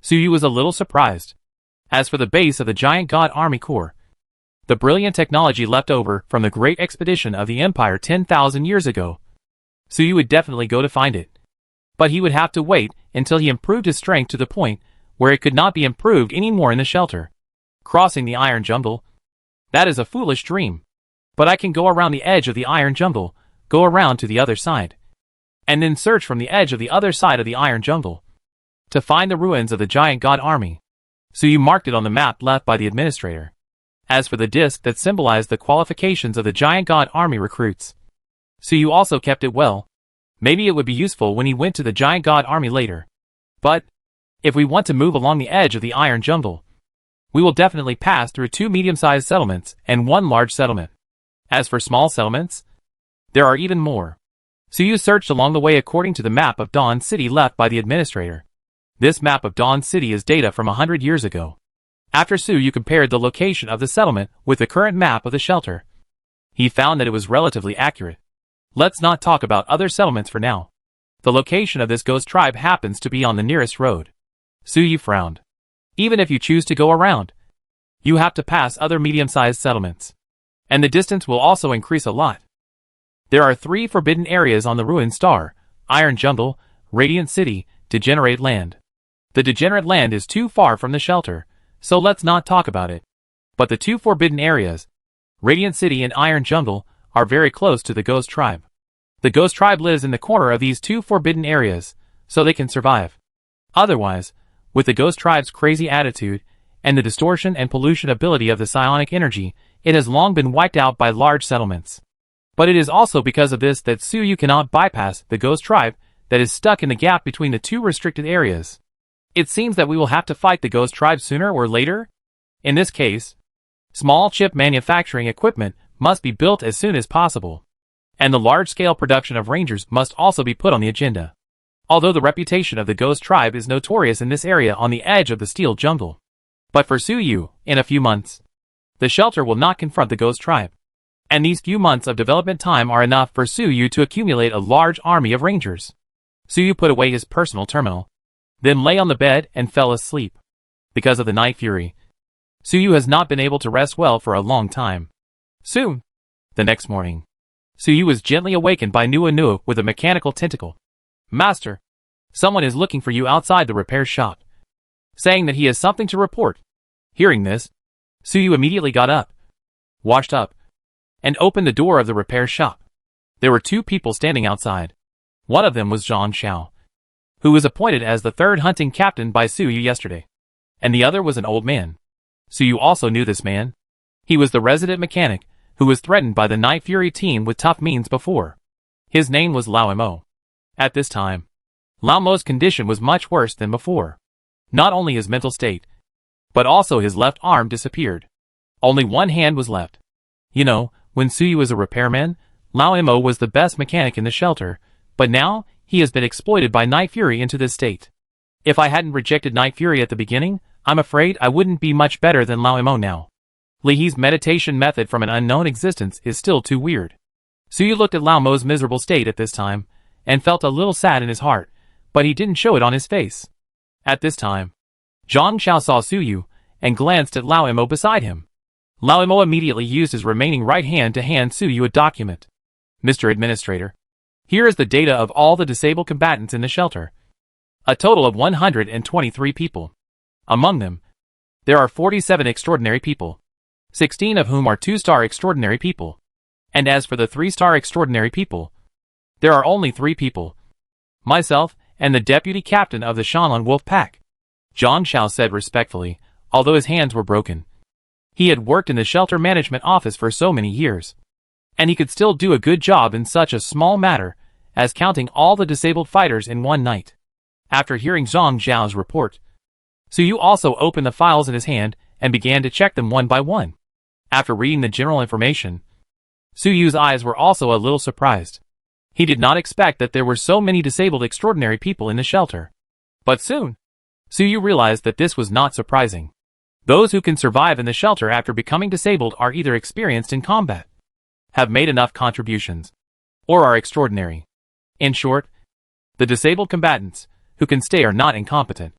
Suyu was a little surprised. As for the base of the giant god army core, the brilliant technology left over from the great expedition of the Empire 10,000 years ago, Suyu would definitely go to find it. But he would have to wait until he improved his strength to the point where it could not be improved anymore in the shelter. Crossing the iron jungle? That is a foolish dream. But I can go around the edge of the iron jungle, go around to the other side, and then search from the edge of the other side of the iron jungle to find the ruins of the giant god army. Suyu marked it on the map left by the administrator. As for the disc that symbolized the qualifications of the giant god army recruits, Suyu also kept it well. Maybe it would be useful when he went to the giant god army later. But if we want to move along the edge of the iron jungle, we will definitely pass through 2 medium-sized settlements and 1 large settlement. As for small settlements, there are even more. Suyu searched along the way according to the map of Dawn City left by the administrator. This map of Dawn City is data from 100 years ago. After Suyu compared the location of the settlement with the current map of the shelter, he found that it was relatively accurate. Let's not talk about other settlements for now. The location of this ghost tribe happens to be on the nearest road. Suyu frowned. Even if you choose to go around, you have to pass other medium-sized settlements, and the distance will also increase a lot. There are 3 forbidden areas on the ruined star: Iron Jungle, Radiant City, Degenerate Land. The Degenerate Land is too far from the shelter, so let's not talk about it. But the 2 forbidden areas, Radiant City and Iron Jungle, are very close to the ghost tribe. The ghost tribe lives in the corner of these 2 forbidden areas, so they can survive. Otherwise, with the ghost tribe's crazy attitude and the distortion and pollution ability of the psionic energy, it has long been wiped out by large settlements. But it is also because of this that Suyu cannot bypass the ghost tribe that is stuck in the gap between the 2 restricted areas. It seems that we will have to fight the ghost tribe sooner or later. In this case, small chip manufacturing equipment must be built as soon as possible, and the large-scale production of rangers must also be put on the agenda. Although the reputation of the ghost tribe is notorious in this area on the edge of the steel jungle. But for Suyu, in a few months, the shelter will not confront the ghost tribe. And these few months of development time are enough for Suyu to accumulate a large army of rangers. Suyu put away his personal terminal, then lay on the bed and fell asleep. Because of the night fury, Suyu has not been able to rest well for a long time. Soon, the next morning, Suyu was gently awakened by Nua with a mechanical tentacle. "Master, someone is looking for you outside the repair shop, saying that he has something to report." Hearing this, Suyu immediately got up, washed up, and opened the door of the repair shop. There were 2 people standing outside. One of them was Zhang Xiao, who was appointed as the 3rd hunting captain by Suyu yesterday, and the other was an old man. Suyu also knew this man. He was the resident mechanic who was threatened by the Night Fury team with tough means before. His name was Lao Mo. At this time, Lao Mo's condition was much worse than before. Not only his mental state, but also his left arm disappeared. Only one hand was left. You know, when Suyu was a repairman, Lao Mo was the best mechanic in the shelter, but now he has been exploited by Night Fury into this state. If I hadn't rejected Night Fury at the beginning, I'm afraid I wouldn't be much better than Lao Mo now. Li He's meditation method from an unknown existence is still too weird. Suyu looked at Lao Mo's miserable state at this time, and felt a little sad in his heart, but he didn't show it on his face. At this time, Zhang Xiao saw Suyu, and glanced at Lao Mo beside him. Lao Mo immediately used his remaining right hand to hand Suyu a document. "Mr. Administrator, here is the data of all the disabled combatants in the shelter. A total of 123 people. Among them, there are 47 extraordinary people, 16 of whom are 2-star extraordinary people. And as for the 3-star extraordinary people, there are only 3 people. Myself and the deputy captain of the Shanlan wolf pack. Zhang Xiao said respectfully, although his hands were broken. He had worked in the shelter management office for so many years, and he could still do a good job in such a small matter as counting all the disabled fighters in one night. After hearing Zhang Xiao's report, Su Yu also opened the files in his hand and began to check them one by one. After reading the general information, Su Yu's eyes were also a little surprised. He did not expect that there were so many disabled extraordinary people in the shelter. But soon, Su Yu realized that this was not surprising. Those who can survive in the shelter after becoming disabled are either experienced in combat, have made enough contributions, or are extraordinary. In short, the disabled combatants who can stay are not incompetent.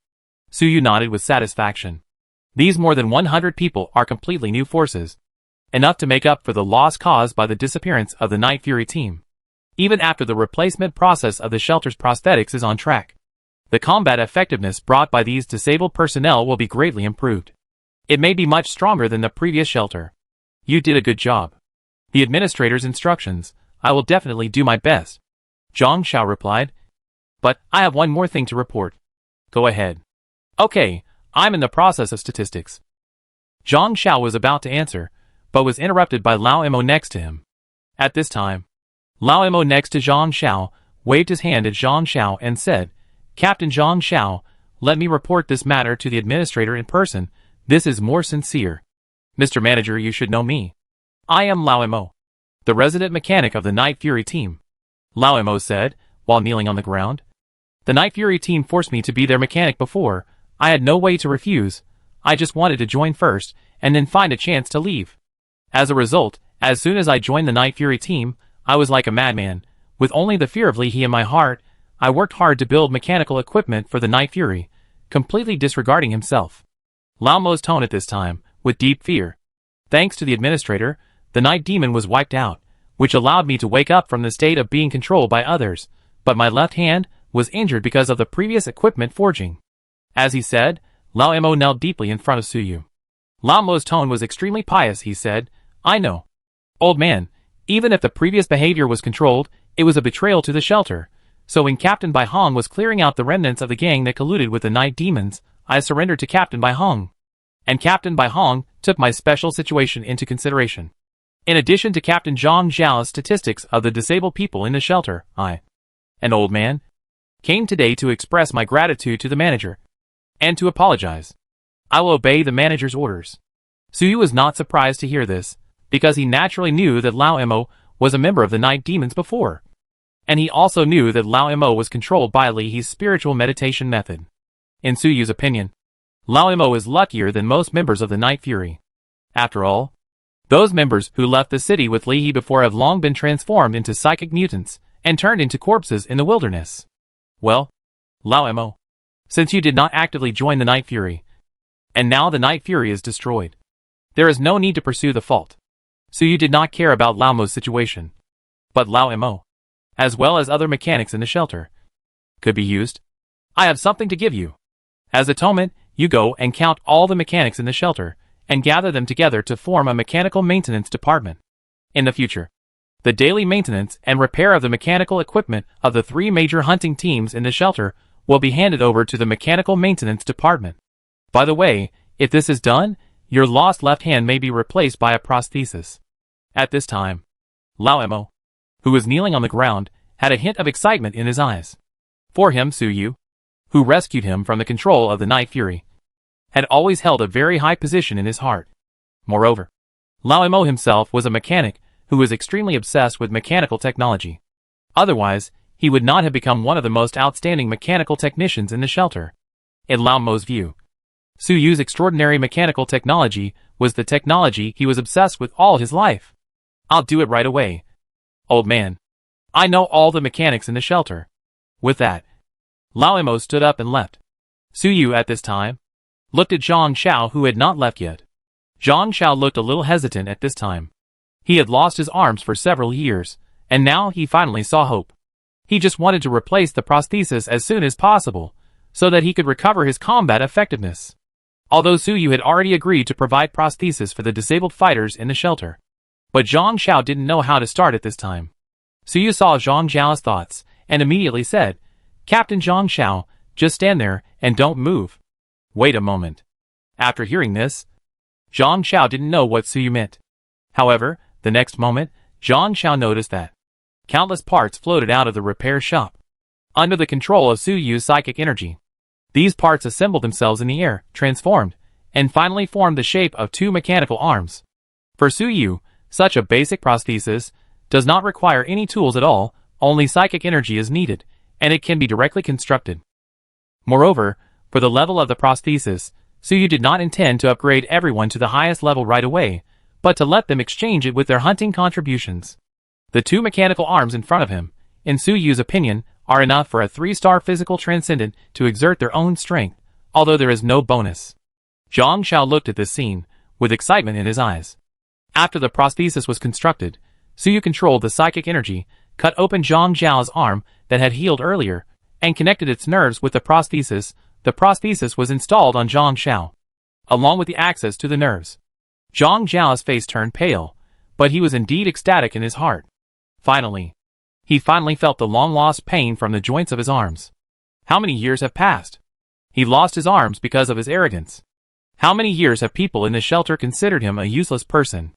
Su Yu nodded with satisfaction. These more than 100 people are completely new forces, enough to make up for the loss caused by the disappearance of the Night Fury team. Even after the replacement process of the shelter's prosthetics is on track, the combat effectiveness brought by these disabled personnel will be greatly improved. It may be much stronger than the previous shelter. You did a good job. The administrator's instructions, I will definitely do my best, Zhang Xiao replied. But I have one more thing to report. Go ahead. Okay, I'm in the process of statistics. Zhang Xiao was about to answer, but was interrupted by Lao Imo next to him. At this time, Lao Imo next to Zhang Xiao waved his hand at Zhang Xiao and said, Captain Zhang Xiao, let me report this matter to the administrator in person. This is more sincere. Mr. Manager, you should know me. I am Lao Imo, the resident mechanic of the Night Fury team. Lao Imo said, while kneeling on the ground. The Night Fury team forced me to be their mechanic before. I had no way to refuse. I just wanted to join first, and then find a chance to leave. As a result, as soon as I joined the Night Fury team, I was like a madman. With only the fear of Li He in my heart, I worked hard to build mechanical equipment for the Night Fury, completely disregarding himself. Lao Mo's tone at this time, with deep fear. Thanks to the administrator, the Night Demon was wiped out, which allowed me to wake up from the state of being controlled by others, but my left hand was injured because of the previous equipment forging. As he said, Lao Imo knelt deeply in front of Su Yu. Lao Mo's tone was extremely pious. He said, I know. Old man, even if the previous behavior was controlled, it was a betrayal to the shelter. So when Captain Bai Hong was clearing out the remnants of the gang that colluded with the Night Demons, I surrendered to Captain Bai Hong. And Captain Bai Hong took my special situation into consideration. In addition to Captain Zhang Xiao's statistics of the disabled people in the shelter, I, an old man, came today to express my gratitude to the manager, and to apologize. I will obey the manager's orders. Su Yu was not surprised to hear this, because he naturally knew that Lao Imo was a member of the Night Demons before. And he also knew that Lao Imo was controlled by Li He's spiritual meditation method. In Su Yu's opinion, Lao Imo is luckier than most members of the Night Fury. After all, those members who left the city with Li He before have long been transformed into psychic mutants and turned into corpses in the wilderness. Well, Lao Imo, since you did not actively join the Night Fury, and now the Night Fury is destroyed, there is no need to pursue the fault. So you did not care about Lao Mo's situation. But Lao Imo, as well as other mechanics in the shelter, could be used. I have something to give you. As atonement, you go and count all the mechanics in the shelter, and gather them together to form a mechanical maintenance department. In the future, the daily maintenance and repair of the mechanical equipment of the 3 major hunting teams in the shelter will be handed over to the mechanical maintenance department. By the way, if this is done, your lost left hand may be replaced by a prosthesis. At this time, Lao Imo, who was kneeling on the ground, had a hint of excitement in his eyes. For him, Su Yu, who rescued him from the control of the Night Fury, had always held a very high position in his heart. Moreover, Lao Imo himself was a mechanic who was extremely obsessed with mechanical technology. Otherwise, he would not have become one of the most outstanding mechanical technicians in the shelter. In Lao Mo's view, Su Yu's extraordinary mechanical technology was the technology he was obsessed with all his life. I'll do it right away. Old man, I know all the mechanics in the shelter. With that, Lao Imo stood up and left. Su Yu at this time looked at Zhang Xiao, who had not left yet. Zhang Xiao looked a little hesitant at this time. He had lost his arms for several years, and now he finally saw hope. He just wanted to replace the prosthesis as soon as possible, so that he could recover his combat effectiveness. Although Su Yu had already agreed to provide prosthesis for the disabled fighters in the shelter, but Zhang Xiao didn't know how to start at this time. Su Yu saw Zhang Xiao's thoughts, and immediately said, Captain Zhang Xiao, just stand there and don't move. Wait a moment. After hearing this, Zhang Xiao didn't know what Suyu meant. However, the next moment, Zhang Xiao noticed that countless parts floated out of the repair shop, under the control of Suyu's psychic energy. These parts assembled themselves in the air, transformed, and finally formed the shape of two mechanical arms. For Suyu, such a basic prosthesis does not require any tools at all, only psychic energy is needed, and it can be directly constructed. Moreover, for the level of the prosthesis, Suyu did not intend to upgrade everyone to the highest level right away, but to let them exchange it with their hunting contributions. The two mechanical arms in front of him, in Suyu's opinion, are enough for a 3-star physical transcendent to exert their own strength, although there is no bonus. Zhang Xiao looked at this scene, with excitement in his eyes. After the prosthesis was constructed, Suyu controlled the psychic energy, cut open Zhang Xiao's arm that had healed earlier, and connected its nerves with the prosthesis. The prosthesis was installed on Zhang Xiao, along with the access to the nerves. Zhang Xiao's face turned pale, but he was indeed ecstatic in his heart. He finally felt the long-lost pain from the joints of his arms. How many years have passed? He lost his arms because of his arrogance. How many years have people in the shelter considered him a useless person?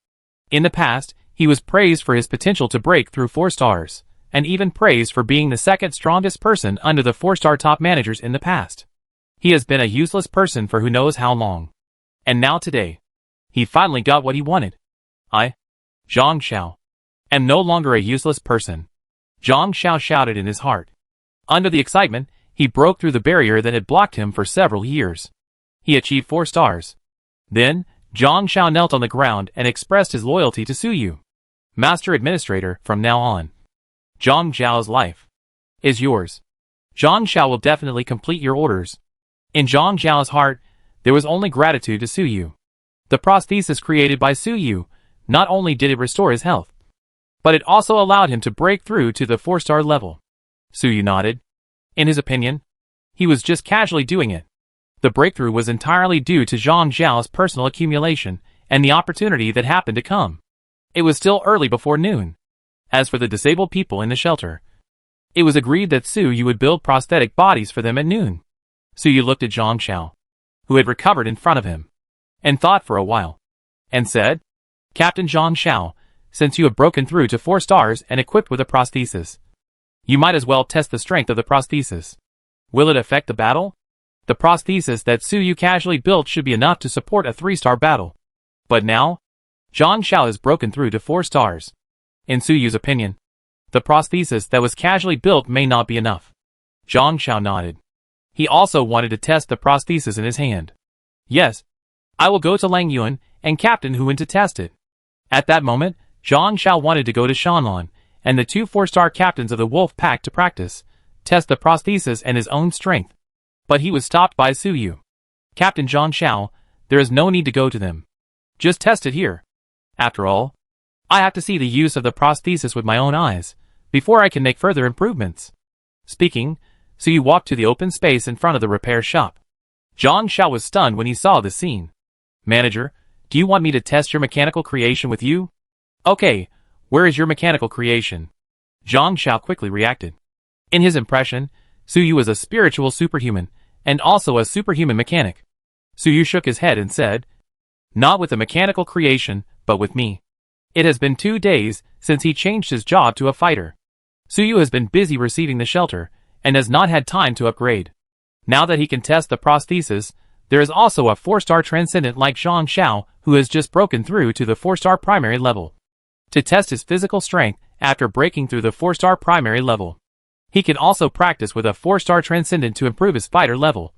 In the past, he was praised for his potential to break through 4 stars, and even praised for being the second strongest person under the 4-star top managers in the past. He has been a useless person for who knows how long. And now today, he finally got what he wanted. I, Zhang Xiao, am no longer a useless person. Zhang Xiao shouted in his heart. Under the excitement, he broke through the barrier that had blocked him for several years. He achieved 4 stars. Then, Zhang Xiao knelt on the ground and expressed his loyalty to Suyu. Master Administrator, from now on, Zhang Xiao's life is yours. Zhang Xiao will definitely complete your orders. In Zhang Xiao's heart, there was only gratitude to Suyu. The prosthesis created by Suyu, not only did it restore his health, but it also allowed him to break through to the 4-star level. Suyu nodded. In his opinion, he was just casually doing it. The breakthrough was entirely due to Zhang Xiao's personal accumulation and the opportunity that happened to come. It was still early before noon. As for the disabled people in the shelter, it was agreed that Suyu would build prosthetic bodies for them at noon. Suyu looked at Zhang Xiao, who had recovered in front of him, and thought for a while, and said, Captain Zhang Xiao, since you have broken through to 4 stars and equipped with a prosthesis, you might as well test the strength of the prosthesis. Will it affect the battle? The prosthesis that Suyu casually built should be enough to support a 3-star battle. But now, Zhang Xiao has broken through to 4 stars. In Suyu's opinion, the prosthesis that was casually built may not be enough. Zhang Xiao nodded. He also wanted to test the prosthesis in his hand. Yes, I will go to Lang Yuan and Captain Huan to test it. At that moment, Zhang Xiao wanted to go to Shanlan and the 2 4-star captains of the Wolf Pack to practice, test the prosthesis and his own strength. But he was stopped by Suyu. Captain Zhang Xiao, there is no need to go to them. Just test it here. After all, I have to see the use of the prosthesis with my own eyes, before I can make further improvements. Speaking, Suyu walked to the open space in front of the repair shop. Zhang Xiao was stunned when he saw the scene. Manager, do you want me to test your mechanical creation with you? Okay, where is your mechanical creation? Zhang Xiao quickly reacted. In his impression, Suyu was a spiritual superhuman, and also a superhuman mechanic. Suyu shook his head and said, Not with a mechanical creation, but with me. It has been 2 days since he changed his job to a fighter. Suyu has been busy receiving the shelter, and has not had time to upgrade. Now that he can test the prosthesis, there is also a 4-star transcendent like Zhang Xiao who has just broken through to the 4-star primary level. To test his physical strength after breaking through the 4-star primary level, he can also practice with a 4-star transcendent to improve his fighter level.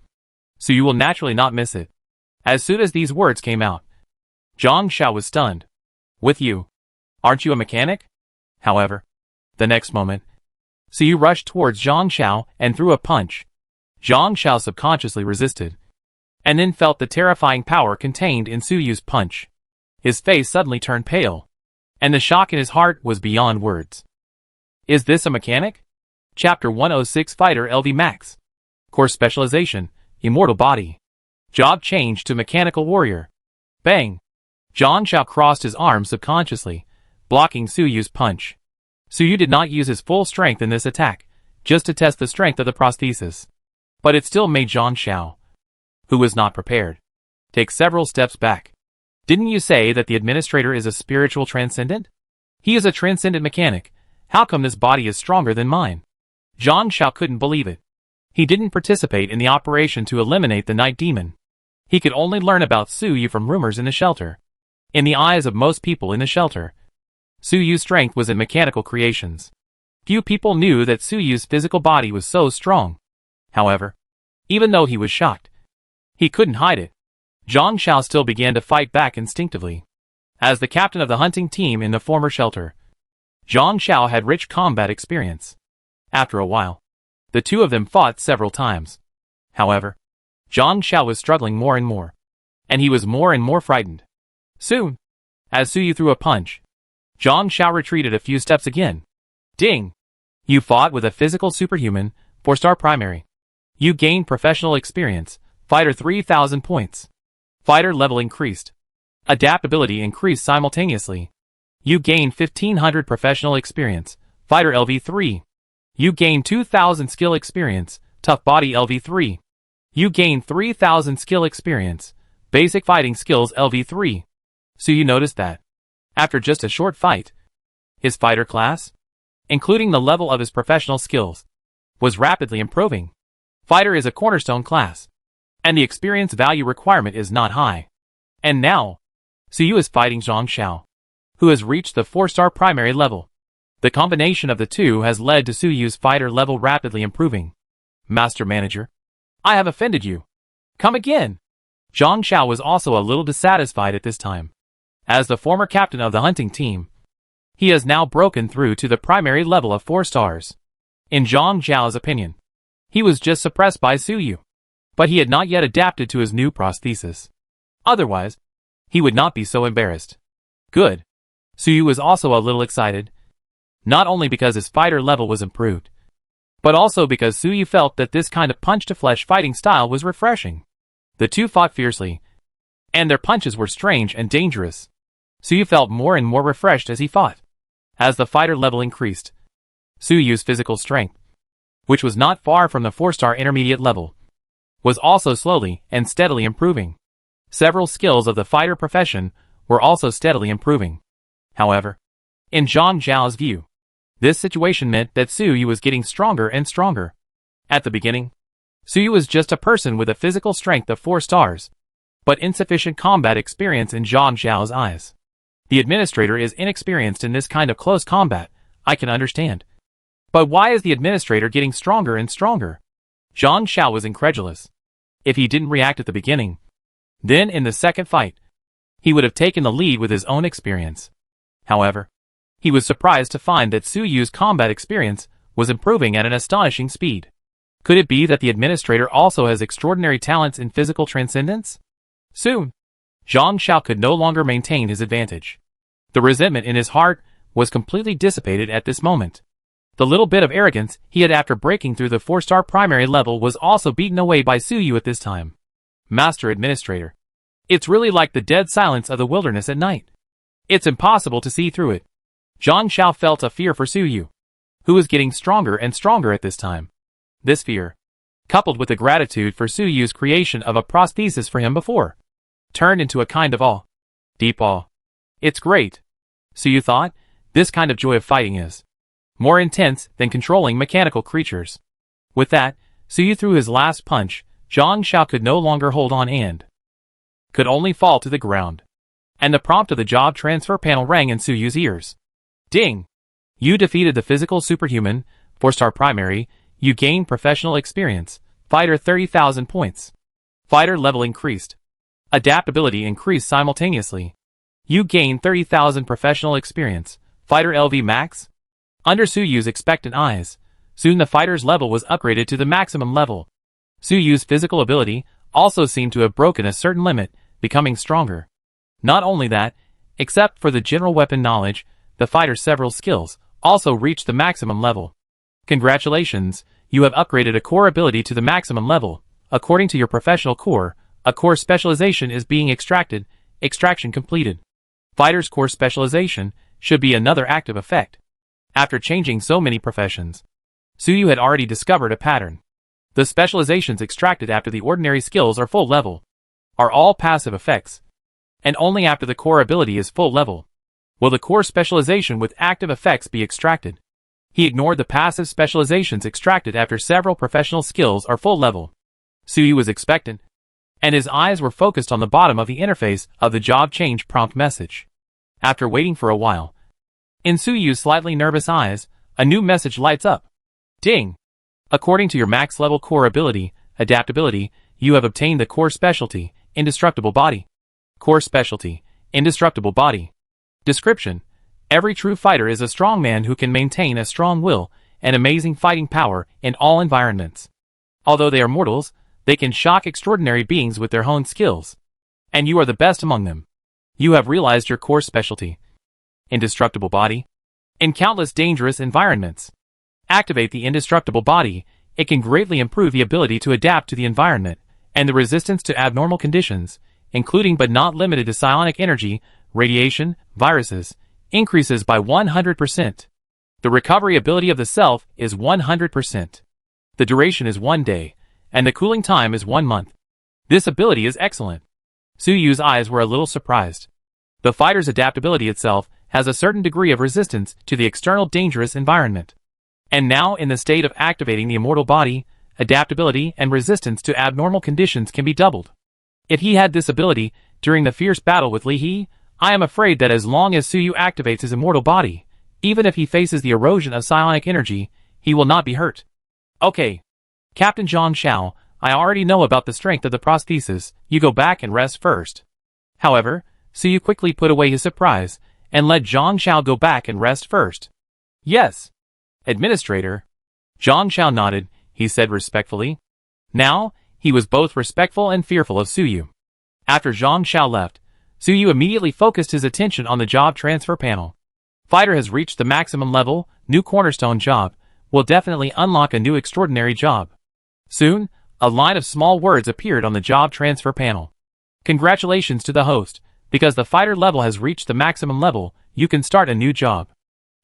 So you will naturally not miss it. As soon as these words came out, Zhang Xiao was stunned. With you? Aren't you a mechanic? However, the next moment, Suyu rushed towards Zhang Xiao and threw a punch. Zhang Xiao subconsciously resisted, and then felt the terrifying power contained in Suyu's punch. His face suddenly turned pale, and the shock in his heart was beyond words. Is this a mechanic? Chapter 106 Fighter LV Max. Course Specialization, Immortal Body. Job change to Mechanical Warrior. Bang! Zhang Xiao crossed his arms subconsciously, blocking Suyu's punch. Suyu did not use his full strength in this attack, just to test the strength of the prosthesis. But it still made Zhang Xiao, who was not prepared, take several steps back. Didn't you say that the administrator is a spiritual transcendent? He is a transcendent mechanic. How come this body is stronger than mine? Zhang Xiao couldn't believe it. He didn't participate in the operation to eliminate the night demon. He could only learn about Su Yu from rumors in the shelter. In the eyes of most people in the shelter, Su Yu's strength was in mechanical creations. Few people knew that Su Yu's physical body was so strong. However, even though he was shocked, he couldn't hide it. Zhang Xiao still began to fight back instinctively. As the captain of the hunting team in the former shelter, Zhang Xiao had rich combat experience. After a while, the two of them fought several times. However, Zhang Xiao was struggling more and more, and he was more and more frightened. Soon, as Su Yu threw a punch, Zhang Xiao retreated a few steps again. Ding! You fought with a physical superhuman, 4-star primary. You gained professional experience, fighter 3,000 points. Fighter level increased. Adaptability increased simultaneously. You gained 1,500 professional experience, fighter LV3. You gained 2,000 skill experience, tough body LV3. You gained 3,000 skill experience, basic fighting skills LV3. So you noticed that, after just a short fight, his fighter class, including the level of his professional skills, was rapidly improving. Fighter is a cornerstone class, and the experience value requirement is not high. And now, Su Yu is fighting Zhang Xiao, who has reached the 4-star primary level. The combination of the two has led to Su Yu's fighter level rapidly improving. Master Manager, I have offended you. Come again. Zhang Xiao was also a little dissatisfied at this time. As the former captain of the hunting team, he has now broken through to the primary level of 4 stars. In Zhang Xiao's opinion, he was just suppressed by Su Yu, but he had not yet adapted to his new prosthesis. Otherwise, he would not be so embarrassed. Good. Su Yu was also a little excited, not only because his fighter level was improved, but also because Su Yu felt that this kind of punch-to-flesh fighting style was refreshing. The two fought fiercely, and their punches were strange and dangerous. Su Yu felt more and more refreshed as he fought. As the fighter level increased, Su Yu's physical strength, which was not far from the 4-star intermediate level, was also slowly and steadily improving. Several skills of the fighter profession were also steadily improving. However, in Zhang Xiao's view, this situation meant that Su Yu was getting stronger and stronger. At the beginning, Su Yu was just a person with a physical strength of 4 stars, but insufficient combat experience in Zhang Xiao's eyes. The administrator is inexperienced in this kind of close combat, I can understand. But why is the administrator getting stronger and stronger? Zhang Xiao was incredulous. If he didn't react at the beginning, then in the second fight, he would have taken the lead with his own experience. However, he was surprised to find that Su Yu's combat experience was improving at an astonishing speed. Could it be that the administrator also has extraordinary talents in physical transcendence? Soon, Zhang Xiao could no longer maintain his advantage. The resentment in his heart was completely dissipated at this moment. The little bit of arrogance he had after breaking through the 4-star primary level was also beaten away by Su Yu at this time. Master Administrator, it's really like the dead silence of the wilderness at night. It's impossible to see through it. Zhang Xiao felt a fear for Su Yu, who was getting stronger and stronger at this time. This fear, coupled with the gratitude for Su Yu's creation of a prosthesis for him before, turned into a kind of awe. Deep awe. It's great. Su Yu thought, this kind of joy of fighting is more intense than controlling mechanical creatures. With that, Su Yu threw his last punch. Zhang Xiao could no longer hold on and could only fall to the ground. And the prompt of the job transfer panel rang in Su Yu's ears. Ding! You defeated the physical superhuman, 4-star primary. You gained professional experience, fighter 30,000 points. Fighter level increased. Adaptability increased simultaneously. You gained 30,000 professional experience, fighter LV max. Under Su Yu's expectant eyes, soon the fighter's level was upgraded to the maximum level. Su Yu's physical ability also seemed to have broken a certain limit, becoming stronger. Not only that, except for the general weapon knowledge, the fighter's several skills also reached the maximum level. Congratulations, you have upgraded a core ability to the maximum level. According to your professional core, a core specialization is being extracted. Extraction completed. Fighter's core specialization should be another active effect. After changing so many professions, Suyu had already discovered a pattern. The specializations extracted after the ordinary skills are full level, are all passive effects, and only after the core ability is full level will the core specialization with active effects be extracted. He ignored the passive specializations extracted after several professional skills are full level. Suyu was expectant, and his eyes were focused on the bottom of the interface of the job change prompt message. After waiting for a while, in Suyu's slightly nervous eyes, a new message lights up. Ding! According to your max level core ability, adaptability, you have obtained the core specialty, indestructible body. Core specialty, indestructible body. Description: every true fighter is a strong man who can maintain a strong will and amazing fighting power in all environments. Although they are mortals, they can shock extraordinary beings with their own skills. And you are the best among them. You have realized your core specialty, indestructible body. In countless dangerous environments, activate the indestructible body. It can greatly improve the ability to adapt to the environment and the resistance to abnormal conditions, including but not limited to psionic energy, radiation, viruses, increases by 100%. The recovery ability of the self is 100%. The duration is 1 day, and the cooling time is 1 month. This ability is excellent. Suyu's eyes were a little surprised. The fighter's adaptability itself has a certain degree of resistance to the external dangerous environment. And now, in the state of activating the immortal body, adaptability and resistance to abnormal conditions can be doubled. If he had this ability during the fierce battle with Li He, I am afraid that as long as Suyu activates his immortal body, even if he faces the erosion of psionic energy, he will not be hurt. Okay. Captain Zhang Xiao, I already know about the strength of the prosthesis, you go back and rest first. However, Suyu quickly put away his surprise, and let Zhang Xiao go back and rest first. Yes. Administrator. Zhang Xiao nodded, he said respectfully. Now, he was both respectful and fearful of Suyu. After Zhang Xiao left, Suyu immediately focused his attention on the job transfer panel. Fighter has reached the maximum level, new cornerstone job, will definitely unlock a new extraordinary job. Soon, a line of small words appeared on the job transfer panel. Congratulations to the host, because the fighter level has reached the maximum level, you can start a new job.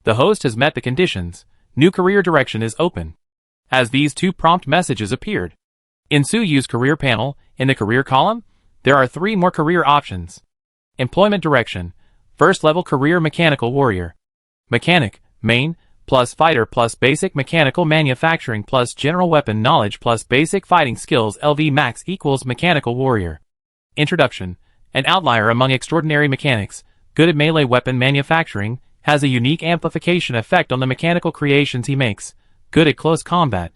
The host has met the conditions, new career direction is open. As these two prompt messages appeared. In Suyu's career panel, in the career column, there are 3 more career options. Employment direction, first level career mechanical warrior. Mechanic, main, plus fighter plus basic mechanical manufacturing plus general weapon knowledge plus basic fighting skills LV max equals mechanical warrior. Introduction, an outlier among extraordinary mechanics, good at melee weapon manufacturing, has a unique amplification effect on the mechanical creations he makes, good at close combat,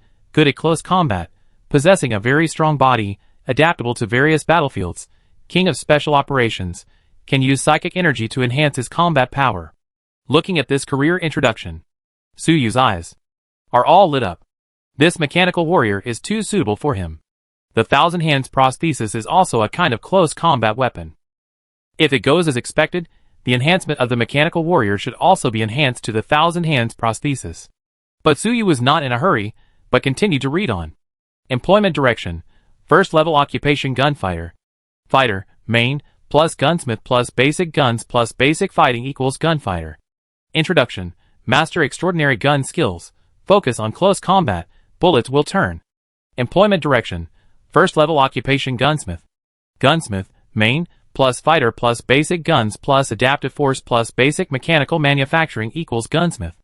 possessing a very strong body, adaptable to various battlefields, king of special operations, can use psychic energy to enhance his combat power. Looking at this career introduction, Suyu's eyes are all lit up. This mechanical warrior is too suitable for him. The Thousand Hands prosthesis is also a kind of close combat weapon. If it goes as expected, the enhancement of the mechanical warrior should also be enhanced to the Thousand Hands prosthesis. But Suyu was not in a hurry, but continued to read on. Employment direction, first level occupation gunfighter. Fighter, main, plus gunsmith plus basic guns plus basic fighting equals gunfighter. Introduction, master extraordinary gun skills, focus on close combat, bullets will turn. Employment direction, first level occupation gunsmith. Gunsmith, main, plus fighter plus basic guns plus adaptive force plus basic mechanical manufacturing equals gunsmith.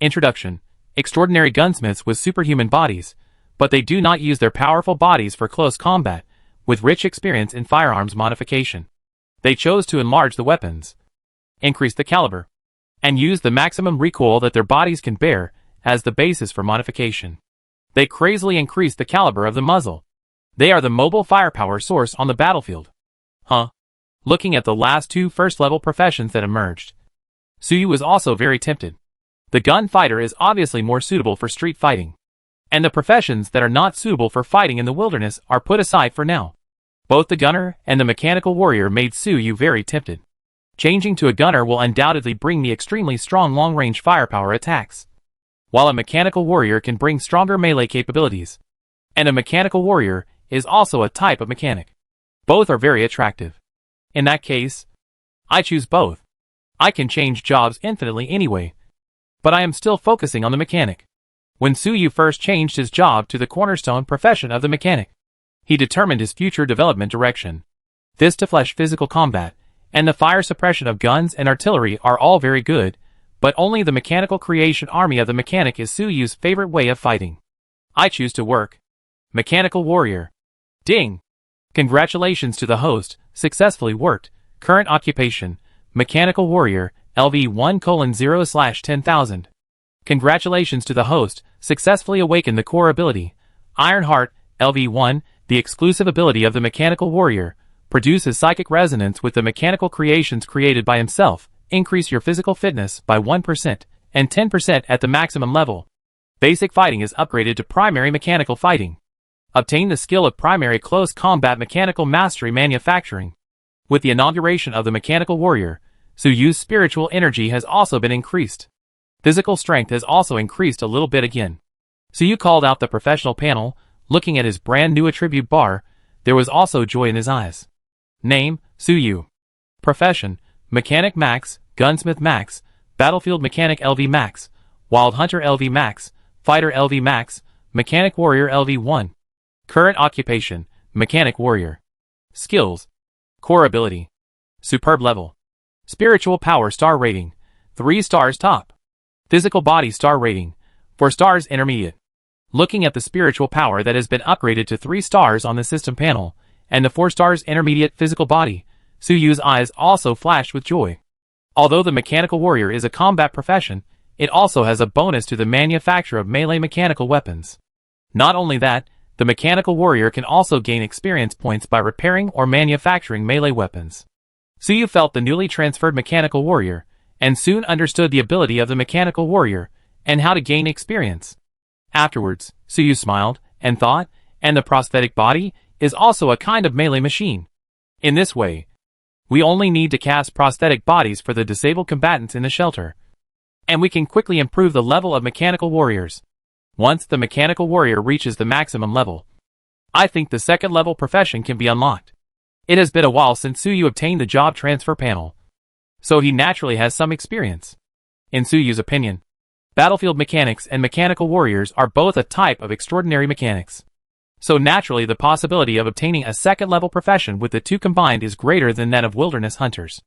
Introduction, extraordinary gunsmiths with superhuman bodies, but they do not use their powerful bodies for close combat, with rich experience in firearms modification. They chose to enlarge the weapons, increase the caliber, and use the maximum recoil that their bodies can bear as the basis for modification. They crazily increase the caliber of the muzzle. They are the mobile firepower source on the battlefield. Looking at the last 2 first-level professions that emerged, Suyu was also very tempted. The gunfighter is obviously more suitable for street fighting, and the professions that are not suitable for fighting in the wilderness are put aside for now. Both the gunner and the mechanical warrior made Suyu very tempted. Changing to a gunner will undoubtedly bring me extremely strong long-range firepower attacks, while a mechanical warrior can bring stronger melee capabilities. And a mechanical warrior is also a type of mechanic. Both are very attractive. In that case, I choose both. I can change jobs infinitely anyway, but I am still focusing on the mechanic. When Suyu first changed his job to the cornerstone profession of the mechanic, he determined his future development direction. This to flesh physical combat, and the fire suppression of guns and artillery are all very good, but only the mechanical creation army of the mechanic is Suyu's favorite way of fighting. I choose to work. Mechanical warrior. Ding! Congratulations to the host, successfully worked. Current occupation, mechanical warrior, LV1:0/10,000. Congratulations to the host, successfully awakened the core ability. Iron Heart, LV1, the exclusive ability of the mechanical warrior, produces psychic resonance with the mechanical creations created by himself, increase your physical fitness by 1%, and 10% at the maximum level. Basic fighting is upgraded to primary mechanical fighting. Obtain the skill of primary close combat mechanical mastery manufacturing. With the inauguration of the mechanical warrior, Suyu's spiritual energy has also been increased. Physical strength has also increased a little bit again. Suyu called out the professional panel, looking at his brand new attribute bar. There was also joy in his eyes. Name, Suyu. Profession, Mechanic Max, Gunsmith Max, Battlefield Mechanic LV Max, Wild Hunter LV Max, Fighter LV Max, Mechanic Warrior LV1. Current occupation, Mechanic Warrior. Skills. Core ability. Superb level. Spiritual power star rating, 3 stars top. Physical body star rating, 4 stars intermediate. Looking at the spiritual power that has been upgraded to 3 stars on the system panel, and the 4 stars intermediate physical body, Suyu's eyes also flashed with joy. Although the mechanical warrior is a combat profession, it also has a bonus to the manufacture of melee mechanical weapons. Not only that, the mechanical warrior can also gain experience points by repairing or manufacturing melee weapons. Suyu felt the newly transferred mechanical warrior, and soon understood the ability of the mechanical warrior, and how to gain experience. Afterwards, Suyu smiled, and thought, and the prosthetic body is also a kind of melee machine. In this way, we only need to cast prosthetic bodies for the disabled combatants in the shelter, and we can quickly improve the level of mechanical warriors. Once the mechanical warrior reaches the maximum level, I think the second level profession can be unlocked. It has been a while since Suyu obtained the job transfer panel, so he naturally has some experience. In Suyu's opinion, battlefield mechanics and mechanical warriors are both a type of extraordinary mechanics. So naturally the possibility of obtaining a second level profession with the two combined is greater than that of wilderness hunters.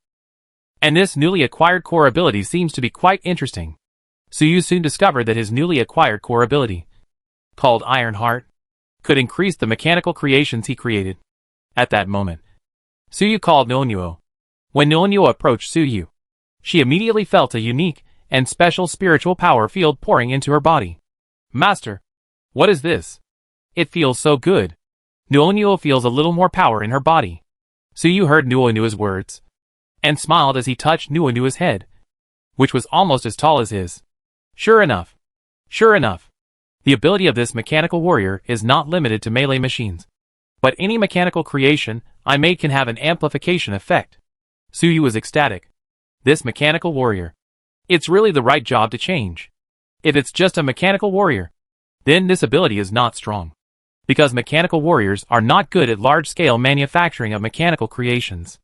And this newly acquired core ability seems to be quite interesting. Suyu soon discovered that his newly acquired core ability, called Iron Heart, could increase the mechanical creations he created. At that moment, Suyu called Nuonuo. When Nuonuo approached Suyu, she immediately felt a unique and special spiritual power field pouring into her body. Master, what is this? It feels so good. Nuonuo feels a little more power in her body. Suyu heard Nuonuo's words, and smiled as he touched Nuonuo's head, which was almost as tall as his. Sure enough. The ability of this mechanical warrior is not limited to melee machines, but any mechanical creation I made can have an amplification effect. Suyu was ecstatic. This mechanical warrior. It's really the right job to change. If it's just a mechanical warrior, then this ability is not strong. Because mechanical warriors are not good at large-scale manufacturing of mechanical creations.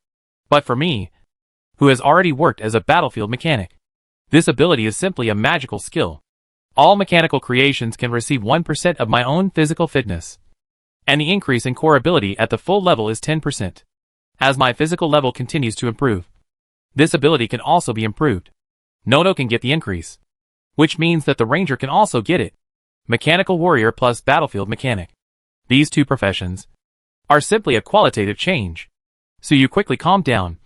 But for me, who has already worked as a battlefield mechanic, this ability is simply a magical skill. All mechanical creations can receive 1% of my own physical fitness, and the increase in core ability at the full level is 10%. As my physical level continues to improve, this ability can also be improved. Nono can get the increase, which means that the ranger can also get it. Mechanical warrior plus battlefield mechanic. These two professions are simply a qualitative change. Suyu quickly calmed down,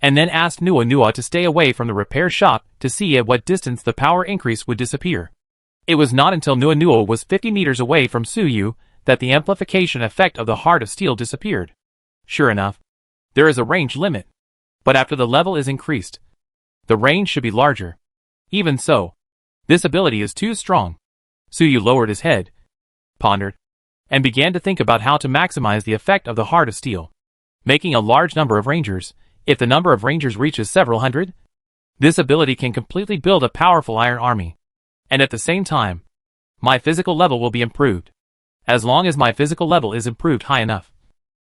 and then asked Nuonuo to stay away from the repair shop to see at what distance the power increase would disappear. It was not until Nuonuo was 50 meters away from Suyu that the amplification effect of the Heart of Steel disappeared. Sure enough, there is a range limit, but after the level is increased, the range should be larger. Even so, this ability is too strong. Suyu lowered his head, pondered, and began to think about how to maximize the effect of the Heart of Steel. Making a large number of rangers, if the number of rangers reaches several hundred, this ability can completely build a powerful iron army. And at the same time, my physical level will be improved. As long as my physical level is improved high enough,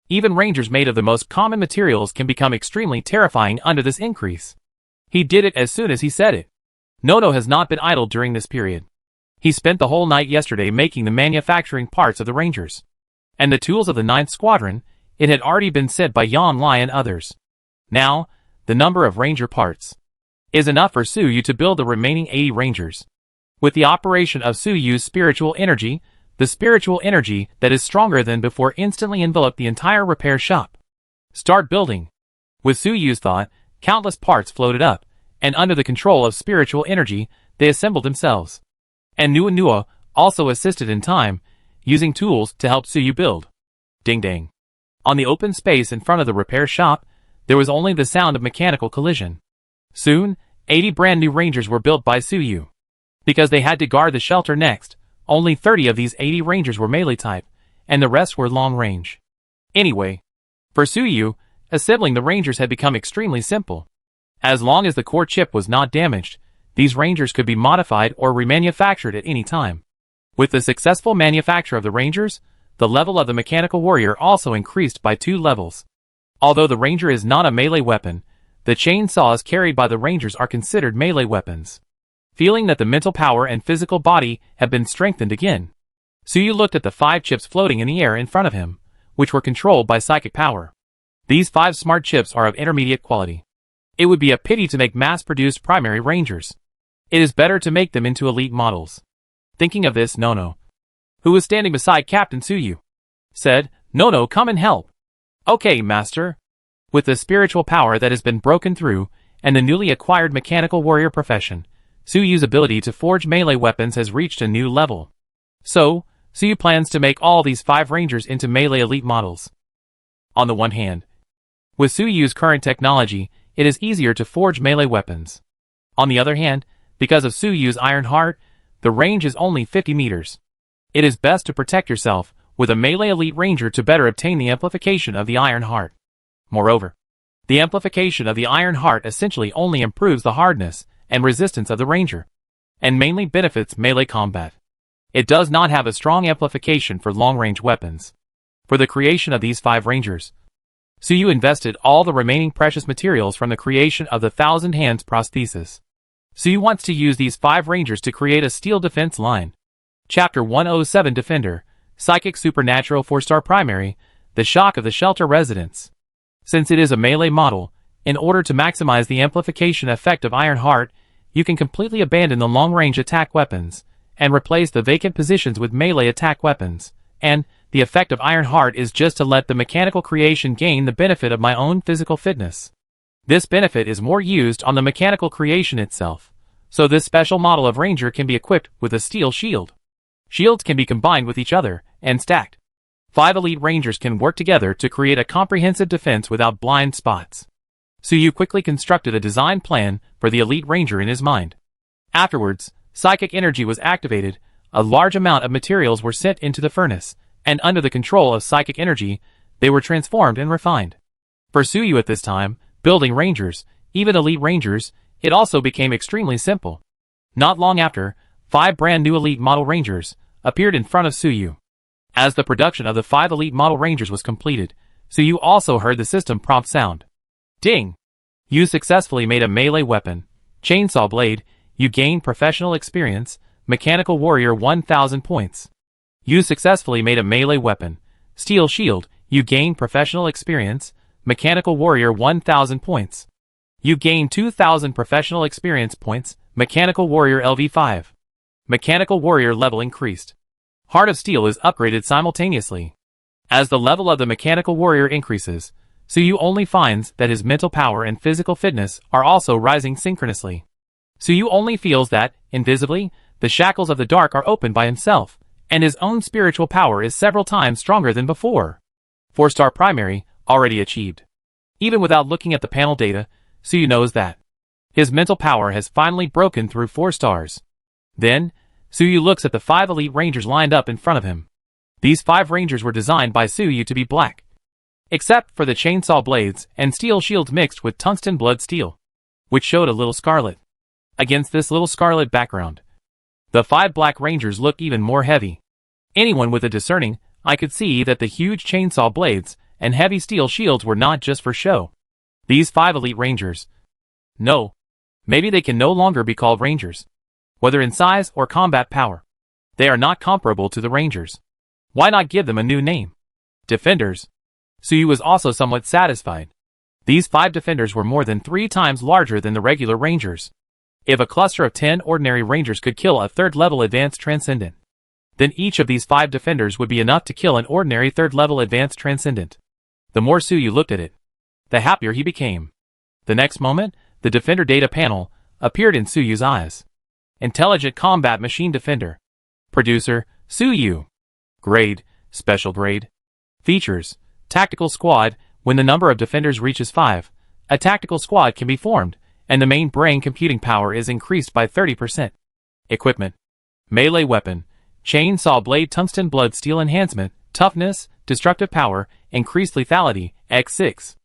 even rangers made of the most common materials can become extremely terrifying under this increase. He did it as soon as he said it. Nono has not been idle during this period. He spent the whole night yesterday making the manufacturing parts of the Rangers. And the tools of the 9th Squadron, it had already been said by Yan Lai and others. Now, the number of Ranger parts is enough for Suyu to build the remaining 80 Rangers. With the operation of Suyu's spiritual energy, the spiritual energy that is stronger than before instantly enveloped the entire repair shop. Start building. With Suyu's thought, countless parts floated up, and under the control of spiritual energy, they assembled themselves. And Nua Nua also assisted in time, using tools to help Suyu build. Ding dang. On the open space in front of the repair shop, there was only the sound of mechanical collision. Soon, 80 brand new Rangers were built by Suyu. Because they had to guard the shelter next, only 30 of these 80 Rangers were melee type, and the rest were long range. Anyway, for Suyu, assembling the Rangers had become extremely simple. As long as the core chip was not damaged, these Rangers could be modified or remanufactured at any time. With the successful manufacture of the Rangers, the level of the mechanical warrior also increased by 2 levels. Although the Ranger is not a melee weapon, the chainsaws carried by the Rangers are considered melee weapons. Feeling that the mental power and physical body have been strengthened again, Suyu looked at the 5 chips floating in the air in front of him, which were controlled by psychic power. These 5 smart chips are of intermediate quality. It would be a pity to make mass-produced primary Rangers. It is better to make them into elite models. Thinking of this, Nono, who was standing beside Captain Suyu, said, "Nono, come and help." "Okay, Master." With the spiritual power that has been broken through, and the newly acquired mechanical warrior profession, Suyu's ability to forge melee weapons has reached a new level. So, Suyu plans to make all these 5 Rangers into melee elite models. On the one hand, with Suyu's current technology, it is easier to forge melee weapons. On the other hand, because of Suyu's Iron Heart, the range is only 50 meters. It is best to protect yourself with a melee elite Ranger to better obtain the amplification of the Iron Heart. Moreover, the amplification of the Iron Heart essentially only improves the hardness and resistance of the Ranger, and mainly benefits melee combat. It does not have a strong amplification for long-range weapons. For the creation of these 5 Rangers, Suyu invested all the remaining precious materials from the creation of the 1,000 Hands prosthesis. Suyu wants to use these 5 Rangers to create a steel defense line. Chapter 107 Defender, Psychic Supernatural 4-star Primary, The Shock of the Shelter Residents. Since it is a melee model, in order to maximize the amplification effect of Iron Heart, you can completely abandon the long-range attack weapons, and replace the vacant positions with melee attack weapons, and the effect of Iron Heart is just to let the mechanical creation gain the benefit of my own physical fitness. This benefit is more used on the mechanical creation itself, so this special model of Ranger can be equipped with a steel shield. Shields can be combined with each other, and stacked. 5 elite Rangers can work together to create a comprehensive defense without blind spots. Suyu quickly constructed a design plan for the elite Ranger in his mind. Afterwards, psychic energy was activated, a large amount of materials were sent into the furnace, and under the control of psychic energy, they were transformed and refined. For Suyu at this time, building Rangers, even elite Rangers, it also became extremely simple. Not long after, 5 brand new elite model Rangers appeared in front of Suyu. As the production of the 5 elite model Rangers was completed, Suyu also heard the system prompt sound. Ding! You successfully made a melee weapon. Chainsaw blade, you gain professional experience. Mechanical warrior 1000 points. You successfully made a melee weapon. Steel shield, you gain professional experience. Mechanical warrior 1000 points. You gain 2000 professional experience points. Mechanical warrior LV5. Mechanical warrior level increased. Heart of Steel is upgraded simultaneously. As the level of the mechanical warrior increases, Suyu only finds that his mental power and physical fitness are also rising synchronously. Suyu only feels that, invisibly, the shackles of the dark are opened by himself, and his own spiritual power is several times stronger than before. 4-star primary, already achieved. Even without looking at the panel data, Suyu knows that his mental power has finally broken through 4 stars. Then, Suyu looks at the 5 elite Rangers lined up in front of him. These 5 Rangers were designed by Suyu to be black, except for the chainsaw blades and steel shields mixed with tungsten blood steel, which showed a little scarlet. Against this little scarlet background, the 5 black Rangers look even more heavy. Anyone with a discerning eye could see that the huge chainsaw blades and heavy steel shields were not just for show. These 5 elite Rangers, no, maybe they can no longer be called Rangers. whether in size or combat power. They are not comparable to the Rangers. Why not give them a new name? Defenders. Suyu was also somewhat satisfied. These 5 defenders were more than 3 times larger than the regular Rangers. If a cluster of 10 ordinary Rangers could kill a 3rd-level advanced Transcendent, then each of these 5 defenders would be enough to kill an ordinary 3rd-level advanced Transcendent. The more Suyu looked at it, the happier he became. The next moment, the Defender data panel appeared in Suyu's eyes. Intelligent Combat Machine Defender. Producer, Suyu. Grade, Special Grade. Features, Tactical Squad. When the number of defenders reaches 5, a tactical squad can be formed, and the main brain computing power is increased by 30%. Equipment. Melee Weapon. Chainsaw Blade Tungsten Blood Steel Enhancement, Toughness, Destructive Power, Increased Lethality, X6.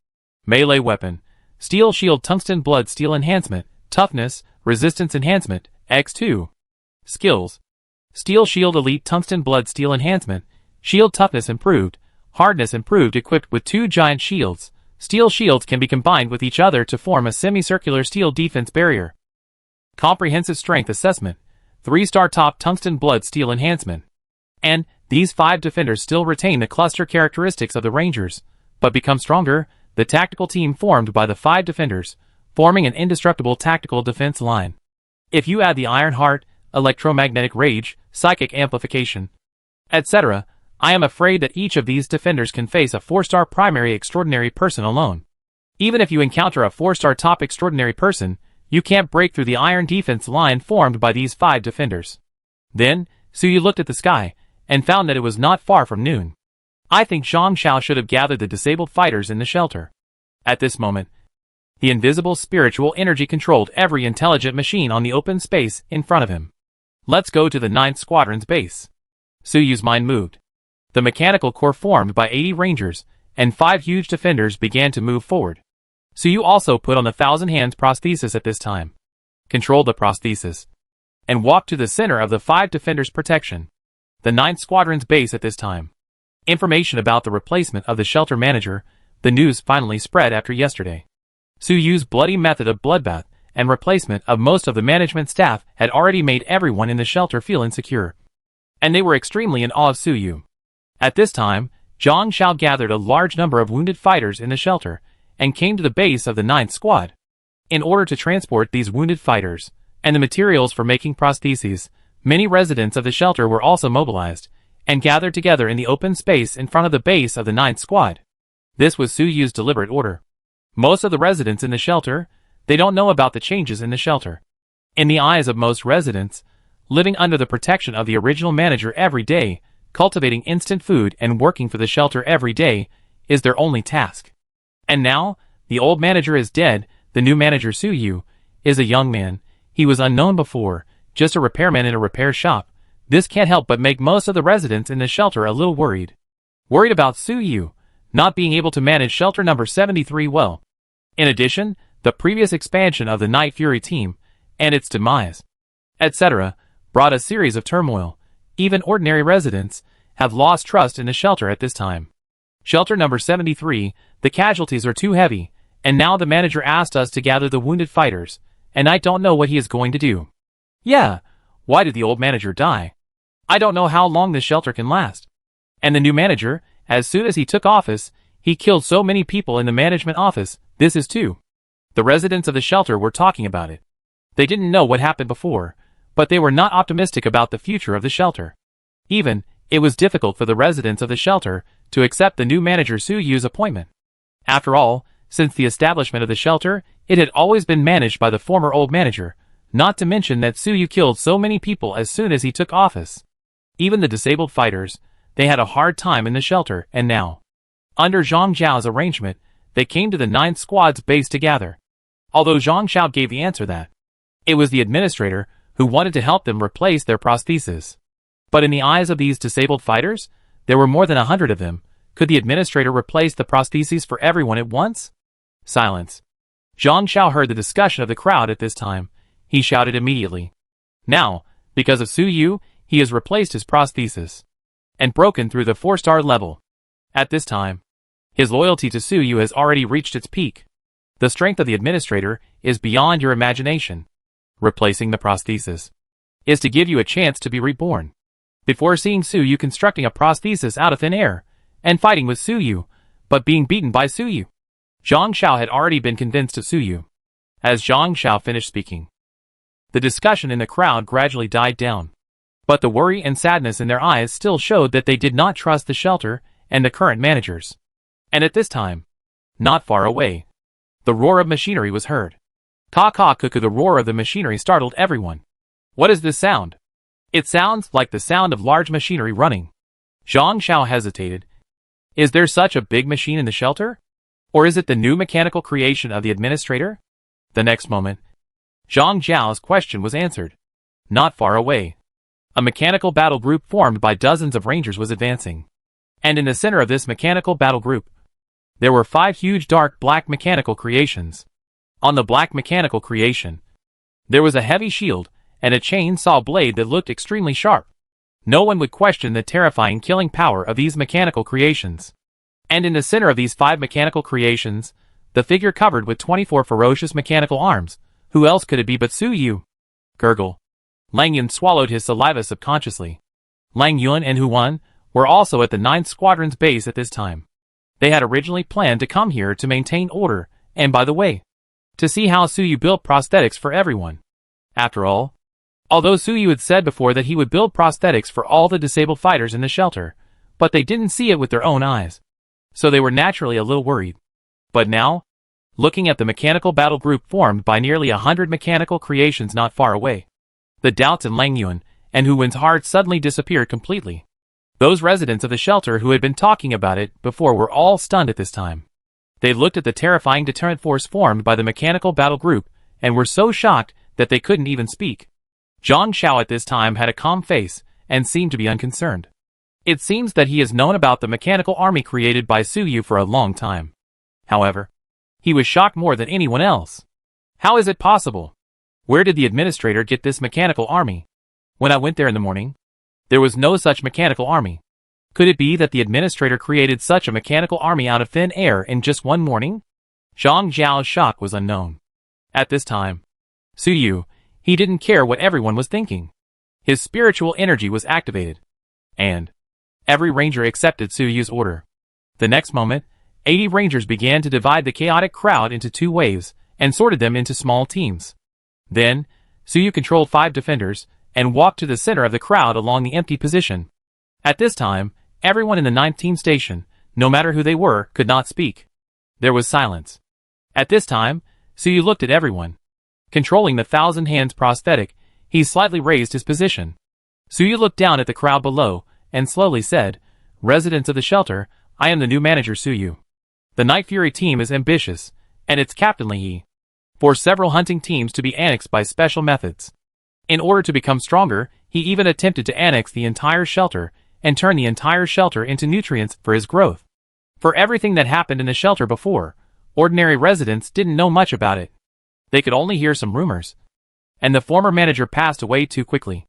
Melee Weapon. Steel Shield Tungsten Blood Steel Enhancement, Toughness, Resistance Enhancement, X2. Skills. Steel Shield Elite Tungsten Blood Steel Enhancement, Shield Toughness Improved, Hardness Improved. Equipped with 2 giant shields, steel shields can be combined with each other to form a semicircular steel defense barrier. Comprehensive Strength Assessment, 3-star Top Tungsten Blood Steel Enhancement. And these 5 defenders still retain the cluster characteristics of the Rangers, but become stronger. The tactical team formed by the 5 defenders, forming an indestructible tactical defense line. If you add the Iron Heart, Electromagnetic Rage, Psychic Amplification, etc., I am afraid that each of these defenders can face a 4-star primary extraordinary person alone. Even if you encounter a 4-star top extraordinary person, you can't break through the iron defense line formed by these 5 defenders. Then, Suyu looked at the sky, and found that it was not far from noon. I think Zhang Xiao should have gathered the disabled fighters in the shelter. At this moment, the invisible spiritual energy controlled every intelligent machine on the open space in front of him. Let's go to the 9th Squadron's base. Suyu's mind moved. The mechanical core formed by 80 Rangers and 5 huge defenders began to move forward. Suyu also put on the 1,000 Hands prosthesis at this time, controlled the prosthesis, and walked to the center of the 5 defenders' protection. The 9th Squadron's base at this time. Information about the replacement of the shelter manager. The news finally spread after yesterday. Suyu's bloody method of bloodbath and replacement of most of the management staff had already made everyone in the shelter feel insecure, and they were extremely in awe of Suyu. At this time, Zhang Xiao gathered a large number of wounded fighters in the shelter and came to the base of the 9th Squad. In order to transport these wounded fighters and the materials for making prostheses, many residents of the shelter were also mobilized and gathered together in the open space in front of the base of the 9th Squad. This was Suyu's deliberate order. Most of the residents in the shelter, they don't know about the changes in the shelter. In the eyes of most residents, living under the protection of the original manager every day, cultivating instant food and working for the shelter every day is their only task. And now, the old manager is dead. The new manager, Suyu, is a young man. He was unknown before, just a repairman in a repair shop. This can't help but make most of the residents in the shelter a little worried. Worried about Suyu not being able to manage shelter number 73 well. In addition, the previous expansion of the Night Fury team and its demise, etc., brought a series of turmoil. Even ordinary residents have lost trust in the shelter at this time. Shelter number 73, the casualties are too heavy, and now the manager asked us to gather the wounded fighters, and I don't know what he is going to do. Yeah, why did the old manager die? I don't know how long this shelter can last. And the new manager, as soon as he took office, he killed so many people in the management office. This is too. The residents of the shelter were talking about it. They didn't know what happened before, but they were not optimistic about the future of the shelter. Even, it was difficult for the residents of the shelter to accept the new manager Suyu's appointment. After all, since the establishment of the shelter, it had always been managed by the former old manager, not to mention that Suyu killed so many people as soon as he took office. Even the disabled fighters, they had a hard time in the shelter, and now, under Zhang Zhao's arrangement, they came to the 9th Squad's base to gather. Although Zhang Zhao gave the answer that it was the administrator who wanted to help them replace their prostheses. But in the eyes of these disabled fighters, there were more than 100 of them. Could the administrator replace the prostheses for everyone at once? Silence. Zhang Xiao heard the discussion of the crowd at this time. He shouted immediately. Now, because of Suyu, he has replaced his prosthesis and broken through the 4-star level. At this time, his loyalty to Suyu has already reached its peak. The strength of the administrator is beyond your imagination. Replacing the prosthesis. is to give you a chance to be reborn. Before seeing Suyu constructing a prosthesis out of thin air, and fighting with Suyu, but being beaten by Suyu, Zhang Xiao had already been convinced of Suyu. As Zhang Xiao finished speaking, the discussion in the crowd gradually died down. But the worry and sadness in their eyes still showed that they did not trust the shelter and the current managers. And at this time, not far away, the roar of machinery was heard. Ka-ka-cuckoo, the roar of the machinery startled everyone. What is this sound? It sounds like the sound of large machinery running. Zhang Xiao hesitated. Is there such a big machine in the shelter? Or is it the new mechanical creation of the administrator? The next moment, Zhang Xiao's question was answered. Not far away, a mechanical battle group formed by dozens of rangers was advancing. And in the center of this mechanical battle group, there were 5 huge dark black mechanical creations. On the black mechanical creation, there was a heavy shield and a chainsaw blade that looked extremely sharp. No one would question the terrifying killing power of these mechanical creations. And in the center of these 5 mechanical creations, the figure covered with 24 ferocious mechanical arms. Who else could it be but Suyu? Gurgle. Lang Yun swallowed his saliva subconsciously. Lang Yun and Huan were also at the 9th Squadron's base at this time. They had originally planned to come here to maintain order, and by the way, to see how Suyu built prosthetics for everyone. After all, although Suyu had said before that he would build prosthetics for all the disabled fighters in the shelter, but they didn't see it with their own eyes. So they were naturally a little worried. But now, looking at the mechanical battle group formed by nearly 100 mechanical creations not far away, the doubts in Lang Yun and Hu Wen's heart suddenly disappeared completely. Those residents of the shelter who had been talking about it before were all stunned at this time. They looked at the terrifying deterrent force formed by the mechanical battle group and were so shocked that they couldn't even speak. Zhang Xiao at this time had a calm face and seemed to be unconcerned. It seems that he has known about the mechanical army created by Suyu for a long time. However, he was shocked more than anyone else. How is it possible? Where did the administrator get this mechanical army? When I went there in the morning, there was no such mechanical army. Could it be that the administrator created such a mechanical army out of thin air in just one morning? Zhang Zhao's shock was unknown. At this time, Suyu, he didn't care what everyone was thinking. His spiritual energy was activated. And every ranger accepted Suyu's order. The next moment, 80 rangers began to divide the chaotic crowd into 2 waves and sorted them into small teams. Then, Suyu controlled 5 defenders and walked to the center of the crowd along the empty position. At this time, everyone in the 9th team station, no matter who they were, could not speak. There was silence. At this time, Suyu looked at everyone. Controlling the 1,000 hands prosthetic, he slightly raised his position. Suyu looked down at the crowd below and slowly said, "Residents of the shelter, I am the new manager Suyu. The Night Fury team is ambitious, and its captain Li He forced several hunting teams to be annexed by special methods. In order to become stronger, he even attempted to annex the entire shelter and turn the entire shelter into nutrients for his growth. For everything that happened in the shelter before, ordinary residents didn't know much about it. They could only hear some rumors. And the former manager passed away too quickly,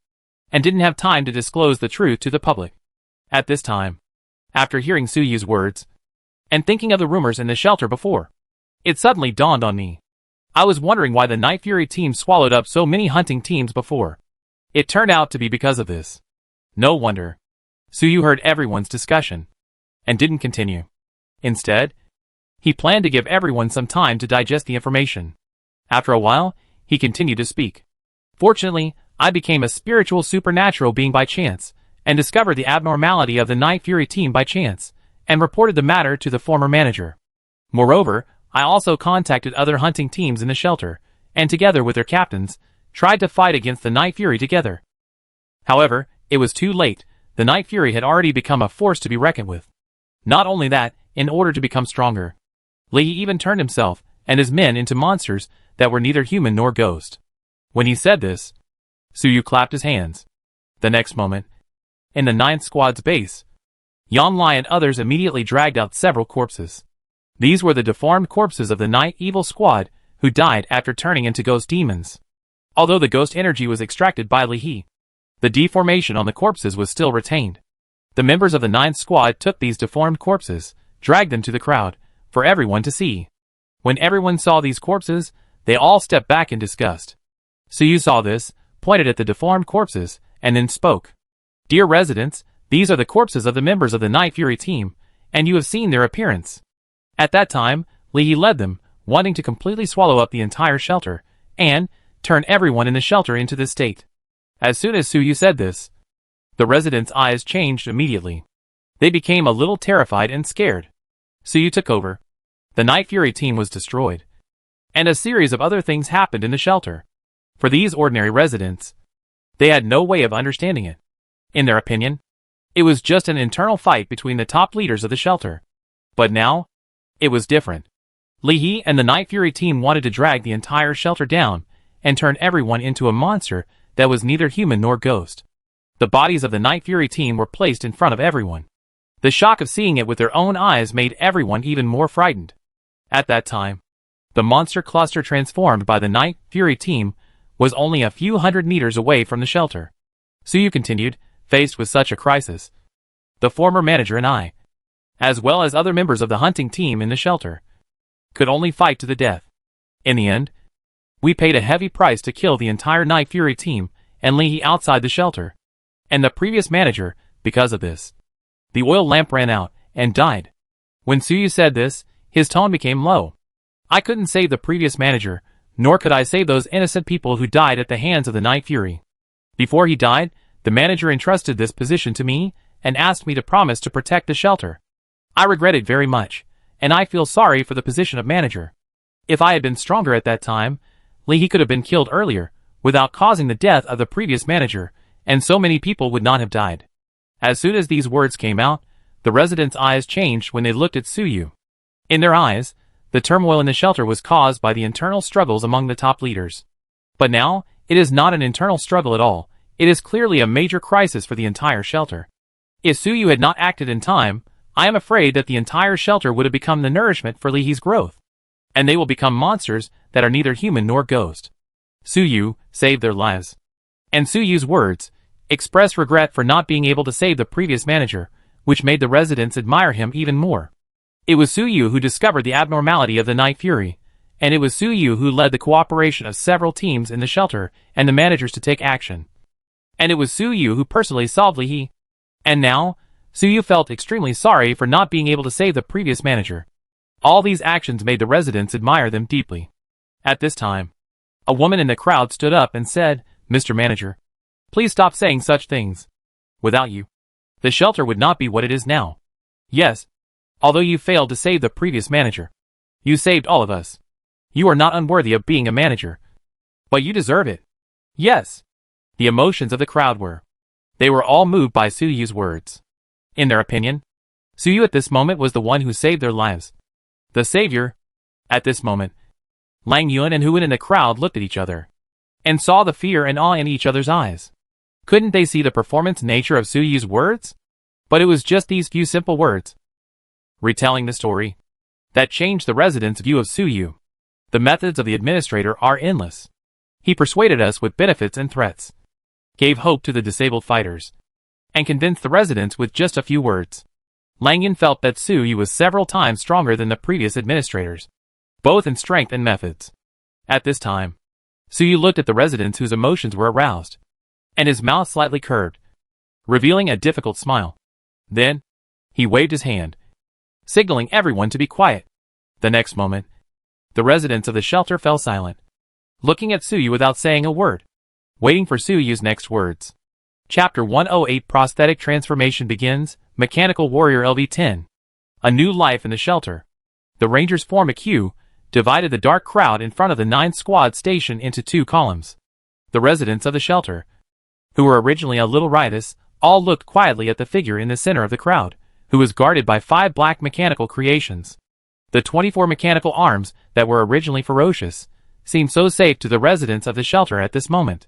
and didn't have time to disclose the truth to the public. At this time, after hearing Suyu's words, and thinking of the rumors in the shelter before, it suddenly dawned on me. I was wondering why the Night Fury team swallowed up so many hunting teams before. It turned out to be because of this. No wonder. Suyu heard everyone's discussion, and didn't continue. Instead, he planned to give everyone some time to digest the information. After a while, he continued to speak. Fortunately, I became a spiritual supernatural being by chance, and discovered the abnormality of the Night Fury team by chance, and reported the matter to the former manager. Moreover, I also contacted other hunting teams in the shelter, and together with their captains, tried to fight against the Night Fury together. However, it was too late. The Night Fury had already become a force to be reckoned with. Not only that, in order to become stronger, Li even turned himself and his men into monsters that were neither human nor ghost. When he said this, Suyu clapped his hands. The next moment, in the 9th Squad's base, Yan Lai and others immediately dragged out several corpses. These were the deformed corpses of the Night Evil Squad, who died after turning into ghost demons. Although the ghost energy was extracted by Li He, the deformation on the corpses was still retained. The members of the 9th Squad took these deformed corpses, dragged them to the crowd, for everyone to see. When everyone saw these corpses, they all stepped back in disgust. Suyu saw this, pointed at the deformed corpses, and then spoke. Dear residents, these are the corpses of the members of the Night Fury team, and you have seen their appearance. At that time, Lee led them, wanting to completely swallow up the entire shelter, and turn everyone in the shelter into this state. As soon as Suyu said this, the residents' eyes changed immediately. They became a little terrified and scared. Suyu took over. The Night Fury team was destroyed. And a series of other things happened in the shelter. For these ordinary residents, they had no way of understanding it. In their opinion, it was just an internal fight between the top leaders of the shelter. But now, it was different. Lee He and the Night Fury team wanted to drag the entire shelter down and turn everyone into a monster that was neither human nor ghost. The bodies of the Night Fury team were placed in front of everyone. The shock of seeing it with their own eyes made everyone even more frightened. At that time, the monster cluster transformed by the Night Fury team was only a few hundred meters away from the shelter. Suyu continued, faced with such a crisis. The former manager and I, as well as other members of the hunting team in the shelter, could only fight to the death. In the end, we paid a heavy price to kill the entire Night Fury team and Lee outside the shelter, and the previous manager, because of this. The oil lamp ran out and died. When Suyu said this, his tone became low. I couldn't save the previous manager, nor could I save those innocent people who died at the hands of the Night Fury. Before he died, the manager entrusted this position to me and asked me to promise to protect the shelter. I regret it very much, and I feel sorry for the position of manager. If I had been stronger at that time, Lee could have been killed earlier, without causing the death of the previous manager, and so many people would not have died. As soon as these words came out, the residents' eyes changed when they looked at Suyu. In their eyes, the turmoil in the shelter was caused by the internal struggles among the top leaders. But now, it is not an internal struggle at all, it is clearly a major crisis for the entire shelter. If Suyu had not acted in time, I am afraid that the entire shelter would have become the nourishment for Lee's growth. And they will become monsters that are neither human nor ghost. Suyu saved their lives. And Suyu's words expressed regret for not being able to save the previous manager, which made the residents admire him even more. It was Suyu who discovered the abnormality of the Night Fury, and it was Suyu who led the cooperation of several teams in the shelter and the managers to take action. And it was Suyu who personally solved Lee. And now, Suyu felt extremely sorry for not being able to save the previous manager. All these actions made the residents admire them deeply. At this time, a woman in the crowd stood up and said, Mr. Manager, please stop saying such things. Without you, the shelter would not be what it is now. Yes, although you failed to save the previous manager, you saved all of us. You are not unworthy of being a manager. But you deserve it. Yes. The emotions of the crowd were. They were all moved by Suyu's words. In their opinion, Suyu at this moment was the one who saved their lives. The savior. At this moment, Lang Yuan and Huan in the crowd looked at each other and saw the fear and awe in each other's eyes. Couldn't they see the performance nature of Suyu's words? But it was just these few simple words, retelling the story, that changed the residents' view of Suyu. The methods of the administrator are endless. He persuaded us with benefits and threats, gave hope to the disabled fighters, and convinced the residents with just a few words. Lang Yuan felt that Suyu was several times stronger than the previous administrators, both in strength and methods. At this time, Suyu looked at the residents whose emotions were aroused, and his mouth slightly curved, revealing a difficult smile. Then, he waved his hand, signaling everyone to be quiet. The next moment, the residents of the shelter fell silent, looking at Suyu without saying a word, waiting for Suyu's next words. Chapter 108 Prosthetic Transformation begins. Mechanical Warrior LV10. A new life in the shelter. The Rangers form a queue, divided the dark crowd in front of the 9 squad station into 2 columns. The residents of the shelter, who were originally a little riotous, all looked quietly at the figure in the center of the crowd, who was guarded by 5 black mechanical creations. The 24 mechanical arms that were originally ferocious seemed so safe to the residents of the shelter at this moment.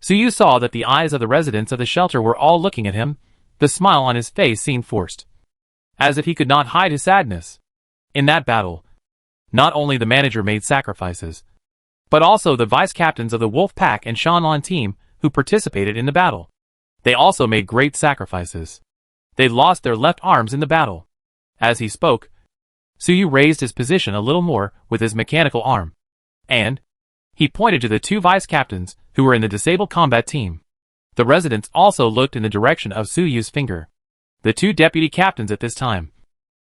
Suyu saw that the eyes of the residents of the shelter were all looking at him. The smile on his face seemed forced, as if he could not hide his sadness. In that battle, not only the manager made sacrifices, but also the vice-captains of the Wolf Pack and Shanlan team who participated in the battle. They also made great sacrifices. They lost their left arms in the battle. As he spoke, Suyu raised his position a little more with his mechanical arm, and He pointed to the two vice captains who were in the disabled combat team. The residents also looked in the direction of Su Yu's finger. The two deputy captains at this time,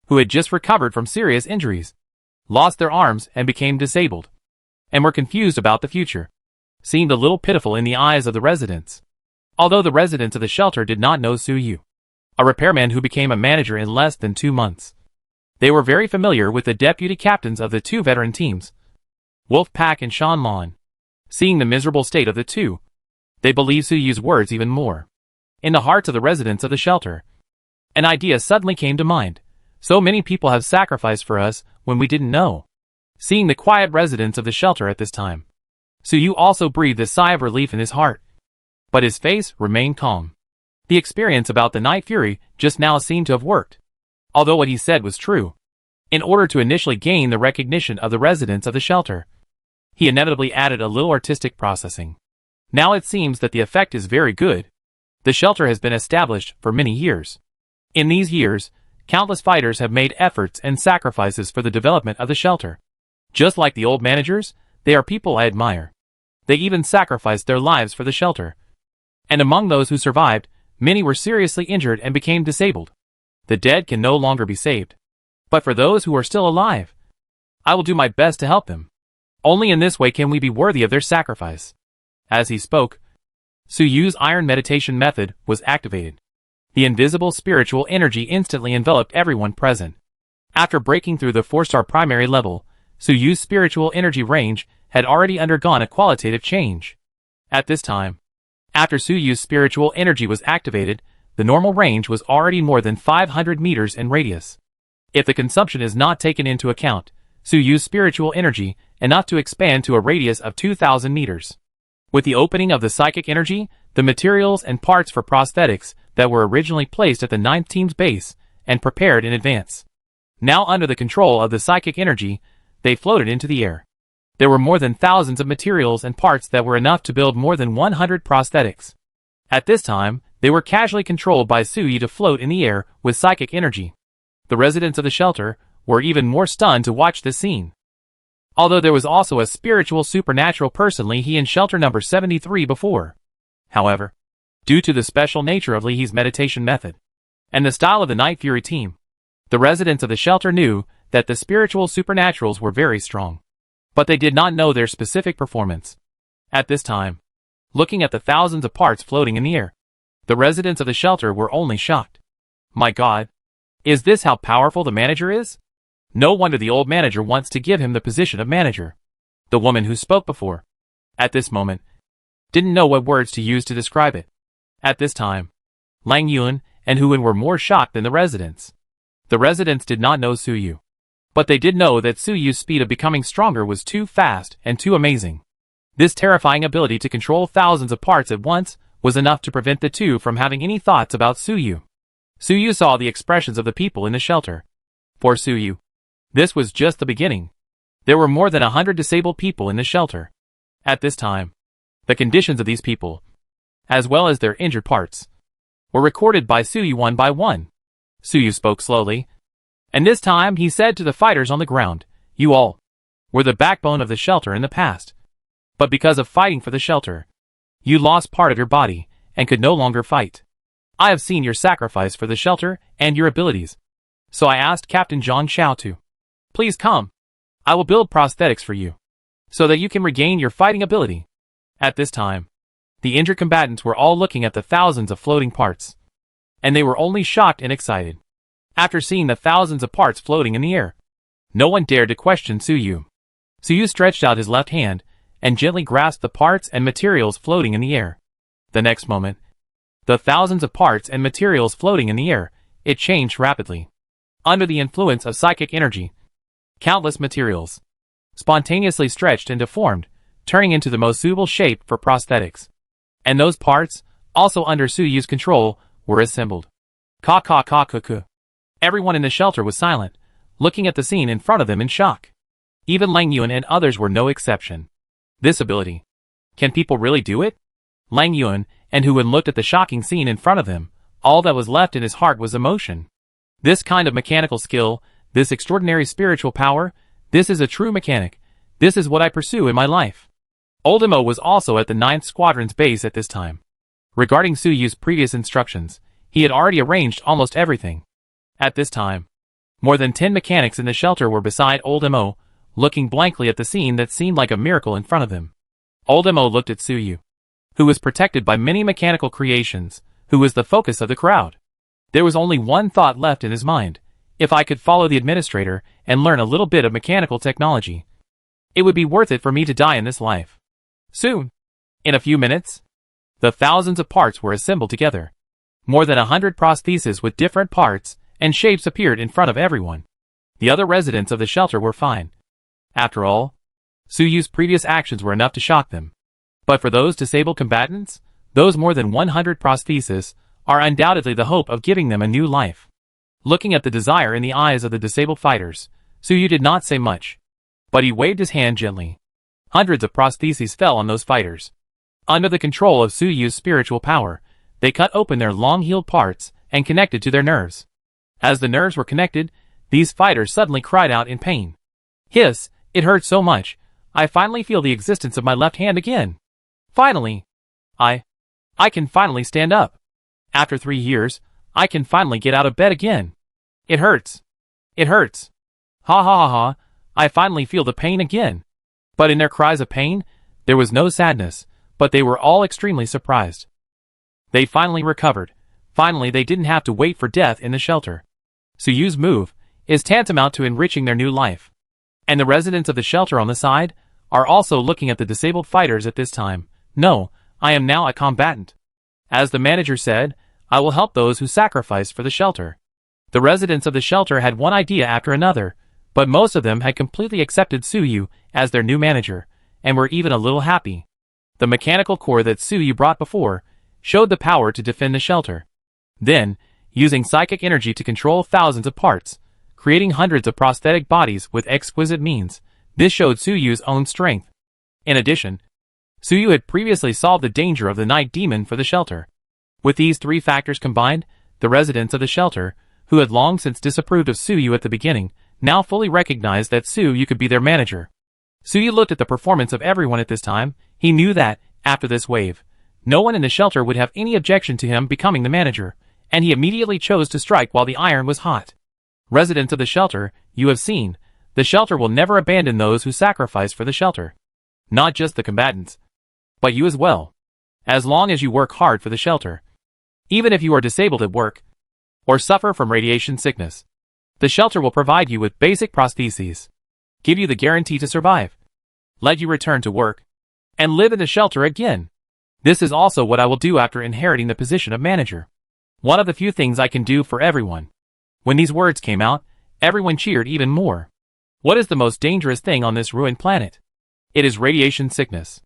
who had just recovered from serious injuries, lost their arms and became disabled, and were confused about the future, seemed a little pitiful in the eyes of the residents. Although the residents of the shelter did not know Su Yu, a repairman who became a manager in less than 2 months, they were very familiar with the deputy captains of the two veteran teams, Wolf Pack and Shan Lon. Seeing the miserable state of the two, they believed Su Yu's words even more. In the hearts of the residents of the shelter, an idea suddenly came to mind. So many people have sacrificed for us when we didn't know. Seeing the quiet residents of the shelter at this time, Su Yu also breathed a sigh of relief in his heart. But his face remained calm. The experience about the Night Fury just now seemed to have worked. Although what he said was true. In order to initially gain the recognition of the residents of the shelter, he inevitably added a little artistic processing. Now it seems that the effect is very good. The shelter has been established for many years. In these years, countless fighters have made efforts and sacrifices for the development of the shelter. Just like the old managers, they are people I admire. They even sacrificed their lives for the shelter. And among those who survived, many were seriously injured and became disabled. The dead can no longer be saved. But for those who are still alive, I will do my best to help them. Only in this way can we be worthy of their sacrifice. As he spoke, Su Yu's iron meditation method was activated. The invisible spiritual energy instantly enveloped everyone present. After breaking through the 4-star primary level, Su Yu's spiritual energy range had already undergone a qualitative change. At this time, after Su Yu's spiritual energy was activated, the normal range was already more than 500 meters in radius. If the consumption is not taken into account, Su Yu's spiritual energy enough to expand to a radius of 2,000 meters. With the opening of the psychic energy, the materials and parts for prosthetics that were originally placed at the 9th team's base and prepared in advance, now under the control of the psychic energy, they floated into the air. There were more than thousands of materials and parts that were enough to build more than 100 prosthetics. At this time, they were casually controlled by Su Yu to float in the air with psychic energy. The residents of the shelter were even more stunned to watch this scene. Although there was also a spiritual supernatural person Li He in shelter number 73 before. However, due to the special nature of Li He's meditation method and the style of the Night Fury team, the residents of the shelter knew that the spiritual supernaturals were very strong. But they did not know their specific performance. At this time, looking at the thousands of parts floating in the air, the residents of the shelter were only shocked. My God! Is this how powerful the manager is? No wonder the old manager wants to give him the position of manager. The woman who spoke before, at this moment, didn't know what words to use to describe it. At this time, Lang Yuan and Huan were more shocked than the residents. The residents did not know Su Yu, but they did know that Su Yu's speed of becoming stronger was too fast and too amazing. This terrifying ability to control thousands of parts at once was enough to prevent the two from having any thoughts about Su Yu. Su Yu saw the expressions of the people in the shelter. For Su Yu, this was just the beginning. There were more than 100 disabled people in the shelter. At this time, the conditions of these people, as well as their injured parts, were recorded by Su Yu one by one. Su Yu spoke slowly, and this time he said to the fighters on the ground, "You all were the backbone of the shelter in the past. But because of fighting for the shelter, you lost part of your body and could no longer fight. I have seen your sacrifice for the shelter and your abilities. So I asked Captain Zhang Xiao to, please come. I will build prosthetics for you, so that you can regain your fighting ability." At this time, the injured combatants were all looking at the thousands of floating parts, and they were only shocked and excited. After seeing the thousands of parts floating in the air, no one dared to question Su Yu. Su Yu stretched out his left hand and gently grasped the parts and materials floating in the air. The next moment, the thousands of parts and materials floating in the air, it changed rapidly. Under the influence of psychic energy, countless materials spontaneously stretched and deformed, turning into the most suitable shape for prosthetics. And those parts, also under Su Yu's control, were assembled. Ka. Everyone in the shelter was silent, looking at the scene in front of them in shock. Even Lang Yuan and others were no exception. This ability. Can people really do it? Lang Yuan and Huan looked at the shocking scene in front of them. All that was left in his heart was emotion. This kind of mechanical skill, this extraordinary spiritual power, this is a true mechanic. This is what I pursue in my life. Old Mo was also at the 9th Squadron's base at this time. Regarding Suyu's previous instructions, he had already arranged almost everything. At this time, more than 10 mechanics in the shelter were beside Old Mo, looking blankly at the scene that seemed like a miracle in front of them. Old Mo looked at Suyu, who was protected by many mechanical creations, who was the focus of the crowd. There was only one thought left in his mind: if I could follow the administrator and learn a little bit of mechanical technology, it would be worth it for me to die in this life. Soon, in a few minutes, the thousands of parts were assembled together. More than 100 prostheses with different parts and shapes appeared in front of everyone. The other residents of the shelter were fine. After all, Suyu's previous actions were enough to shock them. But for those disabled combatants, those more than 100 prostheses are undoubtedly the hope of giving them a new life. Looking at the desire in the eyes of the disabled fighters, Suyu did not say much. But he waved his hand gently. Hundreds of prostheses fell on those fighters. Under the control of Suyu's spiritual power, they cut open their long-healed parts and connected to their nerves. As the nerves were connected, these fighters suddenly cried out in pain. Hiss, it hurt so much, I finally feel the existence of my left hand again. Finally, I can finally stand up. After 3 years, I can finally get out of bed again. It hurts. It hurts. Ha ha ha ha, I finally feel the pain again. But in their cries of pain, there was no sadness, but they were all extremely surprised. They finally recovered. Finally, they didn't have to wait for death in the shelter. Suyu's move is tantamount to enriching their new life. And the residents of the shelter on the side are also looking at the disabled fighters at this time. No, I am now a combatant. As the manager said, I will help those who sacrifice for the shelter. The residents of the shelter had one idea after another, but most of them had completely accepted Suyu as their new manager, and were even a little happy. The mechanical core that Suyu brought before showed the power to defend the shelter. Then, using psychic energy to control thousands of parts, creating hundreds of prosthetic bodies with exquisite means, this showed Suyu's own strength. In addition, Suyu had previously solved the danger of the night demon for the shelter. With these 3 factors combined, the residents of the shelter, who had long since disapproved of Suyu at the beginning, now fully recognized that Suyu could be their manager. Suyu looked at the performance of everyone at this time. He knew that, after this wave, no one in the shelter would have any objection to him becoming the manager, and he immediately chose to strike while the iron was hot. Residents of the shelter, you have seen, the shelter will never abandon those who sacrifice for the shelter. Not just the combatants, but you as well. As long as you work hard for the shelter. Even if you are disabled at work, or suffer from radiation sickness, the shelter will provide you with basic prostheses, give you the guarantee to survive, let you return to work, and live in the shelter again. This is also what I will do after inheriting the position of manager. One of the few things I can do for everyone. When these words came out, everyone cheered even more. What is the most dangerous thing on this ruined planet? It is radiation sickness.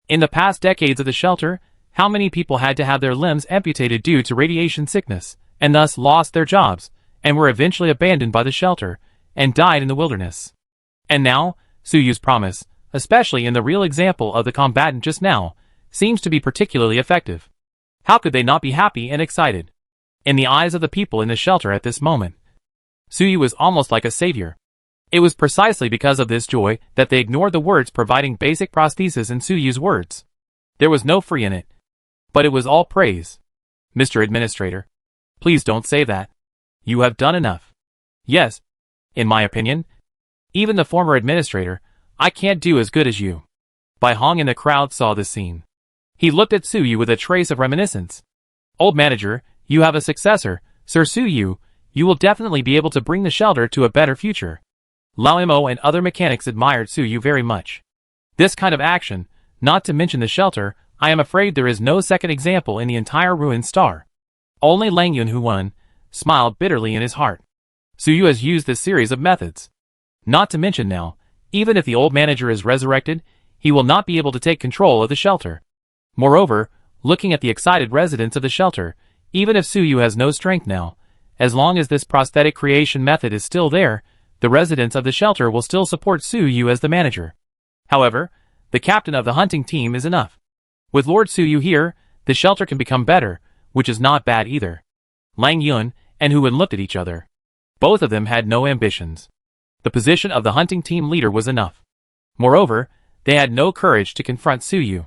In the past decades of the shelter, how many people had to have their limbs amputated due to radiation sickness, and thus lost their jobs, and were eventually abandoned by the shelter, and died in the wilderness. And now, Suyu's promise, especially in the real example of the combatant just now, seems to be particularly effective. How could they not be happy and excited? In the eyes of the people in the shelter at this moment, Suyu was almost like a savior. It was precisely because of this joy that they ignored the words providing basic prosthesis in Suyu's words. There was no free in it. But it was all praise. Mr. Administrator, please don't say that. You have done enough. Yes, in my opinion, even the former administrator, I can't do as good as you. Bai Hong in the crowd saw this scene. He looked at Suyu with a trace of reminiscence. Old manager, you have a successor, Sir Suyu. You will definitely be able to bring the shelter to a better future. Lao Mo and other mechanics admired Suyu very much. This kind of action, not to mention the shelter, I am afraid there is no second example in the entire ruined star. Only Lang Yun, who won, smiled bitterly in his heart. Suyu has used this series of methods. Not to mention now, even if the old manager is resurrected, he will not be able to take control of the shelter. Moreover, looking at the excited residents of the shelter, even if Suyu has no strength now, as long as this prosthetic creation method is still there, the residents of the shelter will still support Suyu as the manager. However, the captain of the hunting team is enough. With Lord Suyu here, the shelter can become better, which is not bad either. Lang Yun and Hu Wen looked at each other. Both of them had no ambitions. The position of the hunting team leader was enough. Moreover, they had no courage to confront Suyu.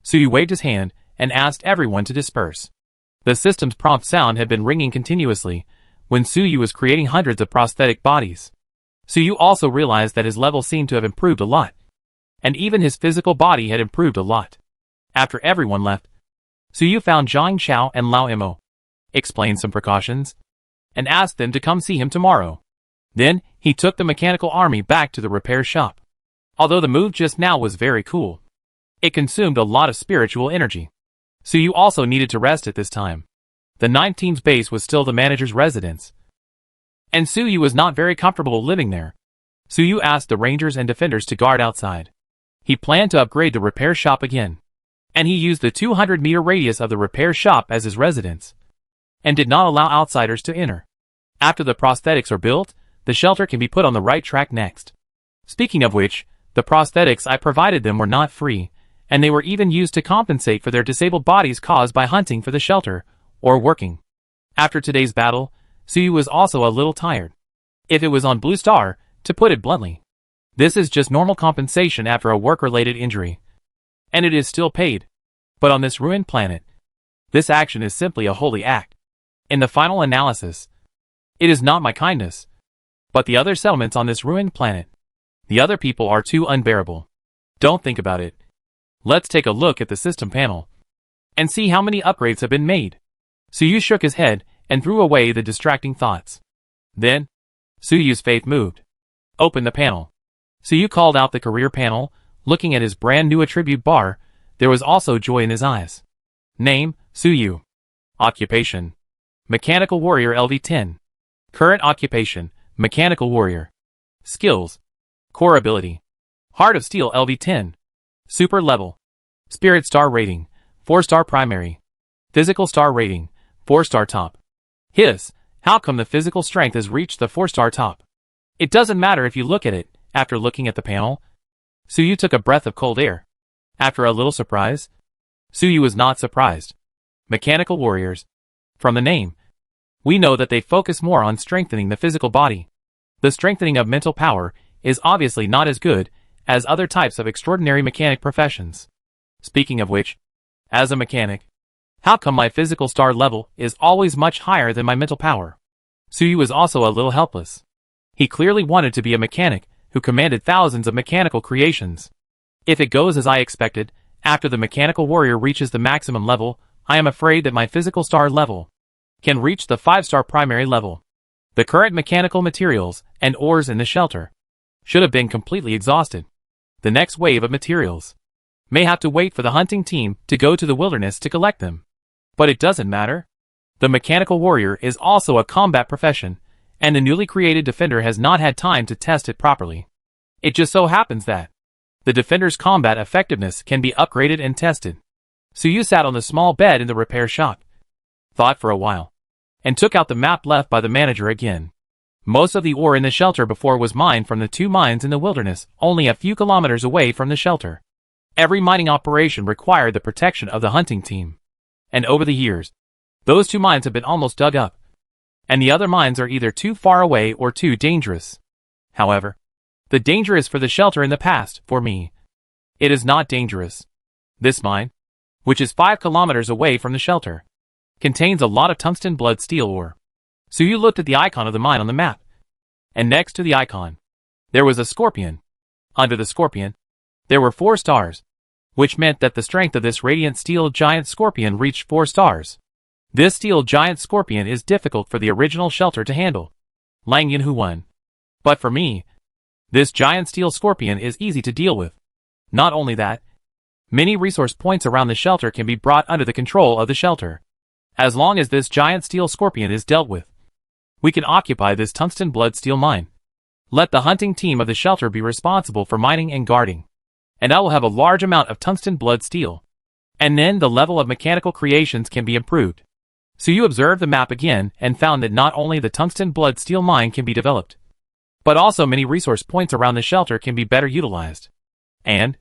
Suyu waved his hand and asked everyone to disperse. The system's prompt sound had been ringing continuously when Suyu was creating hundreds of prosthetic bodies. Suyu also realized that his level seemed to have improved a lot. And even his physical body had improved a lot. After everyone left, Suyu found Zhang Xiao and Lao Imo, explained some precautions, and asked them to come see him tomorrow. Then, he took the mechanical army back to the repair shop. Although the move just now was very cool, it consumed a lot of spiritual energy. Suyu also needed to rest at this time. The 9th team's base was still the manager's residence, and Suyu was not very comfortable living there. Suyu asked the rangers and defenders to guard outside. He planned to upgrade the repair shop again, and he used the 200-meter radius of the repair shop as his residence, and did not allow outsiders to enter. After the prosthetics are built, the shelter can be put on the right track next. Speaking of which, the prosthetics I provided them were not free, and they were even used to compensate for their disabled bodies caused by hunting for the shelter, or working. After today's battle, Suyu was also a little tired. If it was on Blue Star, to put it bluntly, this is just normal compensation after a work-related injury. And it is still paid. But on this ruined planet, this action is simply a holy act. In the final analysis, it is not my kindness, but the other settlements on this ruined planet. The other people are too unbearable. Don't think about it. Let's take a look at the system panel and see how many upgrades have been made. Suyu shook his head and threw away the distracting thoughts. Then, Suyu's faith moved. Open the panel. Suyu called out the career panel. Looking at his brand new attribute bar, there was also joy in his eyes. Name, Suyu. Occupation, Mechanical Warrior LV10. Current occupation, Mechanical Warrior. Skills, Core Ability, Heart of Steel LV10. Super Level, Spirit Star Rating, 4-star Primary. Physical Star Rating, 4-star Top. Hiss, how come the physical strength has reached the 4-star top? It doesn't matter if you look at it. After looking at the panel, Suyu took a breath of cold air. After a little surprise, Suyu was not surprised. Mechanical Warriors. From the name, we know that they focus more on strengthening the physical body. The strengthening of mental power is obviously not as good as other types of extraordinary mechanic professions. Speaking of which, as a mechanic, how come my physical star level is always much higher than my mental power? Suyu was also a little helpless. He clearly wanted to be a mechanic who commanded thousands of mechanical creations. If it goes as I expected, after the mechanical warrior reaches the maximum level, I am afraid that my physical star level can reach the 5-star primary level. The current mechanical materials and ores in the shelter should have been completely exhausted. The next wave of materials may have to wait for the hunting team to go to the wilderness to collect them. But it doesn't matter. The mechanical warrior is also a combat profession, and the newly created defender has not had time to test it properly. It just so happens that the defender's combat effectiveness can be upgraded and tested. Suyu sat on the small bed in the repair shop, thought for a while, and took out the map left by the manager again. Most of the ore in the shelter before was mined from the 2 mines in the wilderness, only a few kilometers away from the shelter. Every mining operation required the protection of the hunting team. And over the years, those 2 mines have been almost dug up, and the other mines are either too far away or too dangerous. However, the danger is for the shelter in the past. For me, it is not dangerous. This mine, which is 5 kilometers away from the shelter, contains a lot of tungsten blood steel ore. Suyu looked at the icon of the mine on the map, and next to the icon, there was a scorpion. Under the scorpion, there were 4 stars, which meant that the strength of this radiant steel giant scorpion reached 4 stars. This steel giant scorpion is difficult for the original shelter to handle. Lang Yunhu won. But for me, this giant steel scorpion is easy to deal with. Not only that, many resource points around the shelter can be brought under the control of the shelter. As long as this giant steel scorpion is dealt with, we can occupy this tungsten blood steel mine. Let the hunting team of the shelter be responsible for mining and guarding, and I will have a large amount of tungsten blood steel. And then the level of mechanical creations can be improved. Suyu observed the map again and found that not only the tungsten blood steel mine can be developed, but also many resource points around the shelter can be better utilized. And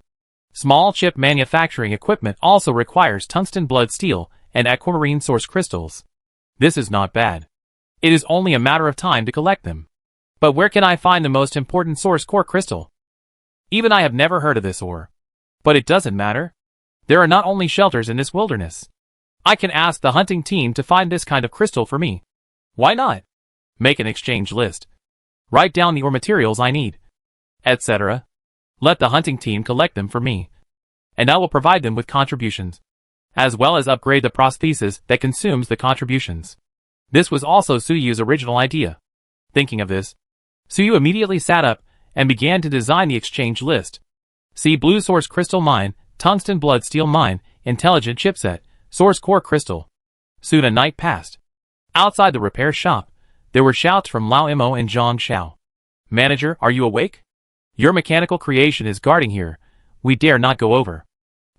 small chip manufacturing equipment also requires tungsten blood steel and aquamarine source crystals. This is not bad. It is only a matter of time to collect them. But where can I find the most important source core crystal? Even I have never heard of this ore. But it doesn't matter. There are not only shelters in this wilderness. I can ask the hunting team to find this kind of crystal for me. Why not? Make an exchange list. Write down the ore materials I need, etc. Let the hunting team collect them for me, and I will provide them with contributions, as well as upgrade the prosthesis that consumes the contributions. This was also Suyu's original idea. Thinking of this, Suyu immediately sat up and began to design the exchange list. See Blue Source Crystal Mine, Tungsten Blood Steel Mine, Intelligent Chipset, Source Core Crystal. Soon a night passed. Outside the repair shop, there were shouts from Lao Imo and Zhang Xiao. Manager, are you awake? Your mechanical creation is guarding here. We dare not go over.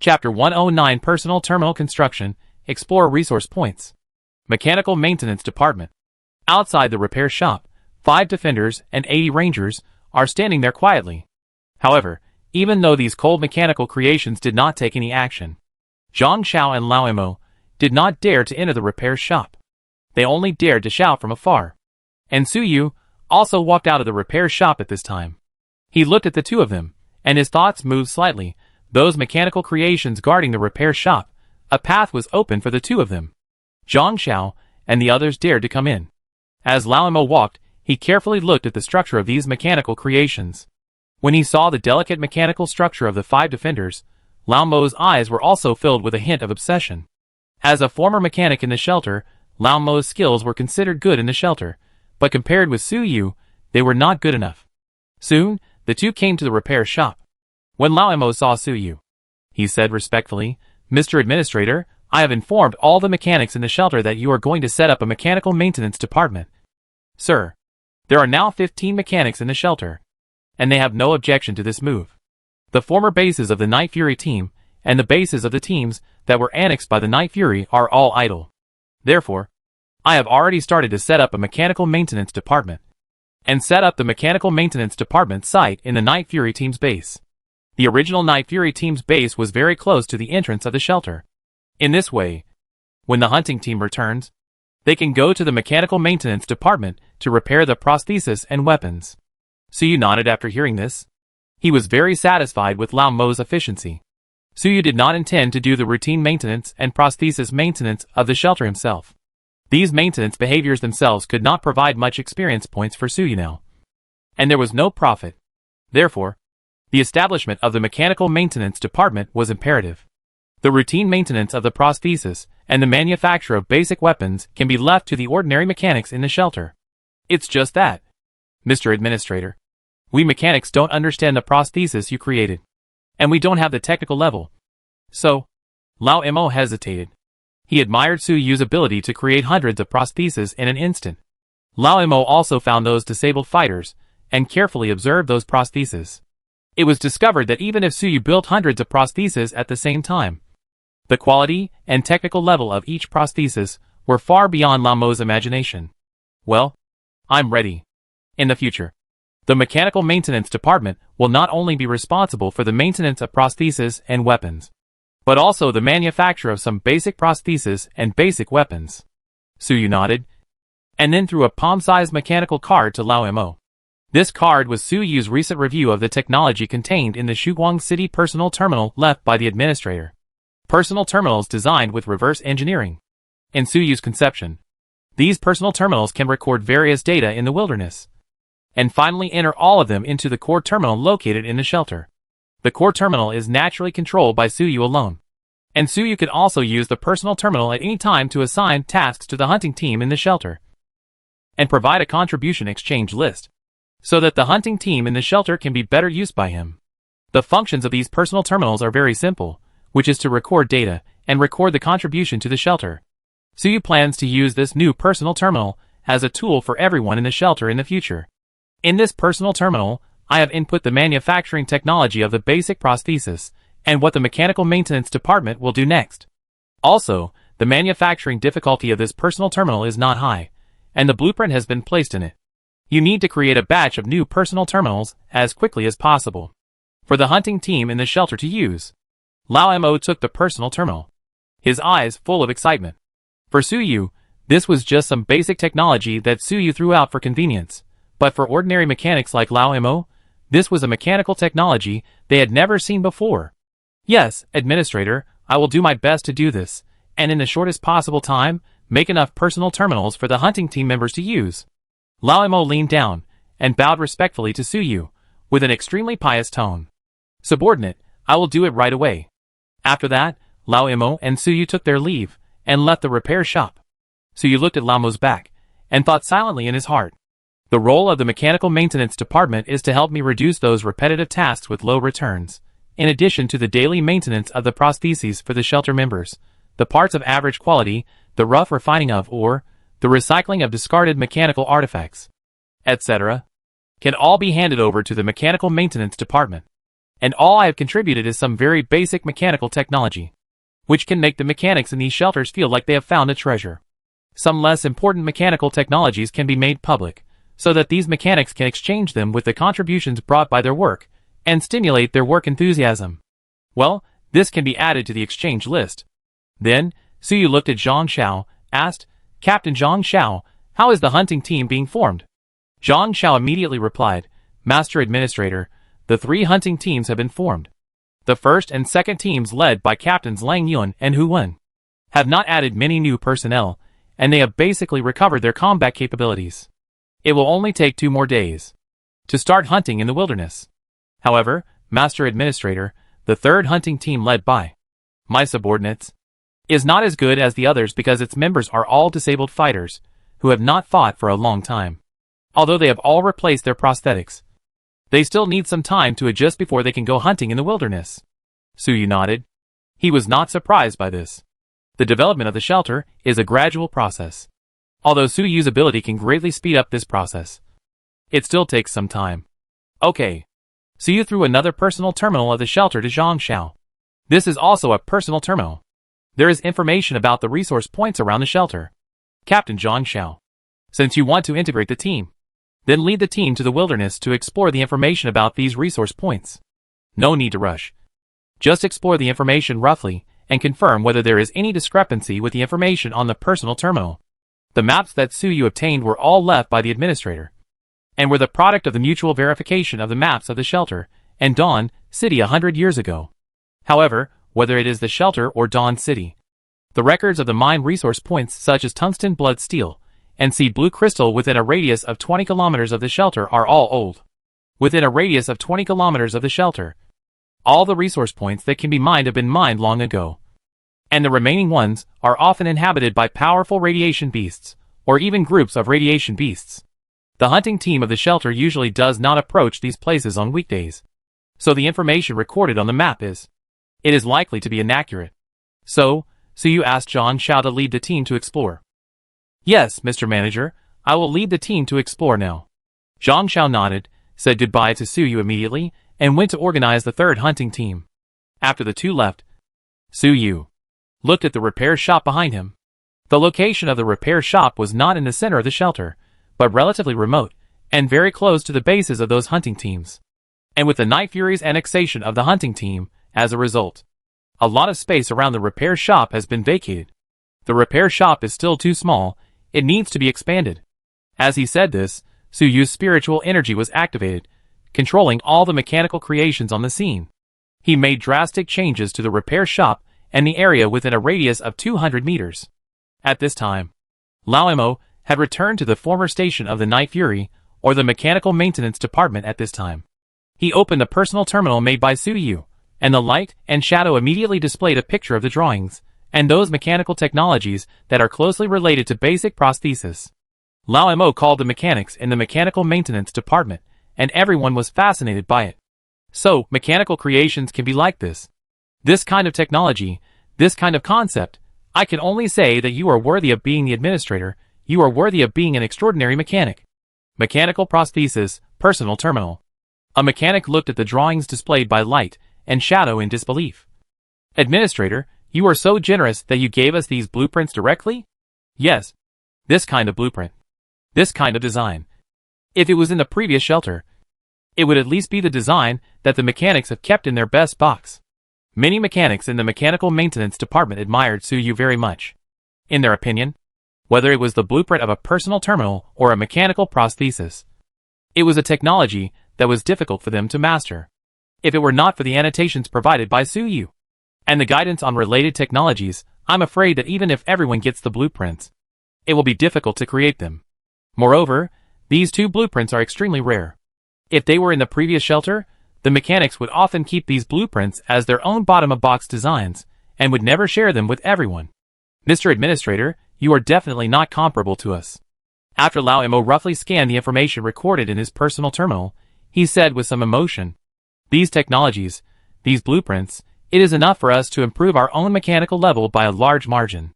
Chapter 109 Personal Terminal Construction. Explore Resource Points. Mechanical Maintenance Department. Outside the repair shop, 5 defenders and 80 rangers are standing there quietly. However, even though these cold mechanical creations did not take any action, Zhang Xiao and Lao Imo did not dare to enter the repair shop. They only dared to shout from afar. And Suyu also walked out of the repair shop at this time. He looked at the two of them, and his thoughts moved slightly. Those mechanical creations guarding the repair shop, a path was open for the two of them. Zhang Xiao and the others dared to come in. As Lao Imo walked, he carefully looked at the structure of these mechanical creations. When he saw the delicate mechanical structure of the 5 defenders, Lao Mo's eyes were also filled with a hint of obsession. As a former mechanic in the shelter, Lao Mo's skills were considered good in the shelter, but compared with Suyu, they were not good enough. Soon, the two came to the repair shop. When Lao Imo saw Suyu, he said respectfully, "Mr. Administrator, I have informed all the mechanics in the shelter that you are going to set up a mechanical maintenance department. Sir, there are now 15 mechanics in the shelter, and they have no objection to this move. The former bases of the Night Fury team and the bases of the teams that were annexed by the Night Fury are all idle. Therefore, I have already started to set up a mechanical maintenance department, and set up the mechanical maintenance department site in the Night Fury team's base. The original Night Fury team's base was very close to the entrance of the shelter. In this way, when the hunting team returns, they can go to the mechanical maintenance department to repair the prosthesis and weapons." Suyu nodded after hearing this. He was very satisfied with Lao Mo's efficiency. Suyu did not intend to do the routine maintenance and prosthesis maintenance of the shelter himself. These maintenance behaviors themselves could not provide much experience points for Suyu now, and there was no profit. Therefore, the establishment of the mechanical maintenance department was imperative. The routine maintenance of the prosthesis and the manufacture of basic weapons can be left to the ordinary mechanics in the shelter. It's just that, Mr. Administrator, we mechanics don't understand the prosthesis you created, and we don't have the technical level. So, Lao Imo hesitated. He admired Suyu's ability to create hundreds of prostheses in an instant. Lao Imo also found those disabled fighters, and carefully observed those prostheses. It was discovered that even if Suyu built hundreds of prostheses at the same time, the quality and technical level of each prosthesis were far beyond Lao Mo's imagination. Well, I'm ready. In the future, the mechanical maintenance department will not only be responsible for the maintenance of prostheses and weapons, but also the manufacture of some basic prostheses and basic weapons. Suyu nodded, and then threw a palm-sized mechanical card to Lao Imo. This card was Suyu's recent review of the technology contained in the Shuguang City personal terminal left by the administrator. Personal terminals designed with reverse engineering. In Suyu's conception, these personal terminals can record various data in the wilderness, and finally enter all of them into the core terminal located in the shelter. The core terminal is naturally controlled by Suyu alone, and Suyu can also use the personal terminal at any time to assign tasks to the hunting team in the shelter, and provide a contribution exchange list, so that the hunting team in the shelter can be better used by him. The functions of these personal terminals are very simple, which is to record data, and record the contribution to the shelter. Suyu plans to use this new personal terminal as a tool for everyone in the shelter in the future. In this personal terminal, I have input the manufacturing technology of the basic prosthesis, and what the mechanical maintenance department will do next. Also, the manufacturing difficulty of this personal terminal is not high, and the blueprint has been placed in it. You need to create a batch of new personal terminals as quickly as possible for the hunting team in the shelter to use. Lao Mo took the personal terminal, his eyes full of excitement. For Suyu, this was just some basic technology that Suyu threw out for convenience, but for ordinary mechanics like Lao Mo, this was a mechanical technology they had never seen before. Yes, Administrator, I will do my best to do this, and in the shortest possible time, make enough personal terminals for the hunting team members to use. Lao Mo leaned down and bowed respectfully to Suyu, with an extremely pious tone. Subordinate, I will do it right away. After that, Lao Mo and Suyu took their leave and left the repair shop. Suyu looked at Lao Mo's back and thought silently in his heart. The role of the mechanical maintenance department is to help me reduce those repetitive tasks with low returns, in addition to the daily maintenance of the prostheses for the shelter members, the parts of average quality, the rough refining of or the recycling of discarded mechanical artifacts, etc., can all be handed over to the mechanical maintenance department. And all I have contributed is some very basic mechanical technology, which can make the mechanics in these shelters feel like they have found a treasure. Some less important mechanical technologies can be made public, so that these mechanics can exchange them with the contributions brought by their work, and stimulate their work enthusiasm. Well, this can be added to the exchange list. Then, Suyu looked at Zhang Xiao, asked, Captain Zhang Xiao, how is the hunting team being formed? Zhang Xiao immediately replied, Master Administrator, the 3 hunting teams have been formed. The first and second teams led by Captains Lang Yun and Hu Wen have not added many new personnel, and they have basically recovered their combat capabilities. It will only take 2 more days to start hunting in the wilderness. However, Master Administrator, the third hunting team led by my subordinates is not as good as the others because its members are all disabled fighters who have not fought for a long time. Although they have all replaced their prosthetics, they still need some time to adjust before they can go hunting in the wilderness. Suyu nodded. He was not surprised by this. The development of the shelter is a gradual process. Although Suyu's ability can greatly speed up this process, it still takes some time. Okay. Suyu threw another personal terminal of the shelter to Zhang Xiao. This is also a personal terminal. There is information about the resource points around the shelter. Captain Zhang Xiao, since you want to integrate the team, then lead the team to the wilderness to explore the information about these resource points. No need to rush. Just explore the information roughly and confirm whether there is any discrepancy with the information on the personal terminal. The maps that Suyu obtained were all left by the administrator, and were the product of the mutual verification of the maps of the shelter and Dawn City 100 years ago. However, whether it is the shelter or Dawn City, the records of the mine resource points such as tungsten blood steel and seed blue crystal within a radius of 20 kilometers of the shelter are all old. Within a radius of 20 kilometers of the shelter, all the resource points that can be mined have been mined long ago, and the remaining ones are often inhabited by powerful radiation beasts, or even groups of radiation beasts. The hunting team of the shelter usually does not approach these places on weekdays, so the information recorded on the map is likely to be inaccurate. So you asked Zhang Xiao to lead the team to explore. Yes, Mr. Manager, I will lead the team to explore now. Zhang Xiao nodded, said goodbye to Suyu immediately, and went to organize the third hunting team. After the two left, Suyu looked at the repair shop behind him. The location of the repair shop was not in the center of the shelter, but relatively remote, and very close to the bases of those hunting teams. And with the Night Fury's annexation of the hunting team, as a result, a lot of space around the repair shop has been vacated. The repair shop is still too small, it needs to be expanded. As he said this, Suyu's spiritual energy was activated, controlling all the mechanical creations on the scene. He made drastic changes to the repair shop and the area within a radius of 200 meters. At this time, Lao Mo had returned to the former station of the Night Fury, or the mechanical maintenance department at this time. He opened a personal terminal made by Suyu, and the light and shadow immediately displayed a picture of the drawings, and those mechanical technologies that are closely related to basic prosthesis. Lao Mo called the mechanics in the mechanical maintenance department, and everyone was fascinated by it. So, mechanical creations can be like this. This kind of technology, this kind of concept, I can only say that you are worthy of being the administrator, you are worthy of being an extraordinary mechanic. Mechanical prosthesis, personal terminal. A mechanic looked at the drawings displayed by light and shadow in disbelief. Administrator, you are so generous that you gave us these blueprints directly? Yes. This kind of blueprint. This kind of design. If it was in the previous shelter, it would at least be the design that the mechanics have kept in their best box. Many mechanics in the mechanical maintenance department admired Suyu very much. In their opinion, whether it was the blueprint of a personal terminal or a mechanical prosthesis, it was a technology that was difficult for them to master. if it were not for the annotations provided by Suyu and the guidance on related technologies, I'm afraid that even if everyone gets the blueprints, it will be difficult to create them. Moreover, these two blueprints are extremely rare. If they were in the previous shelter, the mechanics would often keep these blueprints as their own bottom-of-box designs and would never share them with everyone. Mr. Administrator, you are definitely not comparable to us. After Lao Mo roughly scanned the information recorded in his personal terminal, he said with some emotion, "These technologies, these blueprints, it is enough for us to improve our own mechanical level by a large margin.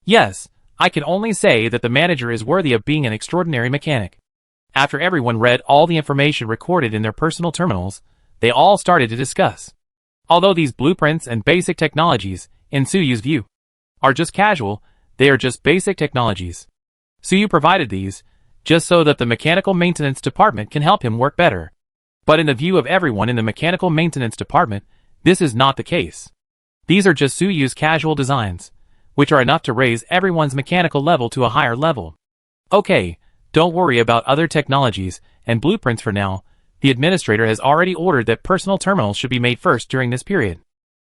Yes, I can only say that the manager is worthy of being an extraordinary mechanic." After everyone read all the information recorded in their personal terminals, they all started to discuss. Although these blueprints and basic technologies, in Suyu's view, are just casual, they are just basic technologies. Suyu provided these, just so that the mechanical maintenance department can help him work better. But in the view of everyone in the mechanical maintenance department, this is not the case. These are just Suyu's casual designs, which are enough to raise everyone's mechanical level to a higher level. Okay, don't worry about other technologies and blueprints for now. The administrator has already ordered that personal terminals should be made first during this period.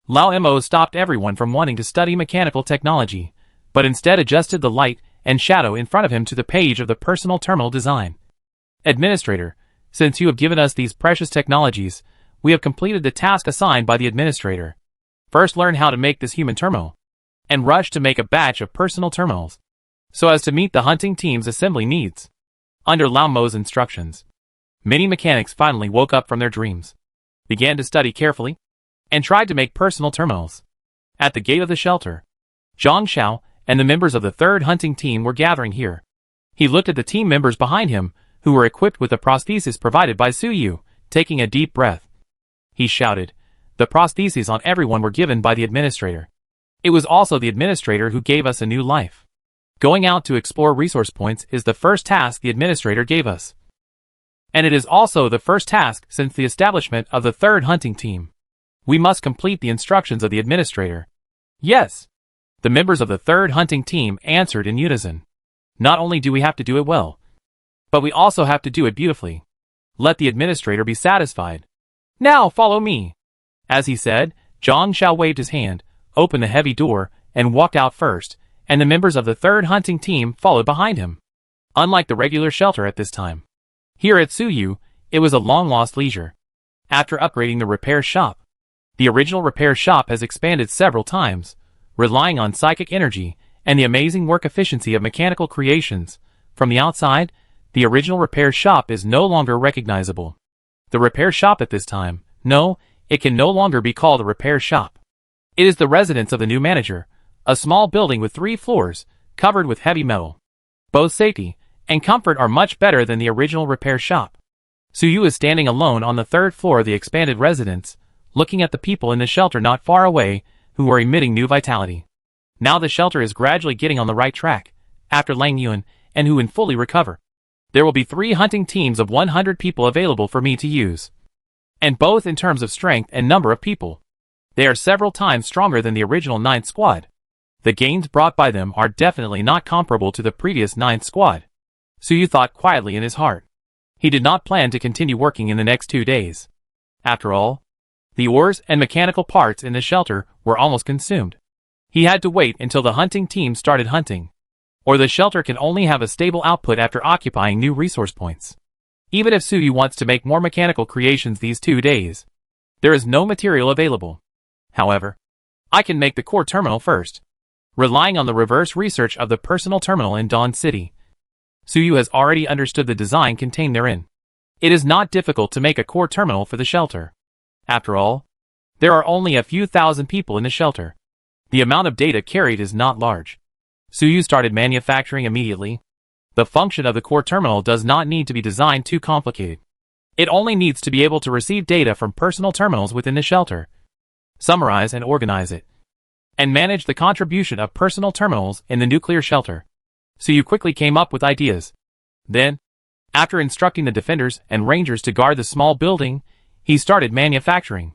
Lao Mo stopped everyone from wanting to study mechanical technology, but instead adjusted the light and shadow in front of him to the page of the personal terminal design. Administrator, since you have given us these precious technologies, we have completed the task assigned by the administrator. First learn how to make this human terminal, and rush to make a batch of personal terminals, so as to meet the hunting team's assembly needs. Under Lao Mo's instructions, many mechanics finally woke up from their dreams, began to study carefully, and tried to make personal terminals. At the gate of the shelter, Zhang Xiao and the members of the third hunting team were gathering here. He looked at the team members behind him, who were equipped with the prosthesis provided by Suyu, taking a deep breath. He shouted, "The prostheses on everyone were given by the administrator. It was also the administrator who gave us a new life. Going out to explore resource points is the first task the administrator gave us. And it is also the first task since the establishment of the third hunting team. We must complete the instructions of the administrator." "Yes." The members of the third hunting team answered in unison. "Not only do we have to do it well, but we also have to do it beautifully. Let the administrator be satisfied. Now follow me." As he said, Zhang Xiao waved his hand, opened the heavy door, and walked out first, and the members of the third hunting team followed behind him. Unlike the regular shelter at this time, here at Suyu, it was a long-lost leisure. After upgrading the repair shop, the original repair shop has expanded several times, relying on psychic energy and the amazing work efficiency of mechanical creations. From the outside, the original repair shop is no longer recognizable. The repair shop at this time, no, it can no longer be called a repair shop. It is the residence of the new manager, a small building with 3 floors, covered with heavy metal. Both safety and comfort are much better than the original repair shop. Suyu is standing alone on the 3rd floor of the expanded residence, looking at the people in the shelter not far away, who are emitting new vitality. Now the shelter is gradually getting on the right track, after Lang Yuan and Hu fully recover. There will be 3 hunting teams of 100 people available for me to use. And both in terms of strength and number of people, they are several times stronger than the original 9th squad. The gains brought by them are definitely not comparable to the previous 9th squad. Suyu thought quietly in his heart. He did not plan to continue working in the next 2 days. After all, the ores and mechanical parts in the shelter were almost consumed. He had to wait until the hunting team started hunting, or the shelter can only have a stable output after occupying new resource points. Even if Suyu wants to make more mechanical creations these 2 days, there is no material available. However, I can make the core terminal first. Relying on the reverse research of the personal terminal in Dawn City, Suyu has already understood the design contained therein. It is not difficult to make a core terminal for the shelter. After all, there are only a few thousand people in the shelter. The amount of data carried is not large. Suyu started manufacturing immediately. The function of the core terminal does not need to be designed too complicated. It only needs to be able to receive data from personal terminals within the shelter, summarize and organize it, and manage the contribution of personal terminals in the nuclear shelter. Suyu quickly came up with ideas. Then, after instructing the defenders and rangers to guard the small building, he started manufacturing.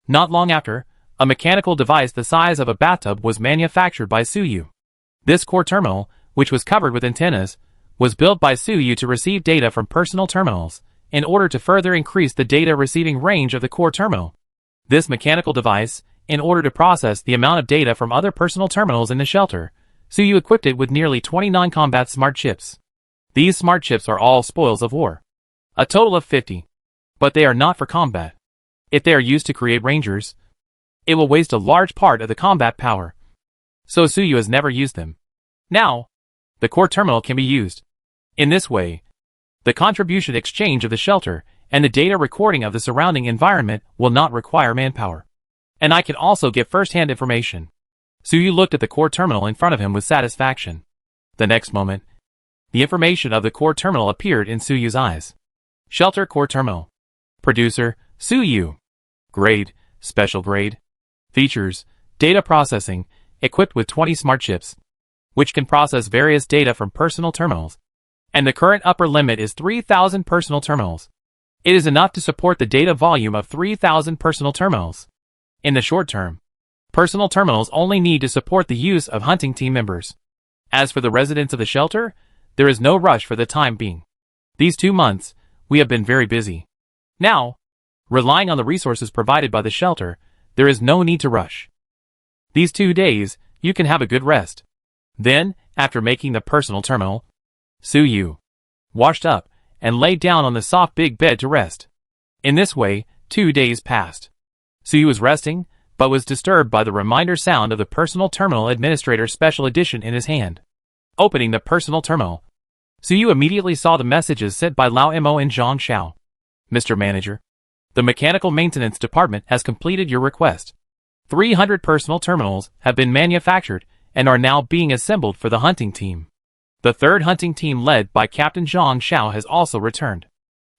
Not long after, a mechanical device the size of a bathtub was manufactured by Suyu. This core terminal, which was covered with antennas, was built by Suyu to receive data from personal terminals, in order to further increase the data receiving range of the core terminal. This mechanical device, in order to process the amount of data from other personal terminals in the shelter, so you equipped it with nearly 20 non-combat smart chips. These smart chips are all spoils of war. A total of 50. But they are not for combat. If they are used to create rangers, it will waste a large part of the combat power. So Suyu has never used them. Now, the core terminal can be used. In this way, the contribution exchange of the shelter and the data recording of the surrounding environment will not require manpower. And I can also get first-hand information. Suyu looked at the core terminal in front of him with satisfaction. The next moment, the information of the core terminal appeared in Suyu's eyes. Shelter core terminal. Producer, Suyu. Grade, special grade. Features, data processing, equipped with 20 smart chips, which can process various data from personal terminals. And the current upper limit is 3,000 personal terminals. It is enough to support the data volume of 3,000 personal terminals. In the short term, personal terminals only need to support the use of hunting team members. As for the residents of the shelter, there is no rush for the time being. These 2 months, we have been very busy. Now, relying on the resources provided by the shelter, there is no need to rush. These 2 days, you can have a good rest. Then, after making the personal terminal, Suyu washed up and lay down on the soft big bed to rest. In this way, 2 days passed. Suyu was resting, but was disturbed by the reminder sound of the Personal Terminal Administrator Special Edition in his hand. Opening the personal terminal, Suyu immediately saw the messages sent by Lao Mo and Zhang Xiao. Mr. Manager, the Mechanical Maintenance Department has completed your request. 300 personal terminals have been manufactured and are now being assembled for the hunting team. The third hunting team led by Captain Zhang Xiao has also returned.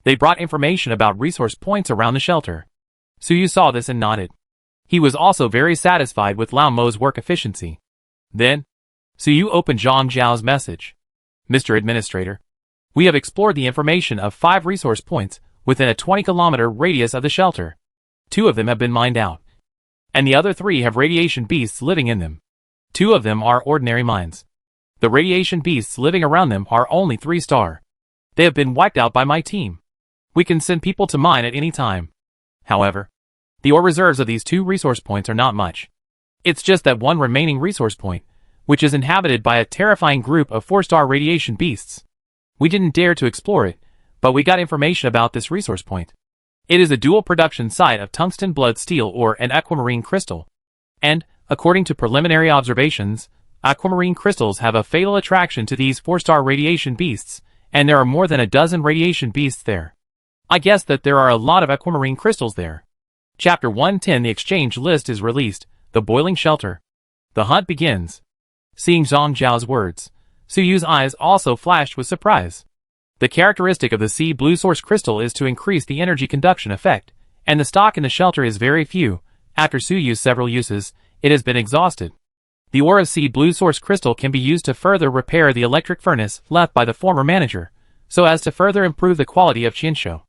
They brought information about resource points around the shelter. Suyu saw this and nodded. He was also very satisfied with Lao Mo's work efficiency. Then, Suyu opened Zhang Xiao's message. Mr. Administrator, we have explored the information of 5 resource points within a 20-kilometer radius of the shelter. 2 of them have been mined out, and the other 3 have radiation beasts living in them. 2 of them are ordinary mines. The radiation beasts living around them are only 3-star. They have been wiped out by my team. We can send people to mine at any time. However, the ore reserves of these 2 resource points are not much. It's just that one remaining resource point, which is inhabited by a terrifying group of 4-star radiation beasts. We didn't dare to explore it, but we got information about this resource point. It is a dual production site of tungsten blood steel ore and aquamarine crystal. And, according to preliminary observations, aquamarine crystals have a fatal attraction to these 4-star radiation beasts, and there are more than a dozen radiation beasts there. I guess that there are a lot of aquamarine crystals there. Chapter 110. The exchange list is released. The boiling shelter. The hunt begins. Seeing Zhang Zhao's words, Suyu's eyes also flashed with surprise. The characteristic of the sea blue source crystal is to increase the energy conduction effect, and the stock in the shelter is very few. After Suyu's several uses, it has been exhausted. The ore of sea blue source crystal can be used to further repair the electric furnace left by the former manager, so as to further improve the quality of Qinsho.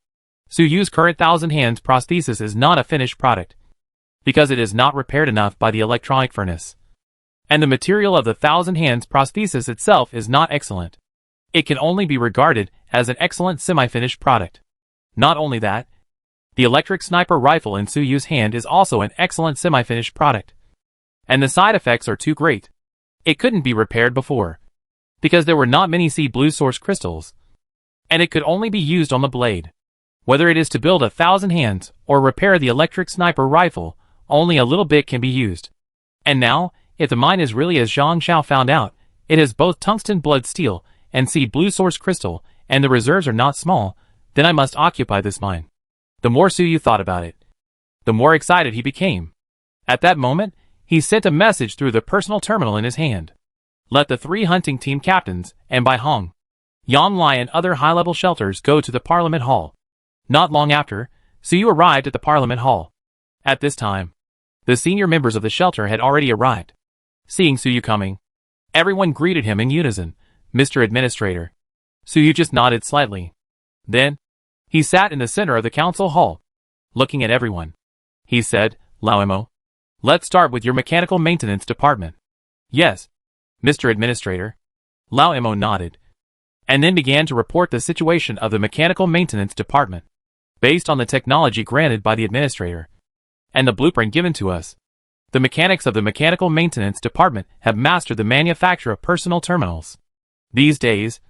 Suyu's current 1,000 hands prosthesis is not a finished product, because it is not repaired enough by the electronic furnace. And the material of the 1,000 hands prosthesis itself is not excellent. It can only be regarded as an excellent semi-finished product. Not only that, the electric sniper rifle in Suyu's hand is also an excellent semi-finished product. And the side effects are too great. It couldn't be repaired before, because there were not many sea blue source crystals, and it could only be used on the blade. Whether it is to build 1,000 hands or repair the electric sniper rifle, only a little bit can be used. And now, if the mine is really as Zhang Xiao found out, it has both tungsten blood steel and sea blue source crystal, and the reserves are not small, then I must occupy this mine. The more Suyu thought about it, the more excited he became. At that moment, he sent a message through the personal terminal in his hand. Let the 3 hunting team captains, and Bai Hong, Yan Lai and other high-level shelters go to the Parliament Hall. Not long after, Suyu arrived at the Parliament Hall. At this time, the senior members of the shelter had already arrived. Seeing Suyu coming, everyone greeted him in unison. Mr. Administrator. Suyu just nodded slightly. Then, he sat in the center of the council hall, looking at everyone. He said, Lao Mo, let's start with your mechanical maintenance department. Yes, Mr. Administrator. Lao Mo nodded, and then began to report the situation of the mechanical maintenance department. Based on the technology granted by the administrator, and the blueprint given to us. The mechanics of the mechanical maintenance department have mastered the manufacture of personal terminals. These days,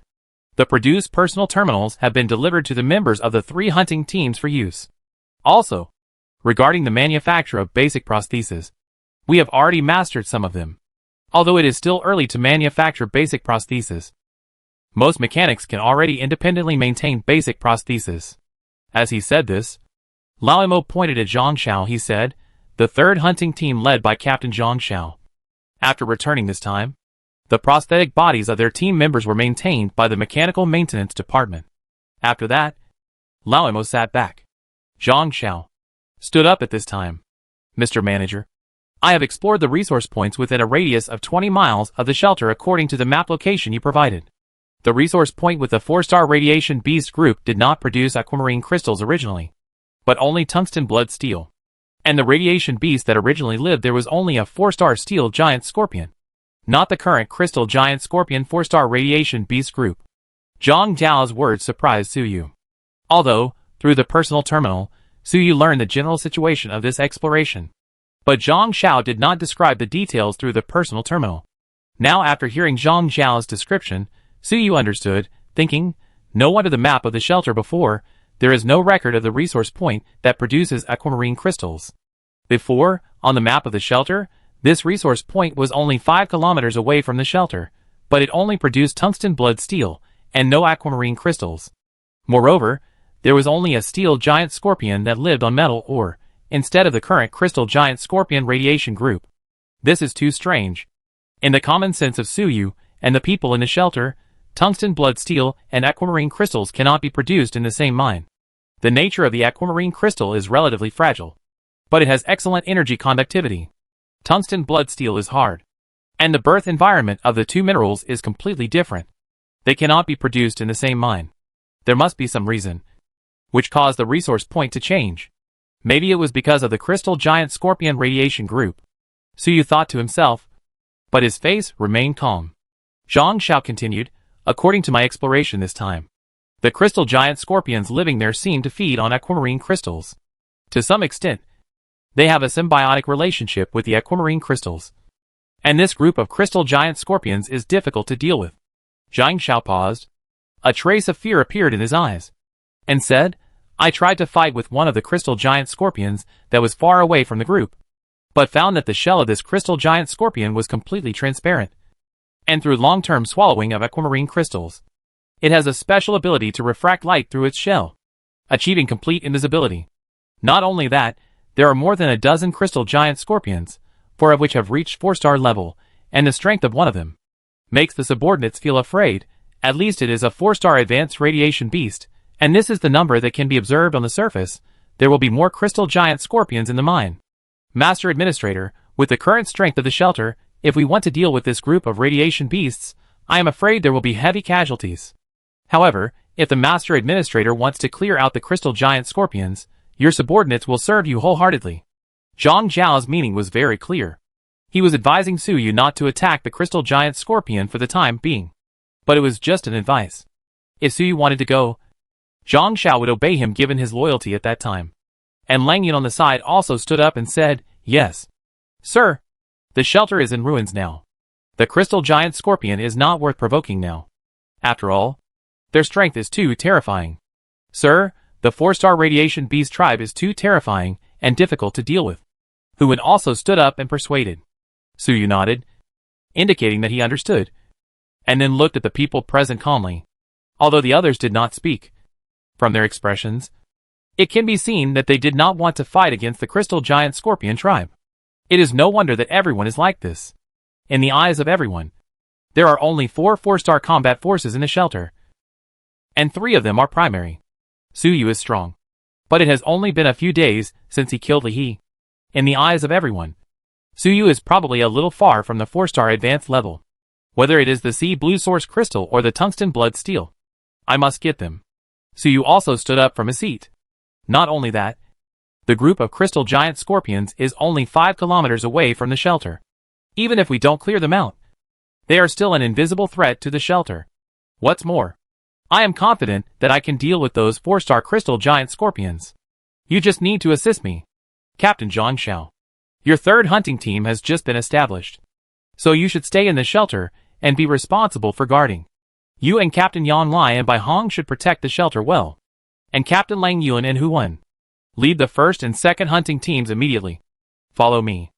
the produced personal terminals have been delivered to the members of the 3 hunting teams for use. Also, regarding the manufacture of basic prostheses, we have already mastered some of them. Although it is still early to manufacture basic prostheses, most mechanics can already independently maintain basic prostheses. As he said this, Lao Mo pointed at Zhang Xiao. He said, the 3rd hunting team led by Captain Zhang Xiao. After returning this time, the prosthetic bodies of their team members were maintained by the mechanical maintenance department. After that, Lao Mo sat back. Zhang Xiao stood up at this time. Mr. Manager, I have explored the resource points within a radius of 20 miles of the shelter according to the map location you provided. The resource point with the 4-star radiation beast group did not produce aquamarine crystals originally, but only tungsten blood steel. And the radiation beast that originally lived there was only a 4-star steel giant scorpion, not the current crystal giant scorpion 4-star radiation beast group. Zhang Jiao's words surprised Su Yu. Although, through the personal terminal, Su Yu learned the general situation of this exploration. But Zhang Xiao did not describe the details through the personal terminal. Now after hearing Zhang Jiao's description, Su Yu understood, thinking, no wonder the map of the shelter before, there is no record of the resource point that produces aquamarine crystals. Before, on the map of the shelter, this resource point was only 5 kilometers away from the shelter, but it only produced tungsten blood steel, and no aquamarine crystals. Moreover, there was only a steel giant scorpion that lived on metal ore, instead of the current crystal giant scorpion radiation group. This is too strange. In the common sense of Su Yu and the people in the shelter, tungsten blood steel and aquamarine crystals cannot be produced in the same mine. The nature of the aquamarine crystal is relatively fragile, but it has excellent energy conductivity. Tungsten blood steel is hard, and the birth environment of the 2 minerals is completely different. They cannot be produced in the same mine. There must be some reason which caused the resource point to change. Maybe it was because of the crystal giant scorpion radiation group. Su Yu thought to himself, but his face remained calm. Zhang Xiao continued, according to my exploration this time, the crystal giant scorpions living there seem to feed on aquamarine crystals. To some extent, they have a symbiotic relationship with the aquamarine crystals. And this group of crystal giant scorpions is difficult to deal with. Zhang Xiao paused. A trace of fear appeared in his eyes, and said, I tried to fight with one of the crystal giant scorpions that was far away from the group, but found that the shell of this crystal giant scorpion was completely transparent. And through long-term swallowing of aquamarine crystals, it has a special ability to refract light through its shell, achieving complete invisibility. Not only that, there are more than a dozen crystal giant scorpions, 4 of which have reached 4-star level, and the strength of one of them makes the subordinates feel afraid. At least it is a 4-star advanced radiation beast, and this is the number that can be observed on the surface. There will be more crystal giant scorpions in the mine. Master Administrator, with the current strength of the shelter, if we want to deal with this group of radiation beasts, I am afraid there will be heavy casualties. However, if the Master Administrator wants to clear out the crystal giant scorpions, your subordinates will serve you wholeheartedly. Zhang Jiao's meaning was very clear. He was advising Su Yu not to attack the crystal giant scorpion for the time being. But it was just an advice. If Su Yu wanted to go, Zhang Xiao would obey him given his loyalty at that time. And Lang Yun on the side also stood up and said, yes. Sir, the shelter is in ruins now. The crystal giant scorpion is not worth provoking now. After all, their strength is too terrifying. Sir, the 4-star radiation beast tribe is too terrifying and difficult to deal with. Hu Wen also stood up and persuaded. Su Yu nodded, indicating that he understood, and then looked at the people present calmly. Although the others did not speak, from their expressions, it can be seen that they did not want to fight against the crystal giant scorpion tribe. It is no wonder that everyone is like this. In the eyes of everyone, there are only 4 4-star combat forces in the shelter, and 3 of them are primary. Su Yu is strong, but it has only been a few days since he killed Li He. In the eyes of everyone, Su Yu is probably a little far from the 4-star advanced level. Whether it is the sea blue source crystal or the tungsten blood steel, I must get them. Su Yu also stood up from his seat. Not only that, the group of crystal giant scorpions is only 5 kilometers away from the shelter. Even if we don't clear them out, they are still an invisible threat to the shelter. What's more, I am confident that I can deal with those 4-star crystal giant scorpions. You just need to assist me. Captain Zhang Xiao. Your third hunting team has just been established. So you should stay in the shelter and be responsible for guarding. You and Captain Yan Lai and Bai Hong should protect the shelter well. And Captain Lang Yuan and Hu Wen. Lead the first and second hunting teams immediately. Follow me.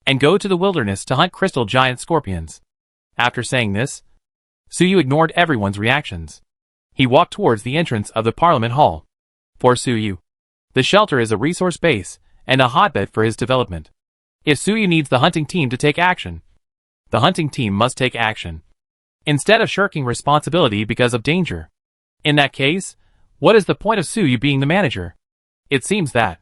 And go to the wilderness to hunt crystal giant scorpions. After saying this, Su Yu ignored everyone's reactions. He walked towards the entrance of the Parliament Hall. For Su Yu, the shelter is a resource base and a hotbed for his development. If Su Yu needs the hunting team to take action, the hunting team must take action, instead of shirking responsibility because of danger. In that case, what is the point of Su Yu being the manager? It seems that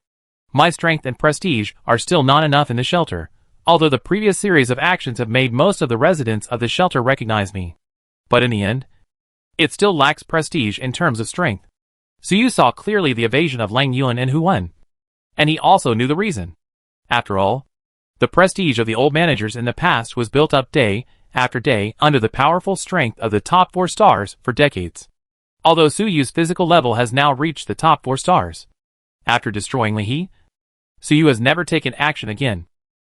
my strength and prestige are still not enough in the shelter, although the previous series of actions have made most of the residents of the shelter recognize me. But in the end, it still lacks prestige in terms of strength. Su Yu saw clearly the evasion of Lang Yuan and Hu Wen. And he also knew the reason. After all, the prestige of the old managers in the past was built up day after day under the powerful strength of the top 4 stars for decades. Although Su Yu's physical level has now reached the top 4 stars. After destroying Li He, Su Yu has never taken action again.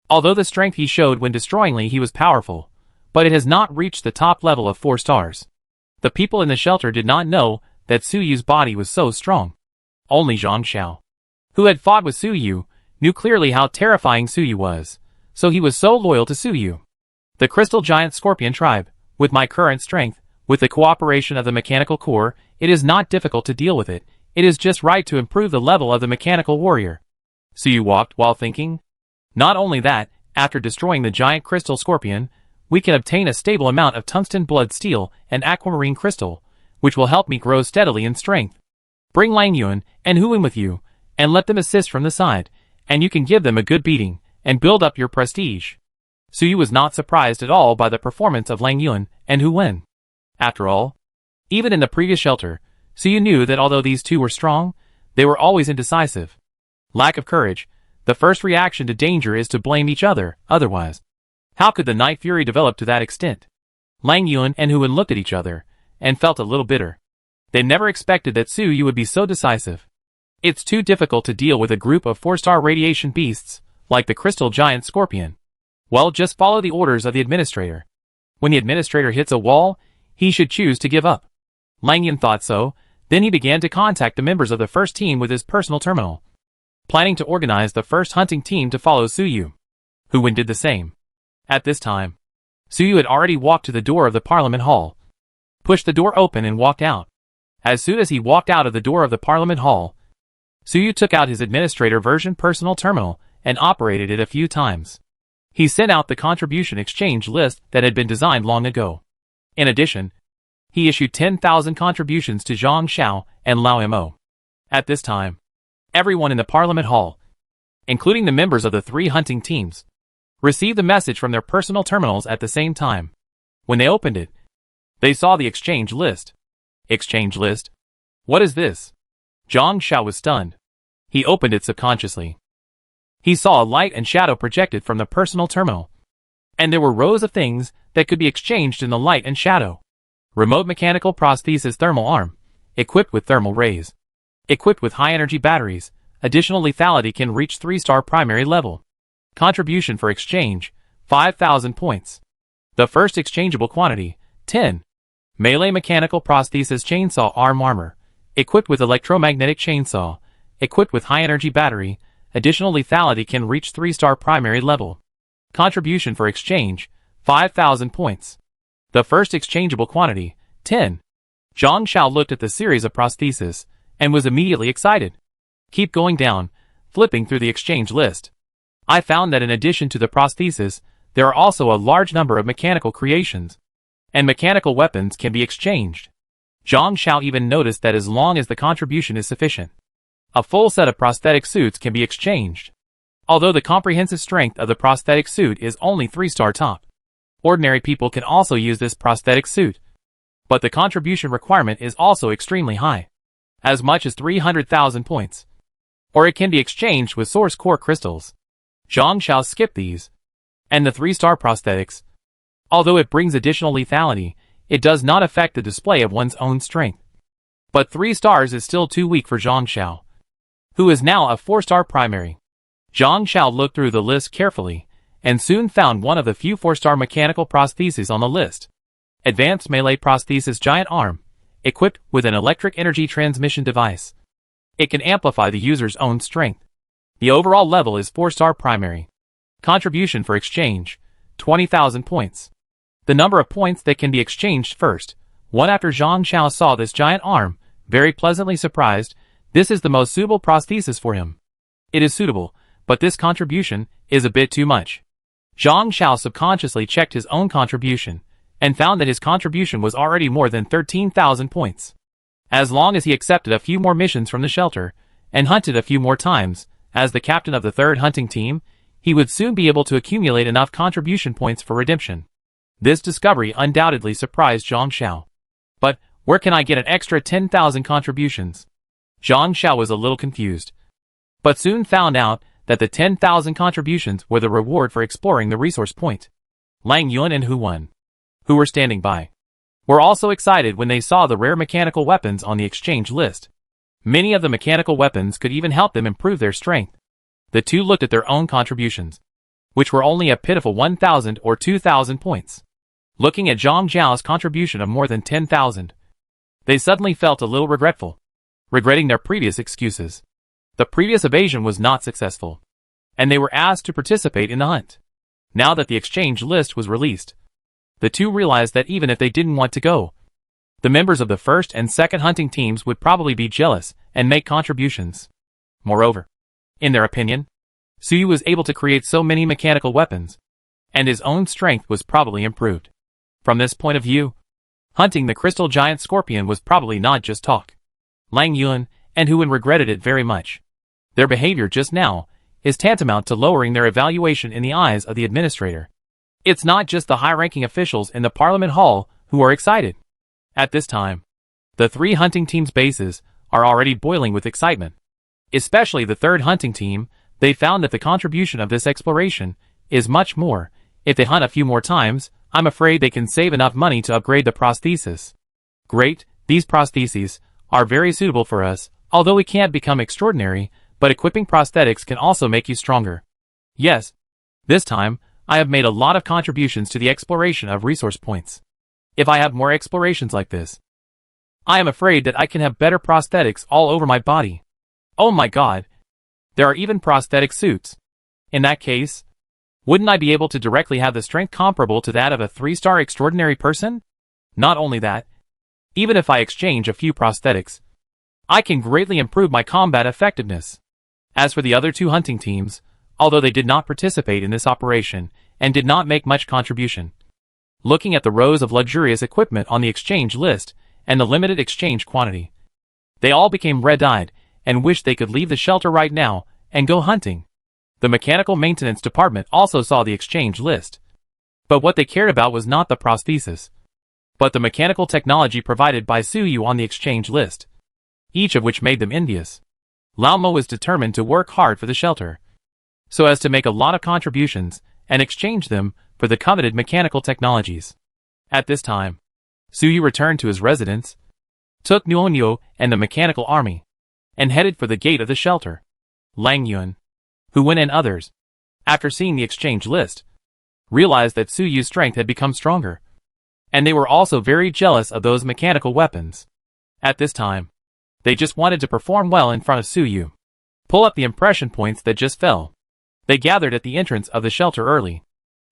Although the strength he showed when destroying Li He was powerful, but it has not reached the top level of 4 stars. The people in the shelter did not know that Su Yu's body was so strong. Only Zhang Xiao, who had fought with Su Yu, knew clearly how terrifying Su Yu was, so he was so loyal to Su Yu. The Crystal Giant Scorpion Tribe, with my current strength, with the cooperation of the Mechanical Corps, it is not difficult to deal with it. It is just right to improve the level of the Mechanical Warrior. Su Yu walked while thinking. Not only that, after destroying the giant crystal scorpion, we can obtain a stable amount of tungsten blood steel and aquamarine crystal, which will help me grow steadily in strength. Bring Lang Yuan and Hu Wen with you, and let them assist from the side, and you can give them a good beating, and build up your prestige. Su Yu was not surprised at all by the performance of Lang Yuan and Hu Wen. After all, even in the previous shelter, Su Yu knew that although these two were strong, they were always indecisive. Lack of courage. The first reaction to danger is to blame each other, otherwise, how could the Night Fury develop to that extent? Lang Yuan and Hu Wen looked at each other, and felt a little bitter. They never expected that Su Yu would be so decisive. It's too difficult to deal with a group of 4-star radiation beasts, like the Crystal Giant Scorpion. Well, just follow the orders of the administrator. When the administrator hits a wall, he should choose to give up. Lang Yuan thought so, then he began to contact the members of the first team with his personal terminal, planning to organize the first hunting team to follow Su Yu. Hu Wen did the same. At this time, Su Yu had already walked to the door of the Parliament Hall, pushed the door open and walked out. As soon as he walked out of the door of the Parliament Hall, Su Yu took out his administrator version personal terminal and operated it a few times. He sent out the contribution exchange list that had been designed long ago. In addition, he issued 10,000 contributions to Zhang Xiao and Lao Mo. At this time, everyone in the Parliament Hall, including the members of the 3 hunting teams, received the message from their personal terminals at the same time. When they opened it, they saw the exchange list. Exchange list? What is this? Zhang Xiao was stunned. He opened it subconsciously. He saw a light and shadow projected from the personal terminal, and there were rows of things that could be exchanged in the light and shadow. Remote mechanical prosthesis thermal arm, equipped with thermal rays, equipped with high-energy batteries. Additional lethality can reach 3-star primary level. Contribution for exchange, 5,000 points. The first exchangeable quantity, 10. Melee mechanical prosthesis chainsaw arm armor, equipped with electromagnetic chainsaw, equipped with high-energy battery. Additional lethality can reach 3-star primary level. Contribution for exchange, 5,000 points. The first exchangeable quantity, 10. Zhang Xiao looked at the series of prostheses, and was immediately excited. Keep going down, flipping through the exchange list. I found that in addition to the prostheses, there are also a large number of mechanical creations, and mechanical weapons can be exchanged. Zhang Xiao even noticed that as long as the contribution is sufficient, a full set of prosthetic suits can be exchanged. Although the comprehensive strength of the prosthetic suit is only 3-star top, ordinary people can also use this prosthetic suit. But the contribution requirement is also extremely high, as much as 300,000 points. Or it can be exchanged with source core crystals. Zhang Xiao skipped these. And the 3-star prosthetics, although it brings additional lethality, it does not affect the display of one's own strength. But 3 stars is still too weak for Zhang Xiao, who is now a 4-star primary. Zhang Xiao looked through the list carefully, and soon found one of the few 4-star mechanical prostheses on the list. Advanced Melee Prosthesis Giant Arm, equipped with an electric energy transmission device. It can amplify the user's own strength. The overall level is 4-star primary. Contribution for exchange, 20,000 points. The number of points that can be exchanged first. One after Zhang Xiao saw this giant arm, very pleasantly surprised, this is the most suitable prosthesis for him. It is suitable, but this contribution is a bit too much. Zhang Xiao subconsciously checked his own contribution, and found that his contribution was already more than 13,000 points. As long as he accepted a few more missions from the shelter, and hunted a few more times, as the captain of the 3rd hunting team, he would soon be able to accumulate enough contribution points for redemption. This discovery undoubtedly surprised Zhang Xiao. But, where can I get an extra 10,000 contributions? Zhang Xiao was a little confused, but soon found out that the 10,000 contributions were the reward for exploring the resource point. Lang Yun and Hu Wen, who were standing by, were also excited when they saw the rare mechanical weapons on the exchange list. Many of the mechanical weapons could even help them improve their strength. The two looked at their own contributions, which were only a pitiful 1,000 or 2,000 points. Looking at Zhang Xiao's contribution of more than 10,000, they suddenly felt a little regretful, regretting their previous excuses. The previous evasion was not successful, and they were asked to participate in the hunt. Now that the exchange list was released, the two realized that even if they didn't want to go, the members of the 1st and 2nd hunting teams would probably be jealous and make contributions. Moreover, in their opinion, Suyu was able to create so many mechanical weapons, and his own strength was probably improved. From this point of view, hunting the crystal giant scorpion was probably not just talk. Lang Yun and Hu Wen regretted it very much. Their behavior just now is tantamount to lowering their evaluation in the eyes of the administrator. It's not just the high-ranking officials in the Parliament Hall who are excited. At this time, the 3 hunting teams' bases are already boiling with excitement. Especially the 3rd hunting team, they found that the contribution of this exploration is much more. If they hunt a few more times, I'm afraid they can save enough money to upgrade the prosthesis. Great, these prostheses are very suitable for us, although we can't become extraordinary, but equipping prosthetics can also make you stronger. Yes, this time, I have made a lot of contributions to the exploration of resource points. If I have more explorations like this, I am afraid that I can have better prosthetics all over my body. Oh my god, there are even prosthetic suits. In that case, wouldn't I be able to directly have the strength comparable to that of a 3-star extraordinary person? Not only that, even if I exchange a few prosthetics, I can greatly improve my combat effectiveness. As for the other 2 hunting teams, although they did not participate in this operation and did not make much contribution, looking at the rows of luxurious equipment on the exchange list and the limited exchange quantity, they all became red-eyed and wished they could leave the shelter right now and go hunting. The mechanical maintenance department also saw the exchange list, but what they cared about was not the prosthesis, but the mechanical technology provided by Suyu on the exchange list, each of which made them envious. Lao Mo was determined to work hard for the shelter, so as to make a lot of contributions and exchange them for the coveted mechanical technologies. At this time, Suyu returned to his residence, took Nuonyo and the mechanical army, and headed for the gate of the shelter. Lang Yun, Hu Wen and others, after seeing the exchange list, realized that Suyu's strength had become stronger, and they were also very jealous of those mechanical weapons. At this time, they just wanted to perform well in front of Suyu, pull up the impression points that just fell. They gathered at the entrance of the shelter early.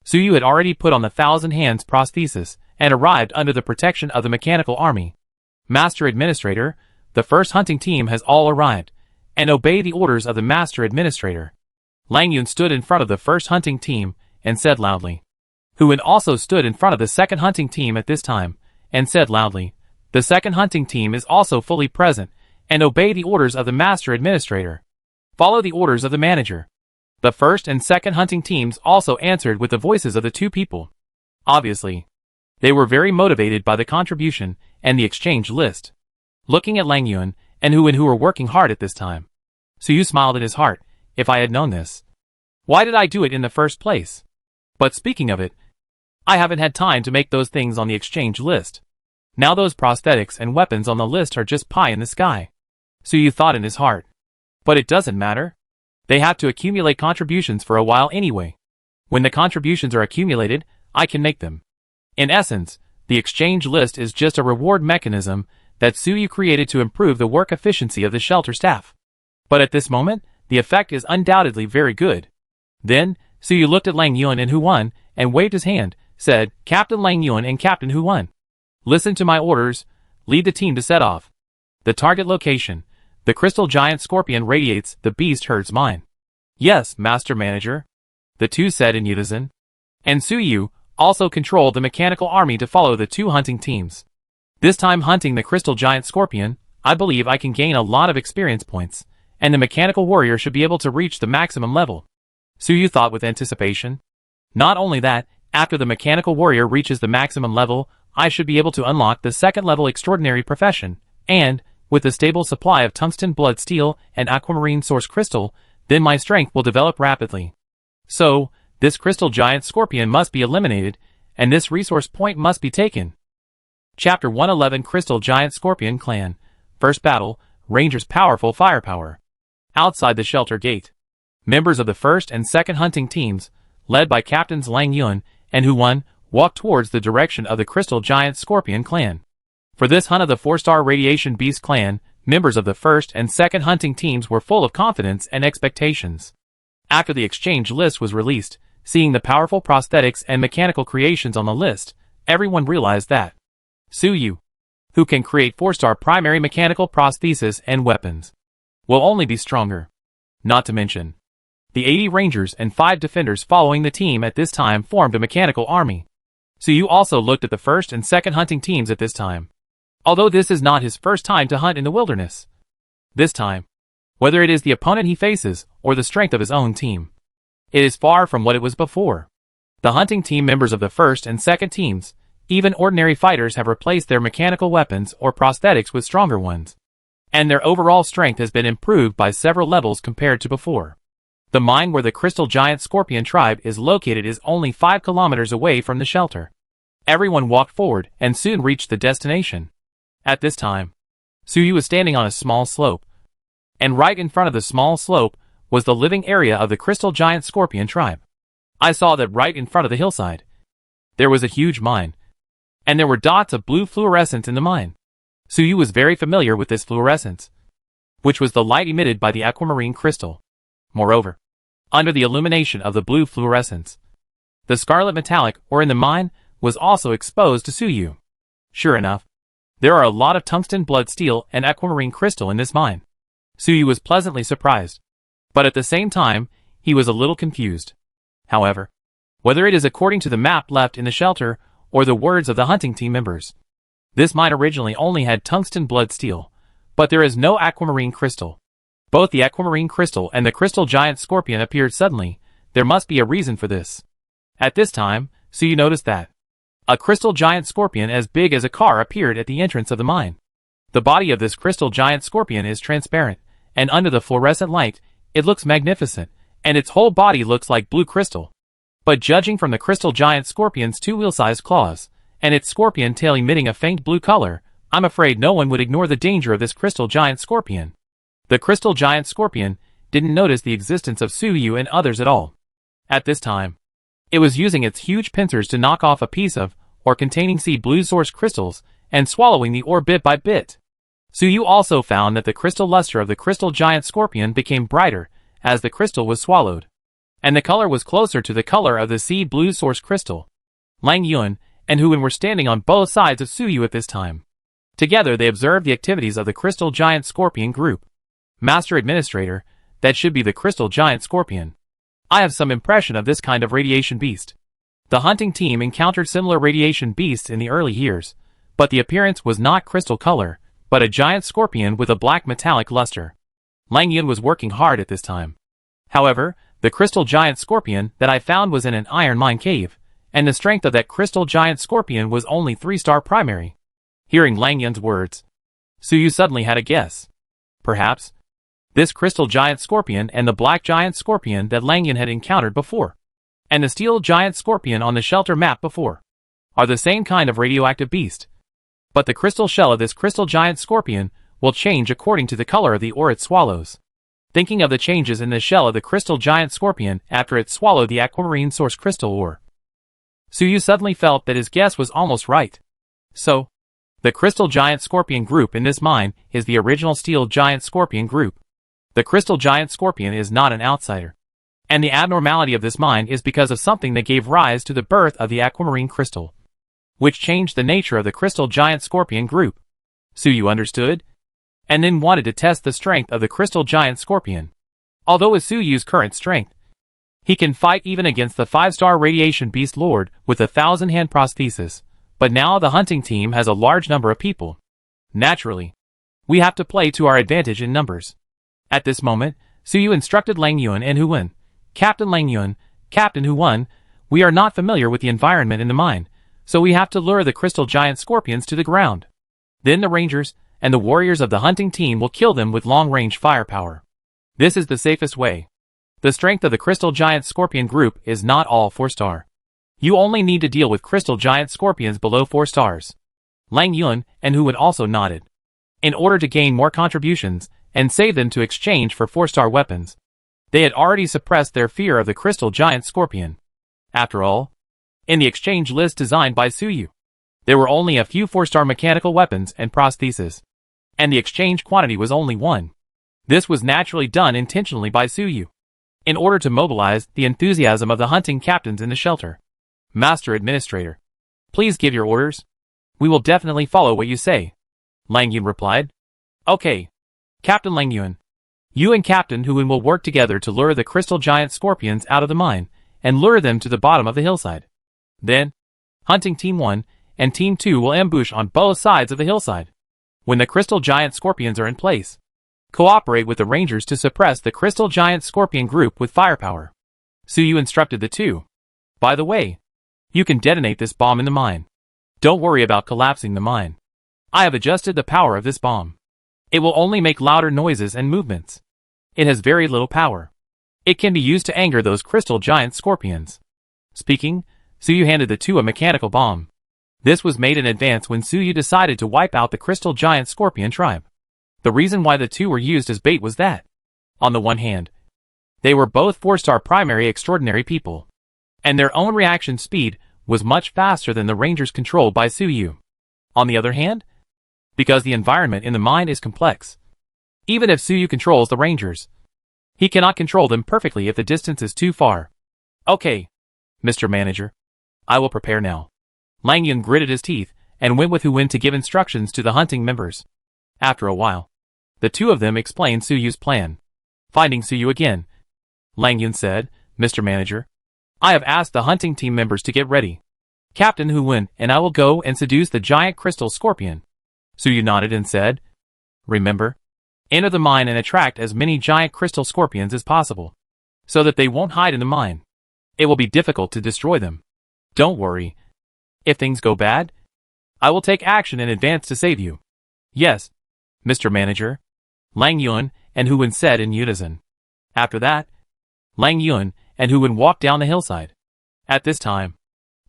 Suyu had already put on the 1,000 hands prosthesis and arrived under the protection of the mechanical army. Master Administrator, the 1st hunting team has all arrived, and obey the orders of the Master Administrator. Lang Yun stood in front of the 1st hunting team and said loudly. Hu Wen also stood in front of the 2nd hunting team at this time and said loudly. The 2nd hunting team is also fully present and obey the orders of the Master Administrator. Follow the orders of the manager. The 1st and 2nd hunting teams also answered with the voices of the 2 people. Obviously, they were very motivated by the contribution and the exchange list. Looking at Lang Yun and Hu Wen, who were working hard at this time, Suyu smiled in his heart. If I had known this, why did I do it in the first place? But speaking of it, I haven't had time to make those things on the exchange list. Now those prosthetics and weapons on the list are just pie in the sky. Suyu thought in his heart. But it doesn't matter. They have to accumulate contributions for a while anyway. When the contributions are accumulated, I can make them. In essence, the exchange list is just a reward mechanism that Suyu created to improve the work efficiency of the shelter staff. But at this moment, the effect is undoubtedly very good. Then, Suyu looked at Lang Yuan and Huan, and waved his hand, said, "Captain Lang Yuan and Captain Huan, listen to my orders, lead the team to set off. The target location, the crystal giant scorpion radiates the beast herd's mine." "Yes, Master Manager," the two said in unison. And Suyu also controlled the mechanical army to follow the two hunting teams. This time hunting the crystal giant scorpion, I believe I can gain a lot of experience points, and the mechanical warrior should be able to reach the maximum level. Suyu thought with anticipation. Not only that, after the mechanical warrior reaches the maximum level, I should be able to unlock the second level extraordinary profession, and, with a stable supply of tungsten blood steel and aquamarine source crystal, then my strength will develop rapidly. So, this crystal giant scorpion must be eliminated, and this resource point must be taken. Chapter 111 Crystal Giant Scorpion Clan. First Battle, Rangers' Powerful Firepower. Outside the shelter gate, members of the first and second hunting teams, led by Captains Lang Yuan and Huan, walked towards the direction of the Crystal Giant Scorpion Clan. For this hunt of the 4-star Radiation Beast Clan, members of the first and second hunting teams were full of confidence and expectations. After the exchange list was released, seeing the powerful prosthetics and mechanical creations on the list, everyone realized that Suyu, who can create 4-star primary mechanical prostheses and weapons, will only be stronger. Not to mention, the 80 rangers and 5 defenders following the team at this time formed a mechanical army. Suyu also looked at the first and second hunting teams at this time. Although this is not his first time to hunt in the wilderness. This time, whether it is the opponent he faces or the strength of his own team, it is far from what it was before. The hunting team members of the first and second teams, even ordinary fighters, have replaced their mechanical weapons or prosthetics with stronger ones, and their overall strength has been improved by several levels compared to before. The mine where the Crystal Giant Scorpion tribe is located is only 5 kilometers away from the shelter. Everyone walked forward and soon reached the destination. At this time, Suyu was standing on a small slope, and right in front of the small slope was the living area of the Crystal Giant Scorpion tribe. I saw that right in front of the hillside, there was a huge mine, and there were dots of blue fluorescence in the mine. Suyu was very familiar with this fluorescence, which was the light emitted by the aquamarine crystal. Moreover, under the illumination of the blue fluorescence, the scarlet metallic ore in the mine was also exposed to Suyu. Sure enough, there are a lot of tungsten blood steel and aquamarine crystal in this mine. Suyu was pleasantly surprised, but at the same time, he was a little confused. However, whether it is according to the map left in the shelter or the words of the hunting team members, this mine originally only had tungsten blood steel, but there is no aquamarine crystal. Both the aquamarine crystal and the crystal giant scorpion appeared suddenly. There must be a reason for this. At this time, Suyu noticed that a crystal giant scorpion as big as a car appeared at the entrance of the mine. The body of this crystal giant scorpion is transparent, and under the fluorescent light, it looks magnificent, and its whole body looks like blue crystal. But judging from the crystal giant scorpion's 2-wheel-sized claws, and its scorpion tail emitting a faint blue color, I'm afraid no one would ignore the danger of this crystal giant scorpion. The crystal giant scorpion didn't notice the existence of Suyu and others at all. At this time, it was using its huge pincers to knock off a piece of, or containing sea blue source crystals, and swallowing the ore bit by bit. Suyu also found that the crystal luster of the crystal giant scorpion became brighter as the crystal was swallowed, and the color was closer to the color of the sea blue source crystal. Lang Yuan and Huan were standing on both sides of Suyu at this time. Together they observed the activities of the crystal giant scorpion group. Master Administrator, that should be the crystal giant scorpion. I have some impression of this kind of radiation beast. The hunting team encountered similar radiation beasts in the early years, but the appearance was not crystal color, but a giant scorpion with a black metallic luster. Lang Yuan was working hard at this time. However, the crystal giant scorpion that I found was in an iron mine cave, and the strength of that crystal giant scorpion was only 3-star primary. Hearing Lang Yuan's words, Suyu suddenly had a guess. Perhaps this crystal giant scorpion and the black giant scorpion that Lang Yuan had encountered before, and the steel giant scorpion on the shelter map before, are the same kind of radioactive beast. But the crystal shell of this crystal giant scorpion will change according to the color of the ore it swallows. thinking of the changes in the shell of the crystal giant scorpion after it swallowed the aquamarine source crystal ore. Suyu suddenly felt that his guess was almost right. So, the crystal giant scorpion group in this mine is the original steel giant scorpion group. The crystal giant scorpion is not an outsider. And the abnormality of this mine is because of something that gave rise to the birth of the aquamarine crystal, which changed the nature of the crystal giant scorpion group. Suyu understood, and then wanted to test the strength of the crystal giant scorpion. Although with Suyu's current strength, he can fight even against the 5-star radiation beast lord with a 1,000-hand prosthesis, but now the hunting team has a large number of people. Naturally, we have to play to our advantage in numbers. At this moment, Suyu instructed Lang Yuan and Hu Wen, Captain Lang Yuan, Captain Hu Wen, we are not familiar with the environment in the mine, so we have to lure the crystal giant scorpions to the ground. Then the rangers and the warriors of the hunting team will kill them with long-range firepower. This is the safest way. The strength of the crystal giant scorpion group is not all 4-star. You only need to deal with crystal giant scorpions below 4 stars. Lang Yuan and Hu Wen also nodded. In order to gain more contributions and save them to exchange for 4-star weapons, they had already suppressed their fear of the crystal giant scorpion. After all, in the exchange list designed by Suyu, there were only a few 4-star mechanical weapons and prostheses, and the exchange quantity was only 1. This was naturally done intentionally by Suyu, in order to mobilize the enthusiasm of the hunting captains in the shelter. Master Administrator, please give your orders. We will definitely follow what you say, Lang Yuan replied. Okay, Captain Lang Yuan. You and Captain Hu Wen will work together to lure the crystal giant scorpions out of the mine, and lure them to the bottom of the hillside. Then, Hunting Team 1 and Team 2 will ambush on both sides of the hillside. When the crystal giant scorpions are in place, cooperate with the rangers to suppress the crystal giant scorpion group with firepower. Suyu instructed the two. By the way, you can detonate this bomb in the mine. Don't worry about collapsing the mine. I have adjusted the power of this bomb. It will only make louder noises and movements. It has very little power. It can be used to anger those crystal giant scorpions. Speaking, Suyu handed the two a mechanical bomb. This was made in advance when Suyu decided to wipe out the crystal giant scorpion tribe. The reason why the two were used as bait was that, on the one hand, they were both 4-star primary extraordinary people, and their own reaction speed was much faster than the rangers controlled by Suyu. On the other hand, because the environment in the mine is complex, even if Suyu controls the rangers, he cannot control them perfectly if the distance is too far. Okay, Mr. Manager, I will prepare now. Lang Yuan gritted his teeth and went with Hu Wen to give instructions to the hunting members. After a while, the two of them explained Suyu's plan. Finding Suyu again, Lang Yuan said, Mr. Manager, I have asked the hunting team members to get ready. Captain Hu Wen and I will go and seduce the giant crystal scorpion. Suyu nodded and said, Remember, enter the mine and attract as many giant crystal scorpions as possible, so that they won't hide in the mine. It will be difficult to destroy them. Don't worry. If things go bad, I will take action in advance to save you. Yes, Mr. Manager, Lang Yuan and Hu Wen said in unison. After that, Lang Yuan and Hu Wen walked down the hillside. At this time,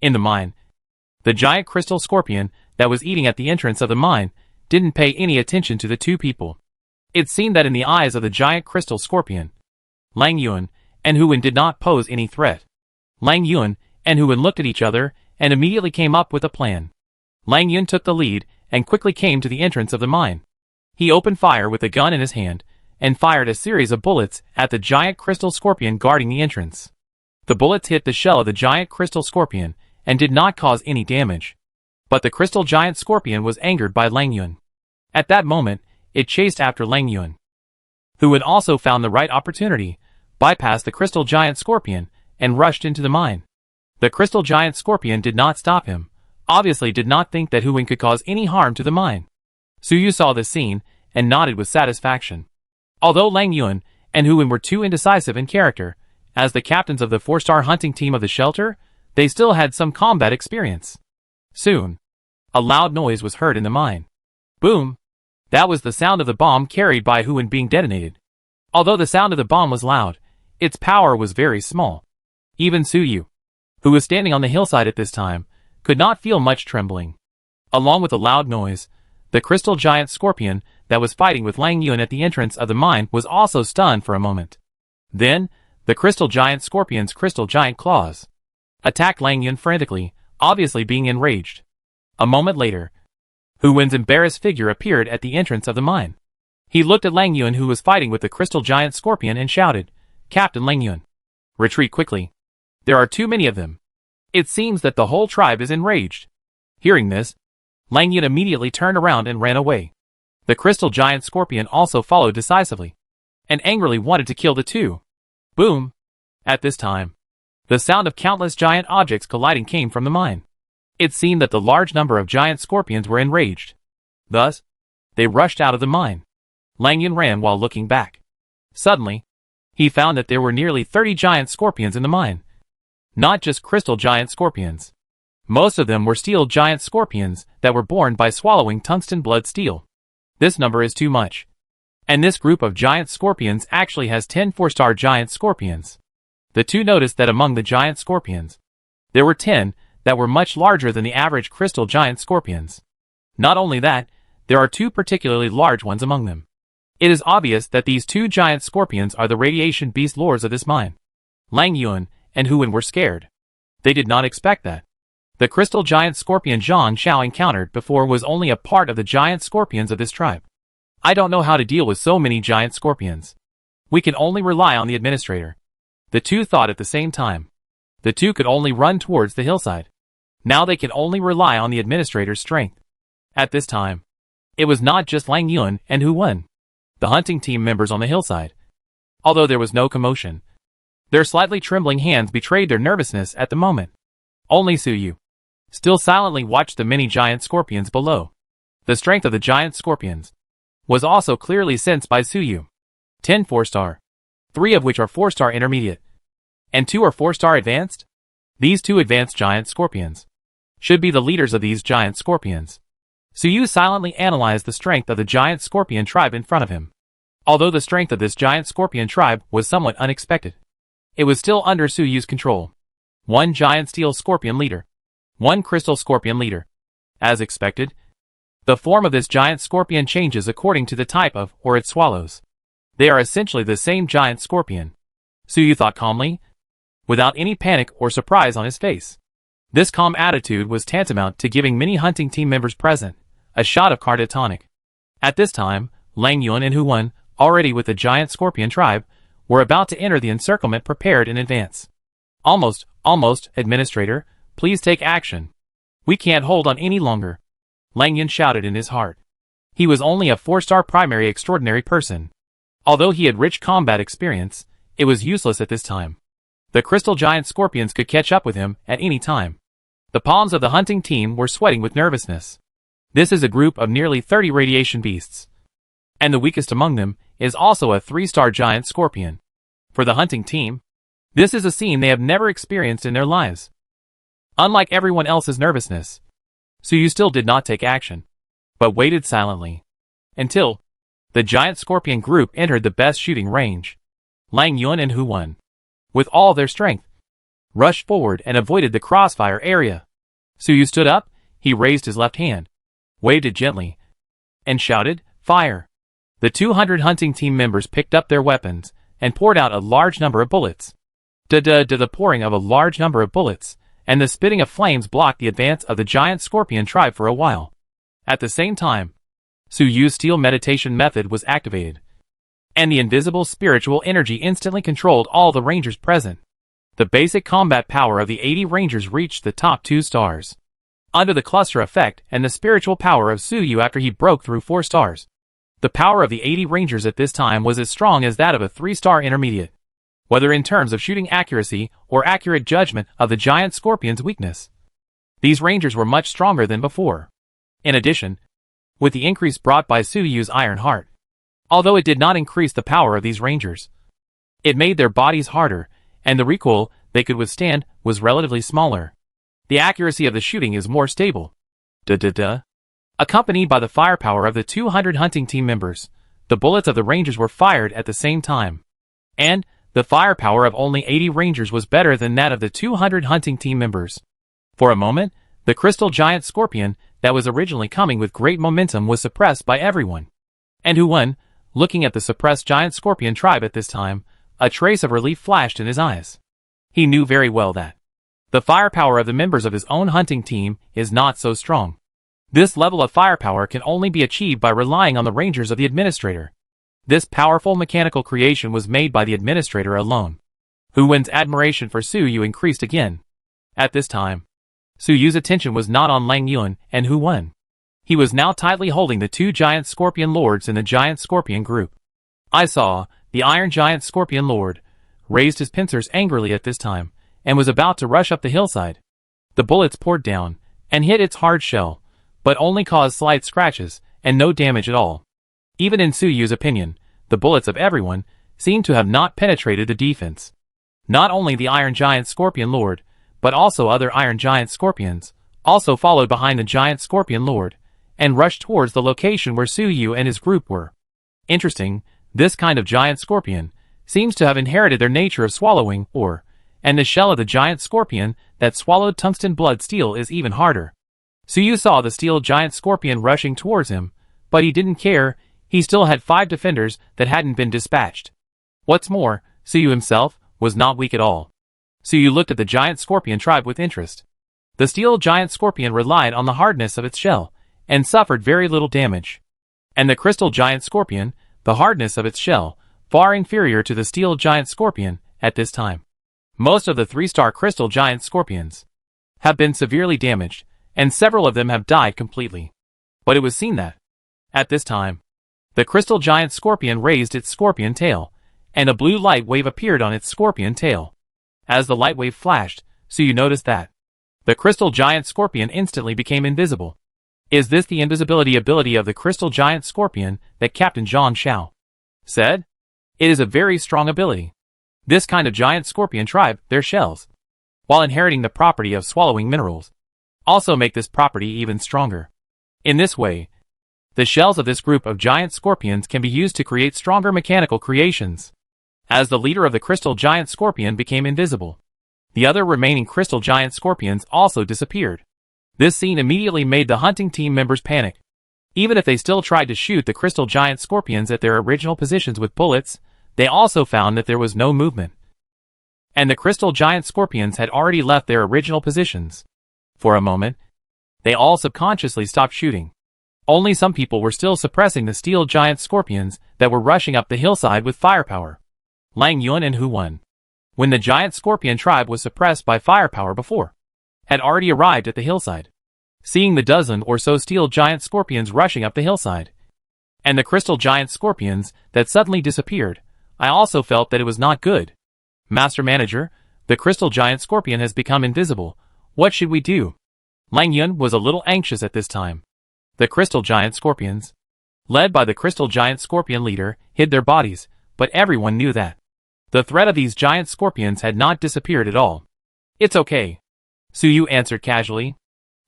in the mine, the giant crystal scorpion that was eating at the entrance of the mine didn't pay any attention to the two people. It seemed that in the eyes of the giant crystal scorpion, Lang Yuan and Hu Wen did not pose any threat. Lang Yuan and Hu Wen looked at each other and immediately came up with a plan. Lang Yuan took the lead and quickly came to the entrance of the mine. He opened fire with a gun in his hand and fired a series of bullets at the giant crystal scorpion guarding the entrance. The bullets hit the shell of the giant crystal scorpion and did not cause any damage. But the crystal giant scorpion was angered by Lang Yuan. At that moment, it chased after Lang Yuan, who had also found the right opportunity, bypassed the crystal giant scorpion, and rushed into the mine. The crystal giant scorpion did not stop him, obviously did not think that Hu Wen could cause any harm to the mine. Suyu saw this scene and nodded with satisfaction. Although Lang Yuan and Hu Wen were too indecisive in character, as the captains of the 4-star hunting team of the shelter, they still had some combat experience. Soon, a loud noise was heard in the mine. Boom! That was the sound of the bomb carried by Hu Wen being detonated. Although the sound of the bomb was loud, its power was very small. Even Suyu, who was standing on the hillside at this time, could not feel much trembling. Along with the loud noise, The crystal giant scorpion that was fighting with Lang Yuan at the entrance of the mine was also stunned for a moment. Then, the crystal giant scorpion's crystal giant claws attacked Lang Yuan frantically, obviously being enraged. A moment later, Hu Wen's embarrassed figure appeared at the entrance of the mine. He looked at Lang Yuan, who was fighting with the crystal giant scorpion, and shouted, "Captain Lang Yuan, retreat quickly. There are too many of them." It seems that the whole tribe is enraged. Hearing this, Lang Yuan immediately turned around and ran away. The crystal giant scorpion also followed decisively, and angrily wanted to kill the two. Boom! At this time, the sound of countless giant objects colliding came from the mine. It seemed that the large number of giant scorpions were enraged. Thus, they rushed out of the mine. Lang Yuan ran while looking back. Suddenly, he found that there were nearly 30 giant scorpions in the mine. Not just crystal giant scorpions. Most of them were steel giant scorpions that were born by swallowing tungsten blood steel. This number is too much. And this group of giant scorpions actually has 10 4-star giant scorpions. The two noticed that among the giant scorpions, there were 10 that were much larger than the average crystal giant scorpions. Not only that, there are 2 particularly large ones among them. It is obvious that these 2 giant scorpions are the radiation beast lords of this mine. Lang Yuan and Hu Wen were scared. They did not expect that. The crystal giant scorpion Zhang Xiao encountered before was only a part of the giant scorpions of this tribe. I don't know how to deal with so many giant scorpions. We can only rely on the administrator. The two thought at the same time. The two could only run towards the hillside. Now they can only rely on the administrator's strength. At this time, it was not just Lang Yuan and Hu Wen, the hunting team members on the hillside. Although there was no commotion, their slightly trembling hands betrayed their nervousness at the moment. Only Su Yu still silently watched the many giant scorpions below. The strength of the giant scorpions was also clearly sensed by Su Yu. 10 4-star, 3 of which are 4-star intermediate, and 2 are 4-star advanced. These 2 advanced giant scorpions should be the leaders of these giant scorpions. Su Yu silently analyzed the strength of the giant scorpion tribe in front of him. Although the strength of this giant scorpion tribe was somewhat unexpected, it was still under Su Yu's control. 1 giant steel scorpion leader, 1 crystal scorpion leader. As expected, the form of this giant scorpion changes according to the type of or it swallows. They are essentially the same giant scorpion. Su Yu thought calmly, without any panic or surprise on his face. This calm attitude was tantamount to giving many hunting team members present a shot of catatonic. At this time, Lang Yuan and Hu Wen, already with the giant scorpion tribe, were about to enter the encirclement prepared in advance. Almost, administrator, please take action. We can't hold on any longer. Lang Yuan shouted in his heart. He was only a 4-star primary extraordinary person. Although he had rich combat experience, it was useless at this time. The crystal giant scorpions could catch up with him at any time. The palms of the hunting team were sweating with nervousness. This is a group of nearly 30 radiation beasts. And the weakest among them is also a 3-star giant scorpion. For the hunting team, this is a scene they have never experienced in their lives. Unlike everyone else's nervousness, Su Yu still did not take action, but waited silently until the giant scorpion group entered the best shooting range. Lang Yuan and Hu Wen, with all their strength, rushed forward and avoided the crossfire area. Su Yu stood up, he raised his left hand, waved it gently, and shouted, "Fire!" The 200 hunting team members picked up their weapons and poured out a large number of bullets. The pouring of a large number of bullets and the spitting of flames blocked the advance of the giant scorpion tribe for a while. At the same time, Su Yu's steel meditation method was activated, and the invisible spiritual energy instantly controlled all the rangers present. The basic combat power of the 80 rangers reached the top 2 stars. Under the cluster effect and the spiritual power of Su Yu after he broke through 4 stars, the power of the 80 rangers at this time was as strong as that of a 3-star intermediate, whether in terms of shooting accuracy or accurate judgment of the giant scorpion's weakness. These rangers were much stronger than before. In addition, with the increase brought by Su Yu's iron heart, although it did not increase the power of these rangers, it made their bodies harder, and the recoil they could withstand was relatively smaller. The accuracy of the shooting is more stable. Accompanied by the firepower of the 200 hunting team members, the bullets of the rangers were fired at the same time. And the firepower of only 80 rangers was better than that of the 200 hunting team members. For a moment, the crystal giant scorpion that was originally coming with great momentum was suppressed by everyone. And Huan, looking at the suppressed giant scorpion tribe at this time, a trace of relief flashed in his eyes. He knew very well that the firepower of the members of his own hunting team is not so strong. This level of firepower can only be achieved by relying on the rangers of the administrator. This powerful mechanical creation was made by the administrator alone. Huan's admiration for Su Yu increased again. At this time, Su Yu's attention was not on Lang Yuan and Huan. He was now tightly holding the two giant scorpion lords in the giant scorpion group. I saw the Iron Giant Scorpion Lord raised his pincers angrily at this time, and was about to rush up the hillside. The bullets poured down, and hit its hard shell, but only caused slight scratches, and no damage at all. Even in Su Yu's opinion, the bullets of everyone seemed to have not penetrated the defense. Not only the Iron Giant Scorpion Lord, but also other Iron Giant Scorpions, also followed behind the Giant Scorpion Lord, and rushed towards the location where Su Yu and his group were. Interesting, this kind of giant scorpion seems to have inherited their nature of swallowing ore, and the shell of the giant scorpion that swallowed tungsten blood steel is even harder. Su Yu saw the steel giant scorpion rushing towards him, but he didn't care. He still had 5 defenders that hadn't been dispatched. What's more, Su Yu himself was not weak at all. Su Yu looked at the giant scorpion tribe with interest. The steel giant scorpion relied on the hardness of its shell, and suffered very little damage. And the crystal giant scorpion, the hardness of its shell, far inferior to the steel giant scorpion at this time. Most of the 3-star crystal giant scorpions have been severely damaged, and several of them have died completely. But it was seen that, at this time, the crystal giant scorpion raised its scorpion tail, and a blue light wave appeared on its scorpion tail. As the light wave flashed, Su Yu noticed that the crystal giant scorpion instantly became invisible. Is this the invisibility ability of the crystal giant scorpion that Captain Zhang Shao said? It is a very strong ability. This kind of giant scorpion tribe, their shells, while inheriting the property of swallowing minerals, also make this property even stronger. In this way, the shells of this group of giant scorpions can be used to create stronger mechanical creations. As the leader of the crystal giant scorpion became invisible, the other remaining crystal giant scorpions also disappeared. This scene immediately made the hunting team members panic. Even if they still tried to shoot the crystal giant scorpions at their original positions with bullets, they also found that there was no movement. And the crystal giant scorpions had already left their original positions. For a moment, they all subconsciously stopped shooting. Only some people were still suppressing the steel giant scorpions that were rushing up the hillside with firepower. Lang Yuan and Huan, when the giant scorpion tribe was suppressed by firepower before, had already arrived at the hillside. Seeing the dozen or so steel giant scorpions rushing up the hillside, and the crystal giant scorpions that suddenly disappeared, I also felt that it was not good. Master Manager, the crystal giant scorpion has become invisible. What should we do? Lang Yuan was a little anxious at this time. The crystal giant scorpions, led by the crystal giant scorpion leader, hid their bodies, but everyone knew that the threat of these giant scorpions had not disappeared at all. It's okay, Su Yu answered casually.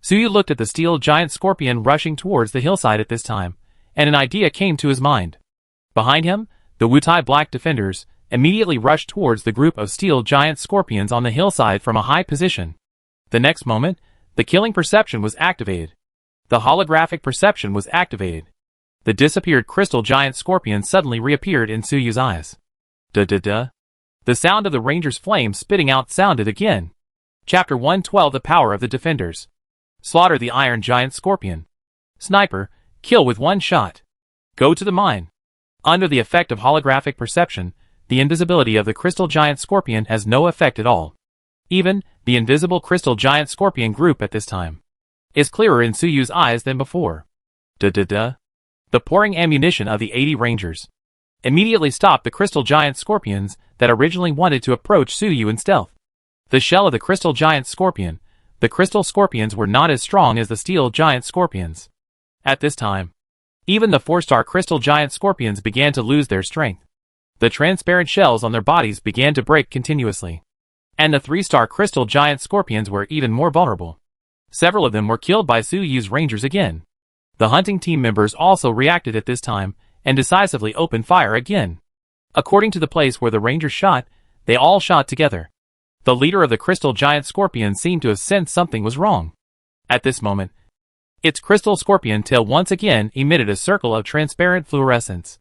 Su Yu looked at the steel giant scorpion rushing towards the hillside at this time, and an idea came to his mind. Behind him, the Wutai Black defenders immediately rushed towards the group of steel giant scorpions on the hillside from a high position. The next moment, the killing perception was activated. The holographic perception was activated. The disappeared crystal giant scorpion suddenly reappeared in Su Yu's eyes. Da-da-da. The sound of the ranger's flame spitting out sounded again. Chapter 112 The Power of the Defenders. Slaughter the Iron Giant Scorpion. Sniper, kill with 1 shot. Go to the mine. Under the effect of holographic perception, the invisibility of the crystal giant scorpion has no effect at all. Even the invisible crystal giant scorpion group at this time is clearer in Su Yu's eyes than before. Da-da-da. The pouring ammunition of the 80 rangers immediately stopped the crystal giant scorpions that originally wanted to approach Su Yu in stealth. The shell of the crystal giant scorpion, the crystal scorpions were not as strong as the steel giant scorpions. At this time, even the 4-star crystal giant scorpions began to lose their strength. The transparent shells on their bodies began to break continuously. And the 3-star crystal giant scorpions were even more vulnerable. Several of them were killed by Su Yu's rangers again. The hunting team members also reacted at this time, and decisively opened fire again. According to the place where the rangers shot, they all shot together. The leader of the crystal giant scorpion seemed to have sensed something was wrong. At this moment, Its crystal scorpion tail once again emitted a circle of transparent fluorescence.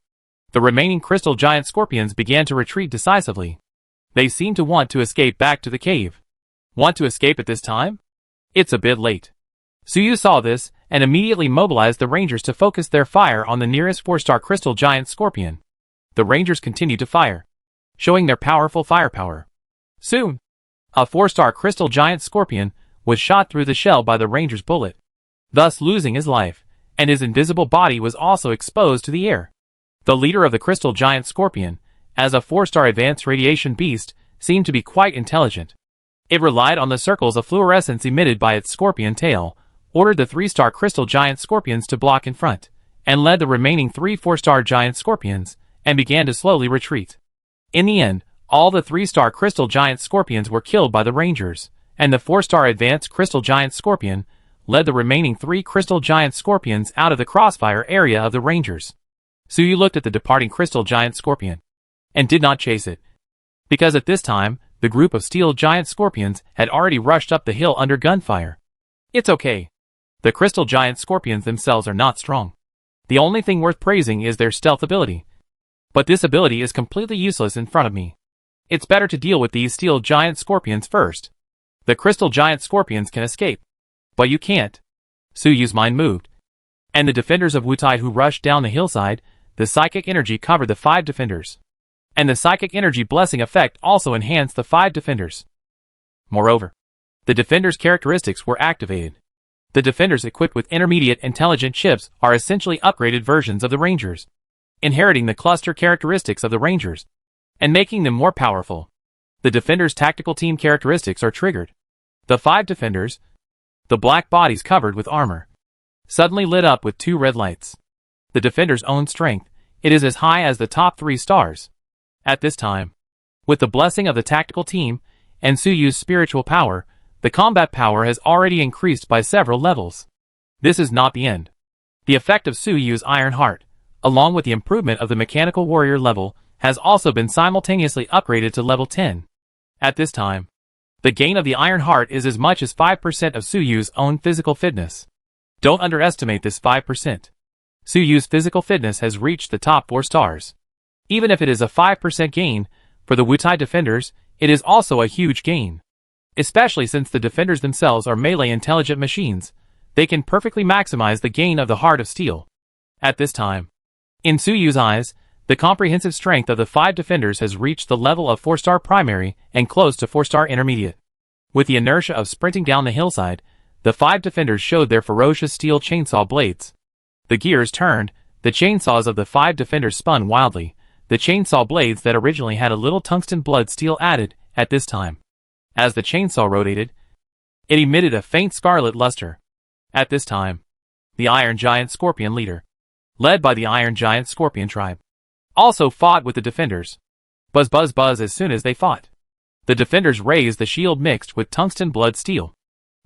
The remaining crystal giant scorpions began to retreat decisively. They seemed to want to escape back to the cave. Want to escape at this time? It's a bit late. Suyu saw this and immediately mobilized the Rangers to focus their fire on the nearest 4-star crystal giant scorpion. The Rangers continued to fire, showing their powerful firepower. Soon, a 4-star crystal giant scorpion was shot through the shell by the Ranger's bullet, thus losing his life, and his invisible body was also exposed to the air. The leader of the crystal giant scorpion, as a 4-star advanced radiation beast, seemed to be quite intelligent. It relied on the circles of fluorescence emitted by its scorpion tail, ordered the 3-star crystal giant scorpions to block in front, and led the remaining 3 4-star giant scorpions, and began to slowly retreat. In the end, all the 3-star crystal giant scorpions were killed by the Rangers, and the 4-star advanced crystal giant scorpion led the remaining 3 crystal giant scorpions out of the crossfire area of the Rangers. Suyu looked at the departing crystal giant scorpion, and did not chase it, because at this time, the group of steel giant scorpions had already rushed up the hill under gunfire. It's okay. The crystal giant scorpions themselves are not strong. The only thing worth praising is their stealth ability. But this ability is completely useless in front of me. It's better to deal with these steel giant scorpions first. The crystal giant scorpions can escape, but you can't. Suyu's mind moved, and the defenders of Wutai who rushed down the hillside, the psychic energy covered the 5 defenders. And the psychic energy blessing effect also enhanced the 5 defenders. Moreover, the defenders' characteristics were activated. The defenders equipped with intermediate intelligent chips are essentially upgraded versions of the Rangers, inheriting the cluster characteristics of the Rangers, and making them more powerful. The defenders' tactical team characteristics are triggered. The 5 defenders, the black bodies covered with armor, suddenly lit up with 2 red lights. The defenders' own strength, it is as high as the top 3 stars. At this time, with the blessing of the tactical team and Suyu's spiritual power, the combat power has already increased by several levels. This is not the end. The effect of Suyu's Iron Heart, along with the improvement of the mechanical warrior level, has also been simultaneously upgraded to level 10. At this time, the gain of the Iron Heart is as much as 5% of Suyu's own physical fitness. Don't underestimate this 5%. Suyu's physical fitness has reached the top 4 stars. Even if it is a 5% gain, for the Wutai defenders, it is also a huge gain. Especially since the defenders themselves are melee intelligent machines, they can perfectly maximize the gain of the Heart of Steel. At this time, in Suyu's eyes, the comprehensive strength of the 5 defenders has reached the level of 4-star primary and close to 4-star intermediate. With the inertia of sprinting down the hillside, the 5 defenders showed their ferocious steel chainsaw blades. The gears turned, the chainsaws of the 5 defenders spun wildly, the chainsaw blades that originally had a little tungsten blood steel added at this time. As the chainsaw rotated, it emitted a faint scarlet luster. At this time, the Iron Giant Scorpion leader, led by the Iron Giant Scorpion tribe, also fought with the defenders. Buzz buzz buzz as soon as they fought. The defenders raised the shield mixed with tungsten blood steel.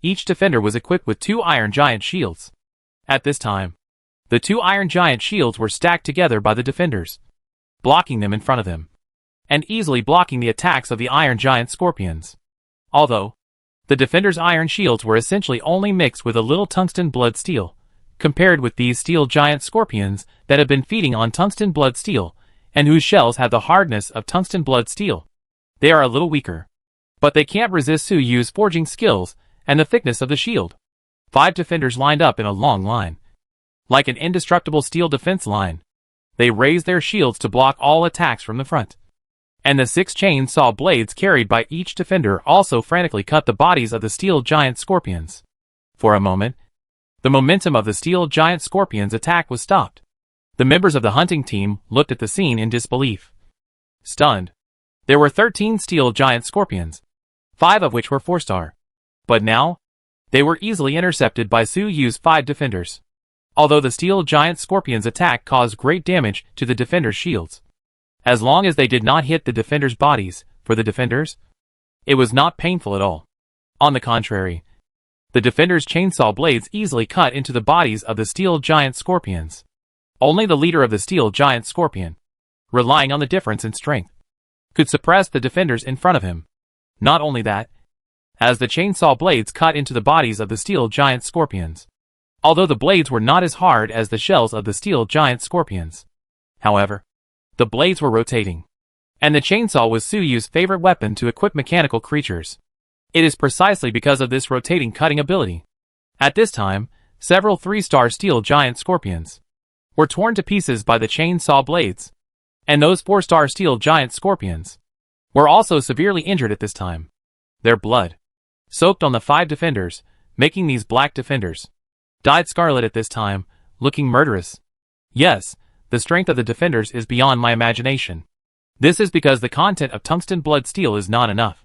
Each defender was equipped with 2 Iron Giant shields. At this time, the 2 Iron Giant shields were stacked together by the defenders, blocking them in front of them, and easily blocking the attacks of the Iron Giant Scorpions. Although, the defenders' iron shields were essentially only mixed with a little tungsten blood steel, compared with these steel giant scorpions that have been feeding on tungsten blood steel, and whose shells have the hardness of tungsten blood steel. They are a little weaker, but they can't resist Suyu's forging skills and the thickness of the shield. 5 defenders lined up in a long line, like an indestructible steel defense line. They raised their shields to block all attacks from the front. And the 6 chainsaw blades carried by each defender also frantically cut the bodies of the steel giant scorpions. For a moment, the momentum of the steel giant scorpions' attack was stopped. The members of the hunting team looked at the scene in disbelief. Stunned. There were 13 steel giant scorpions, 5 of which were 4-star. But now, they were easily intercepted by Suyu's 5 defenders. Although the steel giant scorpions' attack caused great damage to the defenders' shields, as long as they did not hit the defenders' bodies, for the defenders, it was not painful at all. On the contrary, the defenders' chainsaw blades easily cut into the bodies of the steel giant scorpions. Only the leader of the steel giant scorpion, relying on the difference in strength, could suppress the defenders in front of him. Not only that, as the chainsaw blades cut into the bodies of the steel giant scorpions, although the blades were not as hard as the shells of the steel giant scorpions. However, the blades were rotating, and the chainsaw was Suyu's favorite weapon to equip mechanical creatures. It is precisely because of this rotating cutting ability. At this time, several 3-star steel giant scorpions were torn to pieces by the chainsaw blades, and those 4-star steel giant scorpions were also severely injured at this time. Their blood soaked on the 5 defenders, making these black defenders dyed scarlet at this time, looking murderous. Yes, the strength of the defenders is beyond my imagination. This is because the content of tungsten blood steel is not enough.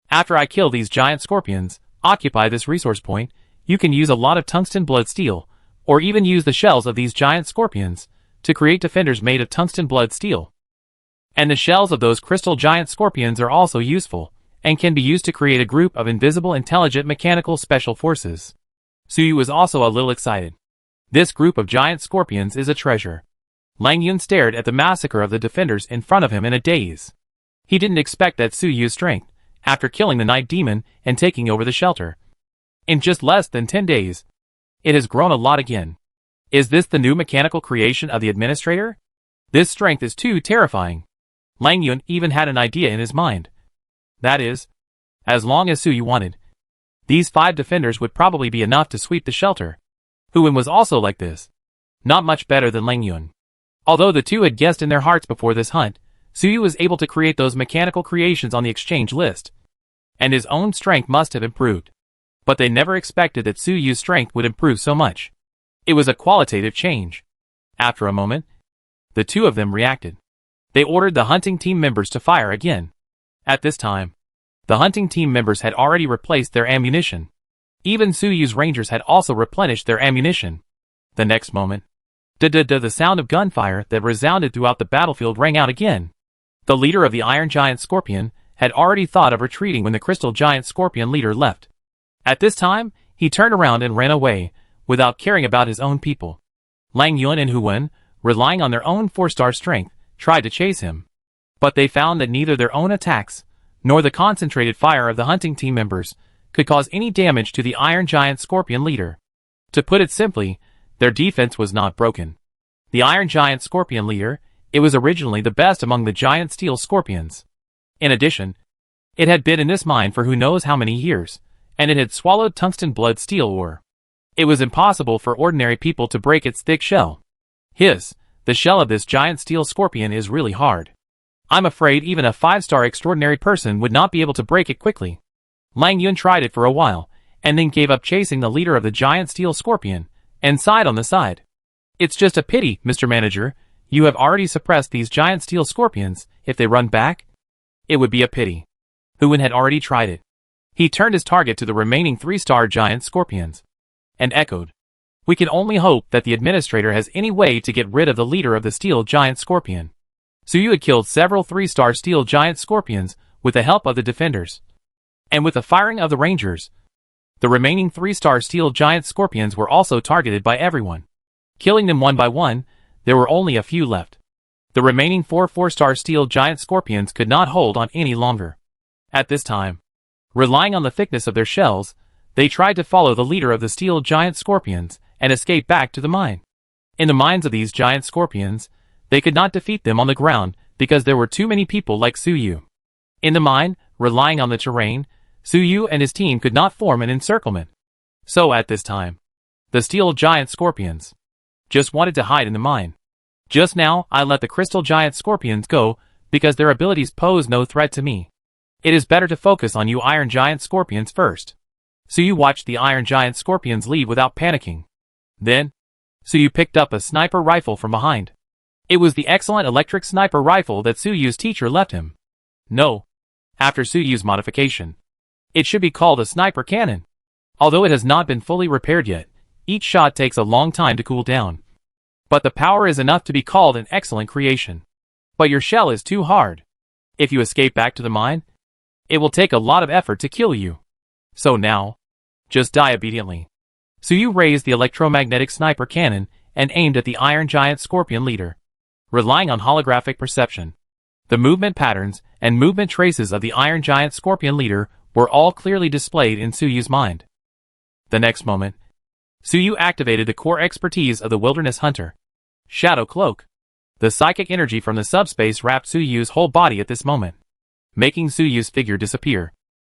After I kill these giant scorpions, occupy this resource point, you can use a lot of tungsten blood steel, or even use the shells of these giant scorpions to create defenders made of tungsten blood steel. And the shells of those crystal giant scorpions are also useful, and can be used to create a group of invisible intelligent mechanical special forces. Suyu was also a little excited. This group of giant scorpions is a treasure. Lang Yun stared at the massacre of the defenders in front of him in a daze. He didn't expect that Suyu's strength, after killing the night demon and taking over the shelter, in just less than 10 days, it has grown a lot again. Is this the new mechanical creation of the administrator? This strength is too terrifying. Lang Yun even had an idea in his mind. That is, as long as Suyu wanted, these 5 defenders would probably be enough to sweep the shelter. Huan was also like this. Not much better than Lang Yun. Although the two had guessed in their hearts before this hunt, Suyu was able to create those mechanical creations on the exchange list, and his own strength must have improved. But they never expected that Suyu's strength would improve so much. It was a qualitative change. After a moment, the two of them reacted. They ordered the hunting team members to fire again. At this time, the hunting team members had already replaced their ammunition. Even Suyu's rangers had also replenished their ammunition. The next moment, the sound of gunfire that resounded throughout the battlefield rang out again. The leader of the Iron Giant Scorpion had already thought of retreating when the Crystal Giant Scorpion leader left. At this time, he turned around and ran away, without caring about his own people. Lang Yun and Huan, relying on their own 4-star strength, tried to chase him. But they found that neither their own attacks, nor the concentrated fire of the hunting team members, could cause any damage to the Iron Giant Scorpion leader. To put it simply, their defense was not broken. The Iron Giant Scorpion leader, it was originally the best among the giant steel scorpions. In addition, it had been in this mine for who knows how many years, and it had swallowed tungsten blood steel ore. It was impossible for ordinary people to break its thick shell. The shell of this giant steel scorpion is really hard. I'm afraid even a 5-star extraordinary person would not be able to break it quickly. Lang Yun tried it for a while, and then gave up chasing the leader of the giant steel scorpion, and sighed on the side. It's just a pity, Mr. Manager, you have already suppressed these giant steel scorpions. If they run back, it would be a pity. Huan had already tried it. He turned his target to the remaining 3-star giant scorpions, and echoed, "We can only hope that the administrator has any way to get rid of the leader of the steel giant scorpion." Suyu had killed several 3-star steel giant scorpions with the help of the defenders. And with the firing of the rangers, the remaining 3-star steel giant scorpions were also targeted by everyone. Killing them one by one, there were only a few left. The remaining 4 4-star steel giant scorpions could not hold on any longer. At this time, relying on the thickness of their shells, they tried to follow the leader of the steel giant scorpions and escape back to the mine. In the minds of these giant scorpions, they could not defeat them on the ground because there were too many people like Suyu. In the mine, relying on the terrain, Suyu and his team could not form an encirclement. So at this time, the steel giant scorpions just wanted to hide in the mine. Just now, I let the crystal giant scorpions go because their abilities pose no threat to me. It is better to focus on you iron giant scorpions first. Suyu watched the iron giant scorpions leave without panicking. Then, Suyu picked up a sniper rifle from behind. It was the excellent electric sniper rifle that Suyu's teacher left him. No, after Suyu's modification, it should be called a sniper cannon. Although it has not been fully repaired yet, each shot takes a long time to cool down. But the power is enough to be called an excellent creation. But your shell is too hard. If you escape back to the mine, it will take a lot of effort to kill you. So now, just die obediently. Suyu raised the electromagnetic sniper cannon and aimed at the iron giant scorpion leader. Relying on holographic perception, the movement patterns and movement traces of the iron giant scorpion leader were all clearly displayed in Suyu's mind. The next moment, Suyu activated the core expertise of the wilderness hunter. Shadow Cloak. The psychic energy from the subspace wrapped Suyu's whole body at this moment, making Suyu's figure disappear.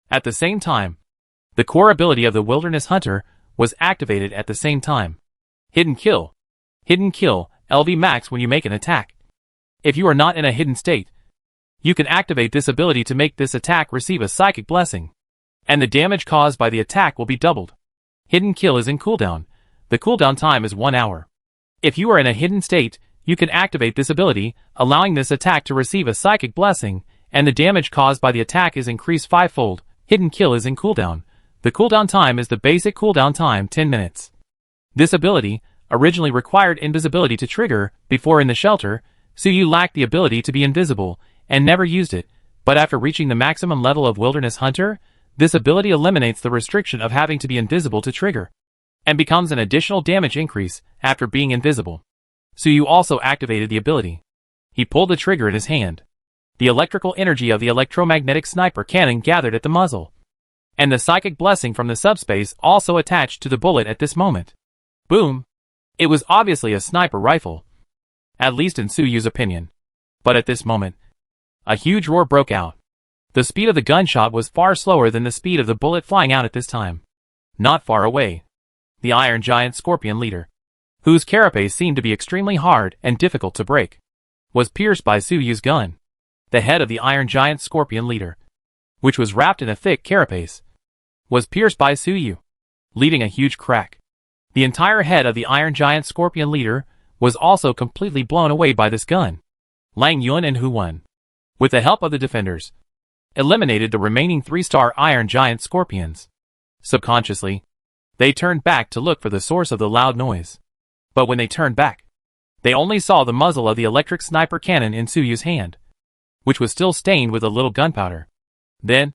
At the same time, the core ability of the wilderness hunter was activated at the same time. Hidden Kill. Hidden Kill, LV max when you make an attack. If you are not in a hidden state, you can activate this ability to make this attack receive a psychic blessing, and the damage caused by the attack will be doubled. Hidden Kill is in cooldown. The cooldown time is 1 hour. If you are in a hidden state, you can activate this ability, allowing this attack to receive a psychic blessing, and the damage caused by the attack is increased 5-fold. Hidden Kill is in cooldown. The cooldown time is the basic cooldown time 10 minutes. This ability originally required invisibility to trigger. Before in the shelter, Suyu lacked the ability to be invisible and never used it, but after reaching the maximum level of Wilderness Hunter, this ability eliminates the restriction of having to be invisible to trigger, and becomes an additional damage increase after being invisible. Suyu also activated the ability. He pulled the trigger in his hand. The electrical energy of the electromagnetic sniper cannon gathered at the muzzle, and the psychic blessing from the subspace also attached to the bullet at this moment. Boom! It was obviously a sniper rifle, at least in Suyu's opinion. But at this moment, a huge roar broke out. The speed of the gunshot was far slower than the speed of the bullet flying out at this time. Not far away, the Iron Giant Scorpion leader, whose carapace seemed to be extremely hard and difficult to break, was pierced by Suyu's gun. The head of the Iron Giant Scorpion leader, which was wrapped in a thick carapace, was pierced by Suyu, leaving a huge crack. The entire head of the Iron Giant Scorpion leader was also completely blown away by this gun. Lang Yun and Hu Wen, with the help of the defenders, eliminated the remaining 3-star Iron Giant Scorpions. Subconsciously, they turned back to look for the source of the loud noise. But when they turned back, they only saw the muzzle of the electric sniper cannon in Suyu's hand, which was still stained with a little gunpowder. Then,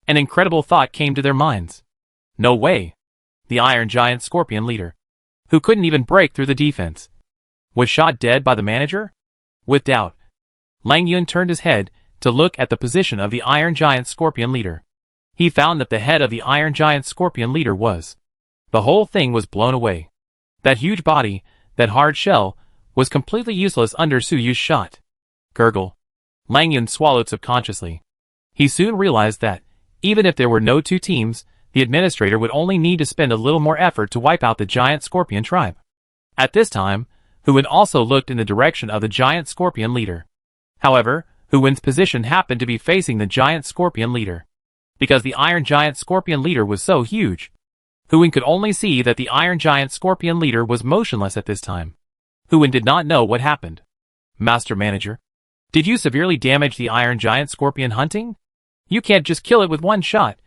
an incredible thought came to their minds. No way! The Iron Giant Scorpion leader, who couldn't even break through the defense, was shot dead by the manager? With doubt, Lang Yun turned his head to look at the position of the Iron Giant Scorpion leader. He found that the head of the Iron Giant Scorpion leader was. The whole thing was blown away. That huge body, that hard shell, was completely useless under Suyu's shot. Gurgle. Lang Yun swallowed subconsciously. He soon realized that, even if there were no two teams, the administrator would only need to spend a little more effort to wipe out the Giant Scorpion tribe. At this time, Hu Wen also looked in the direction of the Giant Scorpion leader. However, Hu Wen's position happened to be facing the Giant Scorpion leader. Because the Iron Giant Scorpion leader was so huge, Hu Wen could only see that the Iron Giant Scorpion leader was motionless at this time. Hu Wen did not know what happened. Master Manager, did you severely damage the Iron Giant Scorpion hunting? You can't just kill it with one shot,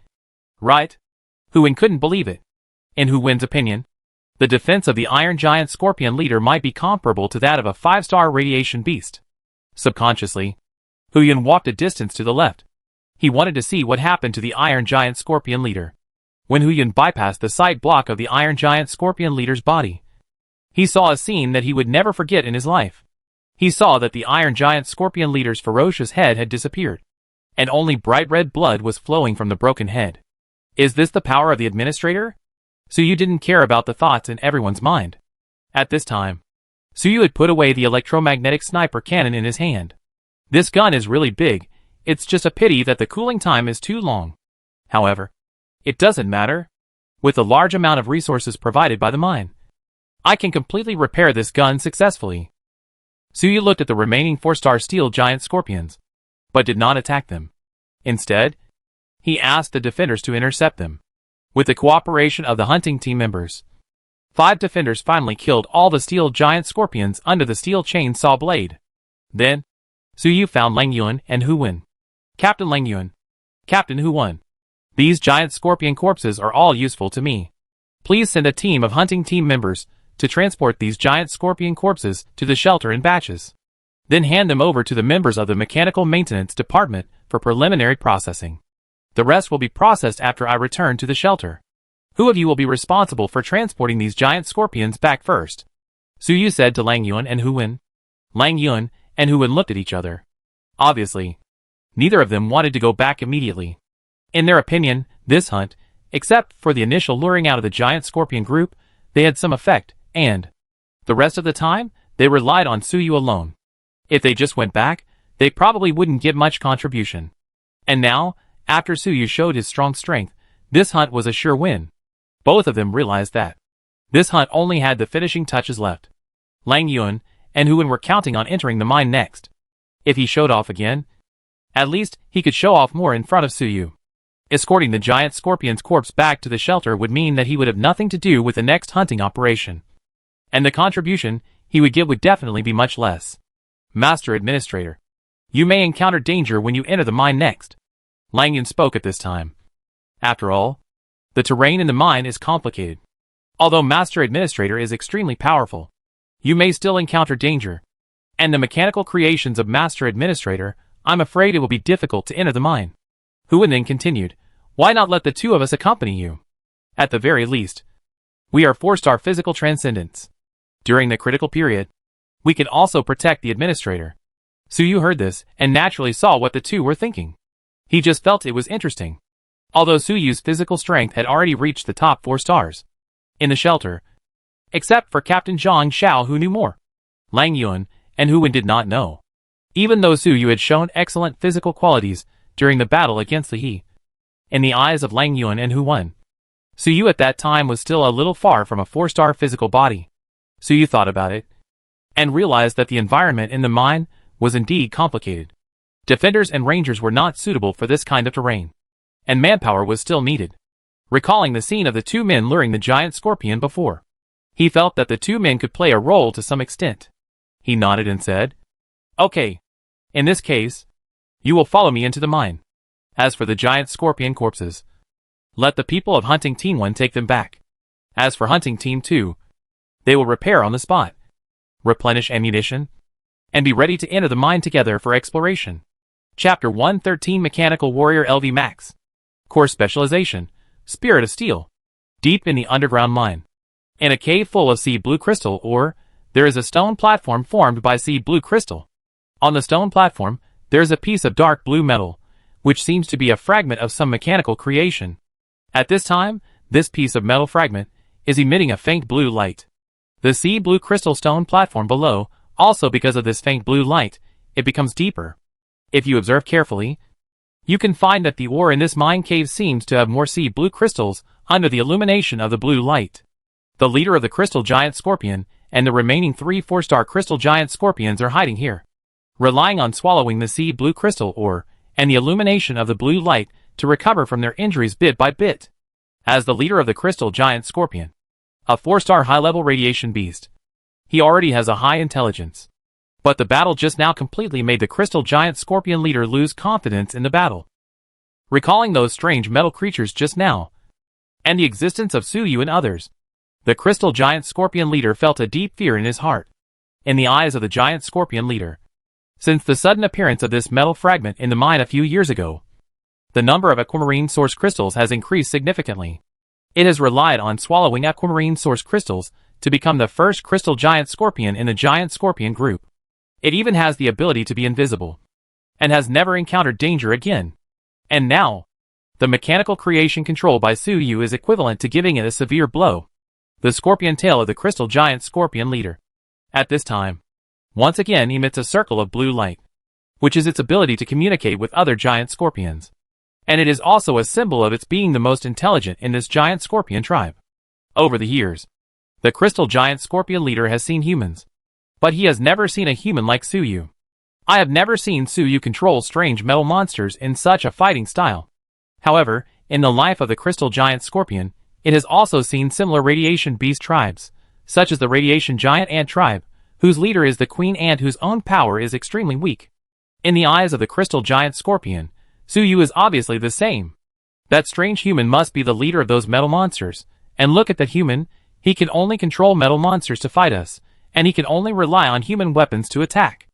right? Hu Wen couldn't believe it. In Hu Wen's opinion, the defense of the Iron Giant Scorpion leader might be comparable to that of a 5-star radiation beast. Subconsciously, Hu Wen walked a distance to the left. He wanted to see what happened to the Iron Giant Scorpion leader. When Hu Wen bypassed the sight block of the Iron Giant Scorpion leader's body, he saw a scene that he would never forget in his life. He saw that the Iron Giant Scorpion leader's ferocious head had disappeared, and only bright red blood was flowing from the broken head. Is this the power of the administrator? Suyu didn't care about the thoughts in everyone's mind. At this time, Suyu had put away the electromagnetic sniper cannon in his hand. This gun is really big, it's just a pity that the cooling time is too long. However, it doesn't matter. With the large amount of resources provided by the mine, I can completely repair this gun successfully. Suyu looked at the remaining 4-star steel giant scorpions, but did not attack them. Instead, he asked the defenders to intercept them. With the cooperation of the hunting team members, 5 defenders finally killed all the steel giant scorpions under the steel chainsaw blade. Then, Suyu found Lang Yun and Hu Wen. Captain Lang Yun, Captain Hu Wen, these giant scorpion corpses are all useful to me. Please send a team of hunting team members to transport these giant scorpion corpses to the shelter in batches. Then hand them over to the members of the mechanical maintenance department for preliminary processing. The rest will be processed after I return to the shelter. Who of you will be responsible for transporting these giant scorpions back first? Suyu said to Lang Yun and Hu Wen. Lang Yun and Hu Wen looked at each other. Obviously, neither of them wanted to go back immediately. In their opinion, this hunt, except for the initial luring out of the giant scorpion group, they had some effect, and the rest of the time, they relied on Suyu alone. If they just went back, they probably wouldn't get much contribution. And now, after Suyu showed his strong strength, this hunt was a sure win. Both of them realized that this hunt only had the finishing touches left. Lang Yuan and Huan were counting on entering the mine next. If he showed off again, at least he could show off more in front of Suyu. Escorting the giant scorpion's corpse back to the shelter would mean that he would have nothing to do with the next hunting operation. And the contribution he would give would definitely be much less. Master Administrator, you may encounter danger when you enter the mine next. Lang Yuan spoke at this time. After all, the terrain in the mine is complicated. Although Master Administrator is extremely powerful, you may still encounter danger. And the mechanical creations of Master Administrator, I'm afraid it will be difficult to enter the mine. Huan then continued, why not let the two of us accompany you? At the very least, we are 4-star physical transcendents. During the critical period, we can also protect the Administrator. Suyu heard this and naturally saw what the two were thinking. He just felt it was interesting. Although Suyu's physical strength had already reached the top 4 stars in the shelter, except for Captain Zhang Xiao who knew more. Lang Yuan and Huan did not know. Even though Suyu had shown excellent physical qualities during the battle against the He, in the eyes of Lang Yuan and Huan, Suyu at that time was still a little far from a 4-star physical body. Suyu thought about it, and realized that the environment in the mine was indeed complicated. Defenders and rangers were not suitable for this kind of terrain, and manpower was still needed. Recalling the scene of the two men luring the giant scorpion before, he felt that the two men could play a role to some extent. He nodded and said, okay, in this case, you will follow me into the mine. As for the giant scorpion corpses, let the people of Hunting Team 1 take them back. As for Hunting Team 2, they will repair on the spot, replenish ammunition, and be ready to enter the mine together for exploration. Chapter 113 Mechanical Warrior LV Max. Core Specialization, Spirit of Steel. Deep in the underground mine, in a cave full of sea blue crystal ore, there is a stone platform formed by sea blue crystal. On the stone platform, there is a piece of dark blue metal, which seems to be a fragment of some mechanical creation. At this time, this piece of metal fragment is emitting a faint blue light. The sea blue crystal stone platform below, also because of this faint blue light, it becomes deeper. If you observe carefully, you can find that the ore in this mine cave seems to have more sea blue crystals under the illumination of the blue light. The leader of the crystal giant scorpion and the remaining 3 4-star crystal giant scorpions are hiding here, relying on swallowing the sea blue crystal ore and the illumination of the blue light to recover from their injuries bit by bit. As the leader of the crystal giant scorpion, a 4-star high-level radiation beast, he already has a high intelligence. But the battle just now completely made the crystal giant scorpion leader lose confidence in the battle. Recalling those strange metal creatures just now, and the existence of Suyu and others, the crystal giant scorpion leader felt a deep fear in his heart. In the eyes of the giant scorpion leader, since the sudden appearance of this metal fragment in the mine a few years ago, the number of aquamarine source crystals has increased significantly. It has relied on swallowing aquamarine source crystals to become the first crystal giant scorpion in the giant scorpion group. It even has the ability to be invisible, and has never encountered danger again. And now, the mechanical creation controlled by Suyu is equivalent to giving it a severe blow. The scorpion tail of the crystal giant scorpion leader, at this time, once again emits a circle of blue light, which is its ability to communicate with other giant scorpions. And it is also a symbol of its being the most intelligent in this giant scorpion tribe. Over the years, the crystal giant scorpion leader has seen humans, but he has never seen a human like Suyu. I have never seen Suyu control strange metal monsters in such a fighting style. However, in the life of the crystal giant scorpion, it has also seen similar radiation beast tribes, such as the radiation giant ant tribe, whose leader is the queen ant whose own power is extremely weak. In the eyes of the crystal giant scorpion, Suyu is obviously the same. That strange human must be the leader of those metal monsters, and look at that human, he can only control metal monsters to fight us, and he can only rely on human weapons to attack.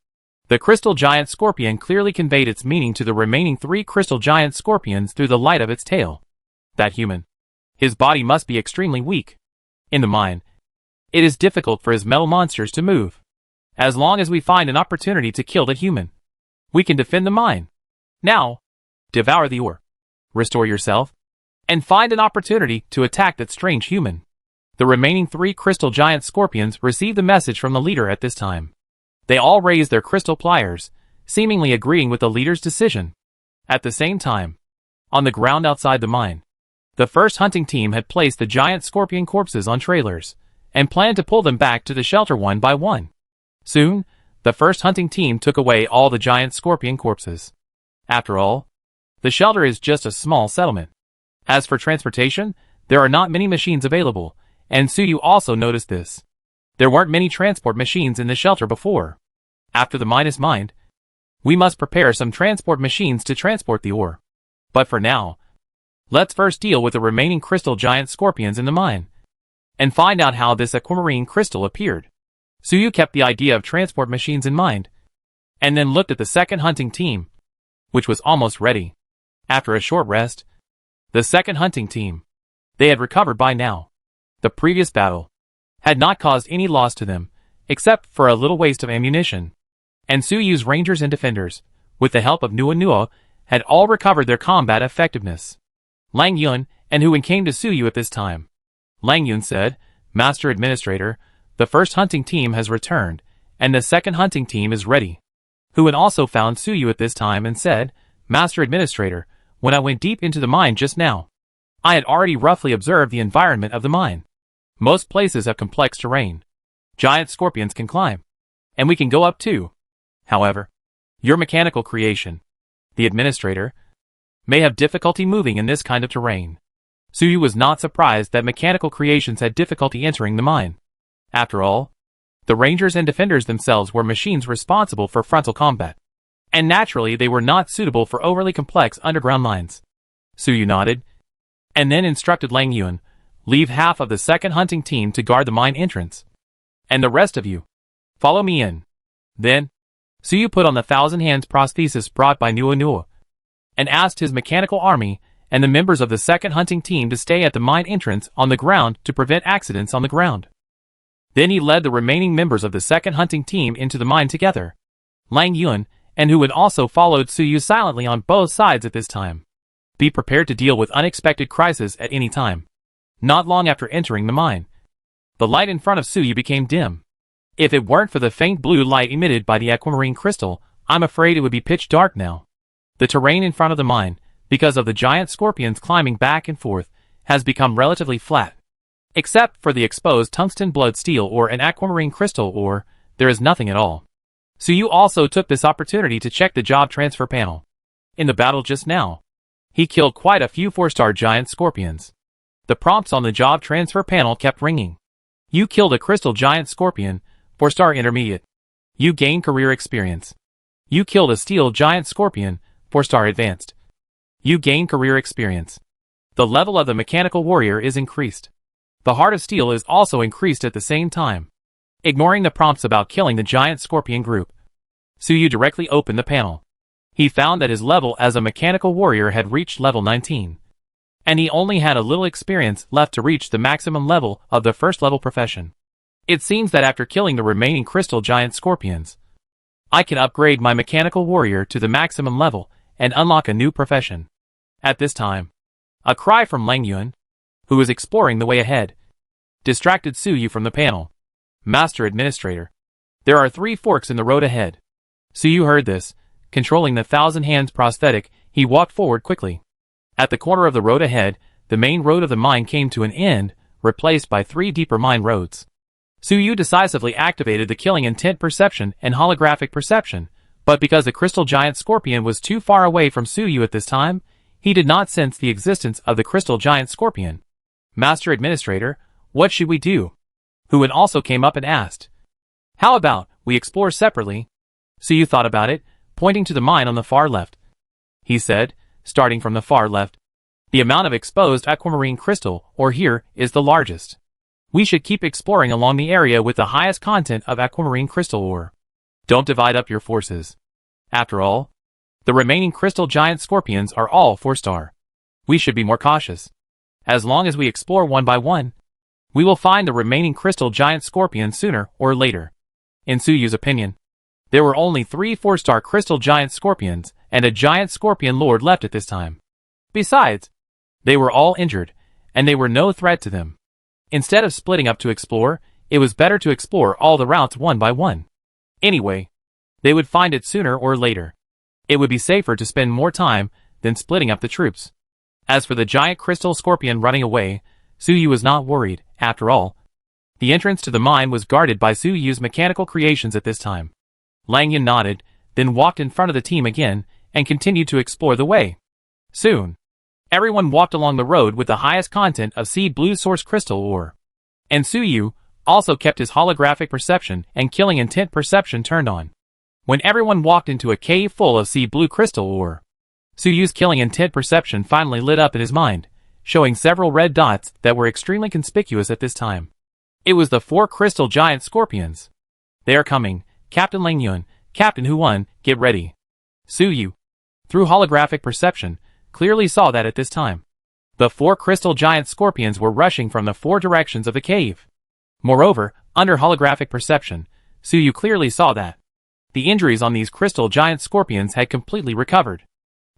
The crystal giant scorpion clearly conveyed its meaning to the remaining 3 crystal giant scorpions through the light of its tail. That human, his body must be extremely weak. In the mine, it is difficult for his metal monsters to move. As long as we find an opportunity to kill that human, we can defend the mine. Now, devour the ore, restore yourself, and find an opportunity to attack that strange human. The remaining 3 crystal giant scorpions received the message from the leader at this time. They all raised their crystal pliers, seemingly agreeing with the leader's decision. At the same time, on the ground outside the mine, the first hunting team had placed the giant scorpion corpses on trailers, and planned to pull them back to the shelter one by one. Soon, the first hunting team took away all the giant scorpion corpses. After all, the shelter is just a small settlement. As for transportation, there are not many machines available, and Suyu also noticed this. There weren't many transport machines in the shelter before. After the mine is mined, we must prepare some transport machines to transport the ore. But for now, let's first deal with the remaining crystal giant scorpions in the mine, and find out how this aquamarine crystal appeared. Suyu kept the idea of transport machines in mind, and then looked at the second hunting team, which was almost ready. After a short rest, the second hunting team, they had recovered by now. The previous battle had not caused any loss to them, except for a little waste of ammunition. And Suyu's rangers and defenders, with the help of Nuo, had all recovered their combat effectiveness. Lang Yun and Huan came to Suyu at this time. Lang Yun said, "Master Administrator, the first hunting team has returned, and the second hunting team is ready." Huan also found Suyu at this time and said, "Master Administrator, when I went deep into the mine just now, I had already roughly observed the environment of the mine. Most places have complex terrain. Giant scorpions can climb, and we can go up too. However, your mechanical creation, the Administrator, may have difficulty moving in this kind of terrain." Suyu was not surprised that mechanical creations had difficulty entering the mine. After all, the rangers and defenders themselves were machines responsible for frontal combat, and naturally they were not suitable for overly complex underground mines. Suyu nodded, and then instructed Lang Yun, "Leave half of the second hunting team to guard the mine entrance, and the rest of you, follow me in." Then, Suyu put on the 1,000 hands prosthesis brought by Nuo, and asked his mechanical army and the members of the second hunting team to stay at the mine entrance on the ground to prevent accidents on the ground. Then he led the remaining members of the second hunting team into the mine together. Lang Yun and Huan also followed Suyu silently on both sides at this time. Be prepared to deal with unexpected crises at any time. Not long after entering the mine, the light in front of Suyu became dim. If it weren't for the faint blue light emitted by the aquamarine crystal, I'm afraid it would be pitch dark now. The terrain in front of the mine, because of the giant scorpions climbing back and forth, has become relatively flat. Except for the exposed tungsten blood steel ore and aquamarine crystal ore, there is nothing at all. Suyu also took this opportunity to check the job transfer panel. In the battle just now, he killed quite a few 4-star giant scorpions. The prompts on the job transfer panel kept ringing. You killed a crystal giant scorpion, 4-star intermediate. You gain career experience. You killed a steel giant scorpion, 4-star advanced. You gain career experience. The level of the mechanical warrior is increased. The heart of steel is also increased at the same time. Ignoring the prompts about killing the giant scorpion group, Suyu directly opened the panel. He found that his level as a mechanical warrior had reached level 19. And he only had a little experience left to reach the maximum level of the first level profession. It seems that after killing the remaining crystal giant scorpions, I can upgrade my mechanical warrior to the maximum level and unlock a new profession. At this time, a cry from Lang Yun, who was exploring the way ahead, distracted Suyu from the panel. "Master Administrator, there are 3 forks in the road ahead." Suyu heard this. Controlling the 1,000 hands prosthetic, he walked forward quickly. At the corner of the road ahead, the main road of the mine came to an end, replaced by 3 deeper mine roads. Suyu decisively activated the killing intent perception and holographic perception, but because the crystal giant scorpion was too far away from Suyu at this time, he did not sense the existence of the crystal giant scorpion. "Master Administrator, what should we do?" Huan also came up and asked. "How about we explore separately?" Suyu thought about it, pointing to the mine on the far left. He said, starting from the far left, "The amount of exposed aquamarine crystal ore here is the largest. We should keep exploring along the area with the highest content of aquamarine crystal ore. Don't divide up your forces. After all, the remaining crystal giant scorpions are all 4-star. We should be more cautious. As long as we explore one by one, we will find the remaining crystal giant scorpions sooner or later." In Suyu's opinion, there were only 3 4-star crystal giant scorpions and a giant scorpion lord left at this time. Besides, they were all injured, and they were no threat to them. Instead of splitting up to explore, it was better to explore all the routes one by one. Anyway, they would find it sooner or later. It would be safer to spend more time than splitting up the troops. As for the giant crystal scorpion running away, Suyu was not worried. After all, the entrance to the mine was guarded by Suyu's mechanical creations at this time. Lang Yun nodded, then walked in front of the team again, and continued to explore the way. Soon, everyone walked along the road with the highest content of seed blue source crystal ore. And Suyu also kept his holographic perception and killing intent perception turned on. When everyone walked into a cave full of seed blue crystal ore, Suyu's killing intent perception finally lit up in his mind, showing several red dots that were extremely conspicuous at this time. It was the 4 crystal giant scorpions. They are coming, Captain Lang Yun, Captain Huan, get ready. Suyu, through holographic perception, clearly saw that at this time. The 4 crystal giant scorpions were rushing from the 4 directions of the cave. Moreover, under holographic perception, Suyu clearly saw that the injuries on these crystal giant scorpions had completely recovered.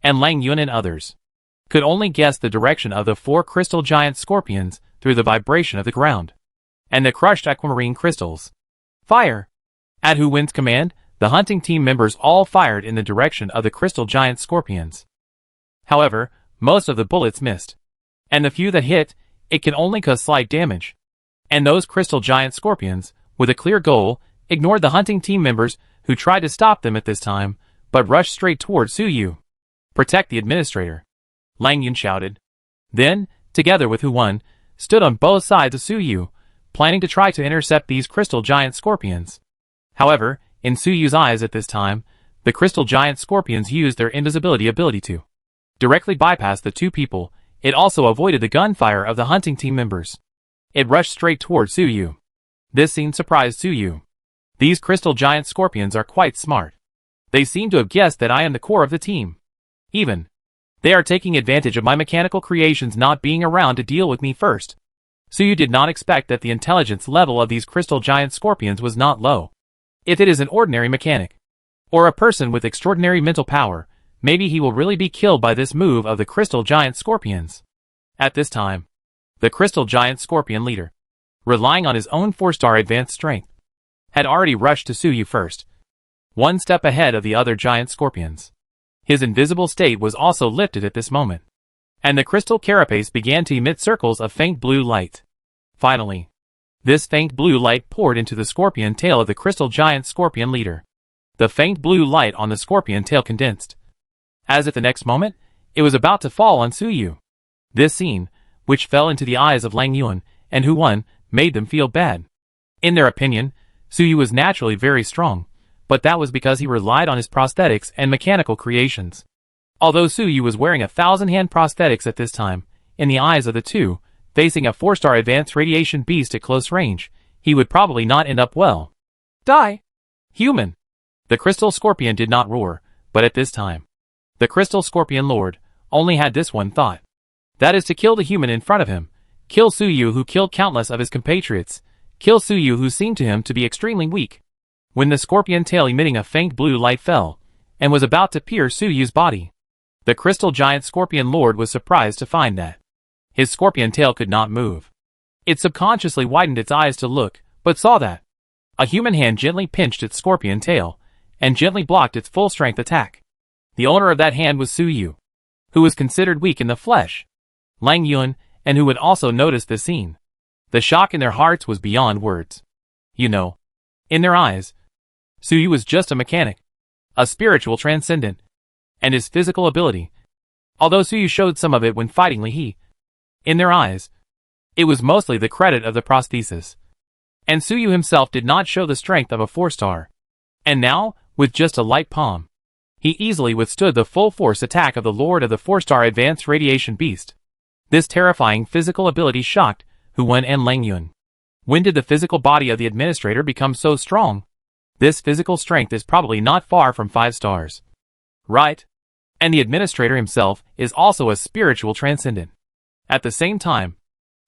And Lang Yun and others could only guess the direction of the 4 crystal giant scorpions through the vibration of the ground and the crushed aquamarine crystals. Fire! At Hu Wen's command, the hunting team members all fired in the direction of the crystal giant scorpions. However, most of the bullets missed. And the few that hit, it can only cause slight damage. And those crystal giant scorpions, with a clear goal, ignored the hunting team members who tried to stop them at this time, but rushed straight toward Suyu. Protect the administrator, Lang Yun shouted. Then, together with Huan, stood on both sides of Suyu, planning to try to intercept these crystal giant scorpions. However, in Suyu's eyes at this time, the crystal giant scorpions used their invisibility ability to directly bypass the 2 people. It also avoided the gunfire of the hunting team members. It rushed straight toward Suyu. This scene surprised Suyu. These crystal giant scorpions are quite smart. They seem to have guessed that I am the core of the team. Even, they are taking advantage of my mechanical creations not being around to deal with me first. Suyu did not expect that the intelligence level of these crystal giant scorpions was not low. If it is an ordinary mechanic, or a person with extraordinary mental power, maybe he will really be killed by this move of the crystal giant scorpions. At this time, the crystal giant scorpion leader, relying on his own 4-star advanced strength, had already rushed to Suyu first, 1 step ahead of the other giant scorpions. His invisible state was also lifted at this moment, and the crystal carapace began to emit circles of faint blue light. Finally, this faint blue light poured into the scorpion tail of the crystal giant scorpion leader. The faint blue light on the scorpion tail condensed, as if the next moment, it was about to fall on Suyu. This scene, which fell into the eyes of Lang Yun and Huan, made them feel bad. In their opinion, Suyu was naturally very strong, but that was because he relied on his prosthetics and mechanical creations. Although Suyu was wearing a 1,000-hand prosthetics at this time, in the eyes of the 2, facing a 4-star advanced radiation beast at close range, he would probably not end up well. Die! Human! The crystal scorpion did not roar, but at this time, the crystal scorpion lord only had this one thought. That is to kill the human in front of him, kill Suyu who killed countless of his compatriots, kill Suyu who seemed to him to be extremely weak. When the scorpion tail emitting a faint blue light fell, and was about to pierce Suyu's body, the crystal giant scorpion lord was surprised to find that his scorpion tail could not move. It subconsciously widened its eyes to look, but saw that a human hand gently pinched its scorpion tail, and gently blocked its full-strength attack. The owner of that hand was Suyu, who was considered weak in the flesh. Lang Yun, and who had also noticed the scene. The shock in their hearts was beyond words. You know, in their eyes, Suyu was just a mechanic, a spiritual transcendent, and his physical ability. Although Suyu showed some of it when fighting Li He, in their eyes, it was mostly the credit of the prosthesis. And Suyu himself did not show the strength of a 4-star. And now, with just a light palm, he easily withstood the full-force attack of the Lord of the 4-star advanced radiation beast. This terrifying physical ability shocked Huan and Lang Yun. When did the physical body of the administrator become so strong? This physical strength is probably not far from 5 stars. Right? And the administrator himself is also a spiritual transcendent. At the same time,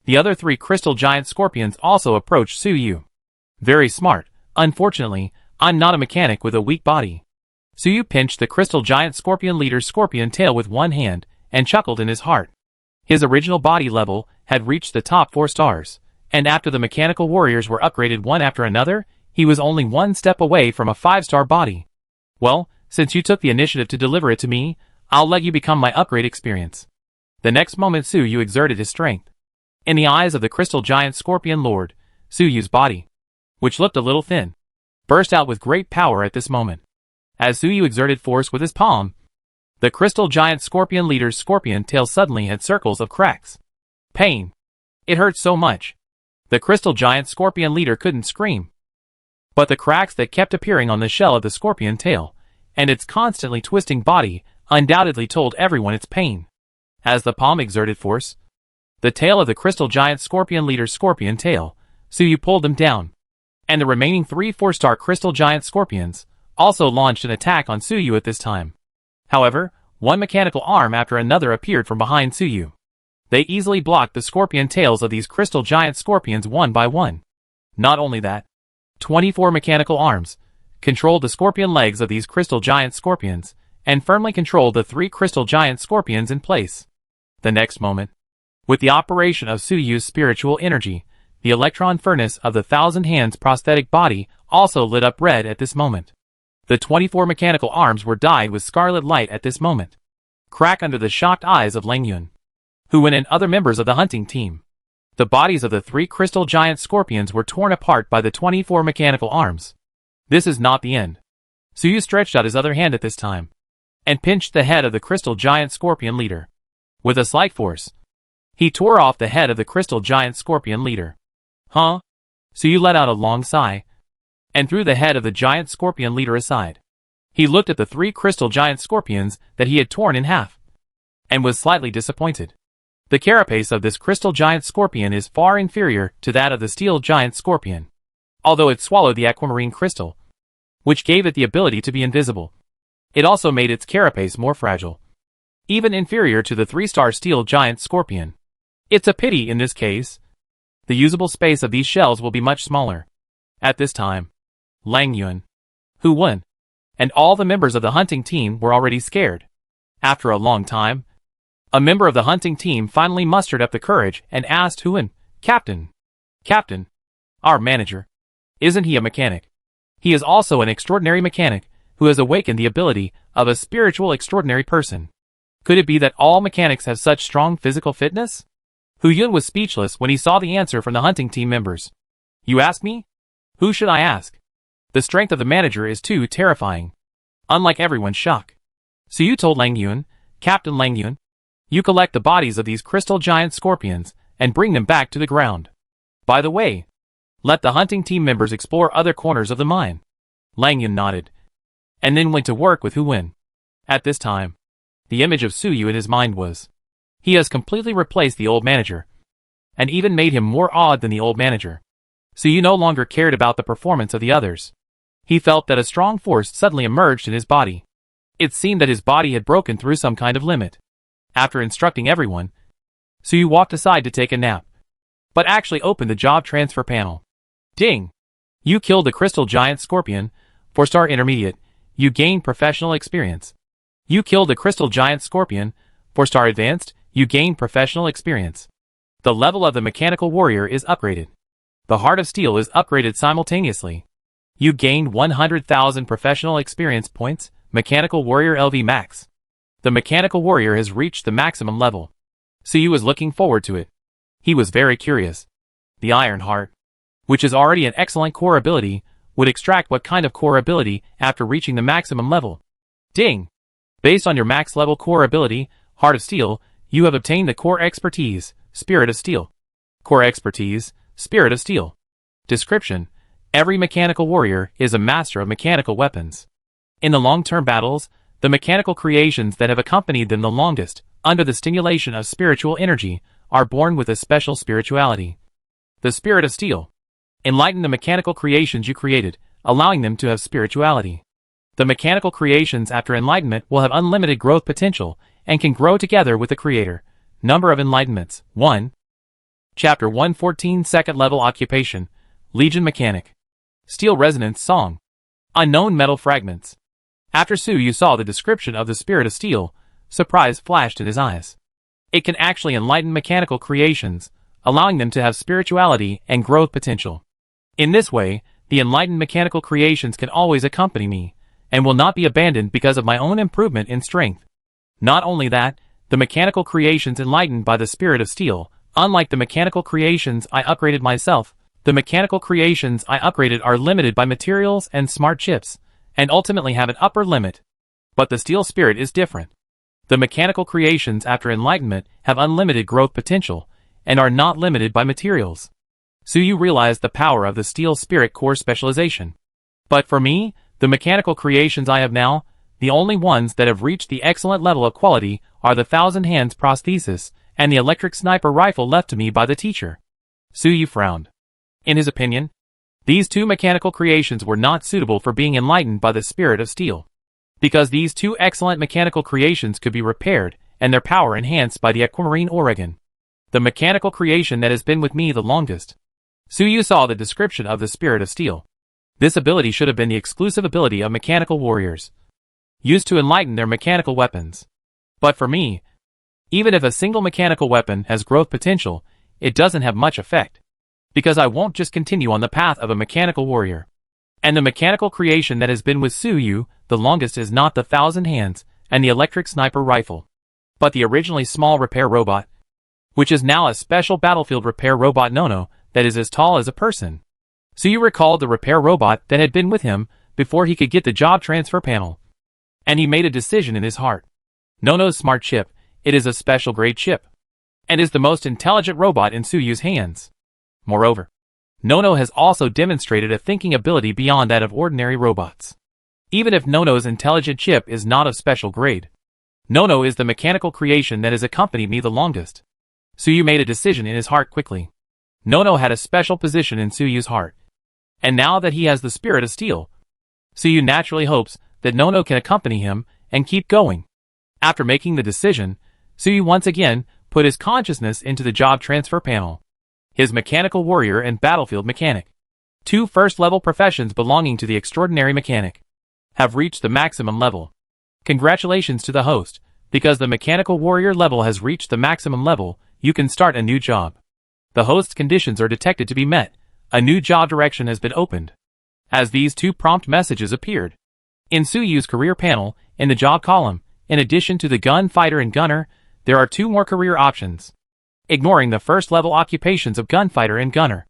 the other 3 crystal giant scorpions also approached Suyu. Very smart. Unfortunately, I'm not a mechanic with a weak body. Suyu pinched the crystal giant scorpion leader's scorpion tail with one hand, and chuckled in his heart. His original body level had reached the top 4 stars, And after the mechanical warriors were upgraded one after another, he was only one step away from a 5-star body. Well, since you took the initiative to deliver it to me, I'll let you become my upgrade experience. The next moment Suyu exerted his strength. In the eyes of the crystal giant scorpion lord, Suyu's body, which looked a little thin, burst out with great power at this moment. As Suyu exerted force with his palm, the crystal giant scorpion leader's scorpion tail suddenly had circles of cracks. Pain. It hurt so much. The crystal giant scorpion leader couldn't scream. But the cracks that kept appearing on the shell of the scorpion tail, and its constantly twisting body, undoubtedly told everyone its pain. As the palm exerted force, the tail of the crystal giant scorpion leader's scorpion tail, Suyu pulled them down. And the remaining 3 4-star crystal giant scorpions also launched an attack on Suyu at this time. However, one mechanical arm after another appeared from behind Suyu. They easily blocked the scorpion tails of these crystal giant scorpions one by one. Not only that, 24 mechanical arms controlled the scorpion legs of these crystal giant scorpions and firmly controlled the 3 crystal giant scorpions in place. The next moment, with the operation of Suyu's spiritual energy, the electron furnace of the 1,000 hands prosthetic body also lit up red at this moment. The 24 mechanical arms were dyed with scarlet light at this moment. Crack under the shocked eyes of Lang Yun, Hu Wen and other members of the hunting team. The bodies of the 3 crystal giant scorpions were torn apart by the 24 mechanical arms. This is not the end. Suyu stretched out his other hand at this time, and pinched the head of the crystal giant scorpion leader. With a slight force, he tore off the head of the crystal giant scorpion leader. Huh? Suyu let out a long sigh, and threw the head of the giant scorpion leader aside. He looked at the 3 crystal giant scorpions that he had torn in half, and was slightly disappointed. The carapace of this crystal giant scorpion is far inferior to that of the steel giant scorpion, although it swallowed the aquamarine crystal, which gave it the ability to be invisible. It also made its carapace more fragile, even inferior to the 3-star steel giant scorpion. It's a pity in this case. The usable space of these shells will be much smaller. At this time, Lang Yun, Hu Wen, and all the members of the hunting team were already scared. After a long time, a member of the hunting team finally mustered up the courage and asked Hu Wen, Captain, our manager, isn't he a mechanic? He is also an extraordinary mechanic who has awakened the ability of a spiritual extraordinary person. Could it be that all mechanics have such strong physical fitness? Hu Yun was speechless when he saw the answer from the hunting team members. You ask me? Who should I ask? The strength of the manager is too terrifying. Unlike everyone's shock, Suyu told Lang Yun, Captain Lang Yun, you collect the bodies of these crystal giant scorpions and bring them back to the ground. By the way, let the hunting team members explore other corners of the mine. Lang Yun nodded, and then went to work with Hu Wen. At this time, the image of Suyu in his mind was, he has completely replaced the old manager, and even made him more awed than the old manager. Suyu no longer cared about the performance of the others. He felt that a strong force suddenly emerged in his body. It seemed that his body had broken through some kind of limit. After instructing everyone, Suyu walked aside to take a nap, but actually opened the job transfer panel. Ding! You killed the crystal giant scorpion, 4-star intermediate, you gained professional experience. You killed the crystal giant scorpion, 4-star advanced, you gain professional experience. The level of the mechanical warrior is upgraded. The heart of steel is upgraded simultaneously. You gained 100,000 professional experience points, mechanical warrior LV max. The mechanical warrior has reached the maximum level. Suyu was looking forward to it. He was very curious. The iron heart, which is already an excellent core ability, would extract what kind of core ability after reaching the maximum level. Ding! Based on your max level core ability, Heart of Steel, you have obtained the Core Expertise, Spirit of Steel. Core Expertise, Spirit of Steel. Description: every mechanical warrior is a master of mechanical weapons. In the long-term battles, the mechanical creations that have accompanied them the longest, under the stimulation of spiritual energy, are born with a special spirituality. The Spirit of Steel. Enlighten the mechanical creations you created, allowing them to have spirituality. The mechanical creations after enlightenment will have unlimited growth potential, and can grow together with the Creator. Number of enlightenments, 1. Chapter 114 Second Level Occupation, Legion Mechanic. Steel Resonance Song. Unknown Metal Fragments. After Suyu saw the description of the Spirit of Steel, surprise flashed in his eyes. It can actually enlighten mechanical creations, allowing them to have spirituality and growth potential. In this way, the enlightened mechanical creations can always accompany me, and will not be abandoned because of my own improvement in strength. Not only that, the mechanical creations enlightened by the spirit of steel, unlike the mechanical creations I upgraded myself, the mechanical creations I upgraded are limited by materials and smart chips, and ultimately have an upper limit. But the steel spirit is different. The mechanical creations after enlightenment have unlimited growth potential, and are not limited by materials. So you realize the power of the steel spirit core specialization. But for me, the mechanical creations I have now, the only ones that have reached the excellent level of quality are the Thousand Hands prosthesis and the electric sniper rifle left to me by the teacher. Suyu frowned. In his opinion, these two mechanical creations were not suitable for being enlightened by the spirit of steel, because these two excellent mechanical creations could be repaired and their power enhanced by the aquamarine Oregon, the mechanical creation that has been with me the longest. Suyu saw the description of the spirit of steel. This ability should have been the exclusive ability of mechanical warriors, used to enlighten their mechanical weapons. But for me, even if a single mechanical weapon has growth potential, it doesn't have much effect, because I won't just continue on the path of a mechanical warrior. And the mechanical creation that has been with Suyu the longest is not the Thousand Hands and the electric sniper rifle, but the originally small repair robot, which is now a special battlefield repair robot Nono that is as tall as a person. Suyu recalled the repair robot that had been with him before he could get the job transfer panel, and he made a decision in his heart. Nono's smart chip, it is a special grade chip, and is the most intelligent robot in Suyu's hands. Moreover, Nono has also demonstrated a thinking ability beyond that of ordinary robots. Even if Nono's intelligent chip is not of special grade, Nono is the mechanical creation that has accompanied me the longest. Suyu made a decision in his heart quickly. Nono had a special position in Suyu's heart, and now that he has the spirit of steel, Suyu naturally hopes that Nono can accompany him and keep going. After making the decision, Suyu once again put his consciousness into the job transfer panel. His mechanical warrior and battlefield mechanic, two first-level professions belonging to the extraordinary mechanic, have reached the maximum level. Congratulations to the host, because the mechanical warrior level has reached the maximum level, you can start a new job. The host's conditions are detected to be met. A new job direction has been opened. As these two prompt messages appeared in Suyu's career panel, in the job column, in addition to the gunfighter and gunner, there are two more career options. Ignoring the first-level occupations of gunfighter and gunner,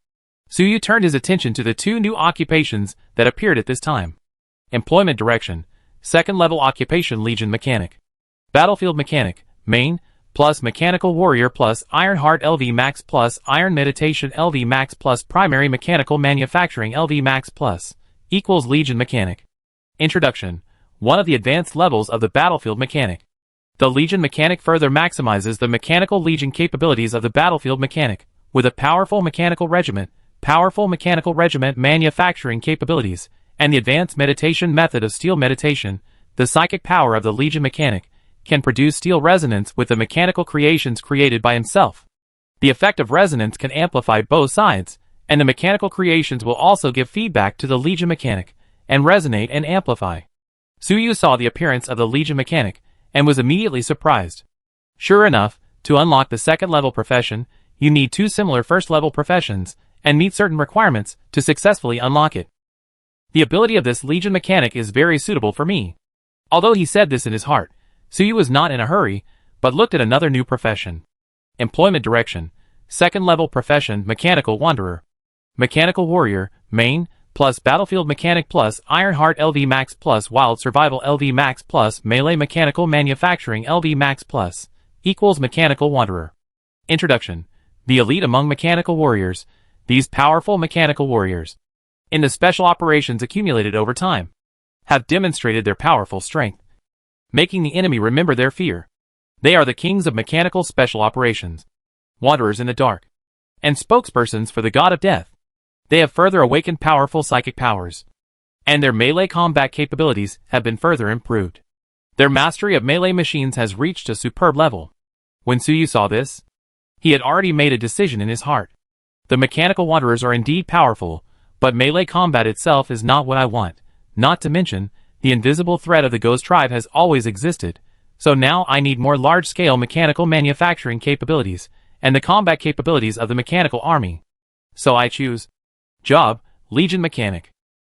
Suyu turned his attention to the two new occupations that appeared at this time. Employment direction, second-level occupation Legion Mechanic. Battlefield Mechanic, main, plus Mechanical Warrior plus Iron Heart LV Max plus Iron Meditation LV Max plus Primary Mechanical Manufacturing LV Max plus, equals Legion Mechanic. Introduction, one of the advanced levels of the Battlefield Mechanic. The Legion Mechanic further maximizes the mechanical Legion capabilities of the Battlefield Mechanic, with a powerful mechanical regiment manufacturing capabilities, and the advanced meditation method of steel meditation. The psychic power of the Legion Mechanic can produce steel resonance with the mechanical creations created by himself. The effect of resonance can amplify both sides, and the mechanical creations will also give feedback to the Legion Mechanic, and resonate and amplify. Suyu saw the appearance of the Legion Mechanic, and was immediately surprised. Sure enough, to unlock the second-level profession, you need two similar first-level professions, and meet certain requirements to successfully unlock it. The ability of this Legion Mechanic is very suitable for me. Although he said this in his heart, Suyu was not in a hurry, but looked at another new profession. Employment direction, second-level profession Mechanical Wanderer. Mechanical Warrior, main, plus Battlefield Mechanic plus Iron Heart LV Max plus Wild Survival LV Max plus Melee Mechanical Manufacturing LV Max plus, equals Mechanical Wanderer. Introduction, the elite among mechanical warriors. These powerful mechanical warriors, in the special operations accumulated over time, have demonstrated their powerful strength, making the enemy remember their fear. They are the kings of mechanical special operations, wanderers in the dark, and spokespersons for the god of death. They have further awakened powerful psychic powers, and their melee combat capabilities have been further improved. Their mastery of melee machines has reached a superb level. When Suyu saw this, he had already made a decision in his heart. The mechanical wanderers are indeed powerful, but melee combat itself is not what I want. Not to mention, the invisible threat of the Ghost Tribe has always existed, so now I need more large-scale mechanical manufacturing capabilities, and the combat capabilities of the mechanical army. So I choose job, Legion Mechanic.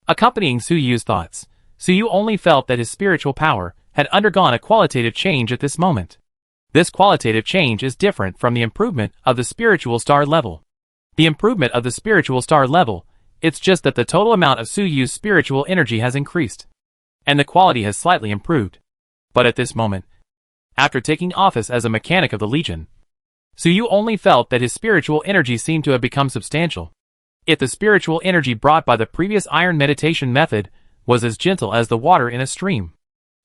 Accompanying Su Yu's thoughts, Su Yu only felt that his spiritual power had undergone a qualitative change at this moment. This qualitative change is different from the improvement of the spiritual star level. The improvement of the spiritual star level, it's just that the total amount of Su Yu's spiritual energy has increased, and the quality has slightly improved. But at this moment, after taking office as a mechanic of the Legion, Su Yu only felt that his spiritual energy seemed to have become substantial. If the spiritual energy brought by the previous iron meditation method was as gentle as the water in a stream,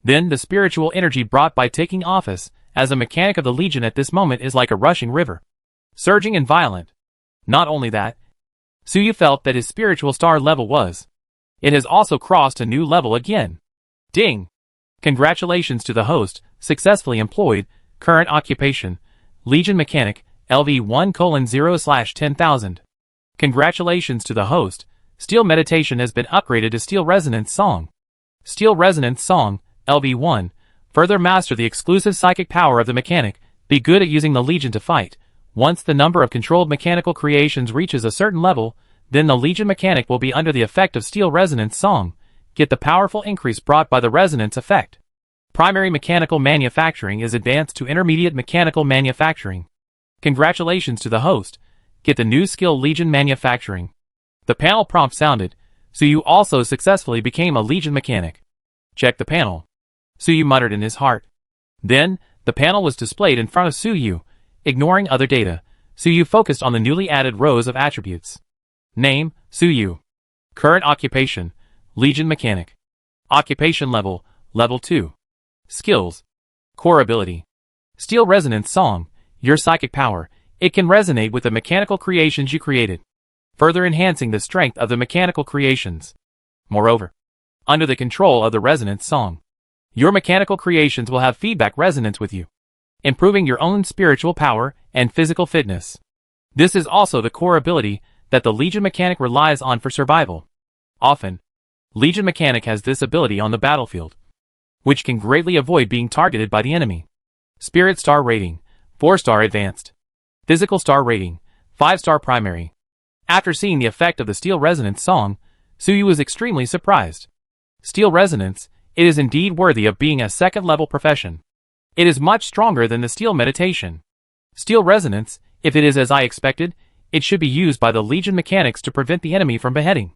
then the spiritual energy brought by taking office as a mechanic of the Legion at this moment is like a rushing river, surging and violent. Not only that, Su Yu felt that his spiritual star level it has also crossed a new level again. Ding! Congratulations to the host, successfully employed, current occupation, Legion Mechanic, LV1:0/10,000. Congratulations to the host, Steel Meditation has been upgraded to Steel Resonance Song. Steel Resonance Song, LV1, further master the exclusive psychic power of the mechanic, be good at using the Legion to fight. Once the number of controlled mechanical creations reaches a certain level, then the Legion Mechanic will be under the effect of Steel Resonance Song, get the powerful increase brought by the resonance effect. Primary mechanical manufacturing is advanced to intermediate mechanical manufacturing. Congratulations to the host, get the new skill Legion Manufacturing. The panel prompt sounded, Su Yu also successfully became a Legion Mechanic. Check the panel. Su Yu muttered in his heart. Then, the panel was displayed in front of Su Yu. Ignoring other data, Su Yu focused on the newly added rows of attributes. Name, Su Yu. Current occupation, Legion Mechanic. Occupation level, level 2. Skills. Core ability. Steel Resonance Song, your psychic power, it can resonate with the mechanical creations you created, further enhancing the strength of the mechanical creations. Moreover, under the control of the Resonance Song, your mechanical creations will have feedback resonance with you, improving your own spiritual power and physical fitness. This is also the core ability that the Legion Mechanic relies on for survival. Often, Legion Mechanic has this ability on the battlefield, which can greatly avoid being targeted by the enemy. Spirit Star Rating, 4-star Advanced. Physical Star Rating, 5-star Primary. After seeing the effect of the Steel Resonance Song, Su Yu was extremely surprised. Steel Resonance, it is indeed worthy of being a second-level profession. It is much stronger than the Steel Meditation. Steel Resonance, if it is as I expected, it should be used by the Legion Mechanics to prevent the enemy from beheading.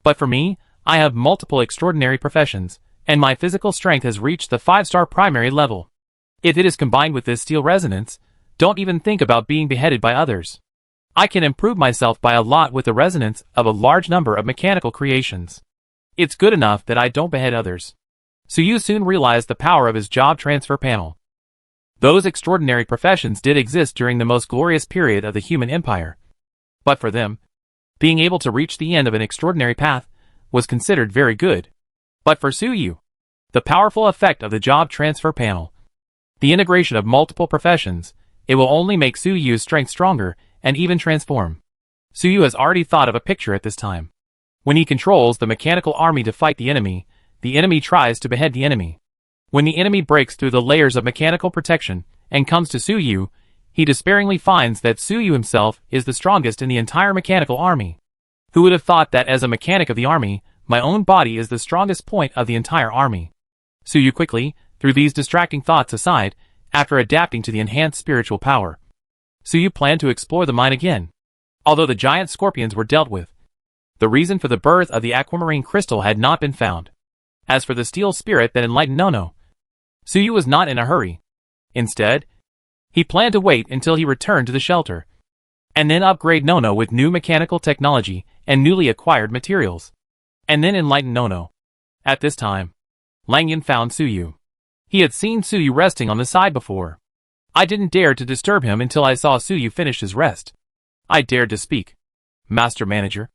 But for me, I have multiple extraordinary professions, and my physical strength has reached the 5-star primary level. If it is combined with this Steel Resonance, don't even think about being beheaded by others. I can improve myself by a lot with the resonance of a large number of mechanical creations. It's good enough that I don't behead others. Su Yu soon realized the power of his job transfer panel. Those extraordinary professions did exist during the most glorious period of the human empire. But for them, being able to reach the end of an extraordinary path was considered very good. But for Su Yu, the powerful effect of the job transfer panel, the integration of multiple professions, it will only make Su Yu's strength stronger and even transform. Su Yu has already thought of a picture at this time. When he controls the mechanical army to fight the enemy tries to behead the enemy. When the enemy breaks through the layers of mechanical protection and comes to Su Yu, he despairingly finds that Su Yu himself is the strongest in the entire mechanical army. Who would have thought that as a mechanic of the army, my own body is the strongest point of the entire army? Su Yu quickly threw these distracting thoughts aside, after adapting to the enhanced spiritual power. Su Yu planned to explore the mine again. Although the giant scorpions were dealt with, the reason for the birth of the aquamarine crystal had not been found. As for the steel spirit that enlightened Nono, Su Yu was not in a hurry. Instead, he planned to wait until he returned to the shelter, and then upgrade Nono with new mechanical technology and newly acquired materials, and then enlighten Nono. At this time, Langyan found Su Yu. He had seen Su Yu resting on the side before. I didn't dare to disturb him until I saw Su Yu finish his rest. I dared to speak. Master Manager,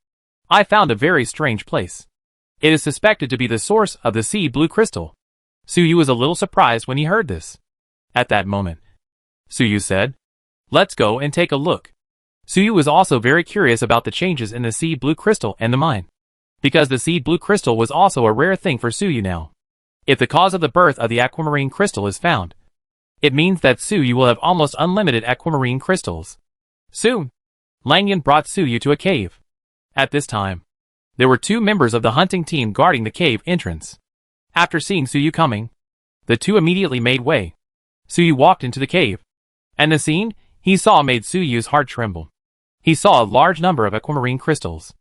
I found a very strange place. It is suspected to be the source of the sea blue crystal. Su Yu was a little surprised when he heard this. At that moment, Su Yu said, "Let's go and take a look." Su Yu was also very curious about the changes in the sea blue crystal and the mine, because the sea blue crystal was also a rare thing for Su Yu now. If the cause of the birth of the aquamarine crystal is found, it means that Su Yu will have almost unlimited aquamarine crystals. Soon, Lang Yun brought Suyu to a cave. At this time, there were 2 members of the hunting team guarding the cave entrance. After seeing Suyu coming, the 2 immediately made way. Suyu walked into the cave, and the scene he saw made Suyu's heart tremble. He saw a large number of aquamarine crystals.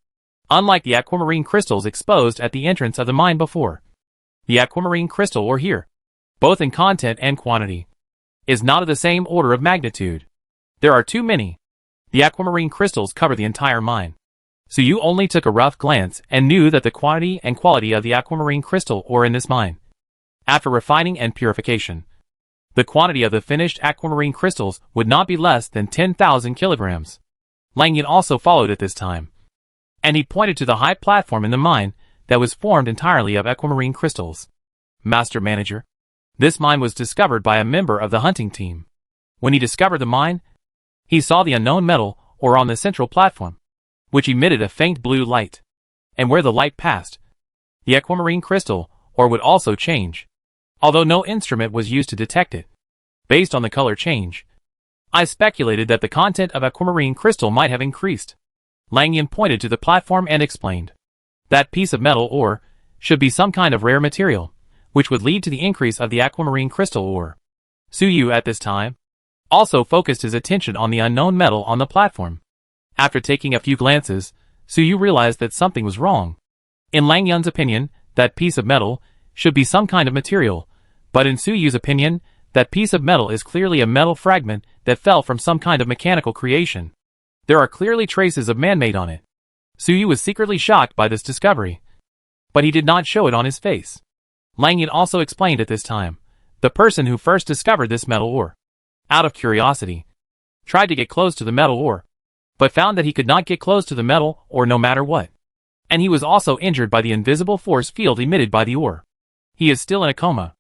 Unlike the aquamarine crystals exposed at the entrance of the mine before, the aquamarine crystal ore here, both in content and quantity, is not of the same order of magnitude. There are too many. The aquamarine crystals cover the entire mine. Suyu only took a rough glance and knew that the quantity and quality of the aquamarine crystal ore in this mine, after refining and purification, the quantity of the finished aquamarine crystals would not be less than 10,000 kilograms. Lang Yun also followed at this time, and he pointed to the high platform in the mine that was formed entirely of aquamarine crystals. Master Manager, this mine was discovered by a member of the hunting team. When he discovered the mine, he saw the unknown metal ore on the central platform, which emitted a faint blue light. And where the light passed, the aquamarine crystal ore would also change, although no instrument was used to detect it. Based on the color change, I speculated that the content of aquamarine crystal might have increased. Lang Yun pointed to the platform and explained. That piece of metal ore should be some kind of rare material, which would lead to the increase of the aquamarine crystal ore. Suyu at this time also focused his attention on the unknown metal on the platform. After taking a few glances, Suyu realized that something was wrong. In Lang Yun's opinion, that piece of metal should be some kind of material, but in Suyu's opinion, that piece of metal is clearly a metal fragment that fell from some kind of mechanical creation. There are clearly traces of man-made on it. Suyu was secretly shocked by this discovery, but he did not show it on his face. Lang Yun also explained at this time, the person who first discovered this metal ore, out of curiosity, tried to get close to the metal ore, but found that he could not get close to the metal ore no matter what. And he was also injured by the invisible force field emitted by the ore. He is still in a coma.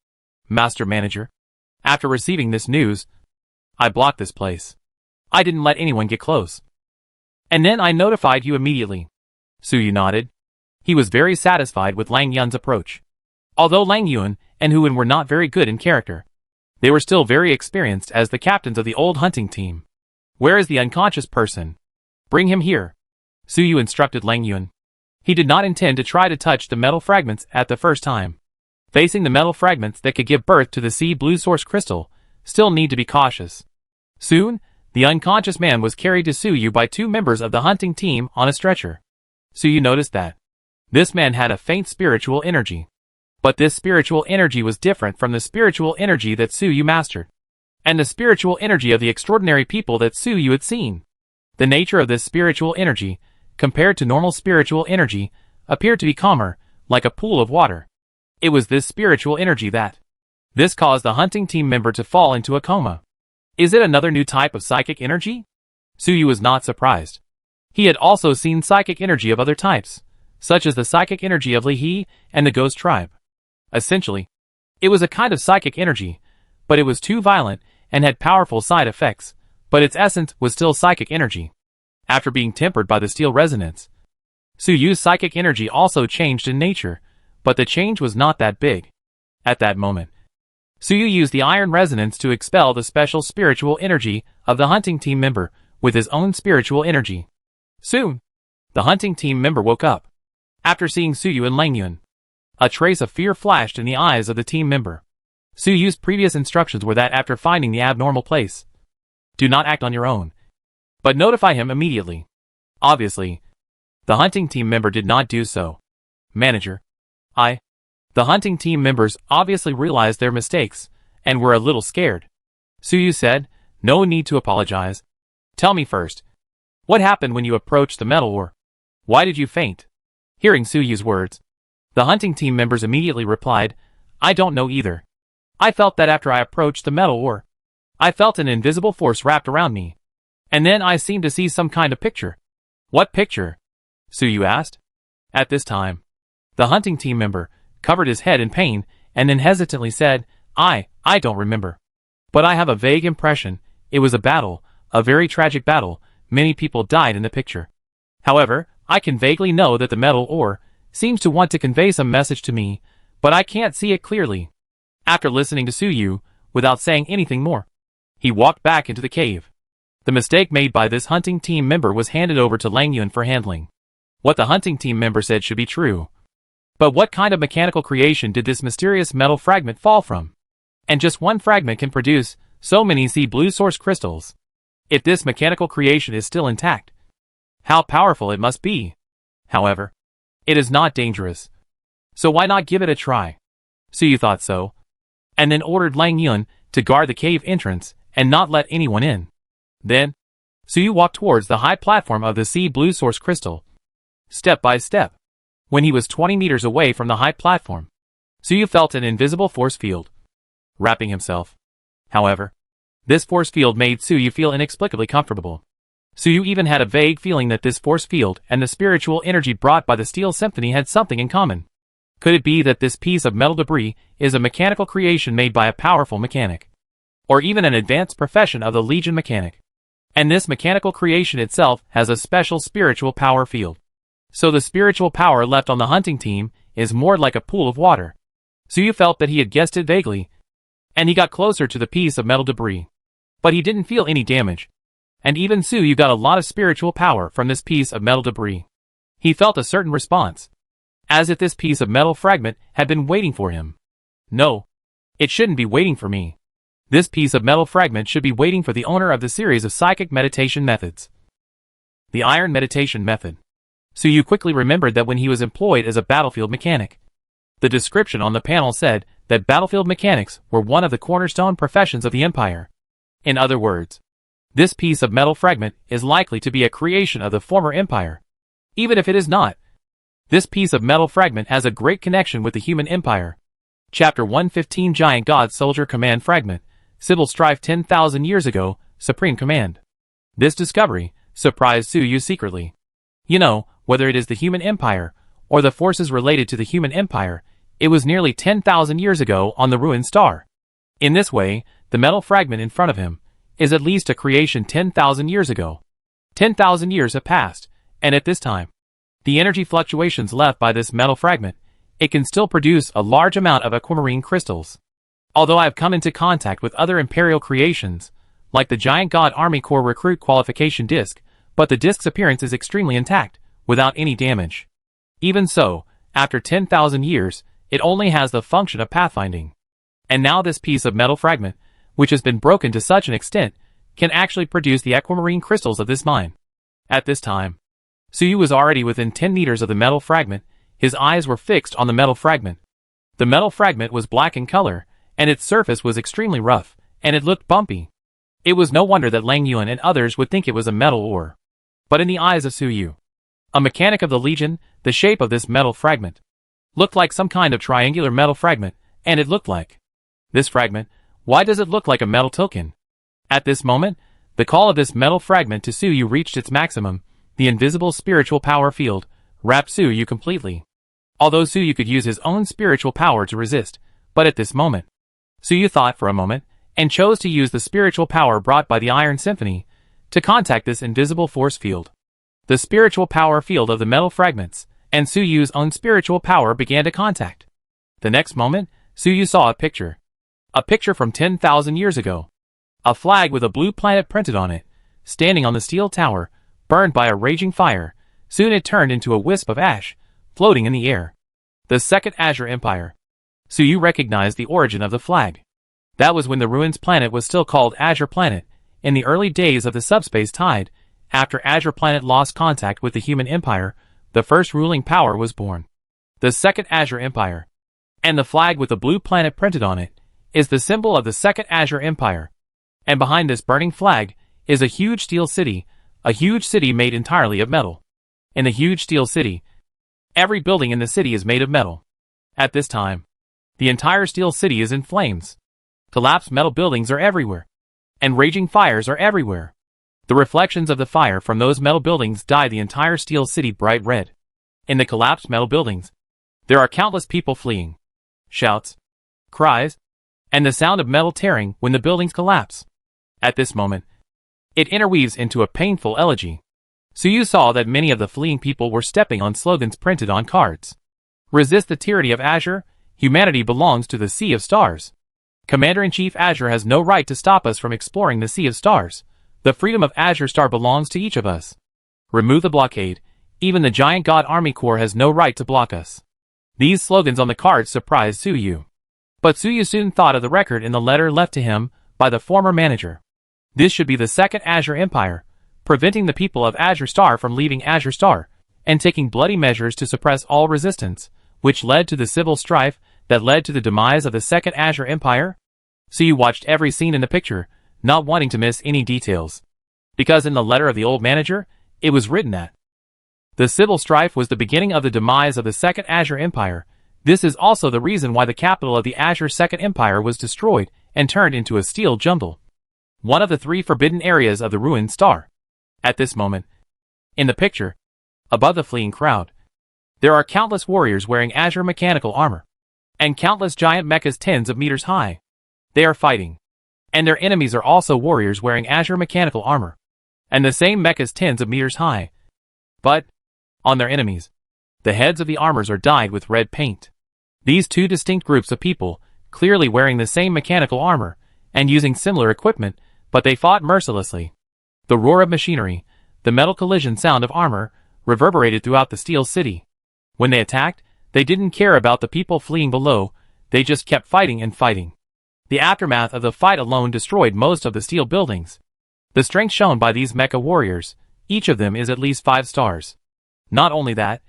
Master Manager, after receiving this news, I blocked this place. I didn't let anyone get close. And then I notified you immediately. Suyu nodded. He was very satisfied with Lang Yun's approach. Although Lang Yun and Huan were not very good in character, they were still very experienced as the captains of the old hunting team. Where is the unconscious person? Bring him here. Suyu instructed Lang Yun. He did not intend to try to touch the metal fragments at the first time. Facing the metal fragments that could give birth to the sea blue source crystal, still need to be cautious. Soon, the unconscious man was carried to Suyu by 2 members of the hunting team on a stretcher. Suyu noticed that this man had a faint spiritual energy. But this spiritual energy was different from the spiritual energy that Suyu mastered, and the spiritual energy of the extraordinary people that Suyu had seen. The nature of this spiritual energy, compared to normal spiritual energy, appeared to be calmer, like a pool of water. It was this spiritual energy that this caused the hunting team member to fall into a coma. Is it another new type of psychic energy? Suyu was not surprised. He had also seen psychic energy of other types, such as the psychic energy of Lihe and the ghost tribe. Essentially, it was a kind of psychic energy, but it was too violent and had powerful side effects, but its essence was still psychic energy. After being tempered by the steel resonance, Suyu's psychic energy also changed in nature, but the change was not that big. At that moment, Suyu used the iron resonance to expel the special spiritual energy of the hunting team member with his own spiritual energy. Soon, the hunting team member woke up. After seeing Suyu and Lang Yun, a trace of fear flashed in the eyes of the team member. Suyu's previous instructions were that after finding the abnormal place, do not act on your own, but notify him immediately. Obviously, the hunting team member did not do so. Manager, the hunting team members obviously realized their mistakes and were a little scared. Suyu said, no need to apologize. Tell me first, what happened when you approached the metal ore? Why did you faint? Hearing Suyu's words, the hunting team members immediately replied, I don't know either. I felt that after I approached the metal ore, I felt an invisible force wrapped around me. And then I seemed to see some kind of picture. What picture? Suyu asked. At this time, the hunting team member covered his head in pain and then hesitantly said, I don't remember. But I have a vague impression it was a battle, a very tragic battle. Many people died in the picture. However, I can vaguely know that the metal ore seems to want to convey some message to me, but I can't see it clearly. After listening to Suyu, without saying anything more, he walked back into the cave. The mistake made by this hunting team member was handed over to Lang Yun for handling. What the hunting team member said should be true. But what kind of mechanical creation did this mysterious metal fragment fall from? And just one fragment can produce so many sea blue source crystals. If this mechanical creation is still intact, how powerful it must be. However, it is not dangerous. So why not give it a try? Suyu thought so, and then ordered Lang Yun to guard the cave entrance and not let anyone in. Then, Suyu walked towards the high platform of the sea blue source crystal. Step by step. When he was 20 meters away from the high platform, Suyu felt an invisible force field wrapping himself. However, this force field made Suyu feel inexplicably comfortable. Suyu even had a vague feeling that this force field and the spiritual energy brought by the Steel Symphony had something in common. Could it be that this piece of metal debris is a mechanical creation made by a powerful mechanic? Or even an advanced profession of the Legion mechanic? And this mechanical creation itself has a special spiritual power field. So the spiritual power left on the hunting team is more like a pool of water. Suyu felt that he had guessed it vaguely, and he got closer to the piece of metal debris. But he didn't feel any damage. And even Suyu got a lot of spiritual power from this piece of metal debris. He felt a certain response, as if this piece of metal fragment had been waiting for him. No, it shouldn't be waiting for me. This piece of metal fragment should be waiting for the owner of the series of psychic meditation methods. The Iron Meditation Method. Suyu quickly remembered that when he was employed as a battlefield mechanic, the description on the panel said that battlefield mechanics were one of the cornerstone professions of the Empire. In other words, this piece of metal fragment is likely to be a creation of the former Empire. Even if it is not, this piece of metal fragment has a great connection with the human empire. Chapter 115 Giant God Soldier Command Fragment. Civil Strife 10,000 years ago, Supreme Command. This discovery surprised Suyu secretly. You know, whether it is the human empire, or the forces related to the human empire, it was nearly 10,000 years ago on the ruined star. In this way, the metal fragment in front of him is at least a creation 10,000 years ago. 10,000 years have passed, and at this time, the energy fluctuations left by this metal fragment, it can still produce a large amount of aquamarine crystals. Although I have come into contact with other imperial creations, like the Giant God Army Corps Recruit Qualification Disc, but the disc's appearance is extremely intact, without any damage. Even so, after 10,000 years, it only has the function of pathfinding. And now this piece of metal fragment, which has been broken to such an extent, can actually produce the aquamarine crystals of this mine. At this time, Suyu was already within 10 meters of the metal fragment. His eyes were fixed on the metal fragment. The metal fragment was black in color, and its surface was extremely rough, and it looked bumpy. It was no wonder that Lang Yun and others would think it was a metal ore. But in the eyes of Suyu, a mechanic of the Legion, the shape of this metal fragment looked like some kind of triangular metal fragment, and it looked like this fragment. Why does it look like a metal token? At this moment, the call of this metal fragment to Suyu reached its maximum. The invisible spiritual power field wrapped Suyu completely. Although Suyu could use his own spiritual power to resist, but at this moment, Suyu thought for a moment and chose to use the spiritual power brought by the Iron Symphony to contact this invisible force field. The spiritual power field of the metal fragments and Suyu's own spiritual power began to contact. The next moment, Suyu saw a picture. A picture from 10,000 years ago. A flag with a blue planet printed on it, standing on the steel tower, burned by a raging fire. Soon it turned into a wisp of ash, floating in the air. The Second Azure Empire. Suyu recognized the origin of the flag. That was when the ruins planet was still called Azure Planet, in the early days of the subspace tide. After Azure Planet lost contact with the human empire, the first ruling power was born. The Second Azure Empire. And the flag with the blue planet printed on it is the symbol of the Second Azure Empire. And behind this burning flag is a huge steel city, a huge city made entirely of metal. In the huge steel city, every building in the city is made of metal. At this time, the entire steel city is in flames. Collapsed metal buildings are everywhere, and raging fires are everywhere. The reflections of the fire from those metal buildings dye the entire steel city bright red. In the collapsed metal buildings, there are countless people fleeing. Shouts, cries, and the sound of metal tearing when the buildings collapse. At this moment, it interweaves into a painful elegy. Suyu saw that many of the fleeing people were stepping on slogans printed on cards. Resist the tyranny of Azure. Humanity belongs to the Sea of Stars. Commander-in-Chief Azure has no right to stop us from exploring the Sea of Stars. The freedom of Azure Star belongs to each of us. Remove the blockade. Even the giant God Army Corps has no right to block us. These slogans on the cards surprised Suyu. But Suyu soon thought of the record in the letter left to him by the former manager. This should be the second Azure Empire, preventing the people of Azure Star from leaving Azure Star, and taking bloody measures to suppress all resistance, which led to the civil strife that led to the demise of the second Azure Empire. Suyu watched every scene in the picture, not wanting to miss any details. Because in the letter of the old manager, it was written that the civil strife was the beginning of the demise of the second Azure Empire. This is also the reason why the capital of the Azure Second Empire was destroyed and turned into a steel jumble. One of the 3 forbidden areas of the ruined star. At this moment, in the picture, above the fleeing crowd, there are countless warriors wearing Azure mechanical armor, and countless giant mechas tens of meters high. They are fighting, and their enemies are also warriors wearing Azure mechanical armor, and the same mechas tens of meters high. But, on their enemies, the heads of the armors are dyed with red paint. These 2 distinct groups of people, clearly wearing the same mechanical armor, and using similar equipment, but they fought mercilessly. The roar of machinery, the metal collision sound of armor, reverberated throughout the steel city. When they attacked, they didn't care about the people fleeing below, they just kept fighting and fighting. The aftermath of the fight alone destroyed most of the steel buildings. The strength shown by these mecha warriors, each of them is at least 5 stars. Not only that,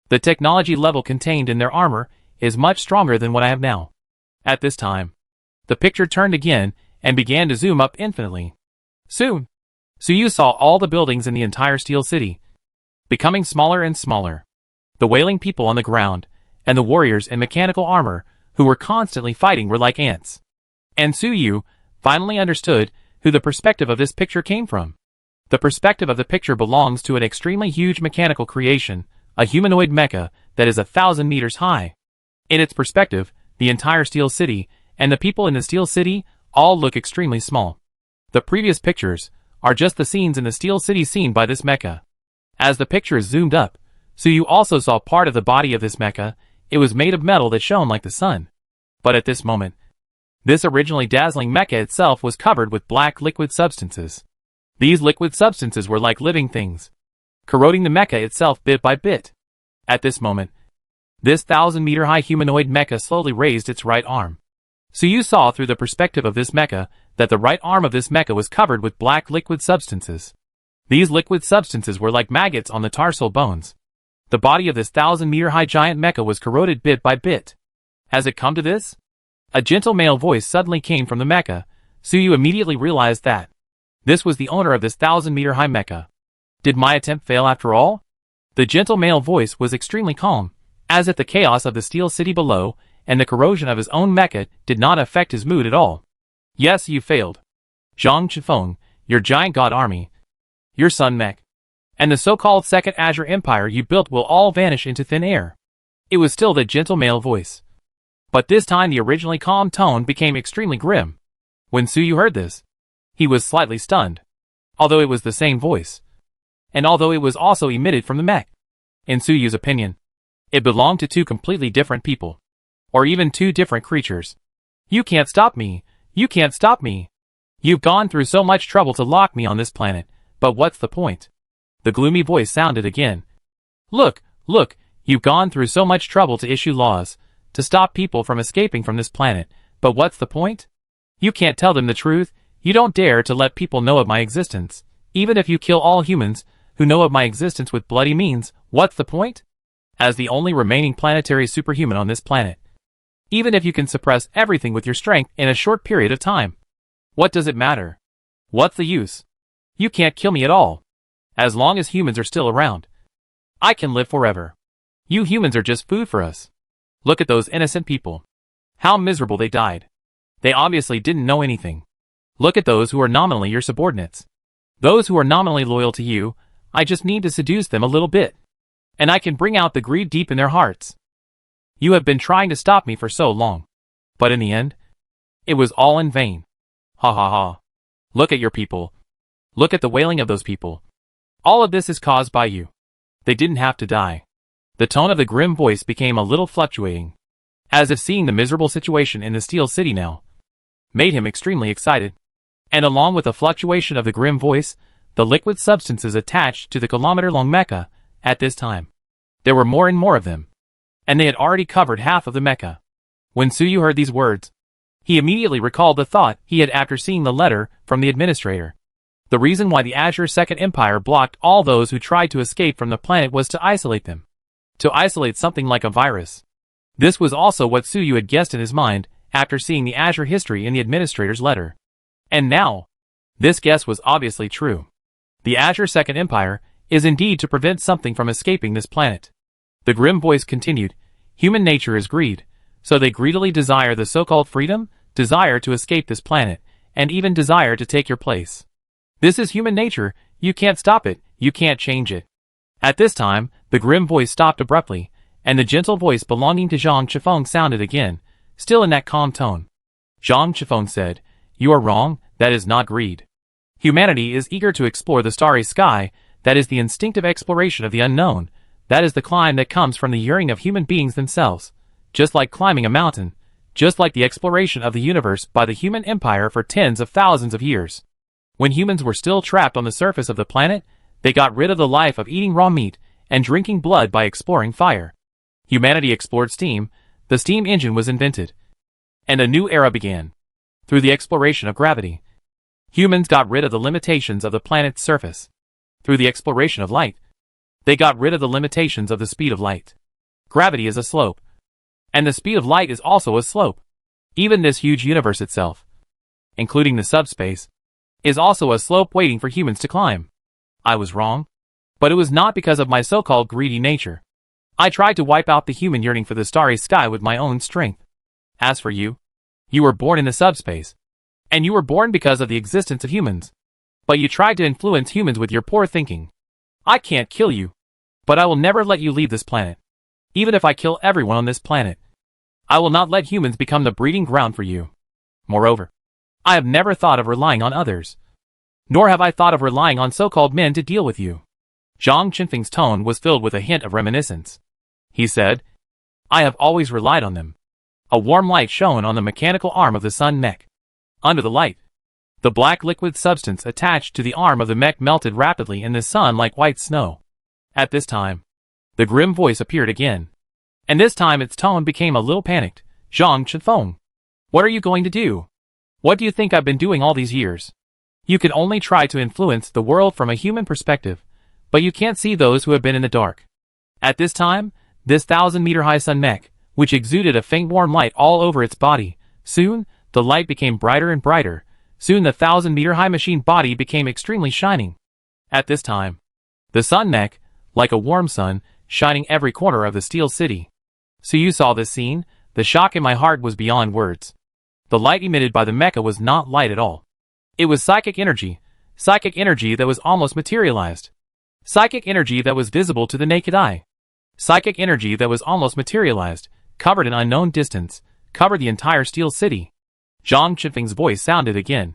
the technology level contained in their armor is much stronger than what I have now. At this time, the picture turned again and began to zoom up infinitely. Soon, Suyu saw all the buildings in the entire steel city, becoming smaller and smaller. The wailing people on the ground, and the warriors in mechanical armor, who were constantly fighting, were like ants. And Suyu finally understood who the perspective of this picture came from. The perspective of the picture belongs to an extremely huge mechanical creation, a humanoid mecha that is 1,000 meters high. In its perspective, the entire steel city, and the people in the steel city, all look extremely small. The previous pictures are just the scenes in the steel city seen by this mecha. As the picture is zoomed up, Suyu also saw part of the body of this mecha. It was made of metal that shone like the sun. But at this moment, this originally dazzling mecha itself was covered with black liquid substances. These liquid substances were like living things, corroding the mecha itself bit by bit. At this moment, this 1,000-meter-high humanoid mecha slowly raised its right arm. Suyu saw through the perspective of this mecha that the right arm of this mecha was covered with black liquid substances. These liquid substances were like maggots on the tarsal bones. The body of this 1,000-meter-high giant mecha was corroded bit by bit. Has it come to this? A gentle male voice suddenly came from the mecha. Suyu immediately realized that this was the owner of this 1,000-meter-high mecha. Did my attempt fail after all? The gentle male voice was extremely calm, as if the chaos of the steel city below and the corrosion of his own mecha did not affect his mood at all. Yes, you failed. Zhang Chifeng, your giant god army, your sun mech, and the so-called second Azure Empire you built will all vanish into thin air. It was still the gentle male voice. But this time the originally calm tone became extremely grim. When Suyu heard this, he was slightly stunned. Although it was the same voice, and although it was also emitted from the mech. In Suyu's opinion, it belonged to 2 completely different people. Or even 2 different creatures. You can't stop me. You can't stop me. You've gone through so much trouble to lock me on this planet, but what's the point? The gloomy voice sounded again. Look, you've gone through so much trouble to issue laws, to stop people from escaping from this planet, but what's the point? You can't tell them the truth. You don't dare to let people know of my existence. Even if you kill all humans who know of my existence with bloody means, what's the point? As the only remaining planetary superhuman on this planet, even if you can suppress everything with your strength in a short period of time, what does it matter? What's the use? You can't kill me at all. As long as humans are still around, I can live forever. You humans are just food for us. Look at those innocent people. How miserable they died. They obviously didn't know anything. Look at those who are nominally your subordinates. Those who are nominally loyal to you, I just need to seduce them a little bit, and I can bring out the greed deep in their hearts. You have been trying to stop me for so long, but in the end, it was all in vain. Ha ha ha. Look at your people. Look at the wailing of those people. All of this is caused by you. They didn't have to die. The tone of the grim voice became a little fluctuating, as if seeing the miserable situation in the steel city now made him extremely excited. And along with the fluctuation of the grim voice, the liquid substances attached to the kilometer-long mecha, at this time. There were more and more of them. And they had already covered half of the mecha. When Suyu heard these words, he immediately recalled the thought he had after seeing the letter from the administrator. The reason why the Azure Second Empire blocked all those who tried to escape from the planet was to isolate them. To isolate something like a virus. This was also what Suyu had guessed in his mind after seeing the Azure history in the administrator's letter. And now, this guess was obviously true. The Azure Second Empire is indeed to prevent something from escaping this planet. The grim voice continued, human nature is greed, so they greedily desire the so-called freedom, desire to escape this planet, and even desire to take your place. This is human nature, you can't stop it, you can't change it. At this time, the grim voice stopped abruptly, and the gentle voice belonging to Zhang Chifeng sounded again, still in that calm tone. Zhang Chifeng said, you are wrong, that is not greed. Humanity is eager to explore the starry sky, that is the instinctive exploration of the unknown, that is the climb that comes from the yearning of human beings themselves, just like climbing a mountain, just like the exploration of the universe by the human empire for tens of thousands of years. When humans were still trapped on the surface of the planet, they got rid of the life of eating raw meat and drinking blood by exploring fire. Humanity explored steam, the steam engine was invented. And a new era began. Through the exploration of gravity, humans got rid of the limitations of the planet's surface. Through the exploration of light, they got rid of the limitations of the speed of light. Gravity is a slope. And the speed of light is also a slope. Even this huge universe itself, including the subspace, is also a slope waiting for humans to climb. I was wrong. But it was not because of my so-called greedy nature. I tried to wipe out the human yearning for the starry sky with my own strength. As for you, you were born in the subspace. And you were born because of the existence of humans. But you tried to influence humans with your poor thinking. I can't kill you. But I will never let you leave this planet. Even if I kill everyone on this planet, I will not let humans become the breeding ground for you. Moreover, I have never thought of relying on others. Nor have I thought of relying on so-called men to deal with you. Zhang Qinfeng's tone was filled with a hint of reminiscence. He said, I have always relied on them. A warm light shone on the mechanical arm of the sun mech. Under the light, the black liquid substance attached to the arm of the mech melted rapidly in the sun like white snow. At this time, the grim voice appeared again. And this time its tone became a little panicked. Zhang Qinfeng, what are you going to do? What do you think I've been doing all these years? You can only try to influence the world from a human perspective, but you can't see those who have been in the dark. At this time, this 1,000-meter-high sun mech, which exuded a faint warm light all over its body, soon, the light became brighter and brighter. Soon the 1,000-meter-high machine body became extremely shining. At this time, the sun mech, like a warm sun, shining every corner of the steel city. So you saw this scene, the shock in my heart was beyond words. The light emitted by the mecha was not light at all. It was psychic energy that was almost materialized. Psychic energy that was visible to the naked eye. Psychic energy that was almost materialized, covered an unknown distance, covered the entire steel city. Zhang Qinfeng's voice sounded again.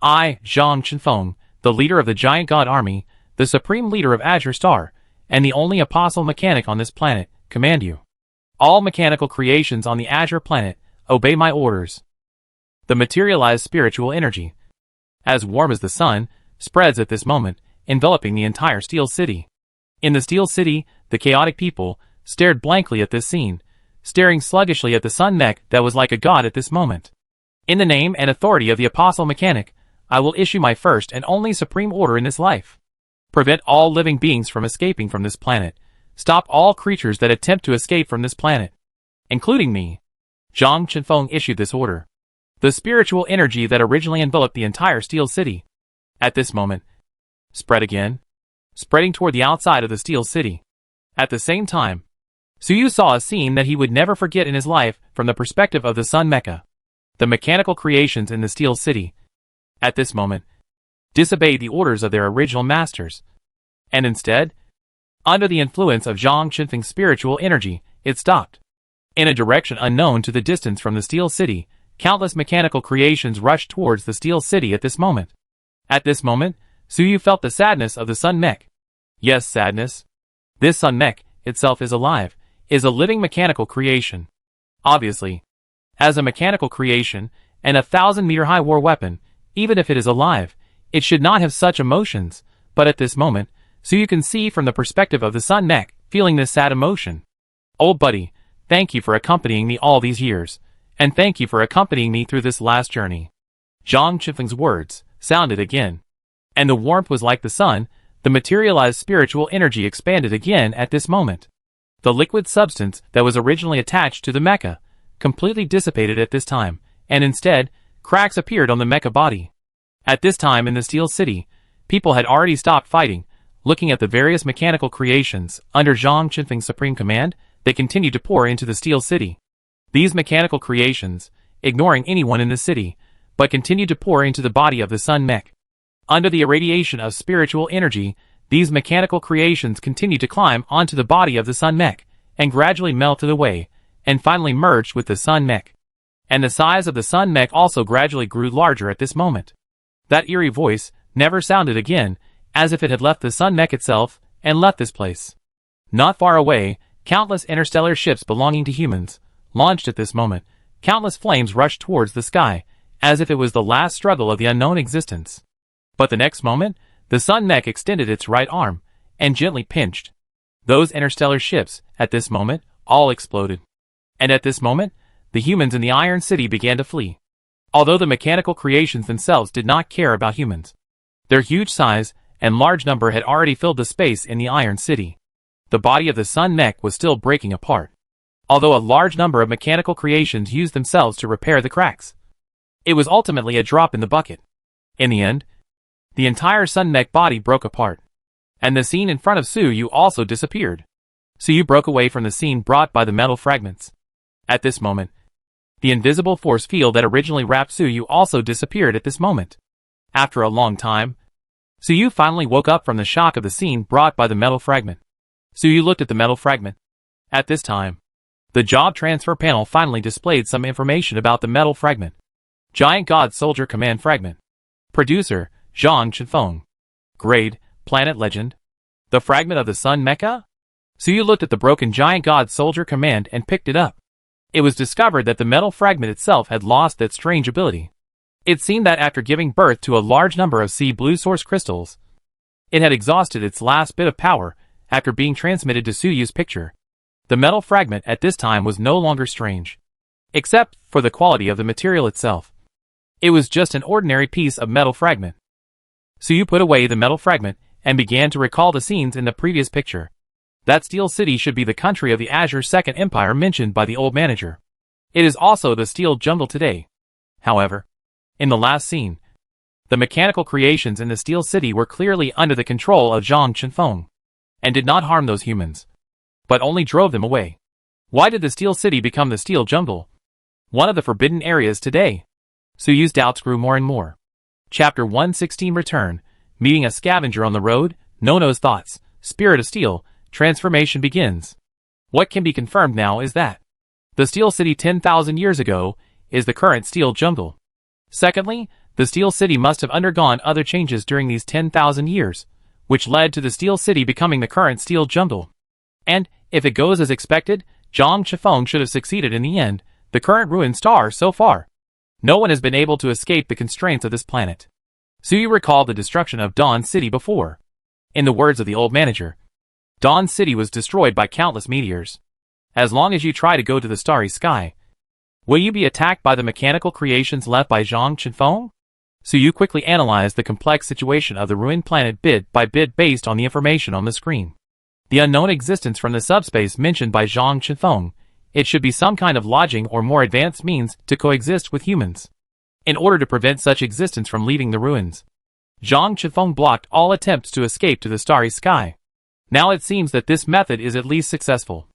I, Zhang Qinfeng, the leader of the giant god army, the supreme leader of Azure Star, and the only apostle mechanic on this planet, command you. All mechanical creations on the Azure planet, obey my orders. The materialized spiritual energy, as warm as the sun, spreads at this moment, enveloping the entire steel city. In the steel city, the chaotic people stared blankly at this scene, staring sluggishly at the sun mech that was like a god at this moment. In the name and authority of the apostle mechanic, I will issue my first and only supreme order in this life. Prevent all living beings from escaping from this planet. Stop all creatures that attempt to escape from this planet, including me. Zhang Qinfeng issued this order. The spiritual energy that originally enveloped the entire steel city, at this moment, spread again, spreading toward the outside of the steel city. At the same time, Suyu saw a scene that he would never forget in his life from the perspective of the sun mecha. The mechanical creations in the steel city, at this moment, disobeyed the orders of their original masters. And instead, under the influence of Zhang Qinfeng's spiritual energy, it stopped. In a direction unknown to the distance from the steel city, countless mechanical creations rushed towards the steel city at this moment. At this moment, Suyu felt the sadness of the sun mech. Yes, sadness. This sun mech itself is alive, is a living mechanical creation. Obviously, as a mechanical creation and a 1,000-meter-high war weapon, Even if it is alive, it should not have such emotions, but at this moment, so you can see from the perspective of the Sun Mech, feeling this sad emotion. Old buddy, thank you for accompanying me all these years, and thank you for accompanying me through this last journey. Zhang Qifeng's words sounded again, and the warmth was like the sun. The materialized spiritual energy expanded again at this moment. The liquid substance that was originally attached to the mecha completely dissipated at this time, and instead, cracks appeared on the mecha body. At this time in the Steel City, people had already stopped fighting. Looking at the various mechanical creations under Zhang Qifeng's supreme command, they continued to pour into the Steel City. These mechanical creations, ignoring anyone in the city, but continued to pour into the body of the Sun Mech. Under the irradiation of spiritual energy, these mechanical creations continued to climb onto the body of the Sun Mech, and gradually melted away, and finally merged with the Sun Mech. And the size of the Sun Mech also gradually grew larger at this moment. That eerie voice never sounded again, as if it had left the Sun Mech itself, and left this place. Not far away, countless interstellar ships belonging to humans launched at this moment. Countless flames rushed towards the sky, as if it was the last struggle of the unknown existence. But the next moment, the Sun Mech extended its right arm, and gently pinched. Those interstellar ships, at this moment, all exploded. And at this moment, the humans in the Iron City began to flee. Although the mechanical creations themselves did not care about humans. Their huge size and large number had already filled the space in the Iron City. The body of the Sun Mech was still breaking apart, although a large number of mechanical creations used themselves to repair the cracks. It was ultimately a drop in the bucket. In the end, the entire Sun Mech body broke apart, and the scene in front of Su Yu also disappeared. Su Yu broke away from the scene brought by the metal fragments. At this moment, the invisible force field that originally wrapped Su Yu also disappeared at this moment. After a long time, Su Yu finally woke up from the shock of the scene brought by the metal fragment. Su Yu looked at the metal fragment. At this time, the job transfer panel finally displayed some information about the metal fragment. Giant God Soldier Command Fragment. Producer, Zhang Qifeng. Grade, Planet Legend. The fragment of the Sun Mecha? Su Yu looked at the broken Giant God Soldier Command and picked it up. It was discovered that the metal fragment itself had lost that strange ability. It seemed that after giving birth to a large number of sea blue source crystals, it had exhausted its last bit of power after being transmitted to Su Yu's picture. The metal fragment at this time was no longer strange, except for the quality of the material itself. It was just an ordinary piece of metal fragment. Su Yu put away the metal fragment and began to recall the scenes in the previous picture. That Steel City should be the country of the Azure Second Empire mentioned by the old manager. It is also the Steel Jungle today. However, in the last scene, the mechanical creations in the Steel City were clearly under the control of Zhang Qifeng, and did not harm those humans, but only drove them away. Why did the Steel City become the Steel Jungle? One of the forbidden areas today. Su Yu's doubts grew more and more. Chapter 116 Return. Meeting a scavenger on the road, Nono's thoughts, Spirit of Steel, transformation begins. What can be confirmed now is that the Steel City 10,000 years ago is the current Steel Jungle. Secondly, the Steel City must have undergone other changes during these 10,000 years, which led to the Steel City becoming the current Steel Jungle. And, if it goes as expected, Zhang Qifeng should have succeeded in the end, the current ruined star so far. No one has been able to escape the constraints of this planet. Su Yu recalled the destruction of Dawn City before. In the words of the old manager, Dawn City was destroyed by countless meteors. As long as you try to go to the starry sky, will you be attacked by the mechanical creations left by Zhang Qifeng? Su Yu quickly analyzed the complex situation of the ruined planet bit by bit based on the information on the screen. The unknown existence from the subspace mentioned by Zhang Qifeng, it should be some kind of lodging or more advanced means to coexist with humans. In order to prevent such existence from leaving the ruins, Zhang Qifeng blocked all attempts to escape to the starry sky. Now it seems that this method is at least successful.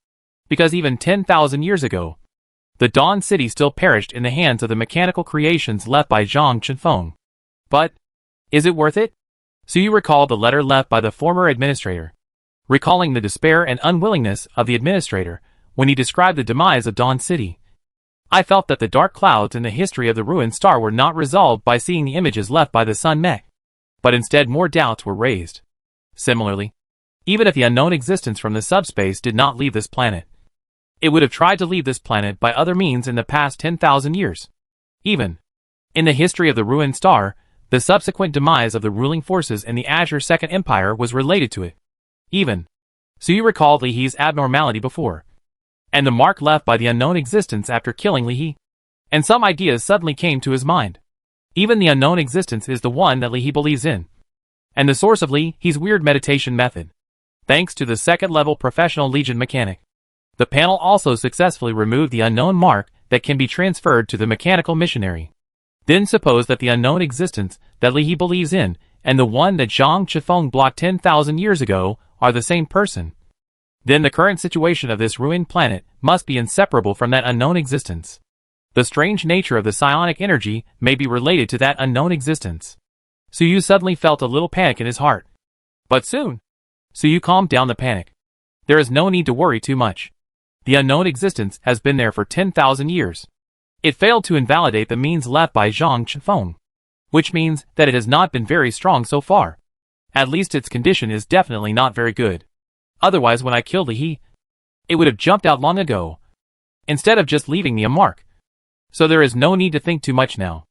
Because even 10,000 years ago, the Dawn City still perished in the hands of the mechanical creations left by Zhang Qifeng. But, is it worth it? Su Yu recalled the letter left by the former administrator, recalling the despair and unwillingness of the administrator when he described the demise of Dawn City. I felt that the dark clouds in the history of the ruined star were not resolved by seeing the images left by the Sun Mech, but instead more doubts were raised. Similarly, even if the unknown existence from the subspace did not leave this planet, it would have tried to leave this planet by other means in the past 10,000 years. Even in the history of the ruined star, The subsequent demise of the ruling forces in the Azure Second Empire was related to it. Even so, you recalled Li He's abnormality before, and the mark left by the unknown existence after killing Li He. And some ideas suddenly came to his mind. Even the unknown existence is the one that Li He believes in, and the source of Li He's weird meditation method. Thanks to the second-level professional Legion mechanic, the panel also successfully removed the unknown mark that can be transferred to the mechanical missionary. Then suppose that the unknown existence that Li He believes in and the one that Zhang Chifeng blocked 10,000 years ago are the same person. Then the current situation of this ruined planet must be inseparable from that unknown existence. The strange nature of the psionic energy may be related to that unknown existence. Suyu suddenly felt a little panic in his heart. But soon, Suyu calmed down the panic. There is no need to worry too much. The unknown existence has been there for 10,000 years. It failed to invalidate the means left by Zhang Chifeng, which means that it has not been very strong so far. At least its condition is definitely not very good. Otherwise, when I killed Li He, it would have jumped out long ago, instead of just leaving me a mark. So there is no need to think too much now.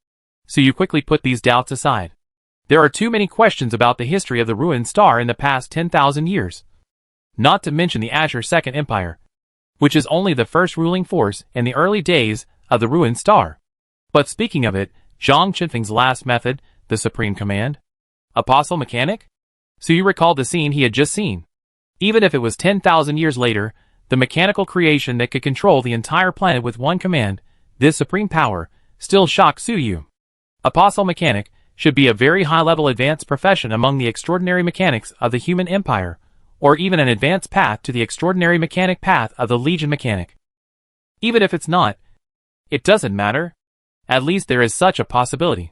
So you quickly put these doubts aside. There are too many questions about the history of the ruined star in the past 10,000 years. Not to mention the Azure Second Empire, which is only the first ruling force in the early days of the ruined star. But speaking of it, Zhang Chifeng's last method, the Supreme Command, Apostle Mechanic? So you recalled the scene he had just seen. Even if it was 10,000 years later, the mechanical creation that could control the entire planet with one command, this supreme power, still shocked Suyu. Apostle Mechanic should be a very high-level advanced profession among the extraordinary mechanics of the human empire, or even an advanced path to the extraordinary mechanic path of the Legion mechanic. Even if it's not, it doesn't matter. At least there is such a possibility.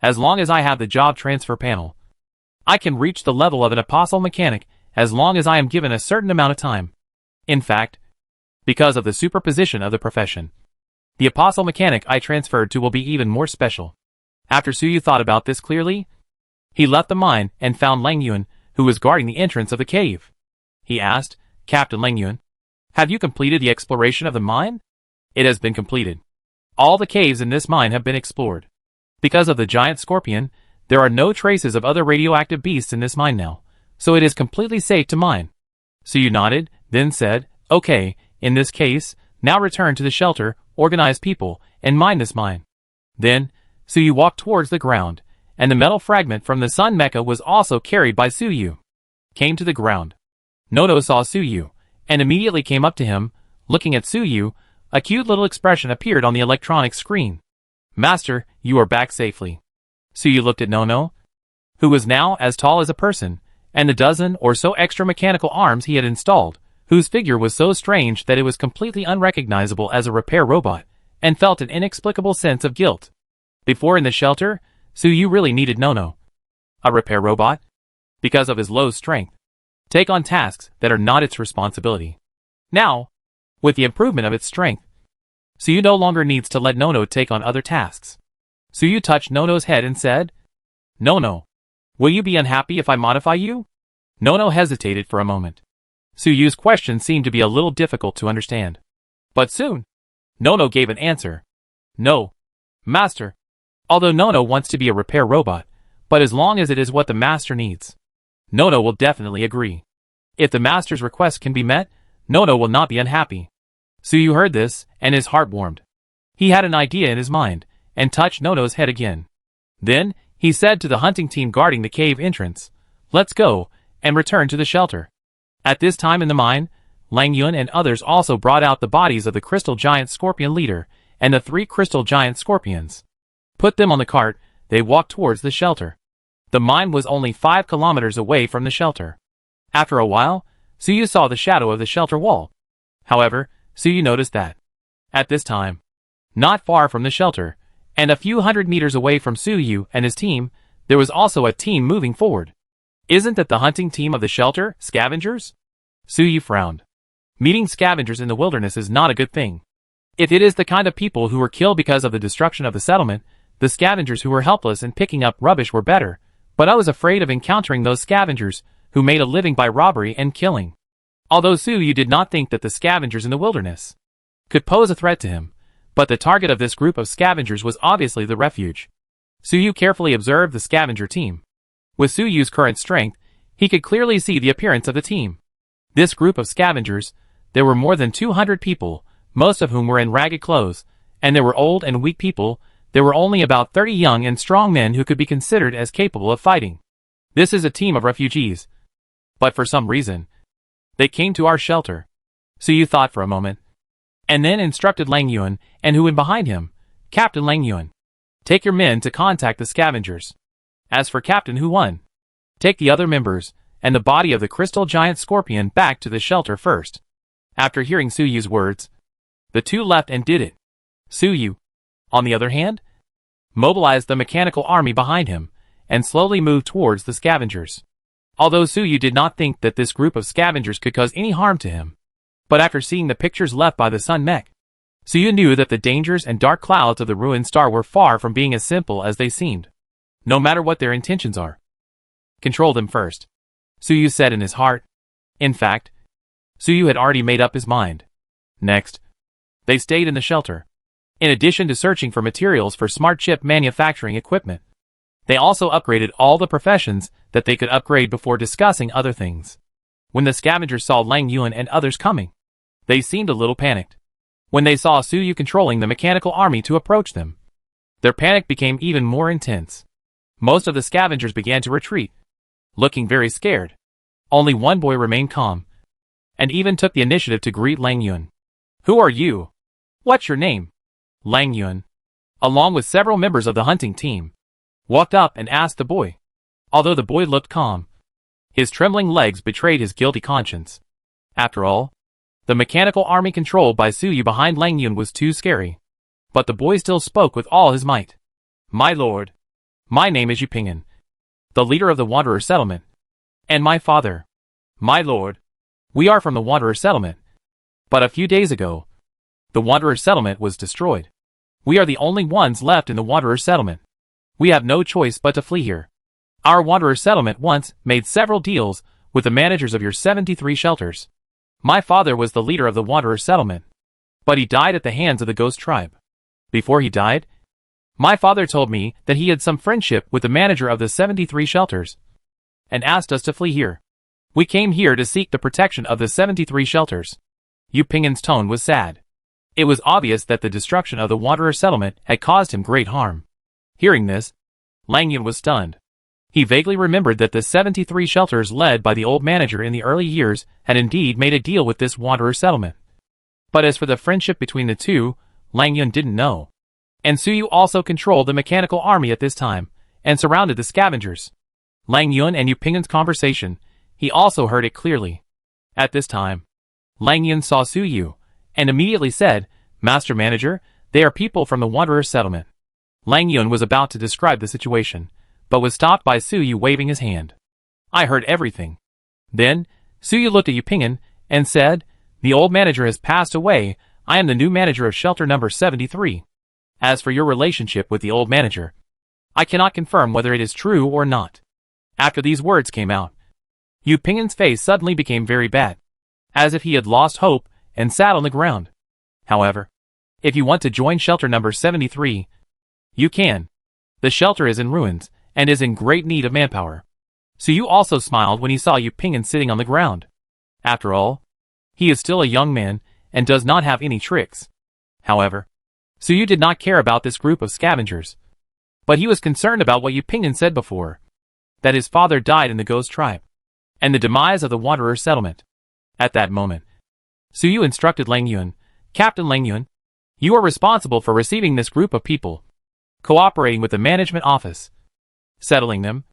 As long as I have the job transfer panel, I can reach the level of an apostle mechanic as long as I am given a certain amount of time. In fact, because of the superposition of the profession, the apostle mechanic I transferred to will be even more special. After Suyu thought about this clearly, he left the mine and found Lang Yuan, who was guarding the entrance of the cave. He asked, "Captain Lang Yuan, have you completed the exploration of the mine?" "It has been completed. All the caves in this mine have been explored. Because of the giant scorpion, there are no traces of other radioactive beasts in this mine now, so it is completely safe to mine." Suyu nodded, then said, "Okay, in this case, now return to the shelter, organize people, and mine this mine." Then, Suyu walked towards the ground, and the metal fragment from the Sun Mecha was also carried by Suyu. Came to the ground. Nono saw Suyu, and immediately came up to him. Looking at Suyu, a cute little expression appeared on the electronic screen. "Master, you are back safely." Suyu looked at Nono, who was now as tall as a person, and the dozen or so extra mechanical arms he had installed, whose figure was so strange that it was completely unrecognizable as a repair robot, and felt an inexplicable sense of guilt. Before in the shelter, Suyu really needed Nono, a repair robot, because of his low strength, take on tasks that are not its responsibility. Now, with the improvement of its strength, Suyu no longer needs to let Nono take on other tasks. Suyu touched Nono's head and said, "Nono, will you be unhappy if I modify you?" Nono hesitated for a moment. Suyu's question seemed to be a little difficult to understand. But soon, Nono gave an answer. "No, Master. Although Nono wants to be a repair robot, but as long as it is what the Master needs, Nono will definitely agree. If the Master's request can be met, Nono will not be unhappy." Suyu heard this, and his heart warmed. He had an idea in his mind, and touched Nono's head again. Then, he said to the hunting team guarding the cave entrance, "Let's go, and return to the shelter." At this time in the mine, Lang Yuan and others also brought out the bodies of the Crystal Giant Scorpion leader, and the 3 Crystal Giant Scorpions. Put them on the cart, they walked towards the shelter. The mine was only 5 kilometers away from the shelter. After a while, Suyu saw the shadow of the shelter wall. However, Suyu noticed that, at this time, not far from the shelter, and a few hundred meters away from Suyu and his team, there was also a team moving forward. "Isn't that the hunting team of the shelter, scavengers?" Suyu frowned. Meeting scavengers in the wilderness is not a good thing. If it is the kind of people who were killed because of the destruction of the settlement, the scavengers who were helpless in picking up rubbish were better, but I was afraid of encountering those scavengers who made a living by robbery and killing. Although Suyu did not think that the scavengers in the wilderness could pose a threat to him, but the target of this group of scavengers was obviously the refuge. Suyu carefully observed the scavenger team. With Suyu's current strength, he could clearly see the appearance of the team. This group of scavengers, there were more than 200 people, most of whom were in ragged clothes, and there were old and weak people. There were only about 30 young and strong men who could be considered as capable of fighting. This is a team of refugees. But for some reason, they came to our shelter. Suyu thought for a moment, and then instructed Lang Yuan, and who went behind him, Captain Lang Yuan. Take your men to contact the scavengers. As for Captain Huan, take the other members, and the body of the crystal giant scorpion back to the shelter first. After hearing Suyu's words, the two left and did it. Suyu, on the other hand, mobilized the mechanical army behind him, and slowly moved towards the scavengers. Although Suyu did not think that this group of scavengers could cause any harm to him, but after seeing the pictures left by the Sun Mech, Suyu knew that the dangers and dark clouds of the ruined star were far from being as simple as they seemed. No matter what their intentions are, control them first, Suyu said in his heart. In fact, Suyu had already made up his mind. Next, they stayed in the shelter. In addition to searching for materials for smart chip manufacturing equipment, they also upgraded all the professions that they could upgrade before discussing other things. When the scavengers saw Lang Yuan and others coming, they seemed a little panicked. When they saw Suyu controlling the mechanical army to approach them, their panic became even more intense. Most of the scavengers began to retreat, looking very scared. Only one boy remained calm, and even took the initiative to greet Lang Yuan. Who are you? What's your name? Lang Yuan, along with several members of the hunting team, walked up and asked the boy. Although the boy looked calm, his trembling legs betrayed his guilty conscience. After all, the mechanical army controlled by Suyu behind Lang Yuan was too scary. But the boy still spoke with all his might. My lord, my name is Yupingen, the leader of the Wanderer settlement. And my father, my lord, we are from the Wanderer settlement. But a few days ago, the Wanderer settlement was destroyed. We are the only ones left in the Wanderer settlement. We have no choice but to flee here. Our Wanderer settlement once made several deals with the managers of your 73 shelters. My father was the leader of the Wanderer settlement, but he died at the hands of the Ghost tribe. Before he died, my father told me that he had some friendship with the manager of the 73 shelters, and asked us to flee here. We came here to seek the protection of the 73 shelters. Yu Pingin's tone was sad. It was obvious that the destruction of the Wanderer settlement had caused him great harm. Hearing this, Lang Yuan was stunned. He vaguely remembered that the 73 shelters led by the old manager in the early years had indeed made a deal with this Wanderer settlement. But as for the friendship between the two, Lang Yuan didn't know. And Suyu also controlled the mechanical army at this time, and surrounded the scavengers. Lang Yuan and Yu Pingin's conversation, he also heard it clearly. At this time, Lang Yuan saw Suyu, and immediately said, Master Manager, they are people from the Wanderer settlement. Lang Yuan was about to describe the situation, but was stopped by Suyu waving his hand. I heard everything. Then, Suyu looked at Yu Pingin, and said, the old manager has passed away. I am the new manager of shelter number 73. As for your relationship with the old manager, I cannot confirm whether it is true or not. After these words came out, Yu Pingin's face suddenly became very bad, as if he had lost hope, and sat on the ground. However, if you want to join shelter number 73, you can. The shelter is in ruins, and is in great need of manpower. Suyu also smiled when he saw Yu Pingin sitting on the ground. After all, he is still a young man, and does not have any tricks. However, Suyu did not care about this group of scavengers. But he was concerned about what Yu Pingin said before, that his father died in the Ghost tribe, and the demise of the Wanderer settlement. At that moment, Suyu instructed Lang Yuan, Captain Lang Yuan, you are responsible for receiving this group of people, cooperating with the management office, settling them,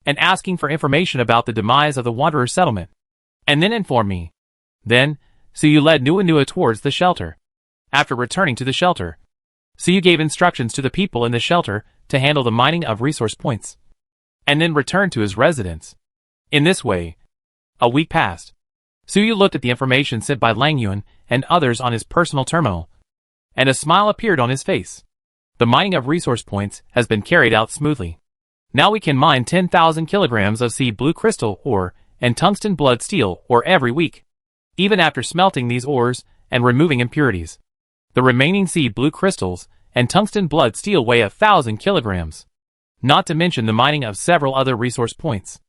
and asking for information about the demise of the Wanderer settlement, and then inform me. Then, Suyu led Nua towards the shelter. After returning to the shelter, Suyu gave instructions to the people in the shelter to handle the mining of resource points, and then returned to his residence. In this way, a week passed. Suyu looked at the information sent by Lang Yuan and others on his personal terminal, and a smile appeared on his face. The mining of resource points has been carried out smoothly. Now we can mine 10,000 kilograms of seed blue crystal ore and tungsten blood steel ore every week. Even after smelting these ores and removing impurities, the remaining seed blue crystals and tungsten blood steel weigh 1,000 kilograms. not to mention the mining of several other resource points.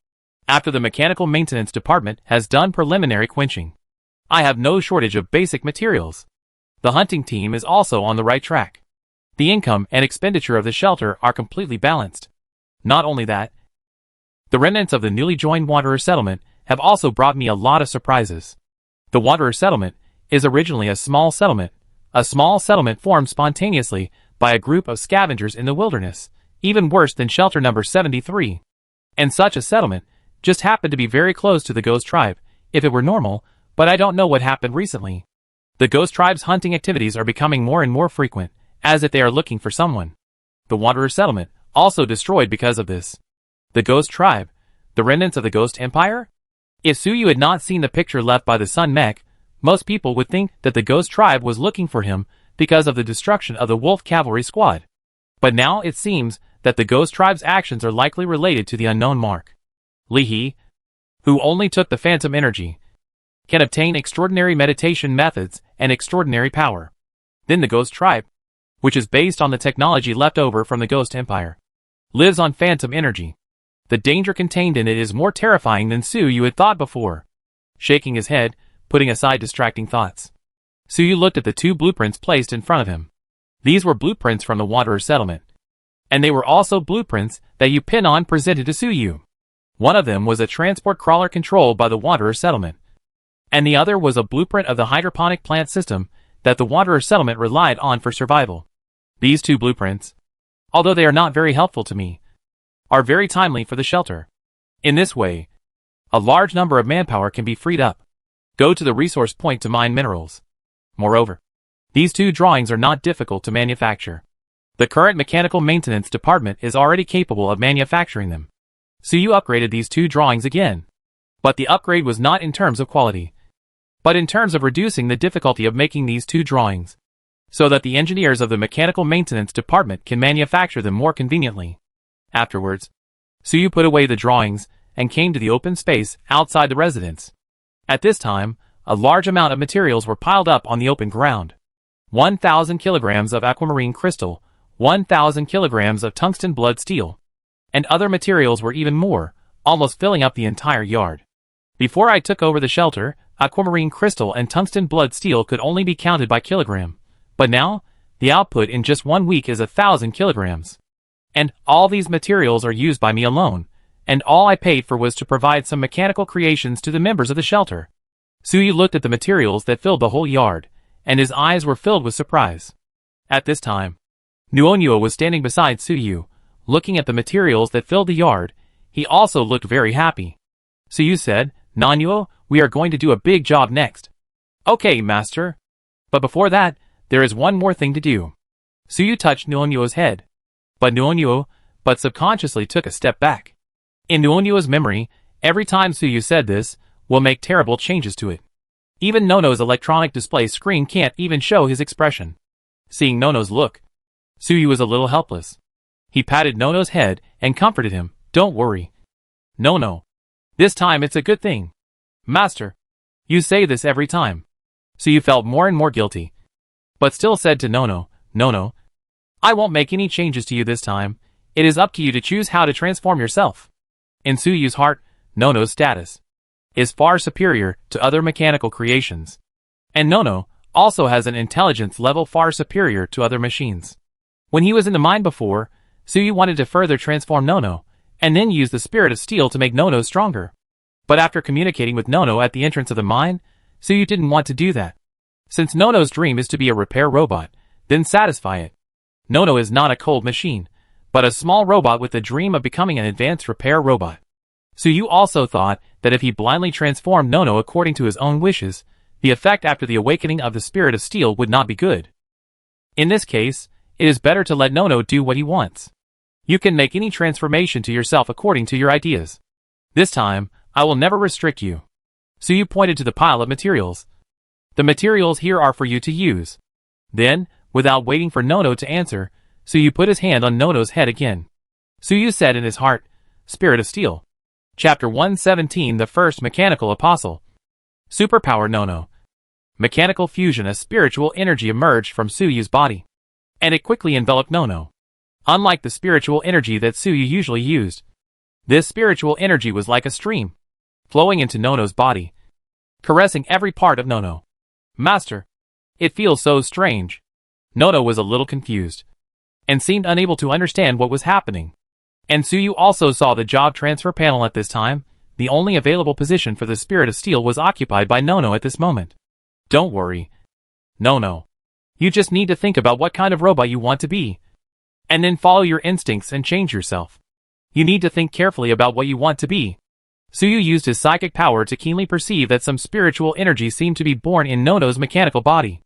After the mechanical maintenance department has done preliminary quenching, I have no shortage of basic materials. The hunting team is also on the right track. The income and expenditure of the shelter are completely balanced. Not only that, the remnants of the newly joined Wanderer settlement have also brought me a lot of surprises. The Wanderer settlement is originally a small settlement formed spontaneously by a group of scavengers in the wilderness, even worse than shelter number 73. And such a settlement just happened to be very close to the Ghost Tribe, if it were normal, but I don't know what happened recently. The Ghost Tribe's hunting activities are becoming more and more frequent, as if they are looking for someone. The Wanderer settlement also destroyed because of this. The Ghost Tribe, the remnants of the Ghost Empire? If Suyu had not seen the picture left by the Sun Mech, most people would think that the Ghost Tribe was looking for him because of the destruction of the Wolf Cavalry Squad. But now it seems that the Ghost Tribe's actions are likely related to the unknown mark. Li He, who only took the phantom energy, can obtain extraordinary meditation methods and extraordinary power. Then the Ghost Tribe, which is based on the technology left over from the Ghost Empire, lives on phantom energy. The danger contained in it is more terrifying than Suyu had thought before. Shaking his head, putting aside distracting thoughts, Suyu looked at the two blueprints placed in front of him. These were blueprints from the Wanderer settlement. And they were also blueprints that Yupinon presented to Suyu. One of them was a transport crawler controlled by the Wanderer settlement, and the other was a blueprint of the hydroponic plant system that the Wanderer settlement relied on for survival. These two blueprints, although they are not very helpful to me, are very timely for the shelter. In this way, a large number of manpower can be freed up. Go to the resource point to mine minerals. Moreover, these two drawings are not difficult to manufacture. The current mechanical maintenance department is already capable of manufacturing them. Suyu upgraded these two drawings again. But the upgrade was not in terms of quality, but in terms of reducing the difficulty of making these two drawings, so that the engineers of the mechanical maintenance department can manufacture them more conveniently. Afterwards, Suyu put away the drawings and came to the open space outside the residence. At this time, a large amount of materials were piled up on the open ground. 1,000 kilograms of aquamarine crystal, 1,000 kilograms of tungsten blood steel, and other materials were even more, almost filling up the entire yard. Before I took over the shelter, aquamarine crystal and tungsten blood steel could only be counted by kilogram, but now, the output in just 1 week is 1,000 kilograms. And all these materials are used by me alone, and all I paid for was to provide some mechanical creations to the members of the shelter. Suyu looked at the materials that filled the whole yard, and his eyes were filled with surprise. At this time, Nuonyo was standing beside Suyu, looking at the materials that filled the yard. He also looked very happy. Suyu said, "Nuonyo, we are going to do a big job next." "Okay, master. But before that, there is one more thing to do." Suyu touched Nuonyo's head. But Nuonyo subconsciously took a step back. In Nuonyo's memory, every time Suyu said this, will make terrible changes to it. Even Nono's electronic display screen can't even show his expression. Seeing Nono's look, Suyu was a little helpless. He patted Nono's head and comforted him. "Don't worry, Nono. This time it's a good thing." "Master, you say this every time." Suyu felt more and more guilty, but still said to Nono, "Nono, I won't make any changes to you this time. It is up to you to choose how to transform yourself." In Suyu's heart, Nono's status is far superior to other mechanical creations. And Nono also has an intelligence level far superior to other machines. When he was in the mine before, Suyu wanted to further transform Nono, and then use the spirit of steel to make Nono stronger. But after communicating with Nono at the entrance of the mine, Suyu didn't want to do that. Since Nono's dream is to be a repair robot, then satisfy it. Nono is not a cold machine, but a small robot with the dream of becoming an advanced repair robot. Suyu also thought that if he blindly transformed Nono according to his own wishes, the effect after the awakening of the spirit of steel would not be good. In this case, it is better to let Nono do what he wants. You can make any transformation to yourself according to your ideas. This time, I will never restrict you. Suyu pointed to the pile of materials. The materials here are for you to use. Then, without waiting for Nono to answer, Suyu put his hand on Nono's head again. Suyu said in his heart, "Spirit of Steel." Chapter 117, The First Mechanical Apostle. Superpower Nono. Mechanical fusion. A spiritual energy emerged from Suyu's body, and it quickly enveloped Nono. Unlike the spiritual energy that Suyu usually used, this spiritual energy was like a stream, flowing into Nono's body, caressing every part of Nono. Master, it feels so strange. Nono was a little confused, and seemed unable to understand what was happening. And Suyu also saw the job transfer panel at this time. The only available position for the Spirit of Steel was occupied by Nono at this moment. Don't worry, Nono. You just need to think about what kind of robot you want to be, and then follow your instincts and change yourself. You need to think carefully about what you want to be. Suyu used his psychic power to keenly perceive that some spiritual energy seemed to be born in Nono's mechanical body.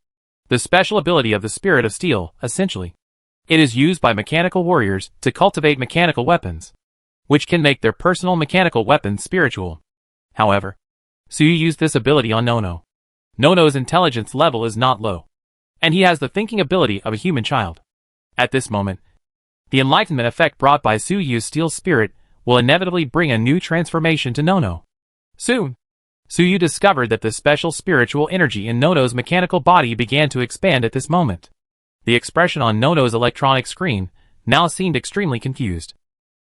The special ability of the Spirit of Steel, essentially. It is used by mechanical warriors to cultivate mechanical weapons, which can make their personal mechanical weapons spiritual. However, Suyu used this ability on Nono. Nono's intelligence level is not low, and he has the thinking ability of a human child. At this moment, the enlightenment effect brought by Suyu's steel spirit will inevitably bring a new transformation to Nono. Soon, Suyu discovered that the special spiritual energy in Nono's mechanical body began to expand at this moment. The expression on Nono's electronic screen now seemed extremely confused.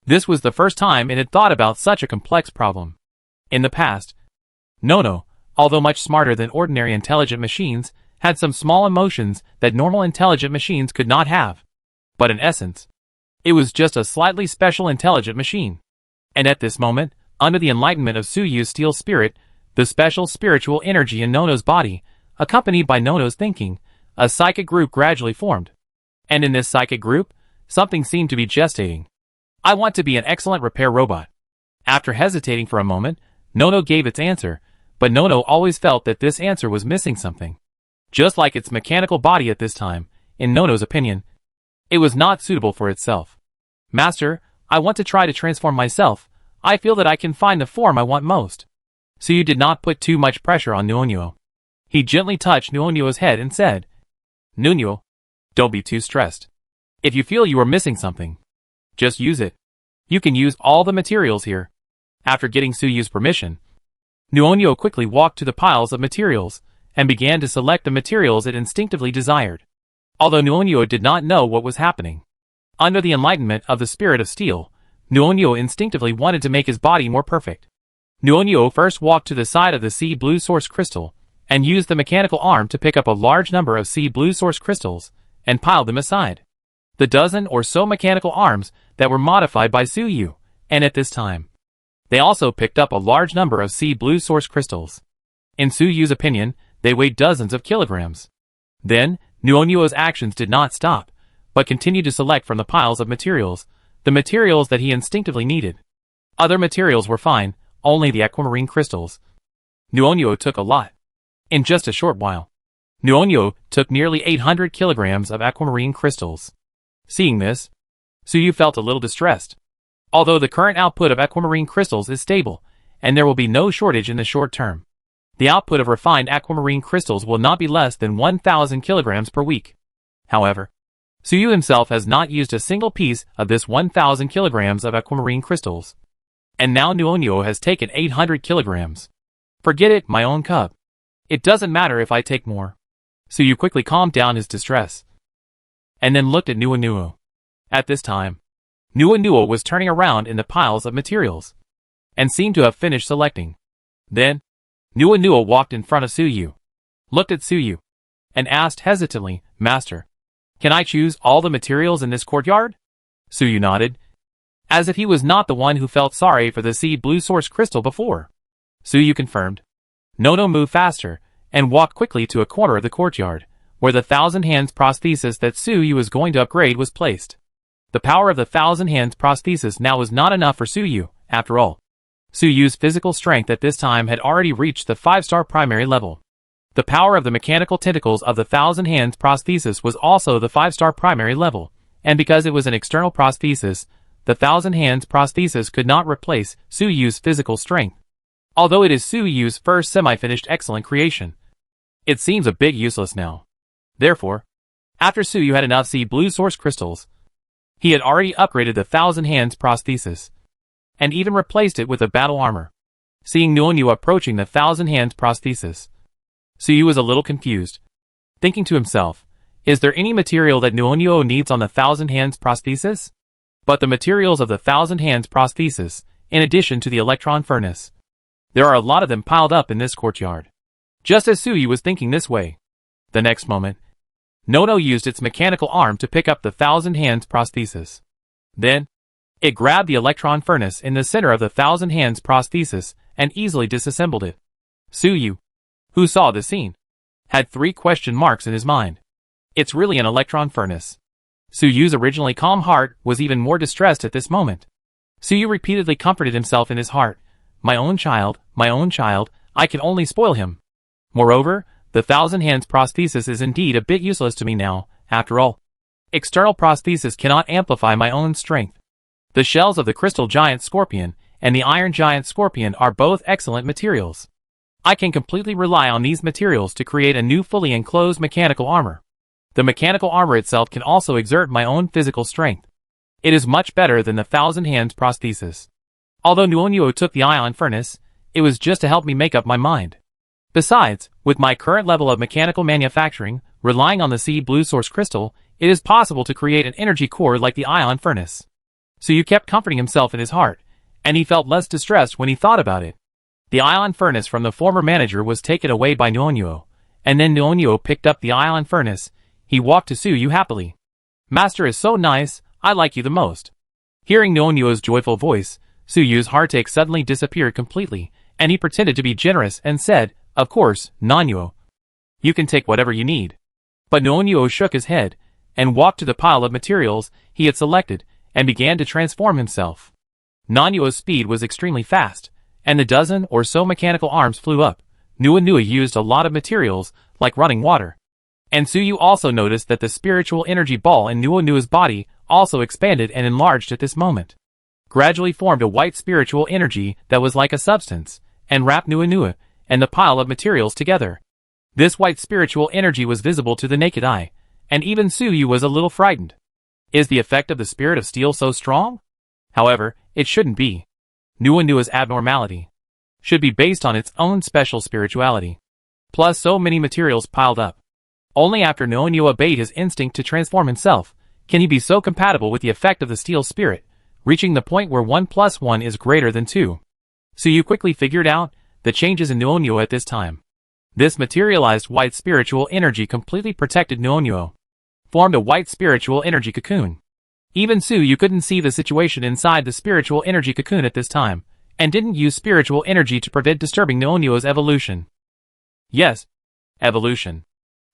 This was the first time it had thought about such a complex problem. In the past, Nono, although much smarter than ordinary intelligent machines, had some small emotions that normal intelligent machines could not have. But in essence, it was just a slightly special intelligent machine. And at this moment, under the enlightenment of Suyu's steel spirit, the special spiritual energy in Nono's body, accompanied by Nono's thinking, a psychic group gradually formed. And in this psychic group, something seemed to be gestating. I want to be an excellent repair robot. After hesitating for a moment, Nono gave its answer, but Nono always felt that this answer was missing something. Just like its mechanical body at this time, in Nono's opinion, it was not suitable for itself. Master, I want to try to transform myself. I feel that I can find the form I want most. Suyu did not put too much pressure on Nuonyo. He gently touched Nuonyo's head and said, Nuonyo, don't be too stressed. If you feel you are missing something, just use it. You can use all the materials here. After getting Suyu's permission, Nuonyo quickly walked to the piles of materials and began to select the materials it instinctively desired. Although Nuonyo did not know what was happening, under the enlightenment of the Spirit of Steel, Nuonyo instinctively wanted to make his body more perfect. Nuonyo first walked to the side of the sea blue source crystal and used the mechanical arm to pick up a large number of sea blue source crystals and piled them aside. The dozen or so mechanical arms that were modified by Suyu, and at this time, they also picked up a large number of sea blue source crystals. In Suyu's opinion, they weighed dozens of kilograms. Then, Nuonyo's actions did not stop, but continued to select from the piles of materials, the materials that he instinctively needed. Other materials were fine, only the aquamarine crystals. Nuonyo took a lot. In just a short while, Nuonyo took nearly 800 kilograms of aquamarine crystals. Seeing this, Suyu felt a little distressed. Although the current output of aquamarine crystals is stable, and there will be no shortage in the short term, the output of refined aquamarine crystals will not be less than 1,000 kilograms per week. However, Suyu himself has not used a single piece of this 1,000 kilograms of aquamarine crystals. And now Nuonyo has taken 800 kilograms. Forget it, my own cub. It doesn't matter if I take more. Suyu quickly calmed down his distress, and then looked at Nuonyo. At this time, Nuonyo was turning around in the piles of materials, and seemed to have finished selecting. Then, Nuonyo walked in front of Suyu, looked at Suyu, and asked hesitantly, Master, can I choose all the materials in this courtyard? Suyu nodded, as if he was not the one who felt sorry for the sea blue source crystal before. Suyu confirmed. Nono moved faster, and walked quickly to a corner of the courtyard, where the Thousand Hands prosthesis that Suyu was going to upgrade was placed. The power of the Thousand Hands prosthesis now was not enough for Suyu, after all. Suyu's physical strength at this time had already reached the 5-star primary level. The power of the mechanical tentacles of the Thousand Hands prosthesis was also the 5-star primary level, and because it was an external prosthesis, the Thousand Hands prosthesis could not replace Suyu's physical strength. Although it is Suyu's first semi-finished excellent creation, it seems a bit useless now. Therefore, after Suyu had enough sea blue source crystals, he had already upgraded the Thousand Hands prosthesis, and even replaced it with a battle armor. Seeing Nuonyo approaching the Thousand Hands prosthesis, Suyu was a little confused, thinking to himself, Is there any material that Nuonyo needs on the Thousand Hands prosthesis? But the materials of the Thousand Hands prosthesis, in addition to the electron furnace. There are a lot of them piled up in this courtyard. Just as Suyu was thinking this way. The next moment, Nono used its mechanical arm to pick up the Thousand Hands prosthesis. Then, it grabbed the electron furnace in the center of the Thousand Hands prosthesis and easily disassembled it. Suyu, who saw the scene, had 3 question marks in his mind. It's really an electron furnace. Suyu's originally calm heart was even more distressed at this moment. Suyu repeatedly comforted himself in his heart. My own child, I can only spoil him. Moreover, the Thousand Hands prosthesis is indeed a bit useless to me now, after all. External prosthesis cannot amplify my own strength. The shells of the Crystal Giant Scorpion and the Iron Giant Scorpion are both excellent materials. I can completely rely on these materials to create a new fully enclosed mechanical armor. The mechanical armor itself can also exert my own physical strength. It is much better than the Thousand Hands prosthesis. Although Nuonyo took the ion furnace, it was just to help me make up my mind. Besides, with my current level of mechanical manufacturing, relying on the sea blue source crystal, it is possible to create an energy core like the ion furnace. Suyu kept comforting himself in his heart, and he felt less distressed when he thought about it. The ion furnace from the former manager was taken away by Nuonyo, and then Nuonyo picked up the ion furnace. He walked to Suyu happily. Master is so nice, I like you the most. Hearing Nuonyo's joyful voice, Suyu's heartache suddenly disappeared completely, and he pretended to be generous and said, Of course, Nuonyo. You can take whatever you need. But Nuonyo shook his head, and walked to the pile of materials he had selected, and began to transform himself. Nuonyo's speed was extremely fast, and the dozen or so mechanical arms flew up. Nuonyo used a lot of materials, like running water. And Suyu also noticed that the spiritual energy ball in Nuonyo's body also expanded and enlarged at this moment. Gradually formed a white spiritual energy that was like a substance, and wrapped Nuonyo and the pile of materials together. This white spiritual energy was visible to the naked eye, and even Suyu was a little frightened. Is the effect of the spirit of steel so strong? However, it shouldn't be. Nuonyo's abnormality should be based on its own special spirituality. Plus so many materials piled up. Only after Nuonyo obeyed his instinct to transform himself, can he be so compatible with the effect of the steel spirit, reaching the point where 1 + 1 is greater than 2. Suyu quickly figured out the changes in Nuonyo at this time. This materialized white spiritual energy completely protected Nuonyo, formed a white spiritual energy cocoon. Even Suyu couldn't see the situation inside the spiritual energy cocoon at this time, and didn't use spiritual energy to prevent disturbing Nuonyo's evolution. Yes, evolution.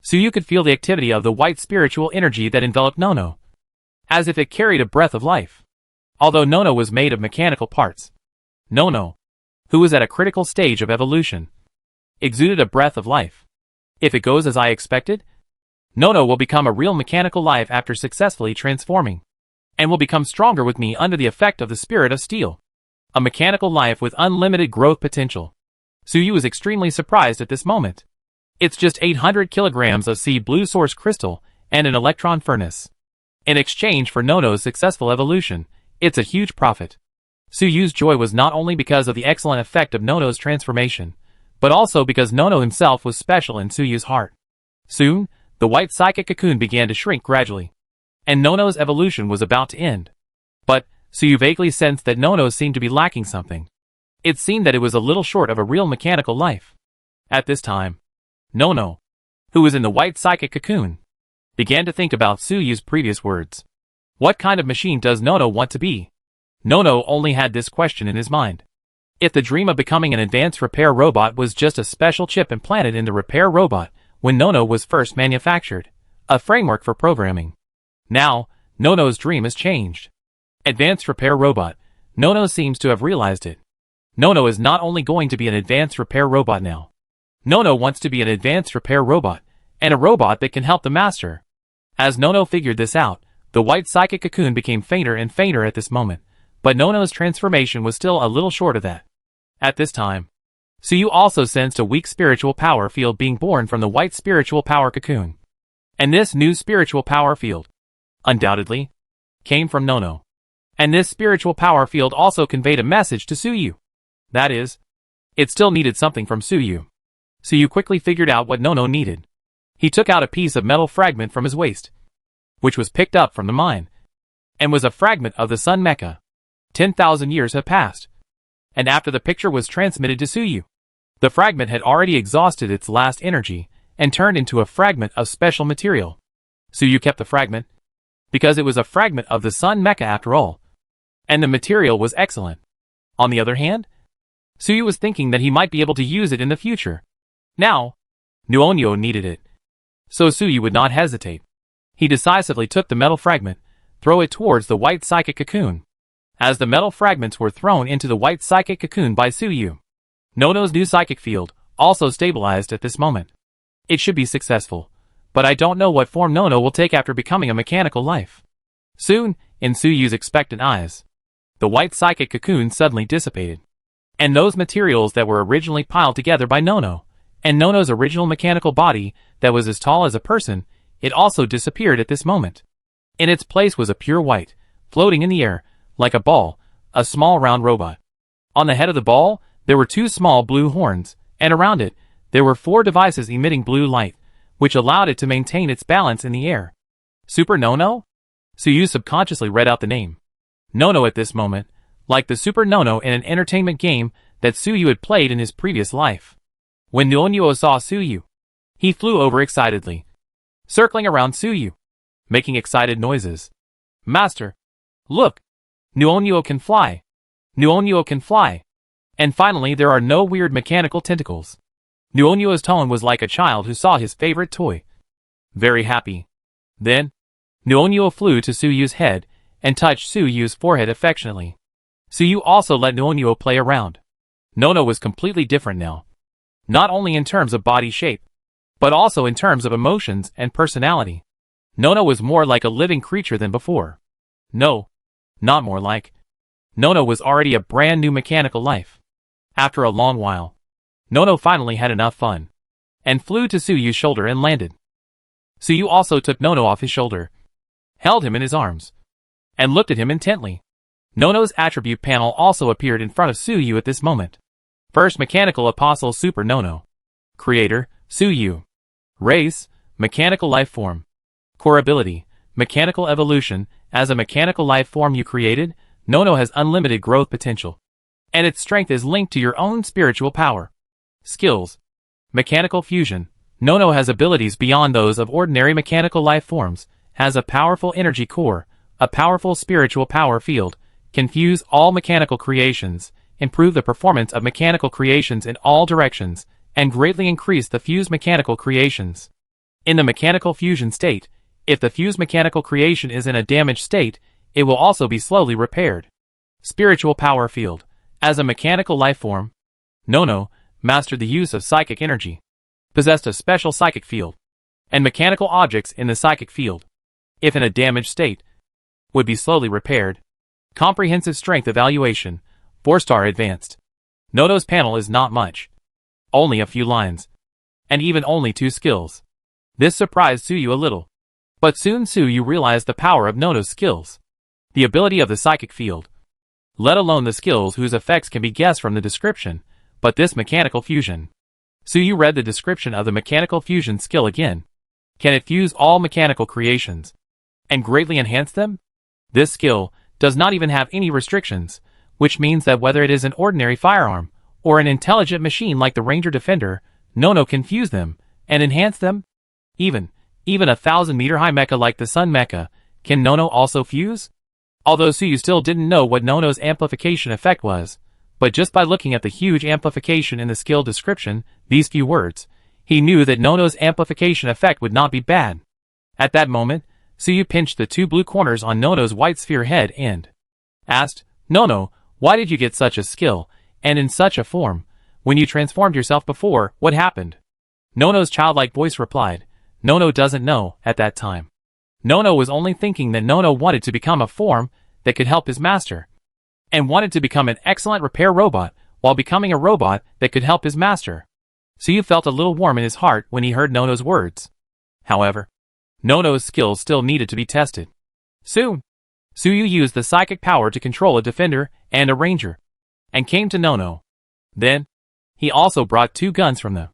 Suyu could feel the activity of the white spiritual energy that enveloped Nono, as if it carried a breath of life. Although Nono was made of mechanical parts, Nono, who was at a critical stage of evolution, exuded a breath of life. If it goes as I expected, Nono will become a real mechanical life after successfully transforming, and will become stronger with me under the effect of the spirit of steel. A mechanical life with unlimited growth potential. Suyu was extremely surprised at this moment. It's just 800 kilograms of sea blue source crystal and an electron furnace. In exchange for Nono's successful evolution, it's a huge profit. Suyu's joy was not only because of the excellent effect of Nono's transformation, but also because Nono himself was special in Suyu's heart. Soon, the white psychic cocoon began to shrink gradually, and Nono's evolution was about to end. But Suyu vaguely sensed that Nono seemed to be lacking something. It seemed that it was a little short of a real mechanical life. At this time, Nono, who was in the white psychic cocoon, began to think about Suyu's previous words. What kind of machine does Nono want to be? Nono only had this question in his mind. If the dream of becoming an advanced repair robot was just a special chip implanted in the repair robot when Nono was first manufactured, a framework for programming. Now, Nono's dream has changed. Advanced repair robot. Nono seems to have realized it. Nono is not only going to be an advanced repair robot now. Nono wants to be an advanced repair robot, and a robot that can help the master. As Nono figured this out, the white psychic cocoon became fainter and fainter at this moment, but Nono's transformation was still a little short of that. At this time, Suyu also sensed a weak spiritual power field being born from the white spiritual power cocoon. And this new spiritual power field, undoubtedly, came from Nono. And this spiritual power field also conveyed a message to Suyu. That is, it still needed something from Suyu. Suyu quickly figured out what Nono needed. He took out a piece of metal fragment from his waist, which was picked up from the mine, and was a fragment of the Sun Mecha. 10,000 years have passed, and after the picture was transmitted to Suyu, the fragment had already exhausted its last energy and turned into a fragment of special material. Suyu kept the fragment, because it was a fragment of the Sun Mecha after all, and the material was excellent. On the other hand, Suyu was thinking that he might be able to use it in the future. Now, Nuonyo needed it, so Suyu would not hesitate. He decisively took the metal fragment, throw it towards the white psychic cocoon. As the metal fragments were thrown into the white psychic cocoon by Suyu, Nono's new psychic field also stabilized at this moment. It should be successful, but I don't know what form Nono will take after becoming a mechanical life. Soon, in Suyu's expectant eyes, the white psychic cocoon suddenly dissipated, and those materials that were originally piled together by Nono, and Nono's original mechanical body that was as tall as a person, it also disappeared at this moment. In its place was a pure white, floating in the air, like a ball, a small round robot. On the head of the ball, there were 2 small blue horns, and around it, there were 4 devices emitting blue light, which allowed it to maintain its balance in the air. Super Nono? Suyu subconsciously read out the name. Nono at this moment, like the Super Nono in an entertainment game that Suyu had played in his previous life. When Nuonyo saw Suyu, he flew over excitedly, circling around Suyu, making excited noises. Master, look! Nuonyo can fly! Nuonyo can fly! And finally there are no weird mechanical tentacles. Nuonyo's tone was like a child who saw his favorite toy. Very happy. Then, Nuonyo flew to Suyu's head and touched Suyu's forehead affectionately. Suyu also let Nuonyo play around. Nono was completely different now. Not only in terms of body shape, but also in terms of emotions and personality. Nono was more like a living creature than before. No, not more like. Nono was already a brand new mechanical life. After a long while, Nono finally had enough fun, and flew to Suyu's shoulder and landed. Suyu also took Nono off his shoulder, held him in his arms, and looked at him intently. Nono's attribute panel also appeared in front of Suyu at this moment. First Mechanical Apostle Super Nono. Creator, Suyu. Race, Mechanical Life Form. Core Ability, Mechanical Evolution. As a mechanical life form you created, Nono has unlimited growth potential, and its strength is linked to your own spiritual power. Skills. Mechanical Fusion. Nono has abilities beyond those of ordinary mechanical life forms, has a powerful energy core, a powerful spiritual power field, can fuse all mechanical creations, improve the performance of mechanical creations in all directions, and greatly increase the fused mechanical creations. In the mechanical fusion state, if the fused mechanical creation is in a damaged state, it will also be slowly repaired. Spiritual Power Field. As a mechanical life form, Nono mastered the use of psychic energy, possessed a special psychic field, and mechanical objects in the psychic field, if in a damaged state, would be slowly repaired. Comprehensive Strength Evaluation. 4-star Advanced. Nono's panel is not much. Only a few lines. And even only 2 skills. This surprised Suyu a little. But soon Suyu realized the power of Nono's skills. The ability of the psychic field. Let alone the skills whose effects can be guessed from the description, but this mechanical fusion. Suyu read the description of the mechanical fusion skill again. Can it fuse all mechanical creations and greatly enhance them? This skill does not even have any restrictions, which means that whether it is an ordinary firearm or an intelligent machine like the Ranger Defender, Nono can fuse them and enhance them. Even a 1,000-meter-high mecha like the Sun Mecha, can Nono also fuse? Although Suyu still didn't know what Nono's amplification effect was, but just by looking at the huge amplification in the skill description, these few words, he knew that Nono's amplification effect would not be bad. At that moment, Suyu pinched the 2 blue corners on Nono's white sphere head and asked, Nono, why did you get such a skill, and in such a form? When you transformed yourself before, what happened? Nono's childlike voice replied, Nono doesn't know at that time. Nono was only thinking that Nono wanted to become a form that could help his master, and wanted to become an excellent repair robot while becoming a robot that could help his master. Suyu felt a little warm in his heart when he heard Nono's words. However, Nono's skills still needed to be tested. Soon, Suyu used the psychic power to control a defender and a ranger, and came to Nono. Then, he also brought 2 guns from them.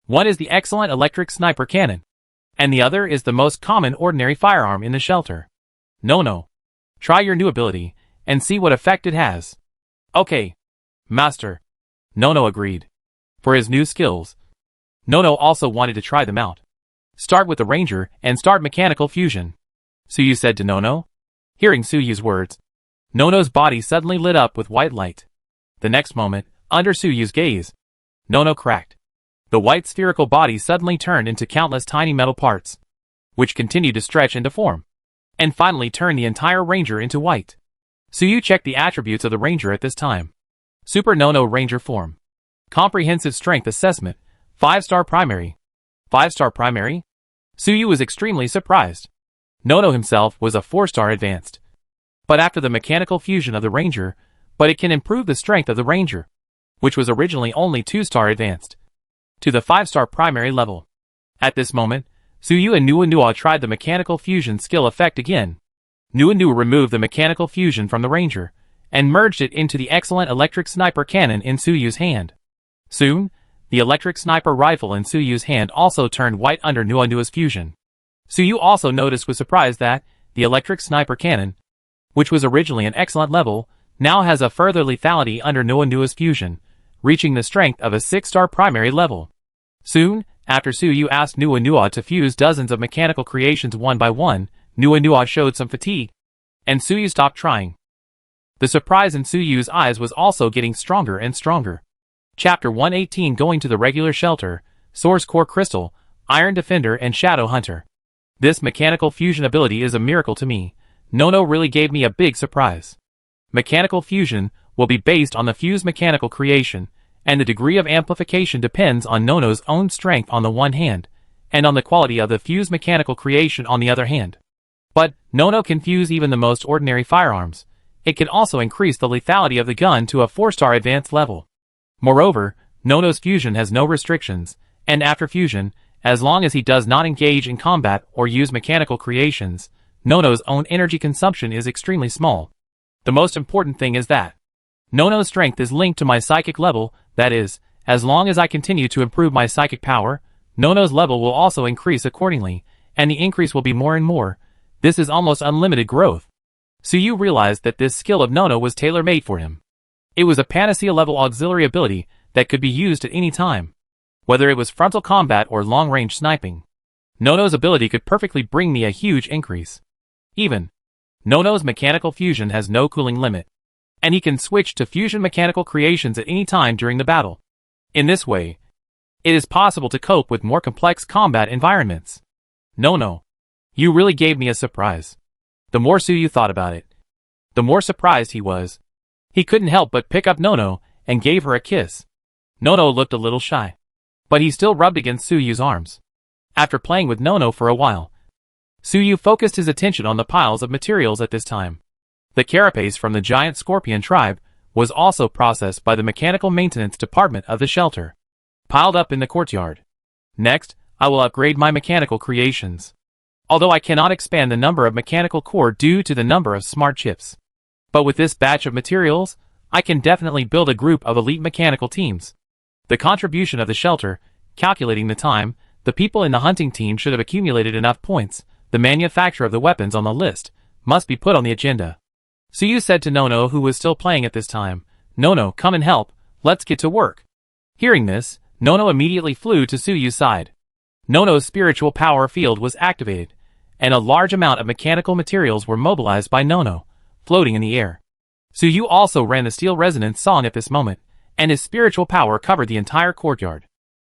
One is the excellent electric sniper cannon, and the other is the most common ordinary firearm in the shelter. No. Try your new ability, and see what effect it has. Okay, Master. Nono agreed. For his new skills, Nono also wanted to try them out. Start with the Ranger and start mechanical fusion, Suyu said to Nono. Hearing Suyu's words, Nono's body suddenly lit up with white light. The next moment, under Suyu's gaze, Nono cracked. The white spherical body suddenly turned into countless tiny metal parts, which continued to stretch and deform, and finally turned the entire Ranger into white. Suyu checked the attributes of the Ranger at this time. Super Nono Ranger Form. Comprehensive Strength Assessment, 5-star Primary. 5-star Primary? Suyu was extremely surprised. Nono himself was a 4-star Advanced. But after the mechanical fusion of the Ranger, but it can improve the strength of the Ranger, which was originally only 2-star Advanced, to the 5-star Primary level. At this moment, Suyu and Nuanua tried the mechanical fusion skill effect again. Nuanua removed the mechanical fusion from the Ranger, and merged it into the excellent electric sniper cannon in Suyu's hand. Soon, the electric sniper rifle in Suyu's hand also turned white under Nuanua's fusion. Suyu also noticed with surprise that the electric sniper cannon, which was originally an excellent level, now has a further lethality under Nuanua's fusion, reaching the strength of a 6-star primary level. Soon, after Suyu asked Nuanua to fuse dozens of mechanical creations one by one, Nuanua showed some fatigue, and Suyu stopped trying. The surprise in Suyu's eyes was also getting stronger and stronger. Chapter 118 Going to the Regular Shelter, Source Core Crystal, Iron Defender and Shadow Hunter. This mechanical fusion ability is a miracle to me. Nono really gave me a big surprise. Mechanical fusion will be based on the fused mechanical creation, and the degree of amplification depends on Nono's own strength on the one hand, and on the quality of the fused mechanical creation on the other hand. But Nono can fuse even the most ordinary firearms. It can also increase the lethality of the gun to a 4-star advanced level. Moreover, Nono's fusion has no restrictions, and after fusion, as long as he does not engage in combat or use mechanical creations, Nono's own energy consumption is extremely small. The most important thing is that Nono's strength is linked to my psychic level, that is, as long as I continue to improve my psychic power, Nono's level will also increase accordingly, and the increase will be more and more. This is almost unlimited growth. Suyu realized that this skill of Nono was tailor-made for him. It was a panacea-level auxiliary ability that could be used at any time, whether it was frontal combat or long-range sniping. Nono's ability could perfectly bring me a huge increase. Even Nono's mechanical fusion has no cooling limit, and he can switch to fusion mechanical creations at any time during the battle. In this way, it is possible to cope with more complex combat environments. Nono, you really gave me a surprise. The more Suyu thought about it, the more surprised he was. He couldn't help but pick up Nono and gave her a kiss. Nono looked a little shy, but he still rubbed against Suyu's arms. After playing with Nono for a while, Suyu focused his attention on the piles of materials at this time. The carapace from the giant scorpion tribe was also processed by the mechanical maintenance department of the shelter, piled up in the courtyard. Next, I will upgrade my mechanical creations. Although I cannot expand the number of mechanical core due to the number of smart chips. But with this batch of materials, I can definitely build a group of elite mechanical teams. The contribution of the shelter, calculating the time, the people in the hunting team should have accumulated enough points. The manufacture of the weapons on the list must be put on the agenda. Suyu said to Nono, who was still playing at this time, Nono, come and help, let's get to work. Hearing this, Nono immediately flew to Suyu's side. Nono's spiritual power field was activated, and a large amount of mechanical materials were mobilized by Nono, floating in the air. Suyu also ran the steel resonance song at this moment, and his spiritual power covered the entire courtyard.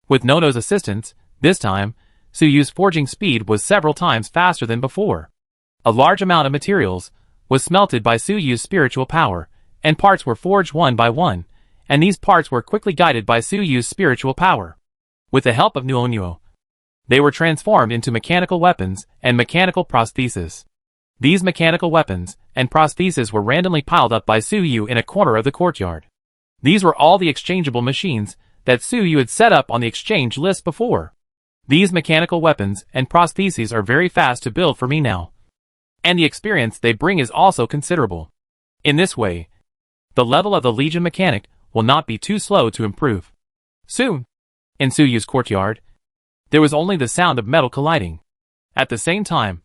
With Nono's assistance, this time, Suyu's forging speed was several times faster than before. A large amount of materials was smelted by Suyu's spiritual power, and parts were forged one by one, and these parts were quickly guided by Suyu's spiritual power. With the help of Nuonuo, they were transformed into mechanical weapons and mechanical prostheses. These mechanical weapons and prostheses were randomly piled up by Suyu in a corner of the courtyard. These were all the exchangeable machines that Suyu had set up on the exchange list before. These mechanical weapons and prostheses are very fast to build for me now, and the experience they bring is also considerable. In this way, the level of the Legion mechanic will not be too slow to improve. Soon, in Suyu's courtyard, there was only the sound of metal colliding. At the same time,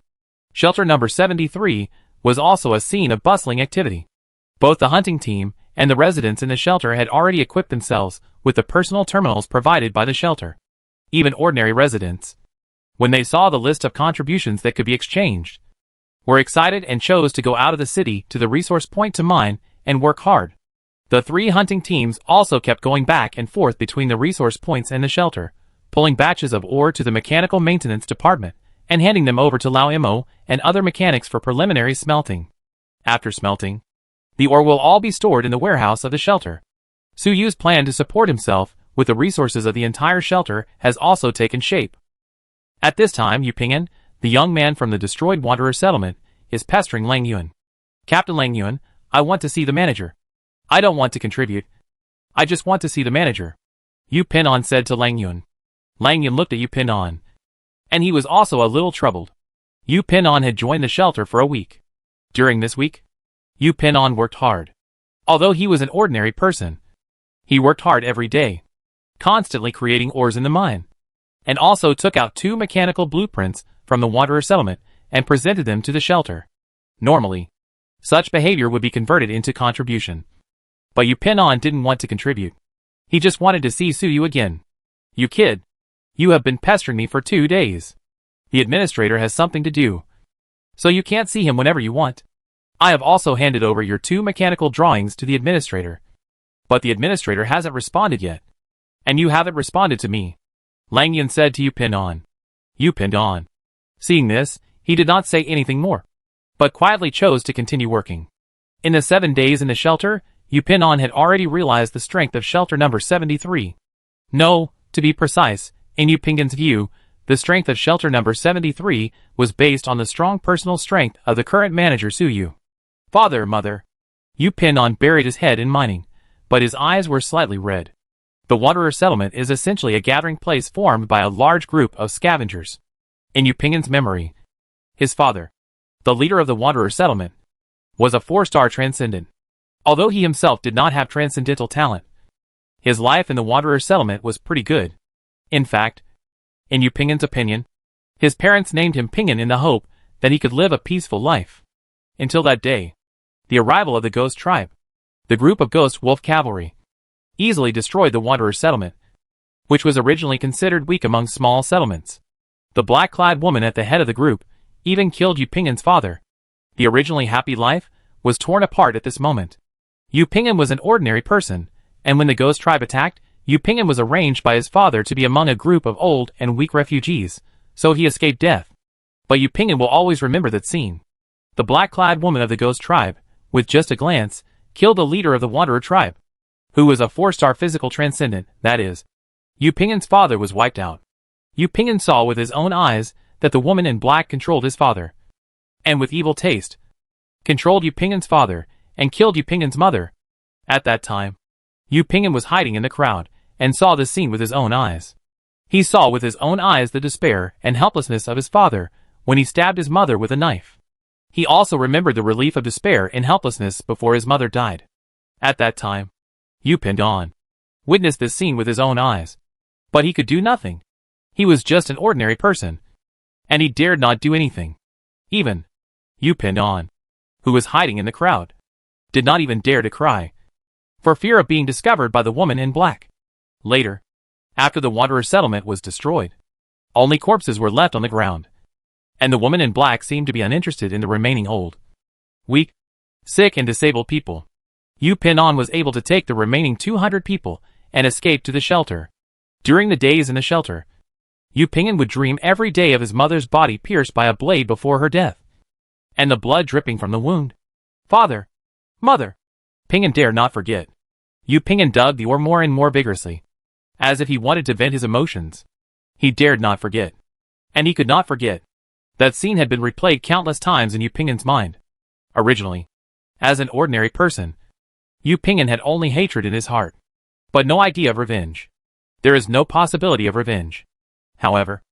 shelter number 73 was also a scene of bustling activity. Both the hunting team and the residents in the shelter had already equipped themselves with the personal terminals provided by the shelter. Even ordinary residents, when they saw the list of contributions that could be exchanged, were excited and chose to go out of the city to the resource point to mine and work hard. The three hunting teams also kept going back and forth between the resource points and the shelter, pulling batches of ore to the mechanical maintenance department and handing them over to Lao Imo and other mechanics for preliminary smelting. After smelting, the ore will all be stored in the warehouse of the shelter. Su Yu's plan to support himself with the resources of the entire shelter has also taken shape. At this time, Yu Ping'an, the young man from the destroyed Wanderer settlement, is pestering Lang Yuan. Captain Lang Yuan, I want to see the manager. I don't want to contribute. I just want to see the manager, Yu Ping'an said to Lang Yuan. Lang Yuan looked at Yu Ping'an, and he was also a little troubled. Yu Ping'an had joined the shelter for a week. During this week, Yu Ping'an worked hard. Although he was an ordinary person, he worked hard every day, constantly creating ores in the mine, and also took out 2 mechanical blueprints from the Wanderer settlement and presented them to the shelter. Normally, such behavior would be converted into contribution. But Yu Ping'an didn't want to contribute. He just wanted to see Su Yu again. You kid, you have been pestering me for 2 days. The administrator has something to do, so you can't see him whenever you want. I have also handed over your 2 mechanical drawings to the administrator, but the administrator hasn't responded yet. And you haven't responded to me, Lang Yuan said to Yu Ping'an. Yu Ping'an, seeing this, he did not say anything more, but quietly chose to continue working. In the 7 days in the shelter, Yu Ping'an had already realized the strength of shelter number 73. No, to be precise, in Yu Ping'an's view, the strength of shelter number 73 was based on the strong personal strength of the current manager Su Yu. Father, mother. Yu Ping'an buried his head in mining, but his eyes were slightly red. The Wanderer settlement is essentially a gathering place formed by a large group of scavengers. In Yu Ping'an's memory, his father, the leader of the Wanderer settlement, was a 4-star transcendent. Although he himself did not have transcendental talent, his life in the Wanderer settlement was pretty good. In fact, in Yu Ping'an's opinion, his parents named him Ping'an in the hope that he could live a peaceful life. Until that day, the arrival of the Ghost Tribe, the group of Ghost Wolf Cavalry, easily destroyed the Wanderer settlement, which was originally considered weak among small settlements. The black-clad woman at the head of the group even killed Yu Ping'an's father. The originally happy life was torn apart at this moment. Yu Ping'an was an ordinary person, and when the Ghost Tribe attacked, Yu Ping'an was arranged by his father to be among a group of old and weak refugees, so he escaped death. But Yu Ping'an will always remember that scene. The black-clad woman of the Ghost Tribe, with just a glance, killed the leader of the Wanderer tribe, who was a 4-star physical transcendent, that is. Yu Ping'an's father was wiped out. Yu Ping'an saw with his own eyes that the woman in black controlled his father, and with evil taste, controlled Yu Ping'an's father, and killed Yu Ping'an's mother. At that time, Yu Ping'an was hiding in the crowd, and saw this scene with his own eyes. He saw with his own eyes the despair and helplessness of his father when he stabbed his mother with a knife. He also remembered the relief of despair and helplessness before his mother died. At that time, Yu Ping'an witnessed this scene with his own eyes. But he could do nothing. He was just an ordinary person, and he dared not do anything. Even Yu Ping'an, who was hiding in the crowd, did not even dare to cry, for fear of being discovered by the woman in black. Later, after the Wanderer settlement was destroyed, only corpses were left on the ground, and the woman in black seemed to be uninterested in the remaining old, weak, sick and disabled people. Yu Ping'an was able to take the remaining 200 people and escape to the shelter. During the days in the shelter, Yu Ping'an would dream every day of his mother's body pierced by a blade before her death, and the blood dripping from the wound. Father, mother, Ping'an dare not forget. Yu Ping'an dug the ore more and more vigorously, as if he wanted to vent his emotions. He dared not forget, and he could not forget. That scene had been replayed countless times in Yu Ping'an's mind. Originally, as an ordinary person, Yu Ping'an had only hatred in his heart, but no idea of revenge. There is no possibility of revenge. However,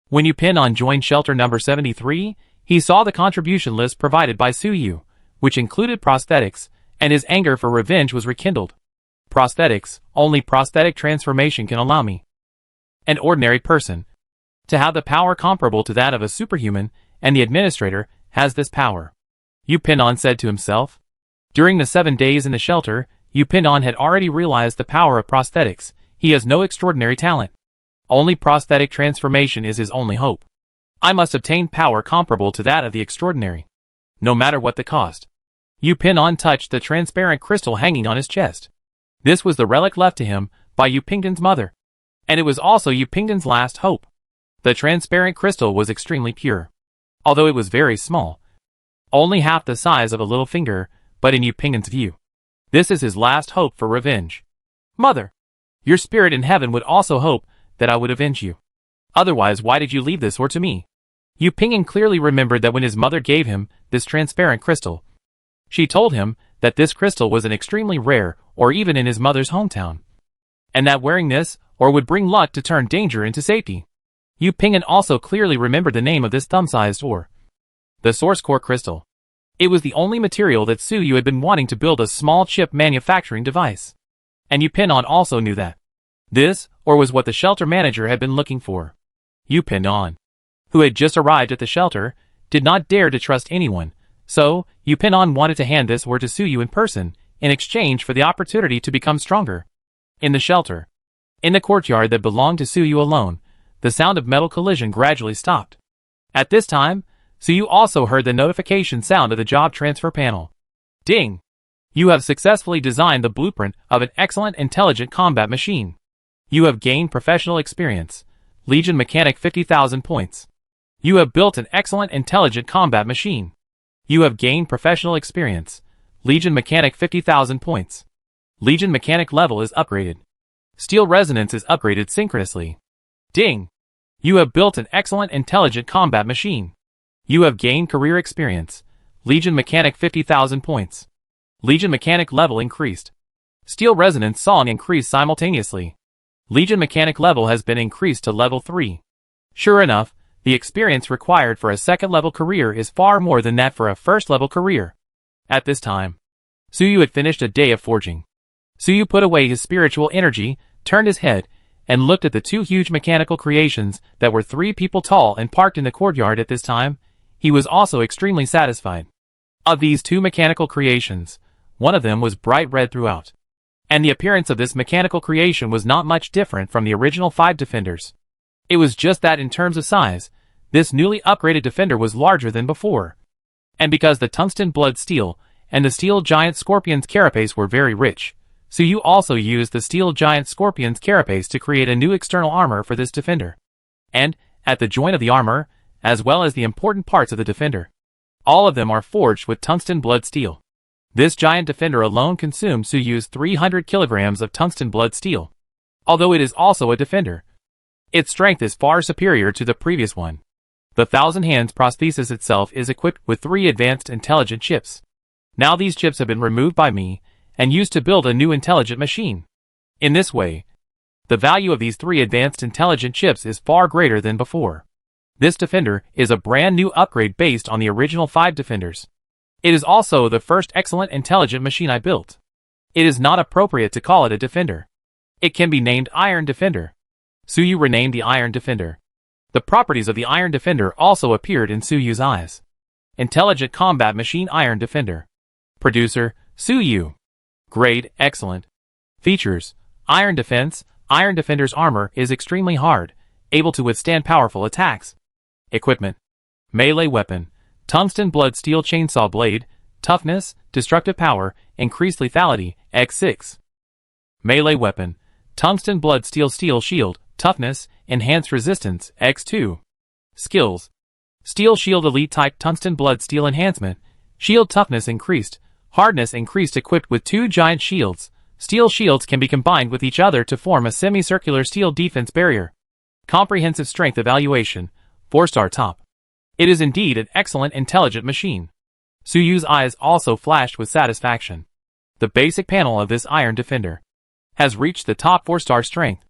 when Yu Ping'an joined shelter number 73, he saw the contribution list provided by Su Yu, which included prosthetics, and his anger for revenge was rekindled. Prosthetics, only prosthetic transformation can allow me, an ordinary person, to have the power comparable to that of a superhuman, and the administrator has this power. Yupinon said to himself. During the 7 days in the shelter, Yupinon had already realized the power of prosthetics. He has no extraordinary talent. Only prosthetic transformation is his only hope. I must obtain power comparable to that of the extraordinary, no matter what the cost. Yupinon touched the transparent crystal hanging on his chest. This was the relic left to him by Yupington's mother, and it was also Yupington's last hope. The transparent crystal was extremely pure, although it was very small, only half the size of a little finger, but in Yupington's view, this is his last hope for revenge. Mother, your spirit in heaven would also hope that I would avenge you. Otherwise, why did you leave this or to me? Yupington clearly remembered that when his mother gave him this transparent crystal, she told him that this crystal was an extremely rare, or even in his mother's hometown, and that wearing this or would bring luck to turn danger into safety. Yupington also clearly remembered the name of this thumb-sized ore, the source core crystal. It was the only material that Suyu had been wanting to build a small chip manufacturing device, and Yupington also knew that this or was what the shelter manager had been looking for. Yupington, who had just arrived at the shelter, did not dare to trust anyone, so Yupington wanted to hand this ore to Suyu in person, in exchange for the opportunity to become stronger. In the shelter, in the courtyard that belonged to Suyu alone, the sound of metal collision gradually stopped. At this time, Suyu also heard the notification sound of the job transfer panel. Ding! You have successfully designed the blueprint of an excellent intelligent combat machine. You have gained professional experience. Legion Mechanic 50,000 points. You have built an excellent intelligent combat machine. You have gained professional experience. Legion Mechanic 50,000 points. Legion Mechanic level is upgraded. Steel Resonance is upgraded synchronously. Ding! You have built an excellent intelligent combat machine. You have gained career experience. Legion Mechanic 50,000 points. Legion Mechanic level increased. Steel Resonance song increased simultaneously. Legion Mechanic level has been increased to level 3. Sure enough, the experience required for a second-level career is far more than that for a first-level career. At this time, Suyu had finished a day of forging. Suyu put away his spiritual energy, turned his head, and looked at the two huge mechanical creations that were 3 people tall and parked in the courtyard at this time. He was also extremely satisfied. Of these 2 mechanical creations, one of them was bright red throughout, and the appearance of this mechanical creation was not much different from the original 5 defenders. It was just that in terms of size, this newly upgraded defender was larger than before. And because the tungsten blood steel and the steel giant scorpion's carapace were very rich, Suyu also used the steel giant scorpion's carapace to create a new external armor for this defender. And, at the joint of the armor, as well as the important parts of the defender, all of them are forged with tungsten blood steel. This giant defender alone consumed Suyu's 300 kilograms of tungsten blood steel. Although it is also a defender, its strength is far superior to the previous one. The 1,000 Hands prosthesis itself is equipped with 3 advanced intelligent chips. Now these chips have been removed by me and used to build a new intelligent machine. In this way, the value of these 3 advanced intelligent chips is far greater than before. This defender is a brand new upgrade based on the original 5 defenders. It is also the first excellent intelligent machine I built. It is not appropriate to call it a defender. It can be named Iron Defender. Suyu renamed the Iron Defender. The properties of the Iron Defender also appeared in Suyu's eyes. Intelligent Combat Machine Iron Defender. Producer, Suyu. Grade, excellent. Features, Iron Defense. Iron Defender's armor is extremely hard, able to withstand powerful attacks. Equipment, melee weapon, tungsten blood steel chainsaw blade, toughness, destructive power, increased lethality, x6. Melee weapon, tungsten blood steel shield, toughness, enhanced resistance, x2. Skills, steel shield elite type tungsten blood steel enhancement, shield toughness increased, hardness increased equipped with 2 giant shields. Steel shields can be combined with each other to form a semicircular steel defense barrier. Comprehensive strength evaluation, 4-star top. It is indeed an excellent intelligent machine. Suyu's eyes also flashed with satisfaction. The basic panel of this Iron Defender has reached the top 4-star strength.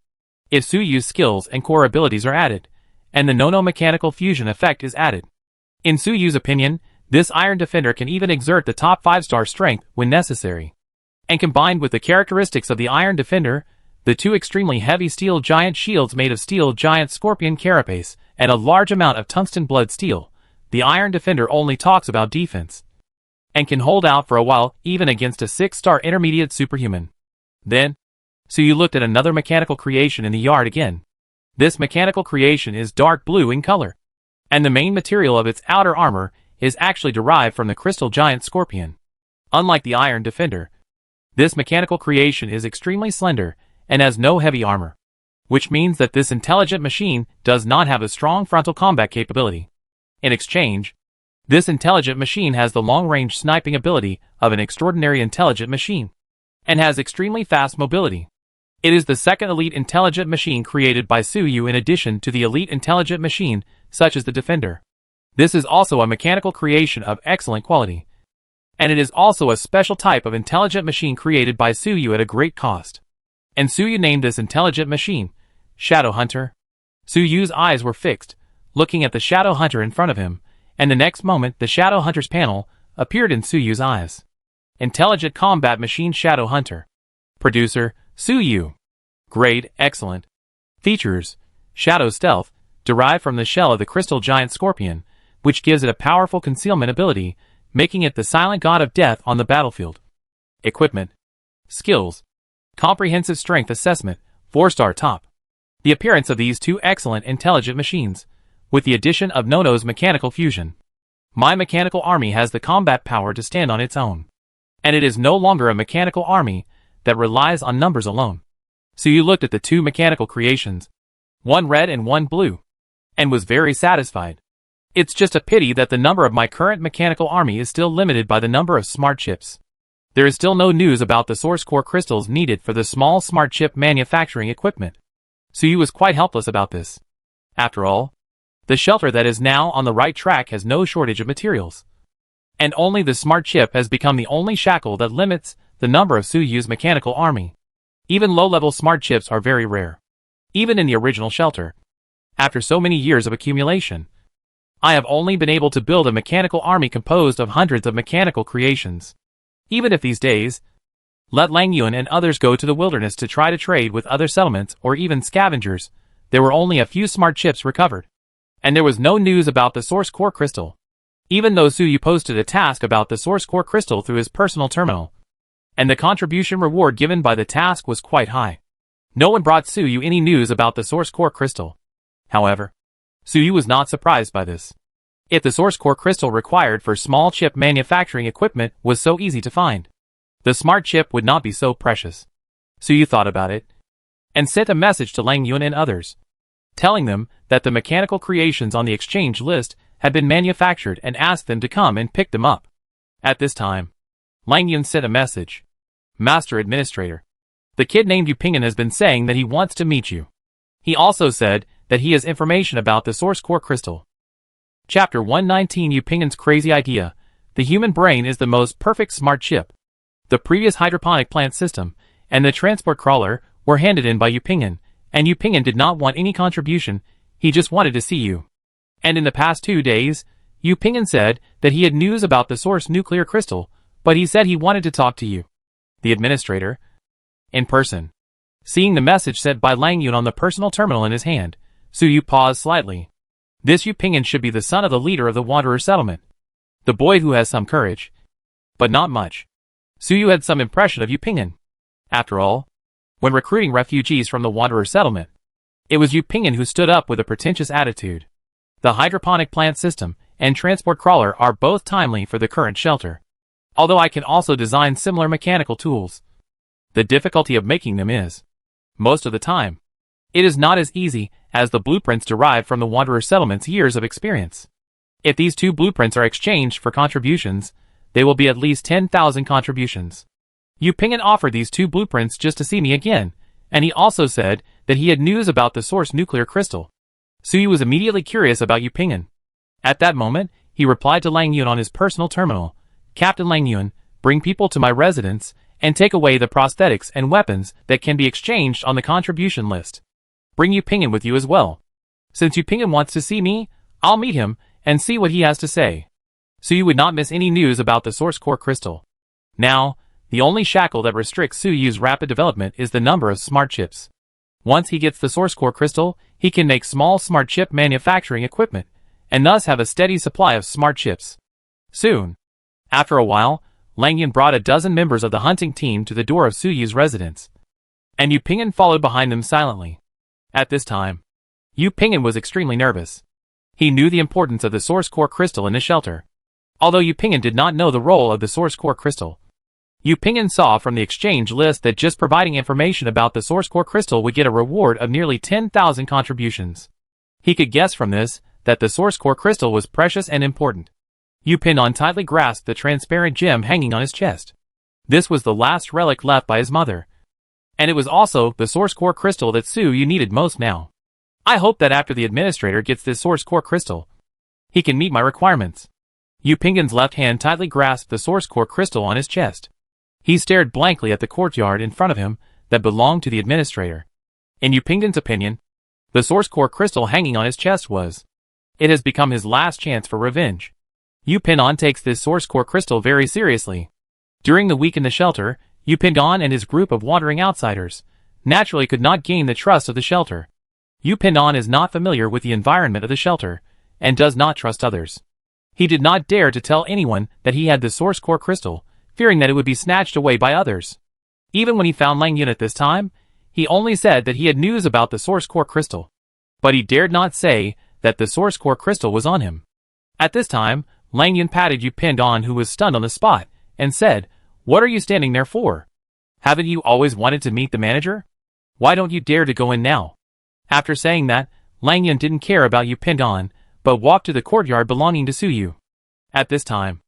If Suyu's skills and core abilities are added, and the Nono-mechanical fusion effect is added, in Suyu's opinion, this Iron Defender can even exert the top 5-star strength when necessary. And combined with the characteristics of the Iron Defender, the 2 extremely heavy steel giant shields made of steel giant scorpion carapace, and a large amount of tungsten blood steel, the Iron Defender only talks about defense, and can hold out for a while even against a 6-star intermediate superhuman. Then, Suyu looked at another mechanical creation in the yard again. This mechanical creation is dark blue in color, and the main material of its outer armor is actually derived from the crystal giant scorpion. Unlike the Iron Defender, this mechanical creation is extremely slender and has no heavy armor, which means that this intelligent machine does not have a strong frontal combat capability. In exchange, this intelligent machine has the long-range sniping ability of an extraordinary intelligent machine, and has extremely fast mobility. It is the second elite intelligent machine created by Suyu in addition to the elite intelligent machine such as the Defender. This is also a mechanical creation of excellent quality, and it is also a special type of intelligent machine created by Suyu at a great cost. And Suyu named this intelligent machine Shadow Hunter. Suyu's eyes were fixed, looking at the Shadow Hunter in front of him, and the next moment the Shadow Hunter's panel appeared in Suyu's eyes. Intelligent Combat Machine Shadow Hunter. Producer, Suyu. Grade, excellent. Features, Shadow Stealth, derived from the shell of the crystal giant scorpion, which gives it a powerful concealment ability, making it the silent god of death on the battlefield. Equipment. Skills. Comprehensive Strength Assessment, 4-star top. The appearance of these two excellent intelligent machines, with the addition of Nono's mechanical fusion. My mechanical army has the combat power to stand on its own, and it is no longer a mechanical army that relies on numbers alone. Suyu looked at the two mechanical creations, one red and one blue, and was very satisfied. It's just a pity that the number of my current mechanical army is still limited by the number of smart chips. There is still no news about the source core crystals needed for the small smart chip manufacturing equipment. Suyu was quite helpless about this. After all, the shelter that is now on the right track has no shortage of materials, and only the smart chip has become the only shackle that limits the number of Suyu's mechanical army. Even low-level smart chips are very rare, even in the original shelter. After so many years of accumulation, I have only been able to build a mechanical army composed of hundreds of mechanical creations. Even if these days, let Lang Yuan and others go to the wilderness to try to trade with other settlements or even scavengers, there were only a few smart chips recovered. And there was no news about the source core crystal. Even though Suyu posted a task about the source core crystal through his personal terminal, and the contribution reward given by the task was quite high, no one brought Suyu any news about the source core crystal. However, Suyu was not surprised by this. If the source core crystal required for small chip manufacturing equipment was so easy to find, the smart chip would not be so precious. Suyu thought about it, and sent a message to Lang Yuan and others, telling them that the mechanical creations on the exchange list had been manufactured and asked them to come and pick them up. At this time, Lang Yuan sent a message. Master Administrator, the kid named Yupingen has been saying that he wants to meet you. He also said that he has information about the source core crystal. Chapter 119 Yupingen's Crazy Idea. The human brain is the most perfect smart chip. The previous hydroponic plant system and the transport crawler were handed in by Yupingen, and Yupingen did not want any contribution, he just wanted to see you. And in the past 2 days, Yupingen said that he had news about the source nuclear crystal, but he said he wanted to talk to you, the administrator, in person. Seeing the message sent by Lang Yuan on the personal terminal in his hand, Suyu paused slightly. This Yupingen should be the son of the leader of the Wanderer settlement, the boy who has some courage, but not much. Suyu had some impression of Yupingen. After all, when recruiting refugees from the Wanderer settlement, it was Yupingen who stood up with a pretentious attitude. The hydroponic plant system and transport crawler are both timely for the current shelter, although I can also design similar mechanical tools. The difficulty of making them is, most of the time, it is not as easy as the blueprints derived from the Wanderer settlement's years of experience. If these two blueprints are exchanged for contributions, they will be at least 10,000 contributions. Yupingen offered these two blueprints just to see me again, and he also said that he had news about the source nuclear crystal. Suyu was immediately curious about Yupingen. At that moment, he replied to Lang Yuan on his personal terminal, Captain Lang Yuan, bring people to my residence, and take away the prosthetics and weapons that can be exchanged on the contribution list. Bring Yupingen with you as well. Since Yupingen wants to see me, I'll meet him and see what he has to say. Suyu would not miss any news about the source core crystal. Now, the only shackle that restricts Suyu's rapid development is the number of smart chips. Once he gets the source core crystal, he can make small smart chip manufacturing equipment, and thus have a steady supply of smart chips. Soon. After a while, Lang Yun brought a dozen members of the hunting team to the door of Su Yu's residence, and Yu Ping'an followed behind them silently. At this time, Yu Ping'an was extremely nervous. He knew the importance of the source core crystal in the shelter. Although Yu Ping'an did not know the role of the source core crystal, Yu Ping'an saw from the exchange list that just providing information about the source core crystal would get a reward of nearly 10,000 contributions. He could guess from this that the source core crystal was precious and important. Yu Ping'an tightly grasped the transparent gem hanging on his chest. This was the last relic left by his mother, and it was also the source core crystal that Su Yu needed most now. I hope that after the administrator gets this source core crystal, he can meet my requirements. Yu Ping'an's left hand tightly grasped the source core crystal on his chest. He stared blankly at the courtyard in front of him that belonged to the administrator. In Yu Ping'an's opinion, the source core crystal hanging on his chest it has become his last chance for revenge. Yu Ping'an takes this source core crystal very seriously. During the week in the shelter, Yu Ping'an and his group of wandering outsiders naturally could not gain the trust of the shelter. Yu Ping'an is not familiar with the environment of the shelter and does not trust others. He did not dare to tell anyone that he had the source core crystal, fearing that it would be snatched away by others. Even when he found Lang Yun at this time, he only said that he had news about the source core crystal. But he dared not say that the source core crystal was on him. At this time, Lang Yun patted Yu Ping'an, who was stunned on the spot, and said, "What are you standing there for? Haven't you always wanted to meet the manager? Why don't you dare to go in now?" After saying that, Lang Yun didn't care about Yu Ping'an, but walked to the courtyard belonging to Su Yu. At this time,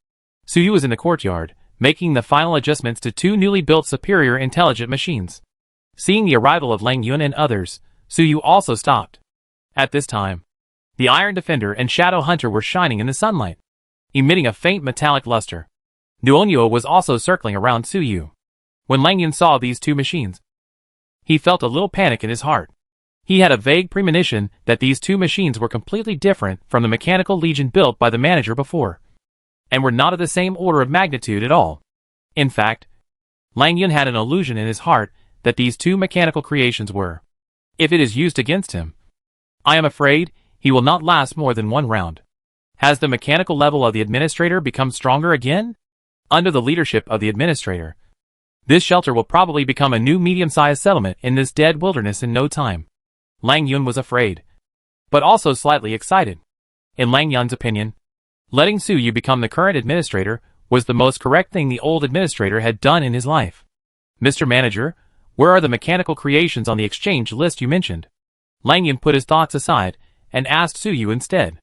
Su Yu was in the courtyard, making the final adjustments to two newly built superior intelligent machines. Seeing the arrival of Lang Yun and others, Su Yu also stopped. At this time, the Iron Defender and Shadow Hunter were shining in the sunlight, emitting a faint metallic luster. Nuonyo was also circling around Su Yu. When Lang Yun saw these two machines, he felt a little panic in his heart. He had a vague premonition that these two machines were completely different from the mechanical legion built by the manager before, and were not of the same order of magnitude at all. In fact, Lang Yun had an illusion in his heart that these two mechanical creations were, if it is used against him, I am afraid he will not last more than one round. Has the mechanical level of the administrator become stronger again? Under the leadership of the administrator, this shelter will probably become a new medium-sized settlement in this dead wilderness in no time. Lang Yun was afraid, but also slightly excited. In Lang Yun's opinion, letting Su Yu become the current administrator was the most correct thing the old administrator had done in his life. "Mr. Manager, where are the mechanical creations on the exchange list you mentioned?" Lang Yun put his thoughts aside and asked Su Yu instead.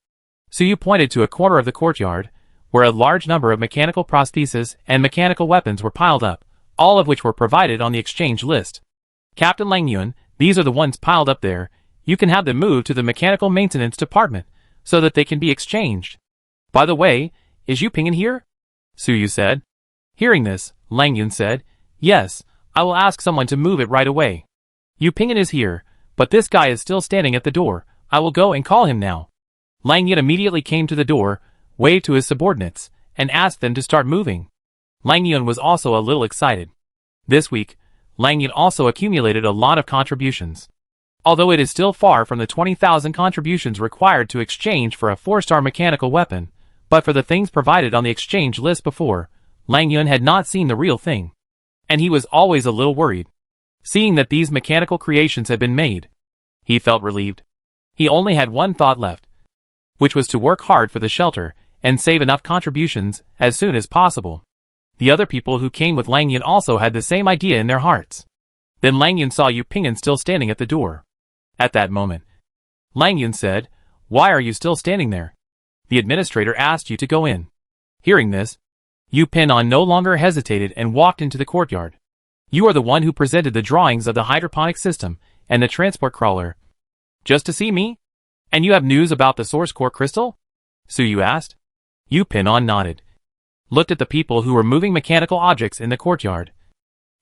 Su Yu pointed to a corner of the courtyard, where a large number of mechanical prostheses and mechanical weapons were piled up, all of which were provided on the exchange list. "Captain Lang Yun, these are the ones piled up there. You can have them moved to the mechanical maintenance department, so that they can be exchanged. By the way, is Yu Ping'an here?" Su Yu said. Hearing this, Lang Yun said, "Yes, I will ask someone to move it right away. Yu Ping'an is here, but this guy is still standing at the door. I will go and call him now." Lang Yun immediately came to the door, waved to his subordinates, and asked them to start moving. Lang Yun was also a little excited. This week, Lang Yun also accumulated a lot of contributions. Although it is still far from the 20,000 contributions required to exchange for a 4-star mechanical weapon, but for the things provided on the exchange list before, Lang Yun had not seen the real thing, and he was always a little worried. Seeing that these mechanical creations had been made, he felt relieved. He only had one thought left, which was to work hard for the shelter and save enough contributions as soon as possible. The other people who came with Lang Yun also had the same idea in their hearts. Then Lang Yun saw Yu Ping'an still standing at the door. At that moment, Lang Yun said, "Why are you still standing there? The administrator asked you to go in." Hearing this, Yu Ping'an no longer hesitated and walked into the courtyard. "You are the one who presented the drawings of the hydroponic system and the transport crawler, just to see me? And you have news about the source core crystal?" Su Yu asked. Yu Ping'an nodded, looked at the people who were moving mechanical objects in the courtyard,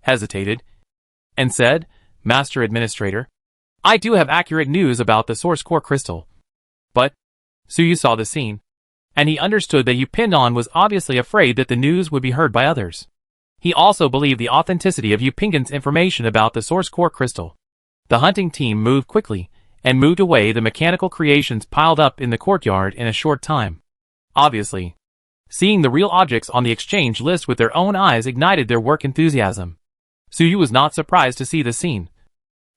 hesitated, and said, "Master Administrator, I do have accurate news about the source core crystal." But Su Yu saw the scene, and he understood that Yu Ping'an was obviously afraid that the news would be heard by others. He also believed the authenticity of Yu Ping'an's information about the source core crystal. The hunting team moved quickly, and moved away the mechanical creations piled up in the courtyard in a short time. Obviously, seeing the real objects on the exchange list with their own eyes ignited their work enthusiasm. Suyu was not surprised to see the scene,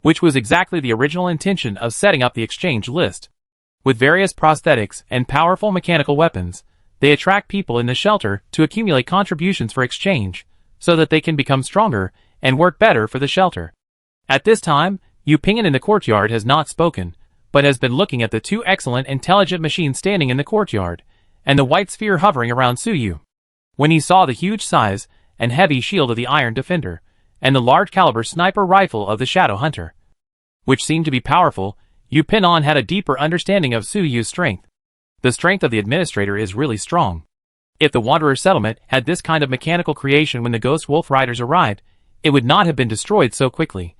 which was exactly the original intention of setting up the exchange list. With various prosthetics and powerful mechanical weapons, they attract people in the shelter to accumulate contributions for exchange, so that they can become stronger and work better for the shelter. At this time, Yu Ping'an in the courtyard has not spoken, but has been looking at the two excellent intelligent machines standing in the courtyard, and the white sphere hovering around Suyu. When he saw the huge size and heavy shield of the Iron Defender, and the large caliber sniper rifle of the Shadow Hunter, which seemed to be powerful, Yu Ping'an had a deeper understanding of Suyu's strength. The strength of the administrator is really strong. If the Wanderer settlement had this kind of mechanical creation when the Ghost Wolf Riders arrived, it would not have been destroyed so quickly.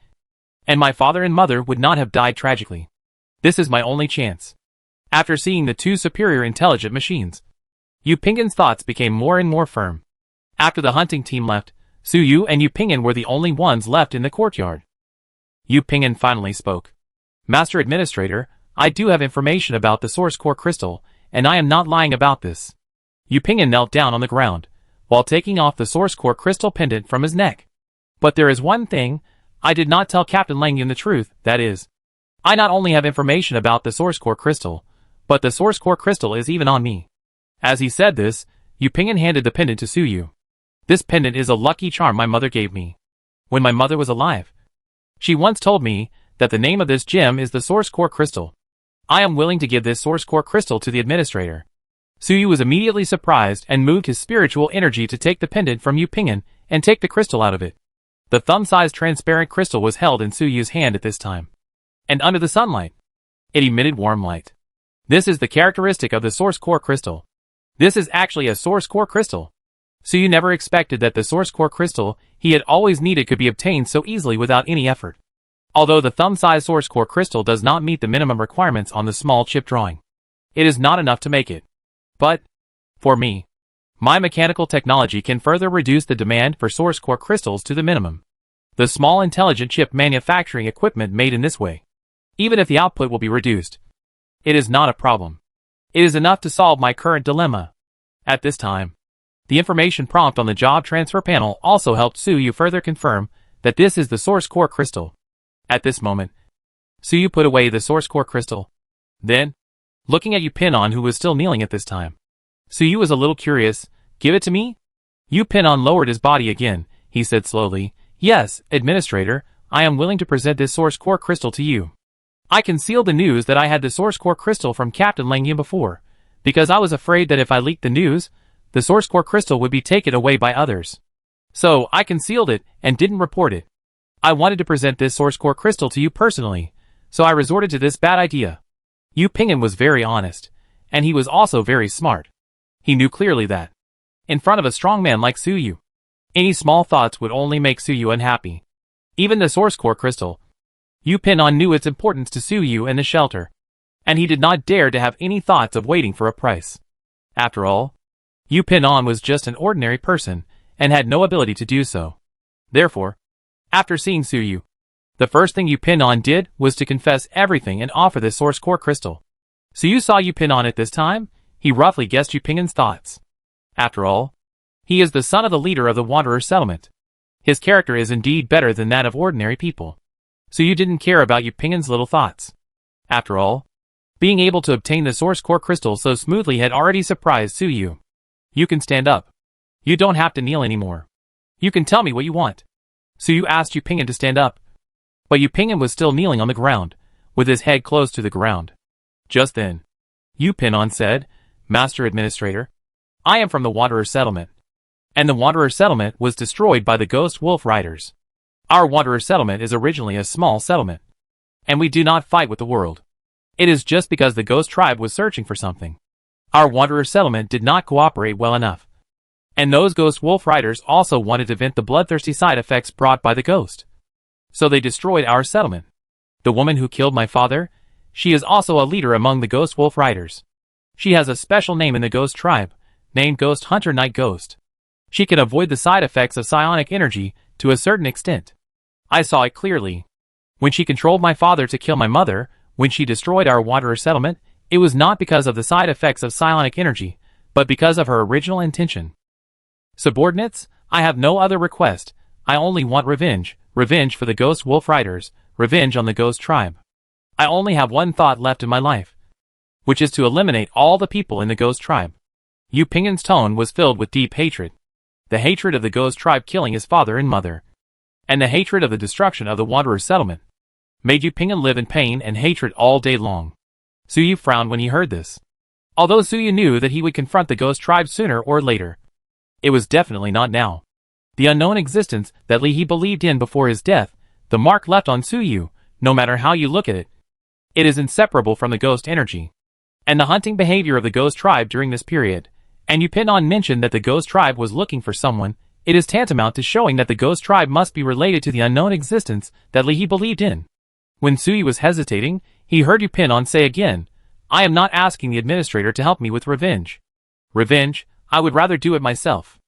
And my father and mother would not have died tragically. This is my only chance. After seeing the two superior intelligent machines, Yu Ping'an's thoughts became more and more firm. After the hunting team left, Suyu and Yu Ping'an were the only ones left in the courtyard. Yu Ping'an finally spoke. Master Administrator, I do have information about the Source Core Crystal, and I am not lying about this. Yu Ping'an knelt down on the ground, while taking off the Source Core Crystal pendant from his neck. But there is one thing, I did not tell Captain Langyun the truth, that is, I not only have information about the Source Core Crystal, but the Source Core Crystal is even on me. As he said this, Yu Ping'an handed the pendant to Suyu. This pendant is a lucky charm my mother gave me when my mother was alive. She once told me that the name of this gem is the Source Core Crystal. I am willing to give this Source Core Crystal to the administrator. Suyu was immediately surprised and moved his spiritual energy to take the pendant from Yu Ping'an and take the crystal out of it. The thumb-sized transparent crystal was held in Suyu's hand at this time, and under the sunlight, it emitted warm light. This is the characteristic of the Source Core Crystal. This is actually a Source Core Crystal. Suyu never expected that the Source Core Crystal he had always needed could be obtained so easily without any effort. Although the thumb-sized Source Core Crystal does not meet the minimum requirements on the small chip drawing, it is not enough to make it. But, for me, my mechanical technology can further reduce the demand for Source Core Crystals to the minimum. The small intelligent chip manufacturing equipment made in this way, even if the output will be reduced, it is not a problem. It is enough to solve my current dilemma. At this time, the information prompt on the job transfer panel also helped Suyu further confirm that this is the Source Core Crystal. At this moment, Suyu put away the Source Core Crystal. Then, looking at Yu Ping'an who was still kneeling at this time, Suyu was a little curious. Give it to me? Yu Ping'an lowered his body again. He said slowly, Yes, Administrator, I am willing to present this Source Core Crystal to you. I concealed the news that I had the Source Core Crystal from Captain Langyun before, because I was afraid that if I leaked the news, the Source Core Crystal would be taken away by others. So, I concealed it and didn't report it. I wanted to present this Source Core Crystal to you personally, so I resorted to this bad idea. Yu Ping'an was very honest, and he was also very smart. He knew clearly that, in front of a strong man like Suyu, any small thoughts would only make Suyu unhappy. Even the Source Core Crystal, Yu Ping'an knew its importance to Suyu and the shelter, and he did not dare to have any thoughts of waiting for a price. After all, Yu Ping'an was just an ordinary person, and had no ability to do so. Therefore, after seeing Suyu, the first thing Yu Ping'an did was to confess everything and offer the Source Core Crystal. Suyu saw Yu Ping'an at this time. He roughly guessed Yu Ping'an's thoughts. After all, he is the son of the leader of the Wanderer settlement. His character is indeed better than that of ordinary people. Suyu didn't care about Yu Ping'an's little thoughts. After all, being able to obtain the Source Core Crystal so smoothly had already surprised Suyu. You can stand up. You don't have to kneel anymore. You can tell me what you want. Suyu asked Yu Ping'an to stand up. But Yu Ping'an was still kneeling on the ground, with his head close to the ground. Just then, Yu Ping'an said, Master Administrator, I am from the Wanderer settlement. And the Wanderer settlement was destroyed by the Ghost Wolf Riders. Our Wanderer settlement is originally a small settlement. And we do not fight with the world. It is just because the Ghost tribe was searching for something. Our Wanderer settlement did not cooperate well enough. And those Ghost Wolf Riders also wanted to vent the bloodthirsty side effects brought by the Ghost. So they destroyed our settlement. The woman who killed my father, she is also a leader among the Ghost Wolf Riders. She has a special name in the Ghost tribe, named Ghost Hunter Night Ghost. She can avoid the side effects of psionic energy to a certain extent. I saw it clearly. When she controlled my father to kill my mother, when she destroyed our wanderer settlement, it was not because of the side effects of psionic energy, but because of her original intention. Subordinates, I have no other request. I only want revenge. Revenge for the Ghost Wolf Riders. Revenge on the Ghost Tribe. I only have one thought left in my life, which is to eliminate all the people in the Ghost Tribe. Yu Ping'an's tone was filled with deep hatred. The hatred of the Ghost Tribe killing his father and mother, and the hatred of the destruction of the Wanderer settlement, made Yu Ping'an live in pain and hatred all day long. Su Yu frowned when he heard this. Although Su Yu knew that he would confront the Ghost Tribe sooner or later, it was definitely not now. The unknown existence that Li He believed in before his death, the mark left on Su Yu, no matter how you look at it, it is inseparable from the ghost energy. And the hunting behavior of the Ghost Tribe during this period, and Yu Ping'an mentioned that the Ghost Tribe was looking for someone, it is tantamount to showing that the Ghost Tribe must be related to the unknown existence that Li He believed in. When Su Yu was hesitating, he heard Yu Ping'an say again, I am not asking the administrator to help me with revenge. Revenge, I would rather do it myself.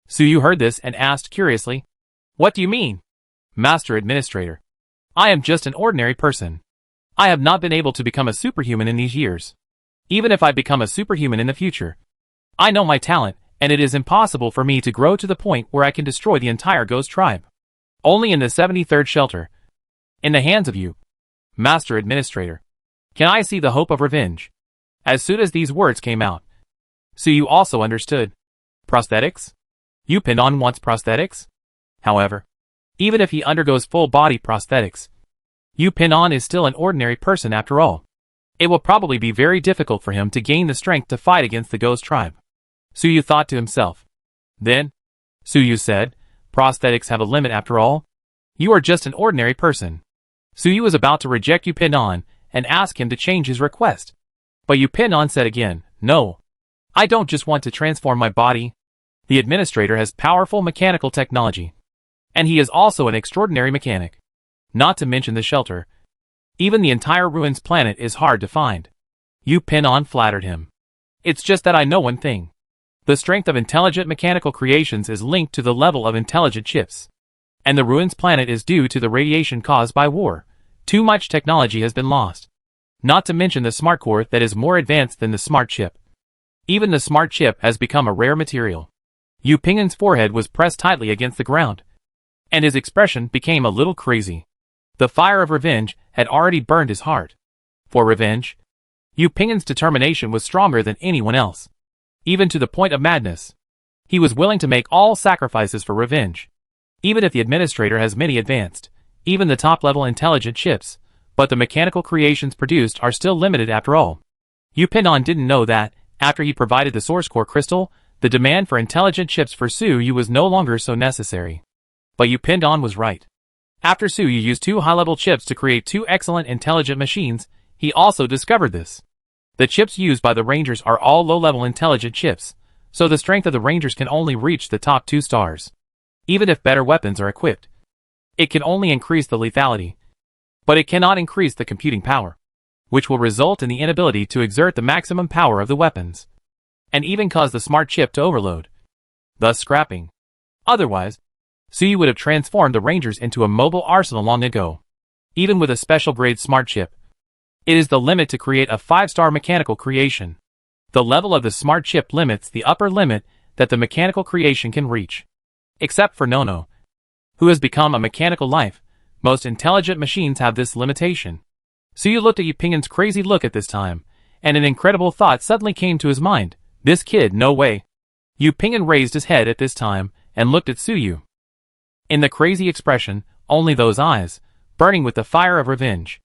Su Yu heard this and asked curiously, What do you mean? Master Administrator. I am just an ordinary person. I have not been able to become a superhuman in these years. Even if I become a superhuman in the future, I know my talent, and it is impossible for me to grow to the point where I can destroy the entire Ghost Tribe. Only in the 73rd shelter, in the hands of you, Master Administrator, can I see the hope of revenge. As soon as these words came out, Su Yu also understood. Prosthetics? Yu Ping'an wants prosthetics? However, even if he undergoes full-body prosthetics, Yu Ping'an is still an ordinary person after all. It will probably be very difficult for him to gain the strength to fight against the Ghost Tribe. Su Yu thought to himself. Then, Su Yu said, prosthetics have a limit after all. You are just an ordinary person. Su Yu was about to reject Yu Ping'an and ask him to change his request. But Yu Ping'an said again, No. I don't just want to transform my body. The administrator has powerful mechanical technology. And he is also an extraordinary mechanic. Not to mention the shelter. Even the entire ruins planet is hard to find. Yu Ping'an flattered him. It's just that I know one thing. The strength of intelligent mechanical creations is linked to the level of intelligent chips. And the ruins planet is due to the radiation caused by war. Too much technology has been lost. Not to mention the smart core that is more advanced than the smart chip. Even the smart chip has become a rare material. Yu Ping'an's forehead was pressed tightly against the ground, and his expression became a little crazy. The fire of revenge had already burned his heart. For revenge, Yu Ping'an's determination was stronger than anyone else. Even to the point of madness. He was willing to make all sacrifices for revenge. Even if the administrator has many advanced, even the top-level intelligent chips, but the mechanical creations produced are still limited after all. Yu Ping'an didn't know that, after he provided the source core crystal, the demand for intelligent chips for Su Yu was no longer so necessary. But Yu Ping'an was right. After Su Yu used 2 high-level chips to create 2 excellent intelligent machines, he also discovered this. The chips used by the Rangers are all low-level intelligent chips, so the strength of the Rangers can only reach the top 2 stars. Even if better weapons are equipped, it can only increase the lethality. But it cannot increase the computing power, which will result in the inability to exert the maximum power of the weapons, and even cause the smart chip to overload, thus scrapping. Otherwise, Su Yu would have transformed the Rangers into a mobile arsenal long ago. Even with a special grade smart chip, it is the limit to create a 5-star mechanical creation. The level of the smart chip limits the upper limit that the mechanical creation can reach. Except for Nono, who has become a mechanical life, most intelligent machines have this limitation. Su Yu looked at Yu Ping'an's crazy look at this time, and an incredible thought suddenly came to his mind. This kid, no way. Yu Ping'an raised his head at this time, and looked at Su Yu. In the crazy expression, only those eyes, burning with the fire of revenge.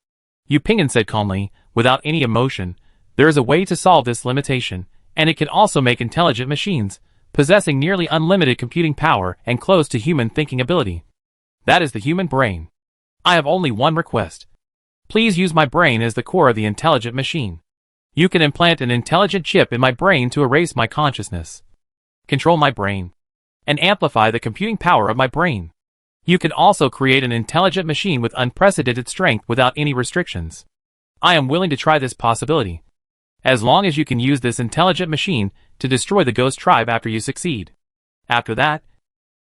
Yu Ping'an said calmly, without any emotion, there is a way to solve this limitation, and it can also make intelligent machines, possessing nearly unlimited computing power and close to human thinking ability. That is the human brain. I have only one request. Please use my brain as the core of the intelligent machine. You can implant an intelligent chip in my brain to erase my consciousness, control my brain, and amplify the computing power of my brain. You can also create an intelligent machine with unprecedented strength without any restrictions. I am willing to try this possibility, as long as you can use this intelligent machine to destroy the Ghost Tribe after you succeed. After that,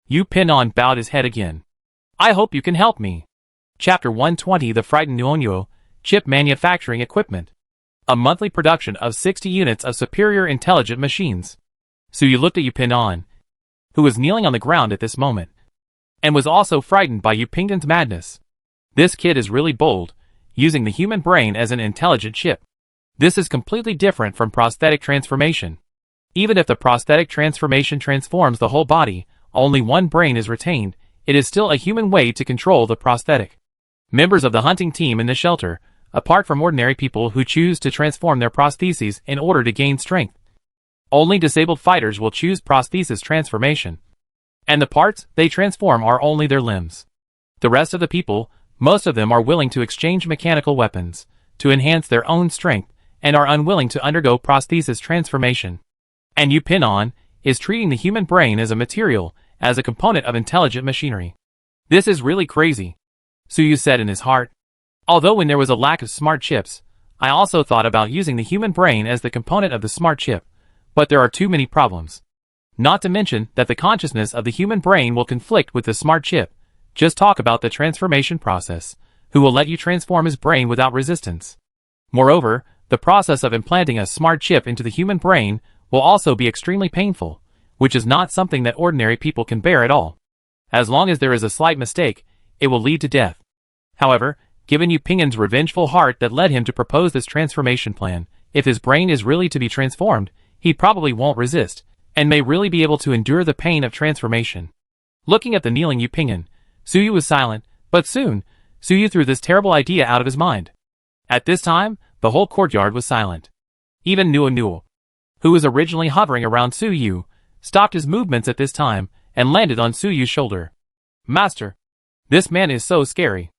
Yu Ping'an bowed his head again. I hope you can help me. Chapter 120 The Frightened Nuonyo, Chip Manufacturing Equipment. A monthly production of 60 units of superior intelligent machines. Suyu looked at Yupinon, who was kneeling on the ground at this moment, and was also frightened by Yupingen's madness. This kid is really bold, using the human brain as an intelligent chip. This is completely different from prosthetic transformation. Even if the prosthetic transformation transforms the whole body, only one brain is retained, it is still a human way to control the prosthetic. Members of the hunting team in the shelter, apart from ordinary people who choose to transform their prostheses in order to gain strength. Only disabled fighters will choose prosthesis transformation. And the parts they transform are only their limbs. The rest of the people, most of them are willing to exchange mechanical weapons, to enhance their own strength, and are unwilling to undergo prosthesis transformation. And Yupinon is treating the human brain as a material, as a component of intelligent machinery. This is really crazy, Suyu said in his heart. Although when there was a lack of smart chips, I also thought about using the human brain as the component of the smart chip, but there are too many problems. Not to mention that the consciousness of the human brain will conflict with the smart chip. Just talk about the transformation process, who will let you transform his brain without resistance. Moreover, the process of implanting a smart chip into the human brain will also be extremely painful, which is not something that ordinary people can bear at all. As long as there is a slight mistake, it will lead to death. However, given Yupingen's revengeful heart that led him to propose this transformation plan, if his brain is really to be transformed, he probably won't resist, and may really be able to endure the pain of transformation. Looking at the kneeling Yupingen, Suyu was silent, but soon, Suyu threw this terrible idea out of his mind. At this time, the whole courtyard was silent. Even Nuo, who was originally hovering around Suyu, stopped his movements at this time, and landed on Suyu's shoulder. Master, this man is so scary.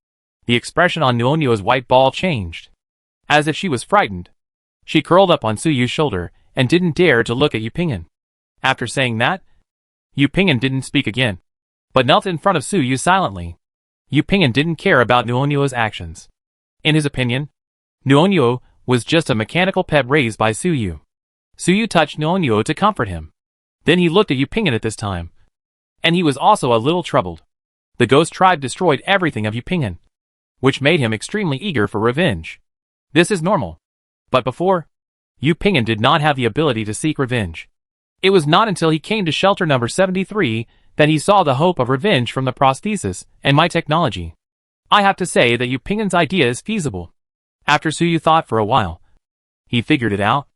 The expression on Nuonyo's white ball changed. As if she was frightened. She curled up on Suyu's shoulder, and didn't dare to look at Yupingen. After saying that, Yupingen didn't speak again, but knelt in front of Suyu silently. Yupingen didn't care about Nuonyo's actions. In his opinion, Nuonyo was just a mechanical pet raised by Suyu. Suyu touched Nuonyo to comfort him. Then he looked at Yupingen at this time, and he was also a little troubled. The ghost tribe destroyed everything of Yupingen, which made him extremely eager for revenge. This is normal. But before, Yupingen did not have the ability to seek revenge. It was not until he came to shelter number 73 that he saw the hope of revenge from the prosthesis and my technology. I have to say that Yupingen's idea is feasible. After Suyu thought for a while, he figured it out.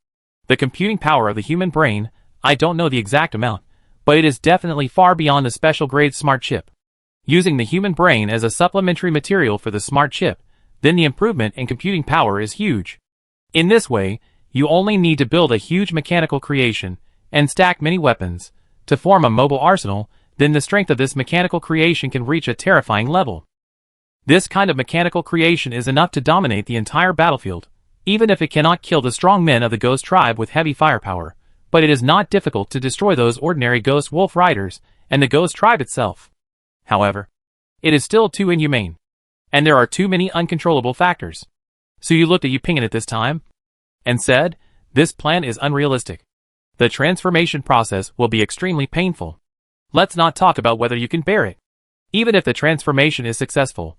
The computing power of the human brain, I don't know the exact amount, but it is definitely far beyond the special grade smart chip. Using the human brain as a supplementary material for the smart chip, then the improvement in computing power is huge. In this way, you only need to build a huge mechanical creation and stack many weapons to form a mobile arsenal, then the strength of this mechanical creation can reach a terrifying level. This kind of mechanical creation is enough to dominate the entire battlefield, even if it cannot kill the strong men of the ghost tribe with heavy firepower, but it is not difficult to destroy those ordinary ghost wolf riders and the ghost tribe itself. However, it is still too inhumane, and there are too many uncontrollable factors. Suyu looked at Yupingen at this time, and said, this plan is unrealistic. The transformation process will be extremely painful. Let's not talk about whether you can bear it. Even if the transformation is successful,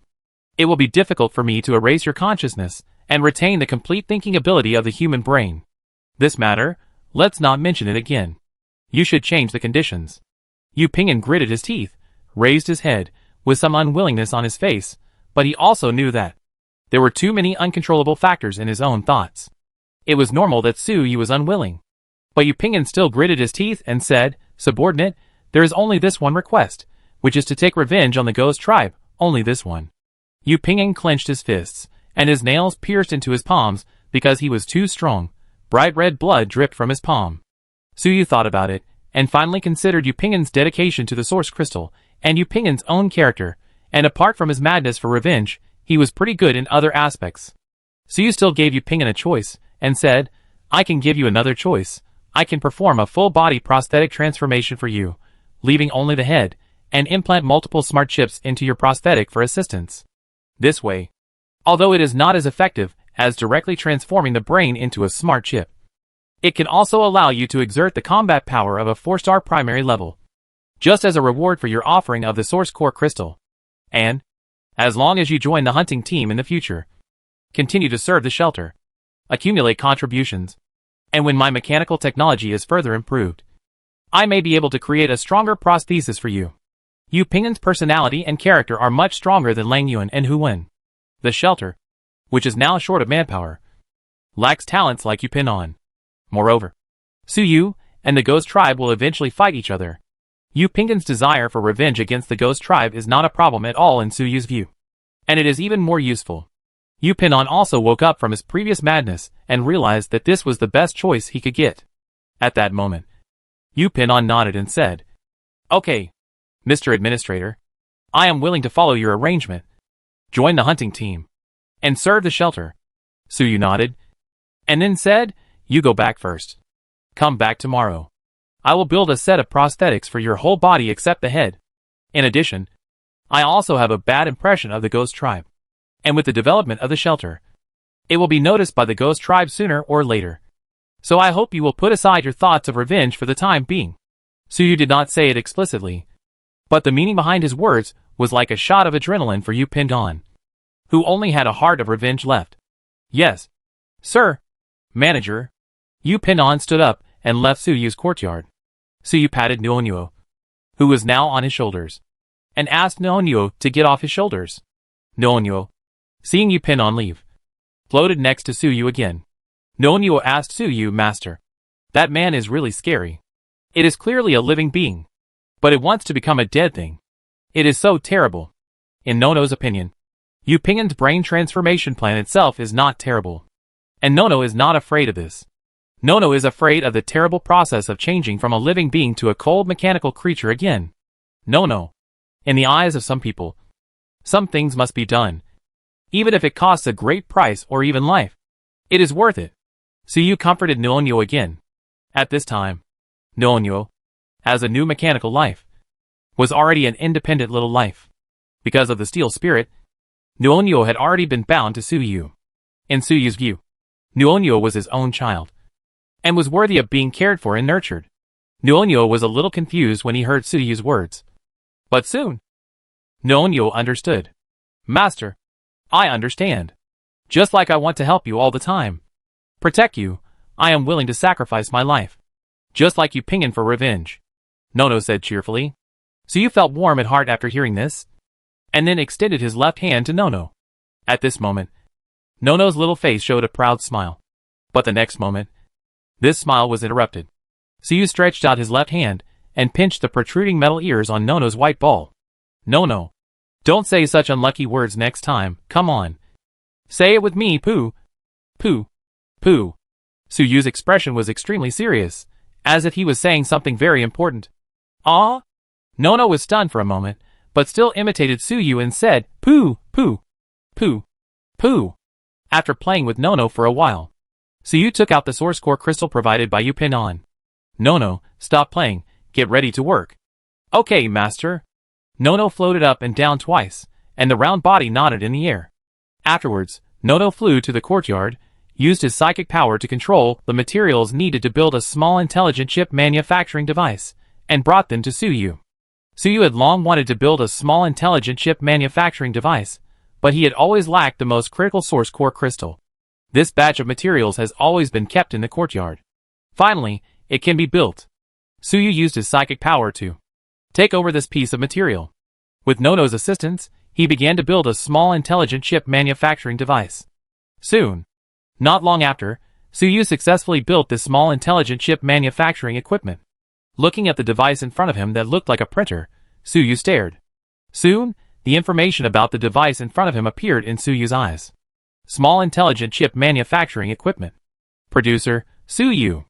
it will be difficult for me to erase your consciousness and retain the complete thinking ability of the human brain. This matter, let's not mention it again. You should change the conditions. Yupingen gritted his teeth, raised his head, with some unwillingness on his face, but he also knew that there were too many uncontrollable factors in his own thoughts. It was normal that Suyu was unwilling. But Yupingen still gritted his teeth and said, subordinate, there is only this one request, which is to take revenge on the ghost tribe, only this one. Yupingen clenched his fists, and his nails pierced into his palms because he was too strong. Bright red blood dripped from his palm. Suyu thought about it, and finally considered Yupingen's dedication to the source crystal, and Yupingen's own character, and apart from his madness for revenge, he was pretty good in other aspects. Suyu still gave Yupingen a choice, and said, I can give you another choice. I can perform a full-body prosthetic transformation for you, leaving only the head, and implant multiple smart chips into your prosthetic for assistance. This way, although it is not as effective as directly transforming the brain into a smart chip, it can also allow you to exert the combat power of a 4-star primary level, just as a reward for your offering of the source core crystal. And, As long as you join the hunting team in the future, continue to serve the shelter, accumulate contributions, and when my mechanical technology is further improved, I may be able to create a stronger prosthesis for you. Yu Ping'an's personality and character are much stronger than Lang Yuan and Hu Wen. The shelter, which is now short of manpower, lacks talents like Yu Ping'an. Moreover, Su Yu and the Ghost Tribe will eventually fight each other. Yu Ping'an's desire for revenge against the Ghost Tribe is not a problem at all in Su Yu's view, and it is even more useful. Yu Ping'an also woke up from his previous madness and realized that this was the best choice he could get. At that moment, Yu Ping'an nodded and said, "Okay, Mr. Administrator, I am willing to follow your arrangement. Join the hunting team and serve the shelter." Su Yu nodded, and then said, "You go back first. Come back tomorrow. I will build a set of prosthetics for your whole body except the head. In addition, I also have a bad impression of the Ghost Tribe, and with the development of the shelter, it will be noticed by the Ghost Tribe sooner or later. So I hope you will put aside your thoughts of revenge for the time being." Su Yu did not say it explicitly, but the meaning behind his words was like a shot of adrenaline for Yu Ping'an, who only had a heart of revenge left. "Yes, sir, manager." Yu Ping'an stood up and left Su Yu's courtyard. Su Yu patted Nuo, who was now on his shoulders, and asked Nuo to get off his shoulders. Nuo, seeing Yu Ping'an leave, floated next to Su Yu again. Nuo asked Su Yu, "Master, that man is really scary. It is clearly a living being, but it wants to become a dead thing. It is so terrible." In Nono's opinion, Yu Ping'an's brain transformation plan itself is not terrible, and Nono is not afraid of this. Nono is afraid of the terrible process of changing from a living being to a cold mechanical creature again. Nono, in the eyes of some people, some things must be done, even if it costs a great price or even life. It is worth it. Su Yu comforted Nuo again. At this time, Nuo, as a new mechanical life, was already an independent little life. Because of the steel spirit, Nuo had already been bound to Su Yu. In Su Yu's view, Nuo was his own child, and was worthy of being cared for and nurtured. Nuo was a little confused when he heard Su Yu's words, but soon, Nuo understood. "Master, I understand. Just like I want to help you all the time, protect you, I am willing to sacrifice my life. Just like Yu Ping'an for revenge," Nono said cheerfully. Su Yu felt warm at heart after hearing this, and then extended his left hand to Nono. At this moment, Nono's little face showed a proud smile. But the next moment, this smile was interrupted. Su Yu stretched out his left hand and pinched the protruding metal ears on Nono's white ball. "Nono, don't say such unlucky words next time, come on. Say it with me, Pooh. Pooh. Pooh." Su Yu's expression was extremely serious, as if he was saying something very important. "Ah?" Nono was stunned for a moment, but still imitated Su Yu and said, "Pooh, Pooh, Pooh, Pooh." After playing with Nono for a while, Su Yu took out the source core crystal provided by Yu Ping'an. "Nono, stop playing, get ready to work." "Okay, master." Nono floated up and down twice, and the round body nodded in the air. Afterwards, Nono flew to the courtyard, used his psychic power to control the materials needed to build a small intelligent chip manufacturing device, and brought them to Su Yu. Su Yu had long wanted to build a small intelligent chip manufacturing device, but he had always lacked the most critical source core crystal. This batch of materials has always been kept in the courtyard. Finally, it can be built. Su Yu used his psychic power to take over this piece of material. With Nono's assistance, he began to build a small intelligent chip manufacturing device. Soon, not long after, Su Yu successfully built this small intelligent chip manufacturing equipment. Looking at the device in front of him that looked like a printer, Su Yu stared. Soon, the information about the device in front of him appeared in Su Yu's eyes. Small intelligent chip manufacturing equipment. Producer, Su Yu.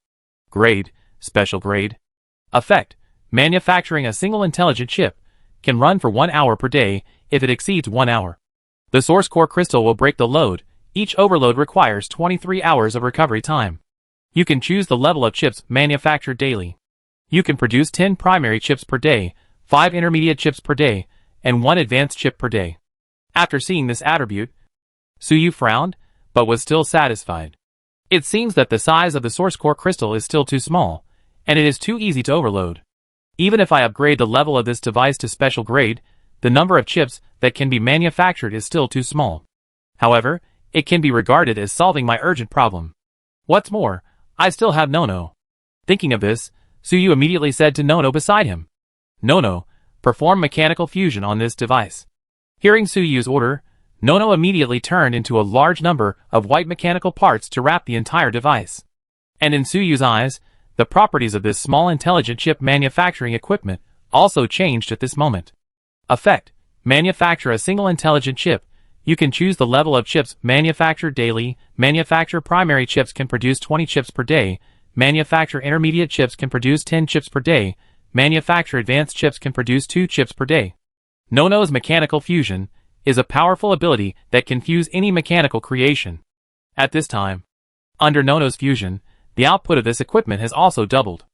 Grade, special grade. Effect, manufacturing a single intelligent chip, can run for 1 hour per day if it exceeds 1 hour. The source core crystal will break the load. Each overload requires 23 hours of recovery time. You can choose the level of chips manufactured daily. You can produce 10 primary chips per day, 5 intermediate chips per day, and 1 advanced chip per day. After seeing this attribute, Su Yu frowned, but was still satisfied. It seems that the size of the source core crystal is still too small, and it is too easy to overload. Even if I upgrade the level of this device to special grade, the number of chips that can be manufactured is still too small. However, it can be regarded as solving my urgent problem. What's more, I still have Nono. Thinking of this, Suyu immediately said to Nono beside him, "Nono, perform mechanical fusion on this device." Hearing Suyu's order, Nono immediately turned into a large number of white mechanical parts to wrap the entire device. And in Suyu's eyes, the properties of this small intelligent chip manufacturing equipment also changed at this moment. Effect: manufacture a single intelligent chip. You can choose the level of chips manufactured daily. Manufacture primary chips can produce 20 chips per day. Manufacture intermediate chips can produce 10 chips per day. Manufacture advanced chips can produce 2 chips per day. Nono's mechanical fusion is a powerful ability that can fuse any mechanical creation. At this time, under Nono's fusion, the output of this equipment has also doubled.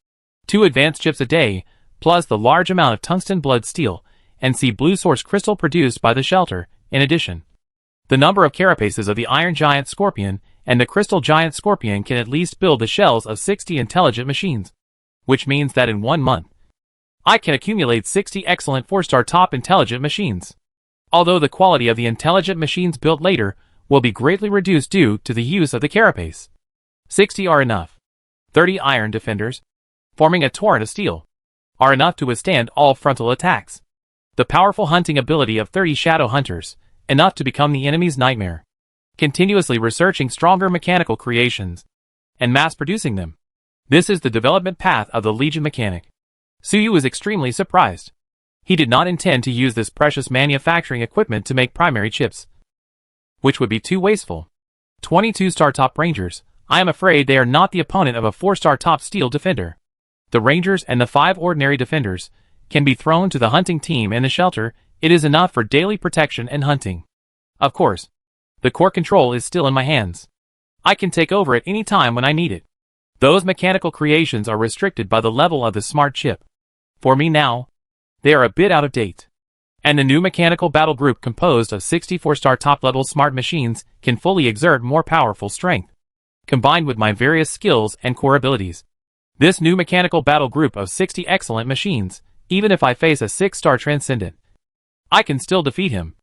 2 advanced chips a day, plus the large amount of tungsten blood steel and sea blue source crystal produced by the shelter. In addition, the number of carapaces of the Iron Giant Scorpion and the Crystal Giant Scorpion can at least build the shells of 60 intelligent machines, which means that in 1 month, I can accumulate 60 excellent 4-star top intelligent machines. Although the quality of the intelligent machines built later will be greatly reduced due to the use of the carapace. 60 are enough. 30 iron defenders, forming a torrent of steel, are enough to withstand all frontal attacks. The powerful hunting ability of 30 shadow hunters, enough to become the enemy's nightmare. Continuously researching stronger mechanical creations and mass-producing them. This is the development path of the Legion mechanic. Suyu was extremely surprised. He did not intend to use this precious manufacturing equipment to make primary chips, which would be too wasteful. 22-star top rangers, I am afraid they are not the opponent of a 4-star top steel defender. The rangers and the 5 ordinary defenders can be thrown to the hunting team in the shelter. It is enough for daily protection and hunting. Of course, the core control is still in my hands. I can take over at any time when I need it. Those mechanical creations are restricted by the level of the smart chip. For me now, they are a bit out of date. And the new mechanical battle group composed of 64-star top-level smart machines can fully exert more powerful strength, combined with my various skills and core abilities. This new mechanical battle group of 60 excellent machines, even if I face a 6-star transcendent, I can still defeat him,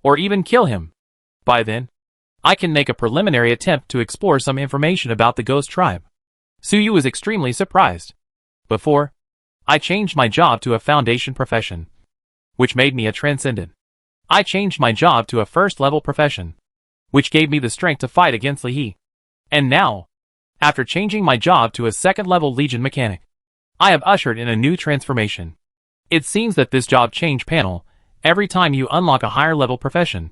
or even kill him. By then, I can make a preliminary attempt to explore some information about the Ghost Tribe. Suyu was extremely surprised. Before, I changed my job to a foundation profession, which made me a transcendent. I changed my job to a first-level profession, which gave me the strength to fight against Lihi. And now, after changing my job to a second-level Legion mechanic, I have ushered in a new transformation. It seems that this job change panel, every time you unlock a higher-level profession,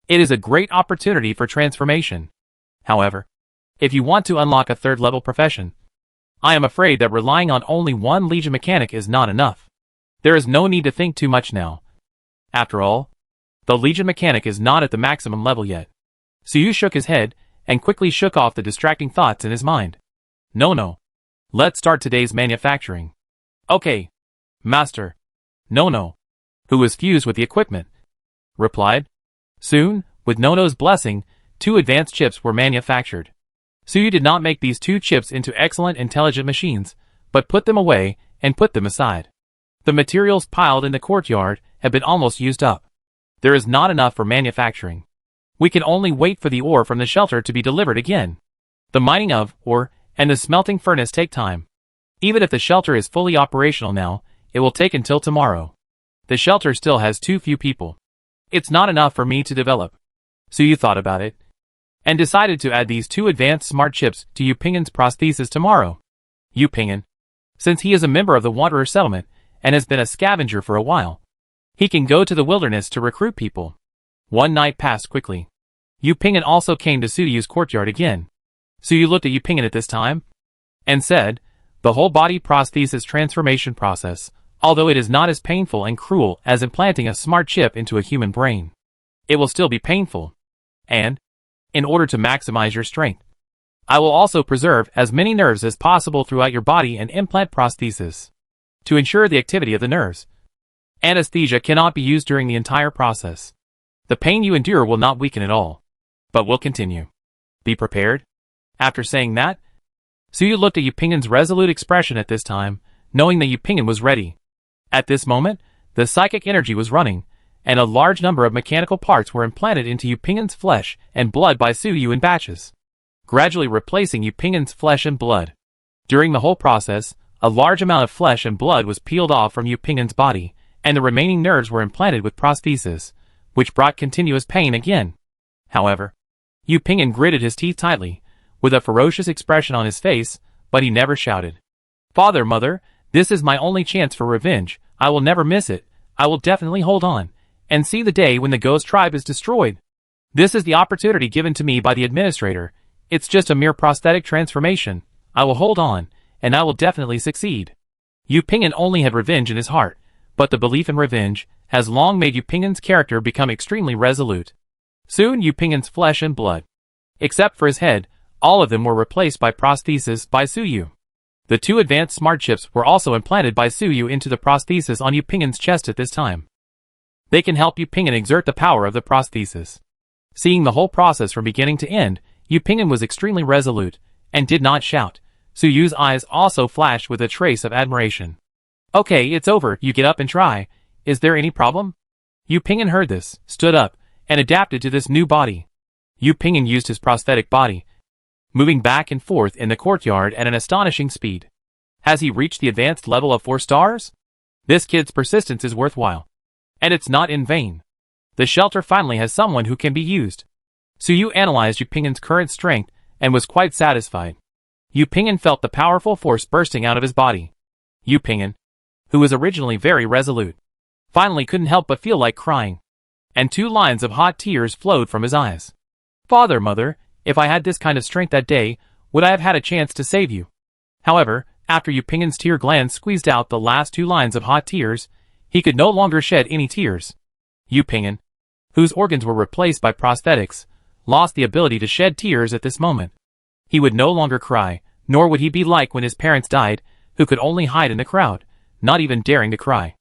it is a great opportunity for transformation. However, if you want to unlock a third-level profession, I am afraid that relying on only one Legion mechanic is not enough. There is no need to think too much now. After all, the Legion mechanic is not at the maximum level yet. Suyu shook his head and quickly shook off the distracting thoughts in his mind. No. Let's start today's manufacturing. Okay, Master. No, who was fused with the equipment, replied. Soon, with Nono's blessing, 2 advanced chips were manufactured. Suyu did not make these 2 chips into excellent intelligent machines, but put them away and put them aside. The materials piled in the courtyard have been almost used up. There is not enough for manufacturing. We can only wait for the ore from the shelter to be delivered again. The mining of ore and the smelting furnace take time. Even if the shelter is fully operational now, it will take until tomorrow. The shelter still has too few people. It's not enough for me to develop. Suyu thought about it, and decided to add these 2 advanced smart chips to Yu Pingin's prosthesis tomorrow. Yu Pingin, since he is a member of the Wanderer settlement and has been a scavenger for a while, he can go to the wilderness to recruit people. One night passed quickly. Yu Pingin also came to Suyu's courtyard again. Suyu looked at Yu Pingin at this time, and said, the whole body prosthesis transformation process, although it is not as painful and cruel as implanting a smart chip into a human brain, it will still be painful. And, in order to maximize your strength, I will also preserve as many nerves as possible throughout your body and implant prosthesis to ensure the activity of the nerves. Anesthesia cannot be used during the entire process. The pain you endure will not weaken at all, but will continue. Be prepared. After saying that, Suyu looked at Yu Pingin's resolute expression at this time, knowing that Yu Pingin was ready. At this moment, the psychic energy was running, and a large number of mechanical parts were implanted into Yu Ping'an's flesh and blood by Su Yu in batches, gradually replacing Yu Ping'an's flesh and blood. During the whole process, a large amount of flesh and blood was peeled off from Yu Ping'an's body, and the remaining nerves were implanted with prosthesis, which brought continuous pain again. However, Yu Ping'an gritted his teeth tightly, with a ferocious expression on his face, but he never shouted. "Father, mother, this is my only chance for revenge. I will never miss it. I will definitely hold on, and see the day when the ghost tribe is destroyed. This is the opportunity given to me by the administrator. It's just a mere prosthetic transformation. I will hold on, and I will definitely succeed." Yu Ping'an only had revenge in his heart, but the belief in revenge has long made Yu Ping'an's character become extremely resolute. Soon Yu Ping'an's flesh and blood, except for his head, all of them were replaced by prosthesis by Su Yu. The 2 advanced smart chips were also implanted by Su Yu into the prosthesis on Yu Ping'an's chest at this time. They can help Yu Ping'an exert the power of the prosthesis. Seeing the whole process from beginning to end, Yu Ping'an was extremely resolute, and did not shout. Su Yu's eyes also flashed with a trace of admiration. "Okay, it's over, you get up and try. Is there any problem?" Yu Ping'an heard this, stood up, and adapted to this new body. Yu Ping'an used his prosthetic body, moving back and forth in the courtyard at an astonishing speed. Has he reached the advanced level of 4 stars? This kid's persistence is worthwhile. And it's not in vain. The shelter finally has someone who can be used. Su Yu analyzed Yu Ping'an's current strength and was quite satisfied. Yu Ping'an felt the powerful force bursting out of his body. Yu Ping'an, who was originally very resolute, finally couldn't help but feel like crying, and 2 lines of hot tears flowed from his eyes. "Father, mother, if I had this kind of strength that day, would I have had a chance to save you?" However, after Yu Ping'an's tear glands squeezed out the last 2 lines of hot tears, he could no longer shed any tears. Yu Ping'an, whose organs were replaced by prosthetics, lost the ability to shed tears at this moment. He would no longer cry, nor would he be like when his parents died, who could only hide in the crowd, not even daring to cry.